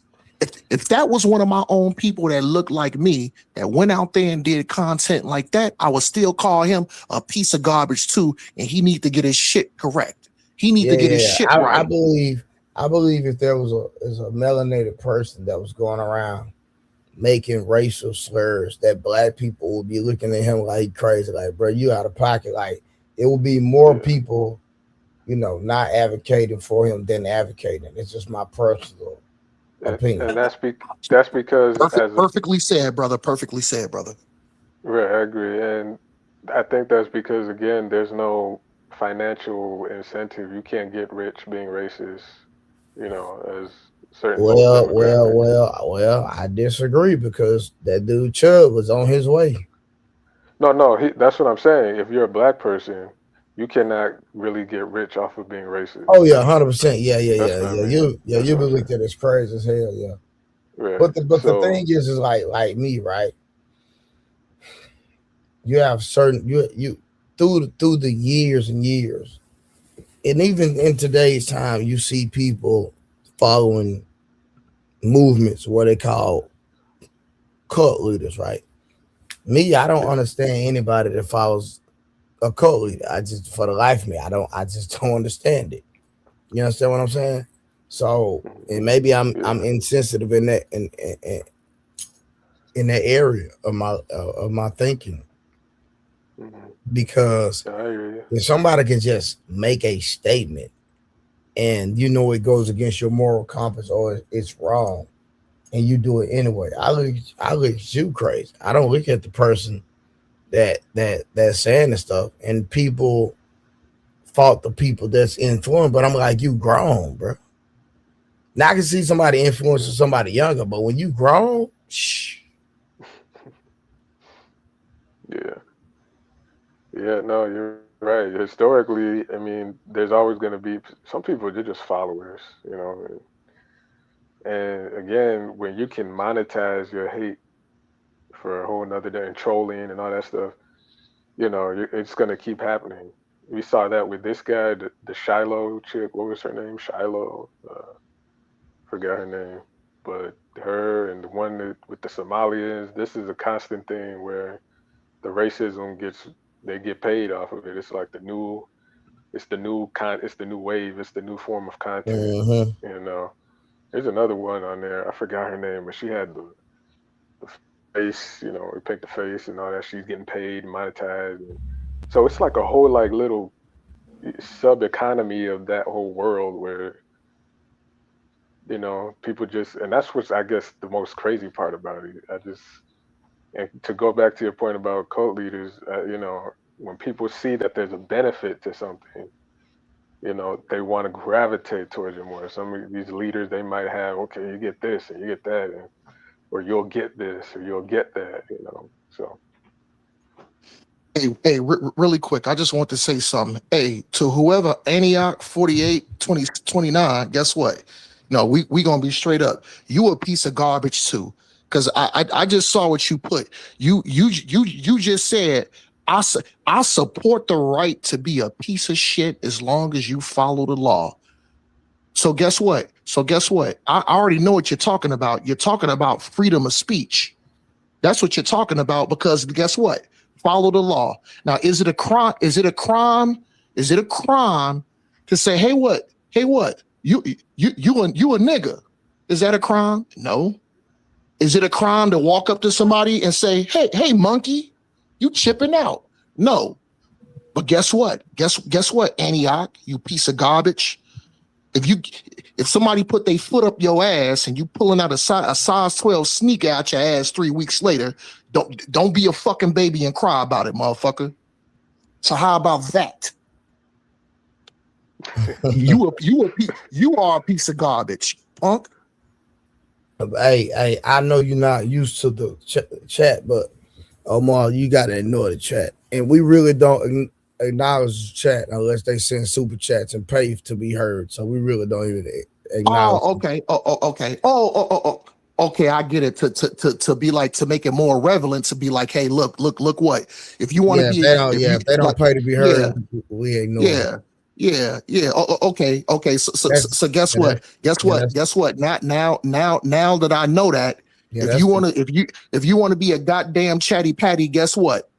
If that was one of my own people that looked like me that went out there and did content like that, I would still call him a piece of garbage too, and he need to get his shit correct. He need to get his shit right.
I believe if there was a melanated person that was going around making racial slurs, that black people would be looking at him like crazy, like, bro, you out of pocket. Like, it would be more people, not advocating for him than advocating. It's just my personal opinion.
And that's because
Perfectly said, brother. Perfectly said, brother.
Right, I agree, and I think that's because again, there's no financial incentive. You can't get rich being racist, as certain most demographics.
Well, I disagree because that dude Chubb was on his way.
No, that's what I'm saying. If you're a black person, you cannot really get rich off of being racist.
Oh yeah, 100%. Yeah.
That's
You
what I'm
believe
saying.
that it's crazy as hell. Yeah.
Yeah.
But the
So
thing is like me, right? You have certain you through the years and years, and even in today's time, you see people following movements what they call cult leaders, right? Me, I don't understand anybody that follows a cult leader. I just, for the life of me, I just don't understand it. You understand what I'm saying? So, and maybe I'm insensitive in that in that area of my thinking, because
I hear you.
if somebody can just make a statement and you know it goes against your moral compass or it's wrong, and you do it anyway, I look at you crazy. I don't look at the person that's saying the stuff, and people fault the people that's influenced, but I'm like, you grown, bro. Now I can see somebody influencing somebody younger, but when you grown,
Yeah. Yeah, no, you're right. Historically, I mean, there's always going to be some people, they're just followers, you know. And again, when you can monetize your hate for a whole nother day and trolling and all that stuff, you know, it's going to keep happening. We saw that with this guy, the Shiloh chick. What was her name? Shiloh. Forgot her name. But her and the one with the Somalians, this is a constant thing where the racism they get paid off of it. It's like it's the new wave, it's the new form of content. You know, there's another one on there. I forgot her name, but she had the face, you know, we picked the face and all that. She's getting paid, monetized, and so it's like a whole like little sub economy of that whole world where, you know, people just, and that's what's, I guess, the most crazy part about it. And to go back to your point about cult leaders, you know, when people see that there's a benefit to something, you know, they want to gravitate towards it more. Some of these leaders, they might have, okay, you get this and you get that, or you'll get this or you'll get that, you know. So.
Hey, really quick, I just want to say something. Hey, to whoever, Antioch 48 20 29, guess what? No, we gonna be straight up. You a piece of garbage too, because I just saw what you put. You just said I support the right to be a piece of shit as long as you follow the law. So guess what? I already know what you're talking about. You're talking about freedom of speech. That's what you're talking about, because guess what? Follow the law. Now, is it a crime? Is it a crime? Is it a crime to say, hey, what? You a nigga? Is that a crime? No. Is it a crime to walk up to somebody and say, hey, monkey, you chipping out? No. But guess what? Guess what, Antioch, you piece of garbage? If somebody put their foot up your ass and you pulling out a size 12 sneaker out your ass 3 weeks later, don't be a fucking baby and cry about it, motherfucker. So how about that? You are a piece of garbage, punk.
Hey, I know you're not used to the chat, but Omar, you gotta ignore the chat, and we really don't acknowledge the chat unless they send super chats and pay to be heard. So we really don't even acknowledge.
Oh, okay. Okay. Okay. I get it. To be like, to make it more relevant, to be like, hey, look what? If you want to be,
if they don't pay to be heard, we ignore.
Yeah. Okay. So guess what? Guess what? Now that I know that, if you want to be a goddamn chatty patty, guess what?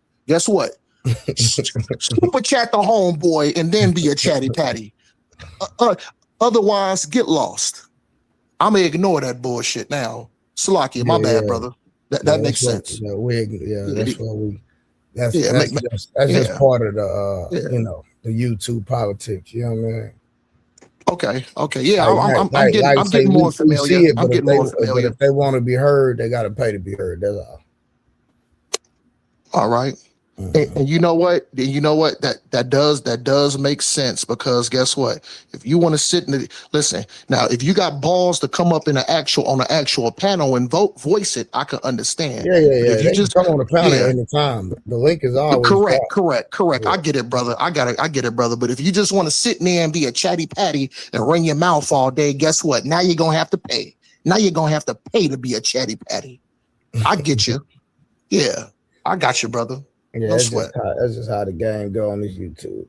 Super chat the homeboy and then be a chatty patty. Otherwise, get lost. I'm gonna ignore that bullshit now. Salakia, my bad, brother. That makes sense.
That's just part of the you know, the YouTube politics. You know what I mean?
Okay. Yeah, I'm getting more familiar. I'm getting more familiar.
But if they want to be heard, they got to pay to be heard. That's all.
All right. And you know what? That does make sense, because guess what? If you want to sit in the listen now, if you got balls to come up on an actual panel and voice it, I can understand.
Yeah.
But if you
They can
just
come on the panel anytime. The link is always
correct.
Yeah.
I get it, brother. I get it, brother. But if you just want to sit in there and be a chatty patty and run your mouth all day, guess what? Now you're gonna have to pay. Now you're gonna have to pay to be a chatty patty. I get you. Yeah, I got you, brother.
Yeah,
No
that's
sweat.
just how the game go on this YouTube.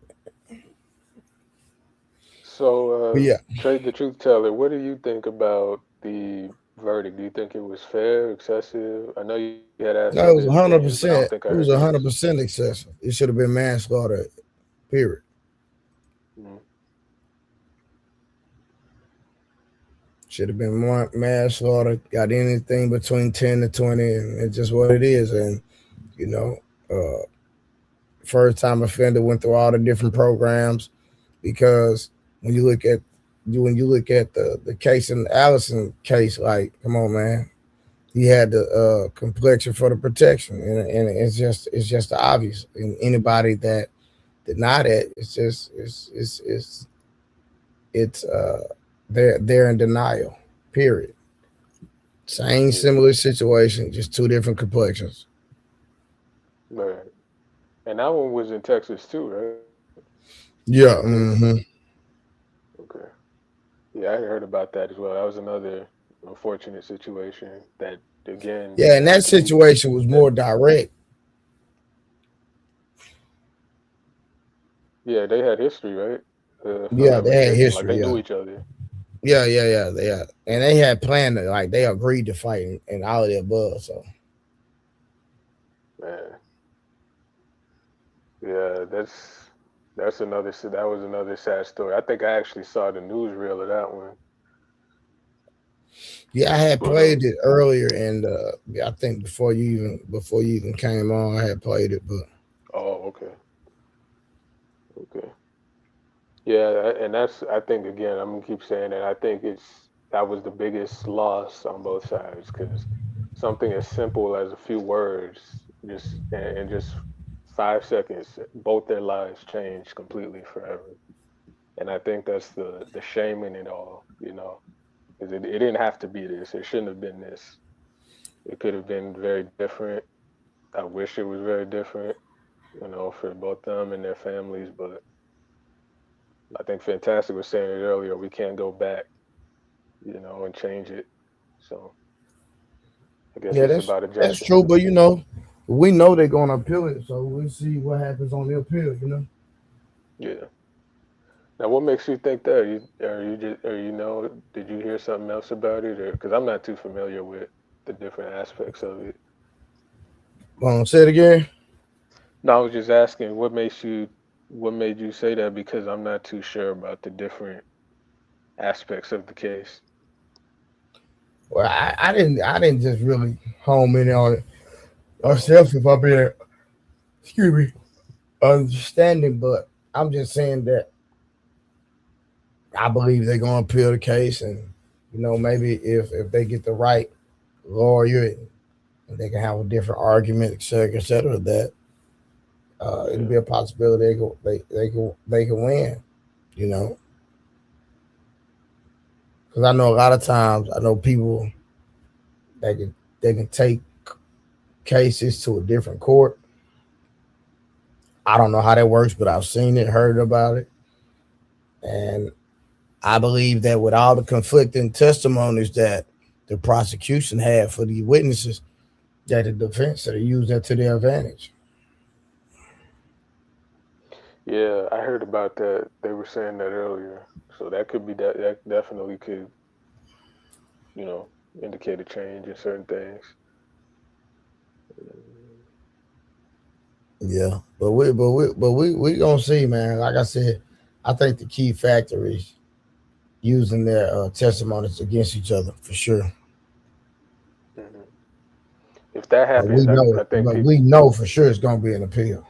So,
But yeah,
Trade the Truth Teller, what do you think about the verdict? Do you think it was fair, excessive? I know you had asked
no,
other
it was
opinions, but I don't
100%.
think I
It
heard
was
yours.
100% excessive. It should have been manslaughter. Period.
Mm.
Should have been more manslaughter. Got anything between 10 to 20, and it's just what it is. And you know, first time offender went through all the different programs, because when you look at the case in the Allison case, like, come on, man, he had the complexion for the protection, and it's just obvious. And anybody that deny that, it's they're in denial. Period. Same similar situation, just two different complexions.
Right. And that one was in Texas too, right?
Yeah.
That case. Okay. Yeah, I heard about that as well. That was another unfortunate situation that, again,
Yeah, and that
you,
situation was more direct.
yeah, they had history, right? If I'm
Yeah,
not
they had
mistaken, like they
history.
knew
Yeah.
each other.
Yeah. And they had planned to, like, they agreed to fight and all of the above. So
Man, yeah, that was another sad story. I think I actually saw the newsreel of that one.
yeah, I had
But
played it earlier, and I think before you even came on, I had played it. But
oh, okay. Yeah, and that's, I think, again, I'm gonna keep saying that. I think that was the biggest loss on both sides, because something as simple as a few words, just and just 5 seconds, both their lives changed completely forever. And I think that's the shame in it all, because it didn't have to be this. It shouldn't have been this. It could have been very different. I wish it was very different, for both them and their families, but I think Fantastic was saying it earlier. We can't go back, and change it. So I guess
yeah,
it's
that's
about
that's
adjusting.
true. But we know they're gonna appeal it, so we'll see what happens on the appeal.
Yeah. Now, what makes you think that? Did you hear something else about it, or because I'm not too familiar with the different aspects of it?
Say it again.
No, I was just asking, what made you say that? Because I'm not too sure about the different aspects of the case.
Well, I didn't just really home in on it
Oh,
myself, if I'm being, excuse me, understanding. But I'm just saying that I believe they're gonna appeal the case, and maybe if they get the right lawyer, and they can have a different argument, et cetera, that it'll
yeah,
be a possibility they can win. You know, because I know a lot of times I know people that they can take cases to a different court. I don't know how that works, but I've seen it, heard about it, and I believe that with all the conflicting testimonies that the prosecution had for the witnesses, that the defense that use that to their advantage.
yeah. I heard about that. They were saying that earlier, so that could be that definitely could, you know, indicate a change in certain things.
Yeah, but we gonna see, man. Like I said, I think the key factor is using their testimonies against each other for sure.
Hmm. If that happens, I think
But we know for sure it's gonna be an appeal.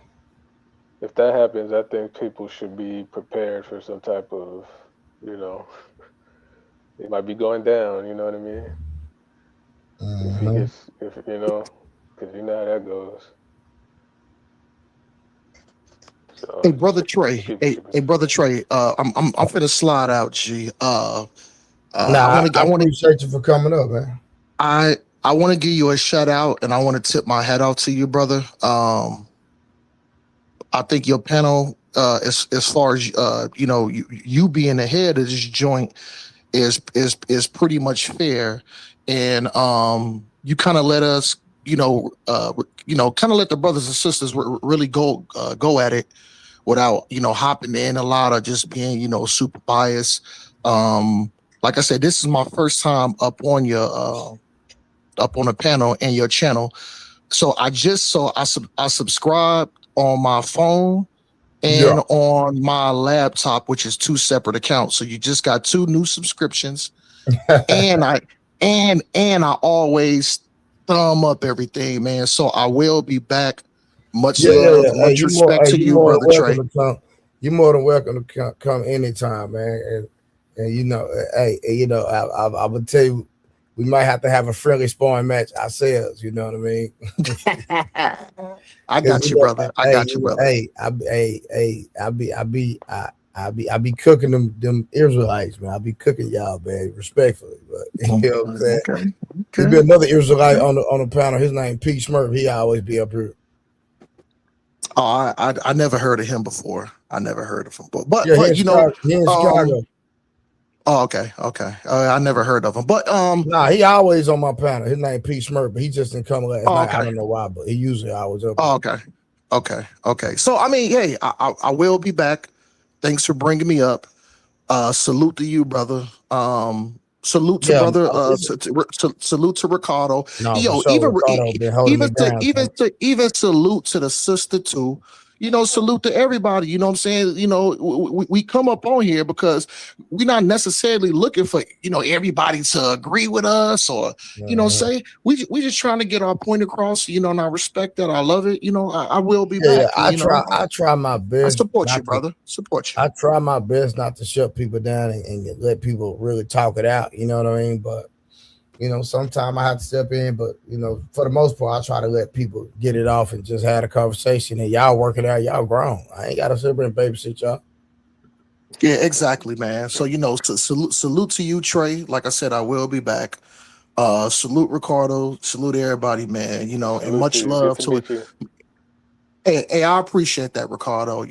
if that happens, I think people should be prepared for some type of, you know, it might be going down. You know what I mean? If he
Hmm.
gets, if you know, because you know how that goes. So
Hey, brother Trey.
just keep
Hey, brother Trey. I'm finna slide out, G.
Nah, I appreciate you for coming up, man.
I want to give you a shout out, and I want to tip my hat off to you, brother. I think your panel, as far as you being the head of this joint, is pretty much fair, and you kind of let us, kind of let the brothers and sisters really go at it without hopping in a lot or just being super biased. Like I said, this is my first time up on a panel and your channel. So I subscribed on my phone and on my laptop, which is two separate accounts. So you just got two new subscriptions. and I always thumb up everything, man. So I will be back. Much love,
Hey,
much respect to you,
more
brother
than
Trey.
welcome to come. You're more than welcome to come anytime, man. And I would tell you, we might have to have a friendly sparring match ourselves. You know what I mean?
I got you, brother. I got you, brother.
I be cooking them Israelites, man. I be cooking y'all, man, respectfully. But you know what I'm saying?
Okay.
There'll be another Israelite on the panel. His name Pete Smurf. He always be up here.
Oh, I never heard of him before. I never heard of him, but
he in Chicago.
Oh, okay. I never heard of him, but
nah, he always on my panel. His name Pete Smurf, but he just didn't come last night.
Okay.
I don't know why, but he usually always up.
Oh, okay. So I mean, hey, I will be back. Thanks for bringing me up. Salute to you, brother. Salute to brother. Salute to Ricardo.
No,
Yo,
Ricardo been holding me down.
Even salute to the sister too. Salute to everybody. You know what I'm saying? We come up on here because we're not necessarily looking for everybody to agree with us or say we just trying to get our point across. And I respect that. I love it. I will be back.
I try my best.
I support you, brother. Support you.
I try my best not to shut people down and let people really talk it out. You know what I mean? But sometimes I have to step in. But for the most part, I try to let people get it off and just have a conversation. And y'all work it out. Y'all grown. I ain't got to sit there and babysit y'all.
Yeah, exactly, man. So salute to you, Trey. Like I said, I will be back. Salute Ricardo. Salute everybody, man. And much love to it. Hey, I appreciate that, Ricardo.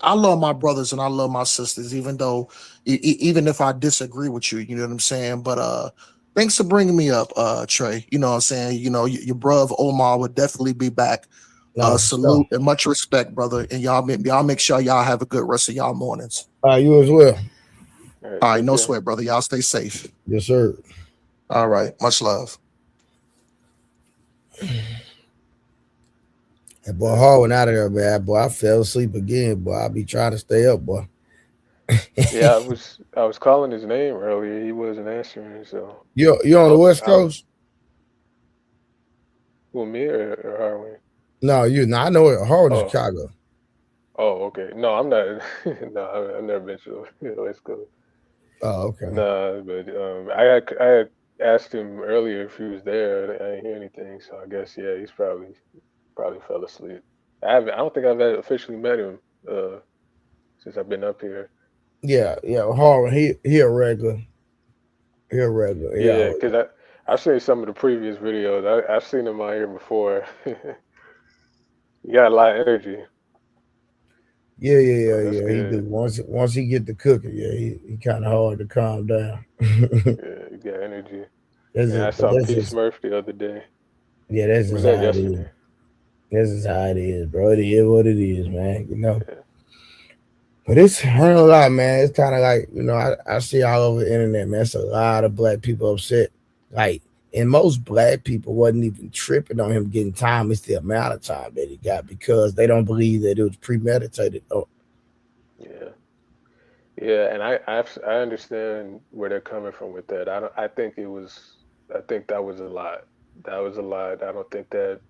I love my brothers and I love my sisters, even though, even if I disagree with you, you know what I'm saying. But thanks for bringing me up, Trey. You know what I'm saying. Your brother Omar would definitely be back. Salute and much respect, brother. And y'all make sure y'all have a good rest of y'all mornings.
You as well.
All right, no sweat, brother. Y'all stay safe.
Yes, sir.
All right, much love.
That boy Hall went out of there, man. Boy, I fell asleep again. Boy, I be trying to stay up, boy.
Yeah, I was calling his name earlier. He wasn't answering. So
you on the West Coast?
Who, me or Harwin?
No, you. No, I know it. Harwin is Chicago.
Oh, okay. No, I'm not. No, I've never been to the West Coast.
Oh, okay.
Nah, but I had asked him earlier if he was there. I didn't hear anything, so I guess he's probably fell asleep. I don't think I've officially met him since I've been up here.
Yeah. Harwin, he a regular. He a regular.
Yeah, because I've seen some of the previous videos. I've seen him out here before. He got a lot of energy.
Yeah. He do. Once he get to cooking, he kind of hard to calm down.
Yeah, he got energy. I saw Pete Smurf the other day.
Yeah, that's just how it is. This is how it is, bro. It is what it is, man. Yeah. But it's hurt a lot, man. It's kind of like, I see all over the internet, man. It's a lot of black people upset. Like, and most black people wasn't even tripping on him getting time. It's the amount of time that he got because they don't believe that it was premeditated.
Yeah, and I understand where they're coming from with that. I think that was a lot. That was a lot. I don't think that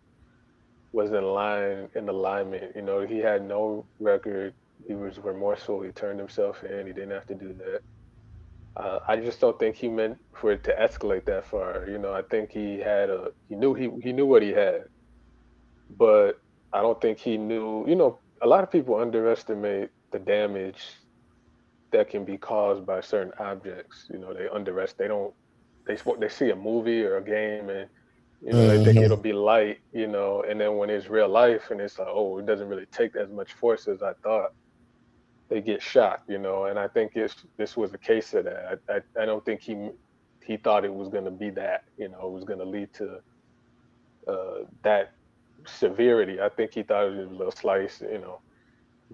was in alignment. He had no record. He was remorseful. He turned himself in. He didn't have to do that. I just don't think he meant for it to escalate that far. I think he knew what he had, but I don't think he knew. You know, a lot of people underestimate the damage that can be caused by certain objects. You know, they don't they see a movie or a game and you know they think it'll be light, you know, and then when it's real life and it's like, oh, it doesn't really take as much force as I thought, they get shocked, you know. And I think this was a case of that. I don't think he thought it was going to be that, you know, it was going to lead to that severity. I think he thought it was a little slice, you know.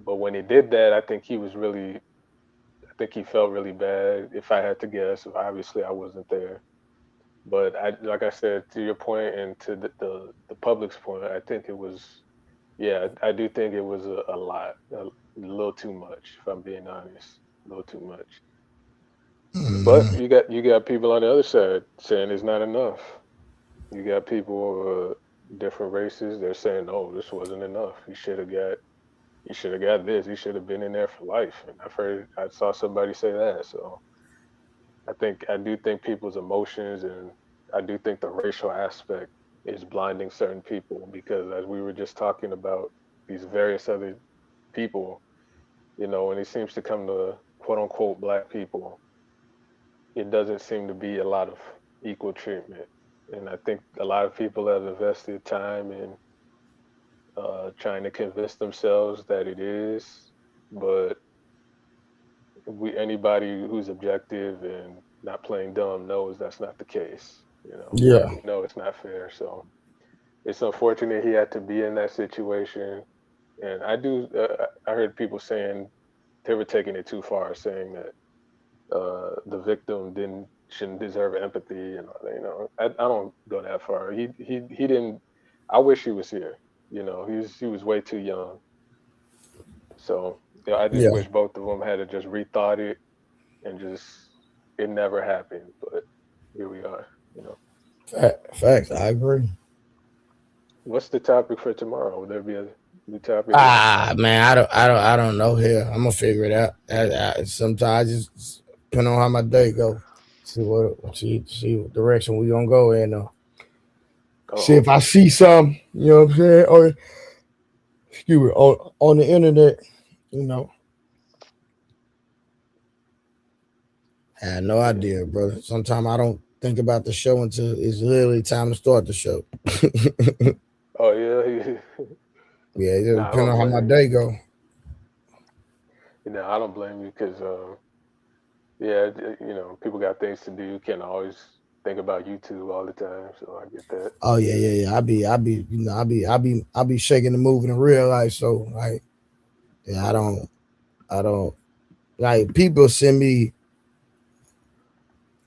But when he did that, I think he felt really bad. If I had to guess, obviously I wasn't there. But like I said, to your point and to the public's point, I think it was, yeah, I do think it was a lot, a little too much, if I'm being honest, a little too much. But you got people on the other side saying it's not enough. You got people different races. They're saying, "Oh, this wasn't enough. He should have got this. He should have been in there for life." And I saw somebody say that. So I do think people's emotions, and I do think the racial aspect is blinding certain people because, as we were just talking about, these various other people, you know, when it seems to come to quote unquote black people, it doesn't seem to be a lot of equal treatment. And I think a lot of people have invested time in trying to convince themselves that it is, but anybody who's objective and not playing dumb knows that's not the case. You know,
Yeah.
we know it's not fair. So it's unfortunate he had to be in that situation. And I heard people saying they were taking it too far, saying that the victim shouldn't deserve empathy, and you know, I don't go that far. He didn't. I wish he was here. You know, he was way too young. So you know, I just
Yeah.
wish both of them had to just rethought it and just it never happened. But here we are. You know,
Facts. I agree.
what's the topic for tomorrow? Will there be a new topic?
Man, I don't know. Here, I'm gonna figure it out. Sometimes just depending on how my day go, see what direction we gonna go in. See if I see some, you know what I'm saying, or excuse me, on the internet, you know. I had no idea, brother. Sometimes I don't think about the show until it's literally time to start the show.
Oh yeah.
Yeah, it just depends on how my day go.
You know, I don't blame you because, yeah, you know, people got things to do. You can't always think about YouTube all the time, so I get that.
Oh yeah. I be, you know, I be shaking and moving in real life. So like, yeah, I don't like people send me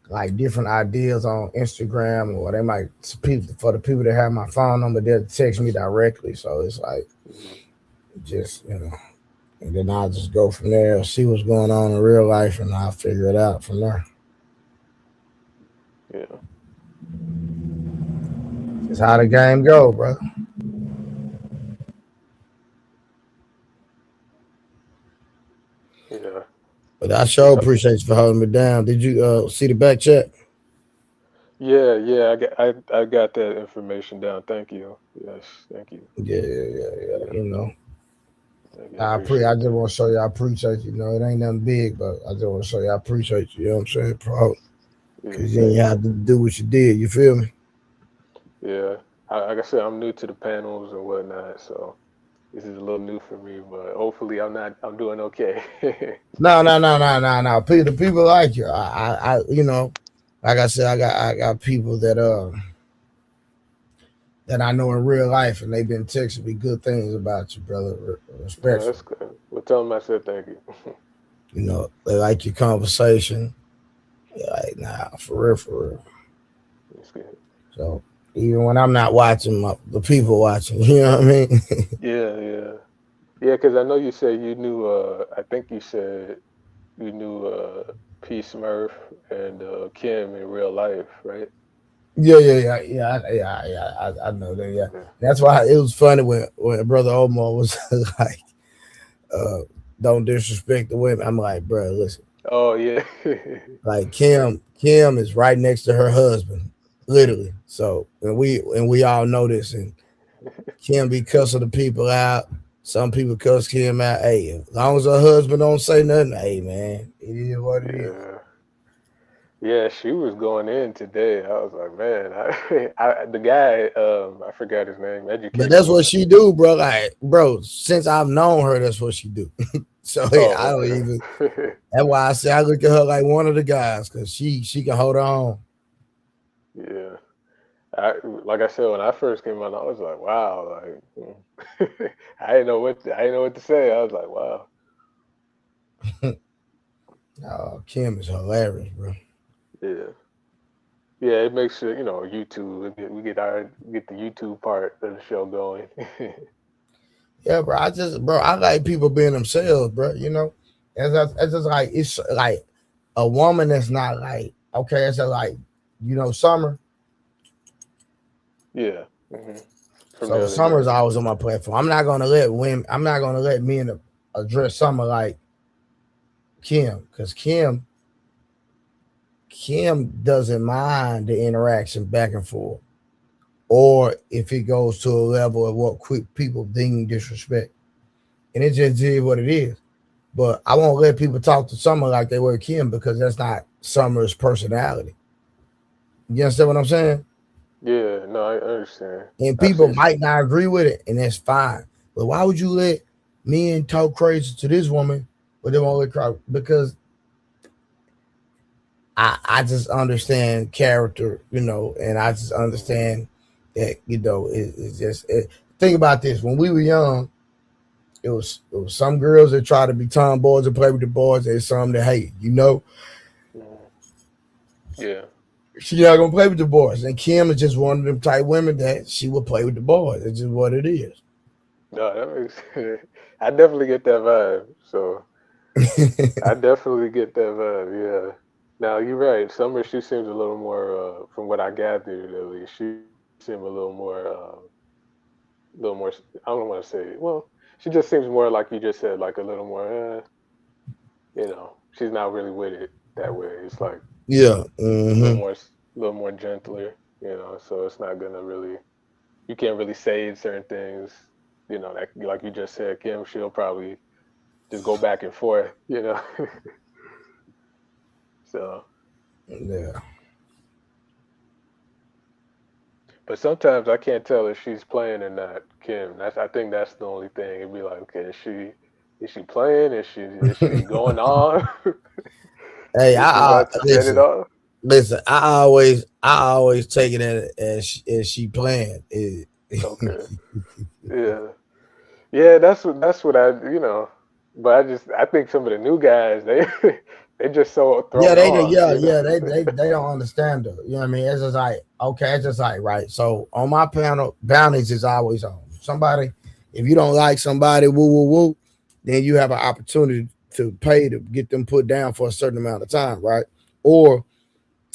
like different ideas on Instagram, or they might for the people that have my phone number, they'll text me directly. So it's like just, you know, and then I'll just go from there, see what's going on in real life, and I'll figure it out from there.
Yeah.
It's how the game go, bro.
Yeah.
But I sure appreciate you for holding me down. Did you see the back chat?
Yeah, I got that information down. Thank you. Yes, thank you.
Yeah. You know,
I
I just want to show you I appreciate you. You know, it ain't nothing big, but I just want to show you I appreciate you. You know what I'm saying, bro? Because you didn't have to do what you did. You feel me?
Yeah. Like I said, I'm new to the panels and whatnot, so this is a little new for me. But hopefully, I'm doing okay.
No. The people like you. I you know, like I said, I got people that I know in real life, and they've been texting me good things about you, brother. Respectful.
That's good. Well, tell them I said thank you.
You know, they like your conversation. They're like, nah, for real.
That's good.
So even when I'm not watching, the people watching, you know what I mean?
Yeah. Because I know you said you knew. I think you said you knew P. Smurf and Kim in real life, right?
Yeah. I know that. Yeah, that's why it was funny when Brother Omar was like, "Don't disrespect the women." I'm like, bro, listen.
Oh yeah.
Like Kim is right next to her husband, literally. So and we all know this, and Kim be cussing the people out. Some people cuss Kim out. Hey, as long as her husband don't say nothing, hey man, it is what it is.
Yeah, she was going in today. I was like, man, the guy, I forgot his name,
But
educated
that's
me.
what she do, bro. Like, bro, since I've known her, that's what she do. So yeah, I
Oh,
don't
okay.
even. That's why I say I look at her like one of the guys because she can hold her own.
Yeah. Like I said, when I first came on, I was like, wow, like I didn't know what to say. I was like, wow.
Oh, Kim is hilarious, bro.
Yeah. Yeah, it makes sure, YouTube, we get the YouTube part of the show going.
Yeah, bro. I like people being themselves, bro. It's just like it's like a woman that's not like okay. It's just like Summer.
Yeah.
So
Familiar,
Summer's
yeah.
always on my platform. I'm not gonna let women. I'm not gonna let men address Summer like Kim, because Kim doesn't mind the interaction back and forth, or if it goes to a level of what quick people deem disrespect, and it just is what it is. But I won't let people talk to Summer like they were Kim because that's not Summer's personality. You understand what I'm saying?
Yeah, no, I understand.
And
I
people
see.
might not agree with it, and that's fine. But why would you let men talk crazy to this woman, but they won't let cry? Because I just understand character, and I just understand that, it's just think about this. When we were young, it was some girls that try to be tomboys and play with the boys, and some that hate,
Yeah.
She not gonna play with the boys. And Kim is just one of them type women that she will play with the boys. It's just what it is.
No, that makes I definitely get that vibe. So I definitely get that vibe, yeah. Now you're right. Summer, she seems a little more, from what I gathered at least, she seemed a little more. I don't want to say. Well, she just seems more like you just said, like a little more. She's not really with it that way. It's like
Yeah.
a little more gentler. So it's not gonna really. You can't really say certain things. That like you just said, Kim, she'll probably just go back and forth. So.
Yeah.
But sometimes I can't tell if she's playing or not, Kim. I think that's the only thing. It'd be like, okay, is she playing? Is she going on?
Hey,
Is she about to set it off?
listen. I always take it as she playing.
Okay. Yeah. Yeah, that's what but I think some of the new guys, they just so
Yeah,
thrown
they don't understand her. You know what I mean? It's just like, okay, it's just like, right. So on my panel, boundaries is always on. Somebody, if you don't like somebody, woo, then you have an opportunity to pay to get them put down for a certain amount of time, right? Or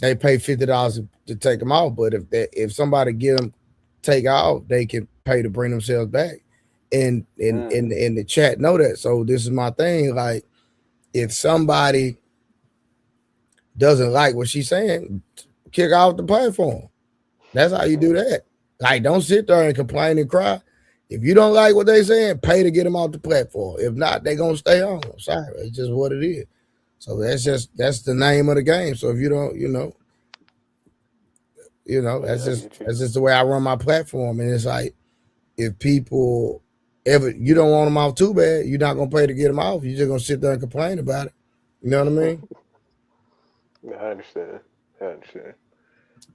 they pay $50 to take them out. But if somebody get them take off, they can pay to bring themselves back. And in the chat know that. So this is my thing. Like, if somebody doesn't like what she's saying, kick her off the platform. That's how you do that. Like, don't sit there and complain and cry. If you don't like what they saying, pay to get them off the platform. If not, they gonna stay on. I'm sorry, it's just what it is. So that's the name of the game. So if you don't, that's
Yeah, I
just
get you.
that's just the way I run my platform. And it's like, if people ever you don't want them off too bad, you're not gonna pay to get them off. You're just gonna sit there and complain about it. You know what I mean?
Yeah, I understand. I understand.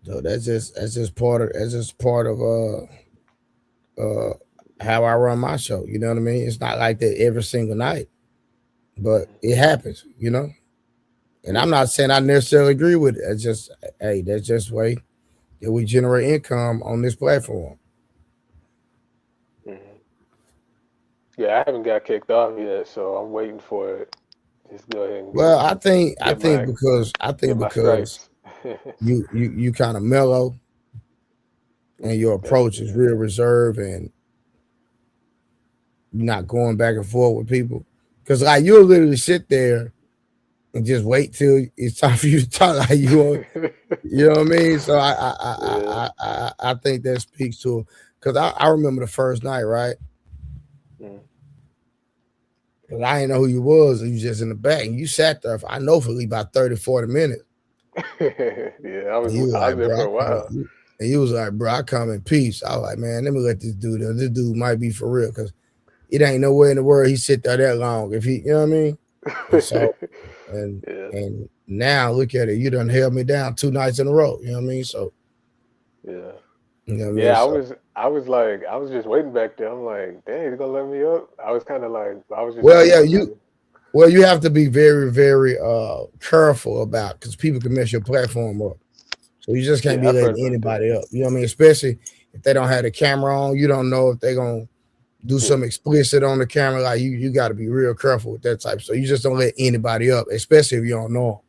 So that's just part of how I run my show. You know what I mean? It's not like that every single night, but it happens. And I'm not saying I necessarily agree with it. It's just, hey, that's just the way that we generate income on this platform.
Mm-hmm. Yeah, I haven't got kicked off yet, so I'm waiting for it. Just go ahead and
Well, I think
get my
because
stripes.
you kind of mellow and your approach is real reserved and you're not going back and forth with people. Because like you'll literally sit there and just wait till it's time for you to talk. Like you know what I mean? So I think that speaks to because I remember the first night, right? Because I didn't know who you was, and you just in the back, and you sat there. I know for about 30, 40 minutes.
Yeah, I was
like,
there
bro,
for a while.
And you was like, bro, I come in peace. I was like, man, let me let this dude in. This dude might be for real, because it ain't nowhere in the world he sit there that long. If he, you know what I mean? And so, and now look at it. You done held me down 2 nights in a row. You know what I mean? So
yeah.
You know what I mean?
Yeah,
So,
I was just waiting back there. I'm like, dang, he's gonna let me up. I was kind of like, I was just
well,
waiting
yeah,
on him.
you have to be very, very careful about, because people can mess your platform up. So you just can't
Yeah,
be
I've heard
letting
about
anybody up. You know what I mean? Especially if they don't have the camera on. You don't know if they're gonna do something explicit on the camera. Like you got to be real careful with that type. So you just don't let anybody up, especially if you don't know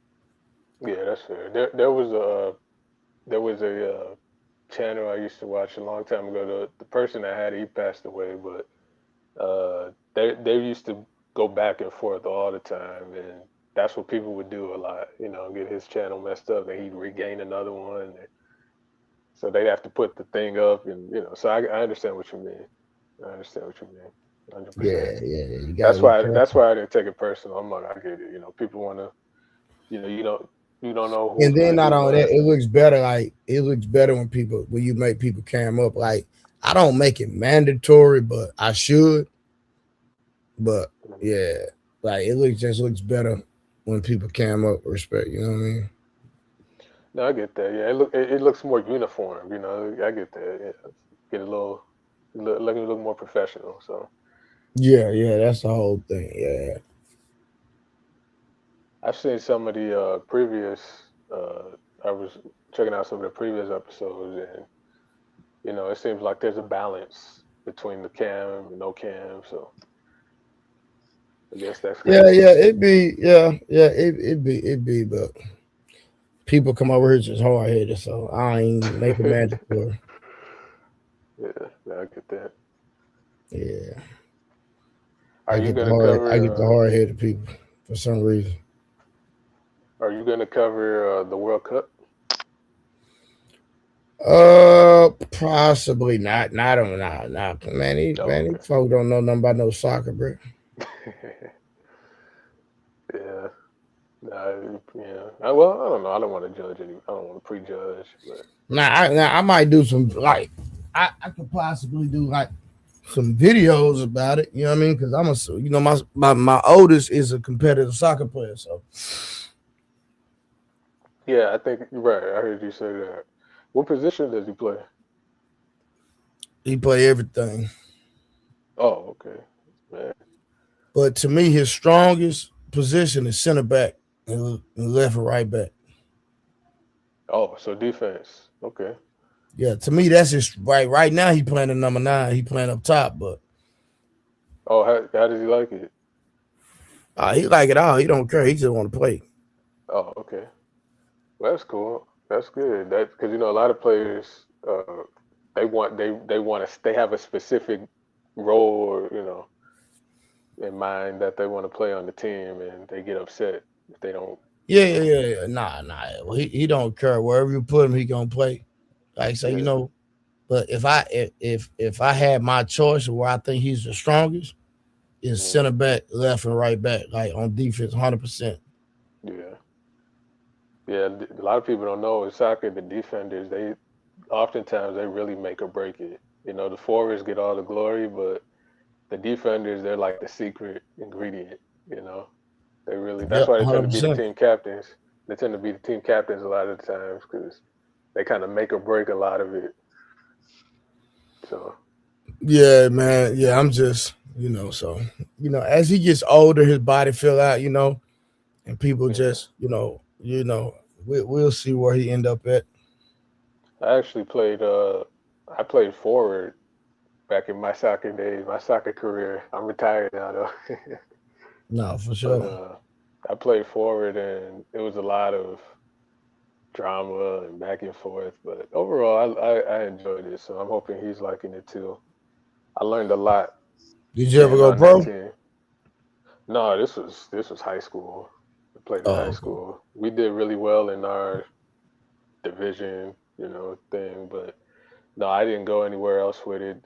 Yeah, that's fair. There was a channel I used to watch a long time ago. The person that had it, he passed away, but they used to go back and forth all the time, and that's what people would do a lot. You know, get his channel messed up, and he'd regain another one. And so they'd have to put the thing up, and you know. So I understand what you mean. I understand what you mean. 100%.
Yeah. You gotta be careful.
That's why I didn't take it personal. I'm like, I get it. You know, people want to. You know, you don't know who's
And then
gonna
not
do
only that,
what.
it looks better. Like it looks better when you make people cam up. Like I don't make it mandatory, but I should. But yeah, like it looks better when people cam up. Respect, you know what I mean?
No, I get that. Yeah, it looks more uniform. You know, I get that. Yeah. Get a little, look more professional. So
Yeah, that's the whole thing. Yeah.
I've seen some of the previous. I was checking out some of the previous episodes, and you know, it seems like there's a balance between the cam and no cam. So I guess that's
Yeah,
good.
it'd be, it'd be, but people come over here just hard headed, so I ain't make it mandatory.
Yeah, I get that.
Yeah.
Are
I
you
get the
gonna cover?
hard headed people for some reason.
Are you gonna cover the World Cup?
Possibly not. Not on not. Man, these folks don't know nothing about no soccer, bro.
Yeah. Yeah. Well, I don't know. I don't want to judge any. I don't want to prejudge, but
Now I might do some, like I could possibly do like some videos about it. You know what I mean? Because my oldest is a competitive soccer player, so
yeah, I think you're right. I heard you say that. What position does he play?
he play everything.
Oh, okay. Man.
But to me, his strongest position is center back and left and right back.
Oh, so defense. Okay.
Yeah, to me, that's his right. Right now, he playing the number 9. He playing up top, but
Oh, how does he like it?
he like it all. He don't care. He just want to play.
Oh, okay. Well, that's cool. That's good. That because you know a lot of players, they want to they have a specific role or you know in mind that they want to play on the team, and they get upset if they don't.
Yeah. Nah. Well, he don't care. Wherever you put him, he gonna play. Like so, you
Yeah.
know. But if I had my choice of where I think he's the strongest, is center back, left and right back, like on defense, 100%.
Yeah. Yeah, a lot of people don't know in soccer the defenders they oftentimes they really make or break it. You know, the forwards get all the glory, but the defenders they're like the secret ingredient. You know, they really that's
Yep,
why they tend to be the
100%.
team captains. They tend to be the team captains a lot of the times because they kind of make or break a lot of it. So
Yeah, man. Yeah, I'm just, so as he gets older, his body fill out, and people just, we'll see where he end up at.
I actually played. I played forward back in my soccer days, my soccer career. I'm retired now though.
No, for
But
sure.
I played forward, and it was a lot of drama and back and forth. But overall, I enjoyed it, so I'm hoping he's liking it too. I learned a lot
Did you ever
being
go
on that
pro?
team. No, this was high school. I played in high
Oh,
school. We did really well in our division, thing, but No, I didn't go anywhere else with it.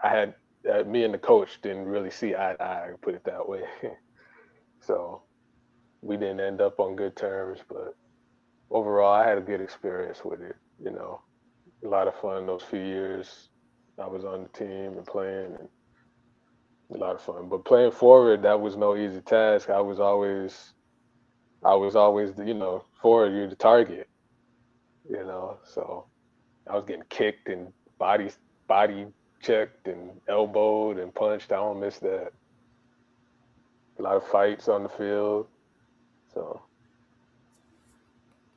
I had me and the coach didn't really see eye to eye, put it that way. So we didn't end up on good terms, but overall, I had a good experience with it. You know, a lot of fun those few years I was on the team and playing, and a lot of fun. But playing forward, that was no easy task. I was always the, forward, you're the target. So I was getting kicked and body checked and elbowed and punched. I don't miss that. A lot of fights on the field. So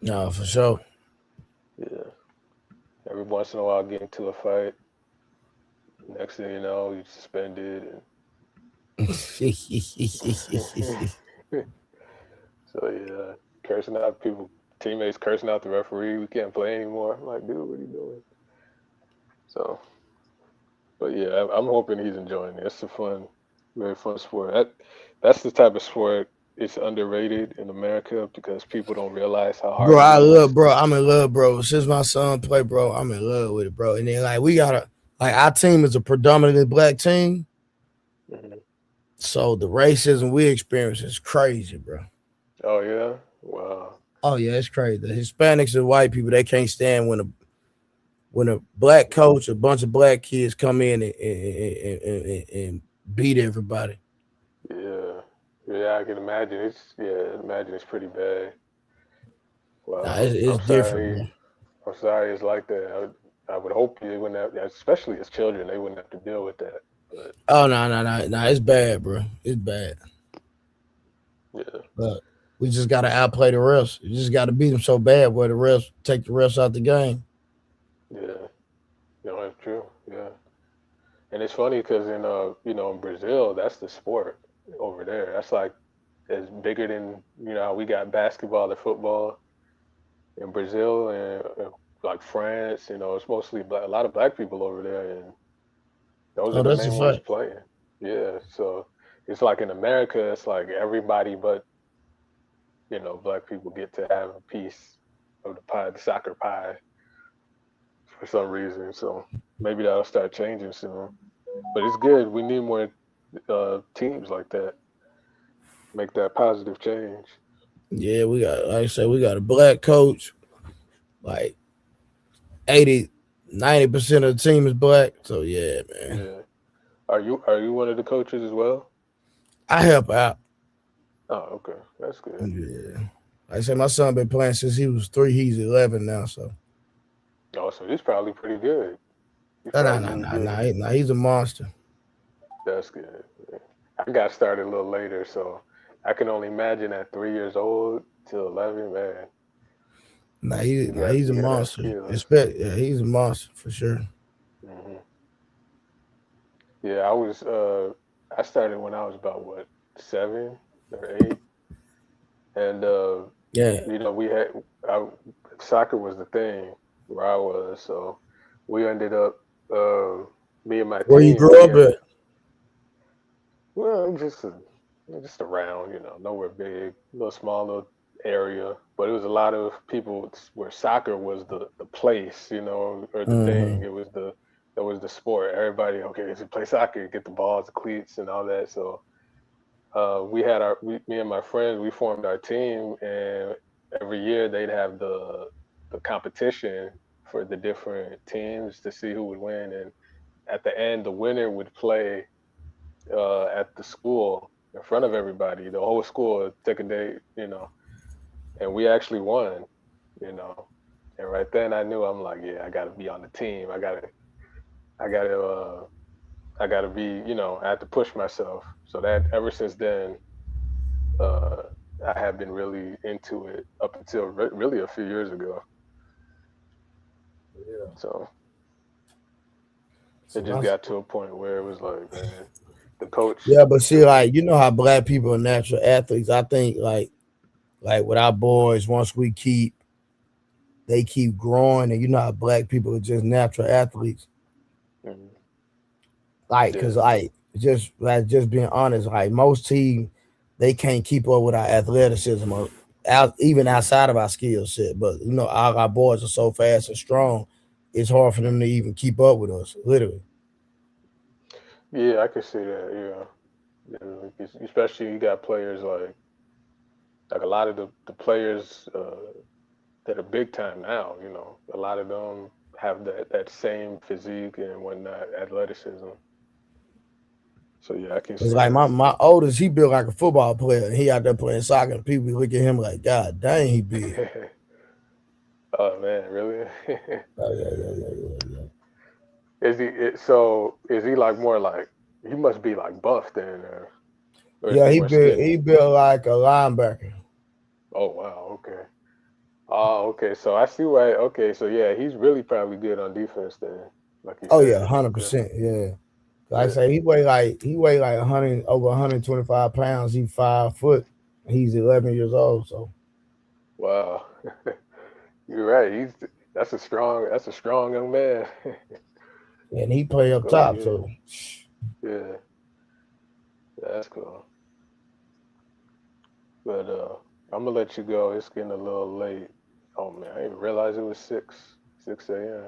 No, for sure.
yeah, every once in a while, get into a fight. Next thing you know, you suspended. So yeah, cursing out people, teammates cursing out the referee. We can't play anymore. I'm like, dude, what are you doing? So, but yeah, I'm hoping he's enjoying it. It's a fun, very fun sport. That's the type of sport. It's underrated in America because people don't realize how hard
Bro,
it is.
I'm in love, bro. Since my son play, bro, I'm in love with it, bro. And then our team is a predominantly black team.
Mm-hmm.
So the racism we experience is crazy, bro.
Oh yeah, wow.
Oh yeah, it's crazy. The Hispanics and white people, they can't stand when a black coach, a bunch of black kids come in and beat everybody.
Yeah, I can imagine. Imagine it's pretty bad. Wow,
Nah, it's
I'm
different,
sorry.
bro.
I'm sorry it's like that. I would hope you wouldn't have, especially as children, they wouldn't have to deal with that. But
Oh no, it's bad, bro. It's bad.
yeah,
But we just gotta outplay the refs. You just gotta beat them so bad where the refs take the refs out the game.
yeah, that's true. Yeah, and it's funny because in Brazil, that's the sport over there. That's like it's bigger than how we got basketball or football in Brazil and like France. It's mostly a lot of black people over there, and those are
Oh,
the
that's a
main ones
fact.
playing. Yeah, so it's like in America, it's like everybody but black people get to have a piece of the pie, the soccer pie, for some reason. So maybe that'll start changing soon. But it's good. We need more teams like that. Make that positive change.
Yeah, like I said, we got a black coach. Like 80-90% of the team is black. So yeah, man.
Yeah. Are you one of the coaches as well?
I help out.
Oh, okay. That's good.
Yeah. Like I said, my son been playing since he was 3. He's 11 now. So
Oh, so he's probably pretty good. He's
no,
probably really good.
he's a monster.
That's good. Yeah. I got started a little later, so I can only imagine at 3 years old to 11, man.
He's a
You gotta have
monster.
skills.
He's a monster for sure.
Hmm. Yeah, I started when I was about 7 or 8, and
Yeah.
we had soccer was the thing where I was, so we ended up me and my
Where you
team.
grew up at?
Well, just around, nowhere big, little small little area, but it was a lot of people where soccer was the place, or the thing.
Mm-hmm.
That was the sport. Everybody, okay, if you play soccer, get the balls, the cleats, and all that. So me and my friends, we formed our team, and every year they'd have the competition for the different teams to see who would win, and at the end, the winner would play at the school in front of everybody. The whole school would take a day, and we actually won, you know. And right then, I knew I'm like, yeah, I got to be on the team. I got to, I got to be, I had to push myself. So that ever since then, uh, I have been really into it up until really a few years ago.
Yeah.
So it just got to a point where it was like, man, the coach.
Yeah, but see, like, you know how black people are natural athletes. I think like with our boys, once they keep growing, and you know how black people are just natural athletes.
Mhm.
Like, cause like just being honest, like most teams, they can't keep up with our athleticism or even outside of our skill set. But our boys are so fast and strong, it's hard for them to even keep up with us, literally.
Yeah, I can see that. Especially you got players like a lot of the players that are big time now. A lot of them have that same physique and whatnot, athleticism. So yeah, I can
It's
see
like
that.
my oldest, he built like a football player, and he out there playing soccer, and people look at him like, God dang, he big.
Oh man, really?
Yeah.
So is he like more like he must be like buff then, or is he
Yeah,
more skinny?
he built like a linebacker.
Oh wow, okay. Oh, okay. So I see why. Okay, so yeah, he's really probably good on defense then, like you
Oh yeah,
said. Okay.
100%. Yeah. Like I
Yeah.
say, he weigh like 100 over 125 pounds. He's 5 foot. He's 11 years old. So
Wow. You're right. That's a strong young man.
and he play up
Go
top.
get it.
So
Yeah, that's cool. But I'm gonna let you go. It's getting a little late. Oh man, I didn't realize it was 6 a.m.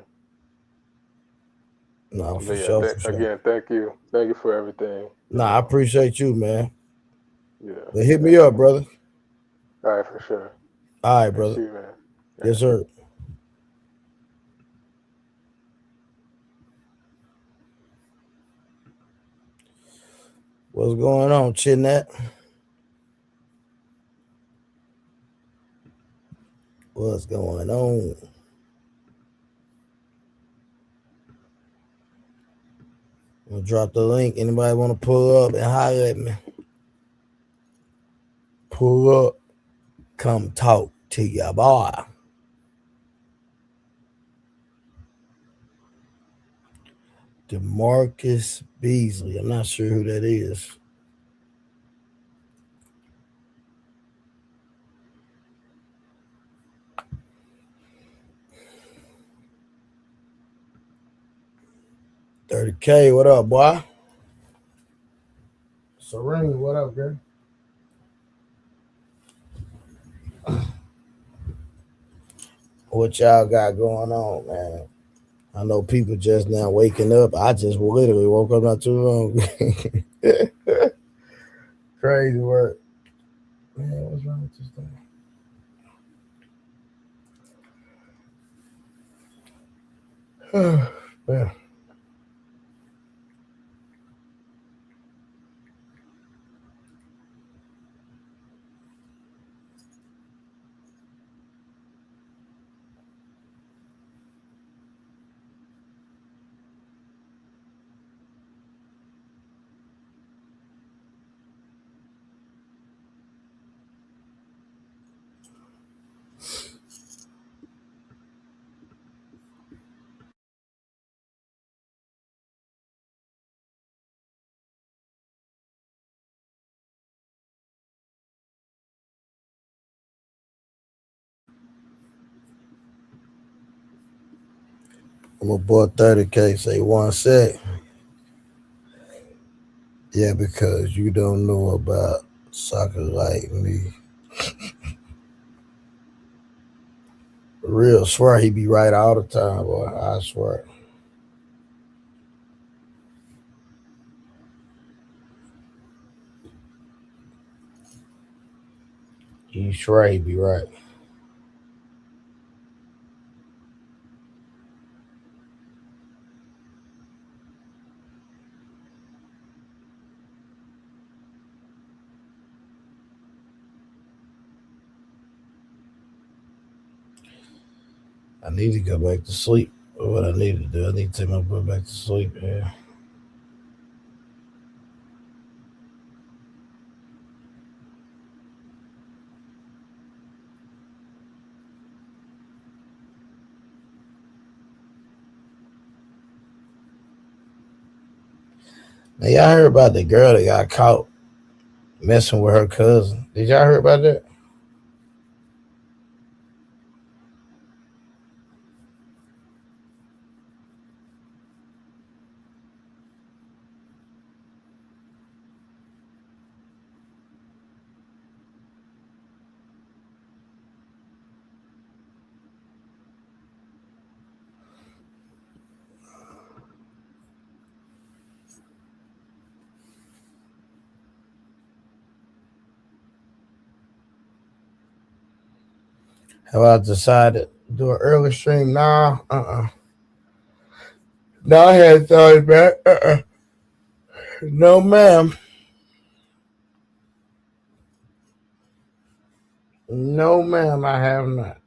no,
But
for
yeah,
sure, for sure.
again, thank you for everything.
Nah, I appreciate you, man.
Yeah,
But hit me
thank
up,
you.
brother.
All right, for sure.
All right,
All right,
brother.
see you, man. All right.
Yes, sir. What's going on, Chinette? What's going on? I'm gonna drop the link. Anybody want to pull up and holler at me? Pull up. Come talk to ya boy. DeMarcus Beasley. I'm not sure who that is. $30K. What up, boy? Serene, what up, girl? What y'all got going on, man? I know people just now waking up. I just literally woke up not too long. Crazy work. Man, what's wrong with this thing? Man. I'm aboard 30K. Say 1 sec. Yeah, because you don't know about soccer like me. Real swear he be right all the time, boy. I swear. You swear he be right. I need to go back to sleep. What I need to do, I need to take my butt back to sleep. Yeah. Now y'all heard about the girl that got caught messing with her cousin? Did y'all hear about that? Have I decided to do an early stream? Nah, No, I hadn't thought about it. No, ma'am. No, ma'am, I have not.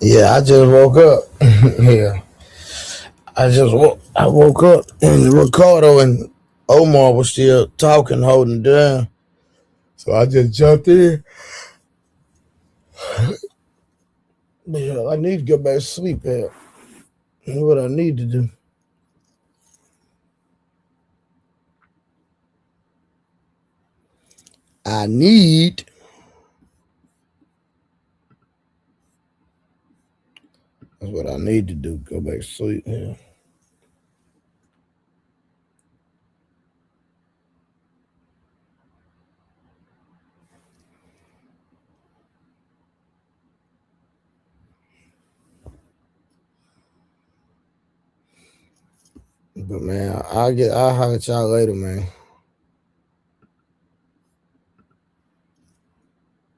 Yeah, I just woke up. Yeah, I woke up and Ricardo and Omar was still talking, holding it down. So I just jumped in. Yeah, I need to get back to sleep. That's what I need to do. I need. That's what I need to do. Go back to sleep. Yeah. But man, I'll holler at y'all later, man.